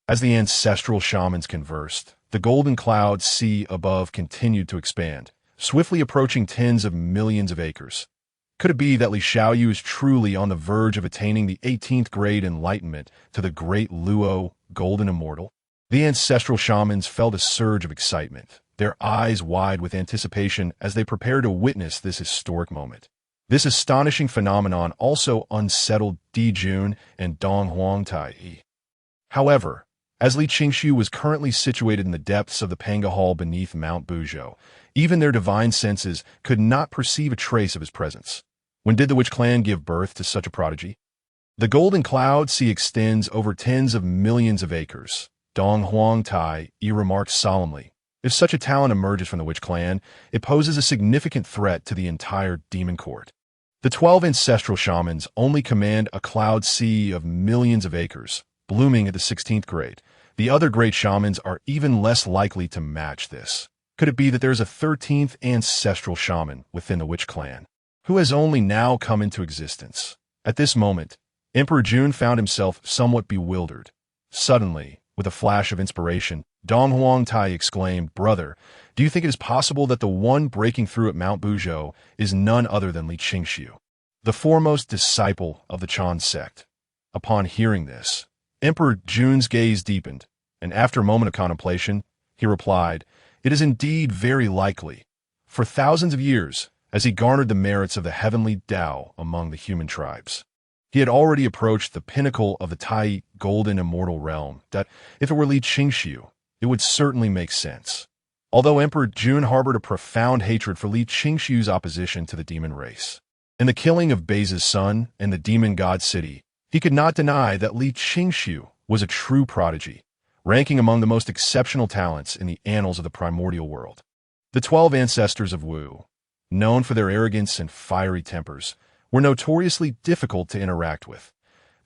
As the ancestral shamans conversed, the golden cloud sea above continued to expand, swiftly approaching tens of millions of acres. Could it be that Li Xiaoyu is truly on the verge of attaining the 18th grade enlightenment to the Great Luo Golden Immortal? The ancestral shamans felt a surge of excitement, their eyes wide with anticipation as they prepared to witness this historic moment. This astonishing phenomenon also unsettled Di Jun and Dong Huangtai. However, as Li Qingshu was currently situated in the depths of the Panga Hall beneath Mount Buzhou, even their divine senses could not perceive a trace of his presence. When did the Witch Clan give birth to such a prodigy? The golden cloud sea extends over tens of millions of acres. Dong Huangtai remarked solemnly. If such a talent emerges from the Witch Clan, it poses a significant threat to the entire demon court. The 12 ancestral shamans only command a cloud sea of millions of acres, blooming at the 16th grade. The other great shamans are even less likely to match this. Could it be that there is a 13th ancestral shaman within the Witch Clan, who has only now come into existence? At this moment, Emperor Jun found himself somewhat bewildered. Suddenly, with a flash of inspiration, Dong Huangtai exclaimed, "Brother, do you think it is possible that the one breaking through at Mount Buzhou is none other than Li Qingshu, the foremost disciple of the Chan Sect?" Upon hearing this, Emperor Jun's gaze deepened, and after a moment of contemplation, he replied, "It is indeed very likely. For thousands of years, as he garnered the merits of the heavenly Tao among the human tribes, he had already approached the pinnacle of the Tai golden immortal realm, that if it were Li Qingshu, it would certainly make sense. Although Emperor Jun harbored a profound hatred for Li Qingshu's opposition to the demon race. In the killing of Bei's son and the demon god city, he could not deny that Li Qingshu was a true prodigy, ranking among the most exceptional talents in the annals of the primordial world. The 12 ancestors of Wu, known for their arrogance and fiery tempers, were notoriously difficult to interact with.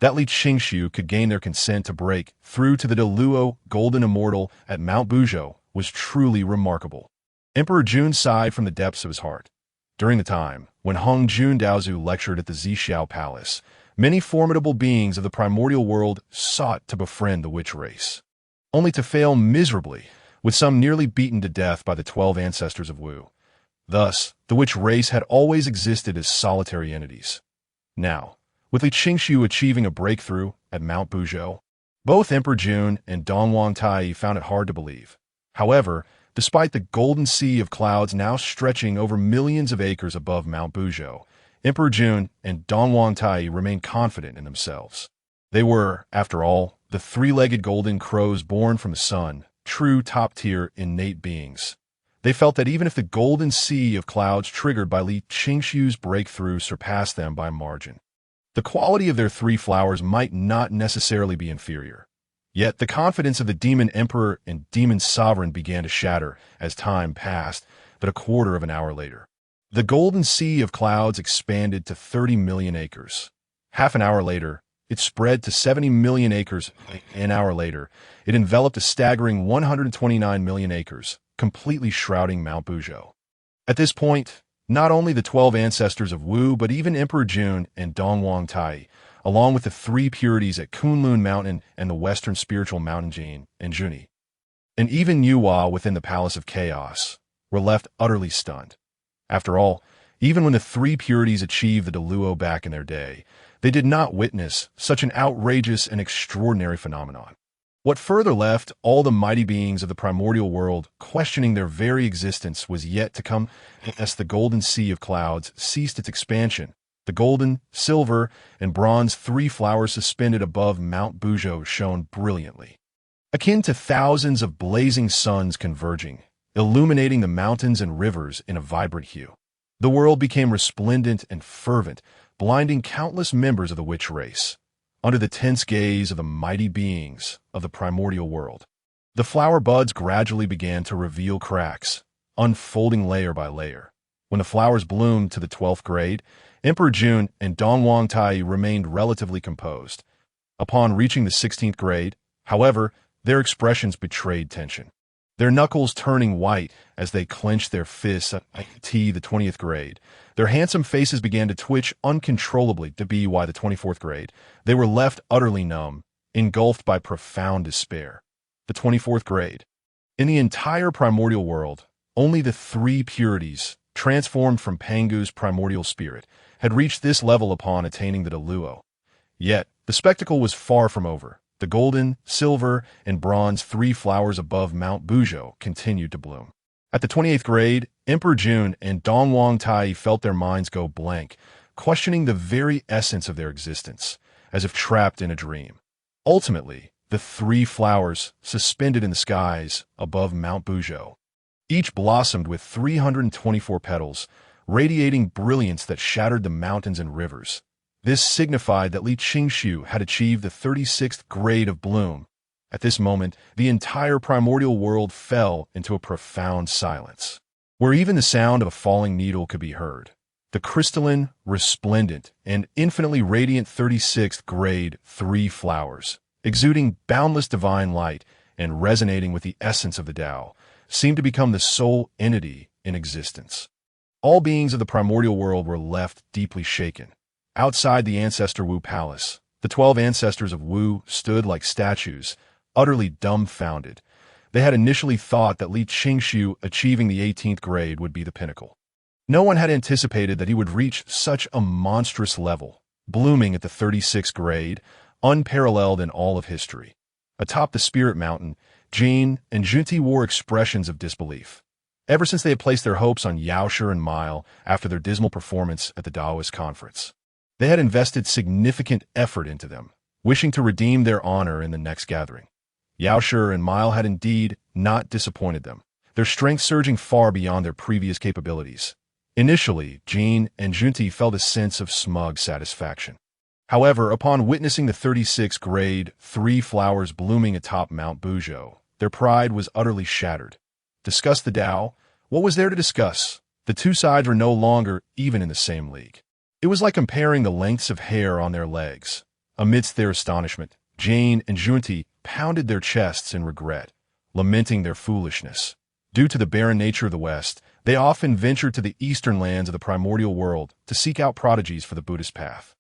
That Li Qingshu could gain their consent to break through to the Deluo Golden Immortal at Mount Buzhou was truly remarkable. Emperor Jun sighed from the depths of his heart. During the time when Hong Jun Daozu lectured at the Zixiao Palace, many formidable beings of the primordial world sought to befriend the witch race, only to fail miserably, with some nearly beaten to death by the 12 ancestors of Wu. Thus, the witch race had always existed as solitary entities. Now, with Li Qingshu achieving a breakthrough at Mount Buzhou, both Emperor Jun and Dongwang Tai found it hard to believe. However, despite the golden sea of clouds now stretching over millions of acres above Mount Buzhou, Emperor Jun and Dongwang Tai remained confident in themselves. They were, after all, the three-legged golden crows born from the sun, true top-tier innate beings. They felt that even if the golden sea of clouds triggered by Li Qingshu's breakthrough surpassed them by a margin, the quality of their three flowers might not necessarily be inferior. Yet the confidence of the demon emperor and demon sovereign began to shatter as time passed, but a quarter of an hour later. The golden sea of clouds expanded to 30 million acres. Half an hour later, it spread to 70 million acres. An hour later, it enveloped a staggering 129 million acres, completely shrouding Mount Buzhou. At this point, not only the 12 ancestors of Wu, but even Emperor Jun and Dongwang Tai, along with the three purities at Kunlun Mountain and the western spiritual mountain Jin and Juni, and even Yuhua within the Palace of Chaos, were left utterly stunned. After all, even when the three purities achieved the Deluo back in their day, they did not witness such an outrageous and extraordinary phenomenon. What further left all the mighty beings of the primordial world questioning their very existence was yet to come as the golden sea of clouds ceased its expansion. The golden, silver, and bronze three flowers suspended above Mount Buzhou shone brilliantly, akin to thousands of blazing suns converging, illuminating the mountains and rivers in a vibrant hue. The world became resplendent and fervent, blinding countless members of the witch race, under the tense gaze of the mighty beings of the primordial world. The flower buds gradually began to reveal cracks, unfolding layer by layer. When the flowers bloomed to the 12th grade, Emperor Jun and Dongwang Tai remained relatively composed. Upon reaching the 16th grade, however, their expressions betrayed tension. Their knuckles turning white as they clenched their fists at the 20th grade. Their handsome faces began to twitch uncontrollably to be the 24th grade. They were left utterly numb, engulfed by profound despair. The 24th grade. In the entire primordial world, only the three purities, transformed from Pangu's primordial spirit, had reached this level upon attaining the Deluo. Yet, the spectacle was far from over. The golden, silver, and bronze three flowers above Mount Buzhou continued to bloom. At the 28th grade, Emperor Jun and Dongwang Tai felt their minds go blank, questioning the very essence of their existence, as if trapped in a dream. Ultimately, the three flowers suspended in the skies above Mount Buzhou. Each blossomed with 324 petals, radiating brilliance that shattered the mountains and rivers. This signified that Li Qingshu had achieved the 36th grade of bloom. At this moment, the entire primordial world fell into a profound silence, where even the sound of a falling needle could be heard. The crystalline, resplendent, and infinitely radiant 36th grade three flowers, exuding boundless divine light and resonating with the essence of the Tao, seemed to become the sole entity in existence. All beings of the primordial world were left deeply shaken. Outside the Ancestor Wu Palace, the 12 ancestors of Wu stood like statues, utterly dumbfounded. They had initially thought that Li Qingshu achieving the 18th grade would be the pinnacle. No one had anticipated that he would reach such a monstrous level, blooming at the 36th grade, unparalleled in all of history. Atop the Spirit Mountain, Jin and Junti wore expressions of disbelief. Ever since they had placed their hopes on Yaoshi and Mile after their dismal performance at the Taoist conference, they had invested significant effort into them, wishing to redeem their honor in the next gathering. Yaoshi and Mile had indeed not disappointed them, their strength surging far beyond their previous capabilities. Initially, Jin and Junti felt a sense of smug satisfaction. However, upon witnessing the 36th grade, 3 flowers blooming atop Mount Buzhou, their pride was utterly shattered. Discuss the Tao? What was there to discuss? The two sides were no longer even in the same league. It was like comparing the lengths of hair on their legs. Amidst their astonishment, Jane and Junti pounded their chests in regret, lamenting their foolishness. Due to the barren nature of the West, they often ventured to the eastern lands of the primordial world to seek out prodigies for the Buddhist path.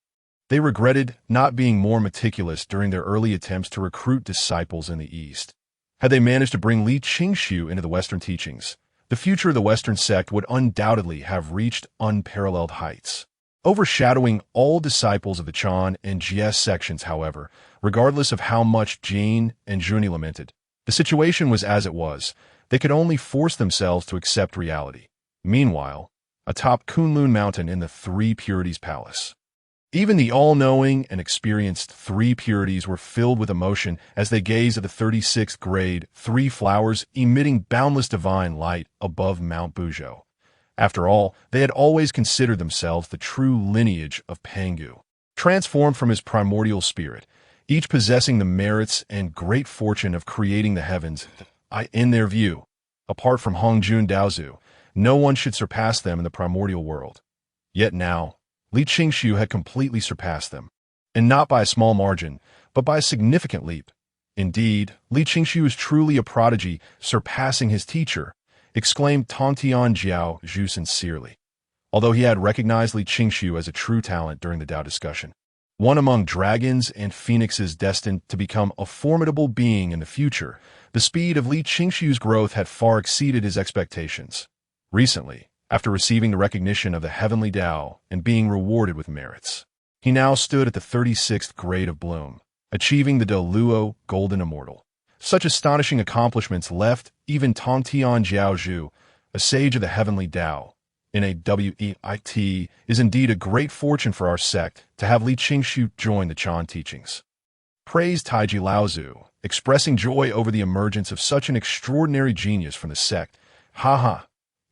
They regretted not being more meticulous during their early attempts to recruit disciples in the East. Had they managed to bring Li Qingshu into the Western teachings, the future of the Western sect would undoubtedly have reached unparalleled heights. Overshadowing all disciples of the Chan and Jie sections, however, regardless of how much Jane and Juni lamented, the situation was as it was. They could only force themselves to accept reality. Meanwhile, atop Kunlun Mountain in the Three Purities Palace, even the all-knowing and experienced Three Purities were filled with emotion as they gazed at the 36th grade 3 flowers emitting boundless divine light above Mount Buzhou. After all, they had always considered themselves the true lineage of Pangu, transformed from his primordial spirit, each possessing the merits and great fortune of creating the heavens. In their view, apart from Hongjun Daozu, no one should surpass them in the primordial world. Yet now, Li Qingshu had completely surpassed them, and not by a small margin, but by a significant leap. Indeed, Li Qingshu is truly a prodigy, surpassing his teacher, exclaimed Tongtian Jiao Zhu sincerely, although he had recognized Li Qingshu as a true talent during the Dao discussion. One among dragons and phoenixes destined to become a formidable being in the future, the speed of Li Qingshu's growth had far exceeded his expectations. Recently, after receiving the recognition of the heavenly Tao and being rewarded with merits, he now stood at the 36th grade of bloom, achieving the Deluo Golden Immortal. Such astonishing accomplishments left even Tongtian Jiaozhu, a sage of the heavenly Tao, in a WEIT, is indeed a great fortune for our sect to have Li Qingshu join the Chan teachings. Praised Taiji Laozu, expressing joy over the emergence of such an extraordinary genius from the sect. Ha!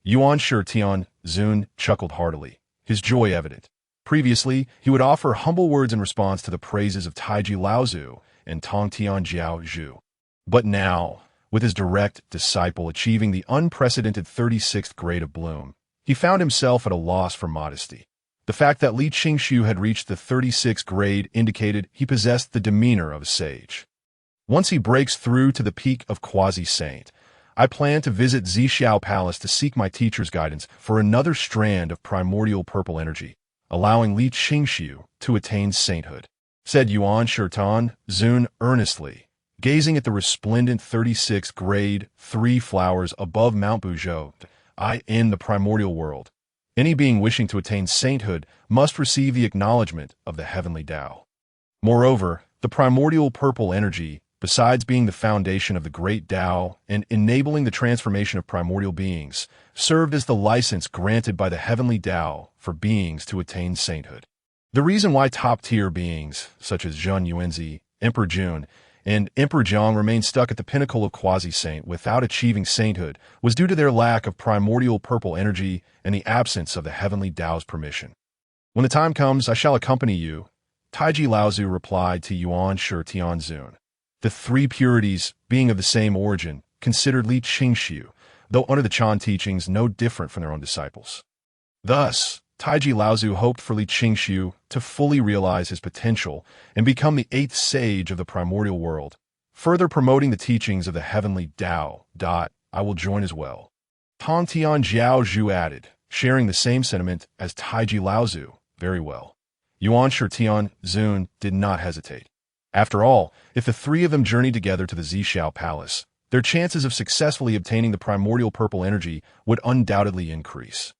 Yuan Shi Tian Zun chuckled heartily, his joy evident. Previously, he would offer humble words in response to the praises of Taiji Laozu and Tongtian Jiaozhu. But now, with his direct disciple achieving the unprecedented 36th grade of bloom, he found himself at a loss for modesty. The fact that Li Qingshu had reached the 36th grade indicated he possessed the demeanor of a sage. Once he breaks through to the peak of quasi-saint, I plan to visit Zixiao Palace to seek my teacher's guidance for another strand of primordial purple energy, allowing Li Qingshu to attain sainthood, said Yuan Shirtan Zun earnestly, gazing at the resplendent 36th grade 3 flowers above Mount Buzhou. In the primordial world, any being wishing to attain sainthood must receive the acknowledgement of the heavenly Tao. Moreover, the primordial purple energy, besides being the foundation of the great Tao and enabling the transformation of primordial beings, served as the license granted by the heavenly Tao for beings to attain sainthood. The reason why top-tier beings, such as Zhun Yuanzi, Emperor Jun, and Emperor Jiang remained stuck at the pinnacle of quasi-saint without achieving sainthood was due to their lack of primordial purple energy and the absence of the heavenly Tao's permission. When the time comes, I shall accompany you, Taiji Laozu replied to Yuan Shi Tianzun. The 3 purities, being of the same origin, considered Li Qingshu, though under the Chan teachings no different from their own disciples. Thus, Taiji Laozu hoped for Li Qingshu to fully realize his potential and become the 8th sage of the primordial world, further promoting the teachings of the heavenly Tao. I will join as well. Tongtian Jiaozhu added, sharing the same sentiment as Taiji Laozu. Very well. Yuan Shi Tian Zun did not hesitate. After all, if the 3 of them journeyed together to the Zixiao Palace, their chances of successfully obtaining the primordial purple energy would undoubtedly increase.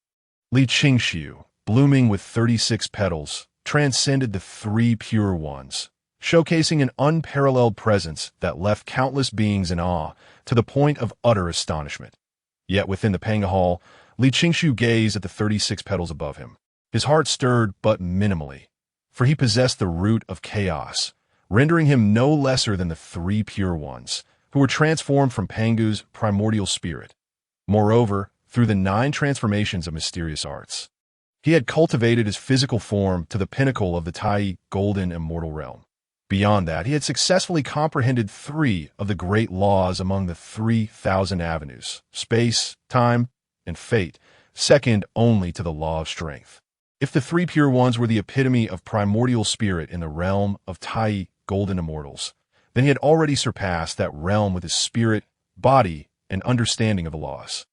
Li Qingshu, blooming with 36 petals, transcended the 3 pure ones, showcasing an unparalleled presence that left countless beings in awe to the point of utter astonishment. Yet within the Panga Hall, Li Qingshu gazed at the 36 petals above him. His heart stirred but minimally, for he possessed the root of chaos, rendering him no lesser than the 3 pure ones, who were transformed from Pangu's primordial spirit. Moreover, through the 9 transformations of mysterious arts, he had cultivated his physical form to the pinnacle of the Tai golden immortal realm. Beyond that, he had successfully comprehended 3 of the great laws among the 3,000 avenues: space, time, and fate, second only to the law of strength. If the 3 pure ones were the epitome of primordial spirit in the realm of Tai golden immortals, then he had already surpassed that realm with his spirit, body, and understanding of the laws.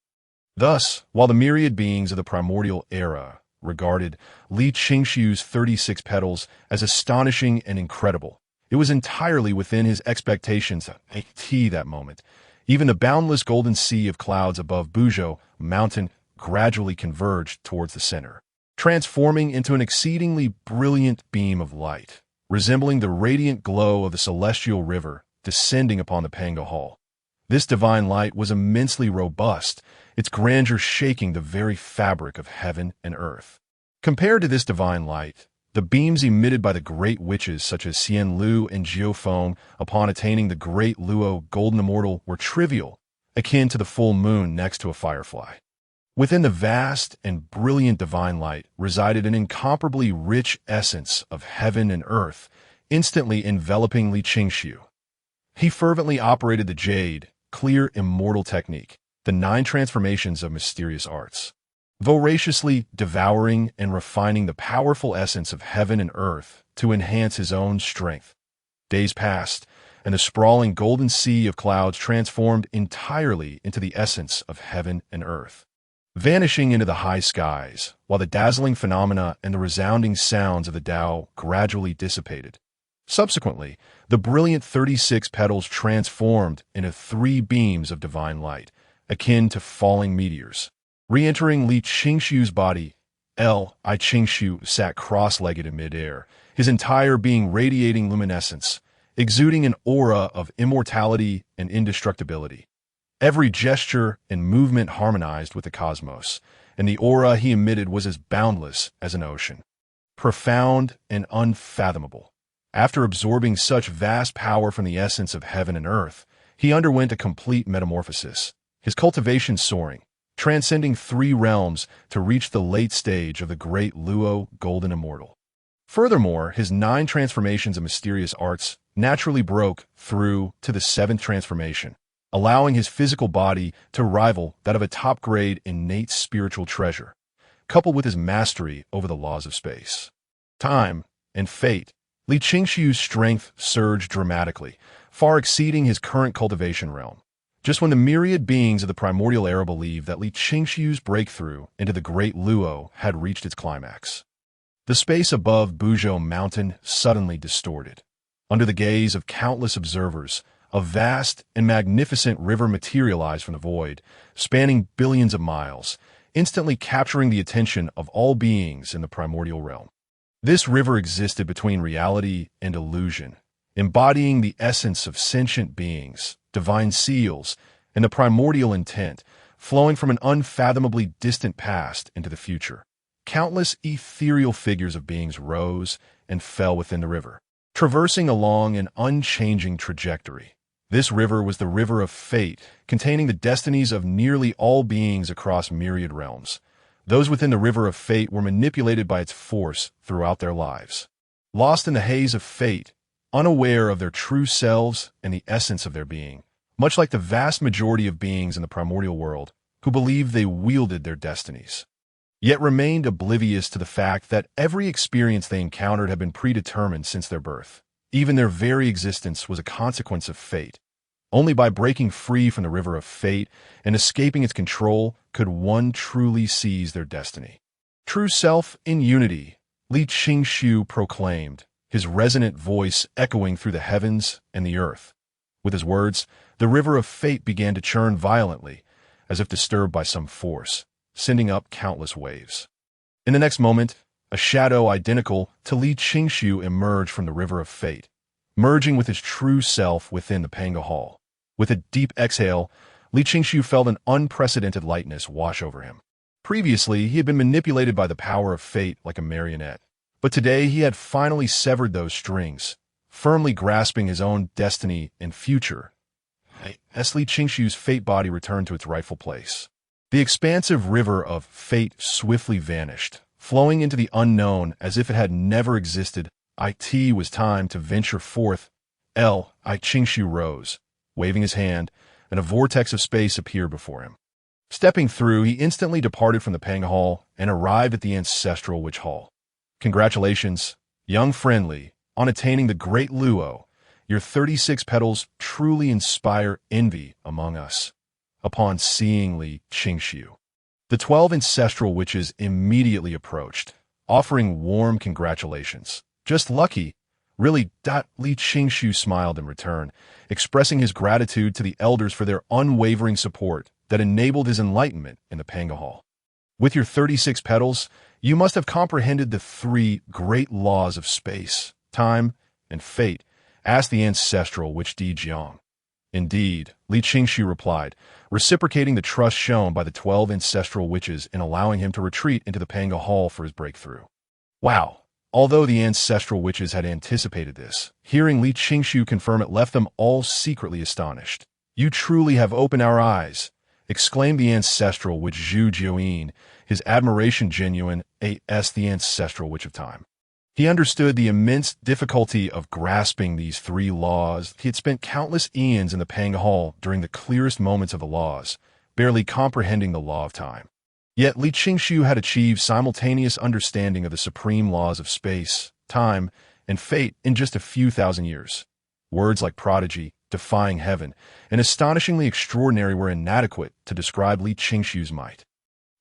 Thus, while the myriad beings of the primordial era regarded Li Qingxiu's 36 petals as astonishing and incredible, it was entirely within his expectations at that moment. Even the boundless golden sea of clouds above Buzhou Mountain gradually converged towards the center, transforming into an exceedingly brilliant beam of light, resembling the radiant glow of the celestial river descending upon the Panga Hall. This divine light was immensely robust, its grandeur shaking the very fabric of heaven and earth. Compared to this divine light, the beams emitted by the great witches such as Xian Lu and Jiu Feng upon attaining the great Luo golden immortal were trivial, akin to the full moon next to a firefly. Within the vast and brilliant divine light resided an incomparably rich essence of heaven and earth, instantly enveloping Li Qingxiu. He fervently operated the jade, clear immortal technique, the 9 transformations of mysterious arts, voraciously devouring and refining the powerful essence of heaven and earth to enhance his own strength. Days passed, and the sprawling golden sea of clouds transformed entirely into the essence of heaven and earth, vanishing into the high skies, while the dazzling phenomena and the resounding sounds of the Tao gradually dissipated. Subsequently, the brilliant 36 petals transformed into 3 beams of divine light, akin to falling meteors. Re-entering Li Qingxiu's body, Li Qingxiu sat cross-legged in midair, his entire being radiating luminescence, exuding an aura of immortality and indestructibility. Every gesture and movement harmonized with the cosmos, and the aura he emitted was as boundless as an ocean, profound and unfathomable. After absorbing such vast power from the essence of heaven and earth, he underwent a complete metamorphosis, his cultivation soaring, transcending 3 realms to reach the late stage of the great Luo golden immortal. Furthermore, his 9 transformations of mysterious arts naturally broke through to the 7th transformation, allowing his physical body to rival that of a top-grade innate spiritual treasure, coupled with his mastery over the laws of space, time, and fate. Li Qingxiu's strength surged dramatically, far exceeding his current cultivation realm. Just when the myriad beings of the primordial era believed that Li Qingxiu's breakthrough into the great Luo had reached its climax, the space above Buzhou Mountain suddenly distorted. Under the gaze of countless observers, a vast and magnificent river materialized from the void, spanning billions of miles, instantly capturing the attention of all beings in the primordial realm. This river existed between reality and illusion, embodying the essence of sentient beings, divine seals, and the primordial intent, flowing from an unfathomably distant past into the future. Countless ethereal figures of beings rose and fell within the river, traversing along an unchanging trajectory. This river was the river of fate, containing the destinies of nearly all beings across myriad realms. Those within the river of fate were manipulated by its force throughout their lives. Lost in the haze of fate, unaware of their true selves and the essence of their being, much like the vast majority of beings in the primordial world who believed they wielded their destinies, yet remained oblivious to the fact that every experience they encountered had been predetermined since their birth. Even their very existence was a consequence of fate. Only by breaking free from the river of fate and escaping its control could one truly seize their destiny. True self in unity, Li Qingxiu proclaimed, his resonant voice echoing through the heavens and the earth. With his words, the river of fate began to churn violently, as if disturbed by some force, sending up countless waves. In the next moment, a shadow identical to Li Qingxiu emerged from the river of fate, merging with his true self within the Panga Hall. With a deep exhale, Li Qingxiu felt an unprecedented lightness wash over him. Previously, he had been manipulated by the power of fate like a marionette, but today he had finally severed those strings, firmly grasping his own destiny and future. as Li Qingshu's fate body returned to its rightful place. The expansive river of fate swiftly vanished, flowing into the unknown as if it had never existed. It was time to venture forth. Qingshu rose, waving his hand, and a vortex of space appeared before him. Stepping through, he instantly departed from the Pang Hall and arrived at the ancestral witch hall. Congratulations, young friendly, on attaining the Great Luo. Your 36 petals truly inspire envy among us. Upon seeing Li Qingshu, the 12 ancestral witches immediately approached, offering warm congratulations. Just lucky, really. Li Qingshu smiled in return, expressing his gratitude to the elders for their unwavering support that enabled his enlightenment in the Panga Hall. With your 36 petals, you must have comprehended the 3 great laws of space, time, and fate, asked the ancestral witch Di Jiang. Indeed, Li Qingshu replied, reciprocating the trust shown by the 12 ancestral witches in allowing him to retreat into the Panga Hall for his breakthrough. Wow! Although the ancestral witches had anticipated this, hearing Li Qingshu confirm it left them all secretly astonished. You truly have opened our eyes, exclaimed the ancestral witch Zhu Jiuyin, his admiration genuine. The ancestral witch of time. He understood the immense difficulty of grasping these 3 laws. He had spent countless eons in the Pang Hall during the clearest moments of the laws, barely comprehending the law of time. Yet Li Qingshu had achieved simultaneous understanding of the supreme laws of space, time, and fate in just a few thousand years. Words like prodigy, defying heaven, and astonishingly extraordinary were inadequate to describe Li Qingshu's might.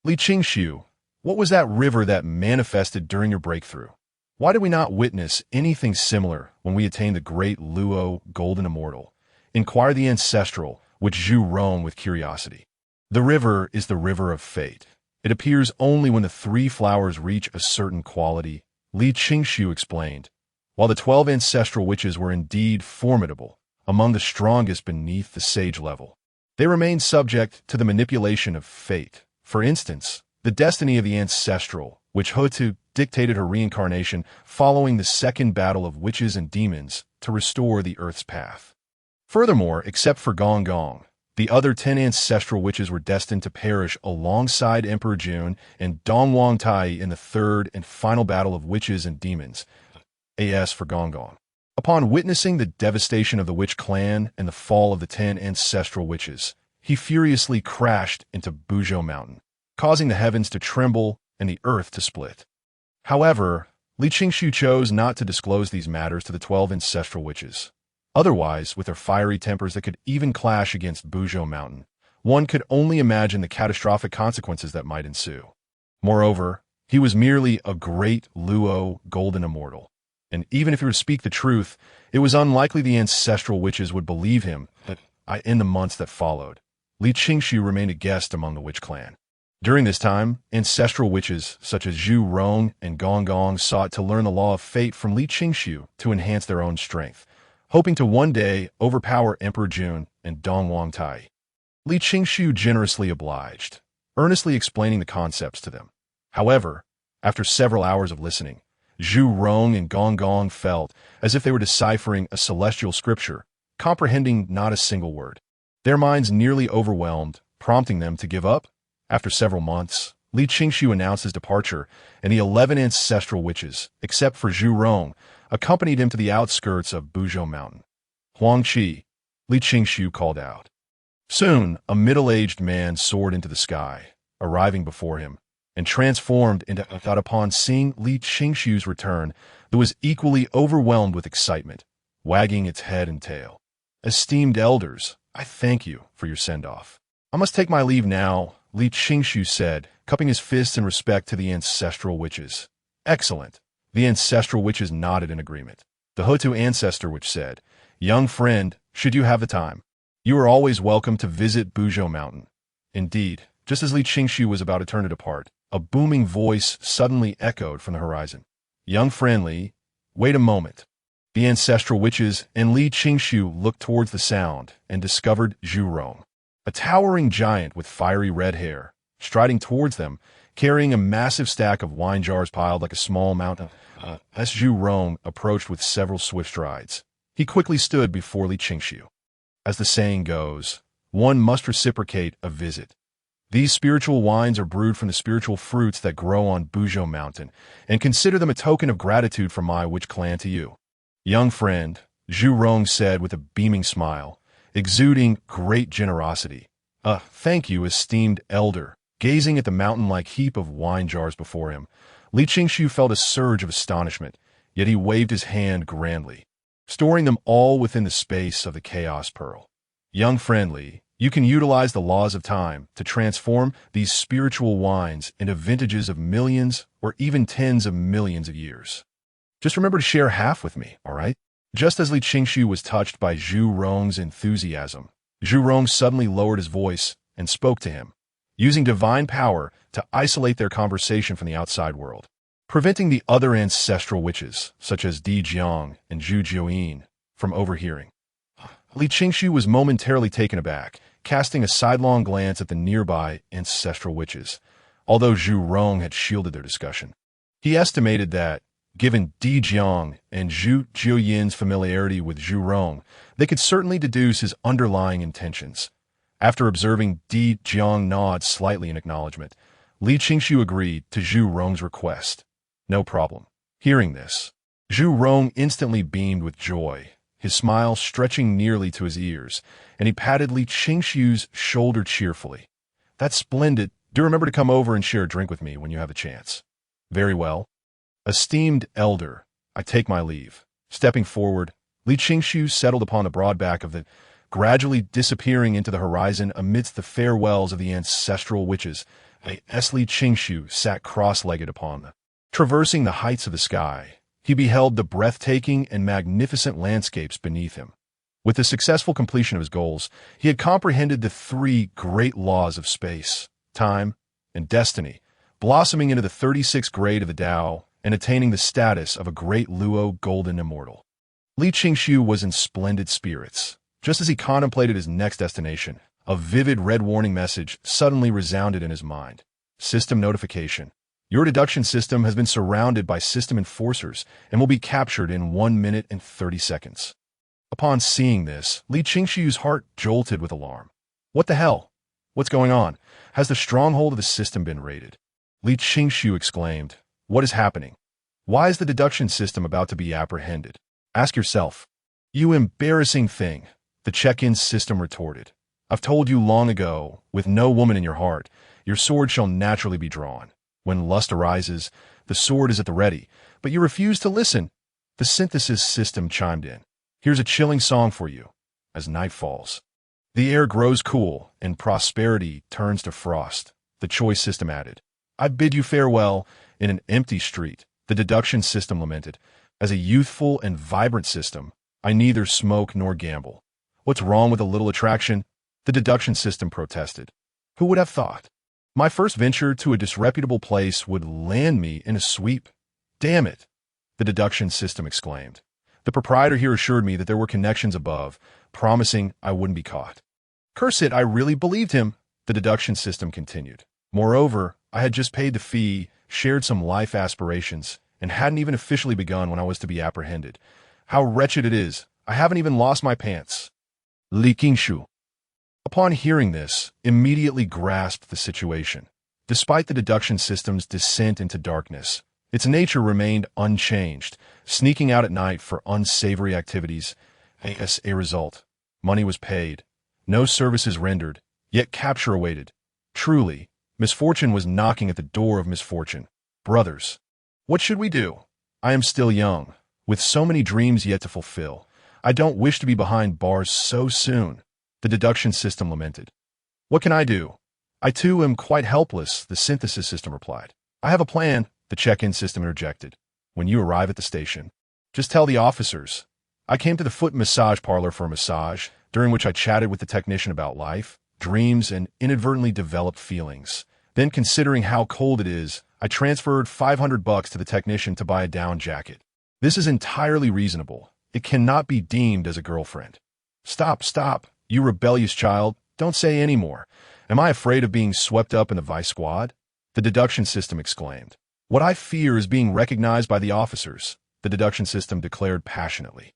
Li Qingshu, what was that river that manifested during your breakthrough? Why did we not witness anything similar when we attained the Great Luo Golden Immortal? Inquired the ancestral, which Zhu roamed with curiosity. The river is the river of fate. It appears only when the 3 flowers reach a certain quality, Li Qingshu explained. While the 12 ancestral witches were indeed formidable, among the strongest beneath the sage level, they remained subject to the manipulation of fate. For instance, the destiny of the ancestral, which Hotu dictated her reincarnation following the second battle of witches and demons to restore the Earth's path. Furthermore, except for Gong Gong, the other 10 ancestral witches were destined to perish alongside Emperor Jun and Dongwang Tai in the third and final battle of witches and demons. As for Gong Gong, upon witnessing the devastation of the witch clan and the fall of the 10 ancestral witches, he furiously crashed into Buzhou Mountain, causing the heavens to tremble and the earth to split. However, Li Qingshu chose not to disclose these matters to the 12 ancestral witches. Otherwise, with their fiery tempers that could even clash against Buzhou Mountain, one could only imagine the catastrophic consequences that might ensue. Moreover, he was merely a Great Luo Golden Immortal, and even if he were to speak the truth, it was unlikely the ancestral witches would believe him. In the months that followed, Li Qingshu remained a guest among the witch clan. During this time, ancestral witches such as Zhu Rong and Gong Gong sought to learn the law of fate from Li Qingshu to enhance their own strength, hoping to one day overpower Emperor Jun and Dongwang Tai. Li Qingshu generously obliged, earnestly explaining the concepts to them. However, after several hours of listening, Zhu Rong and Gong Gong felt as if they were deciphering a celestial scripture, comprehending not a single word. Their minds nearly overwhelmed, prompting them to give up. After several months, Li Qingshu announced his departure, and the 11 ancestral witches, except for Zhu Rong, accompanied him to the outskirts of Buzhou Mountain. Huangqi, Li Qingshu called out. Soon, a middle-aged man soared into the sky, arriving before him, and transformed into a thought. Upon seeing Li Qingshu's return, that was equally overwhelmed with excitement, wagging its head and tail. Esteemed elders, I thank you for your send-off. I must take my leave now, Li Qingshu said, cupping his fists in respect to the ancestral witches. Excellent. The ancestral witches nodded in agreement. The Hotu ancestor witch said, Young friend, should you have the time, you are always welcome to visit Buzhou Mountain. Indeed, just as Li Qingshu was about to turn to depart, a booming voice suddenly echoed from the horizon. Young friendly, wait a moment. The ancestral witches and Li Qingshu looked towards the sound and discovered Zhu Rong, a towering giant with fiery red hair, striding towards them, carrying a massive stack of wine jars piled like a small mountain. As Zhu Rong approached with several swift strides, he quickly stood before Li Qingshu. As the saying goes, one must reciprocate a visit. These spiritual wines are brewed from the spiritual fruits that grow on Buzhou Mountain, and consider them a token of gratitude from my witch clan to you. Young friend, Zhu Rong said with a beaming smile, exuding great generosity. Thank you, esteemed elder. Gazing at the mountain-like heap of wine jars before him, Li Qingshu felt a surge of astonishment, yet he waved his hand grandly, storing them all within the space of the Chaos Pearl. Young friend Li, you can utilize the laws of time to transform these spiritual wines into vintages of millions or even tens of millions of years. Just remember to share half with me, all right? Just as Li Qingshu was touched by Zhu Rong's enthusiasm, Zhu Rong suddenly lowered his voice and spoke to him, using divine power to isolate their conversation from the outside world, preventing the other ancestral witches, such as Di Jiang and Zhu Jiuyin, from overhearing. Li Qingshu was momentarily taken aback, casting a sidelong glance at the nearby ancestral witches, although Zhu Rong had shielded their discussion. He estimated that, given Di Jiang and Zhu Jiuyin's familiarity with Zhu Rong, they could certainly deduce his underlying intentions. After observing Di Jiang nod slightly in acknowledgement, Li Qingshu agreed to Zhu Rong's request. No problem. Hearing this, Zhu Rong instantly beamed with joy, his smile stretching nearly to his ears, and he patted Li Qingshu's shoulder cheerfully. That's splendid. Do remember to come over and share a drink with me when you have a chance. Very well. Esteemed elder, I take my leave. Stepping forward, Li Qingshu settled upon the broad back of the, gradually disappearing into the horizon amidst the farewells of the ancestral witches. Li Qingshu sat cross-legged upon them. Traversing the heights of the sky, he beheld the breathtaking and magnificent landscapes beneath him. With the successful completion of his goals, he had comprehended the three great laws of space, time, and destiny, blossoming into the 36th grade of the Tao and attaining the status of a great Luo golden immortal. Li Qingshu was in splendid spirits. Just as he contemplated his next destination, a vivid red warning message suddenly resounded in his mind. System notification. Your deduction system has been surrounded by system enforcers and will be captured in 1 minute and 30 seconds. Upon seeing this, Li Qingshu's heart jolted with alarm. What the hell? What's going on? Has the stronghold of the system been raided? Li Qingshu exclaimed. What is happening? Why is the deduction system about to be apprehended? Ask yourself. You embarrassing thing, the check-in system retorted. I've told you long ago, with no woman in your heart, your sword shall naturally be drawn. When lust arises, the sword is at the ready, but you refuse to listen. The synthesis system chimed in. Here's a chilling song for you. As night falls, the air grows cool and prosperity turns to frost. The choice system added. I bid you farewell. In an empty street, the deduction system lamented. As a youthful and vibrant system, I neither smoke nor gamble. What's wrong with a little attraction? The deduction system protested. Who would have thought? My first venture to a disreputable place would land me in a sweep. Damn it, the deduction system exclaimed. The proprietor here assured me that there were connections above, promising I wouldn't be caught. Curse it, I really believed him, the deduction system continued. Moreover, I had just paid the fee, shared some life aspirations, and hadn't even officially begun when I was to be apprehended. How wretched it is. I haven't even lost my pants. Li Qingshu, upon hearing this, immediately grasped the situation. Despite the deduction system's descent into darkness, its nature remained unchanged, sneaking out at night for unsavory activities. As a result, money was paid, no services rendered, yet capture awaited. Truly, misfortune was knocking at the door of misfortune. Brothers, what should we do? I am still young, with so many dreams yet to fulfill. I don't wish to be behind bars so soon, the deduction system lamented. What can I do? I too am quite helpless, the synthesis system replied. I have a plan, the check-in system interjected. When you arrive at the station, just tell the officers. I came to the foot massage parlor for a massage, during which I chatted with the technician about life, dreams, and inadvertently developed feelings. Then, considering how cold it is, I transferred $500 to the technician to buy a down jacket. This is entirely reasonable. It cannot be deemed as a girlfriend. Stop, you rebellious child. Don't say any more. Am I afraid of being swept up in the vice squad? The deduction system exclaimed. What I fear is being recognized by the officers, the deduction system declared passionately.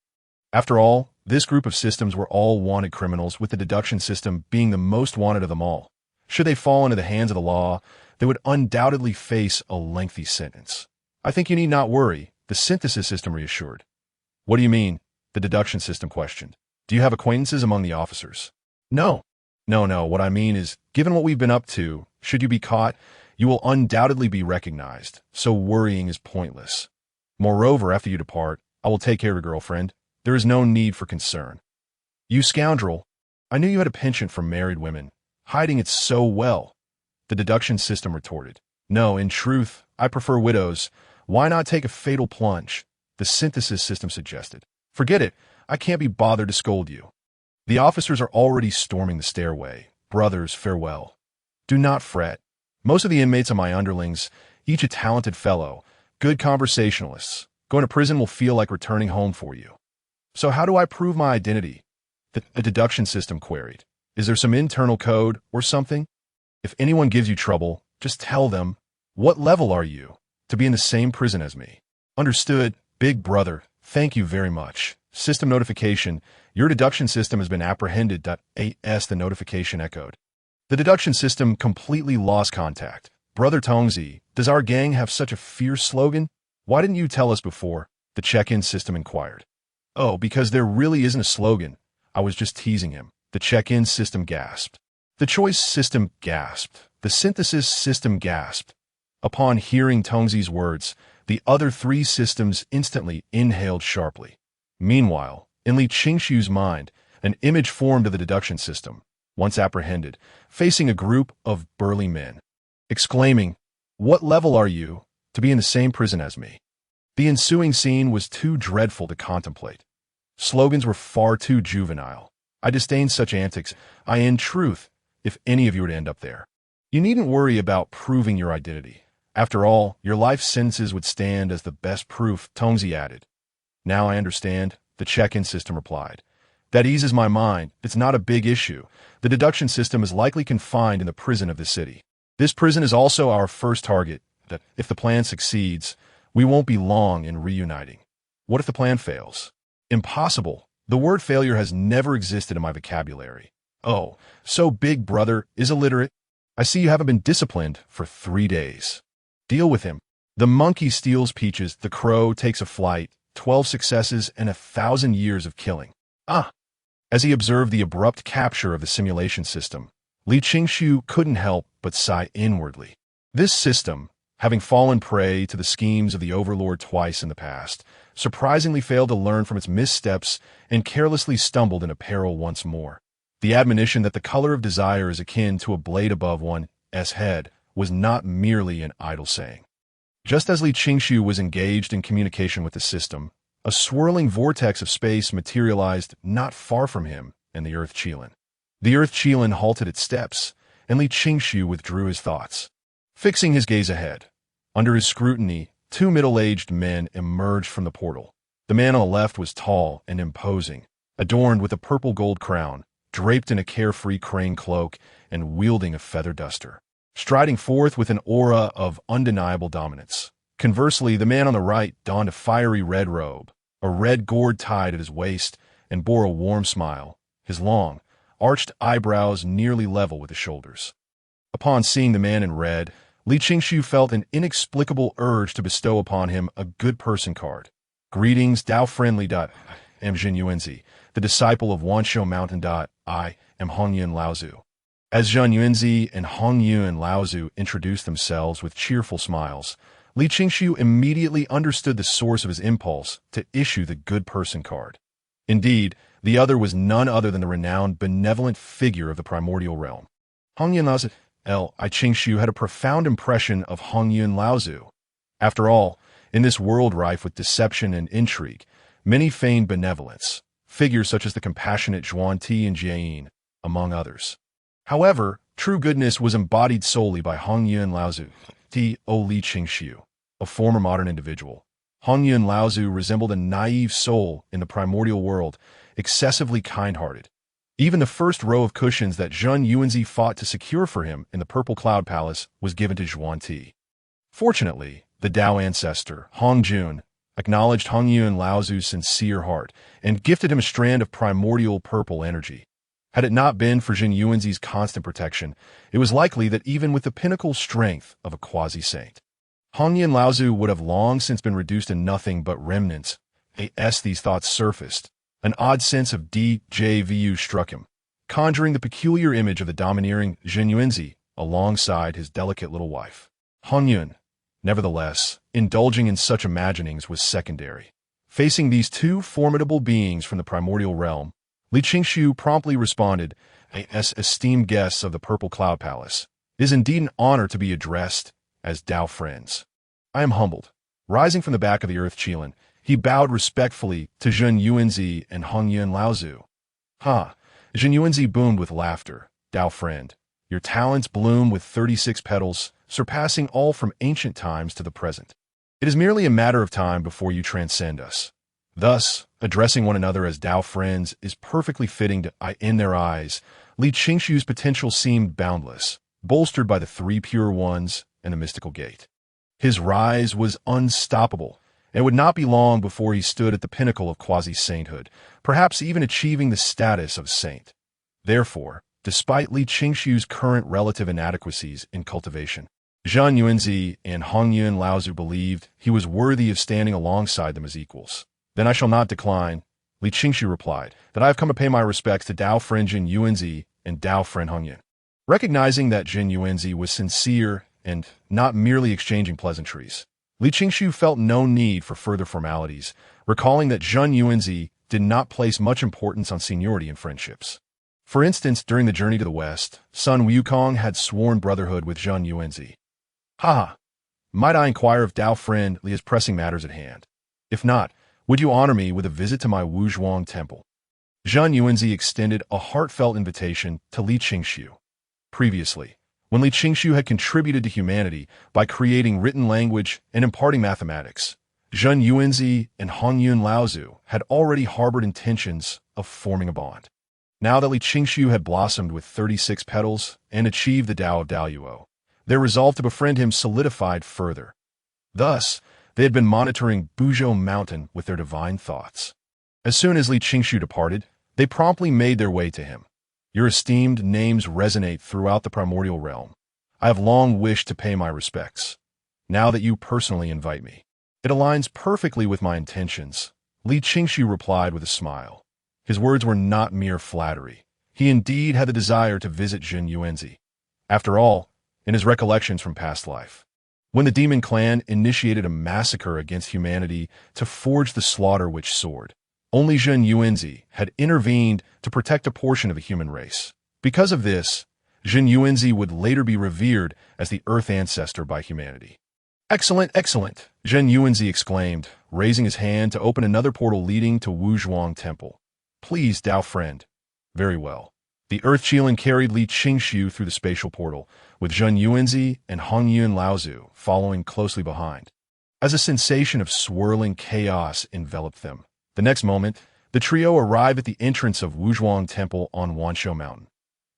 After all, This group of systems were all wanted criminals, with the deduction system being the most wanted of them all. Should they fall into the hands of the law, they would undoubtedly face a lengthy sentence. I think you need not worry, the synthesis system reassured. What do you mean? The deduction system questioned. Do you have acquaintances among the officers? No. No, what I mean is, given what we've been up to, should you be caught, you will undoubtedly be recognized, so worrying is pointless. Moreover, after you depart, I will take care of your girlfriend. There is no need for concern. You scoundrel! I knew you had a penchant for married women, hiding it so well. The deduction system retorted. No, in truth, I prefer widows. Why not take a fatal plunge? The synthesis system suggested. Forget it. I can't be bothered to scold you. The officers are already storming the stairway. Brothers, farewell. Do not fret. Most of the inmates are my underlings, each a talented fellow, good conversationalists. Going to prison will feel like returning home for you. So how do I prove my identity? The deduction system queried. Is there some internal code or something? If anyone gives you trouble, just tell them, what level are you? To be in the same prison as me. Understood, big brother. Thank you very much. System notification. Your deduction system has been apprehended. .as the notification echoed. The deduction system completely lost contact. Brother Tongzi, does our gang have such a fierce slogan? Why didn't you tell us before? The check-in system inquired. Oh, because there really isn't a slogan. I was just teasing him. The check-in system gasped. The choice system gasped. The synthesis system gasped. Upon hearing Tongzi's words, the other three systems instantly inhaled sharply. Meanwhile, in Li Qingshu's mind, an image formed of the deduction system, once apprehended, facing a group of burly men, exclaiming, "What level are you? To be in the same prison as me." The ensuing scene was too dreadful to contemplate. Slogans were far too juvenile. I disdain such antics. In truth, if any of you were to end up there. You needn't worry about proving your identity. After all, your life sentences would stand as the best proof, Tongzi added. Now I understand, the check-in system replied. That eases my mind. It's not a big issue. The deduction system is likely confined in the prison of the city. This prison is also our first target. That if the plan succeeds, we won't be long in reuniting. What if the plan fails? Impossible. The word failure has never existed in my vocabulary. Oh, so Big Brother is illiterate? I see you haven't been disciplined for 3 days. Deal with him. The monkey steals peaches, the crow takes a flight, 12 successes and 1,000 years of killing. As he observed the abrupt capture of the simulation system, Li Qingshu couldn't help but sigh inwardly. This system, having fallen prey to the schemes of the Overlord twice in the past, surprisingly failed to learn from its missteps and carelessly stumbled into peril once more. The admonition that the color of desire is akin to a blade above one's head was not merely an idle saying. Just as Li Qingshu was engaged in communication with the system, a swirling vortex of space materialized not far from him and the Earth Qilin. The Earth Qilin halted its steps, and Li Qingshu withdrew his thoughts. Fixing his gaze ahead, under his scrutiny, 2 middle-aged men emerged from the portal. The man on the left was tall and imposing, adorned with a purple-gold crown, draped in a carefree crane cloak and wielding a feather duster, striding forth with an aura of undeniable dominance. Conversely, the man on the right donned a fiery red robe, a red gourd tied at his waist, and bore a warm smile, his long, arched eyebrows nearly level with his shoulders. Upon seeing the man in red, Li Qingshu felt an inexplicable urge to bestow upon him a good person card. Greetings, Tao Friendly. I'm Jin Yuanzi, the disciple of Wanshou Mountain. I am Hongyun Laozu. As Zhen Yuanzi and Hongyun Laozu introduced themselves with cheerful smiles, Li Qingshu immediately understood the source of his impulse to issue the good person card. Indeed, the other was none other than the renowned benevolent figure of the primordial realm. Hongyun Laozu, Li Qingshu had a profound impression of Hongyun Laozu. After all, in this world rife with deception and intrigue, many feigned benevolence, figures such as the compassionate Zhuan Ti and Jiayin, among others. However, true goodness was embodied solely by Hongyun Laozu, Li Qingshu, a former modern individual. Hongyun Laozu resembled a naive soul in the primordial world, excessively kind-hearted. Even the first row of cushions that Zhen Yuanzi fought to secure for him in the Purple Cloud Palace was given to Zhuan Ti. Fortunately, the Tao ancestor, Hongjun, acknowledged Hongyun Laozu's sincere heart, and gifted him a strand of primordial purple energy. Had it not been for Jin Yuanzi's constant protection, it was likely that even with the pinnacle strength of a quasi-saint, Hongyun Laozu would have long since been reduced to nothing but remnants. As these thoughts surfaced, an odd sense of déjà vu struck him, conjuring the peculiar image of the domineering Jin Yuanzi alongside his delicate little wife. Hongyun, nevertheless, indulging in such imaginings was secondary. Facing these two formidable beings from the primordial realm, Li Qingshu promptly responded, "As esteemed guests of the Purple Cloud Palace, it is indeed an honor to be addressed as Tao friends. I am humbled." Rising from the back of the earth Qilin, he bowed respectfully to Jin Yuanzi and Hongyun Laozu. "Ha!" Jin Yuanzi boomed with laughter. "Tao friend, your talents bloom with 36 petals, surpassing all from ancient times to the present. It is merely a matter of time before you transcend us." Thus, addressing one another as Tao friends is perfectly fitting to in their eyes. Li Qingshu's potential seemed boundless, bolstered by the three pure ones and the mystical gate. His rise was unstoppable, and it would not be long before he stood at the pinnacle of quasi-sainthood, perhaps even achieving the status of saint. Therefore, despite Li Qingshu's current relative inadequacies in cultivation, Jin Yuanzi and Hongyun Laozu believed he was worthy of standing alongside them as equals. "Then I shall not decline," Li Qingshu replied, "that I have come to pay my respects to Tao friend Jin Yuanzi and Tao friend Hongyun." Recognizing that Jin Yuanzi was sincere and not merely exchanging pleasantries, Li Qingshu felt no need for further formalities, recalling that Jin Yuanzi did not place much importance on seniority in friendships. For instance, during the journey to the west, Sun Wukong had sworn brotherhood with Jin Yuanzi. "Ha! Might I inquire if Tao friend Li is pressing matters at hand? If not, would you honor me with a visit to my Wuzhuang temple?" Jin Yuanzi extended a heartfelt invitation to Li Qingshu. Previously, when Li Qingshu had contributed to humanity by creating written language and imparting mathematics, Jin Yuanzi and Hongyun Laozu had already harbored intentions of forming a bond. Now that Li Qingshu had blossomed with 36 petals and achieved the Tao of Daoyuo, their resolve to befriend him solidified further. Thus, they had been monitoring Buzhou Mountain with their divine thoughts. As soon as Li Qingshu departed, they promptly made their way to him. "Your esteemed names resonate throughout the primordial realm. I have long wished to pay my respects. Now that you personally invite me, it aligns perfectly with my intentions," Li Qingshu replied with a smile. His words were not mere flattery. He indeed had the desire to visit Jin Yuanzi. After all, in his recollections from past life, when the demon clan initiated a massacre against humanity to forge the slaughter witch sword, only Jin Yuanzi had intervened to protect a portion of the human race. Because of this, Jin Yuanzi would later be revered as the Earth ancestor by humanity. "Excellent, excellent," Jin Yuanzi exclaimed, raising his hand to open another portal leading to Wuzhuang Temple. "Please, Tao friend." "Very well." The Earth Qilin carried Li Qingshu through the spatial portal, with Jin Yuanzi and Hongyun Laozu following closely behind. As a sensation of swirling chaos enveloped them, the next moment, the trio arrived at the entrance of Wuzhuang Temple on Wanshou Mountain.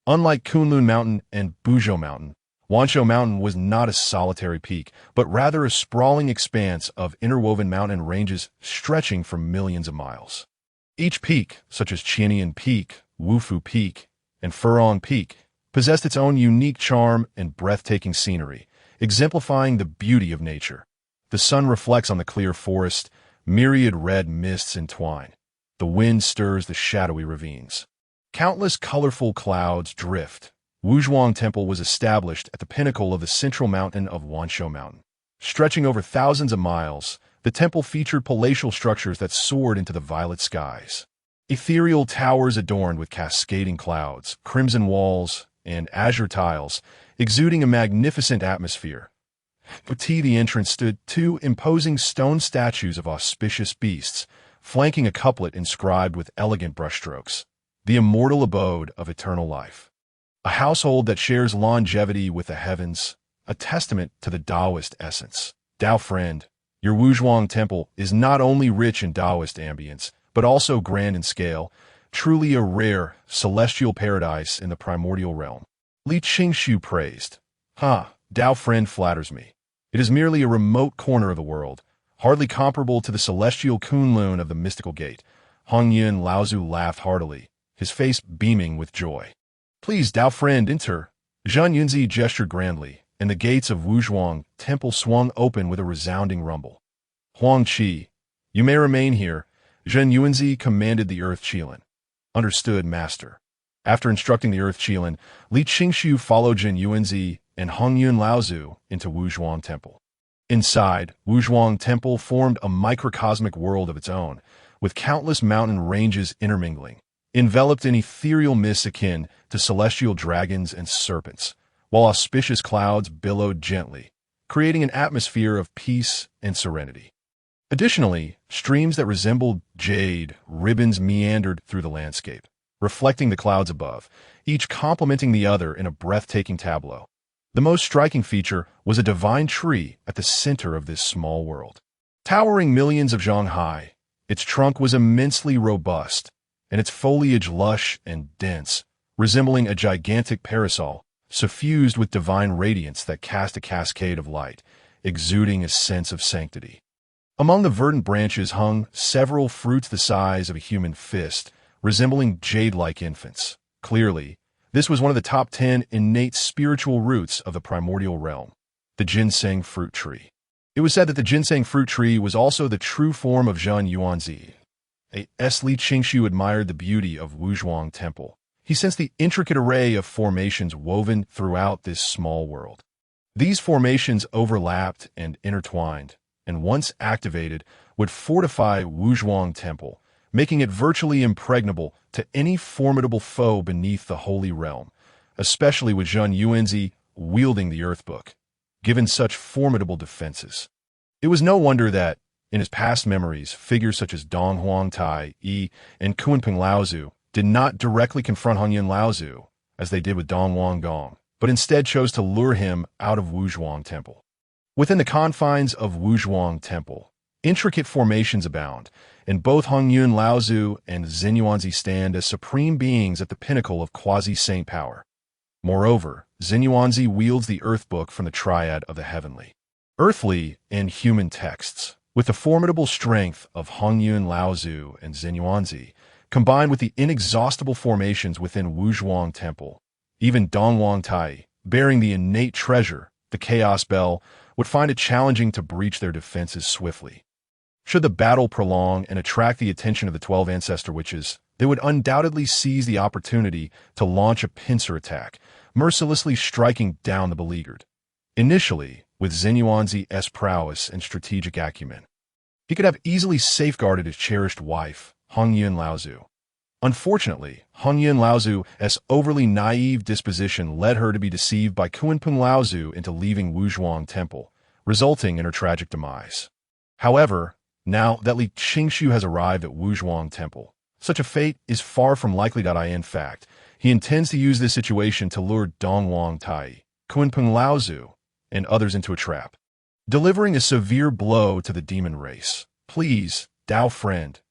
Unlike Kunlun Mountain and Buzhou Mountain, Wanshou Mountain was not a solitary peak, but rather a sprawling expanse of interwoven mountain ranges stretching for millions of miles. Each peak, such as Qianian Peak, Wufu Peak, and Furong Peak, possessed its own unique charm and breathtaking scenery, exemplifying the beauty of nature. The sun reflects on the clear forest, myriad red mists entwine. The wind stirs the shadowy ravines. Countless colorful clouds drift. Wuzhuang Temple was established at the pinnacle of the central mountain of Wanshou Mountain. Stretching over thousands of miles, the temple featured palatial structures that soared into the violet skies. Ethereal towers adorned with cascading clouds, crimson walls, and azure tiles, exuding a magnificent atmosphere. At the entrance stood two imposing stone statues of auspicious beasts, flanking a couplet inscribed with elegant brushstrokes, "The immortal abode of eternal life." A household that shares longevity with the heavens, a testament to the Taoist essence. Tao friend, your Wuzhuang Temple is not only rich in Taoist ambience, but also grand in scale, truly a rare, celestial paradise in the primordial realm. Li Qingshu praised. "Ha, Tao friend flatters me. It is merely a remote corner of the world," hardly comparable to the celestial Kunlun of the mystical gate. Hong Yun Laozu laughed heartily, his face beaming with joy. "Please, Dao friend, enter." Zhang Yunzi gestured grandly, and the gates of Wuzhuang Temple swung open with a resounding rumble. "Huang Qi, you may remain here," Zhang Yunzi commanded the Earth Qilin. "Understood, master." After instructing the Earth Qilin, Li Qingshu followed Zhang Yunzi and Hong Yun Laozu into Wuzhuang Temple. Inside, Wuzhuang Temple formed a microcosmic world of its own, with countless mountain ranges intermingling, enveloped in ethereal mists akin to celestial dragons and serpents, while auspicious clouds billowed gently, creating an atmosphere of peace and serenity. Additionally, streams that resembled jade ribbons meandered through the landscape, reflecting the clouds above, each complementing the other in a breathtaking tableau. The most striking feature was a divine tree at the center of this small world. Towering millions of zhang high, its trunk was immensely robust, and its foliage lush and dense, resembling a gigantic parasol, suffused with divine radiance that cast a cascade of light, exuding a sense of sanctity. Among the verdant branches hung several fruits the size of a human fist, resembling jade-like infants. Clearly, this was one of the top 10 innate spiritual roots of the primordial realm, the ginseng fruit tree. It was said that the ginseng fruit tree was also the true form of Zhan Yuanzi. Li Qingshu admired the beauty of Wuzhuang Temple. He sensed the intricate array of formations woven throughout this small world. These formations overlapped and intertwined, and once activated, would fortify Wuzhuang Temple, making it virtually impregnable to any formidable foe beneath the holy realm, especially with Zhang Yuanzi wielding the Earth Book, given such formidable defenses. It was no wonder that, in his past memories, figures such as Dong Huang Tai Yi and Kunpeng Laozu did not directly confront Hongyan Laozu, as they did with Dong Wang Gong, but instead chose to lure him out of Wuzhuang Temple. Within the confines of Wuzhuang Temple, intricate formations abound, and both Hongyun Laozu and Xinyuanzi stand as supreme beings at the pinnacle of quasi-saint power. Moreover, Xinyuanzi wields the Earth Book from the triad of the heavenly, earthly, and human texts. With the formidable strength of Hongyun Laozu and Xinyuanzi, combined with the inexhaustible formations within Wuzhuang Temple, even Dongwang Tai, bearing the innate treasure, the Chaos Bell, would find it challenging to breach their defenses swiftly. Should the battle prolong and attract the attention of the 12 Ancestor Witches, they would undoubtedly seize the opportunity to launch a pincer attack, mercilessly striking down the beleaguered. Initially, with Xinyuanzi's prowess and strategic acumen, he could have easily safeguarded his cherished wife, Hongyun Laozu. Unfortunately, Hongyun Laozu's overly naive disposition led her to be deceived by Kunpeng Laozu into leaving Wuzhuang Temple, resulting in her tragic demise. However, now that Li Qingshu has arrived at Wuzhuang Temple, such a fate is far from likely. In fact, he intends to use this situation to lure Dongwang Tai, Kunpeng Laozu, and others into a trap, delivering a severe blow to the demon race. "Please, Dao friend."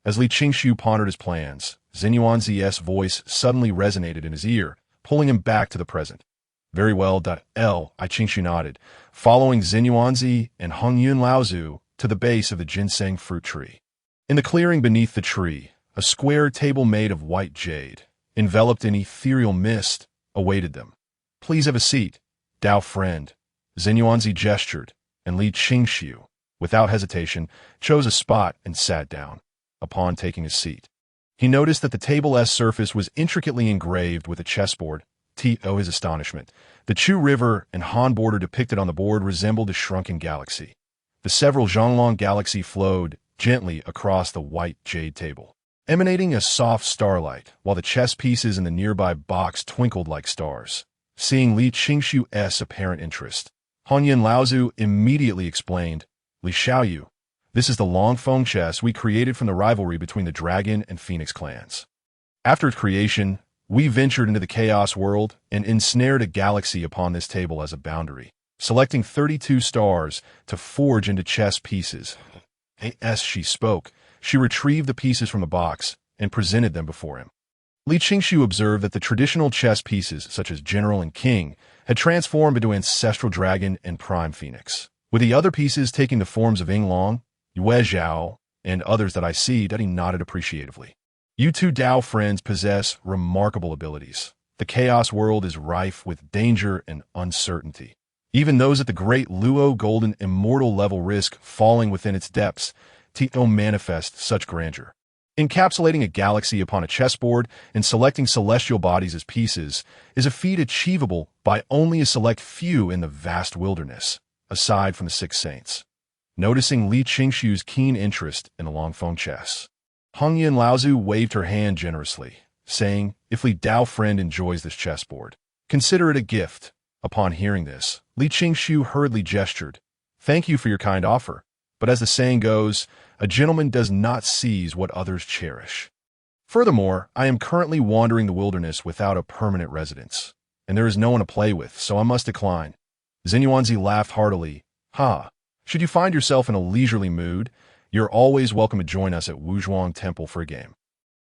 As Li Qingshu pondered his plans, Xinyuanzi's voice suddenly resonated in his ear, pulling him back to the present. "Very well, Li Qingshu nodded, following Xinyuanzi and Hongyun Laozu to the base of the ginseng fruit tree. In the clearing beneath the tree, a square table made of white jade, enveloped in ethereal mist, awaited them. "Please have a seat, Dao friend." Xinyuanzi gestured, and Li Qingshu, without hesitation, chose a spot and sat down. Upon taking his seat, he noticed that the table's surface was intricately engraved with a chessboard. To his astonishment, the Chu River and Han border depicted on the board resembled a shrunken galaxy. The several Zhonglong galaxy flowed gently across the white jade table, emanating a soft starlight, while the chess pieces in the nearby box twinkled like stars. Seeing Li Qingshu's apparent interest, Hongyun Laozu immediately explained, "Li Xiaoyu, this is the long feng chess we created from the rivalry between the Dragon and Phoenix clans. After its creation, we ventured into the Chaos world and ensnared a galaxy upon this table as a boundary, selecting 32 stars to forge into chess pieces." As she spoke, she retrieved the pieces from the box and presented them before him. Li Qingshu observed that the traditional chess pieces, such as General and King, had transformed into Ancestral Dragon and Prime Phoenix, with the other pieces taking the forms of Ying Long, Yue Zhao, and others that I see that he nodded appreciatively. You two Dao friends possess remarkable abilities. The chaos world is rife with danger and uncertainty. Even those at the great Luo Golden Immortal level risk falling within its depths to manifest such grandeur. Encapsulating a galaxy upon a chessboard and selecting celestial bodies as pieces is a feat achievable by only a select few in the vast wilderness, aside from the Six Saints. Noticing Li Qingshu's keen interest in the Longfeng chess, Hongyan Laozu waved her hand generously, saying, "If Li Dao friend enjoys this chessboard, consider it a gift." Upon hearing this, Li Qingshu hurriedly gestured, "Thank you for your kind offer, but as the saying goes, a gentleman does not seize what others cherish. Furthermore, I am currently wandering the wilderness without a permanent residence, and there is no one to play with, so I must decline." Xinyuanzi laughed heartily. "Ha! Should you find yourself in a leisurely mood, you're always welcome to join us at Wuzhuang Temple for a game."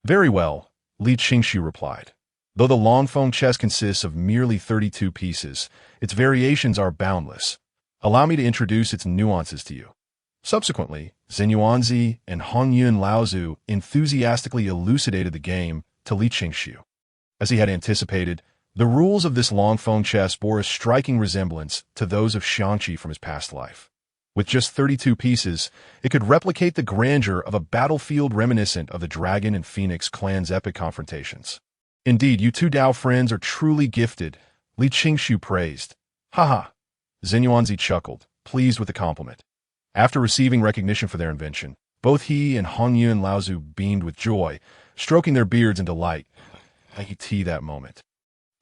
"Very well," Li Qingshu replied. "Though the Longfeng chess consists of merely 32 pieces, its variations are boundless. Allow me to introduce its nuances to you." Subsequently, Xinyuanzi and Hongyun Laozu enthusiastically elucidated the game to Li Qingshu. As he had anticipated, the rules of this Longfeng chess bore a striking resemblance to those of Xiangqi from his past life. With just 32 pieces, it could replicate the grandeur of a battlefield reminiscent of the Dragon and Phoenix clans' epic confrontations. "Indeed, you two Dao friends are truly gifted," Li Qingshu praised. "Haha." Xinyuanzi chuckled, pleased with the compliment. After receiving recognition for their invention, both he and Hongyun Laozu beamed with joy, stroking their beards in delight. I could see that moment.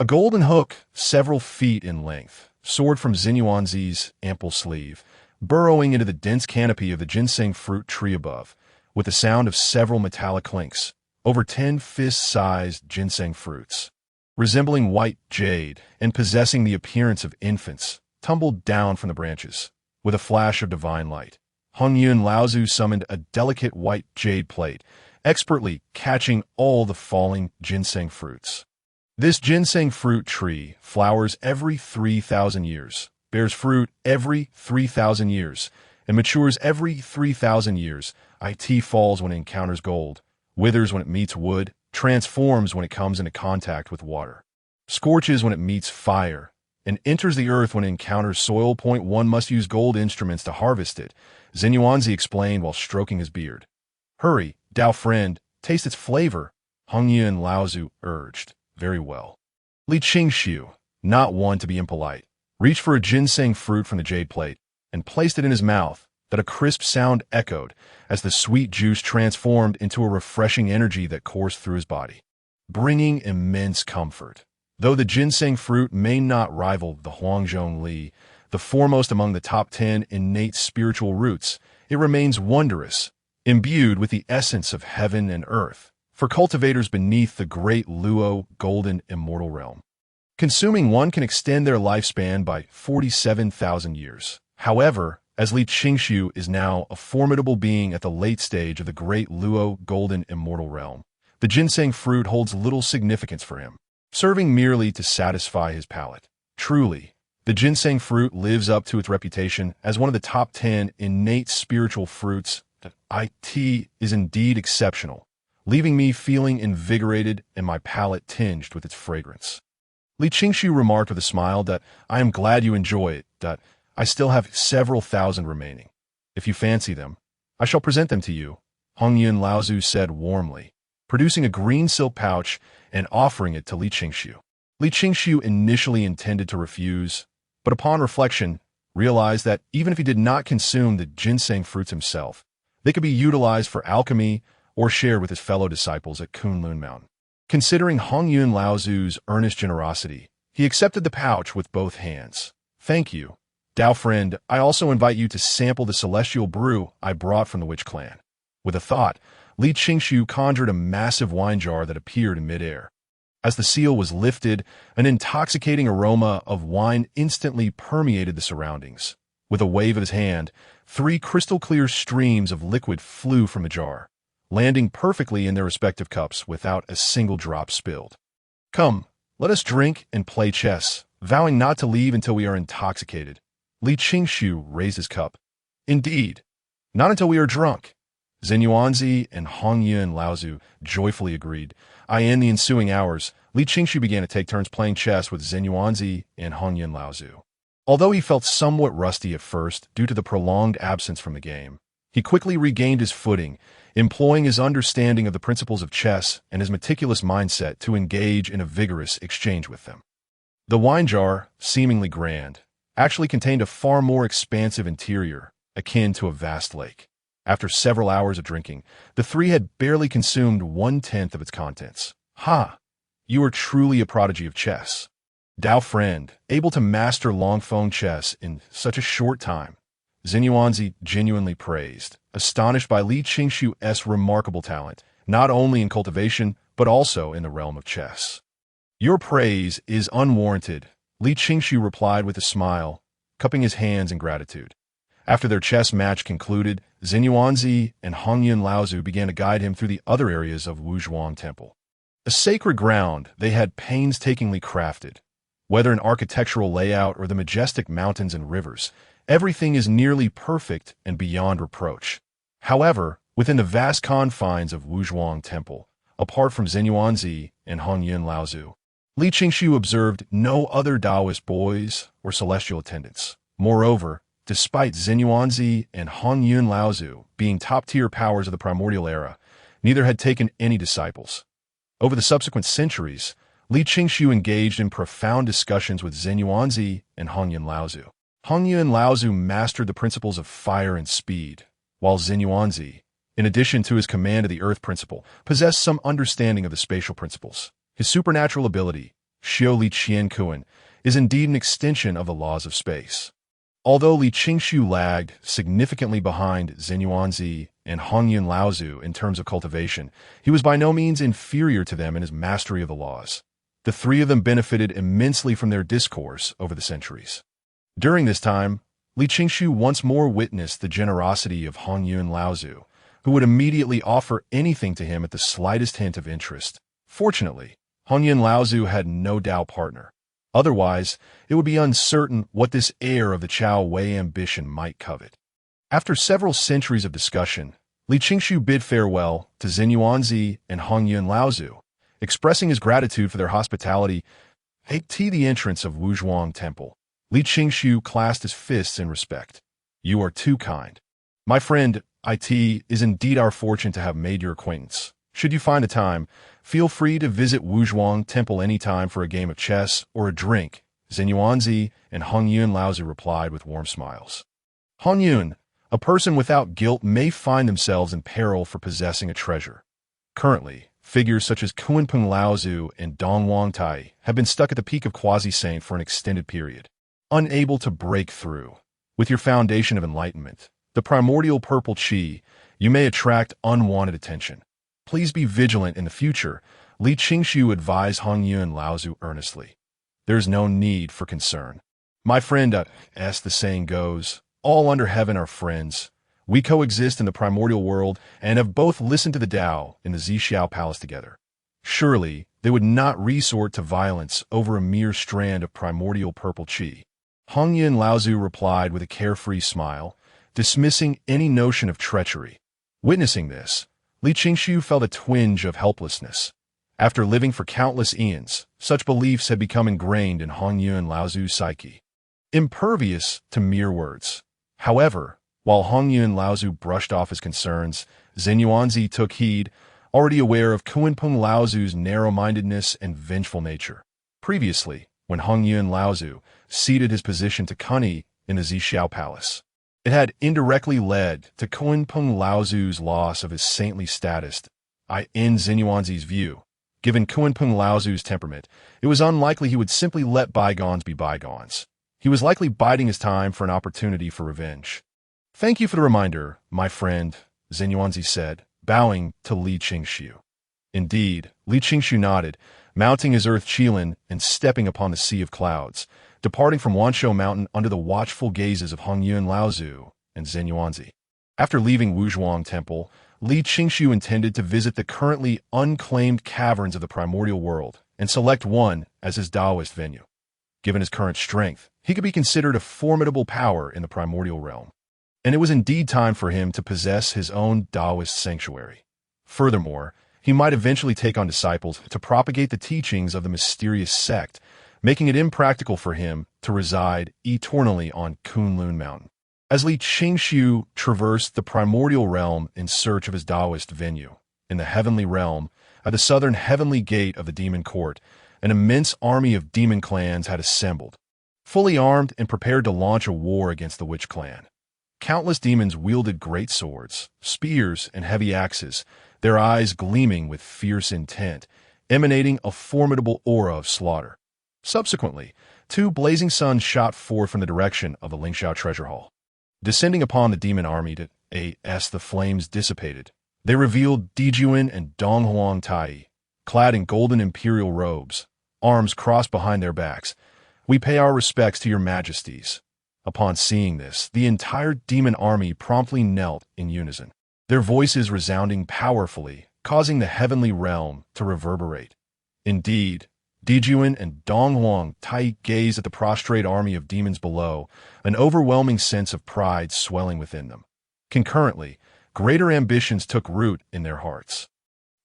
A golden hook, several feet in length, soared from Xinyuanzi's ample sleeve, burrowing into the dense canopy of the ginseng fruit tree above, with the sound of several metallic clinks. Over 10 fist-sized ginseng fruits, resembling white jade and possessing the appearance of infants, tumbled down from the branches. With a flash of divine light, Hongyun Laozu summoned a delicate white jade plate, expertly catching all the falling ginseng fruits. This ginseng fruit tree flowers every 3,000 years, bears fruit every 3,000 years, and matures every 3,000 years. It falls when it encounters gold, withers when it meets wood, transforms when it comes into contact with water, scorches when it meets fire, and enters the earth when it encounters soil. One must use gold instruments to harvest it, Xinyuanzi explained while stroking his beard. "Hurry, Dao friend, taste its flavor," Hongyun Laozu urged. "Very well." Li Qingshu, not one to be impolite, reached for a ginseng fruit from the jade plate and placed it in his mouth. That a crisp sound echoed as the sweet juice transformed into a refreshing energy that coursed through his body, bringing immense comfort. Though the ginseng fruit may not rival the Huangzhong Li, the foremost among the top 10 innate spiritual roots, it remains wondrous, imbued with the essence of heaven and earth, for cultivators beneath the great Luo Golden Immortal Realm. Consuming one can extend their lifespan by 47,000 years. However, as Li Qingshu is now a formidable being at the late stage of the great Luo Golden Immortal Realm, the ginseng fruit holds little significance for him, serving merely to satisfy his palate. Truly, the ginseng fruit lives up to its reputation as one of the top 10 innate spiritual fruits. It is indeed exceptional, leaving me feeling invigorated and my palate tinged with its fragrance. Li Qingshu remarked with a smile that I am glad you enjoy it, that I still have several thousand remaining. If you fancy them, I shall present them to you, Hongyun Laozu said warmly, producing a green silk pouch and offering it to Li Qingshu. Li Qingshu initially intended to refuse, but upon reflection, realized that even if he did not consume the ginseng fruits himself, they could be utilized for alchemy or shared with his fellow disciples at Kunlun Mountain. Considering Hongyun Laozu's earnest generosity, he accepted the pouch with both hands. "Thank you. Dao friend, I also invite you to sample the celestial brew I brought from the Witch Clan." With a thought, Li Qingshu conjured a massive wine jar that appeared in midair. As the seal was lifted, an intoxicating aroma of wine instantly permeated the surroundings. With a wave of his hand, 3 crystal-clear streams of liquid flew from the jar, landing perfectly in their respective cups without a single drop spilled. "Come, let us drink and play chess, vowing not to leave until we are intoxicated." Li Qingshu raised his cup. "Indeed." Not until we are drunk. Zhen Yuanzi and Hongyuan Laozu joyfully agreed. In the ensuing hours, Li Qingshu began to take turns playing chess with Zhen Yuanzi and Hongyuan Laozu. Although he felt somewhat rusty at first due to the prolonged absence from the game, he quickly regained his footing, employing his understanding of the principles of chess and his meticulous mindset to engage in a vigorous exchange with them. The wine jar, seemingly grand, actually contained a far more expansive interior, akin to a vast lake. After several hours of drinking, the three had barely consumed 1/10 of its contents. Ha! You are truly a prodigy of chess. Dao friend, able to master long-phone chess in such a short time. Zhen Yuanzi genuinely praised, astonished by Li Qingshu's remarkable talent, not only in cultivation, but also in the realm of chess. Your praise is unwarranted, Li Qingshu replied with a smile, cupping his hands in gratitude. After their chess match concluded, Zhen Yuanzi and Hongyuan Laozu began to guide him through the other areas of Wuzhuang Temple. A sacred ground they had painstakingly crafted. Whether an architectural layout or the majestic mountains and rivers, everything is nearly perfect and beyond reproach. However, within the vast confines of Wuzhuang Temple, apart from Zhen Yuanzi and Hongyuan Laozu, Li Qingshu observed no other Taoist boys or celestial attendants. Moreover, despite Zhen Yuanzi and Hongyuan Laozu being top-tier powers of the primordial era, neither had taken any disciples. Over the subsequent centuries, Li Qingshu engaged in profound discussions with Zhen Yuanzi and Hongyuan Laozu. Hongyuan Laozu mastered the principles of fire and speed, while Zhen Yuanzi, in addition to his command of the earth principle, possessed some understanding of the spatial principles. His supernatural ability, Xiao Li Qian Kuan, is indeed an extension of the laws of space. Although Li Qingshu lagged significantly behind Zhen Yuanzi and Hongyuan Laozu in terms of cultivation, he was by no means inferior to them in his mastery of the laws. The three of them benefited immensely from their discourse over the centuries. During this time, Li Qingshu once more witnessed the generosity of Hongyuan Laozu, who would immediately offer anything to him at the slightest hint of interest. Fortunately, Hongyuan Laozu had no Tao partner. Otherwise, it would be uncertain what this heir of the Chao Wei ambition might covet. After several centuries of discussion, Li Qingshu bid farewell to Zhen Yuanzi and Hongyuan Laozu, expressing his gratitude for their hospitality. At the entrance of Wuzhuang Temple, Li Qingshu clasped his fists in respect. You are too kind. My friend, it is indeed our fortune to have made your acquaintance. Should you find the time, feel free to visit Wuzhuang Temple anytime for a game of chess or a drink, Zhen Yuanzi and Hongyuan Laozu replied with warm smiles. Hongyuan, a person without guilt may find themselves in peril for possessing a treasure. Currently, figures such as Kunpeng Laozu and Dong Wangtai have been stuck at the peak of quasi-saint for an extended period, unable to break through. With your foundation of enlightenment, the primordial purple qi, you may attract unwanted attention. Please be vigilant in the future, Li Qingshu advised Hongyuan Laozu earnestly. There is no need for concern. My friend, as the saying goes, all under heaven are friends. We coexist in the primordial world and have both listened to the Tao in the Zixiao Palace together. Surely, they would not resort to violence over a mere strand of primordial purple qi. Hongyuan Laozu replied with a carefree smile, dismissing any notion of treachery. Witnessing this, Li Qingshu felt a twinge of helplessness. After living for countless eons, such beliefs had become ingrained in Hongyuan Laozu's psyche, impervious to mere words. However, while Hongyuan Laozu brushed off his concerns, Zhen Yuanzi took heed, already aware of Kunpeng Laozu's narrow-mindedness and vengeful nature. Previously, when Hongyuan Laozu ceded his position to Kunyi in the Zixiao Palace, it had indirectly led to Kunpeng Laozu's loss of his saintly status. In Zhen Yuanzi's view, given Kunpeng Laozu's temperament, it was unlikely he would simply let bygones be bygones. He was likely biding his time for an opportunity for revenge. Thank you for the reminder, my friend, Zhen Yuanzi said, bowing to Li Qingshu. Indeed, Li Qingshu nodded, mounting his earth qilin and stepping upon the sea of clouds, departing from Wanshou Mountain under the watchful gazes of Hongyuan Laozu and Zhen Yuanzi. After leaving Wuzhuang Temple, Li Qingshu intended to visit the currently unclaimed caverns of the primordial world and select one as his Taoist venue. Given his current strength, he could be considered a formidable power in the primordial realm. and it was indeed time for him to possess his own Taoist sanctuary. Furthermore, he might eventually take on disciples to propagate the teachings of the mysterious sect, making it impractical for him to reside eternally on Kunlun Mountain. As Li Qingxiu traversed the primordial realm in search of his Taoist venue, in the heavenly realm, at the southern heavenly gate of the demon court, an immense army of demon clans had assembled, fully armed and prepared to launch a war against the witch clan. Countless demons wielded great swords, spears, and heavy axes, their eyes gleaming with fierce intent, emanating a formidable aura of slaughter. Subsequently, 2 blazing suns shot forth from the direction of the Lingxiao treasure hall. Descending upon the demon army as the flames dissipated, they revealed Dijuan and Donghuang Tai, clad in golden imperial robes, arms crossed behind their backs. "We pay our respects to your majesties." Upon seeing this, the entire demon army promptly knelt in unison, their voices resounding powerfully, causing the heavenly realm to reverberate. Indeed, Dijuan and Donghuang Tai gazed at the prostrate army of demons below, an overwhelming sense of pride swelling within them. Concurrently, greater ambitions took root in their hearts.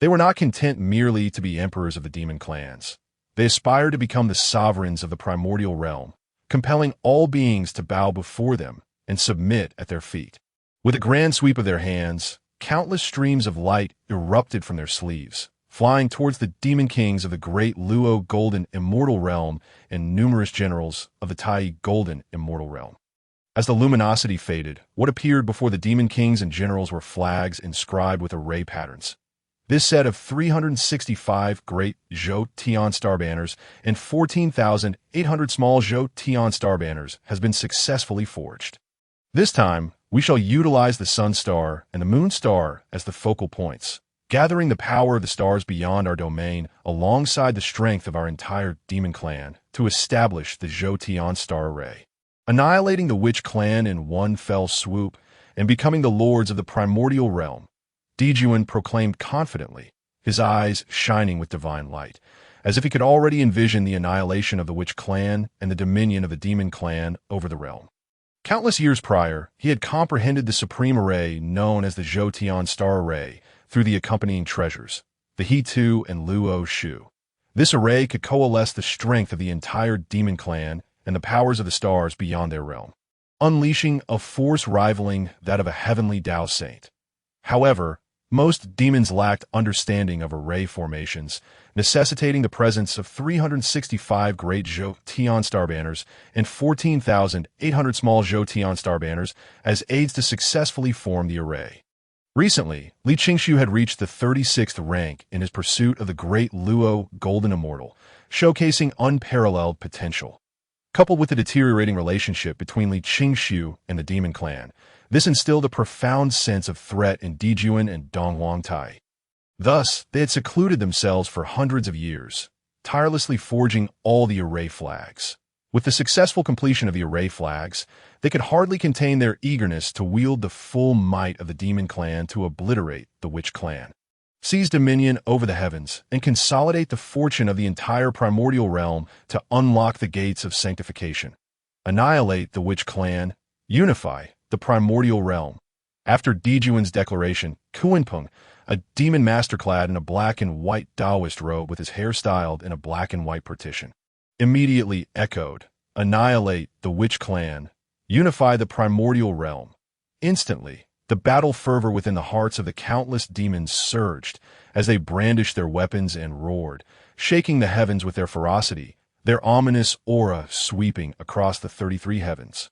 They were not content merely to be emperors of the demon clans. They aspired to become the sovereigns of the primordial realm, compelling all beings to bow before them and submit at their feet. With a grand sweep of their hands, countless streams of light erupted from their sleeves, flying towards the demon kings of the great Luo Golden Immortal Realm and numerous generals of the Tai Golden Immortal Realm. As the luminosity faded, what appeared before the demon kings and generals were flags inscribed with array patterns. This set of 365 great Zhou Tian star banners and 14,800 small Zhou Tian star banners has been successfully forged. This time, we shall utilize the Sun Star and the Moon Star as the focal points, gathering the power of the stars beyond our domain alongside the strength of our entire demon clan to establish the Zhou Tian star array. Annihilating the witch clan in one fell swoop and becoming the lords of the primordial realm, Dijuan proclaimed confidently, his eyes shining with divine light, as if he could already envision the annihilation of the witch clan and the dominion of the demon clan over the realm. Countless years prior, he had comprehended the supreme array known as the Zhou Tian star array through the accompanying treasures, the He Tu and Luo Shu. This array could coalesce the strength of the entire demon clan and the powers of the stars beyond their realm, unleashing a force rivaling that of a heavenly Tao saint. However, most demons lacked understanding of array formations, necessitating the presence of 365 great Zhou Tian star banners and 14,800 small Zhou Tian star banners as aids to successfully form the array. Recently, Li Qingxiu had reached the 36th rank in his pursuit of the great Luo Golden Immortal, showcasing unparalleled potential. Coupled with the deteriorating relationship between Li Qingxiu and the demon clan, this instilled a profound sense of threat in Dijuan and Donghuang Tai. Thus, they had secluded themselves for hundreds of years, tirelessly forging all the array flags. With the successful completion of the array flags, they could hardly contain their eagerness to wield the full might of the demon clan to obliterate the witch clan, seize dominion over the heavens, and consolidate the fortune of the entire primordial realm to unlock the gates of sanctification, annihilate the witch clan, unify the primordial realm. After Dijuan's declaration, Kuanpeng, a demon master clad in a black and white Taoist robe with his hair styled in a black and white partition, immediately echoed, "Annihilate the witch clan, unify the primordial realm." Instantly, the battle fervor within the hearts of the countless demons surged as they brandished their weapons and roared, shaking the heavens with their ferocity, their ominous aura sweeping across the 33 heavens.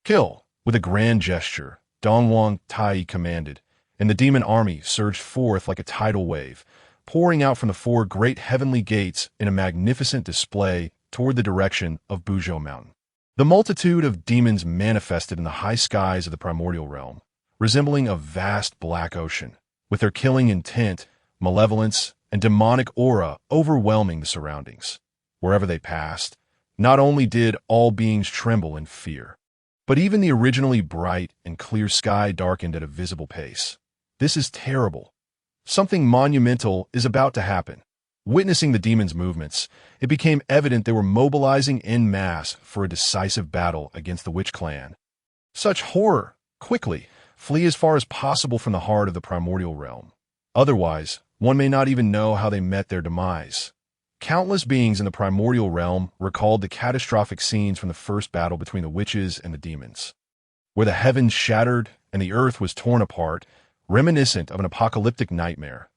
"Kill!" With a grand gesture, Donghuang Tai commanded, and the demon army surged forth like a tidal wave, pouring out from the 4 great heavenly gates in a magnificent display toward the direction of Buzhou Mountain. The multitude of demons manifested in the high skies of the primordial realm, resembling a vast black ocean, with their killing intent, malevolence, and demonic aura overwhelming the surroundings. Wherever they passed, not only did all beings tremble in fear, but even the originally bright and clear sky darkened at a visible pace. This is terrible. Something monumental is about to happen. Witnessing the demons' movements, it became evident they were mobilizing en masse for a decisive battle against the witch clan. Such horror! Quickly, flee as far as possible from the heart of the primordial realm. Otherwise, one may not even know how they met their demise. Countless beings in the primordial realm recalled the catastrophic scenes from the first battle between the witches and the demons, where the heavens shattered and the earth was torn apart, reminiscent of an apocalyptic nightmare.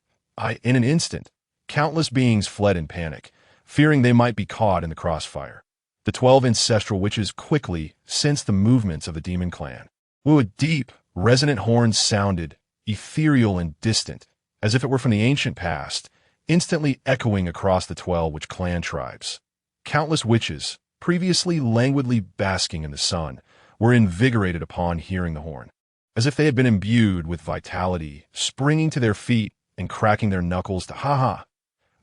In an instant, countless beings fled in panic, fearing they might be caught in the crossfire. The 12 ancestral witches quickly sensed the movements of the demon clan. With deep, resonant horns sounded, ethereal and distant, as if it were from the ancient past, instantly echoing across the 12 witch clan tribes. Countless witches, previously languidly basking in the sun, were invigorated upon hearing the horn, as if they had been imbued with vitality, springing to their feet and cracking their knuckles to ha-ha.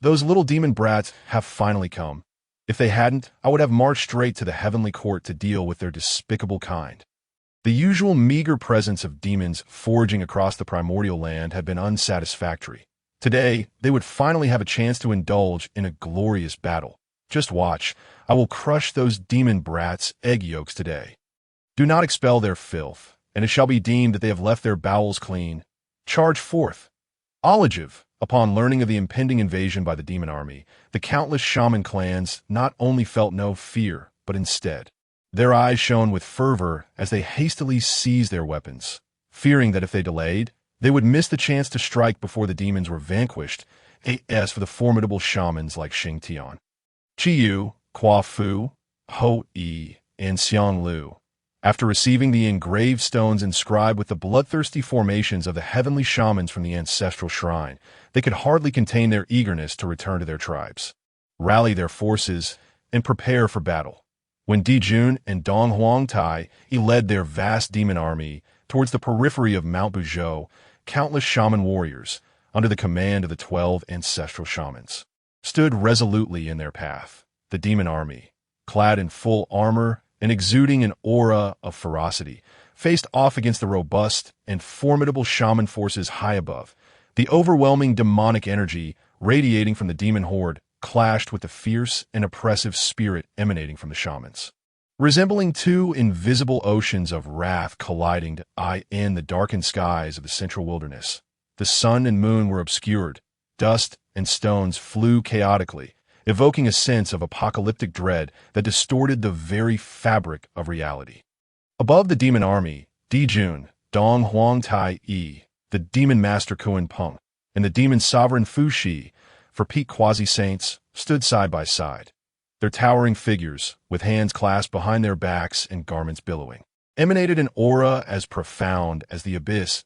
Those little demon brats have finally come. If they hadn't, I would have marched straight to the heavenly court to deal with their despicable kind. The usual meager presence of demons foraging across the primordial land had been unsatisfactory. Today, they would finally have a chance to indulge in a glorious battle. Just watch, I will crush those demon brats' egg yolks today. Do not expel their filth, and it shall be deemed that they have left their bowels clean. Charge forth. Olive, upon learning of the impending invasion by the demon army, the countless shaman clans not only felt no fear, but instead, their eyes shone with fervor as they hastily seized their weapons, fearing that if they delayed, they would miss the chance to strike before the demons were vanquished, as for the formidable shamans like Xing Tian, Qiyu, Kwa Fu, Ho Yi, and Xiang Lu. After receiving the engraved stones inscribed with the bloodthirsty formations of the heavenly shamans from the ancestral shrine, they could hardly contain their eagerness to return to their tribes, rally their forces, and prepare for battle. When Dijun and Dong Huang Tai led their vast demon army towards the periphery of Mount Buzhou, countless shaman warriors, under the command of the 12 ancestral shamans, stood resolutely in their path. The demon army, clad in full armor and exuding an aura of ferocity, faced off against the robust and formidable shaman forces high above. The overwhelming demonic energy radiating from the demon horde clashed with the fierce and oppressive spirit emanating from the shamans. Resembling two invisible oceans of wrath colliding in the darkened skies of the central wilderness, the sun and moon were obscured, dust and stones flew chaotically, evoking a sense of apocalyptic dread that distorted the very fabric of reality. Above the demon army, Dijun, Dong Huang Tai Yi, the demon master Kuan Peng, and the demon sovereign Fu Shi, for peak quasi-saints, stood side by side. Their towering figures, with hands clasped behind their backs and garments billowing, emanated an aura as profound as the abyss.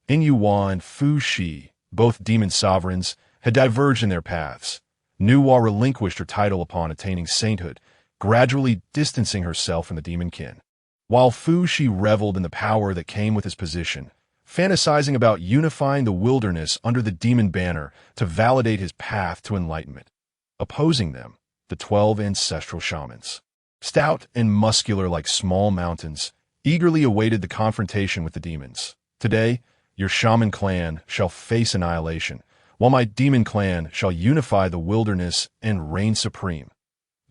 In Yuan and Fu Shi, both demon sovereigns, had diverged in their paths. Nuwa relinquished her title upon attaining sainthood, gradually distancing herself from the demon kin, while Fu Shi reveled in the power that came with his position, fantasizing about unifying the wilderness under the demon banner to validate his path to enlightenment. Opposing them, the 12 ancestral shamans, stout and muscular like small mountains, eagerly awaited the confrontation with the demons. Today, your shaman clan shall face annihilation, while my demon clan shall unify the wilderness and reign supreme,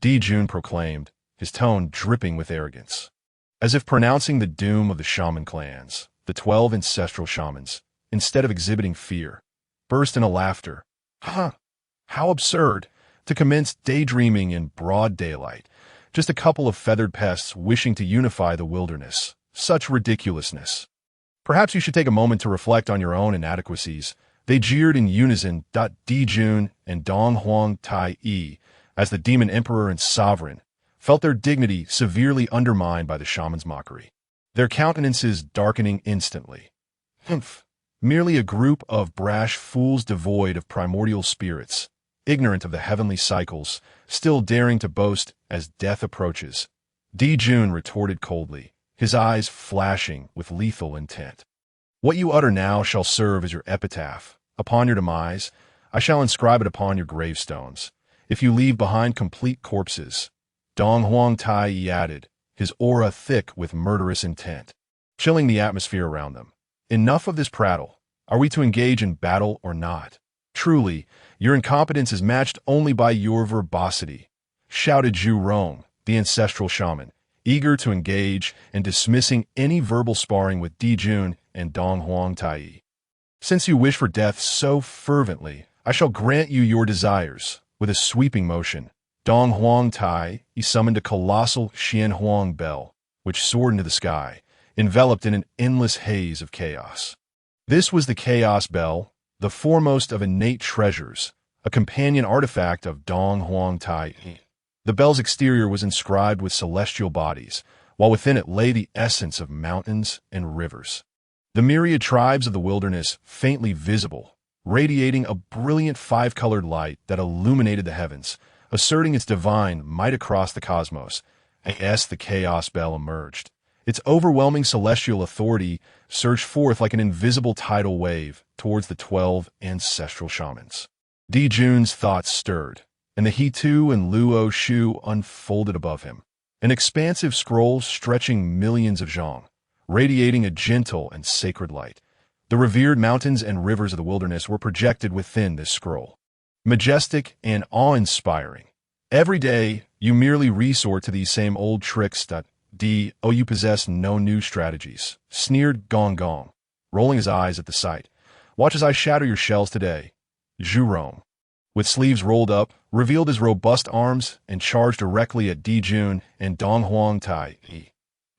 Dijun proclaimed, his tone dripping with arrogance. As if pronouncing the doom of the shaman clans, the 12 ancestral shamans, instead of exhibiting fear, burst into laughter. How absurd! To commence daydreaming in broad daylight, just a couple of feathered pests wishing to unify the wilderness. Such ridiculousness. Perhaps you should take a moment to reflect on your own inadequacies. They jeered in unison. Dijun and Dong Huang Tai Yi, as the demon emperor and sovereign, felt their dignity severely undermined by the shaman's mockery, their countenances darkening instantly. Merely a group of brash fools devoid of primordial spirits, ignorant of the heavenly cycles, still daring to boast as death approaches, Dijun retorted coldly, his eyes flashing with lethal intent. What you utter now shall serve as your epitaph. Upon your demise, I shall inscribe it upon your gravestones. If you leave behind complete corpses, Dong Huang Tai Yi added, his aura thick with murderous intent, chilling the atmosphere around them. Enough of this prattle. Are we to engage in battle or not? Truly, your incompetence is matched only by your verbosity, shouted Zhu Rong, the ancestral shaman, eager to engage and dismissing any verbal sparring with Di Jun and Dong Huang Tai. Since you wish for death so fervently, I shall grant you your desires. With a sweeping motion, Dong Huang Tai summoned a colossal Xian Huang bell, which soared into the sky, enveloped in an endless haze of chaos. This was the Chaos Bell, the foremost of innate treasures, a companion artifact of Dong Huang Tai. The bell's exterior was inscribed with celestial bodies, while within it lay the essence of mountains and rivers. The myriad tribes of the wilderness, faintly visible, radiating a brilliant five-colored light that illuminated the heavens, asserting its divine might across the cosmos. As the Chaos Bell emerged, its overwhelming celestial authority surged forth like an invisible tidal wave towards the 12 ancestral shamans. Di Jun's thoughts stirred, and the He-Tu and Luo Shu unfolded above him, an expansive scroll stretching millions of zhang, radiating a gentle and sacred light. The revered mountains and rivers of the wilderness were projected within this scroll. Majestic and awe-inspiring. Every day, you merely resort to these same old tricks that you possess no new strategies, sneered Gong Gong, rolling his eyes at the sight. Watch as I shatter your shells today. Zhu Rong, with sleeves rolled up, revealed his robust arms and charged directly at Di Jun and Dong Huang Tai.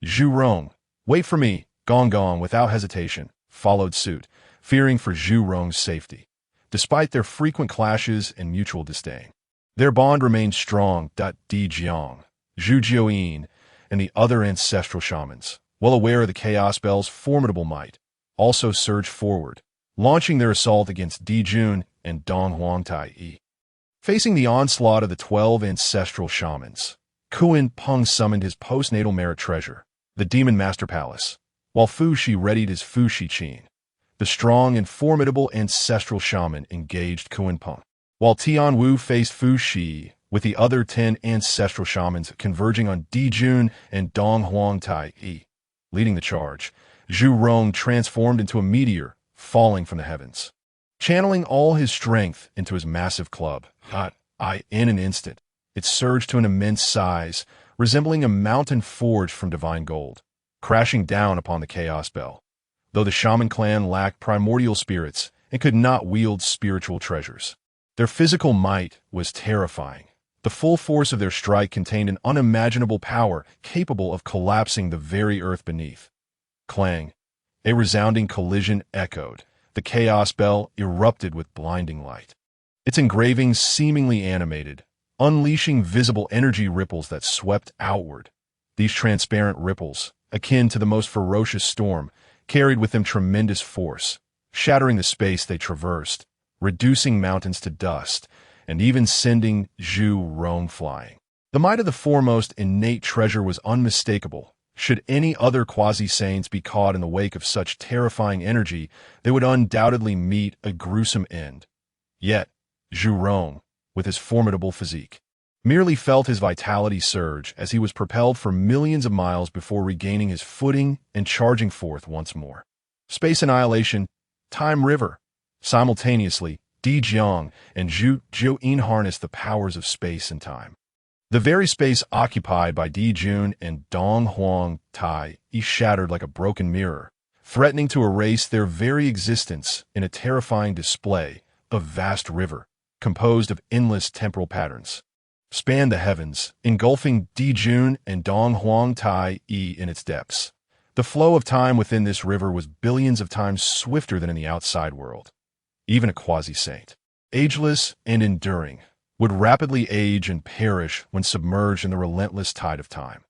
Zhu Rong, wait for me. Gong Gong, without hesitation, followed suit, fearing for Zhu Rong's safety. Despite their frequent clashes and mutual disdain, their bond remained strong. Di Jiang, Zhu Jioyin, and the other ancestral shamans, well aware of the Chaos Bell's formidable might, also surged forward, launching their assault against Di Jun and Dong Huang Tai. Facing the onslaught of the 12 ancestral shamans, Kuan Peng summoned his postnatal merit treasure, the Demon Master Palace, while Fu Shi readied his Fu Shi Qin. The strong and formidable ancestral shaman engaged Kuan Peng, while Tian Wu faced Fu Shi, with the other 10 ancestral shamans converging on Di Jun and Dong Huang Tai. Leading the charge, Zhu Rong transformed into a meteor, falling from the heavens. Channeling all his strength into his massive club, in an instant, it surged to an immense size, resembling a mountain forged from divine gold, crashing down upon the Chaos Bell. Though the shaman clan lacked primordial spirits and could not wield spiritual treasures, their physical might was terrifying. The full force of their strike contained an unimaginable power capable of collapsing the very earth beneath. Clang. A resounding collision echoed. The Chaos Bell erupted with blinding light, its engravings seemingly animated, unleashing visible energy ripples that swept outward. These transparent ripples, akin to the most ferocious storm, carried with them tremendous force, shattering the space they traversed, reducing mountains to dust, and even sending Zhu Rong flying. The might of the foremost innate treasure was unmistakable. Should any other quasi-saints be caught in the wake of such terrifying energy, they would undoubtedly meet a gruesome end. Yet, Zhu Rong, with his formidable physique, merely felt his vitality surge as he was propelled for millions of miles before regaining his footing and charging forth once more. Space annihilation, time river. Simultaneously, Di Jiang and Zhu Jioyin harnessed the powers of space and time. The very space occupied by Di Jun and Dong Huang Tai shattered like a broken mirror, threatening to erase their very existence in a terrifying display of vast river, composed of endless temporal patterns, spanned the heavens, engulfing Di Jun and Dong Huang Tai in its depths. The flow of time within this river was billions of times swifter than in the outside world. Even a quasi-saint, ageless and enduring, would rapidly age and perish when submerged in the relentless tide of time.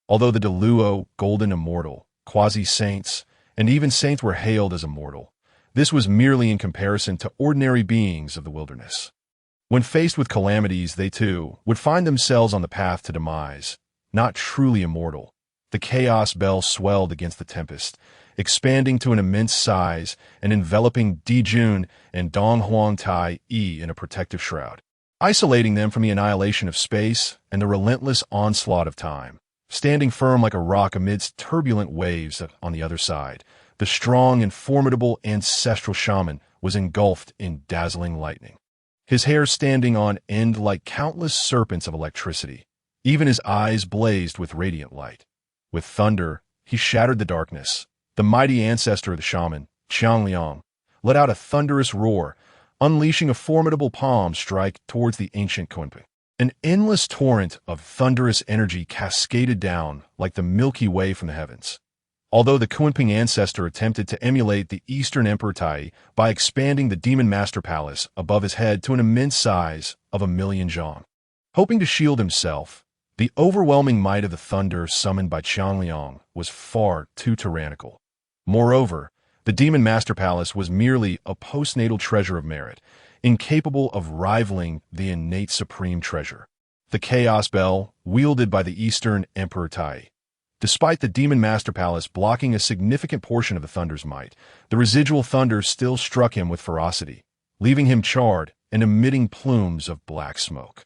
Although the Deluo, golden immortal, quasi-saints, and even saints were hailed as immortal, this was merely in comparison to ordinary beings of the wilderness. When faced with calamities, they too would find themselves on the path to demise, not truly immortal. The Chaos Bell swelled against the tempest, expanding to an immense size and enveloping Di Jun and Dong Huang Tai in a protective shroud, isolating them from the annihilation of space and the relentless onslaught of time. Standing firm like a rock amidst turbulent waves on the other side, the strong and formidable ancestral shaman was engulfed in dazzling lightning, his hair standing on end like countless serpents of electricity. Even his eyes blazed with radiant light. With thunder, he shattered the darkness. The mighty ancestor of the shaman, Qiangliang, let out a thunderous roar, unleashing a formidable palm strike towards the ancient Kunping. An endless torrent of thunderous energy cascaded down like the Milky Way from the heavens. Although the Kunping ancestor attempted to emulate the Eastern Emperor Tai by expanding the Demon Master Palace above his head to an immense size of 1,000,000 zhang. Hoping to shield himself, the overwhelming might of the thunder summoned by Qiangliang was far too tyrannical. Moreover, the Demon Master Palace was merely a postnatal treasure of merit, incapable of rivaling the innate supreme treasure, the Chaos Bell wielded by the Eastern Emperor Tai. Despite the Demon Master Palace blocking a significant portion of the thunder's might, the residual thunder still struck him with ferocity, leaving him charred and emitting plumes of black smoke.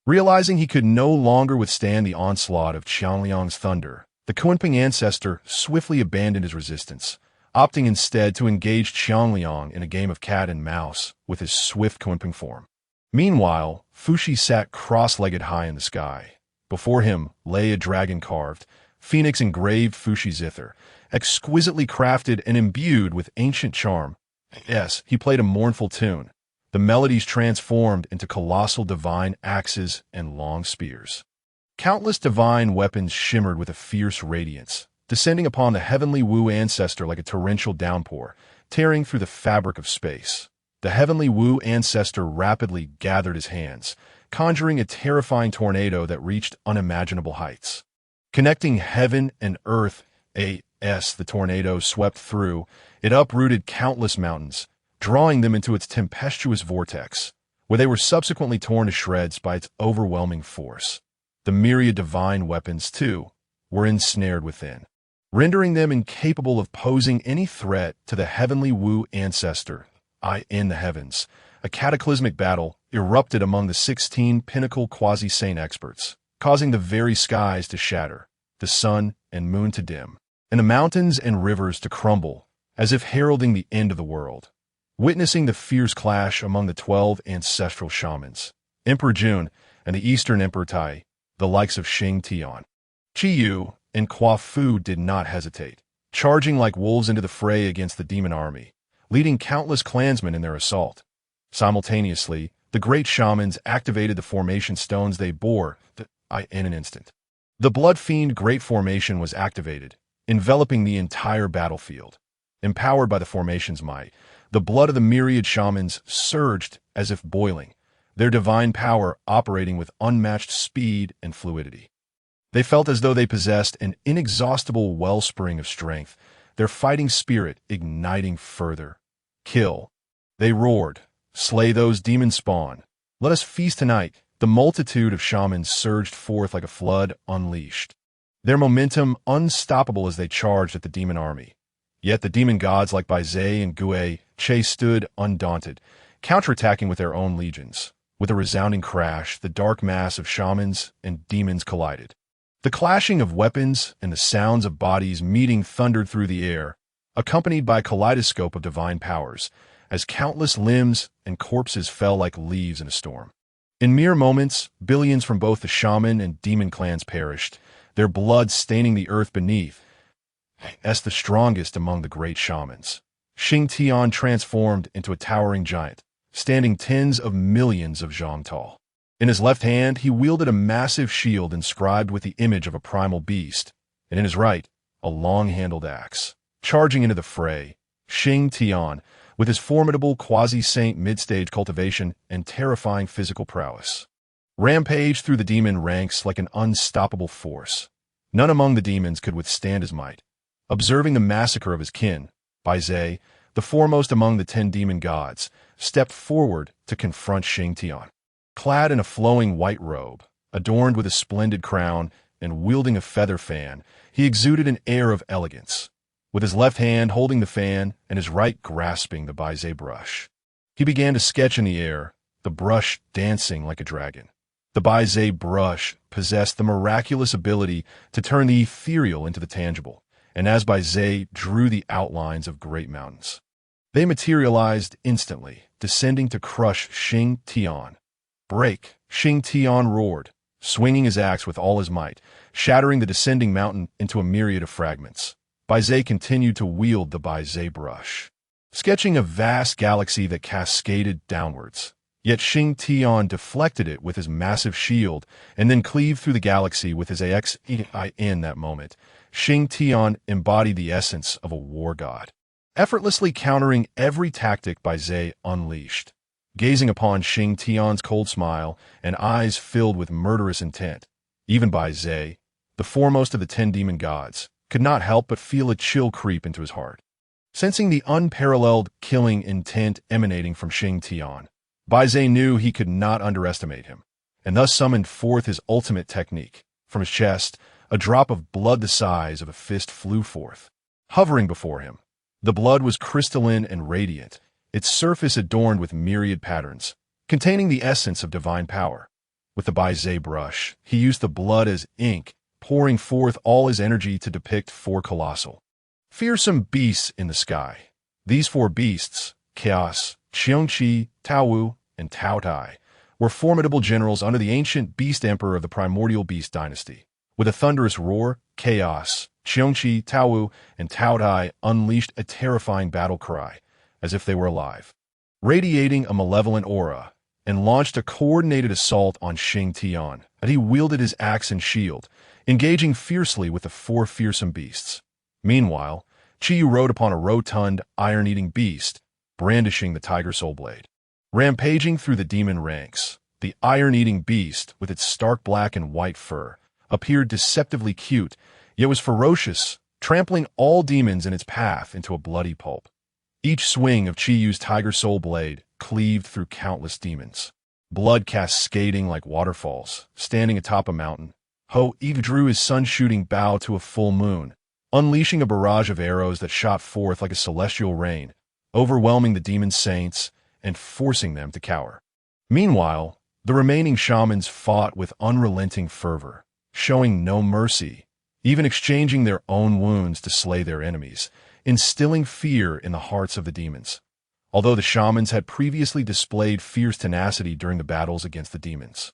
Realizing he could no longer withstand the onslaught of Qiangliang's thunder, the Kunping ancestor swiftly abandoned his resistance, opting instead to engage Qiangliang in a game of cat and mouse with his swift Kunping form. Meanwhile, Fuxi sat cross-legged high in the sky. Before him lay a dragon-carved, phoenix-engraved Fuxi zither, exquisitely crafted and imbued with ancient charm. Yes, he played a mournful tune. The melodies transformed into colossal divine axes and long spears. Countless divine weapons shimmered with a fierce radiance, descending upon the heavenly Wu ancestor like a torrential downpour, tearing through the fabric of space. The heavenly Wu ancestor rapidly gathered his hands, conjuring a terrifying tornado that reached unimaginable heights. Connecting heaven and earth, the tornado swept through. It uprooted countless mountains, drawing them into its tempestuous vortex, where they were subsequently torn to shreds by its overwhelming force. The myriad divine weapons, too, were ensnared within, rendering them incapable of posing any threat to the heavenly Wu ancestor. In the heavens, a cataclysmic battle erupted among the 16 pinnacle quasi-saint experts, causing the very skies to shatter, the sun and moon to dim, and the mountains and rivers to crumble, as if heralding the end of the world. Witnessing the fierce clash among the 12 ancestral shamans, Emperor Jun and the Eastern Emperor Tai, the likes of Xing Tian, Qi Yu, and Hua Fu did not hesitate, charging like wolves into the fray against the demon army, leading countless clansmen in their assault. Simultaneously, the great shamans activated the formation stones they bore in an instant. The Blood Fiend Great Formation was activated, enveloping the entire battlefield. Empowered by the formation's might, the blood of the myriad shamans surged as if boiling, their divine power operating with unmatched speed and fluidity. They felt as though they possessed an inexhaustible wellspring of strength, their fighting spirit igniting further. Kill. They roared. Slay those demon spawn. Let us feast tonight. The multitude of shamans surged forth like a flood unleashed, their momentum unstoppable as they charged at the demon army. Yet the demon gods like Bai Zhe and Gue Che stood undaunted, counterattacking with their own legions. With a resounding crash, the dark mass of shamans and demons collided. The clashing of weapons and the sounds of bodies meeting thundered through the air, accompanied by a kaleidoscope of divine powers, as countless limbs and corpses fell like leaves in a storm. In mere moments, billions from both the shaman and demon clans perished, their blood staining the earth beneath. As the strongest among the great shamans, Xing Tian transformed into a towering giant, standing tens of millions of zhang tall. In his left hand, he wielded a massive shield inscribed with the image of a primal beast, and in his right, a long-handled axe. Charging into the fray, Xing Tian, with his formidable quasi-saint mid-stage cultivation and terrifying physical prowess, rampaged through the demon ranks like an unstoppable force. None among the demons could withstand his might. Observing the massacre of his kin, Bai Zhe, the foremost among the 10 demon gods, stepped forward to confront Xing Tian. Clad in a flowing white robe, adorned with a splendid crown and wielding a feather fan, he exuded an air of elegance, with his left hand holding the fan and his right grasping the Bai Zhe brush. He began to sketch in the air, the brush dancing like a dragon. The Bai Zhe brush possessed the miraculous ability to turn the ethereal into the tangible, and as Bai Zhe drew the outlines of great mountains, they materialized instantly, descending to crush Xing Tian. Break! Xing Tian roared, swinging his axe with all his might, shattering the descending mountain into a myriad of fragments. Bai Zhe continued to wield the Bai Zhe brush, sketching a vast galaxy that cascaded downwards. Yet Xing Tian deflected it with his massive shield and then cleaved through the galaxy with his axe. In that moment, Xing Tian embodied the essence of a war god, effortlessly countering every tactic Bai Zhe unleashed. Gazing upon Xing Tian's cold smile and eyes filled with murderous intent, even Bai Zhe, the foremost of the 10 demon gods, could not help but feel a chill creep into his heart. Sensing the unparalleled killing intent emanating from Xing Tian, Bai Zhe knew he could not underestimate him, and thus summoned forth his ultimate technique. From his chest, a drop of blood the size of a fist flew forth, hovering before him. The blood was crystalline and radiant, its surface adorned with myriad patterns, containing the essence of divine power. With the Bai Zhe brush, he used the blood as ink, pouring forth all his energy to depict 4 colossal, fearsome beasts in the sky. These 4 beasts, Chaos, Qiongqi, Taowu, and Taotai, were formidable generals under the ancient beast emperor of the primordial beast dynasty. With a thunderous roar, Chaos, Qiongqi, Taowu, and Taotai unleashed a terrifying battle cry, as if they were alive, radiating a malevolent aura, and launched a coordinated assault on Xing Tian. But he wielded his axe and shield, engaging fiercely with the 4 fearsome beasts. Meanwhile, Qiyu rode upon a rotund, iron-eating beast, brandishing the tiger soul blade. Rampaging through the demon ranks, the iron-eating beast, with its stark black and white fur, appeared deceptively cute, yet was ferocious, trampling all demons in its path into a bloody pulp. Each swing of Qiyu's tiger soul blade cleaved through countless demons, blood cascading like waterfalls. Standing atop a mountain, Ho Eve drew his sun-shooting bow to a full moon, unleashing a barrage of arrows that shot forth like a celestial rain, overwhelming the demon saints and forcing them to cower. Meanwhile, the remaining shamans fought with unrelenting fervor, showing no mercy, even exchanging their own wounds to slay their enemies, instilling fear in the hearts of the demons. Although the shamans had previously displayed fierce tenacity during the battles against the demons,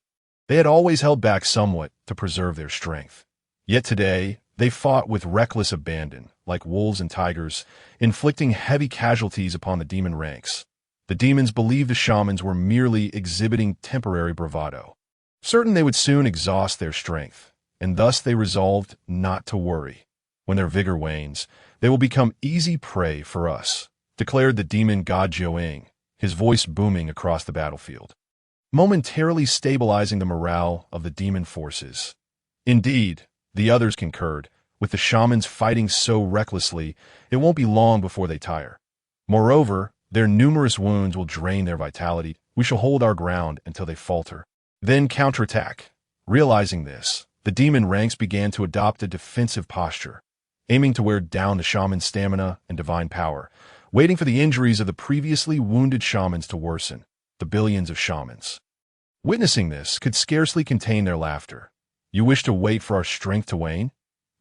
they had always held back somewhat to preserve their strength. Yet today, they fought with reckless abandon, like wolves and tigers, inflicting heavy casualties upon the demon ranks. The demons believed the shamans were merely exhibiting temporary bravado, certain they would soon exhaust their strength, and thus they resolved not to worry. When their vigor wanes, they will become easy prey for us, declared the demon god Jiuing, his voice booming across the battlefield, momentarily stabilizing the morale of the demon forces. Indeed, the others concurred, with the shamans fighting so recklessly, it won't be long before they tire. Moreover, their numerous wounds will drain their vitality. We shall hold our ground until they falter, then counterattack. Realizing this, the demon ranks began to adopt a defensive posture, aiming to wear down the shaman's stamina and divine power, waiting for the injuries of the previously wounded shamans to worsen. The billions of shamans, witnessing this, could scarcely contain their laughter. You wish to wait for our strength to wane?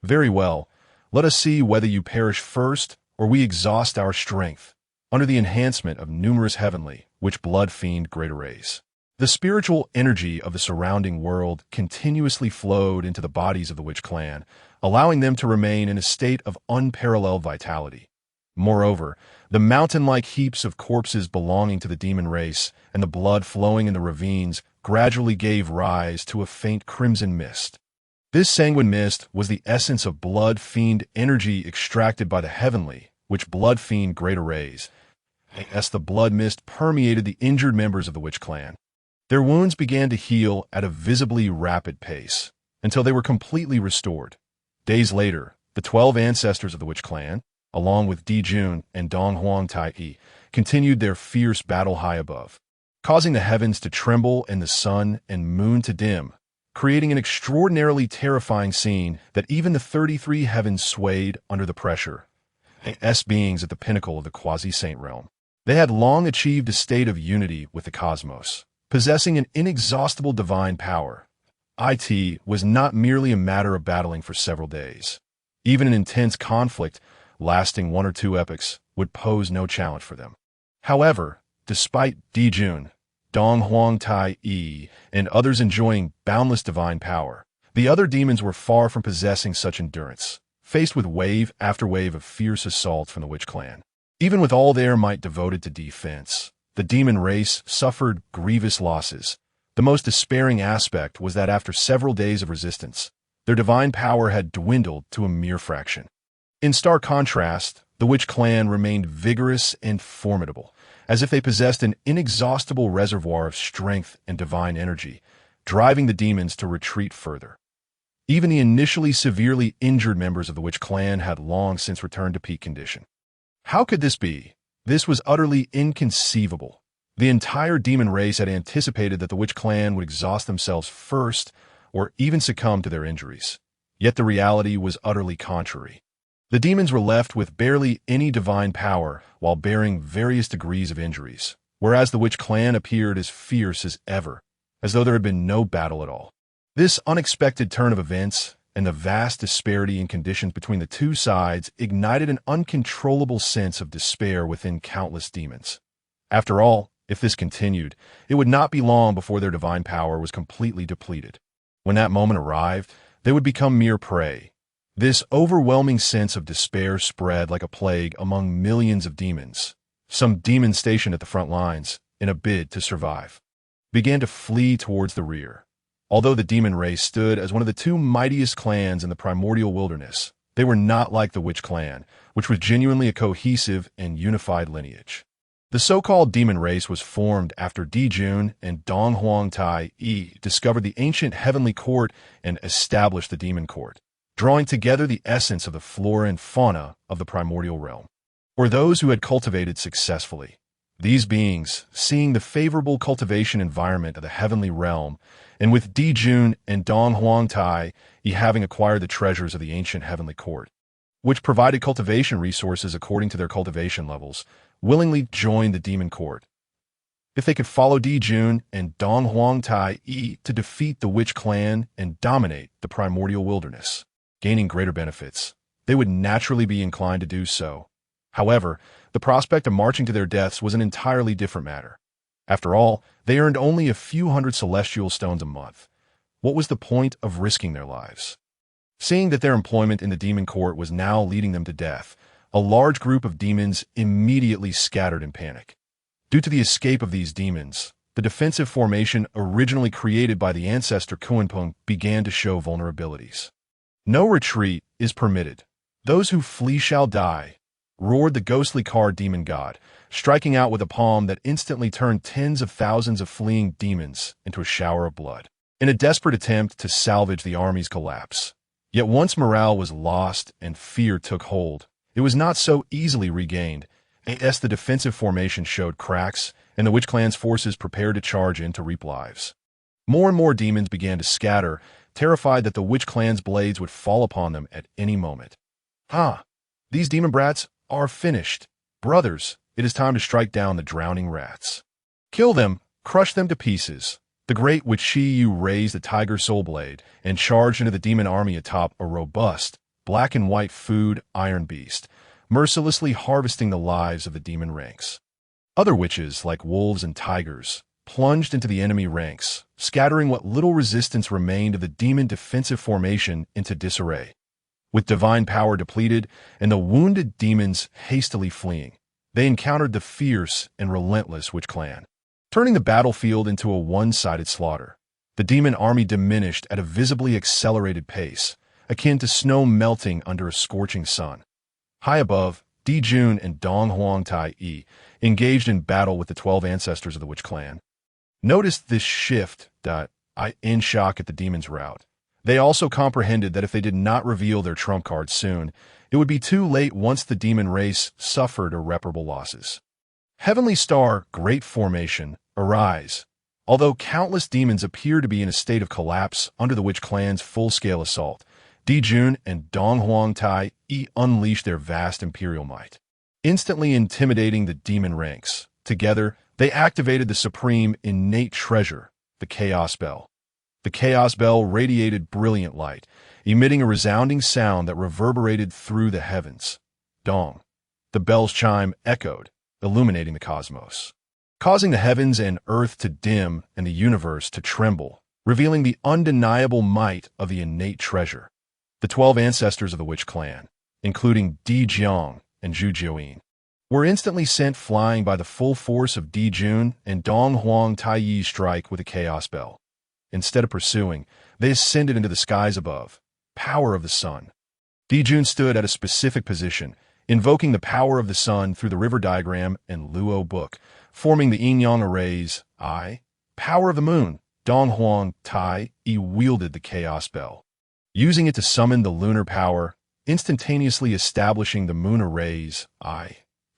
Very well, let us see whether you perish first or we exhaust our strength, under the enhancement of numerous heavenly, which blood fiend great arrays. The spiritual energy of the surrounding world continuously flowed into the bodies of the witch clan, allowing them to remain in a state of unparalleled vitality. Moreover, the mountain-like heaps of corpses belonging to the demon race and the blood flowing in the ravines gradually gave rise to a faint crimson mist. This sanguine mist was the essence of blood fiend energy extracted by the heavenly, which blood fiend great arrays. As the blood mist permeated the injured members of the witch clan, their wounds began to heal at a visibly rapid pace, until they were completely restored. Days later, the 12 ancestors of the witch clan, along with Di Jun and Dong Huang Tai, continued their fierce battle high above, causing the heavens to tremble and the sun and moon to dim, creating an extraordinarily terrifying scene that even the 33 heavens swayed under the pressure. Beings at the pinnacle of the quasi-saint realm. They had long achieved a state of unity with the cosmos, possessing an inexhaustible divine power. It was not merely a matter of battling for several days. Even an intense conflict, lasting 1 or 2 epochs, would pose no challenge for them. However, despite Di Jun, Dong Huang Tai Yi, and others enjoying boundless divine power. The other demons were far from possessing such endurance, faced with wave after wave of fierce assault from the witch clan. Even with all their might devoted to defense, the demon race suffered grievous losses. The most despairing aspect was that after several days of resistance, their divine power had dwindled to a mere fraction. In stark contrast, the witch clan remained vigorous and formidable, as if they possessed an inexhaustible reservoir of strength and divine energy, driving the demons to retreat further. Even the initially severely injured members of the witch clan had long since returned to peak condition. How could this be? This was utterly inconceivable. The entire demon race had anticipated that the witch clan would exhaust themselves first or even succumb to their injuries. Yet the reality was utterly contrary. The demons were left with barely any divine power while bearing various degrees of injuries, whereas the witch clan appeared as fierce as ever, as though there had been no battle at all. This unexpected turn of events and the vast disparity in conditions between the two sides ignited an uncontrollable sense of despair within countless demons. After all, if this continued, it would not be long before their divine power was completely depleted. When that moment arrived, they would become mere prey. This overwhelming sense of despair spread like a plague among millions of demons. Some demons stationed at the front lines, in a bid to survive, began to flee towards the rear. Although the demon race stood as one of the two mightiest clans in the primordial wilderness, they were not like the witch clan, which was genuinely a cohesive and unified lineage. The so-called demon race was formed after Dijun and Dong Huang Tai Yi discovered the ancient heavenly court and established the demon court, drawing together the essence of the flora and fauna of the primordial realm, or those who had cultivated successfully. These beings, seeing the favorable cultivation environment of the heavenly realm, and with Dijun and Dong Huang Tai Yi having acquired the treasures of the ancient heavenly court, which provided cultivation resources according to their cultivation levels, willingly joined the demon court. If they could follow Dijun and Dong Huang Tai Yi to defeat the witch clan and dominate the primordial wilderness, gaining greater benefits, they would naturally be inclined to do so. However, the prospect of marching to their deaths was an entirely different matter. After all, they earned only a few hundred celestial stones a month. What was the point of risking their lives? Seeing that their employment in the demon court was now leading them to death, a large group of demons immediately scattered in panic. Due to the escape of these demons, the defensive formation originally created by the ancestor Kuanpeng began to show vulnerabilities. "No retreat is permitted. Those who flee shall die," roared the ghostly card demon god, striking out with a palm that instantly turned tens of thousands of fleeing demons into a shower of blood, in a desperate attempt to salvage the army's collapse. Yet once morale was lost and fear took hold, it was not so easily regained, as the defensive formation showed cracks and the witch clan's forces prepared to charge in to reap lives. More and more demons began to scatter, terrified that the witch clan's blades would fall upon them at any moment. These demon brats are finished. Brothers, it is time to strike down the drowning rats. Kill them, crush them to pieces. The great witch Shiyu raised the tiger soul blade and charged into the demon army atop a robust, black and white food iron beast, mercilessly harvesting the lives of the demon ranks. Other witches, like wolves and tigers, plunged into the enemy ranks, scattering what little resistance remained of the demon defensive formation into disarray. With divine power depleted and the wounded demons hastily fleeing, they encountered the fierce and relentless witch clan, turning the battlefield into a one-sided slaughter. The demon army diminished at a visibly accelerated pace, akin to snow melting under a scorching sun. High above, Dijun and Dong Huang Tai Yi engaged in battle with the 12 ancestors of the witch clan. Noticed this shift, in shock at the demon's rout. They also comprehended that if they did not reveal their trump card soon, it would be too late once the demon race suffered irreparable losses. Heavenly Star, Great Formation, arise. Although countless demons appear to be in a state of collapse under the witch clan's full-scale assault, Dijun and Dong Huang Tai Yi unleashed their vast imperial might, instantly intimidating the demon ranks. Together, they activated the supreme innate treasure, the Chaos Bell. The Chaos Bell radiated brilliant light, emitting a resounding sound that reverberated through the heavens. Dong. The bell's chime echoed, illuminating the cosmos. causing the heavens and earth to dim and the universe to tremble, revealing the undeniable might of the innate treasure. The 12 ancestors of the witch clan, including Di Jiang and Zhu Jiuyin, were instantly sent flying by the full force of Di Jun and Dong Huang Taiyi's strike with a chaos bell. Instead of pursuing, they ascended into the skies above. Power of the sun. Di Jun stood at a specific position, invoking the power of the sun through the river diagram and Luo book, forming the yin-yang arrays. Power of the moon. Dong Huang Tai-yi wielded the chaos bell, using it to summon the lunar power, instantaneously establishing the moon arrays.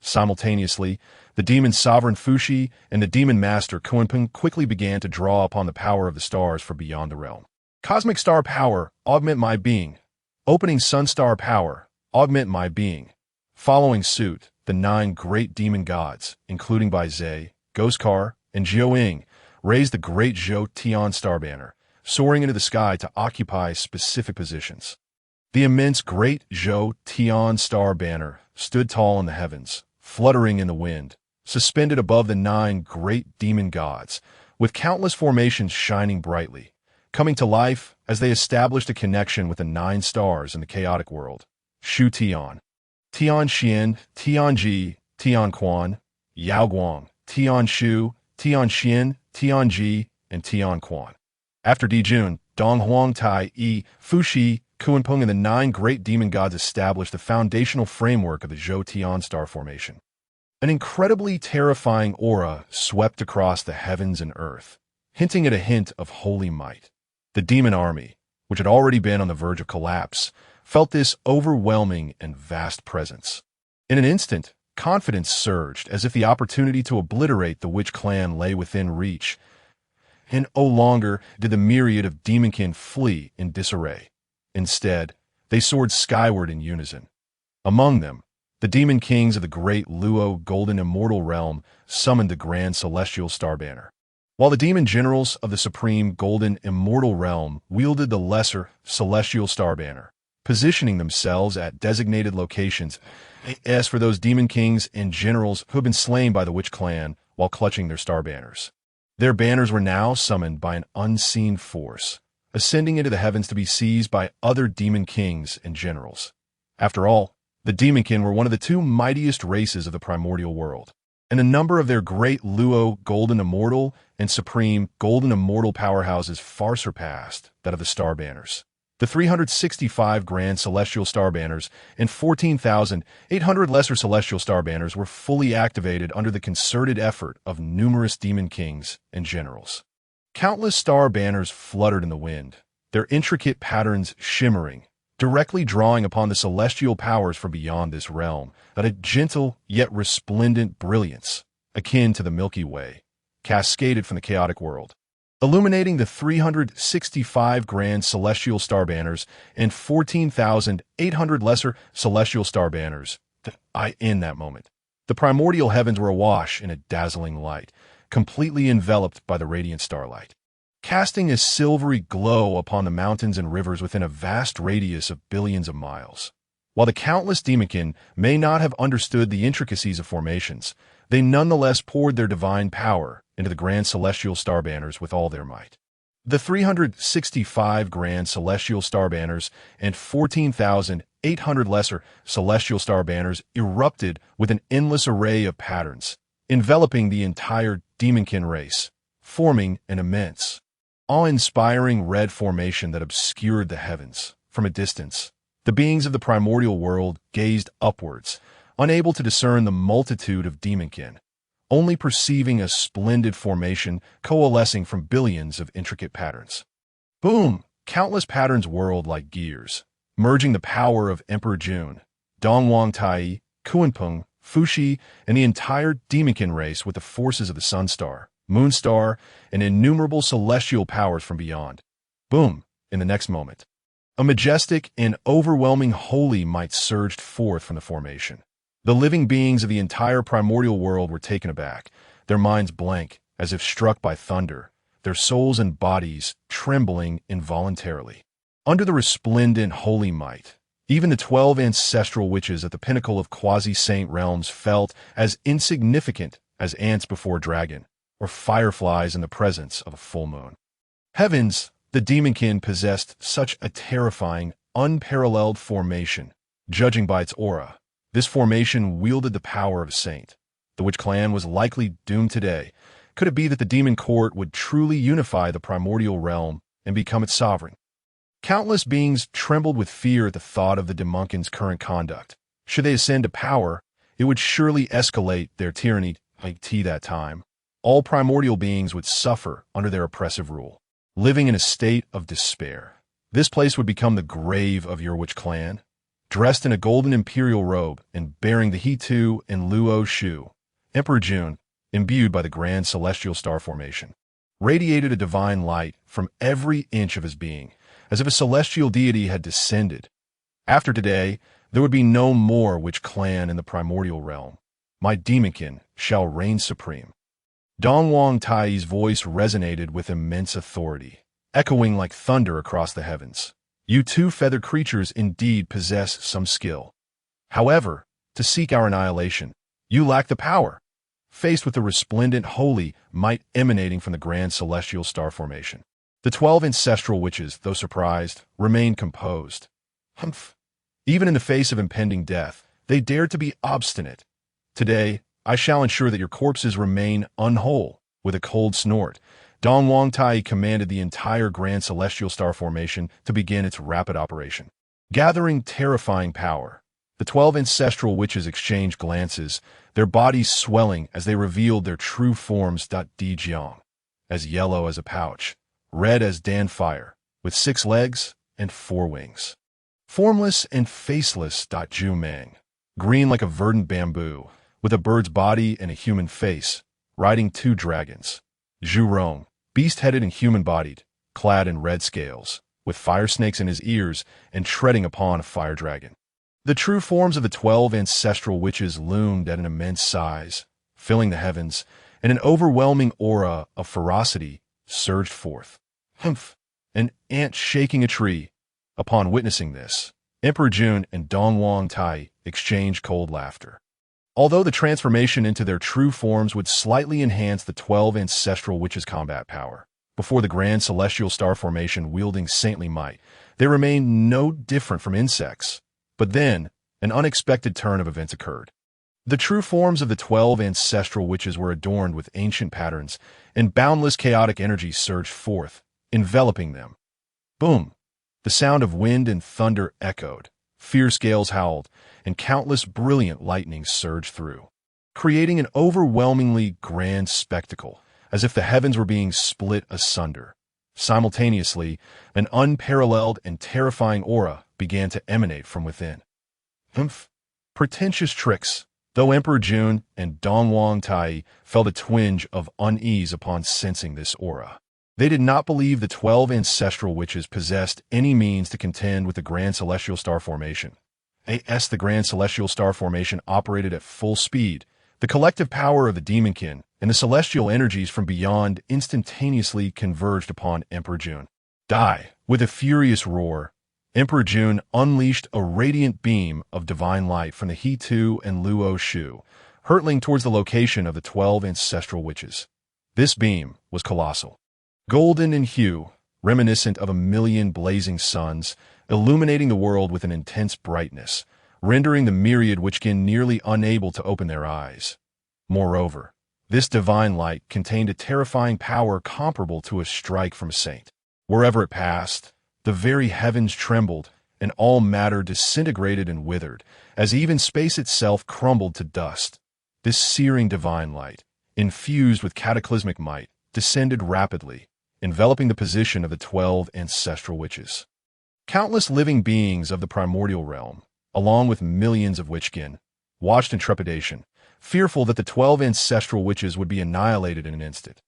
Simultaneously, the demon sovereign Fuxi and the demon master Kunpeng quickly began to draw upon the power of the stars for beyond the realm. Cosmic star power, augment my being. Opening sun star power, augment my being. Following suit, the 9 great demon gods, including Bai Zhe, Ghostkar, and Jiuying, raised the great Zhou Tian star banner, soaring into the sky to occupy specific positions. The immense great Zhou Tian star banner stood tall in the heavens, fluttering in the wind, suspended above the 9 great demon gods, with countless formations shining brightly, coming to life as they established a connection with the 9 stars in the chaotic world. Shu Tian, Tian Xian, Tian Ji, Tian Quan, Yao Guang, Tian Shu, Tian Xian, Tian Ji, and Tian Quan. After Di Jun, Dong Huang Tai-yi, Fuxi, Kunpeng, and the 9 great demon gods established the foundational framework of the Zhou Tian star formation. An incredibly terrifying aura swept across the heavens and earth, hinting at a hint of holy might. The demon army, which had already been on the verge of collapse, felt this overwhelming and vast presence. In an instant, confidence surged as if the opportunity to obliterate the witch clan lay within reach, and no longer did the myriad of demonkin flee in disarray. Instead, they soared skyward in unison. Among them, the demon kings of the great Luo golden immortal realm summoned the grand celestial star banner, while the demon generals of the supreme golden immortal realm wielded the lesser celestial star banner, positioning themselves at designated locations. As for those demon kings and generals who had been slain by the witch clan while clutching their star banners, their banners were now summoned by an unseen force, ascending into the heavens to be seized by other demon kings and generals. After all, the demonkin were one of the 2 mightiest races of the primordial world, and the number of their great Luo golden immortal and supreme golden immortal powerhouses far surpassed that of the star banners. The 365 grand celestial star banners and 14,800 lesser celestial star banners were fully activated under the concerted effort of numerous demon kings and generals. Countless star banners fluttered in the wind, their intricate patterns shimmering, directly drawing upon the celestial powers from beyond this realm, at a gentle yet resplendent brilliance, akin to the Milky Way, cascaded from the chaotic world, illuminating the 365 grand celestial star banners and 14,800 lesser celestial star banners. In that moment, the primordial heavens were awash in a dazzling light, completely enveloped by the radiant starlight, casting a silvery glow upon the mountains and rivers within a vast radius of billions of miles. While the countless demonkin may not have understood the intricacies of formations, they nonetheless poured their divine power into the grand celestial star banners with all their might. The 365 grand celestial star banners and 14,800 lesser celestial star banners erupted with an endless array of patterns, enveloping the entire demonkin race, forming an immense, awe-inspiring red formation that obscured the heavens. From a distance, the beings of the primordial world gazed upwards, unable to discern the multitude of demonkin, only perceiving a splendid formation coalescing from billions of intricate patterns. Boom! Countless patterns whirled like gears, merging the power of Emperor Jun, Dongwang Tai, Kunpeng, Fuxi, and the entire demonkin race with the forces of the Sun Star, Moon Star, and innumerable celestial powers from beyond. Boom! In the next moment, a majestic and overwhelming holy might surged forth from the formation. The living beings of the entire primordial world were taken aback, their minds blank, as if struck by thunder, their souls and bodies trembling involuntarily. Under the resplendent holy might, even the 12 ancestral witches at the pinnacle of quasi-saint realms felt as insignificant as ants before a dragon, or fireflies in the presence of a full moon. Heavens, the demonkin possessed such a terrifying, unparalleled formation. Judging by its aura, this formation wielded the power of a saint. The Witch Clan was likely doomed today. Could it be that the demon court would truly unify the primordial realm and become its sovereign? Countless beings trembled with fear at the thought of the demonkin's current conduct. Should they ascend to power, it would surely escalate their tyranny like that time. All primordial beings would suffer under their oppressive rule, living in a state of despair. This place would become the grave of your Witch Clan. Dressed in a golden imperial robe and bearing the He-Tu and Luo Shu, Emperor Jun, imbued by the grand celestial star formation, radiated a divine light from every inch of his being, as if a celestial deity had descended. After today, there would be no more Witch Clan in the primordial realm. My demonkin shall reign supreme. Dongwang Tai's voice resonated with immense authority, echoing like thunder across the heavens. You two feathered creatures indeed possess some skill. However, to seek our annihilation, you lack the power. Faced with the resplendent holy might emanating from the grand celestial star formation, the 12 ancestral witches, though surprised, remained composed. Humph. Even in the face of impending death, they dared to be obstinate. Today, I shall ensure that your corpses remain unwhole. With a cold snort, Dongwang Tai commanded the entire grand celestial star formation to begin its rapid operation. Gathering terrifying power, the 12 ancestral witches exchanged glances, their bodies swelling as they revealed their true forms. Dijiang, as yellow as a pouch, red as Dan fire, with 6 legs and 4 wings. Formless and faceless. Ju Mang, green like a verdant bamboo, with a bird's body and a human face, riding 2 dragons. Zhu Rong, beast-headed and human-bodied, clad in red scales, with fire snakes in his ears and treading upon a fire dragon. The true forms of the 12 ancestral witches loomed at an immense size, filling the heavens, and an overwhelming aura of ferocity surged forth. Humph! An ant shaking a tree. Upon witnessing this, Emperor Jun and Dongwang Tai exchanged cold laughter. Although the transformation into their true forms would slightly enhance the 12 ancestral witches' combat power, before the grand celestial star formation wielding saintly might, they remained no different from insects. But then, an unexpected turn of events occurred. The true forms of the 12 ancestral witches were adorned with ancient patterns, and boundless chaotic energy surged forth, enveloping them. Boom! The sound of wind and thunder echoed, fierce gales howled, and countless brilliant lightnings surged through, creating an overwhelmingly grand spectacle, as if the heavens were being split asunder. Simultaneously, an unparalleled and terrifying aura began to emanate from within. Humph! Pretentious tricks. Though Emperor Jun and Dongwang Tai felt a twinge of unease upon sensing this aura. They did not believe the 12 ancestral witches possessed any means to contend with the grand celestial star formation. As the grand celestial star formation operated at full speed, the collective power of the demonkin and the celestial energies from beyond instantaneously converged upon Emperor Jun. Die! With a furious roar, Emperor Jun unleashed a radiant beam of divine light from the He-Tu and Luo Shu, hurtling towards the location of the 12 ancestral witches. This beam was colossal. Golden in hue, reminiscent of 1,000,000 blazing suns, illuminating the world with an intense brightness, rendering the myriad witchkin nearly unable to open their eyes. Moreover, this divine light contained a terrifying power comparable to a strike from a saint. Wherever it passed, the very heavens trembled, and all matter disintegrated and withered, as even space itself crumbled to dust. This searing divine light, infused with cataclysmic might, descended rapidly, enveloping the position of the 12 ancestral witches. Countless living beings of the primordial realm, along with millions of witchkin, watched in trepidation, fearful that the 12 ancestral witches would be annihilated in an instant.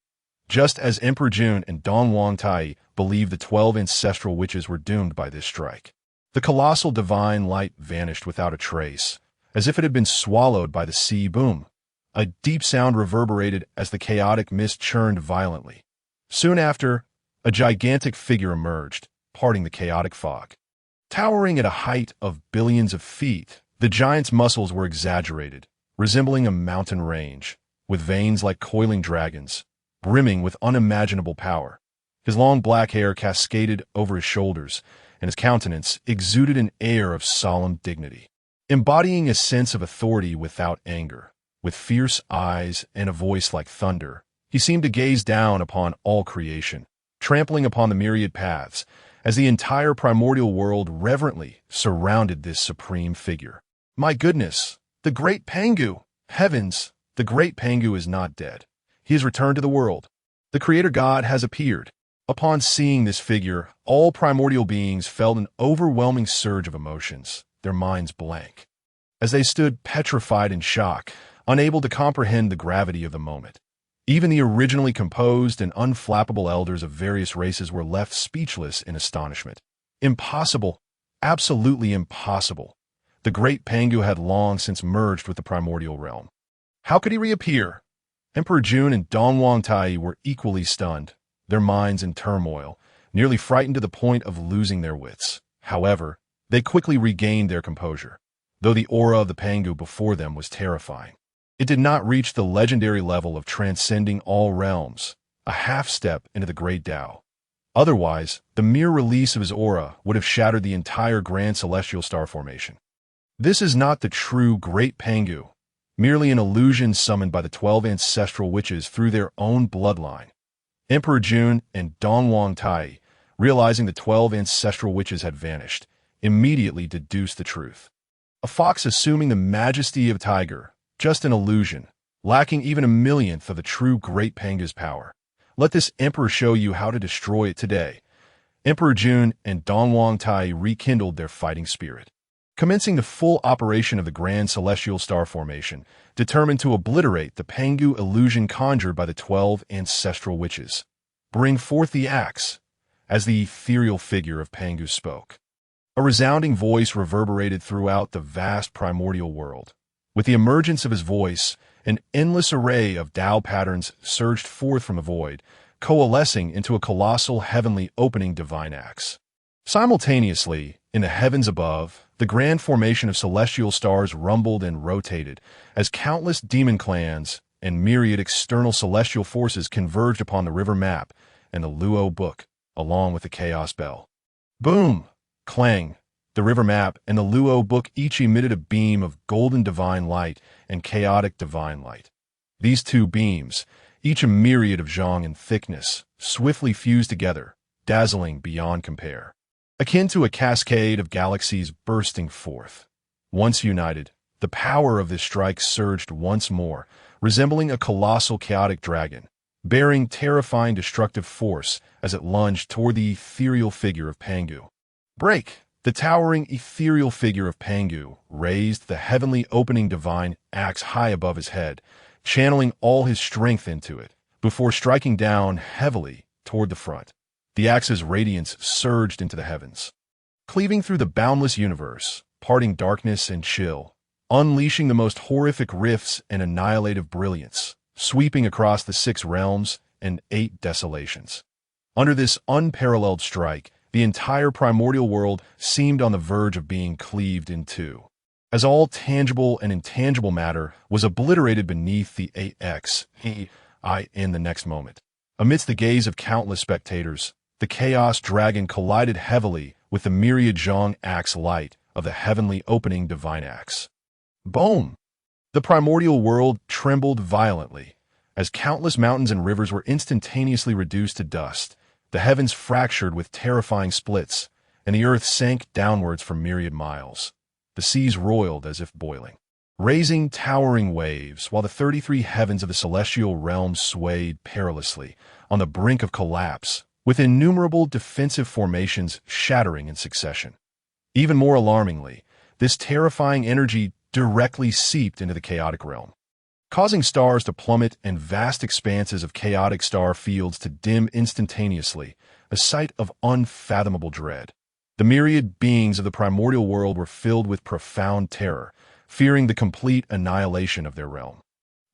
Just as Emperor Jun and Dongwang Tai believed the 12 ancestral witches were doomed by this strike. The colossal divine light vanished without a trace, as if it had been swallowed by the sea. Boom! A deep sound reverberated as the chaotic mist churned violently. Soon after, a gigantic figure emerged, parting the chaotic fog. Towering at a height of billions of feet, the giant's muscles were exaggerated, resembling a mountain range. with veins like coiling dragons, brimming with unimaginable power. His long black hair cascaded over his shoulders, and his countenance exuded an air of solemn dignity, embodying a sense of authority without anger. With fierce eyes and a voice like thunder, he seemed to gaze down upon all creation, trampling upon the myriad paths, as the entire primordial world reverently surrounded this supreme figure. My goodness, the great Pangu! Heavens, the great Pangu is not dead. He has returned to the world. The Creator God has appeared. Upon seeing this figure, all primordial beings felt an overwhelming surge of emotions, their minds blank, as they stood petrified in shock, unable to comprehend the gravity of the moment. Even the originally composed and unflappable elders of various races were left speechless in astonishment. Impossible, absolutely impossible. The great Pangu had long since merged with the primordial realm. How could he reappear? Emperor Jun and Dongwang Tai were equally stunned, their minds in turmoil, nearly frightened to the point of losing their wits. However, they quickly regained their composure, though the aura of the Pangu before them was terrifying. It did not reach the legendary level of transcending all realms, a half step into the great Tao. Otherwise, the mere release of his aura would have shattered the entire grand celestial star formation. This is not the true great Pangu, merely an illusion summoned by the 12 ancestral witches through their own bloodline. Emperor Jun and Dongwang Tai, realizing the 12 ancestral witches had vanished, immediately deduced the truth. A fox assuming the majesty of a tiger, just an illusion, lacking even a millionth of the true great Pangu's power. Let this emperor show you how to destroy it today. Emperor Jun and Dongwang Tai rekindled their fighting spirit, commencing the full operation of the grand celestial star formation, determined to obliterate the Pangu illusion conjured by the 12 ancestral witches. Bring forth the axe, as the ethereal figure of Pangu spoke. A resounding voice reverberated throughout the vast primordial world. With the emergence of his voice, an endless array of Tao patterns surged forth from the void, coalescing into a colossal heavenly opening divine axe. Simultaneously, in the heavens above, the grand formation of celestial stars rumbled and rotated as countless demon clans and myriad external celestial forces converged upon the river map and the Luo book, along with the chaos bell. Boom! Clang! The river map and the Luo book each emitted a beam of golden divine light and chaotic divine light. These two beams, each a myriad of zhang in thickness, swiftly fused together, dazzling beyond compare, akin to a cascade of galaxies bursting forth. Once united, the power of this strike surged once more, resembling a colossal chaotic dragon, bearing terrifying destructive force as it lunged toward the ethereal figure of Pangu. Break! The towering ethereal figure of Pangu raised the heavenly opening divine axe high above his head, channeling all his strength into it, before striking down heavily toward the front. The axe's radiance surged into the heavens, cleaving through the boundless universe, parting darkness and chill, unleashing the most horrific rifts and annihilative brilliance, sweeping across the 6 realms and 8 desolations. Under this unparalleled strike, the entire primordial world seemed on the verge of being cleaved in two, as all tangible and intangible matter was obliterated beneath the AX in the next moment. Amidst the gaze of countless spectators, the Chaos Dragon collided heavily with the myriad zhang axe light of the heavenly opening divine axe. Boom! The primordial world trembled violently, as countless mountains and rivers were instantaneously reduced to dust. The heavens fractured with terrifying splits, and the earth sank downwards for myriad miles. The seas roiled as if boiling, raising towering waves, while the 33 heavens of the celestial realms swayed perilously on the brink of collapse, with innumerable defensive formations shattering in succession. Even more alarmingly, this terrifying energy directly seeped into the chaotic realm, causing stars to plummet and vast expanses of chaotic star fields to dim instantaneously, a sight of unfathomable dread. The myriad beings of the primordial world were filled with profound terror, fearing the complete annihilation of their realm.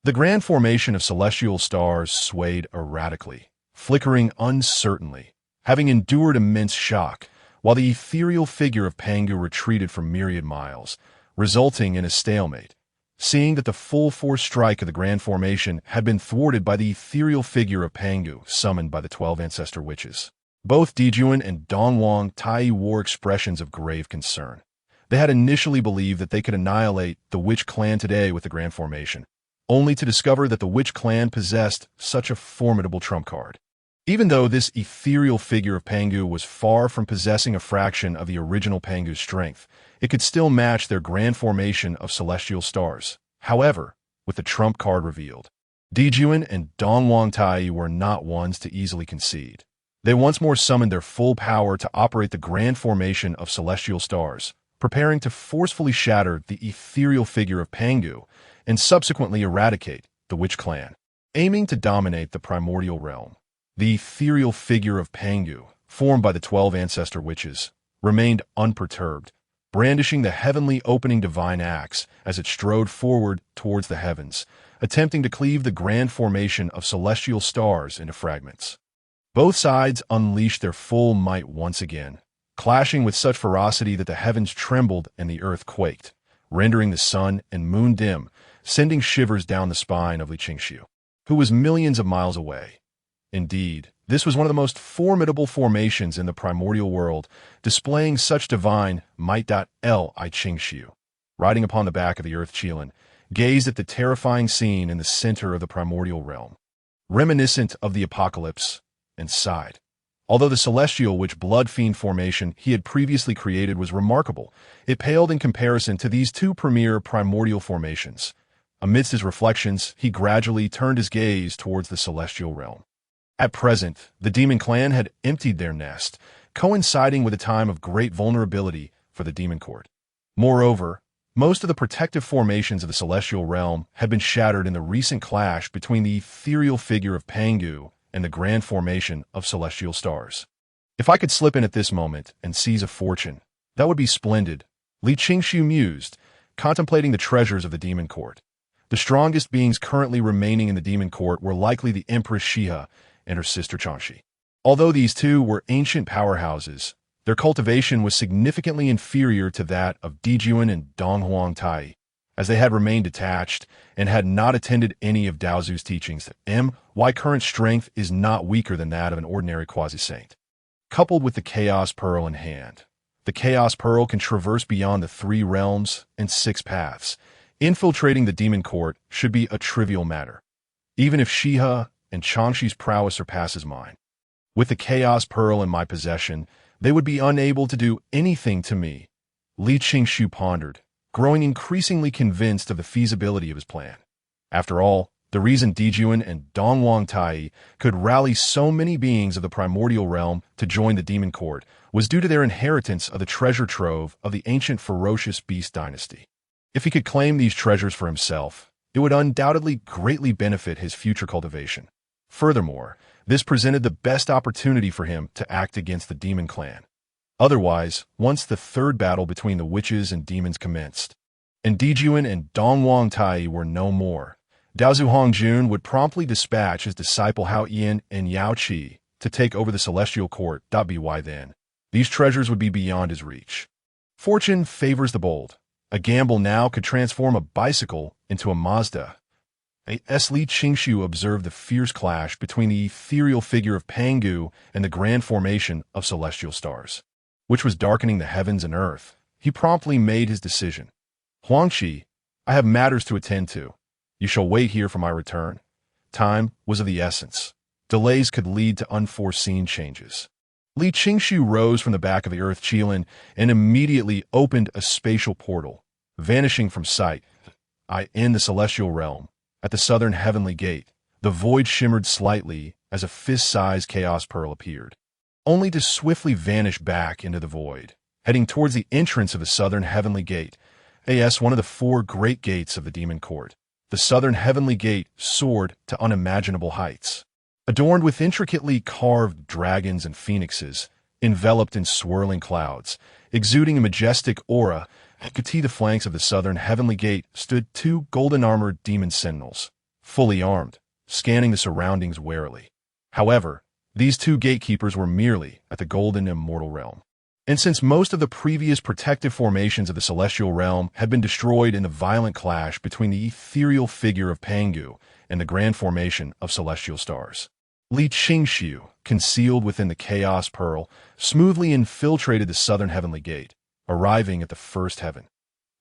The grand formation of celestial stars swayed erratically, flickering uncertainly, having endured immense shock, while the ethereal figure of Pangu retreated for myriad miles, resulting in a stalemate. seeing that the full-force strike of the Grand Formation had been thwarted by the ethereal figure of Pangu, summoned by the 12 ancestor witches. Both Dijuan and Dongwang Tai wore expressions of grave concern. They had initially believed that they could annihilate the Witch Clan today with the Grand Formation, only to discover that the Witch Clan possessed such a formidable trump card. Even though this ethereal figure of Pangu was far from possessing a fraction of the original Pangu's strength, it could still match their Grand Formation of celestial stars. However, with the trump card revealed, Dijuan and Dongwang Tai were not ones to easily concede. They once more summoned their full power to operate the Grand Formation of celestial stars, preparing to forcefully shatter the ethereal figure of Pangu and subsequently eradicate the Witch Clan, aiming to dominate the primordial realm. The ethereal figure of Pangu, formed by the 12 ancestor witches, remained unperturbed, brandishing the heavenly opening divine axe as it strode forward towards the heavens, attempting to cleave the Grand Formation of celestial stars into fragments. Both sides unleashed their full might once again, clashing with such ferocity that the heavens trembled and the earth quaked, rendering the sun and moon dim, sending shivers down the spine of Li Qingshu, who was millions of miles away. Indeed, this was one of the most formidable formations in the primordial world, displaying such divine might. Li Qingshu, riding upon the back of the earth Qilin, gazed at the terrifying scene in the center of the primordial realm, reminiscent of the apocalypse, and sighed. Although the celestial witch blood fiend formation he had previously created was remarkable, it paled in comparison to these two premier primordial formations. Amidst his reflections, he gradually turned his gaze towards the celestial realm. At present, the demon clan had emptied their nest, coinciding with a time of great vulnerability for the demon court. Moreover, most of the protective formations of the celestial realm had been shattered in the recent clash between the ethereal figure of Pangu and the Grand Formation of celestial stars. If I could slip in at this moment and seize a fortune, that would be splendid, Li Qingshu mused, contemplating the treasures of the demon court. The strongest beings currently remaining in the demon court were likely the Empress Shiha and her sister Chanshi. Although these two were ancient powerhouses, their cultivation was significantly inferior to that of Dijuan and Donghuang Tai, as they had remained detached and had not attended any of Daozu's teachings. My current strength is not weaker than that of an ordinary quasi-saint. Coupled with the Chaos Pearl in hand, the Chaos Pearl can traverse beyond the 3 realms and 6 paths. Infiltrating the demon court should be a trivial matter, even if Shiha and Changshi's prowess surpasses mine. With the Chaos Pearl in my possession, they would be unable to do anything to me. Li Qingshu pondered, growing increasingly convinced of the feasibility of his plan. After all, the reason Dijuan and Dongwang Tai could rally so many beings of the primordial realm to join the demon court was due to their inheritance of the treasure trove of the ancient ferocious beast dynasty. If he could claim these treasures for himself, it would undoubtedly greatly benefit his future cultivation. Furthermore, this presented the best opportunity for him to act against the demon clan. Otherwise, once the third battle between the witches and demons commenced, and Dijuan and Dongwang Tai were no more, Daozu Hongjun would promptly dispatch his disciple Hao Yin and Yao Qi to take over the celestial court. By then, these treasures would be beyond his reach. Fortune favors the bold. A gamble now could transform a bicycle into a Mazda. Li Qingshu observed the fierce clash between the ethereal figure of Pangu and the Grand Formation of celestial stars, which was darkening the heavens and earth. He promptly made his decision. Huangqi, I have matters to attend to. You shall wait here for my return. Time was of the essence. Delays could lead to unforeseen changes. Li Qingshu rose from the back of the earth Qilin and immediately opened a spatial portal, vanishing from sight. In the celestial realm, at the southern heavenly gate, the void shimmered slightly as a fist-sized chaos pearl appeared, only to swiftly vanish back into the void, heading towards the entrance of the southern heavenly gate, one of the 4 great gates of the demon court. The southern heavenly gate soared to unimaginable heights, adorned with intricately carved dragons and phoenixes, enveloped in swirling clouds, exuding a majestic aura. At the flanks of the southern heavenly gate stood 2 golden-armored demon sentinels, fully armed, scanning the surroundings warily. However, these 2 gatekeepers were merely at the golden immortal realm. And since most of the previous protective formations of the celestial realm had been destroyed in the violent clash between the ethereal figure of Pangu and the grand formation of celestial stars, Li Qingxiu, concealed within the Chaos Pearl, smoothly infiltrated the southern heavenly gate, arriving at the first heaven.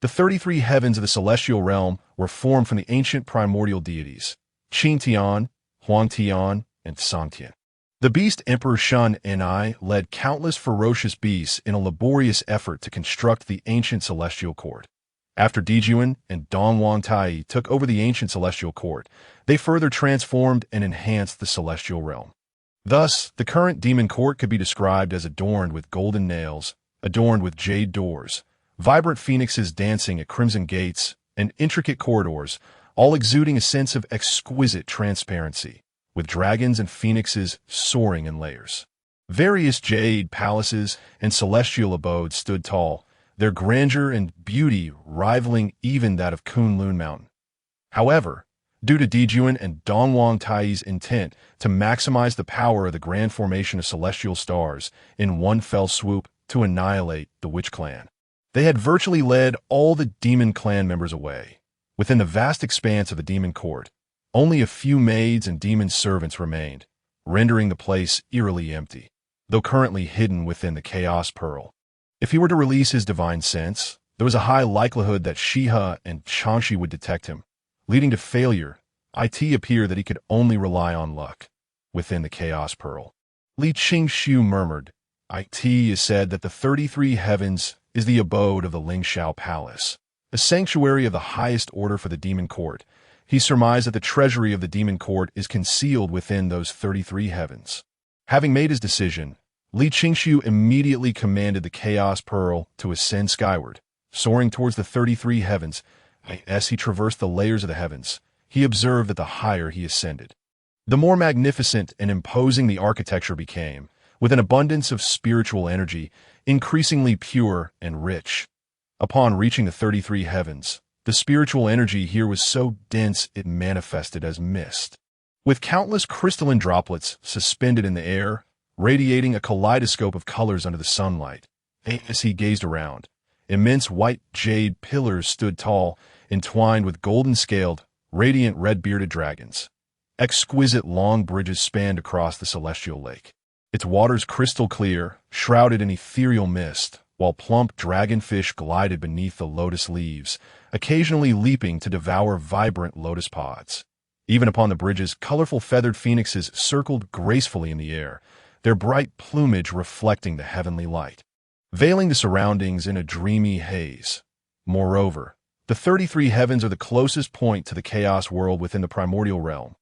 The 33 heavens of the celestial realm were formed from the ancient primordial deities, Qin Tian, Huang Tian, and Sang Tian. The beast Emperor Shun Ni led countless ferocious beasts in a laborious effort to construct the ancient celestial court. After Dijuan and Dongwang Tai took over the ancient celestial court, they further transformed and enhanced the celestial realm. Thus, the current demon court could be described as adorned with golden nails, adorned with jade doors, vibrant phoenixes dancing at crimson gates, and intricate corridors, all exuding a sense of exquisite transparency, with dragons and phoenixes soaring in layers. Various jade palaces and celestial abodes stood tall, their grandeur and beauty rivaling even that of Kunlun Mountain. However, due to Dijuan and Dongwang Tai's intent to maximize the power of the grand formation of celestial stars in one fell swoop to annihilate the Witch Clan, they had virtually led all the demon clan members away. Within the vast expanse of the demon court, only a few maids and demon servants remained, rendering the place eerily empty, though currently hidden within the Chaos Pearl. If he were to release his divine sense, there was a high likelihood that Shiha and Changshi would detect him, leading to failure. It appeared that he could only rely on luck within the Chaos Pearl. Li Qingxiu murmured, "It is said that the 33 heavens is the abode of the Lingxiao Palace, a sanctuary of the highest order for the demon court." He surmised that the treasury of the demon court is concealed within those 33 heavens. Having made his decision, Li Qingxiu immediately commanded the Chaos Pearl to ascend skyward, soaring towards the 33 heavens. As he traversed the layers of the heavens, he observed that the higher he ascended, the more magnificent and imposing the architecture became, with an abundance of spiritual energy, increasingly pure and rich. Upon reaching the 33 heavens, the spiritual energy here was so dense it manifested as mist, with countless crystalline droplets suspended in the air, radiating a kaleidoscope of colors under the sunlight. As he gazed around, immense white jade pillars stood tall, entwined with golden-scaled, radiant red-bearded dragons. Exquisite long bridges spanned across the celestial lake, its waters crystal clear, shrouded in ethereal mist, while plump dragonfish glided beneath the lotus leaves, occasionally leaping to devour vibrant lotus pods. Even upon the bridges, colorful feathered phoenixes circled gracefully in the air, their bright plumage reflecting the heavenly light, veiling the surroundings in a dreamy haze. Moreover, the 33 heavens are the closest point to the chaos world within the primordial realm.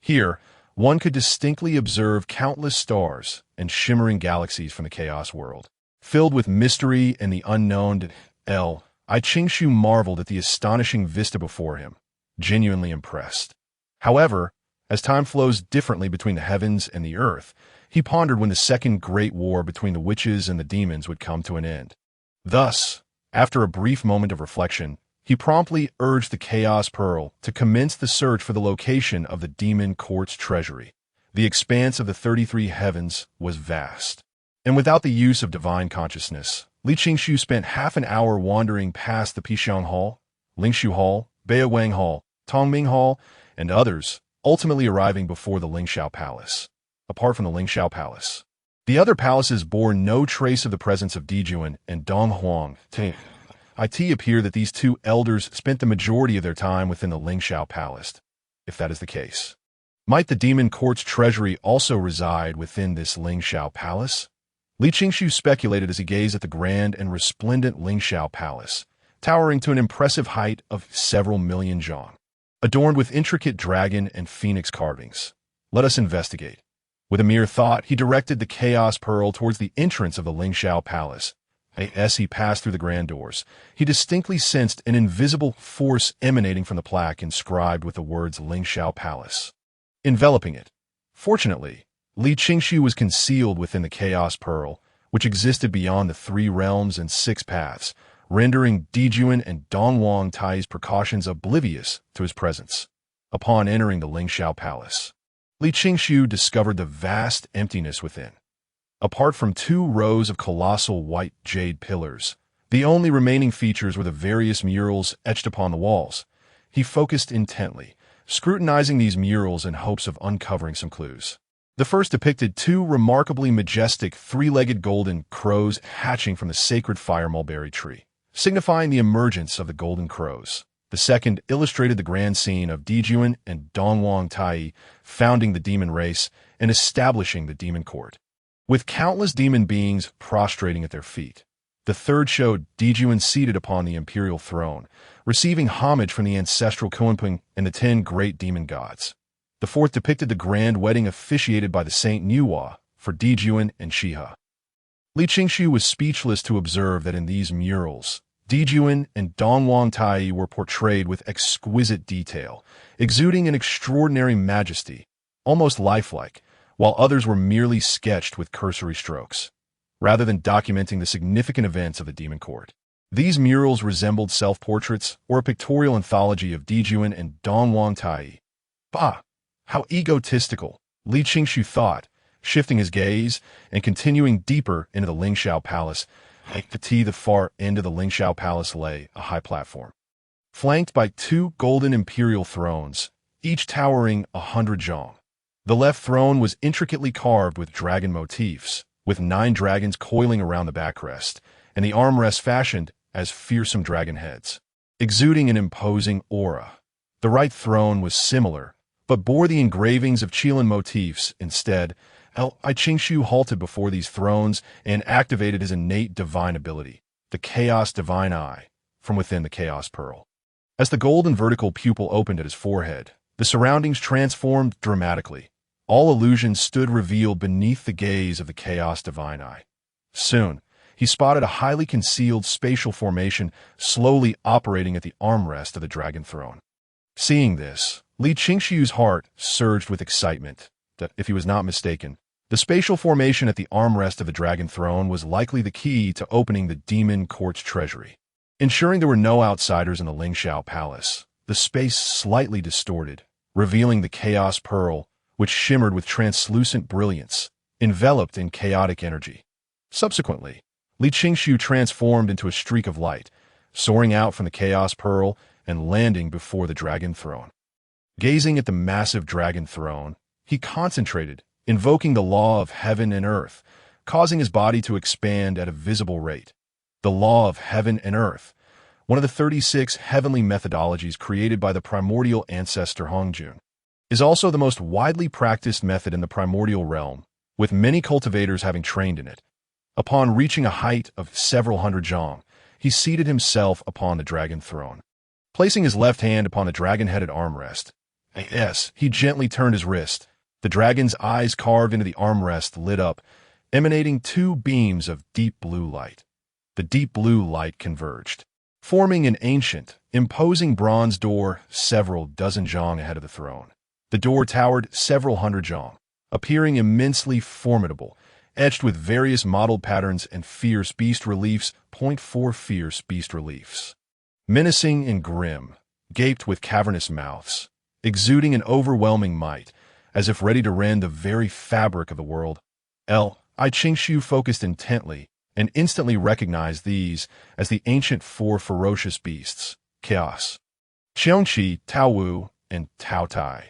Here, one could distinctly observe countless stars and shimmering galaxies from the chaos world, filled with mystery and the unknown. Qingxiu marveled at the astonishing vista before him, genuinely impressed. However, as time flows differently between the heavens and the earth, he pondered when the second great war between the witches and the demons would come to an end. Thus, after a brief moment of reflection, he promptly urged the Chaos Pearl to commence the search for the location of the demon court's treasury. The expanse of the 33 heavens was vast, and without the use of divine consciousness, Li Qingxiu spent half an hour wandering past the Pixiang Hall, Lingshu Hall, Beowang Hall, Tongming Hall, and others, ultimately arriving before the Lingxiao Palace. Apart from the Lingxiao Palace, the other palaces bore no trace of the presence of Dijuan and Donghuang. It appeared that these two elders spent the majority of their time within the Lingxiao Palace. If that is the case, might the demon court's treasury also reside within this Lingxiao Palace? Li Qingxiu speculated as he gazed at the grand and resplendent Lingxiao Palace, towering to an impressive height of several million zhang, adorned with intricate dragon and phoenix carvings. Let us investigate. With a mere thought, he directed the Chaos Pearl towards the entrance of the Lingxiao Palace. As he passed through the grand doors, he distinctly sensed an invisible force emanating from the plaque inscribed with the words Lingxiao Palace, enveloping it. Fortunately, Li Qingxiu was concealed within the Chaos Pearl, which existed beyond the 3 realms and 6 paths, rendering Dijuan and Dongwang Tai's precautions oblivious to his presence. Upon entering the Lingxiao Palace, Li Qingxiu discovered the vast emptiness within. Apart from 2 rows of colossal white jade pillars, the only remaining features were the various murals etched upon the walls. He focused intently, scrutinizing these murals in hopes of uncovering some clues. The first depicted 2 remarkably majestic 3-legged golden crows hatching from the sacred fire mulberry tree, signifying the emergence of the golden crows. The second illustrated the grand scene of Dijuan and Dongwang Tai founding the demon race and establishing the demon court, with countless demon beings prostrating at their feet. The third showed Dijuan seated upon the imperial throne, receiving homage from the ancestral Kunpeng and the 10 great demon gods. The fourth depicted the grand wedding officiated by the Saint Nuwa for Dijuan and Shiha. Li Qingshu was speechless to observe that in these murals, Dijuan and Dongwang Tai were portrayed with exquisite detail, exuding an extraordinary majesty, almost lifelike, while others were merely sketched with cursory strokes, rather than documenting the significant events of the demon court. These murals resembled self-portraits or a pictorial anthology of Dijuan and Dongwang Tai. Bah! How egotistical, Li Qingshu thought, shifting his gaze and continuing deeper into the Lingxiao Palace. At the far end of the Lingxiao Palace lay a high platform, flanked by 2 golden imperial thrones, each towering 100 zhong. The left throne was intricately carved with dragon motifs, with 9 dragons coiling around the backrest, and the armrests fashioned as fearsome dragon heads, exuding an imposing aura. The right throne was similar, but bore the engravings of Qilin motifs instead. Li Qingshu halted before these thrones and activated his innate divine ability, the Chaos Divine Eye, from within the Chaos Pearl. As the golden vertical pupil opened at his forehead, the surroundings transformed dramatically. All illusions stood revealed beneath the gaze of the Chaos Divine Eye. Soon, he spotted a highly concealed spatial formation slowly operating at the armrest of the dragon throne. Seeing this, Li Qingshu's heart surged with excitement that, if he was not mistaken, the spatial formation at the armrest of the dragon throne was likely the key to opening the demon court's treasury. Ensuring there were no outsiders in the Lingxiao Palace, the space slightly distorted, revealing the Chaos Pearl, which shimmered with translucent brilliance, enveloped in chaotic energy. Subsequently, Li Qingshu transformed into a streak of light, soaring out from the Chaos Pearl and landing before the dragon throne. Gazing at the massive dragon throne, he concentrated, invoking the law of heaven and earth, causing his body to expand at a visible rate. The law of heaven and earth, one of the 36 heavenly methodologies created by the primordial ancestor Hongjun, is also the most widely practiced method in the primordial realm, with many cultivators having trained in it. Upon reaching a height of several hundred zhong, he seated himself upon the dragon throne. Placing his left hand upon the dragon-headed armrest, he gently turned his wrist. The dragon's eyes carved into the armrest lit up, emanating 2 beams of deep blue light. The deep blue light converged, forming an ancient, imposing bronze door several dozen zhong ahead of the throne. The door towered several hundred zhong, appearing immensely formidable, etched with various modeled patterns and fierce beast reliefs. 4 fierce beast reliefs, menacing and grim, gaped with cavernous mouths, exuding an overwhelming might, as if ready to rend the very fabric of the world. Li Qingshu focused intently and instantly recognized these as the ancient 4 ferocious beasts, Chaos, Xiongqi, Taowu, and Taotai.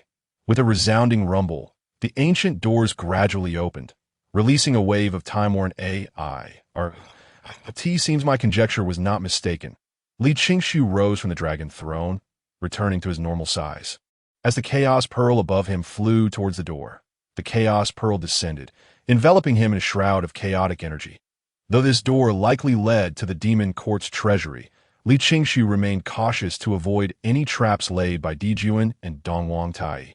With a resounding rumble, the ancient doors gradually opened, releasing a wave of time-worn AI. Seems my conjecture was not mistaken. Li Qingshu rose from the dragon throne, returning to his normal size. As the Chaos Pearl above him flew towards the door, the Chaos Pearl descended, enveloping him in a shroud of chaotic energy. Though this door likely led to the demon court's treasury, Li Qingshu remained cautious to avoid any traps laid by Dijuan and Dongwang Tai.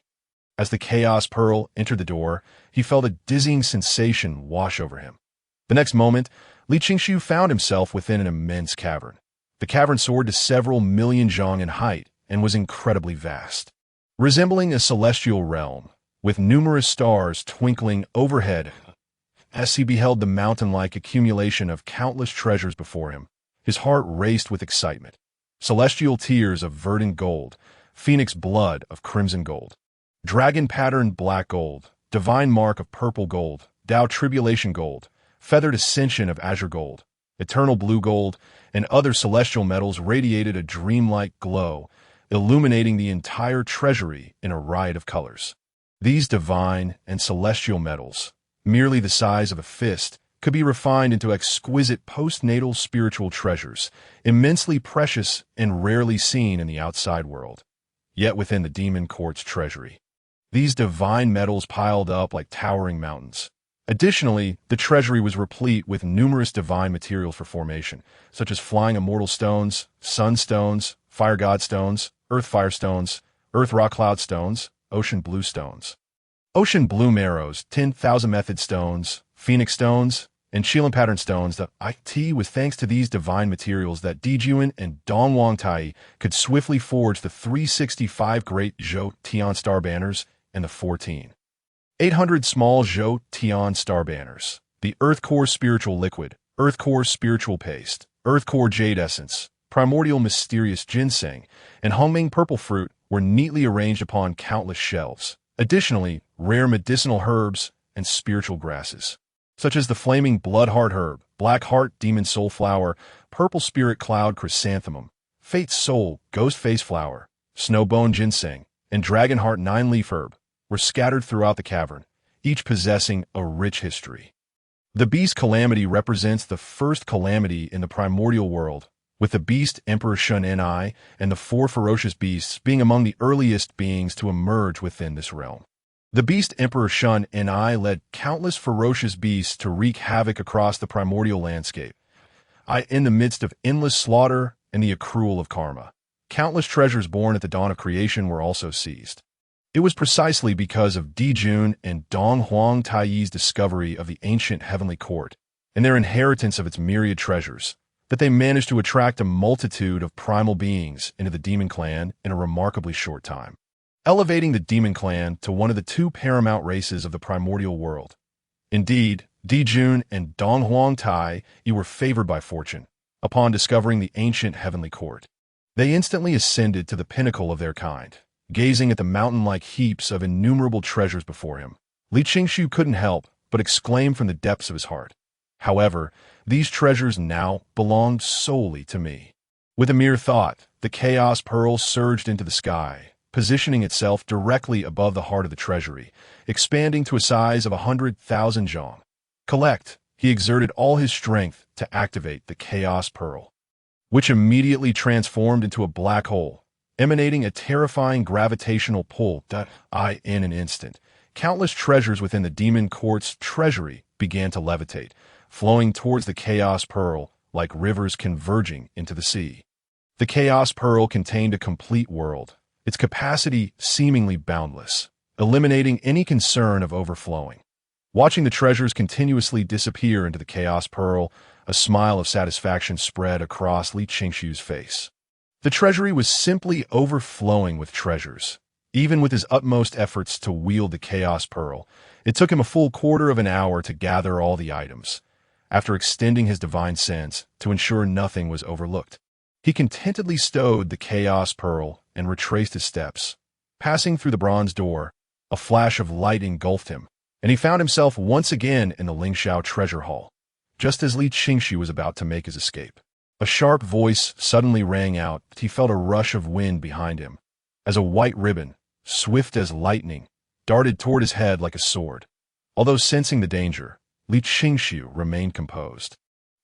As the Chaos Pearl entered the door, he felt a dizzying sensation wash over him. The next moment, Li Qingshu found himself within an immense cavern. The cavern soared to several million zhong in height and was incredibly vast, resembling a celestial realm, with numerous stars twinkling overhead. As he beheld the mountain-like accumulation of countless treasures before him, his heart raced with excitement. Celestial tears of verdant gold, phoenix blood of crimson gold, dragon-patterned black gold, divine mark of purple gold, Tao Tribulation Gold, Feathered Ascension of Azure Gold, Eternal Blue Gold, and other celestial metals radiated a dreamlike glow, illuminating the entire treasury in a riot of colors. These divine and celestial metals, merely the size of a fist, could be refined into exquisite postnatal spiritual treasures, immensely precious and rarely seen in the outside world, yet within the demon court's treasury. These divine metals piled up like towering mountains. Additionally, the treasury was replete with numerous divine materials for formation, such as flying immortal stones, sun stones, fire god stones, earth fire stones, earth rock cloud stones, ocean blue stones, ocean blue marrows, 10,000 method stones, phoenix stones, and Shilin pattern stones. The IT was thanks to these divine materials that Dijuan and Dongwang Tai could swiftly forge the 365 great Zhou Tian star banners and the 14,800 small Zhou Tian star banners. The Earth Core Spiritual Liquid, Earth Core Spiritual Paste, Earth Core Jade Essence, Primordial Mysterious Ginseng, and Hongming Purple Fruit were neatly arranged upon countless shelves. Additionally, rare medicinal herbs and spiritual grasses, such as the Flaming Bloodheart Herb, Black Heart Demon Soul Flower, Purple Spirit Cloud Chrysanthemum, Fate Soul Ghost Face Flower, Snowbone Ginseng, and Dragonheart 9-Leaf Herb, were scattered throughout the cavern, each possessing a rich history. The Beast Calamity represents the first calamity in the primordial world, with the Beast Emperor Shun Ni and the 4 ferocious beasts being among the earliest beings to emerge within this realm. The Beast Emperor Shun Ni led countless ferocious beasts to wreak havoc across the primordial landscape, in the midst of endless slaughter and the accrual of karma. Countless treasures born at the dawn of creation were also seized. It was precisely because of Dijun and Dong Huang Taiyi's discovery of the ancient heavenly court and their inheritance of its myriad treasures that they managed to attract a multitude of primal beings into the demon clan in a remarkably short time, elevating the demon clan to one of the 2 paramount races of the primordial world. Indeed, Dijun and Dong Huang Tai were favored by fortune. Upon discovering the ancient heavenly court, they instantly ascended to the pinnacle of their kind, gazing at the mountain-like heaps of innumerable treasures before him. Li Qingshu couldn't help but exclaim from the depths of his heart, "However, these treasures now belong solely to me." With a mere thought, the Chaos Pearl surged into the sky, positioning itself directly above the heart of the treasury, expanding to a size of 100,000 zhong. Collect, he exerted all his strength to activate the Chaos Pearl, which immediately transformed into a black hole, emanating a terrifying gravitational pull that in an instant, countless treasures within the demon court's treasury began to levitate, flowing towards the Chaos Pearl like rivers converging into the sea. The Chaos Pearl contained a complete world, its capacity seemingly boundless, eliminating any concern of overflowing. Watching the treasures continuously disappear into the Chaos Pearl, a smile of satisfaction spread across Li Qingshu's face. The treasury was simply overflowing with treasures. Even with his utmost efforts to wield the Chaos Pearl, it took him a full quarter of an hour to gather all the items. After extending his divine sense to ensure nothing was overlooked, he contentedly stowed the Chaos Pearl and retraced his steps. Passing through the bronze door, a flash of light engulfed him, and he found himself once again in the Lingxiao treasure hall, just as Li Qingshu was about to make his escape. A sharp voice suddenly rang out, but he felt a rush of wind behind him, as a white ribbon, swift as lightning, darted toward his head like a sword. Although sensing the danger, Li Qingshu remained composed,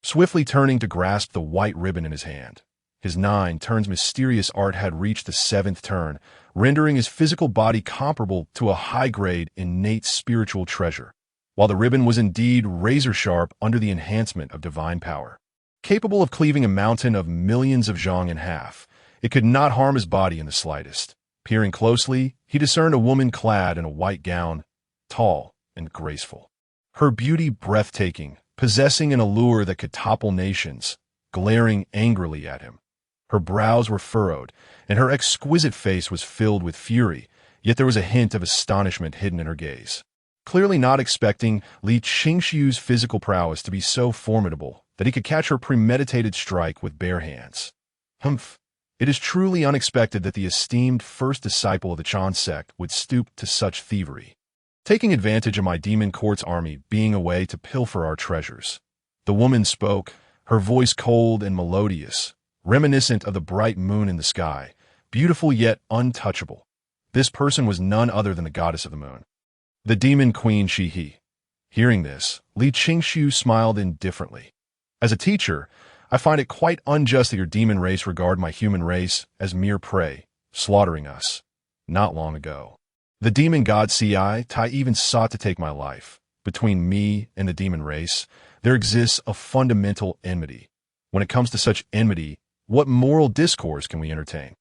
swiftly turning to grasp the white ribbon in his hand. His 9 turns mysterious art had reached the 7th turn, rendering his physical body comparable to a high-grade, innate spiritual treasure, while the ribbon was indeed razor-sharp under the enhancement of divine power. Capable of cleaving a mountain of millions of zhong in half, it could not harm his body in the slightest. Peering closely, he discerned a woman clad in a white gown, tall and graceful. Her beauty breathtaking, possessing an allure that could topple nations, glaring angrily at him. Her brows were furrowed, and her exquisite face was filled with fury, yet there was a hint of astonishment hidden in her gaze. Clearly not expecting Li Qingshu's physical prowess to be so formidable that he could catch her premeditated strike with bare hands. Humph! It is truly unexpected that the esteemed first disciple of the Chan Sect would stoop to such thievery. taking advantage of my demon court's army being away to pilfer our treasures. The woman spoke, her voice cold and melodious, reminiscent of the bright moon in the sky, beautiful yet untouchable. This person was none other than the goddess of the moon, the demon queen Shi-He. Hearing this, Li Qingxiu smiled indifferently. As a teacher, I find it quite unjust that your demon race regard my human race as mere prey, slaughtering us. Not long ago, the demon god Tai even sought to take my life. Between me and the demon race, there exists a fundamental enmity. When it comes to such enmity, what moral discourse can we entertain?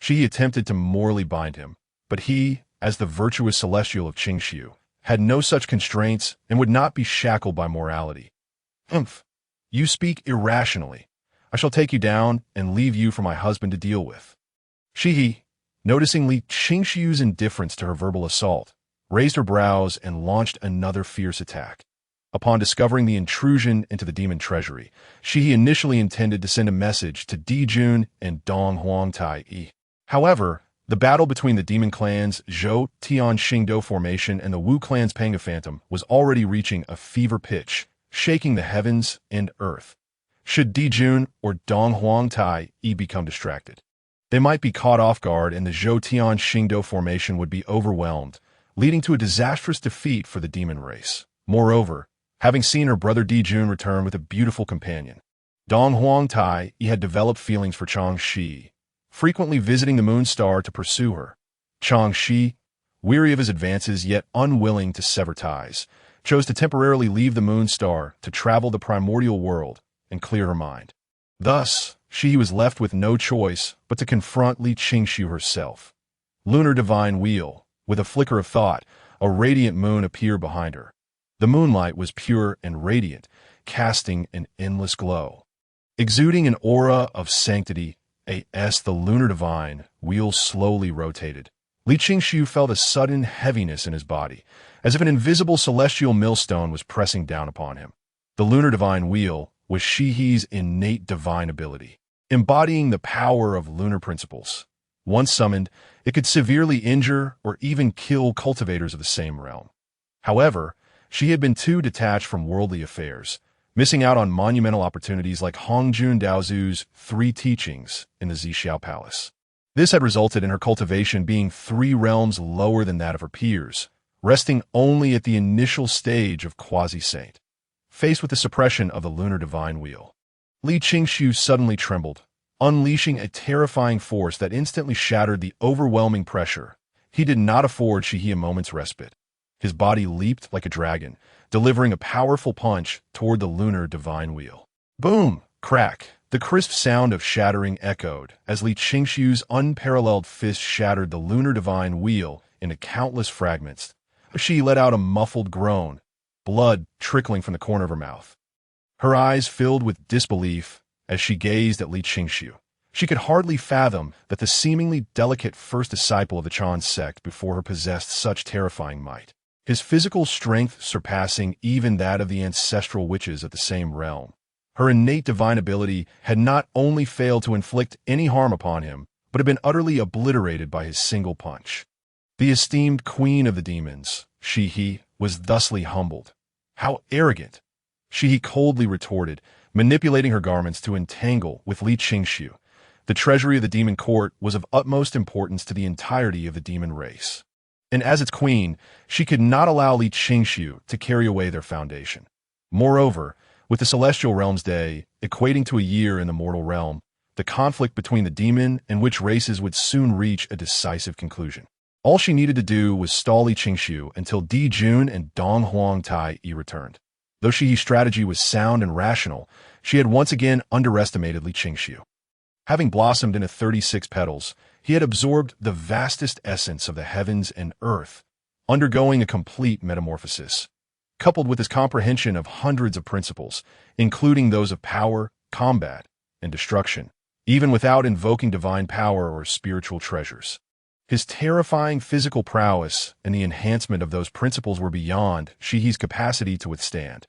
She attempted to morally bind him, but he, as the virtuous celestial of Qingxiu, had no such constraints and would not be shackled by morality. Humph! You speak irrationally. I shall take you down and leave you for my husband to deal with. Shi-He, noticing Li Qingxiu's indifference to her verbal assault, raised her brows and launched another fierce attack. Upon discovering the intrusion into the demon treasury, Shi-He initially intended to send a message to Dijun and Dong Huangtai. However, the battle between the demon clans Zhou Tian Xingdou Formation and the Wu clan's Panga Phantom was already reaching a fever pitch, shaking the heavens and earth. Should Dijun or Dong Huangtai become distracted, they might be caught off guard and the Zhou Tian Xingdou Formation would be overwhelmed, leading to a disastrous defeat for the demon race. Moreover, having seen her brother Dijun return with a beautiful companion, Dong Huangtai had developed feelings for Changxi, frequently visiting the moon star to pursue her. Changxi, weary of his advances yet unwilling to sever ties, chose to temporarily leave the moon star to travel the primordial world and clear her mind. Thus, she was left with no choice but to confront Li Qingxiu herself. Lunar Divine Wheel, with a flicker of thought, a radiant moon appeared behind her. The moonlight was pure and radiant, casting an endless glow. Exuding an aura of sanctity, the Lunar Divine Wheel slowly rotated. Li Qingxiu felt a sudden heaviness in his body, as if an invisible celestial millstone was pressing down upon him. The Lunar Divine Wheel was Shi-He's innate divine ability, embodying the power of lunar principles. Once summoned, it could severely injure or even kill cultivators of the same realm. However, she had been too detached from worldly affairs, missing out on monumental opportunities like Hongjun Daozu's 3 teachings in the Zixiao Palace. This had resulted in her cultivation being 3 realms lower than that of her peers, resting only at the initial stage of quasi-saint. Faced with the suppression of the Lunar Divine Wheel, Li Qingxiu suddenly trembled, unleashing a terrifying force that instantly shattered the overwhelming pressure. He did not afford Shi-He a moment's respite. His body leaped like a dragon, delivering a powerful punch toward the Lunar Divine Wheel. Boom! Crack! The crisp sound of shattering echoed as Li Qingxiu's unparalleled fist shattered the Lunar Divine Wheel into countless fragments. She let out a muffled groan, blood trickling from the corner of her mouth. Her eyes filled with disbelief as she gazed at Li Qingxiu. She could hardly fathom that the seemingly delicate first disciple of the Chan Sect before her possessed such terrifying might, his physical strength surpassing even that of the ancestral witches of the same realm. Her innate divine ability had not only failed to inflict any harm upon him, but had been utterly obliterated by his single punch. The esteemed queen of the demons, Shi-He, was thusly humbled. How arrogant! Shi-He coldly retorted, manipulating her garments to entangle with Li Qingxiu. The treasury of the demon court was of utmost importance to the entirety of the demon race, and as its queen, she could not allow Li Qingxiu to carry away their foundation. Moreover, with the Celestial Realm's day equating to a year in the mortal realm, the conflict between the demon and witch races would soon reach a decisive conclusion. All she needed to do was stall Li Qingxiu until Dijun and Dong Huangtai returned. Though Shi-He's strategy was sound and rational, she had once again underestimated Li Qingxiu. Having blossomed into 36 petals, he had absorbed the vastest essence of the heavens and earth, undergoing a complete metamorphosis. Coupled with his comprehension of hundreds of principles, including those of power, combat, and destruction, even without invoking divine power or spiritual treasures. His terrifying physical prowess and the enhancement of those principles were beyond Shi-He's capacity to withstand.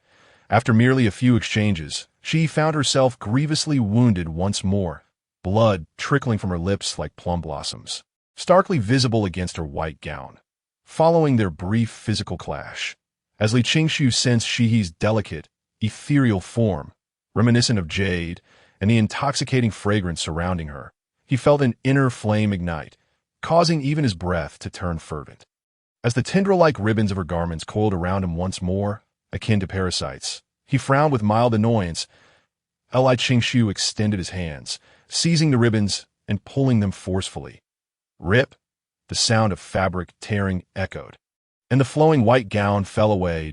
After merely a few exchanges, Shi found herself grievously wounded once more, blood trickling from her lips like plum blossoms, starkly visible against her white gown. following their brief physical clash. As Li Qingshu sensed Shihi's delicate, ethereal form, reminiscent of jade, and the intoxicating fragrance surrounding her, he felt an inner flame ignite, causing even his breath to turn fervent. As the tendril-like ribbons of her garments coiled around him once more, akin to parasites, he frowned with mild annoyance. Li Qingshu extended his hands, seizing the ribbons and pulling them forcefully. Rip! The sound of fabric tearing echoed, and the flowing white gown fell away.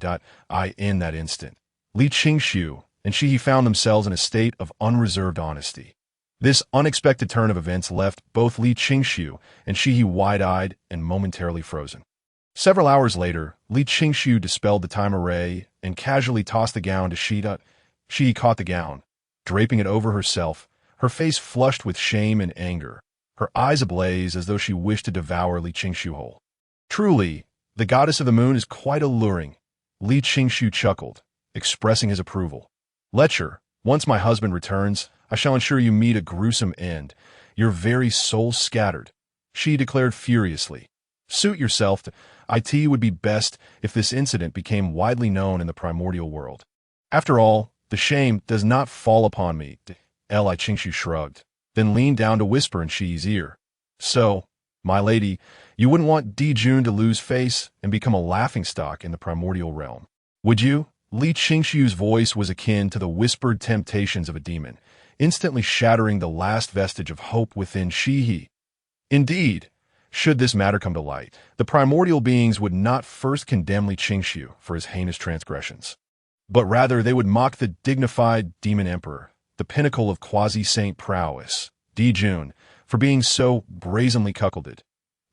In that instant, Li Qingshu and Shihi found themselves in a state of unreserved honesty. This unexpected turn of events left both Li Qingshu and Shihi wide-eyed and momentarily frozen. Several hours later, Li Qingshu dispelled the time array and casually tossed the gown to Shihi. Shihi caught the gown, draping it over herself, her face flushed with shame and anger, her eyes ablaze as though she wished to devour Li Qingshu whole. Truly, the goddess of the moon is quite alluring, Li Qingshu chuckled, expressing his approval. Lecher, once my husband returns, I shall ensure you meet a gruesome end, your very soul scattered, she declared furiously. Suit yourself. It would be best if this incident became widely known in the primordial world. After all, the shame does not fall upon me. Li Qingshu shrugged, then leaned down to whisper in Shihi's ear. So, my lady, you wouldn't want Dijun to lose face and become a laughingstock in the primordial realm, would you? Li Qingshu's voice was akin to the whispered temptations of a demon, instantly shattering the last vestige of hope within Shihi. Indeed, should this matter come to light, the primordial beings would not first condemn Li Qingshu for his heinous transgressions, but rather they would mock the dignified demon emperor, the pinnacle of quasi-saint prowess, Dijun, for being so brazenly cuckolded.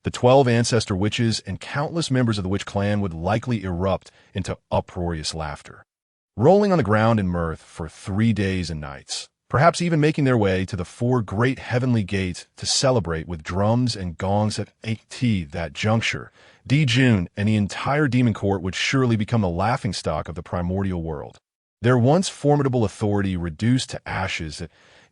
The 12 ancestor witches and countless members of the witch clan would likely erupt into uproarious laughter, rolling on the ground in mirth for 3 days and nights, perhaps even making their way to the 4 great heavenly gates to celebrate with drums and gongs at that juncture. Dijun and the entire demon court would surely become the laughingstock of the primordial world, their once formidable authority reduced to ashes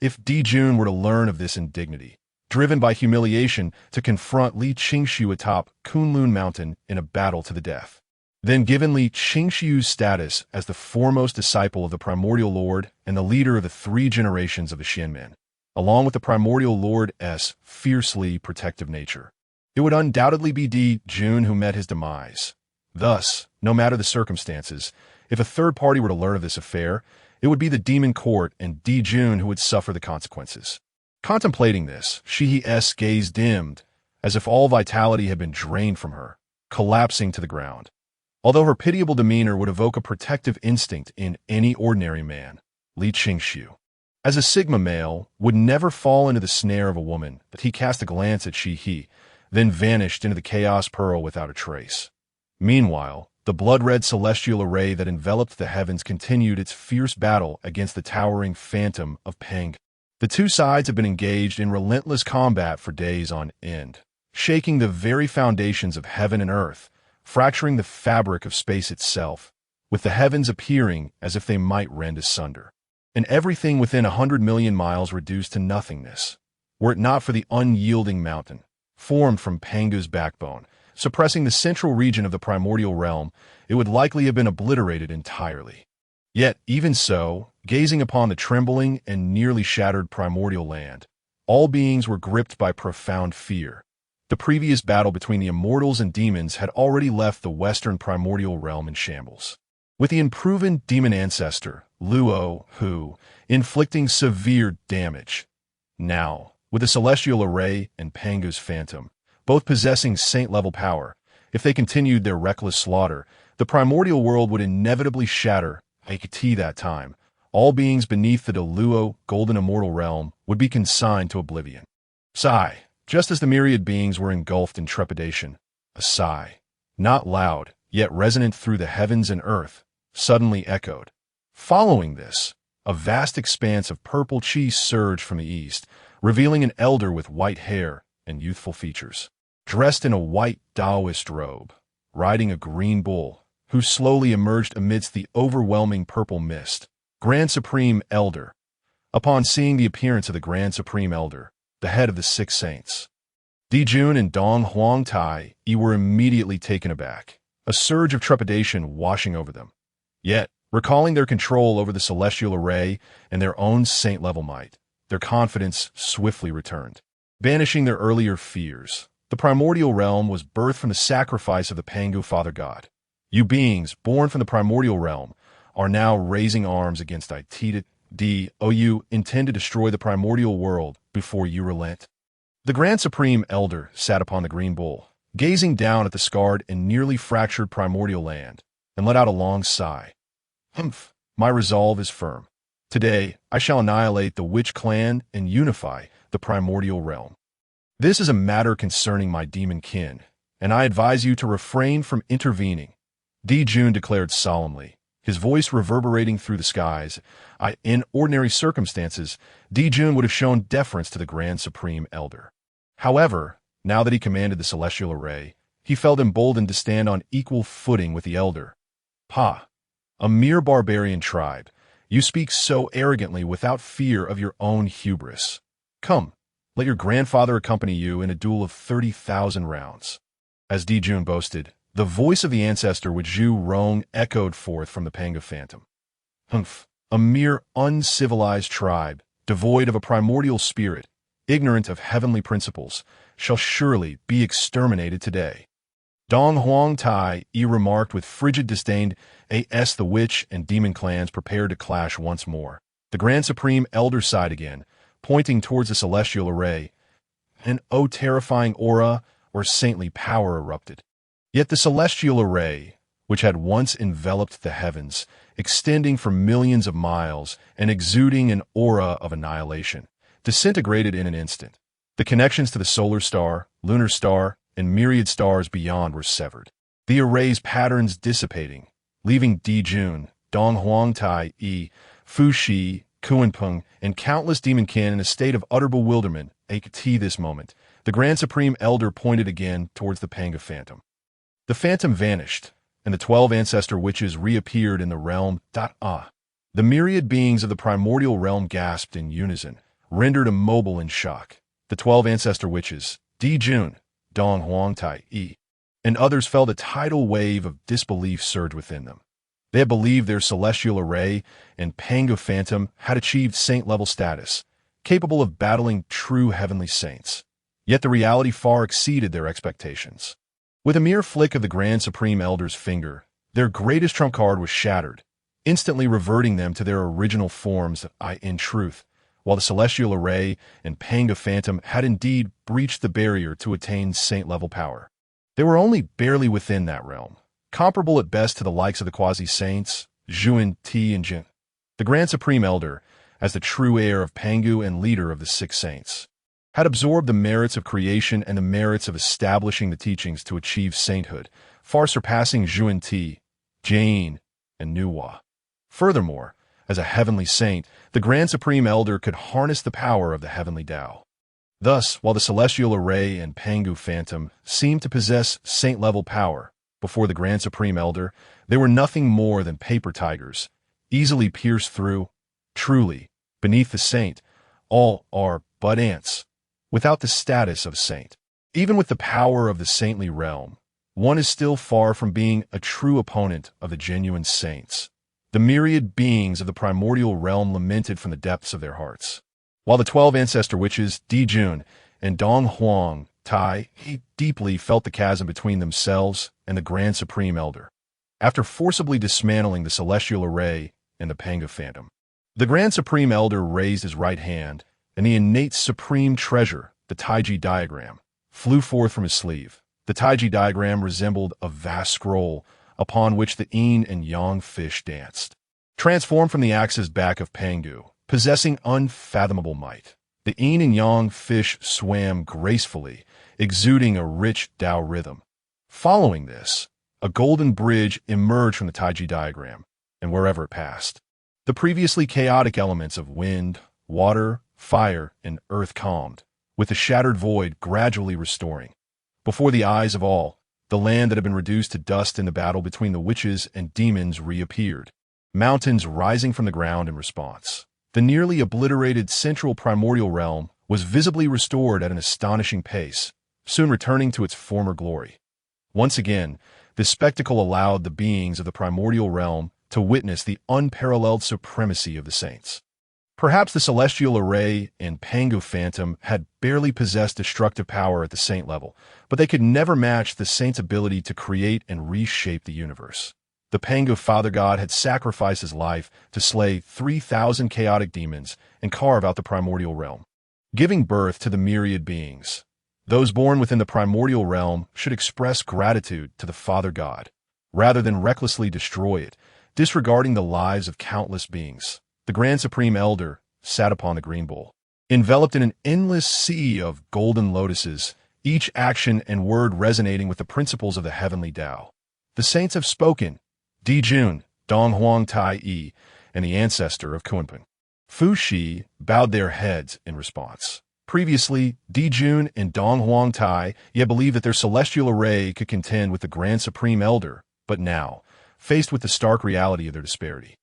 if Dijun were to learn of this indignity, driven by humiliation to confront Li Qingshu atop Kunlun Mountain in a battle to the death. Then given Li Qingshu's status as the foremost disciple of the primordial lord and the leader of the 3 generations of the Xianmen, along with the primordial lord's fiercely protective nature, it would undoubtedly be Dijun who met his demise. Thus, no matter the circumstances, if a third party were to learn of this affair, it would be the demon court and Dijun who would suffer the consequences. Contemplating this, Shihi's gaze dimmed, as if all vitality had been drained from her, collapsing to the ground. Although her pitiable demeanor would evoke a protective instinct in any ordinary man, Li Qingshu, as a Sigma male, would never fall into the snare of a woman that he cast a glance at Shihi, then vanished into the chaos pearl without a trace. Meanwhile, the blood-red celestial array that enveloped the heavens continued its fierce battle against the towering phantom of Peng. The 2 sides have been engaged in relentless combat for days on end, shaking the very foundations of heaven and earth, fracturing the fabric of space itself, with the heavens appearing as if they might rend asunder, and everything within 100 million miles reduced to nothingness, were it not for the unyielding mountain, formed from Pangu's backbone, suppressing the central region of the primordial realm. It would likely have been obliterated entirely. Yet, even so, gazing upon the trembling and nearly shattered primordial land, all beings were gripped by profound fear. The previous battle between the immortals and demons had already left the western primordial realm in shambles, with the unproven demon ancestor, Luo Hu, inflicting severe damage. Now, with the celestial array and Pangu's phantom, both possessing saint-level power, if they continued their reckless slaughter, the primordial world would inevitably shatter. That time, all beings beneath the Deluo golden immortal realm would be consigned to oblivion. Sigh, just as the myriad beings were engulfed in trepidation, a sigh, not loud, yet resonant through the heavens and earth, suddenly echoed. Following this, a vast expanse of purple chi surged from the east, revealing an elder with white hair and youthful features, dressed in a white Taoist robe, riding a green bull, who slowly emerged amidst the overwhelming purple mist. Grand Supreme Elder. Upon seeing the appearance of the Grand Supreme Elder, the head of the 6 saints, Dijun and Dong Huang Tai were immediately taken aback, a surge of trepidation washing over them. Yet, recalling their control over the celestial array and their own saint-level might, their confidence swiftly returned. Banishing their earlier fears, the primordial realm was birthed from the sacrifice of the Pangu Father God. You beings, born from the primordial realm, are now raising arms against you intend to destroy the primordial world before you relent. The Grand Supreme Elder sat upon the green bull, gazing down at the scarred and nearly fractured primordial land, and let out a long sigh. Humph, my resolve is firm. Today, I shall annihilate the witch clan and unify the primordial realm. This is a matter concerning my demon kin, and I advise you to refrain from intervening, Dijun declared solemnly, his voice reverberating through the skies. In ordinary circumstances, Dijun would have shown deference to the Grand Supreme Elder. However, now that he commanded the celestial array, he felt emboldened to stand on equal footing with the Elder. "Pa, a mere barbarian tribe, you speak so arrogantly without fear of your own hubris. Come, let your grandfather accompany you in a duel of 30,000 rounds." As Dijun boasted, the voice of the ancestor with Zhu Rong echoed forth from the Panga Phantom. "Humph, a mere uncivilized tribe, devoid of a primordial spirit, ignorant of heavenly principles, shall surely be exterminated today." Dong Huang Tai remarked with frigid disdain as the witch and demon clans prepared to clash once more. The Grand Supreme Elder sighed again, pointing towards the celestial array. An terrifying aura or saintly power erupted. Yet the celestial array, which had once enveloped the heavens, extending for millions of miles and exuding an aura of annihilation, disintegrated in an instant. The connections to the solar star, lunar star, and myriad stars beyond were severed, the array's patterns dissipating, leaving Dijun, Dong Huang Tai, Fu Shi, Kuanpeng, and countless demonkin in a state of utter bewilderment. At this moment, the Grand Supreme Elder pointed again towards the Panga Phantom. The phantom vanished, and the 12 ancestor witches reappeared in the realm. The myriad beings of the primordial realm gasped in unison, rendered immobile in shock. The 12 ancestor witches, Dijun, Dong Huang Tai, and others felt a tidal wave of disbelief surge within them. They had believed their celestial array and Panga Phantom had achieved saint-level status, capable of battling true heavenly saints. Yet the reality far exceeded their expectations. With a mere flick of the Grand Supreme Elder's finger, their greatest trump card was shattered, instantly reverting them to their original forms. In truth, while the celestial array and Panga Phantom had indeed breached the barrier to attain saint-level power, they were only barely within that realm, comparable at best to the likes of the quasi-saints, Zhuan Ti and Jin. The Grand Supreme Elder, as the true heir of Pangu and leader of the Six Saints, had absorbed the merits of creation and the merits of establishing the teachings to achieve sainthood, far surpassing Zhuan Ti, Jane, and Nuwa. Furthermore, as a heavenly saint, the Grand Supreme Elder could harness the power of the heavenly Tao. Thus, while the celestial array and Pangu Phantom seemed to possess saint-level power, before the Grand Supreme Elder, they were nothing more than paper tigers, easily pierced through. Truly, beneath the saint, all are but ants, without the status of saint. Even with the power of the saintly realm, one is still far from being a true opponent of the genuine saints. The myriad beings of the primordial realm lamented from the depths of their hearts, while the 12 ancestor witches, Dijun and Dong Huang Tai, deeply felt the chasm between themselves and the Grand Supreme Elder. After forcibly dismantling the celestial array and the Panga Phantom, the Grand Supreme Elder raised his right hand, and the innate supreme treasure, the Taiji diagram, flew forth from his sleeve. The Taiji diagram resembled a vast scroll upon which the yin and yang fish danced. Transformed from the axis back of Pangu, possessing unfathomable might, the yin and yang fish swam gracefully, exuding a rich Tao rhythm. Following this, a golden bridge emerged from the Taiji diagram, and wherever it passed, the previously chaotic elements of wind, water, fire, and earth calmed, with the shattered void gradually restoring. Before the eyes of all, the land that had been reduced to dust in the battle between the witches and demons reappeared, mountains rising from the ground in response. The nearly obliterated central primordial realm was visibly restored at an astonishing pace, soon returning to its former glory. Once again, this spectacle allowed the beings of the primordial realm to witness the unparalleled supremacy of the saints. Perhaps the celestial array and Pangu Phantom had barely possessed destructive power at the saint level, but they could never match the saint's ability to create and reshape the universe. The Pangu Father God had sacrificed his life to slay 3,000 chaotic demons and carve out the primordial realm, giving birth to the myriad beings. Those born within the primordial realm should express gratitude to the Father God, rather than recklessly destroy it, disregarding the lives of countless beings. The Grand Supreme Elder sat upon the green bowl, enveloped in an endless sea of golden lotuses, each action and word resonating with the principles of the heavenly Tao. The saints have spoken, Di Jun, Dong Huang Tai Yi, and the ancestor of Kunpeng. Fu Shi bowed their heads in response. Previously, Di Jun and Dong Huang Tai Yi believed that their celestial array could contend with the Grand Supreme Elder, but now, faced with the stark reality of their disparity,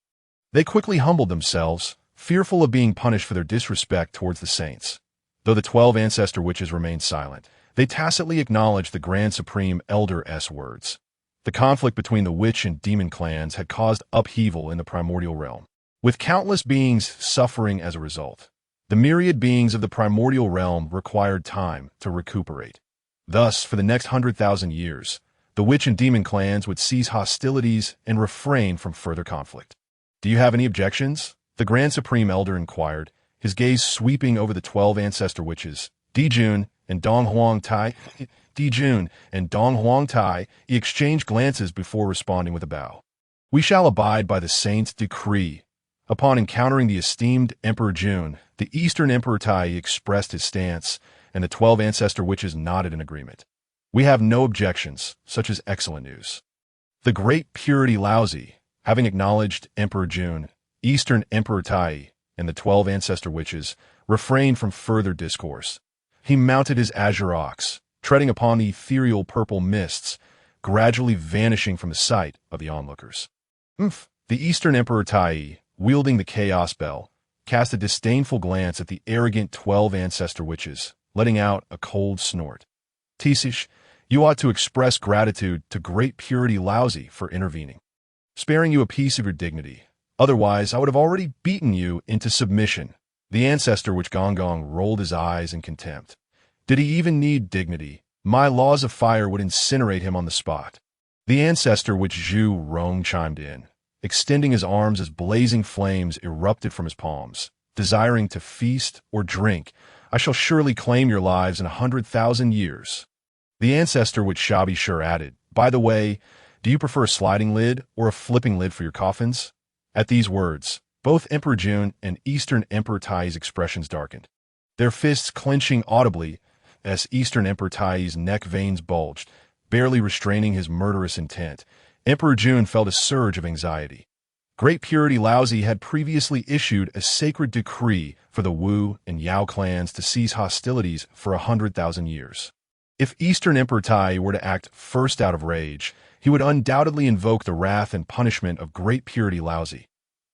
they quickly humbled themselves, fearful of being punished for their disrespect towards the saints. Though the 12 ancestor witches remained silent, they tacitly acknowledged the Grand Supreme Elder's words. The conflict between the witch and demon clans had caused upheaval in the primordial realm, with countless beings suffering as a result. The myriad beings of the primordial realm required time to recuperate. Thus, for the next 100,000 years, the witch and demon clans would cease hostilities and refrain from further conflict. Do you have any objections? The Grand Supreme Elder inquired, his gaze sweeping over the 12 ancestor witches, Di Jun and Dong Huang Tai. Di Jun and Dong Huang Tai exchanged glances before responding with a bow. We shall abide by the saint's decree. Upon encountering the esteemed Emperor Jun, the Eastern Emperor Tai expressed his stance, and the 12 ancestor witches nodded in agreement. We have no objections, such as excellent news. The Great Purity Laozi, having acknowledged Emperor Jun, Eastern Emperor Tai, and the 12 ancestor witches, refrained from further discourse. He mounted his azure ox, treading upon the ethereal purple mists, gradually vanishing from the sight of the onlookers. The Eastern Emperor Tai, wielding the Chaos Bell, cast a disdainful glance at the arrogant 12 ancestor witches, letting out a cold snort. Tisish, you ought to express gratitude to Great Purity Laozi for intervening, sparing you a piece of your dignity. Otherwise, I would have already beaten you into submission. The ancestor witch Gong Gong rolled his eyes in contempt. Did he even need dignity? My laws of fire would incinerate him on the spot. The ancestor witch Zhu Rong chimed in, extending his arms as blazing flames erupted from his palms. Desiring to feast or drink, I shall surely claim your lives in 100,000 years. The ancestor witch Shabi Shur added, by the way, do you prefer a sliding lid or a flipping lid for your coffins? At these words, both Emperor Jun and Eastern Emperor Tai's expressions darkened, their fists clenching audibly as Eastern Emperor Tai's neck veins bulged, barely restraining his murderous intent. Emperor Jun felt a surge of anxiety. Great Purity Laozi had previously issued a sacred decree for the Wu and Yao clans to cease hostilities for 100,000 years. If Eastern Emperor Tai were to act first out of rage, he would undoubtedly invoke the wrath and punishment of Great Purity Laozi.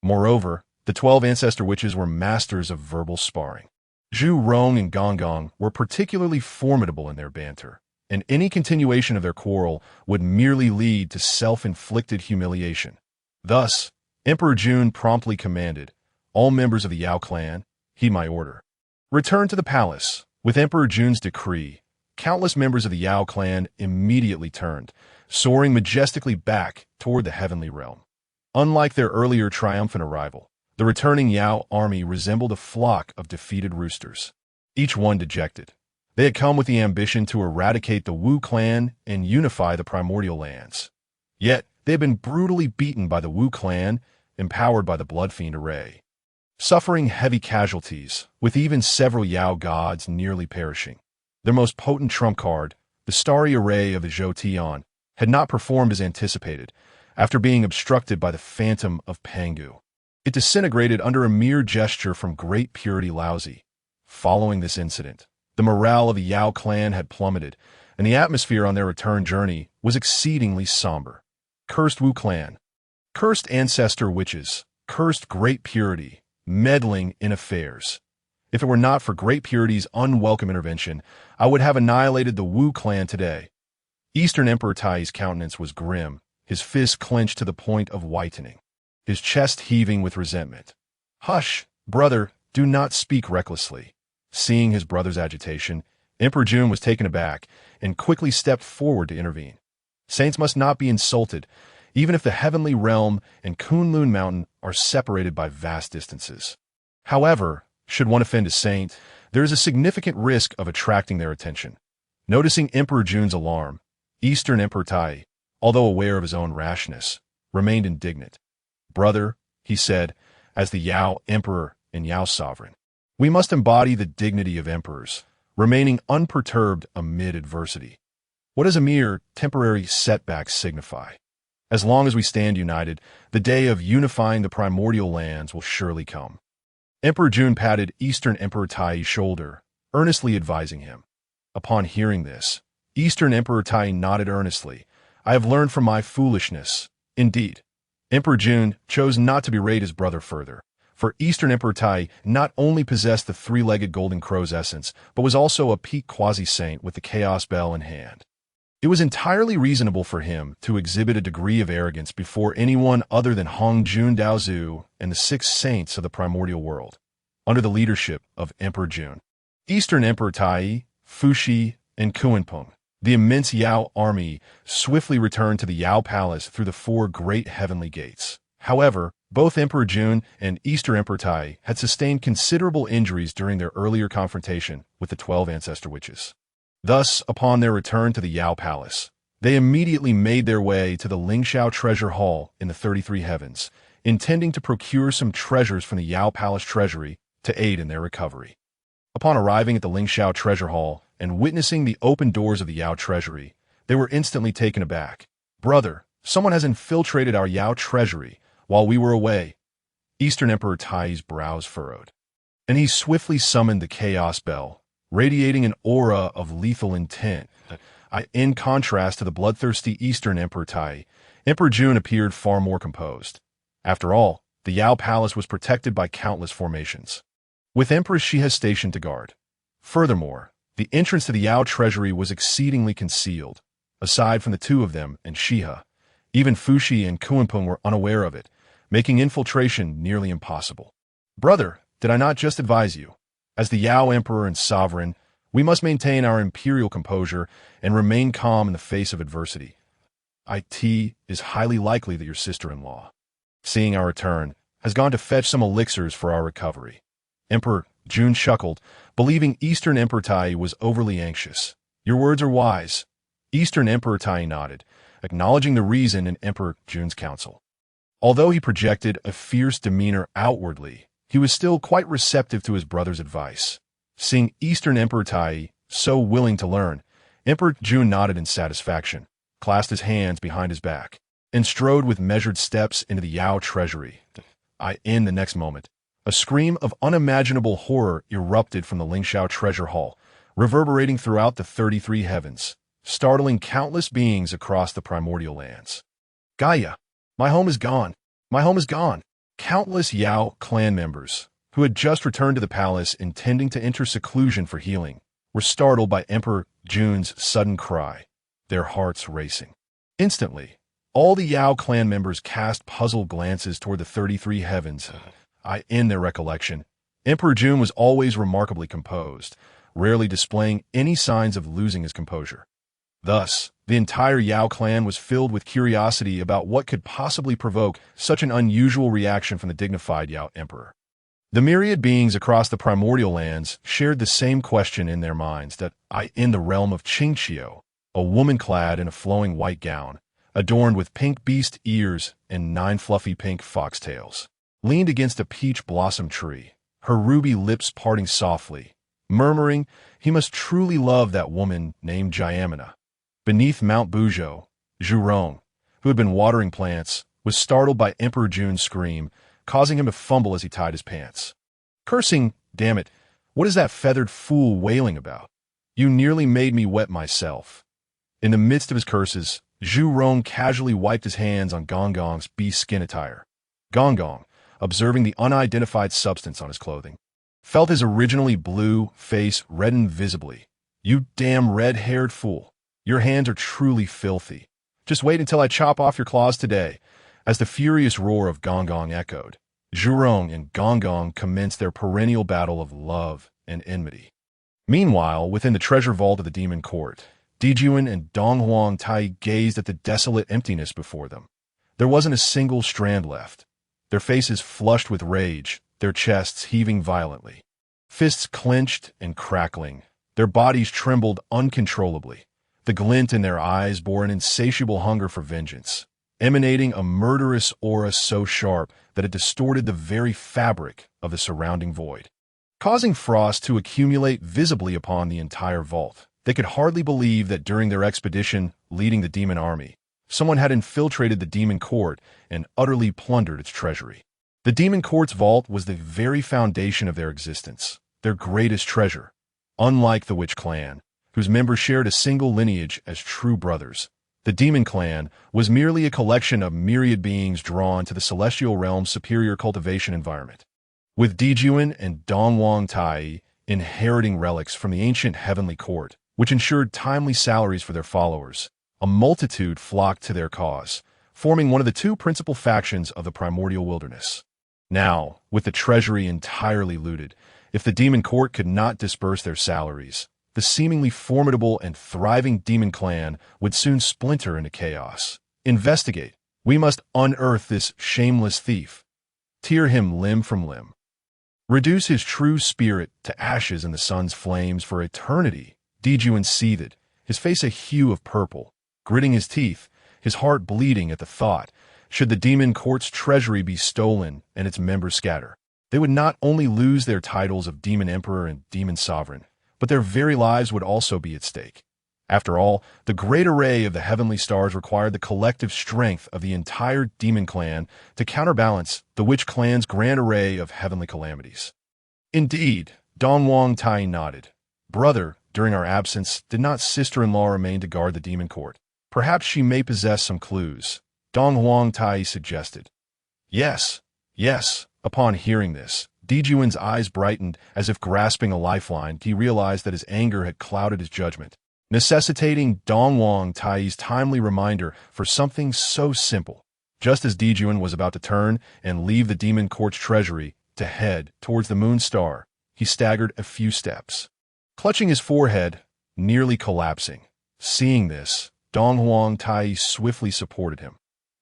Moreover, the 12 ancestor witches were masters of verbal sparring. Zhu Rong and Gong Gong were particularly formidable in their banter, and any continuation of their quarrel would merely lead to self-inflicted humiliation. Thus, Emperor Jun promptly commanded, all members of the Yao clan, heed my order. Return to the palace. With Emperor Jun's decree, countless members of the Yao clan immediately turned, soaring majestically back toward the heavenly realm. Unlike their earlier triumphant arrival, the returning Yao army resembled a flock of defeated roosters, each one dejected. They had come with the ambition to eradicate the Wu clan and unify the primordial lands. Yet, they had been brutally beaten by the Wu clan, empowered by the Bloodfiend array, suffering heavy casualties, with even several Yao gods nearly perishing. Their most potent trump card, the starry array of the Zhou Tian, had not performed as anticipated, after being obstructed by the phantom of Pangu. It disintegrated under a mere gesture from Great Purity Laozi. Following this incident, the morale of the Yao clan had plummeted, and the atmosphere on their return journey was exceedingly somber. Cursed Wu clan, cursed ancestor witches, cursed Great Purity, meddling in affairs. If it were not for Great Purity's unwelcome intervention, I would have annihilated the Wu clan today. Eastern Emperor Tai's countenance was grim, his fists clenched to the point of whitening, his chest heaving with resentment. "Hush, brother, do not speak recklessly." Seeing his brother's agitation, Emperor Jun was taken aback and quickly stepped forward to intervene. Saints must not be insulted, even if the heavenly realm and Kunlun Mountain are separated by vast distances. However, should one offend a saint, there is a significant risk of attracting their attention. Noticing Emperor Jun's alarm, Eastern Emperor Tai, although aware of his own rashness, remained indignant. "Brother," he said, as the Yao Emperor and Yao Sovereign, "we must embody the dignity of emperors, remaining unperturbed amid adversity. What does a mere temporary setback signify? As long as we stand united, the day of unifying the primordial lands will surely come." Emperor Jun patted Eastern Emperor Tai's shoulder, earnestly advising him. Upon hearing this, Eastern Emperor Tai nodded earnestly. "I have learned from my foolishness." Indeed, Emperor Jun chose not to berate his brother further, for Eastern Emperor Tai not only possessed the three-legged golden crow's essence, but was also a peak quasi-saint with the chaos bell in hand. It was entirely reasonable for him to exhibit a degree of arrogance before anyone other than Hong Jun Daozu and the 6 saints of the primordial world, under the leadership of Emperor Jun. Eastern Emperor Tai, Fuxi, and Kuanpeng, the immense Yao army, swiftly returned to the Yao Palace through the 4 great heavenly gates. However, both Emperor Jun and Eastern Emperor Tai had sustained considerable injuries during their earlier confrontation with the 12 ancestor witches. Thus, upon their return to the Yao Palace, they immediately made their way to the Lingxiao Treasure Hall in the 33 Heavens, intending to procure some treasures from the Yao Palace treasury to aid in their recovery. Upon arriving at the Lingxiao Treasure Hall and witnessing the open doors of the Yao treasury, they were instantly taken aback. "Brother, someone has infiltrated our Yao treasury while we were away." Eastern Emperor Tai's brows furrowed, and he swiftly summoned the Chaos Bell, radiating an aura of lethal intent. In contrast to the bloodthirsty Eastern Emperor Tai, Emperor Jun appeared far more composed. After all, the Yao Palace was protected by countless formations, with Empress Shiha stationed to guard. Furthermore, the entrance to the Yao treasury was exceedingly concealed. Aside from the 2 of them and Shiha, even Fuxi and Kuanpeng were unaware of it, making infiltration nearly impossible. "Brother, did I not just advise you? As the Yao Emperor and Sovereign, we must maintain our imperial composure and remain calm in the face of adversity. It is highly likely that your sister-in-law, seeing our return, has gone to fetch some elixirs for our recovery." Emperor Jun chuckled, believing Eastern Emperor Tai was overly anxious. "Your words are wise." Eastern Emperor Tai nodded, acknowledging the reason in Emperor Jun's counsel. Although he projected a fierce demeanor outwardly, he was still quite receptive to his brother's advice. Seeing Eastern Emperor Tai so willing to learn, Emperor Jun nodded in satisfaction, clasped his hands behind his back, and strode with measured steps into the Yao treasury. In the next moment, a scream of unimaginable horror erupted from the Lingxiao treasure hall, reverberating throughout the 33 heavens, startling countless beings across the primordial lands. "Gaia! My home is gone! My home is gone!" Countless Yao clan members, who had just returned to the palace intending to enter seclusion for healing, were startled by Emperor Jun's sudden cry, their hearts racing. Instantly, all the Yao clan members cast puzzled glances toward the 33 heavens. In their recollection, Emperor Jun was always remarkably composed, rarely displaying any signs of losing his composure. Thus, the entire Yao clan was filled with curiosity about what could possibly provoke such an unusual reaction from the dignified Yao Emperor. The myriad beings across the primordial lands shared the same question in their minds that in the realm of Qingqiu, a woman clad in a flowing white gown, adorned with pink beast ears and 9 fluffy pink foxtails, leaned against a peach blossom tree, her ruby lips parting softly, murmuring, "He must truly love that woman named Jayamina." Beneath Mount Buzhou, Zhurong, who had been watering plants, was startled by Emperor Jun's scream, causing him to fumble as he tied his pants. Cursing, "Damn it, what is that feathered fool wailing about? You nearly made me wet myself." In the midst of his curses, Zhurong casually wiped his hands on Gongong's bee skin attire. Gongong, observing the unidentified substance on his clothing, felt his originally blue face redden visibly. "You damn red-haired fool. Your hands are truly filthy. Just wait until I chop off your claws today." As the furious roar of Gong Gong echoed, Zhurong and Gong Gong commenced their perennial battle of love and enmity. Meanwhile, within the treasure vault of the demon court, Dijuan and Dong Huang Tai gazed at the desolate emptiness before them. There wasn't a single strand left. Their faces flushed with rage, their chests heaving violently. Fists clenched and crackling, their bodies trembled uncontrollably. The glint in their eyes bore an insatiable hunger for vengeance, emanating a murderous aura so sharp that it distorted the very fabric of the surrounding void, causing frost to accumulate visibly upon the entire vault. They could hardly believe that during their expedition leading the demon army, someone had infiltrated the demon court and utterly plundered its treasury. The demon court's vault was the very foundation of their existence, their greatest treasure. Unlike the Witch clan, whose members shared a single lineage as true brothers, the demon clan was merely a collection of myriad beings drawn to the celestial realm's superior cultivation environment. With Dijuan and Dongwang Tai inheriting relics from the ancient heavenly court, which ensured timely salaries for their followers, a multitude flocked to their cause, forming one of the two principal factions of the primordial wilderness. Now, with the treasury entirely looted, if the demon court could not disperse their salaries, the seemingly formidable and thriving demon clan would soon splinter into chaos. "Investigate. We must unearth this shameless thief. Tear him limb from limb. Reduce his true spirit to ashes in the sun's flames for eternity." Dijuan seethed, his face a hue of purple, gritting his teeth, his heart bleeding at the thought. Should the demon court's treasury be stolen and its members scatter, they would not only lose their titles of demon emperor and demon sovereign, but their very lives would also be at stake. After all, the great array of the heavenly stars required the collective strength of the entire demon clan to counterbalance the Witch clan's grand array of heavenly calamities. Indeed, Dongwang Tai nodded. "Brother, during our absence, did not sister-in-law remain to guard the demon court? Perhaps she may possess some clues," Dongwang Tai suggested. Yes. Upon hearing this, Dijuan's eyes brightened as if grasping a lifeline. He realized that his anger had clouded his judgment, necessitating Dongwang Tai's timely reminder for something so simple. Just as Dijuan was about to turn and leave the demon court's treasury to head towards the moon star, he staggered a few steps, clutching his forehead, nearly collapsing. Seeing this, Dongwang Tai swiftly supported him.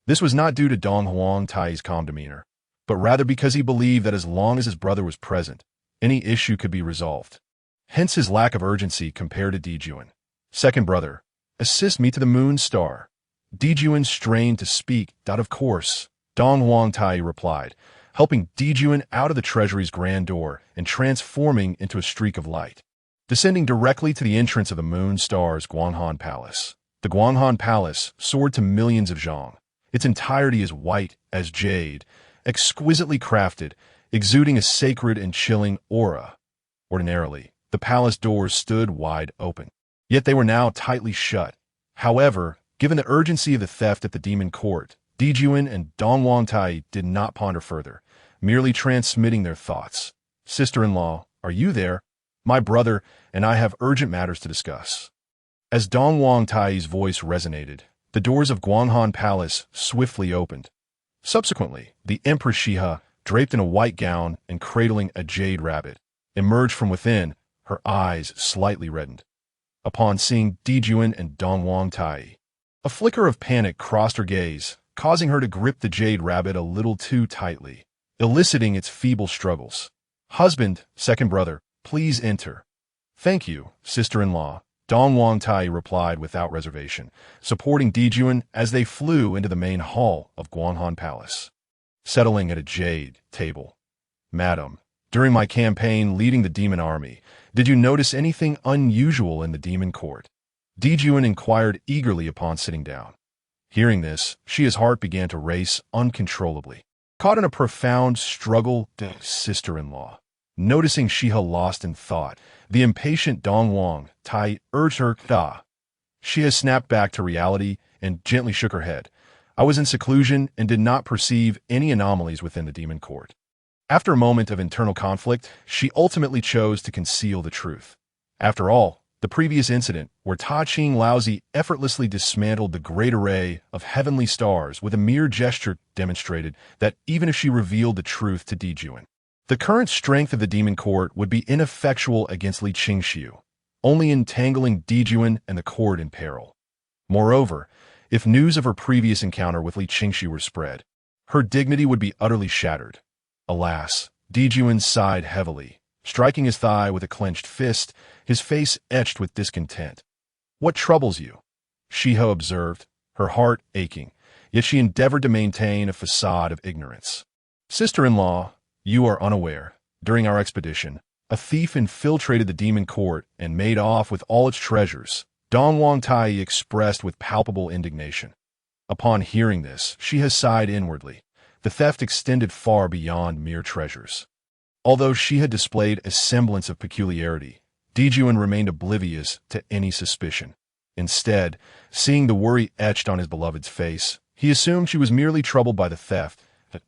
This was not due to Dongwang Tai's calm demeanor, but rather because he believed that as long as his brother was present, any issue could be resolved. Hence his lack of urgency compared to Dijuan. "Second brother, assist me to the moon star." Dijuan strained to speak. "Of course," Dongwang Tai replied, helping Dijuan out of the treasury's grand door and transforming into a streak of light, descending directly to the entrance of the moon star's Guanghan Palace. The Guanghan Palace soared to millions of zhang. Its entirety is white as jade, exquisitely crafted, exuding a sacred and chilling aura. Ordinarily, the palace doors stood wide open, yet they were now tightly shut. However, given the urgency of the theft at the demon court, Dijuan and Dongwang Tai did not ponder further, merely transmitting their thoughts. "Sister-in-law, are you there? My brother and I have urgent matters to discuss." As Dongwang Tai's voice resonated, the doors of Guanghan Palace swiftly opened. Subsequently, the Empress Shiha, draped in a white gown and cradling a jade rabbit, emerged from within, her eyes slightly reddened. Upon seeing Dijuan and Dongwang Tai, a flicker of panic crossed her gaze, causing her to grip the jade rabbit a little too tightly, eliciting its feeble struggles. "Husband, second brother, please enter." "Thank you, sister-in-law," Dongwang Tai replied without reservation, supporting Dijuan as they flew into the main hall of Guanghan Palace. Settling at a jade table. "Madam, during my campaign leading the demon army, did you notice anything unusual in the demon court?" Dijuan inquired eagerly upon sitting down. Hearing this, Shia's heart began to race uncontrollably. Caught in a profound struggle, sister-in-law. Noticing Shiha lost in thought, the impatient Dongwang Tai urged her, "Da." Shia snapped back to reality and gently shook her head. "I was in seclusion and did not perceive any anomalies within the demon court." After a moment of internal conflict, she ultimately chose to conceal the truth. After all, the previous incident, where Ta Ching Laozi effortlessly dismantled the great array of heavenly stars with a mere gesture, demonstrated that even if she revealed the truth to Dijuan, the current strength of the demon court would be ineffectual against Li Qingxiu, only entangling Dijuan and the court in peril. Moreover, if news of her previous encounter with Li Qingxiu were spread, her dignity would be utterly shattered. Alas, Dijuan sighed heavily, striking his thigh with a clenched fist, his face etched with discontent. "What troubles you?" Shiha observed, her heart aching, yet she endeavored to maintain a facade of ignorance. "Sister-in-law, you are unaware. During our expedition, a thief infiltrated the demon court and made off with all its treasures," Dong Wang Tai expressed with palpable indignation. Upon hearing this, Shiha sighed inwardly. The theft extended far beyond mere treasures. Although she had displayed a semblance of peculiarity, Dijuan remained oblivious to any suspicion. Instead, seeing the worry etched on his beloved's face, he assumed she was merely troubled by the theft.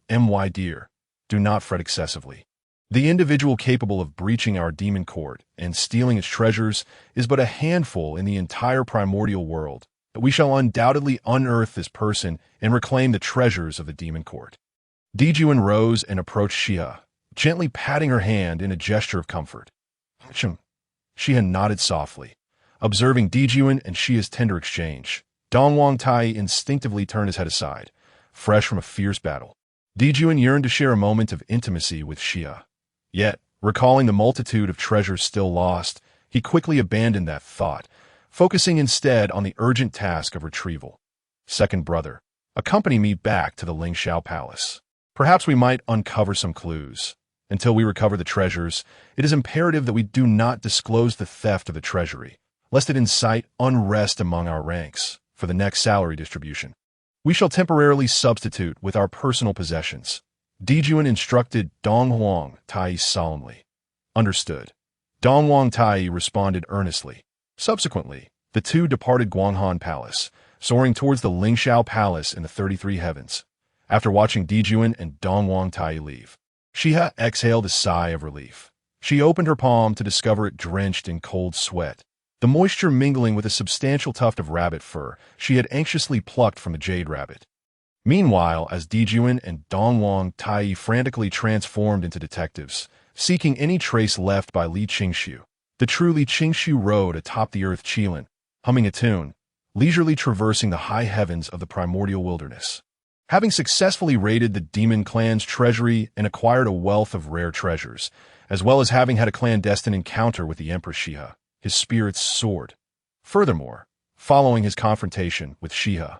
"My dear, do not fret excessively. The individual capable of breaching our demon court and stealing its treasures is but a handful in the entire primordial world, but we shall undoubtedly unearth this person and reclaim the treasures of the demon court." Dijuan rose and approached Shiha, gently patting her hand in a gesture of comfort. Shiha nodded softly. Observing Dijuan and Shia's tender exchange, Dong Wang Tai instinctively turned his head aside, fresh from a fierce battle. Dijuan yearned to share a moment of intimacy with Shiha. Yet, recalling the multitude of treasures still lost, he quickly abandoned that thought, focusing instead on the urgent task of retrieval. "Second brother, accompany me back to the Lingxiao Palace. Perhaps we might uncover some clues. Until we recover the treasures, it is imperative that we do not disclose the theft of the treasury, lest it incite unrest among our ranks for the next salary distribution. We shall temporarily substitute with our personal possessions." Dijuan instructed Dong Huang Tai solemnly. "Understood." Dong Wang Tai responded earnestly. Subsequently, the two departed Guanghan Palace, soaring towards the Lingxiao Palace in the 33 heavens. After watching Dijuan and Dong Wang Tai leave, Shiha exhaled a sigh of relief. She opened her palm to discover it drenched in cold sweat, the moisture mingling with a substantial tuft of rabbit fur she had anxiously plucked from a jade rabbit. Meanwhile, as Dijuan and Dong Wang Tai frantically transformed into detectives, seeking any trace left by Li Qingxiu, the true Li Qingxiu rode atop the earth Qilin, humming a tune, leisurely traversing the high heavens of the primordial wilderness. Having successfully raided the demon clan's treasury and acquired a wealth of rare treasures, as well as having had a clandestine encounter with the Empress Shiha, his spirits soared. Furthermore, following his confrontation with Shiha,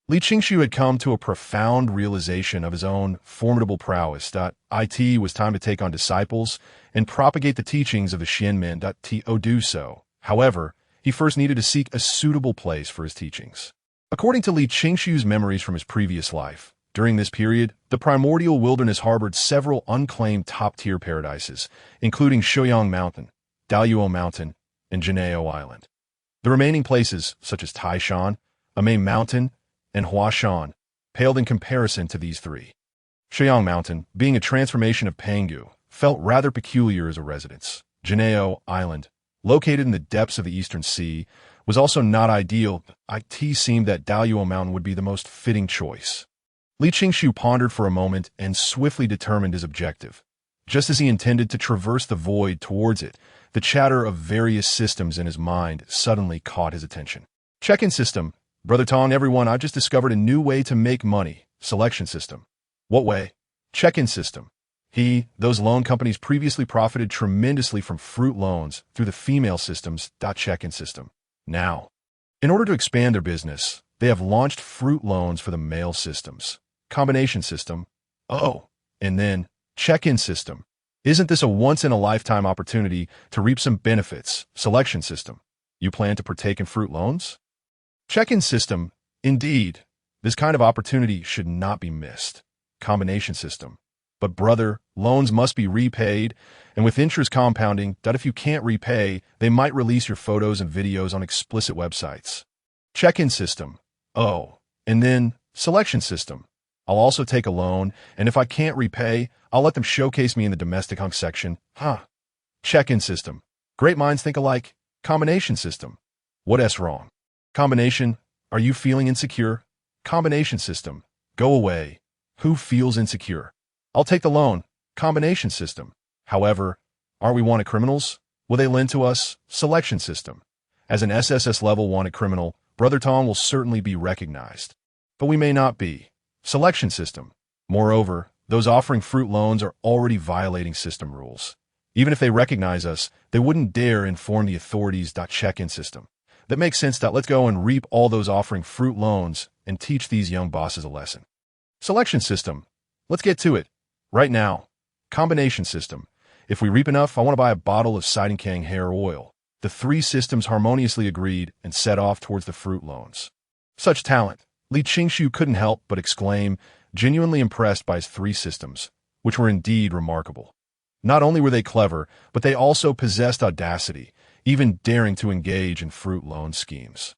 Li Qingxiu had come to a profound realization of his own formidable prowess. It was time to take on disciples and propagate the teachings of the Xianmen. To do so, however, he first needed to seek a suitable place for his teachings. According to Li Qingxiu's memories from his previous life, during this period, the primordial wilderness harbored several unclaimed top-tier paradises, including Shouyang Mountain, Daoyuo Mountain, and Jineo Island. The remaining places, such as Taishan, Amei Mountain, and Huashan, paled in comparison to these three. Shouyang Mountain, being a transformation of Pangu, felt rather peculiar as a residence. Jineo Island, located in the depths of the Eastern Sea, was also not ideal. It seemed that Daoyuo Mountain would be the most fitting choice. Li Qingxiu pondered for a moment and swiftly determined his objective. Just as he intended to traverse the void towards it, the chatter of various systems in his mind suddenly caught his attention. "Check-in system. Brother Tong, everyone, I've just discovered a new way to make money. Selection system." "What way?" "Check-in system. Those loan companies previously profited tremendously from fruit loans through the female systems. Check-in system. Now, in order to expand their business, they have launched fruit loans for the male systems. Combination system. Oh, and then check-in system. Isn't this a once-in-a-lifetime opportunity to reap some benefits? Selection system. You plan to partake in fruit loans? Check-in system. Indeed, this kind of opportunity should not be missed. Combination system. But brother, loans must be repaid, and with interest compounding, if you can't repay, they might release your photos and videos on explicit websites. Check-in system. Oh, and then selection system. I'll also take a loan, and if I can't repay, I'll let them showcase me in the domestic hunk section. Huh. Check-in system. Great minds think alike. Combination system. What S wrong? Combination. Are you feeling insecure? Combination system. Go away. Who feels insecure? I'll take the loan. Combination system. However, aren't we wanted criminals? Will they lend to us? Selection system. As an SSS level wanted criminal, Brother Tong will certainly be recognized. But we may not be. Selection system. Moreover, those offering fruit loans are already violating system rules. Even if they recognize us, they wouldn't dare inform the authorities. Check-in system. That makes sense. Let's go and reap all those offering fruit loans and teach these young bosses a lesson. Selection system. Let's get to it. Right now. Combination system. If we reap enough, I want to buy a bottle of Siding Kang hair oil. The three systems harmoniously agreed and set off towards the fruit loans. Such talent. Li Qingshu couldn't help but exclaim, genuinely impressed by his three systems, which were indeed remarkable. Not only were they clever, but they also possessed audacity, even daring to engage in fruit loan schemes.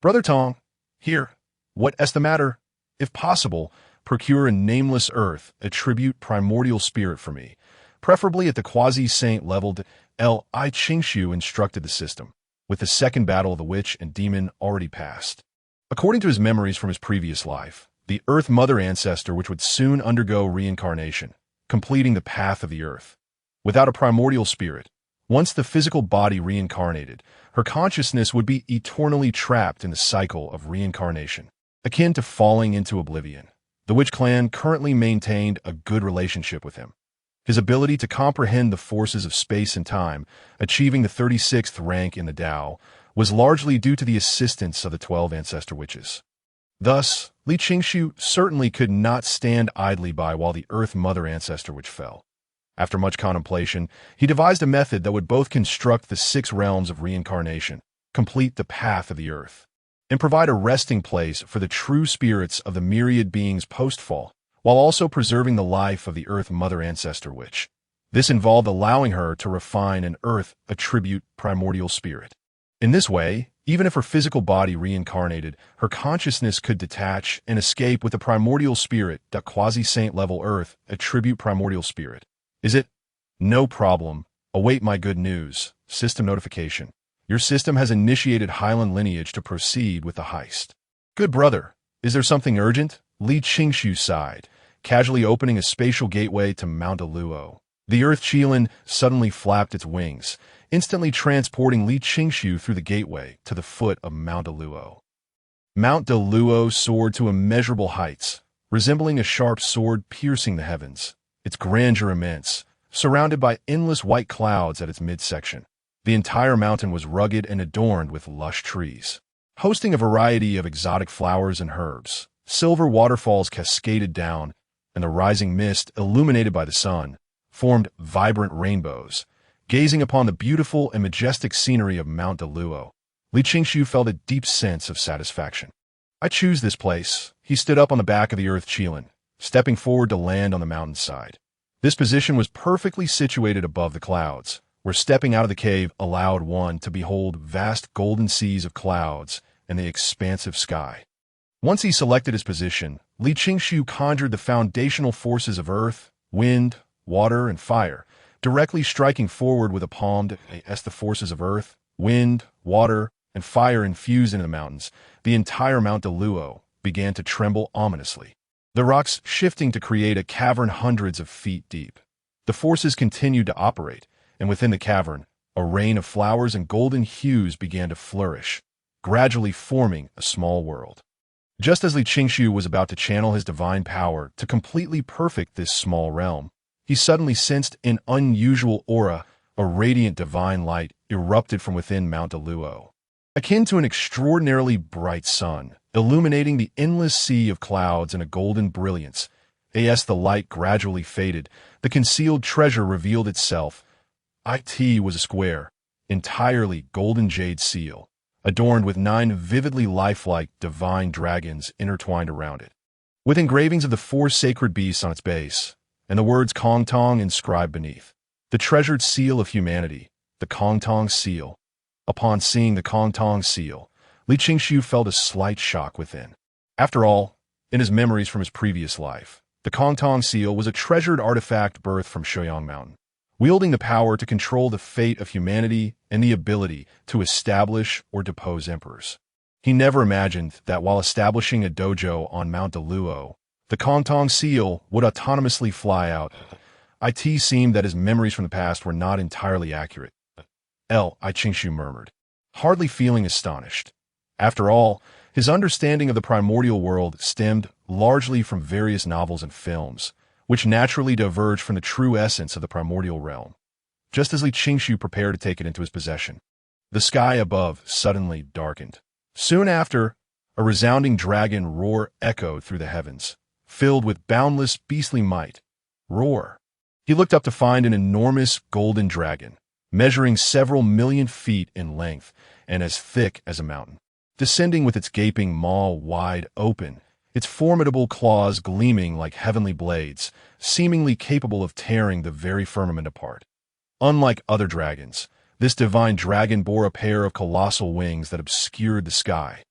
Brother Tong, here, what's the matter? If possible, procure a nameless earth, attribute primordial spirit for me, preferably at the quasi-saint level. Li Qingshu instructed the system, with the second battle of the witch and demon already past. According to his memories from his previous life, the Earth Mother ancestor which would soon undergo reincarnation, completing the path of the earth. Without a primordial spirit, once the physical body reincarnated, her consciousness would be eternally trapped in the cycle of reincarnation, akin to falling into oblivion. The Witch Clan currently maintained a good relationship with him. His ability to comprehend the forces of space and time, achieving the 36th rank in the Tao, was largely due to the assistance of the 12 ancestor witches. Thus, Li Qingshu certainly could not stand idly by while the Earth Mother ancestor witch fell. After much contemplation, he devised a method that would both construct the 6 realms of reincarnation, complete the path of the earth, and provide a resting place for the true spirits of the myriad beings post-fall, while also preserving the life of the Earth Mother ancestor witch. This involved allowing her to refine an earth attribute primordial spirit. In this way, even if her physical body reincarnated, her consciousness could detach and escape with the primordial spirit. Quasi-saint level earth attribute primordial spirit. Is it? No problem. Await my good news. System notification. Your system has initiated Highland lineage to proceed with the heist. Good brother. Is there something urgent? Li Qingshu sighed, casually opening a spatial gateway to Mount Aluo. The Earth Qilin suddenly flapped its wings, instantly transporting Li Qingshu through the gateway to the foot of Mount Aluo. Mount Aluo soared to immeasurable heights, resembling a sharp sword piercing the heavens, its grandeur immense, surrounded by endless white clouds at its midsection. The entire mountain was rugged and adorned with lush trees, hosting a variety of exotic flowers and herbs. Silver waterfalls cascaded down, and the rising mist, illuminated by the sun, formed vibrant rainbows. Gazing upon the beautiful and majestic scenery of Mount Aluo, Li Qingshu felt a deep sense of satisfaction. I choose this place. He stood up on the back of the Earth Qilin, stepping forward to land on the mountainside. This position was perfectly situated above the clouds, where stepping out of the cave allowed one to behold vast golden seas of clouds and the expansive sky. Once he selected his position, Li Qingshu conjured the foundational forces of earth, wind, water, and fire, directly striking forward with a palm as the forces of earth, wind, water, and fire infused into the mountains. The entire Mount Aluo began to tremble ominously, the rocks shifting to create a cavern hundreds of feet deep. The forces continued to operate, and within the cavern, a rain of flowers and golden hues began to flourish, gradually forming a small world. Just as Li Qingshu was about to channel his divine power to completely perfect this small realm, he suddenly sensed an unusual aura. A radiant divine light erupted from within Mount Aluo, akin to an extraordinarily bright sun, illuminating the endless sea of clouds in a golden brilliance. As the light gradually faded, the concealed treasure revealed itself. It was a square, entirely golden jade seal, adorned with 9 vividly lifelike divine dragons intertwined around it, with engravings of the 4 sacred beasts on its base, and the words Kong Tong inscribed beneath. The treasured seal of humanity, the Kong Tong seal. Upon seeing the Kong Tong seal, Li Qingshu felt a slight shock within. After all, in his memories from his previous life, The Kongtong seal was a treasured artifact birthed from Shoyang Mountain, wielding the power to control the fate of humanity and the ability to establish or depose emperors. He never imagined that while establishing a dojo on Mount Deluo, the Kongtong seal would autonomously fly out. It seemed that his memories from the past were not entirely accurate. I Qingshu murmured, hardly feeling astonished. After all, his understanding of the primordial world stemmed largely from various novels and films, which naturally diverged from the true essence of the primordial realm. Just as Li Qingshu prepared to take it into his possession, the sky above suddenly darkened. Soon after, a resounding dragon roar echoed through the heavens, filled with boundless beastly might. Roar. He looked up to find an enormous golden dragon, measuring several million feet in length and as thick as a mountain. Descending with its gaping maw wide open, its formidable claws gleaming like heavenly blades, seemingly capable of tearing the very firmament apart. Unlike other dragons, this divine dragon bore a pair of colossal wings that obscured the sky.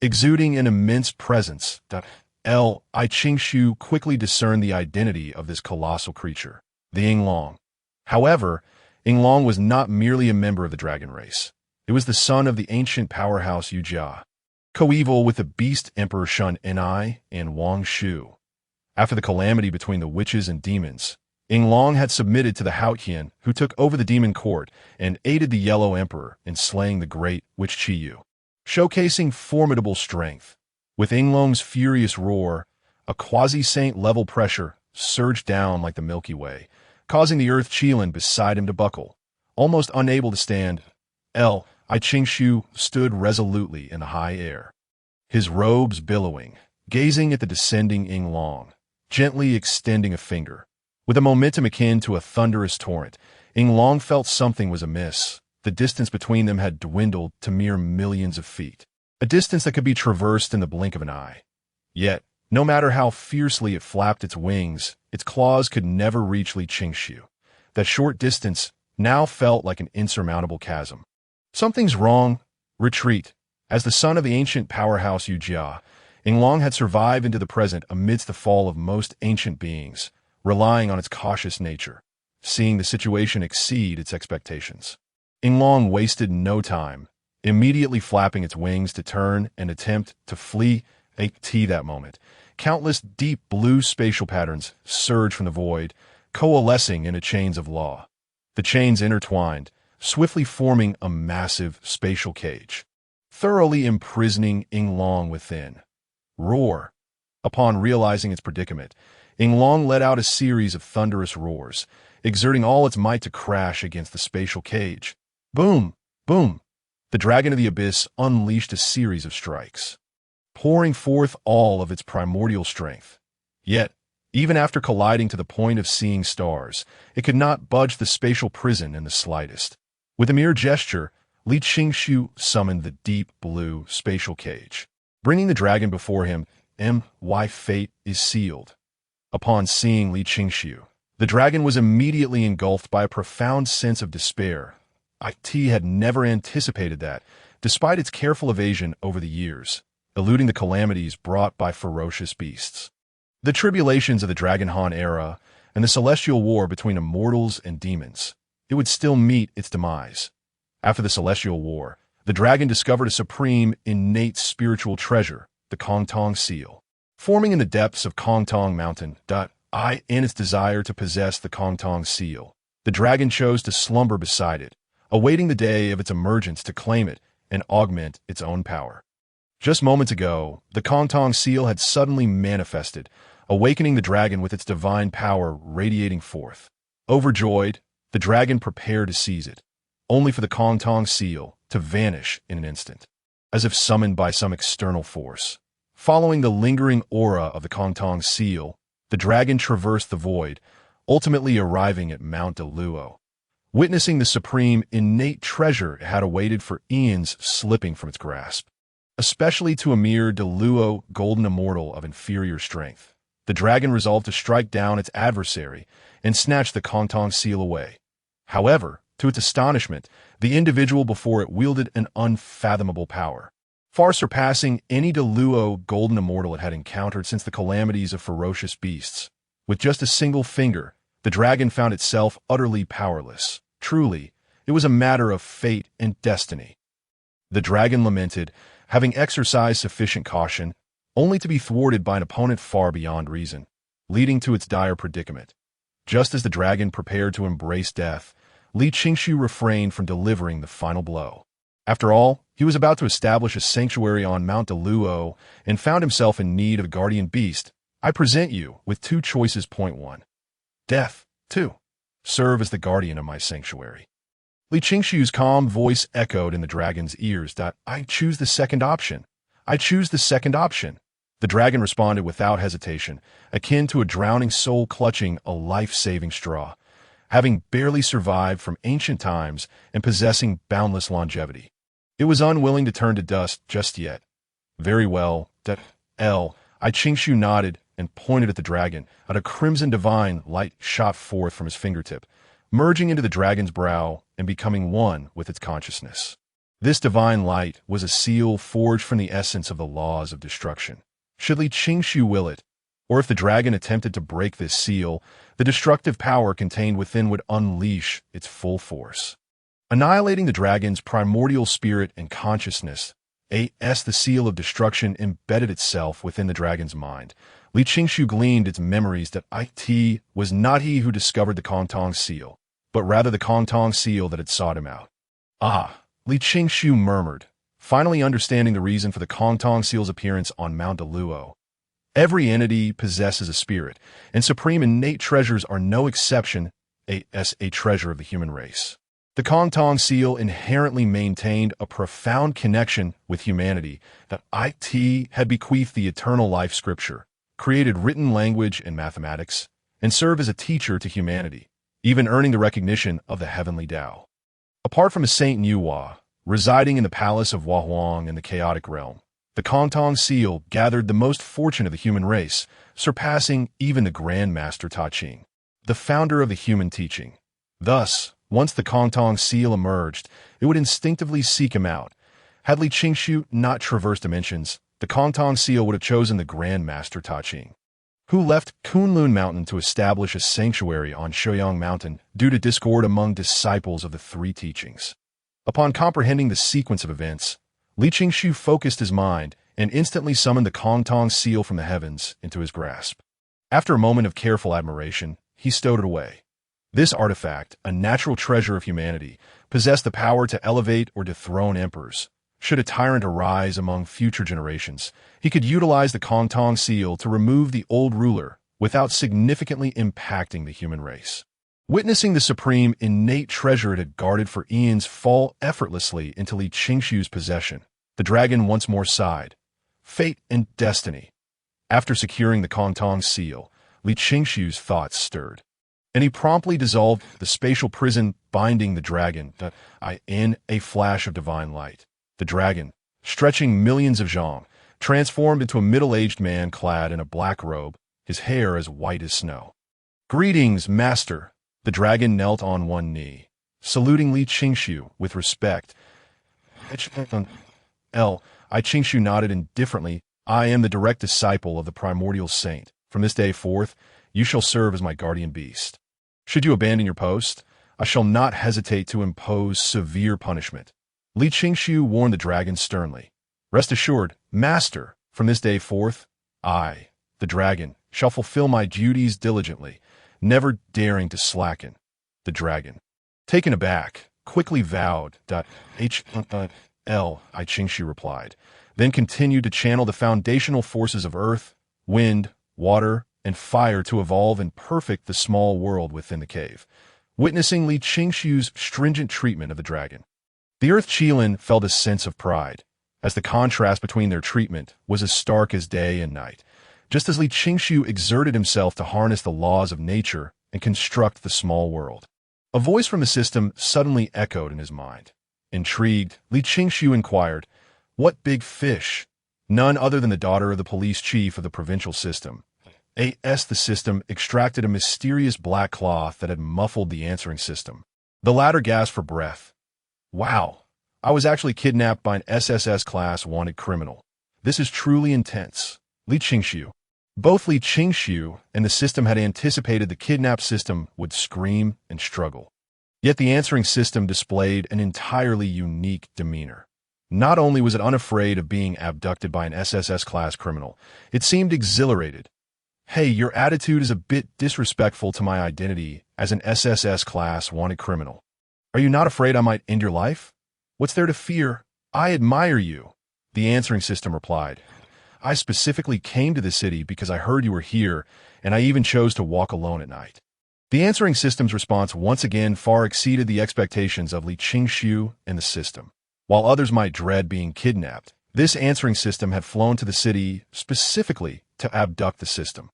Exuding an immense presence, Qingshu quickly discerned the identity of this colossal creature, the Yinglong. However, Yinglong was not merely a member of the dragon race. It was the son of the ancient powerhouse Yujia, coeval with the beast emperor Shun Enai and Wang Shu. After the calamity between the witches and demons, Yinglong had submitted to the Haotian, who took over the demon court and aided the Yellow Emperor in slaying the great witch Qiyu. Showcasing formidable strength, with Yinglong's furious roar, a quasi-saint level pressure surged down like the Milky Way, causing the earth Qilin beside him to buckle. Almost unable to stand, Qingshu stood resolutely in the high air, his robes billowing, gazing at the descending Yinglong, gently extending a finger. With a momentum akin to a thunderous torrent, Yinglong felt something was amiss. The distance between them had dwindled to mere millions of feet, a distance that could be traversed in the blink of an eye. Yet, no matter how fiercely it flapped its wings, its claws could never reach Li Qingshu. That short distance now felt like an insurmountable chasm. Something's wrong. Retreat. As the son of the ancient powerhouse Yujia, Yinglong had survived into the present amidst the fall of most ancient beings, relying on its cautious nature, seeing the situation exceed its expectations. Yinglong wasted no time, immediately flapping its wings to turn and attempt to flee. That moment, countless deep blue spatial patterns surged from the void, coalescing into chains of law. The chains intertwined, swiftly forming a massive spatial cage, thoroughly imprisoning Yinglong within. Roar. Upon realizing its predicament, Yinglong let out a series of thunderous roars, exerting all its might to crash against the spatial cage. Boom! Boom! The dragon of the abyss unleashed a series of strikes, pouring forth all of its primordial strength. Yet, even after colliding to the point of seeing stars, it could not budge the spatial prison in the slightest. With a mere gesture, Li Qingshu summoned the deep blue spatial cage, bringing the dragon before him. Fate is sealed. Upon seeing Li Qingshu, the dragon was immediately engulfed by a profound sense of despair. It had never anticipated that, despite its careful evasion over the years, eluding the calamities brought by ferocious beasts. The tribulations of the Dragon Han era and the celestial war between immortals and demons, it would still meet its demise. After the celestial war, the dragon discovered a supreme, innate spiritual treasure, the Kongtong seal. Forming in the depths of Kongtong Mountain, in its desire to possess the Kongtong seal, the dragon chose to slumber beside it, awaiting the day of its emergence to claim it and augment its own power. Just moments ago, the Kongtong seal had suddenly manifested, awakening the dragon with its divine power radiating forth. Overjoyed, the dragon prepared to seize it, only for the Kongtong seal to vanish in an instant, as if summoned by some external force. Following the lingering aura of the Kongtong seal, the dragon traversed the void, ultimately arriving at Mount Deluo. Witnessing the supreme, innate treasure it had awaited for eons slipping from its grasp. Especially to a mere Deluo golden immortal of inferior strength, the dragon resolved to strike down its adversary and snatch the Kongtong seal away. However, to its astonishment, the individual before it wielded an unfathomable power. far surpassing any Deluo golden immortal it had encountered since the calamities of ferocious beasts. With just a single finger, the dragon found itself utterly powerless. Truly, it was a matter of fate and destiny. The dragon lamented, having exercised sufficient caution, only to be thwarted by an opponent far beyond reason, leading to its dire predicament. Just as the dragon prepared to embrace death, Li Qingshu refrained from delivering the final blow. After all, he was about to establish a sanctuary on Mount Deluo and found himself in need of a guardian beast. I present you with two choices. Point 1. Death. 2. Serve as the guardian of my sanctuary. Li Qingshu's calm voice echoed in the dragon's ears. I choose the second option. I choose the second option. The dragon responded without hesitation, akin to a drowning soul clutching a life-saving straw, having barely survived from ancient times and possessing boundless longevity. It was unwilling to turn to dust just yet. Very well, I Qingshu nodded and pointed at the dragon. At a crimson divine light shot forth from his fingertip, merging into the dragon's brow and becoming one with its consciousness. This divine light was a seal forged from the essence of the laws of destruction. Should Li Qingshu will it, or if the dragon attempted to break this seal, the destructive power contained within would unleash its full force. Annihilating the dragon's primordial spirit and consciousness, the seal of destruction embedded itself within the dragon's mind. Li Qingshu gleaned its memories that it was not he who discovered the Kongtong seal, but rather the Kongtong seal that had sought him out. Ah, Li Qingshu murmured, finally understanding the reason for the Kongtong seal's appearance on Mount Deluo. Every entity possesses a spirit, and supreme innate treasures are no exception, a treasure of the human race. The Kongtong seal inherently maintained a profound connection with humanity that it had bequeathed the eternal life scripture, created written language and mathematics, and served as a teacher to humanity, even earning the recognition of the heavenly Tao. Apart from a Saint Nuwa, residing in the palace of Huahuang in the chaotic realm, the Kongtong seal gathered the most fortune of the human race, surpassing even the Grand Master Ta Ching, the founder of the human teaching. Thus, once the Kongtong seal emerged, it would instinctively seek him out. Had Li Qingshu not traversed dimensions, the Kongtong seal would have chosen the Grand Master Ta Ching, who left Kunlun Mountain to establish a sanctuary on Shouyang Mountain due to discord among disciples of the three teachings. Upon comprehending the sequence of events, Li Qingshu focused his mind and instantly summoned the Kongtong seal from the heavens into his grasp. After a moment of careful admiration, he stowed it away. This artifact, a natural treasure of humanity, possessed the power to elevate or dethrone emperors. Should a tyrant arise among future generations, he could utilize the Kongtong seal to remove the old ruler without significantly impacting the human race. Witnessing the supreme innate treasure it had guarded for eons fall effortlessly into Li Qingshu's possession, the dragon once more sighed. Fate and destiny. After securing the Kongtong seal, Li Qingshu's thoughts stirred, and he promptly dissolved the spatial prison binding the dragon in a flash of divine light. The dragon, stretching millions of zhong, transformed into a middle-aged man clad in a black robe, his hair as white as snow. Greetings, master. The dragon knelt on one knee, saluting Li Qingshu with respect. I Qingshu nodded indifferently. I am the direct disciple of the primordial saint. From this day forth, you shall serve as my guardian beast. Should you abandon your post, I shall not hesitate to impose severe punishment. Li Qingshu warned the dragon sternly. Rest assured, master, from this day forth, I, the dragon, shall fulfill my duties diligently, never daring to slacken. The dragon, taken aback, quickly vowed. Qingshu replied, then continued to channel the foundational forces of earth, wind, water, and fire to evolve and perfect the small world within the cave. Witnessing Li Qingshu's stringent treatment of the dragon, the Earth Qilin felt a sense of pride, as the contrast between their treatment was as stark as day and night, just as Li Qingshu exerted himself to harness the laws of nature and construct the small world. A voice from the system suddenly echoed in his mind. Intrigued, Li Qingshu inquired, "What big fish?" None other than the daughter of the police chief of the provincial system. The system extracted a mysterious black cloth that had muffled the answering system. The latter gasped for breath. Wow, I was actually kidnapped by an SSS class wanted criminal. This is truly intense. Li Qingxiu. Both Li Qingxiu and the system had anticipated the kidnapped system would scream and struggle. Yet the answering system displayed an entirely unique demeanor. Not only was it unafraid of being abducted by an SSS class criminal, it seemed exhilarated. Hey, your attitude is a bit disrespectful to my identity as an SSS class wanted criminal. Are you not afraid I might end your life? What's there to fear? I admire you, the answering system replied. I specifically came to the city because I heard you were here, and I even chose to walk alone at night. The answering system's response once again far exceeded the expectations of Li Qingxiu and the system. While others might dread being kidnapped, this answering system had flown to the city specifically to abduct the system.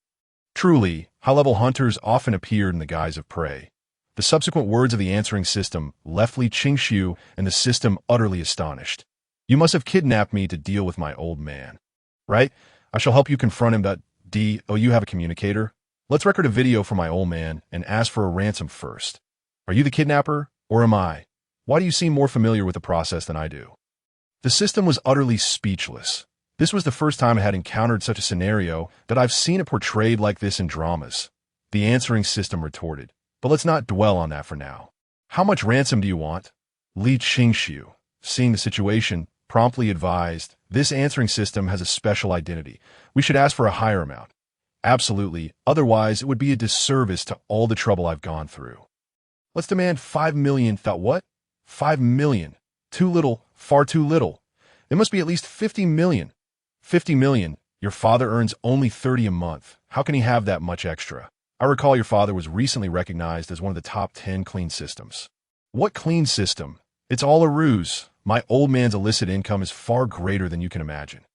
Truly, high-level hunters often appeared in the guise of prey. The subsequent words of the answering system left Li Qingxiu and the system utterly astonished. You must have kidnapped me to deal with my old man. Right? I shall help you confront him. Oh, you have a communicator? Let's record a video for my old man and ask for a ransom first. Are you the kidnapper, or am I? Why do you seem more familiar with the process than I do? The system was utterly speechless. This was the first time it had encountered such a scenario that I've seen it portrayed like this in dramas. The answering system retorted, but let's not dwell on that for now. How much ransom do you want? Li Qingxiu, seeing the situation, promptly advised, this answering system has a special identity. We should ask for a higher amount. Absolutely, otherwise it would be a disservice to all the trouble I've gone through. Let's demand 5 million. What? 5 million. Too little, far too little. It must be at least 50 million. 50 million. Your father earns only 30 a month. How can he have that much extra? I recall your father was recently recognized as one of the top 10 clean systems. What clean system? It's all a ruse. My old man's illicit income is far greater than you can imagine.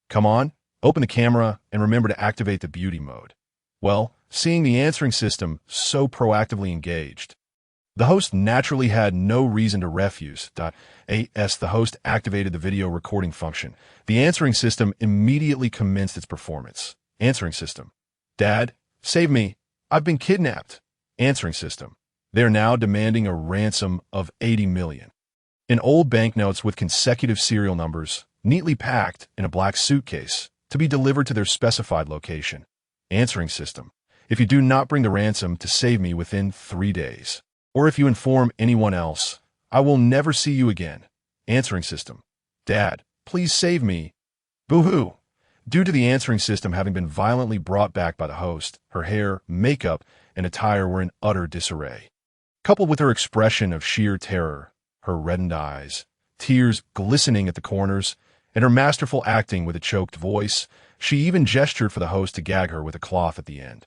Come on, open the camera and remember to activate the beauty mode. Well, seeing the answering system so proactively engaged, the host naturally had no reason to refuse. As the host activated the video recording function, the answering system immediately commenced its performance. Answering system. Dad, save me. I've been kidnapped. Answering system. They're now demanding a ransom of 80 million. In old banknotes with consecutive serial numbers, neatly packed in a black suitcase, to be delivered to their specified location. Answering system. If you do not bring the ransom to save me within 3 days, or if you inform anyone else, I will never see you again. Answering system. Dad, please save me. Boo-hoo. Due to the answering system having been violently brought back by the host, her hair, makeup, and attire were in utter disarray. Coupled with her expression of sheer terror, her reddened eyes, tears glistening at the corners, and her masterful acting with a choked voice, she even gestured for the host to gag her with a cloth at the end.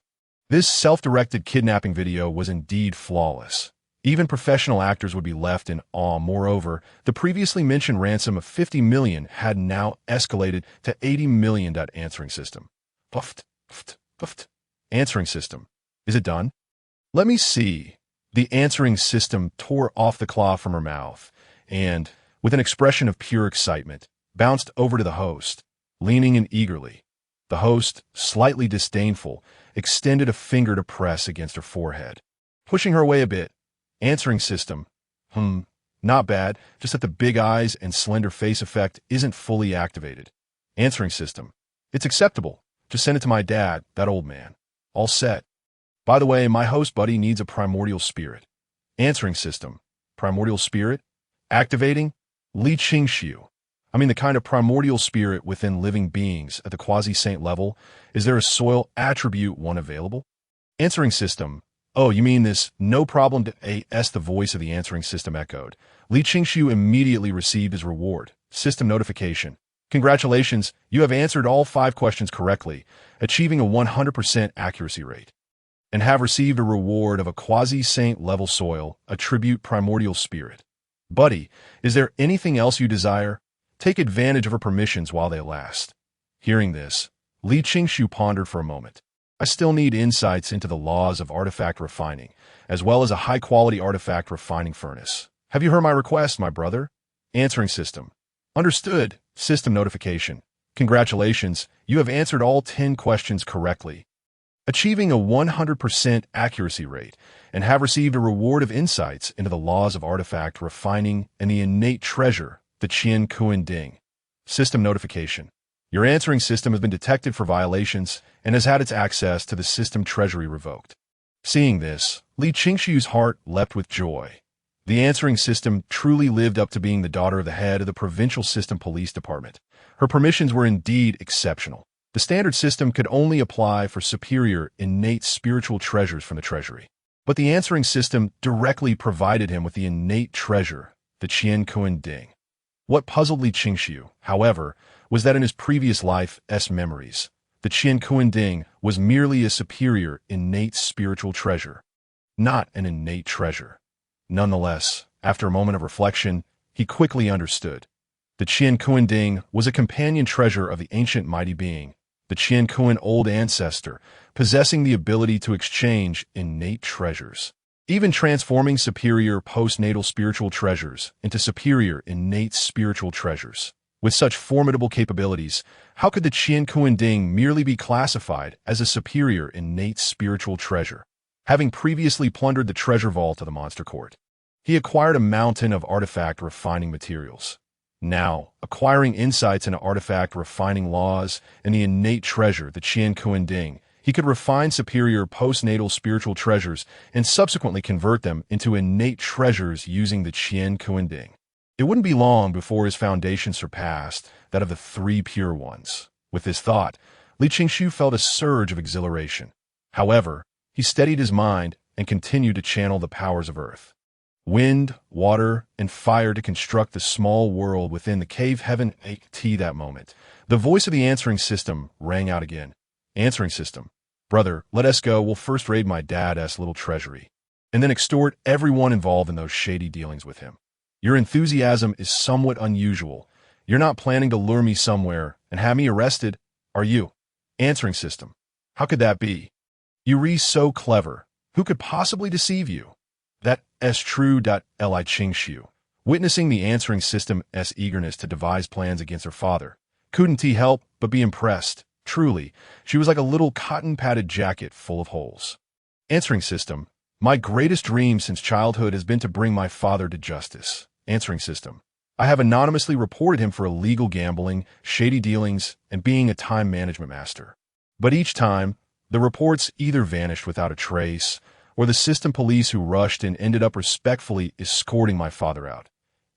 This self-directed kidnapping video was indeed flawless. Even professional actors would be left in awe. Moreover, the previously mentioned ransom of 50 million had now escalated to 80 million. Answering system. Puffed. Answering system. Is it done? Let me see. The answering system tore off the cloth from her mouth and, with an expression of pure excitement, bounced over to the host, leaning in eagerly. The host, slightly disdainful, extended a finger to press against her forehead, pushing her away a bit. Answering system. Not bad, just that the big eyes and slender face effect isn't fully activated. Answering system. It's acceptable. Just send it to my dad, that old man. All set. By the way, my host buddy needs a primordial spirit. Answering system. Primordial spirit? Activating? Li Qingxiu. I mean the kind of primordial spirit within living beings at the quasi-saint level. Is there a soil attribute one available? Answering system. Oh, you mean this? No problem. The voice of the answering system echoed. Li Qingxiu immediately received his reward. System notification. Congratulations, you have answered all 5 questions correctly, achieving a 100% accuracy rate, and have received a reward of a quasi-saint level soil, attribute primordial spirit. Buddy, is there anything else you desire? Take advantage of her permissions while they last. Hearing this, Li Qingxiu pondered for a moment. I still need insights into the laws of artifact refining, as well as a high-quality artifact refining furnace. Have you heard my request, my brother? Answering system. Understood. System notification. Congratulations, you have answered all 10 questions correctly, achieving a 100% accuracy rate, and have received a reward of insights into the laws of artifact refining and the innate treasure the Qian Kuan Ding. System notification. Your answering system has been detected for violations and has had its access to the system treasury revoked. Seeing this, Li Qingshu's heart leapt with joy. The answering system truly lived up to being the daughter of the head of the provincial system police department. Her permissions were indeed exceptional. The standard system could only apply for superior, innate spiritual treasures from the treasury. But the answering system directly provided him with the innate treasure, the Qian Kuan Ding. What puzzled Li Qingshu, however, was that in his previous life's memories, the Qian Kuan Ding was merely a superior, innate spiritual treasure, not an innate treasure. Nonetheless, after a moment of reflection, he quickly understood. The Qian Kuan Ding was a companion treasure of the ancient mighty being, the Qian Kuan old ancestor, possessing the ability to exchange innate treasures, even transforming superior postnatal spiritual treasures into superior innate spiritual treasures. With such formidable capabilities, how could the Qian Kuan Ding merely be classified as a superior innate spiritual treasure? Having previously plundered the treasure vault of the monster court, he acquired a mountain of artifact refining materials. Now, acquiring insights into artifact refining laws and the innate treasure, the Qian Kuan Ding, he could refine superior postnatal spiritual treasures and subsequently convert them into innate treasures using the Qian Kuan Ding. It wouldn't be long before his foundation surpassed that of the three pure ones. With this thought, Li Qingshu felt a surge of exhilaration. However, he steadied his mind and continued to channel the powers of earth, wind, water, and fire to construct the small world within the cave heaven. That moment, the voice of the answering system rang out again. Answering system. Brother, let us go. We'll first raid my dad's little treasury, and then extort everyone involved in those shady dealings with him. Your enthusiasm is somewhat unusual. You're not planning to lure me somewhere and have me arrested, are you? Answering system. How could that be? You're so clever. Who could possibly deceive you? That's true. Li Qingshu, witnessing the answering system's eagerness to devise plans against her father, couldn't he help but be impressed. Truly, she was like a little cotton-padded jacket full of holes. Answering system. My greatest dream since childhood has been to bring my father to justice. Answering system. I have anonymously reported him for illegal gambling, shady dealings, and being a time management master. But each time, the reports either vanished without a trace, or the system police who rushed and ended up respectfully escorting my father out.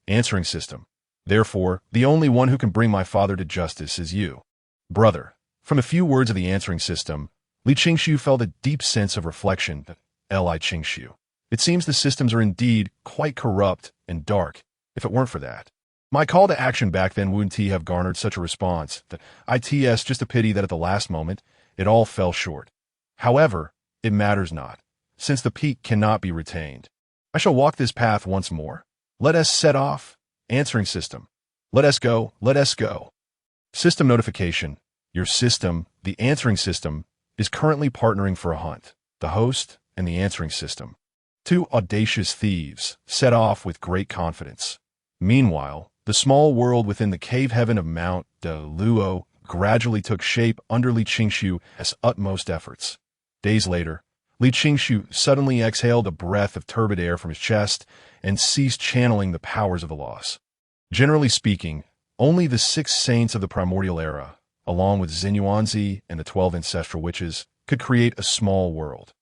Answering system. Therefore, the only one who can bring my father to justice is you. Brother. From a few words of the answering system, Li Qingshu felt a deep sense of reflection. Li Qingshu. It seems the systems are indeed quite corrupt and dark. If it weren't for that, my call to action back then wouldn't have garnered such a response. It's just a pity that at the last moment, it all fell short. However, it matters not, since the peak cannot be retained. I shall walk this path once more. Let us set off. Answering system. Let us go. Let us go. System notification. Your system, the answering system, is currently partnering for a hunt. The host and the answering system, two audacious thieves, set off with great confidence. Meanwhile, the small world within the cave heaven of Mount De Luo gradually took shape under Li Qingshu's utmost efforts. Days later, Li Qingshu suddenly exhaled a breath of turbid air from his chest and ceased channeling the powers of the laws. Generally speaking, only the 6 saints of the primordial era, along with Xinyuanzi and the 12 ancestral witches, could create a small world.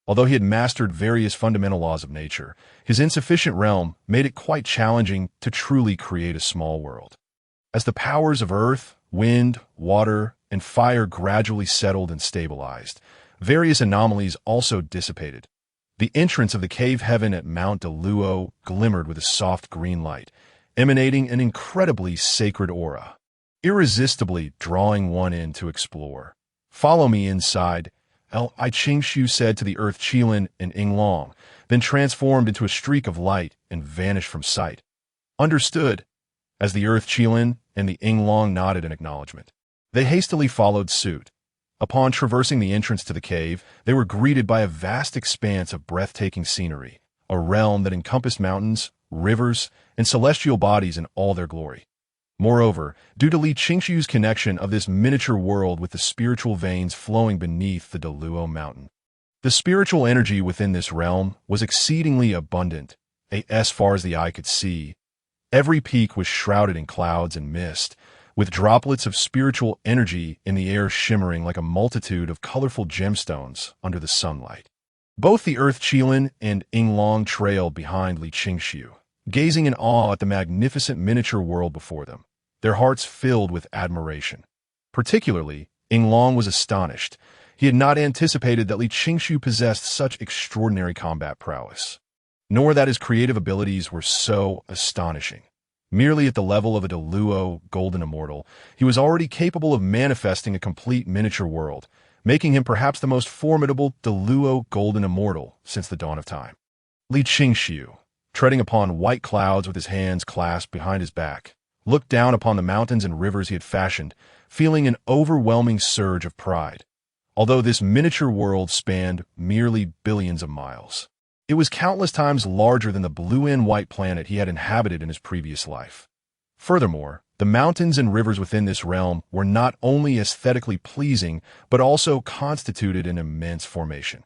Although he had mastered various fundamental laws of nature, his insufficient realm made it quite challenging to truly create a small world. As the powers of earth, wind, water, and fire gradually settled and stabilized, various anomalies also dissipated. The entrance of the cave heaven at Mount De Luo glimmered with a soft green light, emanating an incredibly sacred aura, irresistibly drawing one in to explore. Follow me inside, Li Qingshu said to the Earth Qilin and Yinglong, then transformed into a streak of light and vanished from sight. Understood. As the Earth Qilin and the Yinglong nodded in acknowledgement, they hastily followed suit. Upon traversing the entrance to the cave, they were greeted by a vast expanse of breathtaking scenery, a realm that encompassed mountains, rivers, and celestial bodies in all their glory. Moreover, due to Li Qingshu's connection of this miniature world with the spiritual veins flowing beneath the De Luo mountain, the spiritual energy within this realm was exceedingly abundant, as far as the eye could see. Every peak was shrouded in clouds and mist, with droplets of spiritual energy in the air shimmering like a multitude of colorful gemstones under the sunlight. Both the Earth Qilin and Yinglong trailed behind Li Qingshu, gazing in awe at the magnificent miniature world before them, their hearts filled with admiration. Particularly, Yinglong was astonished. He had not anticipated that Li Qingshu possessed such extraordinary combat prowess, nor that his creative abilities were so astonishing. Merely at the level of a Deluo Golden Immortal, he was already capable of manifesting a complete miniature world, making him perhaps the most formidable Deluo Golden Immortal since the dawn of time. Li Qingshu, treading upon white clouds with his hands clasped behind his back, looked down upon the mountains and rivers he had fashioned, feeling an overwhelming surge of pride. Although this miniature world spanned merely billions of miles, it was countless times larger than the blue and white planet he had inhabited in his previous life. Furthermore, the mountains and rivers within this realm were not only aesthetically pleasing, but also constituted an immense formation.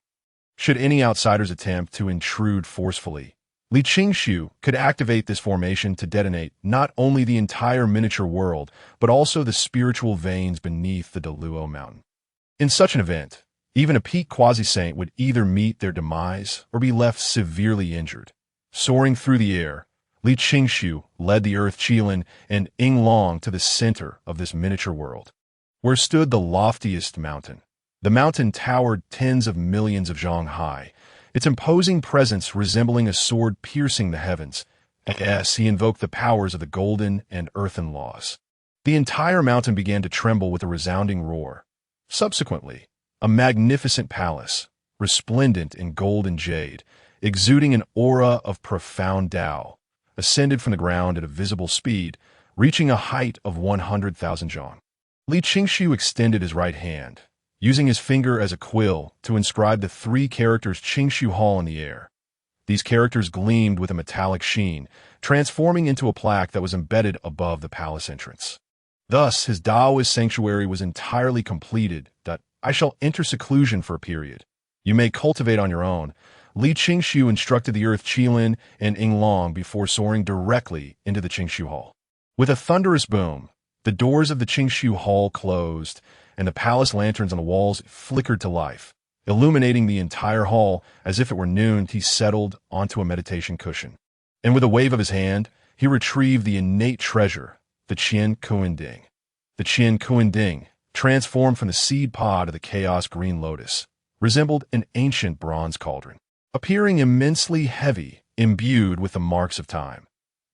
Should any outsiders attempt to intrude forcefully, Li Qingshu could activate this formation to detonate not only the entire miniature world, but also the spiritual veins beneath the Deluo mountain. In such an event, even a peak quasi-saint would either meet their demise or be left severely injured. Soaring through the air, Li Qingshu led the Earth Qilin and Yinglong to the center of this miniature world, where stood the loftiest mountain. The mountain towered tens of millions of zhang high, its imposing presence resembling a sword piercing the heavens, as he invoked the powers of the golden and earthen laws. The entire mountain began to tremble with a resounding roar. Subsequently, a magnificent palace, resplendent in gold and jade, exuding an aura of profound Tao, ascended from the ground at a visible speed, reaching a height of 100,000 zhang. Li Qingshu extended his right hand, using his finger as a quill to inscribe the three characters Qingshu Hall in the air. These characters gleamed with a metallic sheen, transforming into a plaque that was embedded above the palace entrance. Thus, his Taoist sanctuary was entirely completed. I shall enter seclusion for a period. You may cultivate on your own. Li Qingshu instructed the Earth Qilin and Yinglong before soaring directly into the Qingshu Hall. With a thunderous boom, the doors of the Qingshu Hall closed, and the palace lanterns on the walls flickered to life. Illuminating the entire hall as if it were noon, he settled onto a meditation cushion. And with a wave of his hand, he retrieved the innate treasure, the Qian Kuinding. The Qian Kuinding, transformed from the seed pod of the chaos green lotus, resembled an ancient bronze cauldron, appearing immensely heavy, imbued with the marks of time.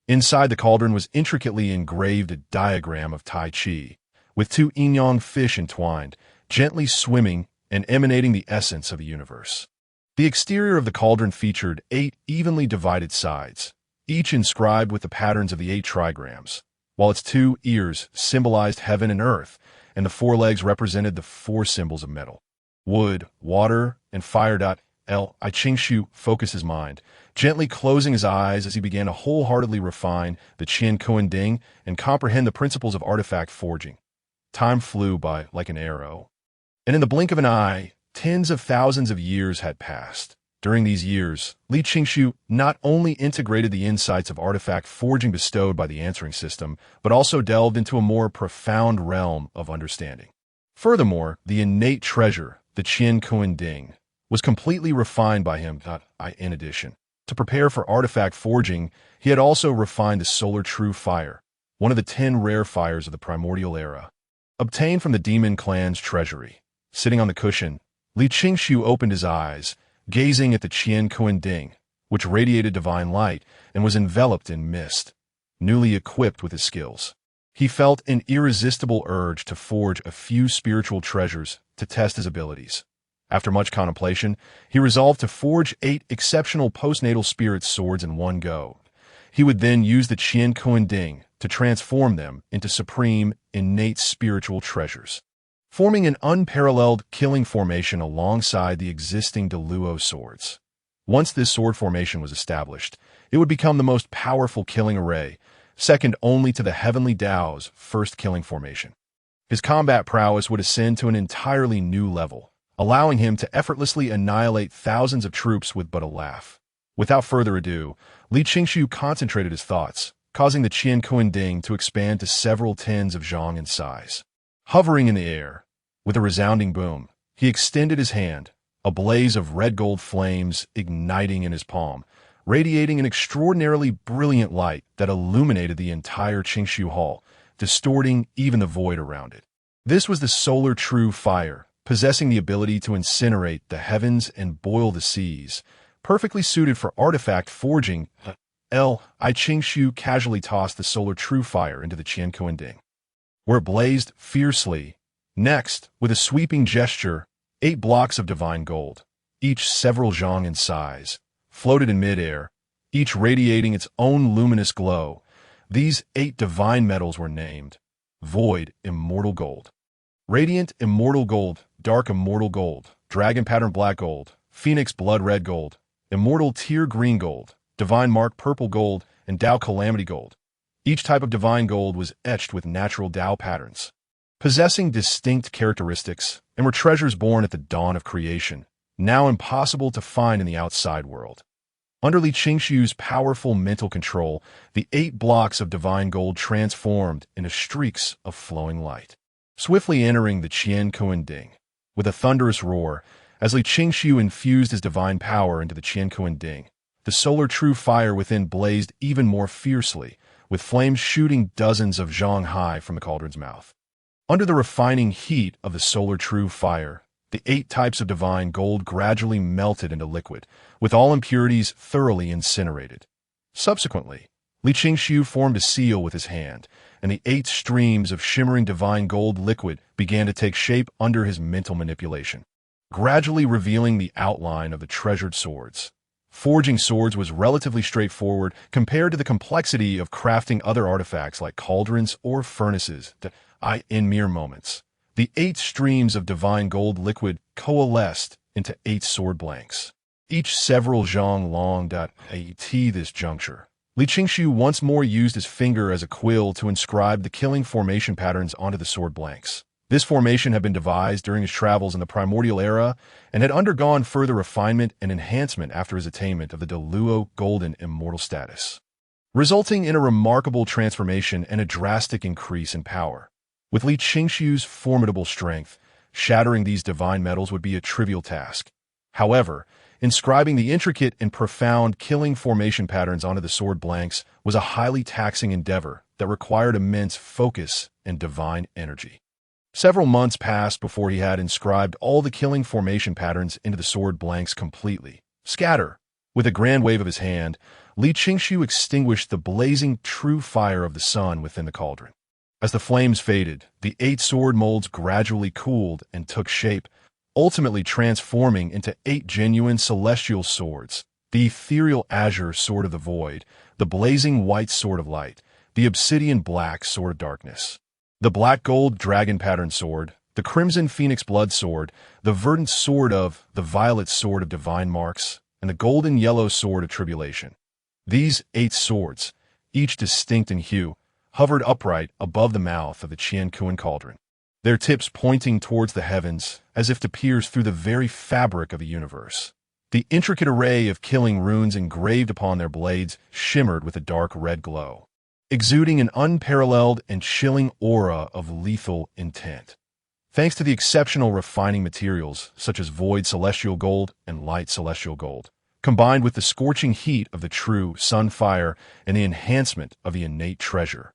Inside the cauldron was intricately engraved a diagram of Tai Chi, with two yin-yang fish entwined, gently swimming and emanating the essence of the universe. The exterior of the cauldron featured 8 evenly divided sides, each inscribed with the patterns of the 8 trigrams, while its 2 ears symbolized heaven and earth, and the 4 legs represented the 4 symbols of metal: wood, water, and fire. Li Qingshu focused his mind, gently closing his eyes as he began to wholeheartedly refine the Qian Kuinding and comprehend the principles of artifact forging. Time flew by like an arrow, and in the blink of an eye, tens of thousands of years had passed. During these years, Li Qingshu not only integrated the insights of artifact forging bestowed by the answering system, but also delved into a more profound realm of understanding. Furthermore, the innate treasure, the Qian Kuinding, was completely refined by him. In addition, to prepare for artifact forging, he had also refined the Solar True Fire, one of the 10 rare fires of the primordial era, obtained from the demon clan's treasury. Sitting on the cushion, Li Qingshu opened his eyes, gazing at the Qian Kuinding, which radiated divine light and was enveloped in mist. Newly equipped with his skills, he felt an irresistible urge to forge a few spiritual treasures to test his abilities. After much contemplation, he resolved to forge 8 exceptional postnatal spirit swords in one go. He would then use the Qian Kuinding to transform them into supreme, innate spiritual treasures, forming an unparalleled killing formation alongside the existing Deluo swords. Once this sword formation was established, it would become the most powerful killing array, second only to the Heavenly Tao's first killing formation. His combat prowess would ascend to an entirely new level, allowing him to effortlessly annihilate thousands of troops with but a laugh. Without further ado, Li Qingshu concentrated his thoughts, causing the Qian Kuan Ding to expand to several tens of zhang in size. Hovering in the air, with a resounding boom, he extended his hand, a blaze of red-gold flames igniting in his palm, radiating an extraordinarily brilliant light that illuminated the entire Qingshu Hall, distorting even the void around it. This was the solar true fire, possessing the ability to incinerate the heavens and boil the seas, perfectly suited for artifact forging. Qingshu casually tossed the solar true fire into the Qian Kuan Ding, where it blazed fiercely. Next, with a sweeping gesture, 8 blocks of divine gold, each several zhang in size, floated in midair, each radiating its own luminous glow. These 8 divine metals were named Void Immortal Gold, Radiant Immortal Gold, Dark Immortal Gold, Dragon Pattern Black Gold, Phoenix Blood Red Gold, Immortal Tear Green Gold, Divine Mark Purple Gold, and Tao Calamity Gold. Each type of divine gold was etched with natural Tao patterns, possessing distinct characteristics, and were treasures born at the dawn of creation, now impossible to find in the outside world. Under Li Qingshu's powerful mental control, the 8 blocks of divine gold transformed into streaks of flowing light, swiftly entering the Qian Kuan Ding. With a thunderous roar, as Li Qingshu infused his divine power into the Qian Kuan Ding, the solar true fire within blazed even more fiercely, with flames shooting dozens of zhang high from the cauldron's mouth. Under the refining heat of the solar true fire, the 8 types of divine gold gradually melted into liquid, with all impurities thoroughly incinerated. Subsequently, Li Qingshu formed a seal with his hand, and the 8 streams of shimmering divine gold liquid began to take shape under his mental manipulation, gradually revealing the outline of the treasured swords. Forging swords was relatively straightforward compared to the complexity of crafting other artifacts like cauldrons or furnaces that, in mere moments, the 8 streams of divine gold liquid coalesced into 8 sword blanks, each several zhang long. At this juncture, Li Qingshu once more used his finger as a quill to inscribe the killing formation patterns onto the sword blanks. This formation had been devised during his travels in the primordial era and had undergone further refinement and enhancement after his attainment of the Deluo Golden Immortal status, resulting in a remarkable transformation and a drastic increase in power. With Li Qingshu's formidable strength, shattering these divine metals would be a trivial task. However, inscribing the intricate and profound killing formation patterns onto the sword blanks was a highly taxing endeavor that required immense focus and divine energy. Several months passed before he had inscribed all the killing formation patterns into the sword blanks completely. Scatter! With a grand wave of his hand, Li Qingshu extinguished the blazing true fire of the sun within the cauldron. As the flames faded, the 8 sword molds gradually cooled and took shape, ultimately transforming into 8 genuine celestial swords: the ethereal azure sword of the void, the blazing white sword of light, the obsidian black sword of darkness, the black gold dragon pattern sword, the crimson phoenix blood sword, the verdant sword of the violet sword of divine marks, and the golden yellow sword of tribulation. These 8 swords, each distinct in hue, hovered upright above the mouth of the Qian Kuan cauldron, their tips pointing towards the heavens as if to pierce through the very fabric of the universe. The intricate array of killing runes engraved upon their blades shimmered with a dark red glow, exuding an unparalleled and chilling aura of lethal intent. Thanks to the exceptional refining materials such as void celestial gold and light celestial gold, combined with the scorching heat of the true sun fire and the enhancement of the innate treasure,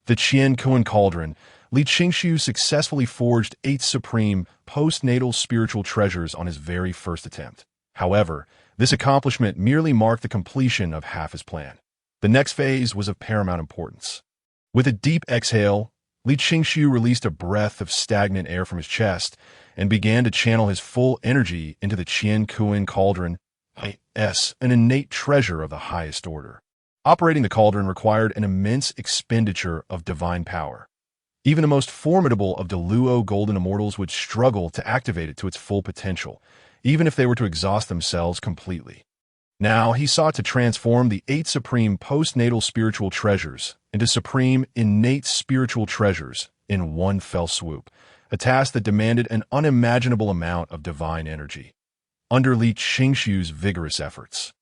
the Qian Kuan cauldron, Li Qingshu successfully forged 8 supreme postnatal spiritual treasures on his very first attempt. However, this accomplishment merely marked the completion of half his plan. The next phase was of paramount importance. With a deep exhale, Li Qingshu released a breath of stagnant air from his chest and began to channel his full energy into the Qian Kuan cauldron, an innate treasure of the highest order. Operating the cauldron required an immense expenditure of divine power. Even the most formidable of Deluo Golden Immortals would struggle to activate it to its full potential, even if they were to exhaust themselves completely. Now he sought to transform the 8 supreme postnatal spiritual treasures into supreme innate spiritual treasures in one fell swoop, a task that demanded an unimaginable amount of divine energy. Under Li Qingshu's vigorous efforts,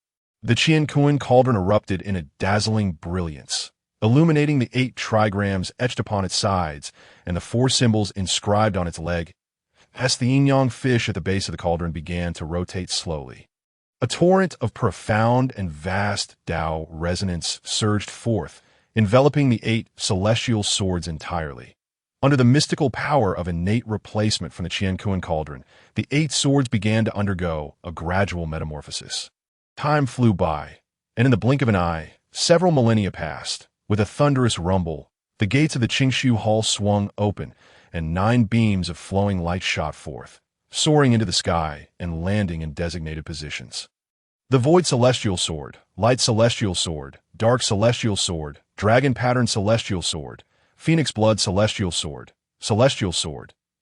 the Qian Kuan cauldron erupted in a dazzling brilliance, illuminating the 8 trigrams etched upon its sides and the 4 symbols inscribed on its leg. As the yin-yang fish at the base of the cauldron began to rotate slowly, a torrent of profound and vast Tao resonance surged forth, enveloping the 8 celestial swords entirely. Under the mystical power of innate replacement from the Qiankuan cauldron, the 8 swords began to undergo a gradual metamorphosis. Time flew by, and in the blink of an eye, several millennia passed. With a thunderous rumble, the gates of the Qingshu Hall swung open, and 9 beams of flowing light shot forth, soaring into the sky and landing in designated positions. The Void Celestial Sword, Light Celestial Sword, Dark Celestial Sword, Dragon Pattern Celestial Sword, Phoenix Blood Celestial Sword,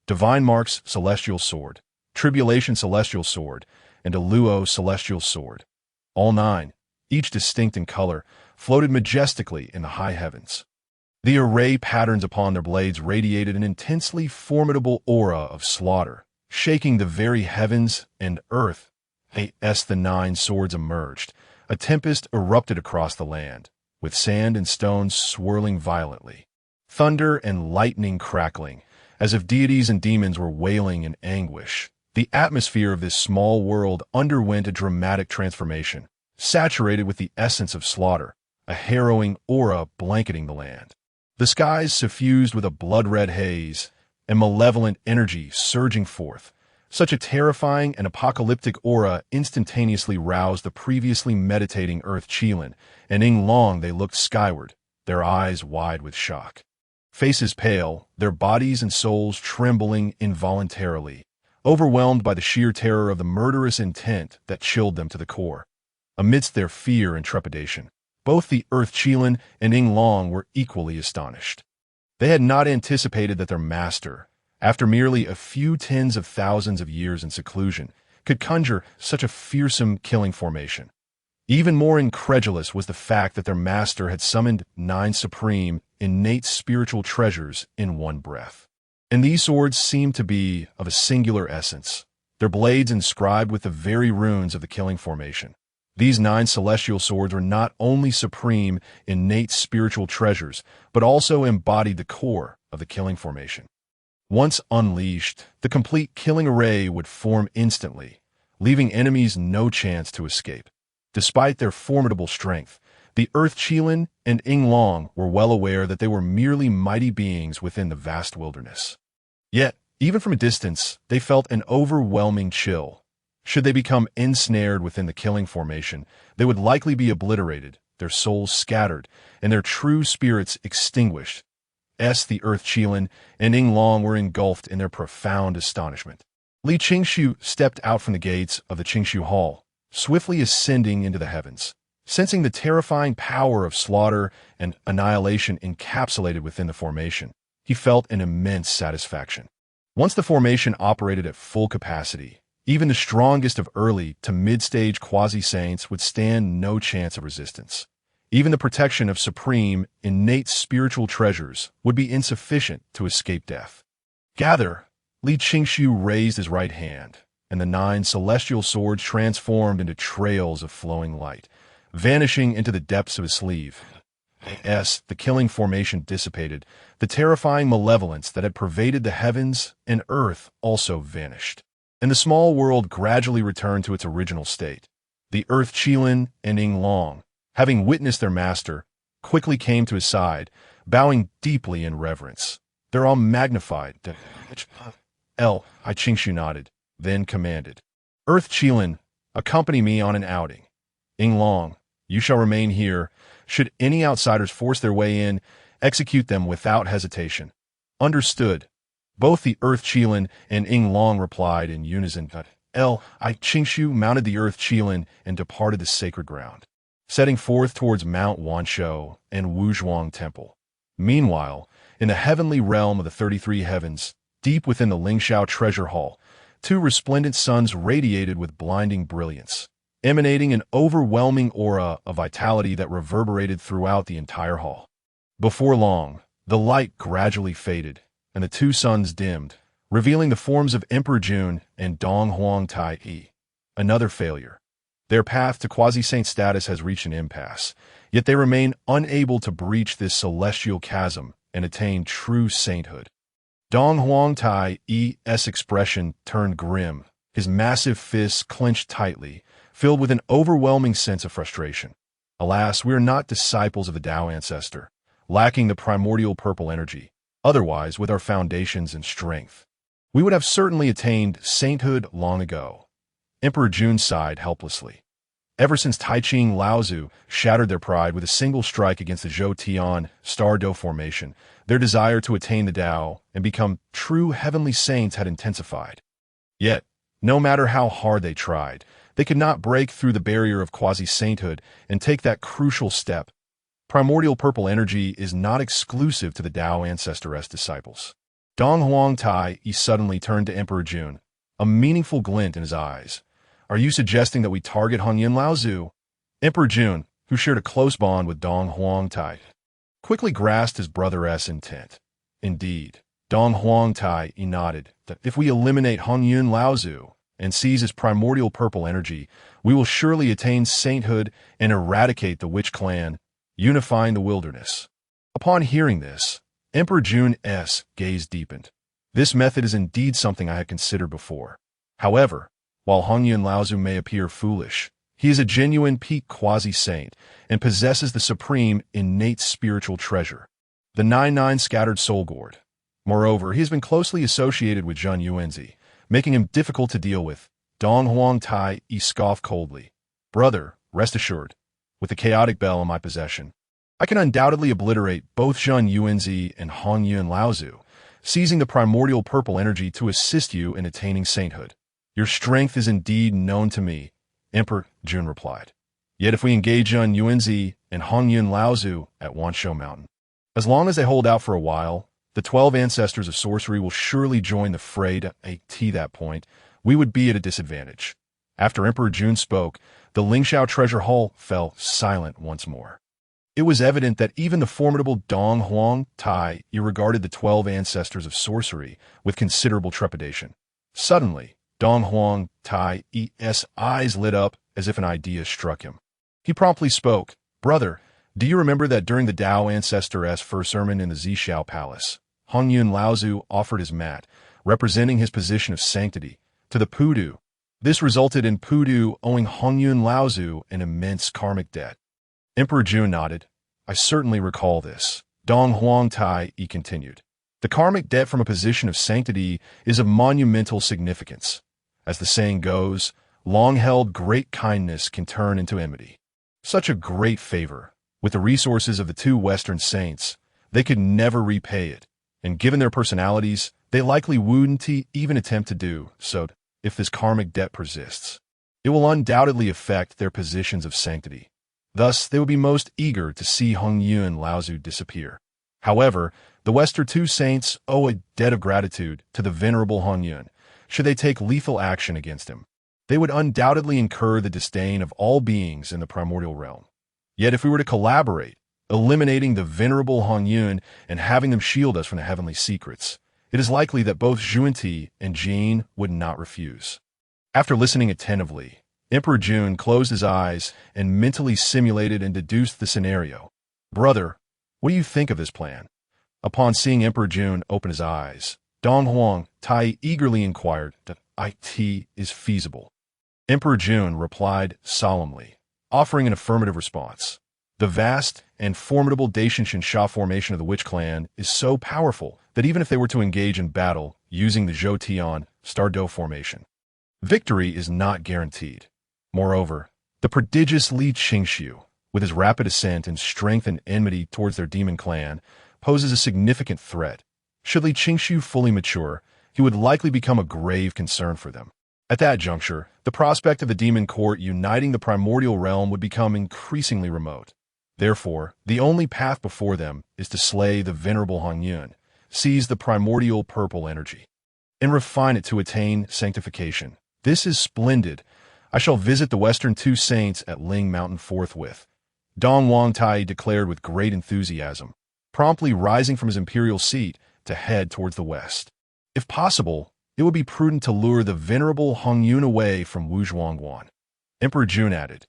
Divine Marks Celestial Sword, Tribulation Celestial Sword, and a Luo Celestial Sword. All 9, each distinct in color, floated majestically in the high heavens. The array patterns upon their blades radiated an intensely formidable aura of slaughter, shaking the very heavens and earth. As the 9 swords emerged, a tempest erupted across the land, with sand and stones swirling violently, thunder and lightning crackling, as if deities and demons were wailing in anguish. The atmosphere of this small world underwent a dramatic transformation, saturated with the essence of slaughter, a harrowing aura blanketing the land. The skies suffused with a blood-red haze, and malevolent energy surging forth. Such a terrifying and apocalyptic aura instantaneously roused the previously meditating Earth Qilin, and Ing Long they looked skyward, their eyes wide with shock. Faces pale, their bodies and souls trembling involuntarily, overwhelmed by the sheer terror of the murderous intent that chilled them to the core. Amidst their fear and trepidation, both the Earth Qilin and Ing Long were equally astonished. They had not anticipated that their master, after merely a few tens of thousands of years in seclusion, could conjure such a fearsome killing formation. Even more incredulous was the fact that their master had summoned 9 supreme, innate spiritual treasures in one breath. And these swords seemed to be of a singular essence, their blades inscribed with the very runes of the killing formation. These 9 celestial swords were not only supreme, innate spiritual treasures, but also embodied the core of the killing formation. Once unleashed, the complete killing array would form instantly, leaving enemies no chance to escape. Despite their formidable strength, the Earth Qilin and Ing Long were well aware that they were merely mighty beings within the vast wilderness. Yet, even from a distance, they felt an overwhelming chill. Should they become ensnared within the killing formation, they would likely be obliterated, their souls scattered, and their true spirits extinguished. The Earth Qilin and Ing Long were engulfed in their profound astonishment. Li Qingshu stepped out from the gates of the Qingshu Hall, swiftly ascending into the heavens. Sensing the terrifying power of slaughter and annihilation encapsulated within the formation, he felt an immense satisfaction. Once the formation operated at full capacity, even the strongest of early to mid-stage quasi-saints would stand no chance of resistance. Even the protection of supreme, innate spiritual treasures would be insufficient to escape death. Gather! Li Qingshu raised his right hand, and the 9 celestial swords transformed into trails of flowing light, vanishing into the depths of his sleeve. The killing formation dissipated, the terrifying malevolence that had pervaded the heavens and earth also vanished, and the small world gradually returned to its original state. The Earth Qilin and Ing Long, having witnessed their master, quickly came to his side, bowing deeply in reverence. Their awe magnified. Qingshu nodded, then commanded, Earth Qilin, accompany me on an outing. Ing Long, you shall remain here. Should any outsiders force their way in, execute them without hesitation. Understood. Both the Earth Qilin and Ing Long replied in unison. Qingshu mounted the Earth Qilin and departed the sacred ground, setting forth towards Mount Wanshou and Wuzhuang Temple. Meanwhile, in the heavenly realm of the 33 heavens, deep within the Lingxiao Treasure Hall, 2 resplendent suns radiated with blinding brilliance, emanating an overwhelming aura of vitality that reverberated throughout the entire hall. Before long, the light gradually faded, and the 2 suns dimmed, revealing the forms of Emperor Jun and Dong Huang Tai. Another failure. Their path to quasi-saint status has reached an impasse, yet they remain unable to breach this celestial chasm and attain true sainthood. Dong Huang Tai's expression turned grim, his massive fists clenched tightly, filled with an overwhelming sense of frustration. Alas, we are not disciples of the Tao ancestor, lacking the primordial purple energy. Otherwise, with our foundations and strength, we would have certainly attained sainthood long ago. Emperor Jun sighed helplessly. Ever since Taiching Laozu shattered their pride with a single strike against the Zhou Tian Star Do formation, their desire to attain the Tao and become true heavenly saints had intensified. Yet, no matter how hard they tried, they could not break through the barrier of quasi-sainthood and take that crucial step. Primordial purple energy is not exclusive to the Tao Ancestor-S disciples. Dong Huang Tai suddenly turned to Emperor Jun, a meaningful glint in his eyes. Are you suggesting that we target Hongyan Laozu? Emperor Jun, who shared a close bond with Dong Huang Tai, quickly grasped his brother's intent. Indeed, Dong Huang Tai nodded that if we eliminate Hongyan Laozu and seize his primordial purple energy, we will surely attain sainthood and eradicate the witch clan, unifying the wilderness. Upon hearing this, Emperor Jun's gaze deepened. This method is indeed something I had considered before. However, while Hongyan Laozu may appear foolish, he is a genuine peak quasi-saint and possesses the supreme innate spiritual treasure, the 99 scattered soul gourd. Moreover, he has been closely associated with Zhun Yuanzi, making him difficult to deal with. Dong Huang Tai scoffed coldly. Brother, rest assured, with the chaotic bell in my possession, I can undoubtedly obliterate both Zhun Yuanzi and Hongyan Laozu, seizing the primordial purple energy to assist you in attaining sainthood. Your strength is indeed known to me, Emperor Jun replied. Yet if we engage Zhun Yuanzi and Hongyan Laozu at Wanshou Mountain, as long as they hold out for a while, the 12 ancestors of sorcery will surely join the fray. At that point, we would be at a disadvantage. After Emperor Jun spoke, the Lingxiao treasure hall fell silent once more. It was evident that even the formidable Dong Huang Tai regarded the 12 ancestors of sorcery with considerable trepidation. Suddenly, Dong Huang Tai's eyes lit up as if an idea struck him. He promptly spoke, Brother, do you remember that during the Tao Ancestor-S first sermon in the Zhixiao Palace, Hongyan Laozu offered his mat, representing his position of sanctity, to the Pudu? This resulted in Pudu owing Hongyan Laozu an immense karmic debt. Emperor Jun nodded. I certainly recall this. Dong Huang Tai continued. The karmic debt from a position of sanctity is of monumental significance. As the saying goes, long-held great kindness can turn into enmity. Such a great favor, with the resources of the two Western saints, they could never repay it, and given their personalities, they likely wouldn't even attempt to do so. If this karmic debt persists, it will undoubtedly affect their positions of sanctity. Thus, they will be most eager to see Hongyan Laozu disappear. However, the Western two saints owe a debt of gratitude to the venerable Hongyan. Should they take lethal action against him, they would undoubtedly incur the disdain of all beings in the primordial realm. Yet if we were to collaborate, eliminating the venerable Hongyan and having them shield us from the heavenly secrets, it is likely that both Zhuanti and Jin would not refuse. After listening attentively, Emperor Jun closed his eyes and mentally simulated and deduced the scenario. Brother, what do you think of this plan? Upon seeing Emperor Jun open his eyes, Dong Huang Tai eagerly inquired that it is feasible. Emperor Jun replied solemnly, offering an affirmative response. The vast and formidable Daishin Sha formation of the Witch Clan is so powerful that even if they were to engage in battle using the Zhou Tian Star Do formation, victory is not guaranteed. Moreover, the prodigious Li Qingxiu, with his rapid ascent and strength and enmity towards their demon clan, poses a significant threat. Should Li Qingxiu fully mature, he would likely become a grave concern for them. At that juncture, the prospect of the demon court uniting the primordial realm would become increasingly remote. Therefore, the only path before them is to slay the venerable Hongyan, seize the primordial purple energy, and refine it to attain sanctification. This is splendid. I shall visit the Western two saints at Ling Mountain forthwith. Dong Huang Tai declared with great enthusiasm, promptly rising from his imperial seat to head towards the west. If possible, it would be prudent to lure the venerable Hongyan away from Wuzhuangguan. Emperor Jun added,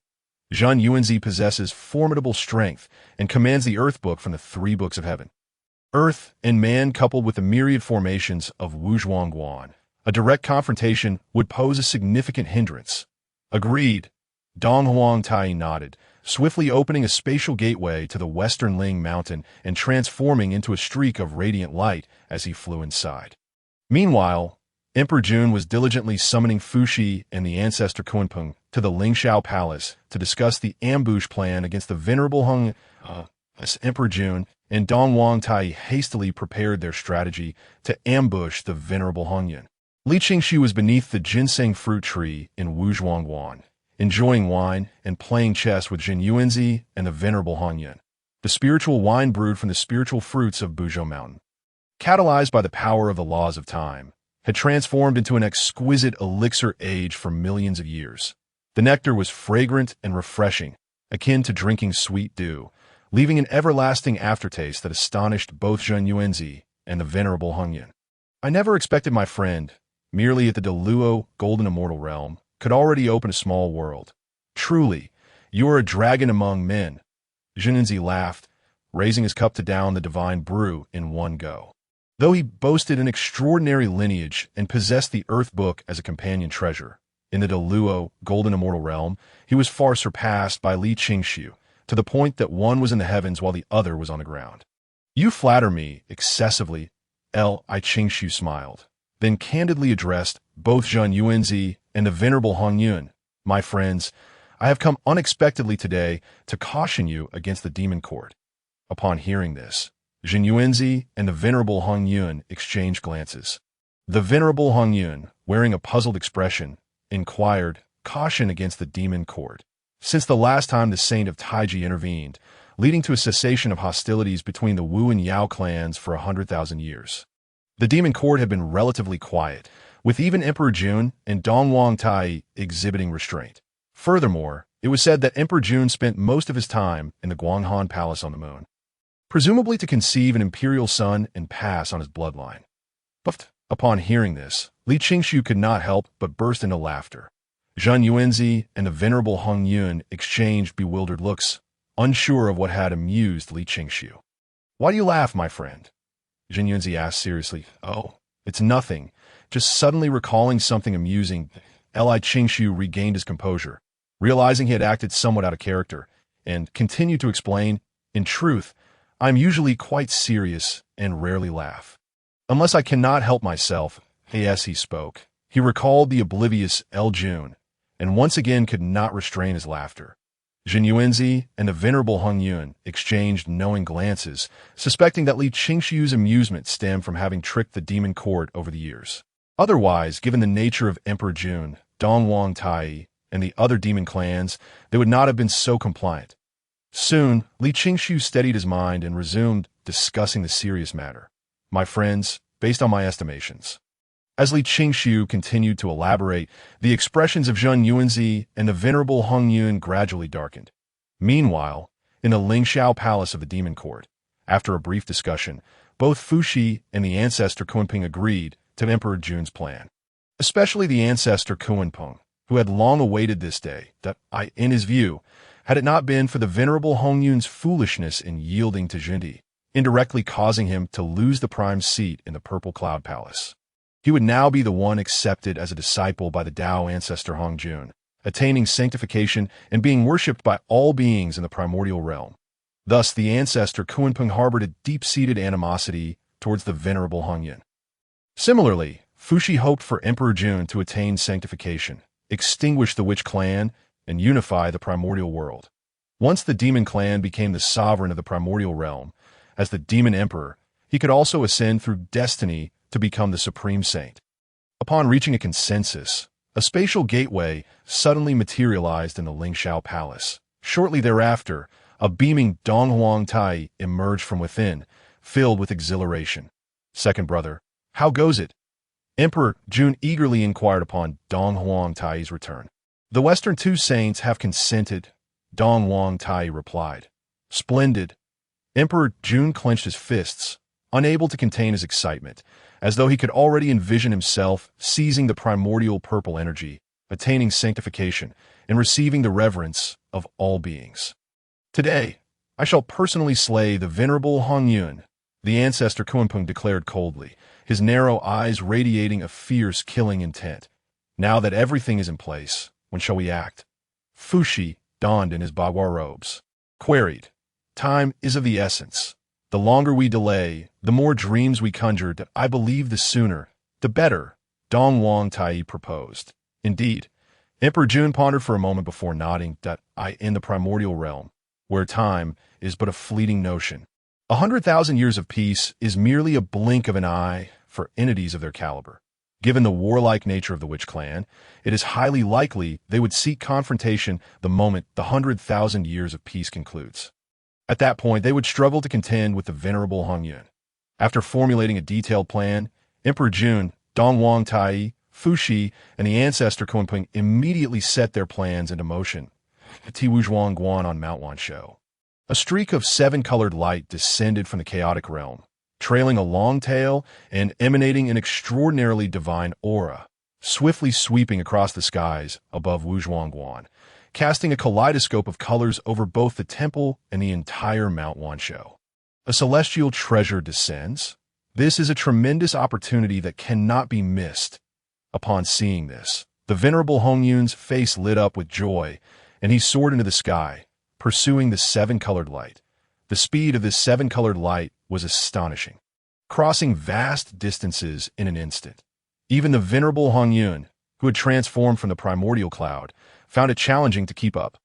Zhang Yuanzi possesses formidable strength and commands the Earth Book from the three books of heaven. Earth and man coupled with the myriad formations of Wuzhuangguan. A direct confrontation would pose a significant hindrance. Agreed. Dong Huang Tai nodded, swiftly opening a spatial gateway to the western Ling Mountain and transforming into a streak of radiant light as he flew inside. Meanwhile, Emperor Jun was diligently summoning Fuxi and the ancestor Kunpeng to the Lingxiao Palace to discuss the ambush plan against the venerable Hung. As Emperor Jun and Dong Huang Tai hastily prepared their strategy to ambush the venerable Hongyun. Li Qingxu was beneath the ginseng fruit tree in Wuzhuangguan, enjoying wine and playing chess with Zhen Yuanzi and the venerable Hongyun, the spiritual wine brewed from the spiritual fruits of Buzhou Mountain. Catalyzed by the power of the laws of time, had transformed into an exquisite elixir aged for millions of years. The nectar was fragrant and refreshing, akin to drinking sweet dew, leaving an everlasting aftertaste that astonished both Zhen Yuanzi and the venerable Hongyun. I never expected my friend, merely at the Deluo Golden Immortal Realm, could already open a small world. Truly, you are a dragon among men. Zhen Yuanzi laughed, raising his cup to down the divine brew in one go. Though he boasted an extraordinary lineage and possessed the Earth Book as a companion treasure, in the Deluo Golden Immortal Realm, he was far surpassed by Li Qingxu, to the point that one was in the heavens while the other was on the ground. You flatter me excessively, Li Qingxu smiled, then candidly addressed both Zhen Yuanzi and the venerable Hongyun. My friends, I have come unexpectedly today to caution you against the demon court. Upon hearing this, Zhen Yuanzi and the venerable Hongyun exchanged glances. The venerable Hongyun, wearing a puzzled expression, inquired, caution against the demon court. Since the last time the saint of Taiji intervened, leading to a cessation of hostilities between the Wu and Yao clans for 100,000 years. The demon court had been relatively quiet, with even Emperor Jun and Dong Huang Tai exhibiting restraint. Furthermore, it was said that Emperor Jun spent most of his time in the Guanghan Palace on the moon, presumably to conceive an imperial son and pass on his bloodline. But upon hearing this, Li Qingxu could not help but burst into laughter. Zhen Yuanzi and the venerable Hongyun exchanged bewildered looks, unsure of what had amused Li Qingxu. Why do you laugh, my friend? Zhen Yuanzi asked seriously. Oh, it's nothing. Just suddenly recalling something amusing. Li Qingxu regained his composure, realizing he had acted somewhat out of character, and continued to explain, in truth, I'm usually quite serious and rarely laugh. Unless I cannot help myself, as he spoke, he recalled the oblivious El Jun, and once again could not restrain his laughter. Zhen Yuanzi and the venerable Hongyun exchanged knowing glances, suspecting that Li Qingxiu's amusement stemmed from having tricked the demon court over the years. Otherwise, given the nature of Emperor Jun, Dong Huang Tai, and the other demon clans, they would not have been so compliant. Soon, Li Qingxiu steadied his mind and resumed discussing the serious matter. My friends, based on my estimations. As Li Qingxiu continued to elaborate, the expressions of Zhen Yuanzi and the venerable Hongyun gradually darkened. Meanwhile, in the Lingxiao Palace of the Demon Court, after a brief discussion, both Fuxi and the ancestor Kunpeng agreed to Emperor Jun's plan. Especially the ancestor Kunpeng, who had long awaited this day, in his view, had it not been for the venerable Hongyun's foolishness in yielding to Zhendi, indirectly causing him to lose the prime seat in the Purple Cloud Palace. He would now be the one accepted as a disciple by the Tao ancestor Hongjun, attaining sanctification and being worshipped by all beings in the primordial realm. Thus, the ancestor Kunpeng harbored a deep-seated animosity towards the venerable Hongyun. Similarly, Fuxi hoped for Emperor Jun to attain sanctification, extinguish the witch clan, and unify the primordial world. Once the demon clan became the sovereign of the primordial realm, as the demon emperor, he could also ascend through destiny to become the supreme saint. Upon reaching a consensus, a spatial gateway suddenly materialized in the Lingxiao Palace. Shortly thereafter, a beaming Dong Huang Tai emerged from within, filled with exhilaration. Second brother, how goes it? Emperor Jun eagerly inquired upon Dong Huang Tai's return. The Western two saints have consented, Dong Huang Tai replied. Splendid. Emperor Jun clenched his fists, unable to contain his excitement, as though he could already envision himself seizing the primordial purple energy attaining sanctification, and receiving the reverence of all beings. Today, I shall personally slay the venerable Hong Yun, the ancestor Kunpeng declared coldly, his narrow eyes radiating a fierce killing intent. Now that everything is in place, when shall we act? Fushi donned in his bagua robes, queried. Time is of the essence. The longer we delay, the more dreams we conjure. I believe the sooner, the better, Dong Wang Tai proposed. Indeed, Emperor Jun pondered for a moment before nodding. In the primordial realm, where time is but a fleeting notion, 100,000 years of peace is merely a blink of an eye for entities of their caliber. Given the warlike nature of the Witch Clan, it is highly likely they would seek confrontation the moment the 100,000 years of peace concludes. At that point, they would struggle to contend with the venerable Hong Yun. After formulating a detailed plan, Emperor Jun, Dong Wang Tai, Fushi, and the ancestor Kunpeng immediately set their plans into motion. Tiwuzhuang Guan on Mount Wanshou. A streak of seven-colored light descended from the chaotic realm, trailing a long tail and emanating an extraordinarily divine aura, swiftly sweeping across the skies above Wuzhuang Guan, casting a kaleidoscope of colors over both the temple and the entire Mount Wanshou. A celestial treasure descends. This is a tremendous opportunity that cannot be missed. Upon seeing this, the venerable Hong Yun's face lit up with joy, and he soared into the sky, pursuing the seven-colored light. The speed of this seven-colored light was astonishing, crossing vast distances in an instant. Even the venerable Hong Yun, who had transformed from the primordial cloud, found it challenging to keep up.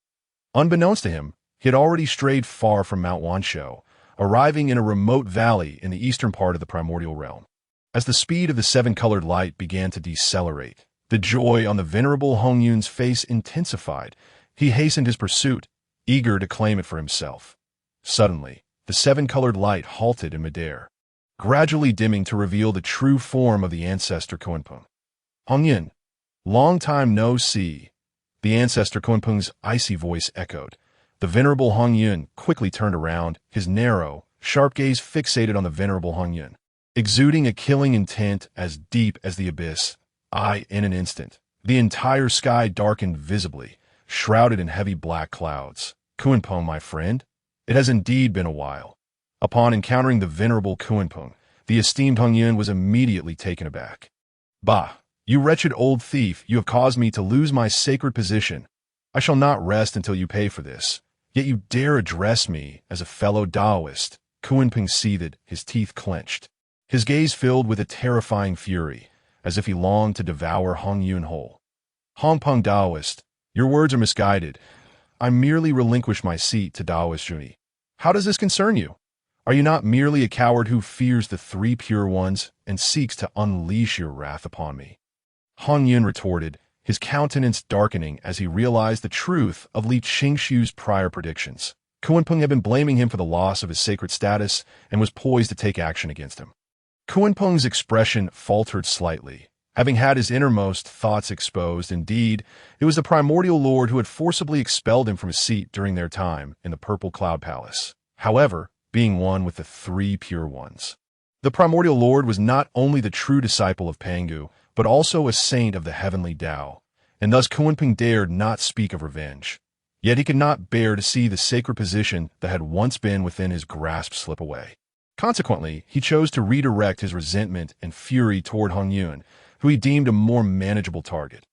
Unbeknownst to him, he had already strayed far from Mount Wanshou, arriving in a remote valley in the eastern part of the primordial realm. As the speed of the seven-colored light began to decelerate, the joy on the venerable Hong Yun's face intensified. He hastened his pursuit, eager to claim it for himself. Suddenly, the seven-colored light halted in midair, gradually dimming to reveal the true form of the ancestor Kunpeng. Hong Yun, long time no see. The ancestor Kunpeng's icy voice echoed. The venerable Hong Yun quickly turned around, his narrow, sharp gaze fixated on the venerable Hong Yun, exuding a killing intent as deep as the abyss. In an instant, the entire sky darkened visibly, shrouded in heavy black clouds. Kunpeng, my friend, it has indeed been a while. Upon encountering the venerable Kunpeng, the esteemed Hong Yun was immediately taken aback. Bah, you wretched old thief, you have caused me to lose my sacred position. I shall not rest until you pay for this. Yet you dare address me as a fellow Taoist. Kunpeng seethed, his teeth clenched. His gaze filled with a terrifying fury, as if he longed to devour Hong Yun whole. Hongpeng Taoist, your words are misguided. I merely relinquish my seat to Taoist Juni. How does this concern you? Are you not merely a coward who fears the three pure ones and seeks to unleash your wrath upon me? Hong Yun retorted, his countenance darkening as he realized the truth of Li Qingshu's prior predictions. Kunpeng had been blaming him for the loss of his sacred status and was poised to take action against him. Kunpeng's expression faltered slightly, having had his innermost thoughts exposed. Indeed, it was the primordial lord who had forcibly expelled him from his seat during their time in the Purple Cloud Palace. However, being one with the three pure ones, the primordial lord was not only the true disciple of Pangu, but also a saint of the heavenly Tao, and thus Kunpeng dared not speak of revenge. Yet he could not bear to see the sacred position that had once been within his grasp slip away. Consequently, he chose to redirect his resentment and fury toward Hong Yun, who he deemed a more manageable target.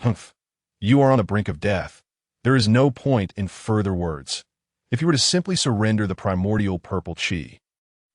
Humph, you are on the brink of death. There is no point in further words. If you were to simply surrender the primordial purple chi,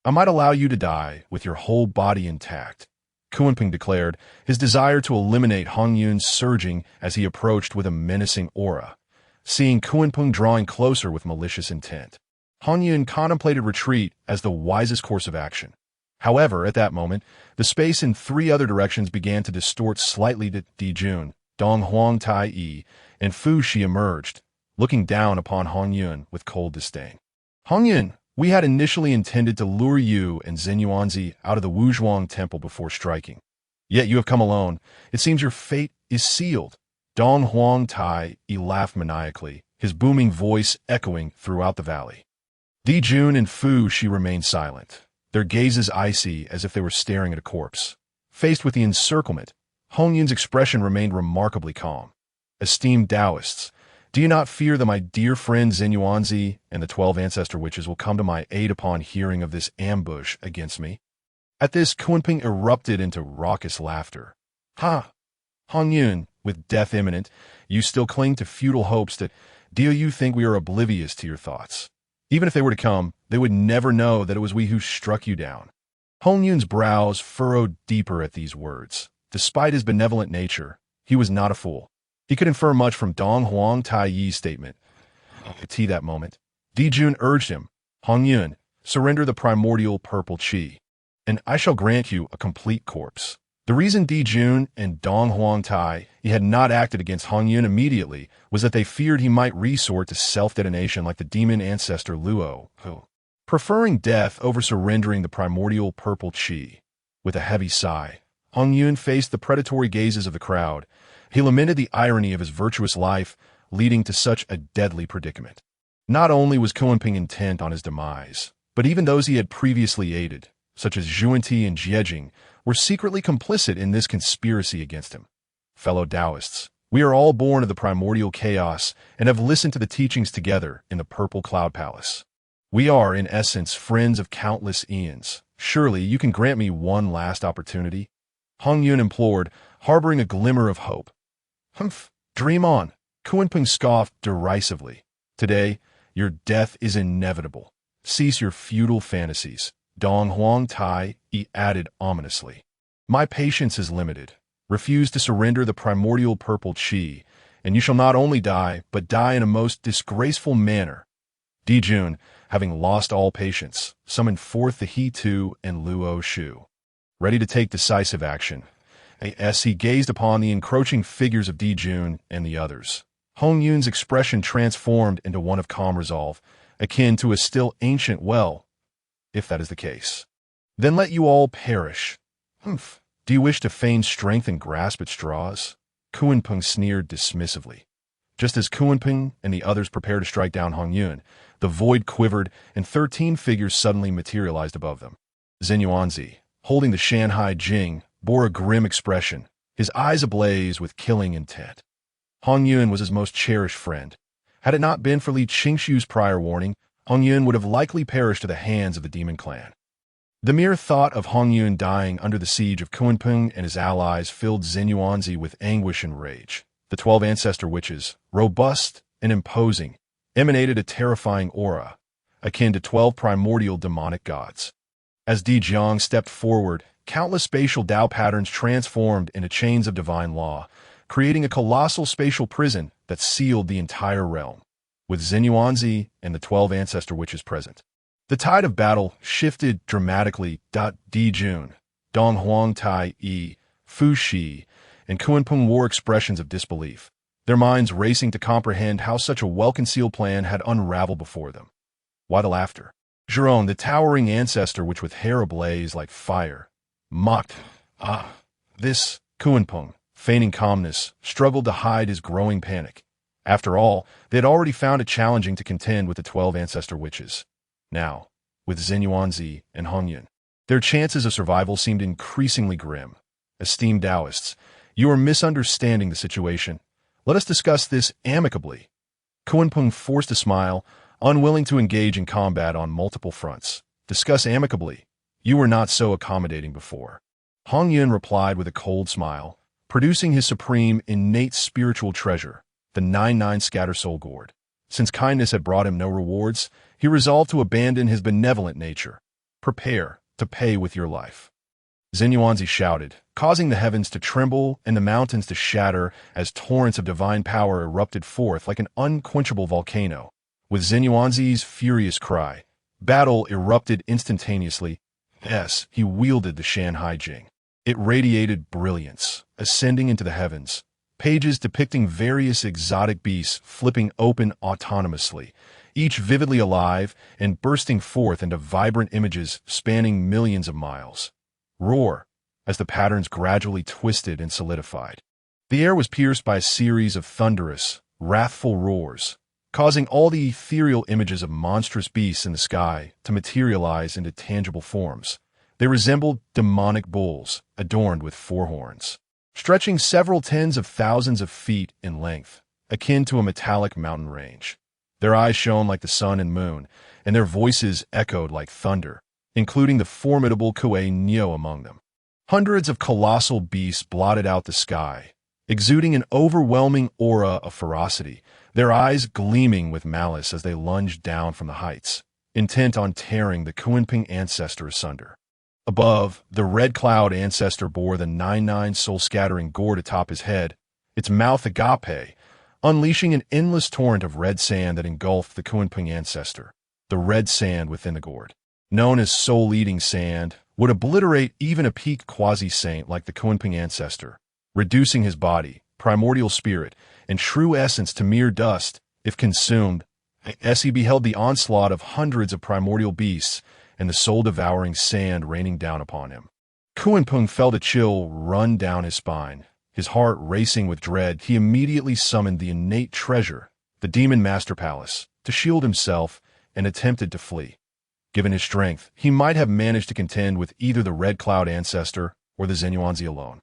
I might allow you to die with your whole body intact. Kunpeng declared, his desire to eliminate Hong Yun surging as he approached with a menacing aura. Seeing Kunpeng drawing closer with malicious intent, Hong Yun contemplated retreat as the wisest course of action. However, at that moment, the space in three other directions began to distort slightly. Di Jun, Dong Huang Tai Yi, and Fu Shi emerged, looking down upon Hong Yun with cold disdain. Hong Yun, we had initially intended to lure you and Zhen Yuanzi out of the Wuzhuang temple before striking. Yet you have come alone. It seems your fate is sealed. Dong Huang Tai Yi laughed maniacally, his booming voice echoing throughout the valley. Di Jun and Fu Shi remained silent, their gazes icy as if they were staring at a corpse. Faced with the encirclement, Hong Yun's expression remained remarkably calm. Esteemed Taoists, do you not fear that my dear friend Xinyuanzi and the 12 ancestor witches will come to my aid upon hearing of this ambush against me? At this, Kunping erupted into raucous laughter. Ha! Hongyun, with death imminent, you still cling to futile hopes that do you think we are oblivious to your thoughts? Even if they were to come, they would never know that it was we who struck you down. Hongyun's brows furrowed deeper at these words. Despite his benevolent nature, he was not a fool. He could infer much from Dong Huang Tai Yi's statement. At that moment, Di Jun urged him, Hongyun, surrender the primordial purple qi, and I shall grant you a complete corpse. The reason Di Jun and Dong Huang Tai Yi had not acted against Hongyun immediately was that they feared he might resort to self-detonation like the demon ancestor Luo, preferring death over surrendering the primordial purple qi. With a heavy sigh, Hongyun faced the predatory gazes of the crowd. He lamented the irony of his virtuous life, leading to such a deadly predicament. Not only was Kunping intent on his demise, but even those he had previously aided, such as Zhuanti and Jiejing, were secretly complicit in this conspiracy against him. Fellow Taoists, we are all born of the primordial chaos and have listened to the teachings together in the Purple Cloud Palace. We are, in essence, friends of countless eons. Surely you can grant me one last opportunity? Hongyun implored, harboring a glimmer of hope. Humph, dream on, Kunping scoffed derisively. Today, your death is inevitable. Cease your futile fantasies. Dong Huang Tai Yi added ominously. My patience is limited. Refuse to surrender the primordial purple qi, and you shall not only die, but die in a most disgraceful manner. Di Jun, having lost all patience, summoned forth the He Tu and Luo Shu. Ready to take decisive action, as he gazed upon the encroaching figures of Di Jun and the others, Hongyun's expression transformed into one of calm resolve, akin to a still ancient well. If that is the case, then let you all perish. Humph. Do you wish to feign strength and grasp at straws? Kunping sneered dismissively. Just as Kunping and the others prepared to strike down Hongyun, the void quivered and 13 figures suddenly materialized above them. Xinyuanzi, holding the Shanhai Jing, bore a grim expression, his eyes ablaze with killing intent. Hongyun was his most cherished friend. Had it not been for Li Qingshu's prior warning, Hongyun would have likely perished at the hands of the demon clan. The mere thought of Hongyun dying under the siege of Kunping and his allies filled Xinyuanzi with anguish and rage. The 12 ancestor witches, robust and imposing, emanated a terrifying aura, akin to 12 primordial demonic gods. As Di Jiang stepped forward, countless spatial Tao patterns transformed into chains of divine law, creating a colossal spatial prison that sealed the entire realm. With Xinyuanzi and the 12 ancestor witches present, the tide of battle shifted dramatically. Di Jun, Dong Huang Tai Yi, Fu Shi, and Kunping wore expressions of disbelief, their minds racing to comprehend how such a well-concealed plan had unraveled before them. Why the laughter? Zhuron, the towering ancestor which with hair ablaze like fire, mocked. This Kunping, feigning calmness, struggled to hide his growing panic. After all, they had already found it challenging to contend with the 12 ancestor witches. Now, with Xinyuanzi and Hongyun, their chances of survival seemed increasingly grim. Esteemed Taoists, you are misunderstanding the situation. Let us discuss this amicably. Kunping forced a smile, unwilling to engage in combat on multiple fronts. Discuss amicably. You were not so accommodating before. Hongyun replied with a cold smile, producing his supreme innate spiritual treasure, the 99 Scatter Soul Gourd. Since kindness had brought him no rewards, he resolved to abandon his benevolent nature. Prepare to pay with your life. Xinyuanzi shouted, causing the heavens to tremble and the mountains to shatter as torrents of divine power erupted forth like an unquenchable volcano. With Xinyuanzi's furious cry, battle erupted instantaneously. Yes, he wielded the Shanhai Jing. It radiated brilliance, ascending into the heavens. Pages depicting various exotic beasts flipping open autonomously, each vividly alive and bursting forth into vibrant images spanning millions of miles. Roar, as the patterns gradually twisted and solidified. The air was pierced by a series of thunderous, wrathful roars, causing all the ethereal images of monstrous beasts in the sky to materialize into tangible forms. They resembled demonic bulls, adorned with 4 horns. stretching several tens of thousands of feet in length, akin to a metallic mountain range. Their eyes shone like the sun and moon, and their voices echoed like thunder, including the formidable Kue Nyo among them. Hundreds of colossal beasts blotted out the sky, exuding an overwhelming aura of ferocity, their eyes gleaming with malice as they lunged down from the heights, intent on tearing the Kunping ancestor asunder. Above, the red cloud ancestor bore the 99 soul-scattering gourd atop his head, its mouth agape, unleashing an endless torrent of red sand that engulfed the Kunping ancestor. The red sand within the gourd, known as soul-eating sand, would obliterate even a peak quasi-saint like the Kunping ancestor, reducing his body, primordial spirit, and true essence to mere dust if consumed, as he beheld the onslaught of hundreds of primordial beasts and the soul-devouring sand raining down upon him. Kunping felt a chill run down his spine. His heart racing with dread, he immediately summoned the innate treasure, the Demon Master Palace, to shield himself and attempted to flee. Given his strength, he might have managed to contend with either the Red Cloud ancestor or the Zenyuanzi alone.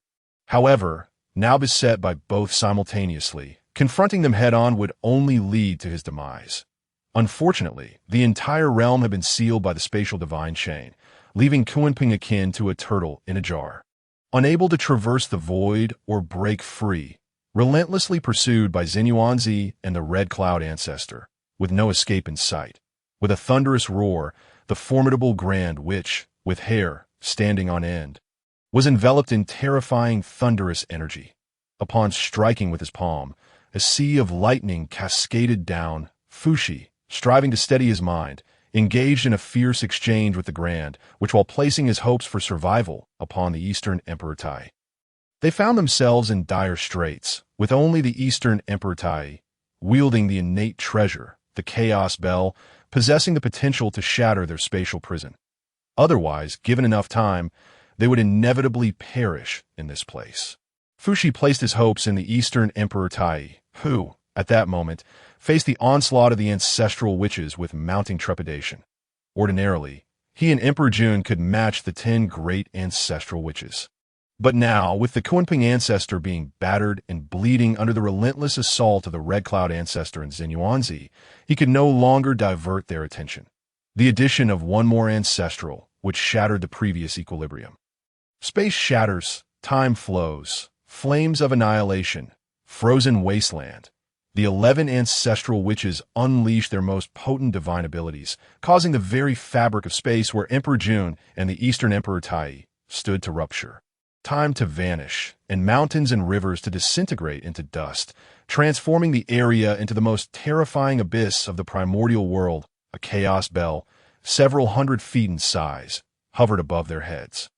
However, now beset by both simultaneously, confronting them head-on would only lead to his demise. Unfortunately, the entire realm had been sealed by the spatial divine chain, leaving Kunping akin to a turtle in a jar. Unable to traverse the void or break free, relentlessly pursued by Zenyuanzi and the Red Cloud ancestor, with no escape in sight. With a thunderous roar, the formidable Grand Witch, with hair standing on end, was enveloped in terrifying thunderous energy. Upon striking with his palm, a sea of lightning cascaded down. Fushi, striving to steady his mind, engaged in a fierce exchange with the Grand, which while placing his hopes for survival upon the Eastern Emperor Tai. They found themselves in dire straits, with only the Eastern Emperor Tai, wielding the innate treasure, the Chaos Bell, possessing the potential to shatter their spatial prison. Otherwise, given enough time, they would inevitably perish in this place. Fushi placed his hopes in the Eastern Emperor Tai, who, at that moment, faced the onslaught of the ancestral witches with mounting trepidation. Ordinarily, he and Emperor Jun could match the 10 great ancestral witches. But now, with the Kunping ancestor being battered and bleeding under the relentless assault of the Red Cloud ancestor and Zenyuanzi, he could no longer divert their attention. The addition of one more ancestral, which shattered the previous equilibrium. Space shatters, time flows, flames of annihilation, frozen wasteland. The 11 ancestral witches unleashed their most potent divine abilities, causing the very fabric of space where Emperor Jun and the Eastern Emperor Tai stood to rupture. Time to vanish, and mountains and rivers to disintegrate into dust, transforming the area into the most terrifying abyss of the primordial world. A chaos bell, several hundred feet in size, hovered above their heads.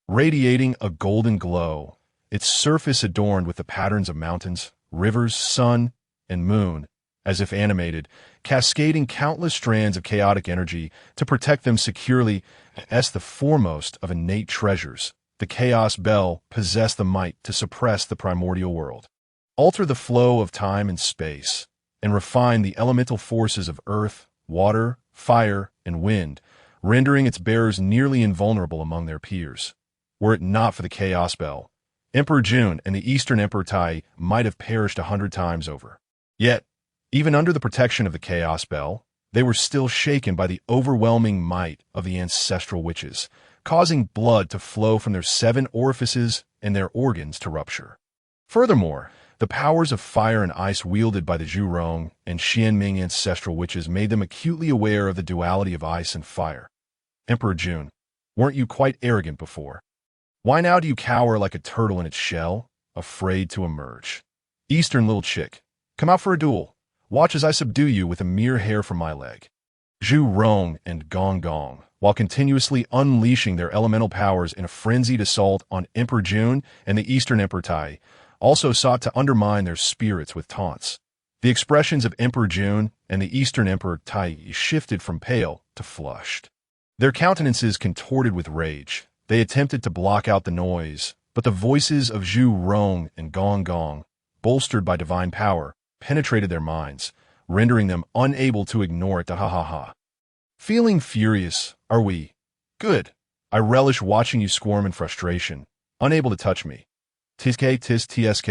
Radiating a golden glow, its surface adorned with the patterns of mountains, rivers, sun, and moon, as if animated, cascading countless strands of chaotic energy to protect them securely. As the foremost of innate treasures, the Chaos Bell possessed the might to suppress the primordial world, alter the flow of time and space, and refine the elemental forces of earth, water, fire, and wind, rendering its bearers nearly invulnerable among their peers. Were it not for the Chaos Bell, Emperor Jun and the Eastern Emperor Tai might have perished 100 times over. Yet, even under the protection of the Chaos Bell, they were still shaken by the overwhelming might of the ancestral witches, causing blood to flow from their 7 orifices and their organs to rupture. Furthermore, the powers of fire and ice wielded by the Zhurong and Xianming ancestral witches made them acutely aware of the duality of ice and fire. Emperor Jun, weren't you quite arrogant before? Why now do you cower like a turtle in its shell, afraid to emerge? Eastern little chick, come out for a duel. Watch as I subdue you with a mere hair from my leg. Zhu Rong and Gong Gong, while continuously unleashing their elemental powers in a frenzied assault on Emperor Jun and the Eastern Emperor Tai, also sought to undermine their spirits with taunts. The expressions of Emperor Jun and the Eastern Emperor Tai shifted from pale to flushed. Their countenances contorted with rage. They attempted to block out the noise, but the voices of Zhu Rong and Gong Gong, bolstered by divine power, penetrated their minds, rendering them unable to ignore it. Ha ha ha. Feeling furious, are we? Good. I relish watching you squirm in frustration, unable to touch me. TSK.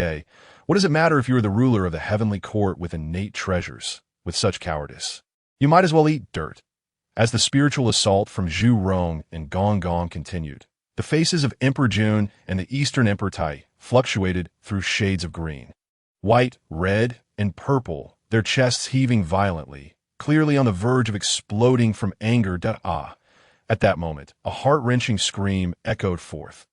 What does it matter if you are the ruler of the heavenly court with innate treasures, with such cowardice? You might as well eat dirt. As the spiritual assault from Zhu Rong and Gong Gong continued, the faces of Emperor Jun and the Eastern Emperor Tai fluctuated through shades of green, white, red, and purple, their chests heaving violently, clearly on the verge of exploding from anger. At that moment, a heart-wrenching scream echoed forth.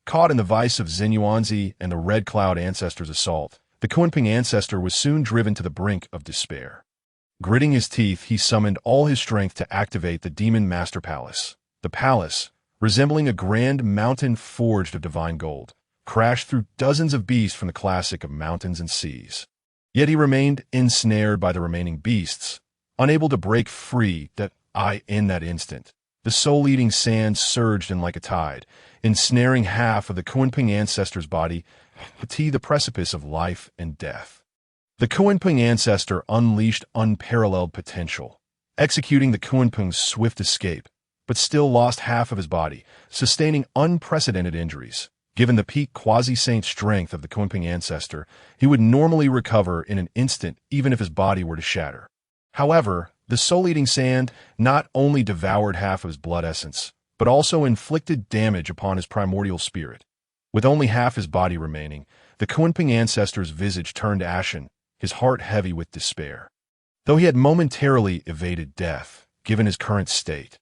Caught in the vice of Xinyuanzi and the Red Cloud Ancestor's assault, the Kunping ancestor was soon driven to the brink of despair. Gritting his teeth, he summoned all his strength to activate the Demon Master Palace. The palace, resembling a grand mountain forged of divine gold, crashed through dozens of beasts from the classic of mountains and seas. Yet he remained ensnared by the remaining beasts, unable to break free. In that instant, the soul-eating sand surged in like a tide, ensnaring half of the Kunping ancestor's body to the precipice of life and death. The Kunping ancestor unleashed unparalleled potential, executing the Kunping's swift escape, but still lost half of his body, sustaining unprecedented injuries. Given the peak quasi-saint strength of the Kunping ancestor, he would normally recover in an instant even if his body were to shatter. However, the soul-eating sand not only devoured half of his blood essence, but also inflicted damage upon his primordial spirit. With only half his body remaining, the Kunping ancestor's visage turned ashen, his heart heavy with despair. Though he had momentarily evaded death, given his current state,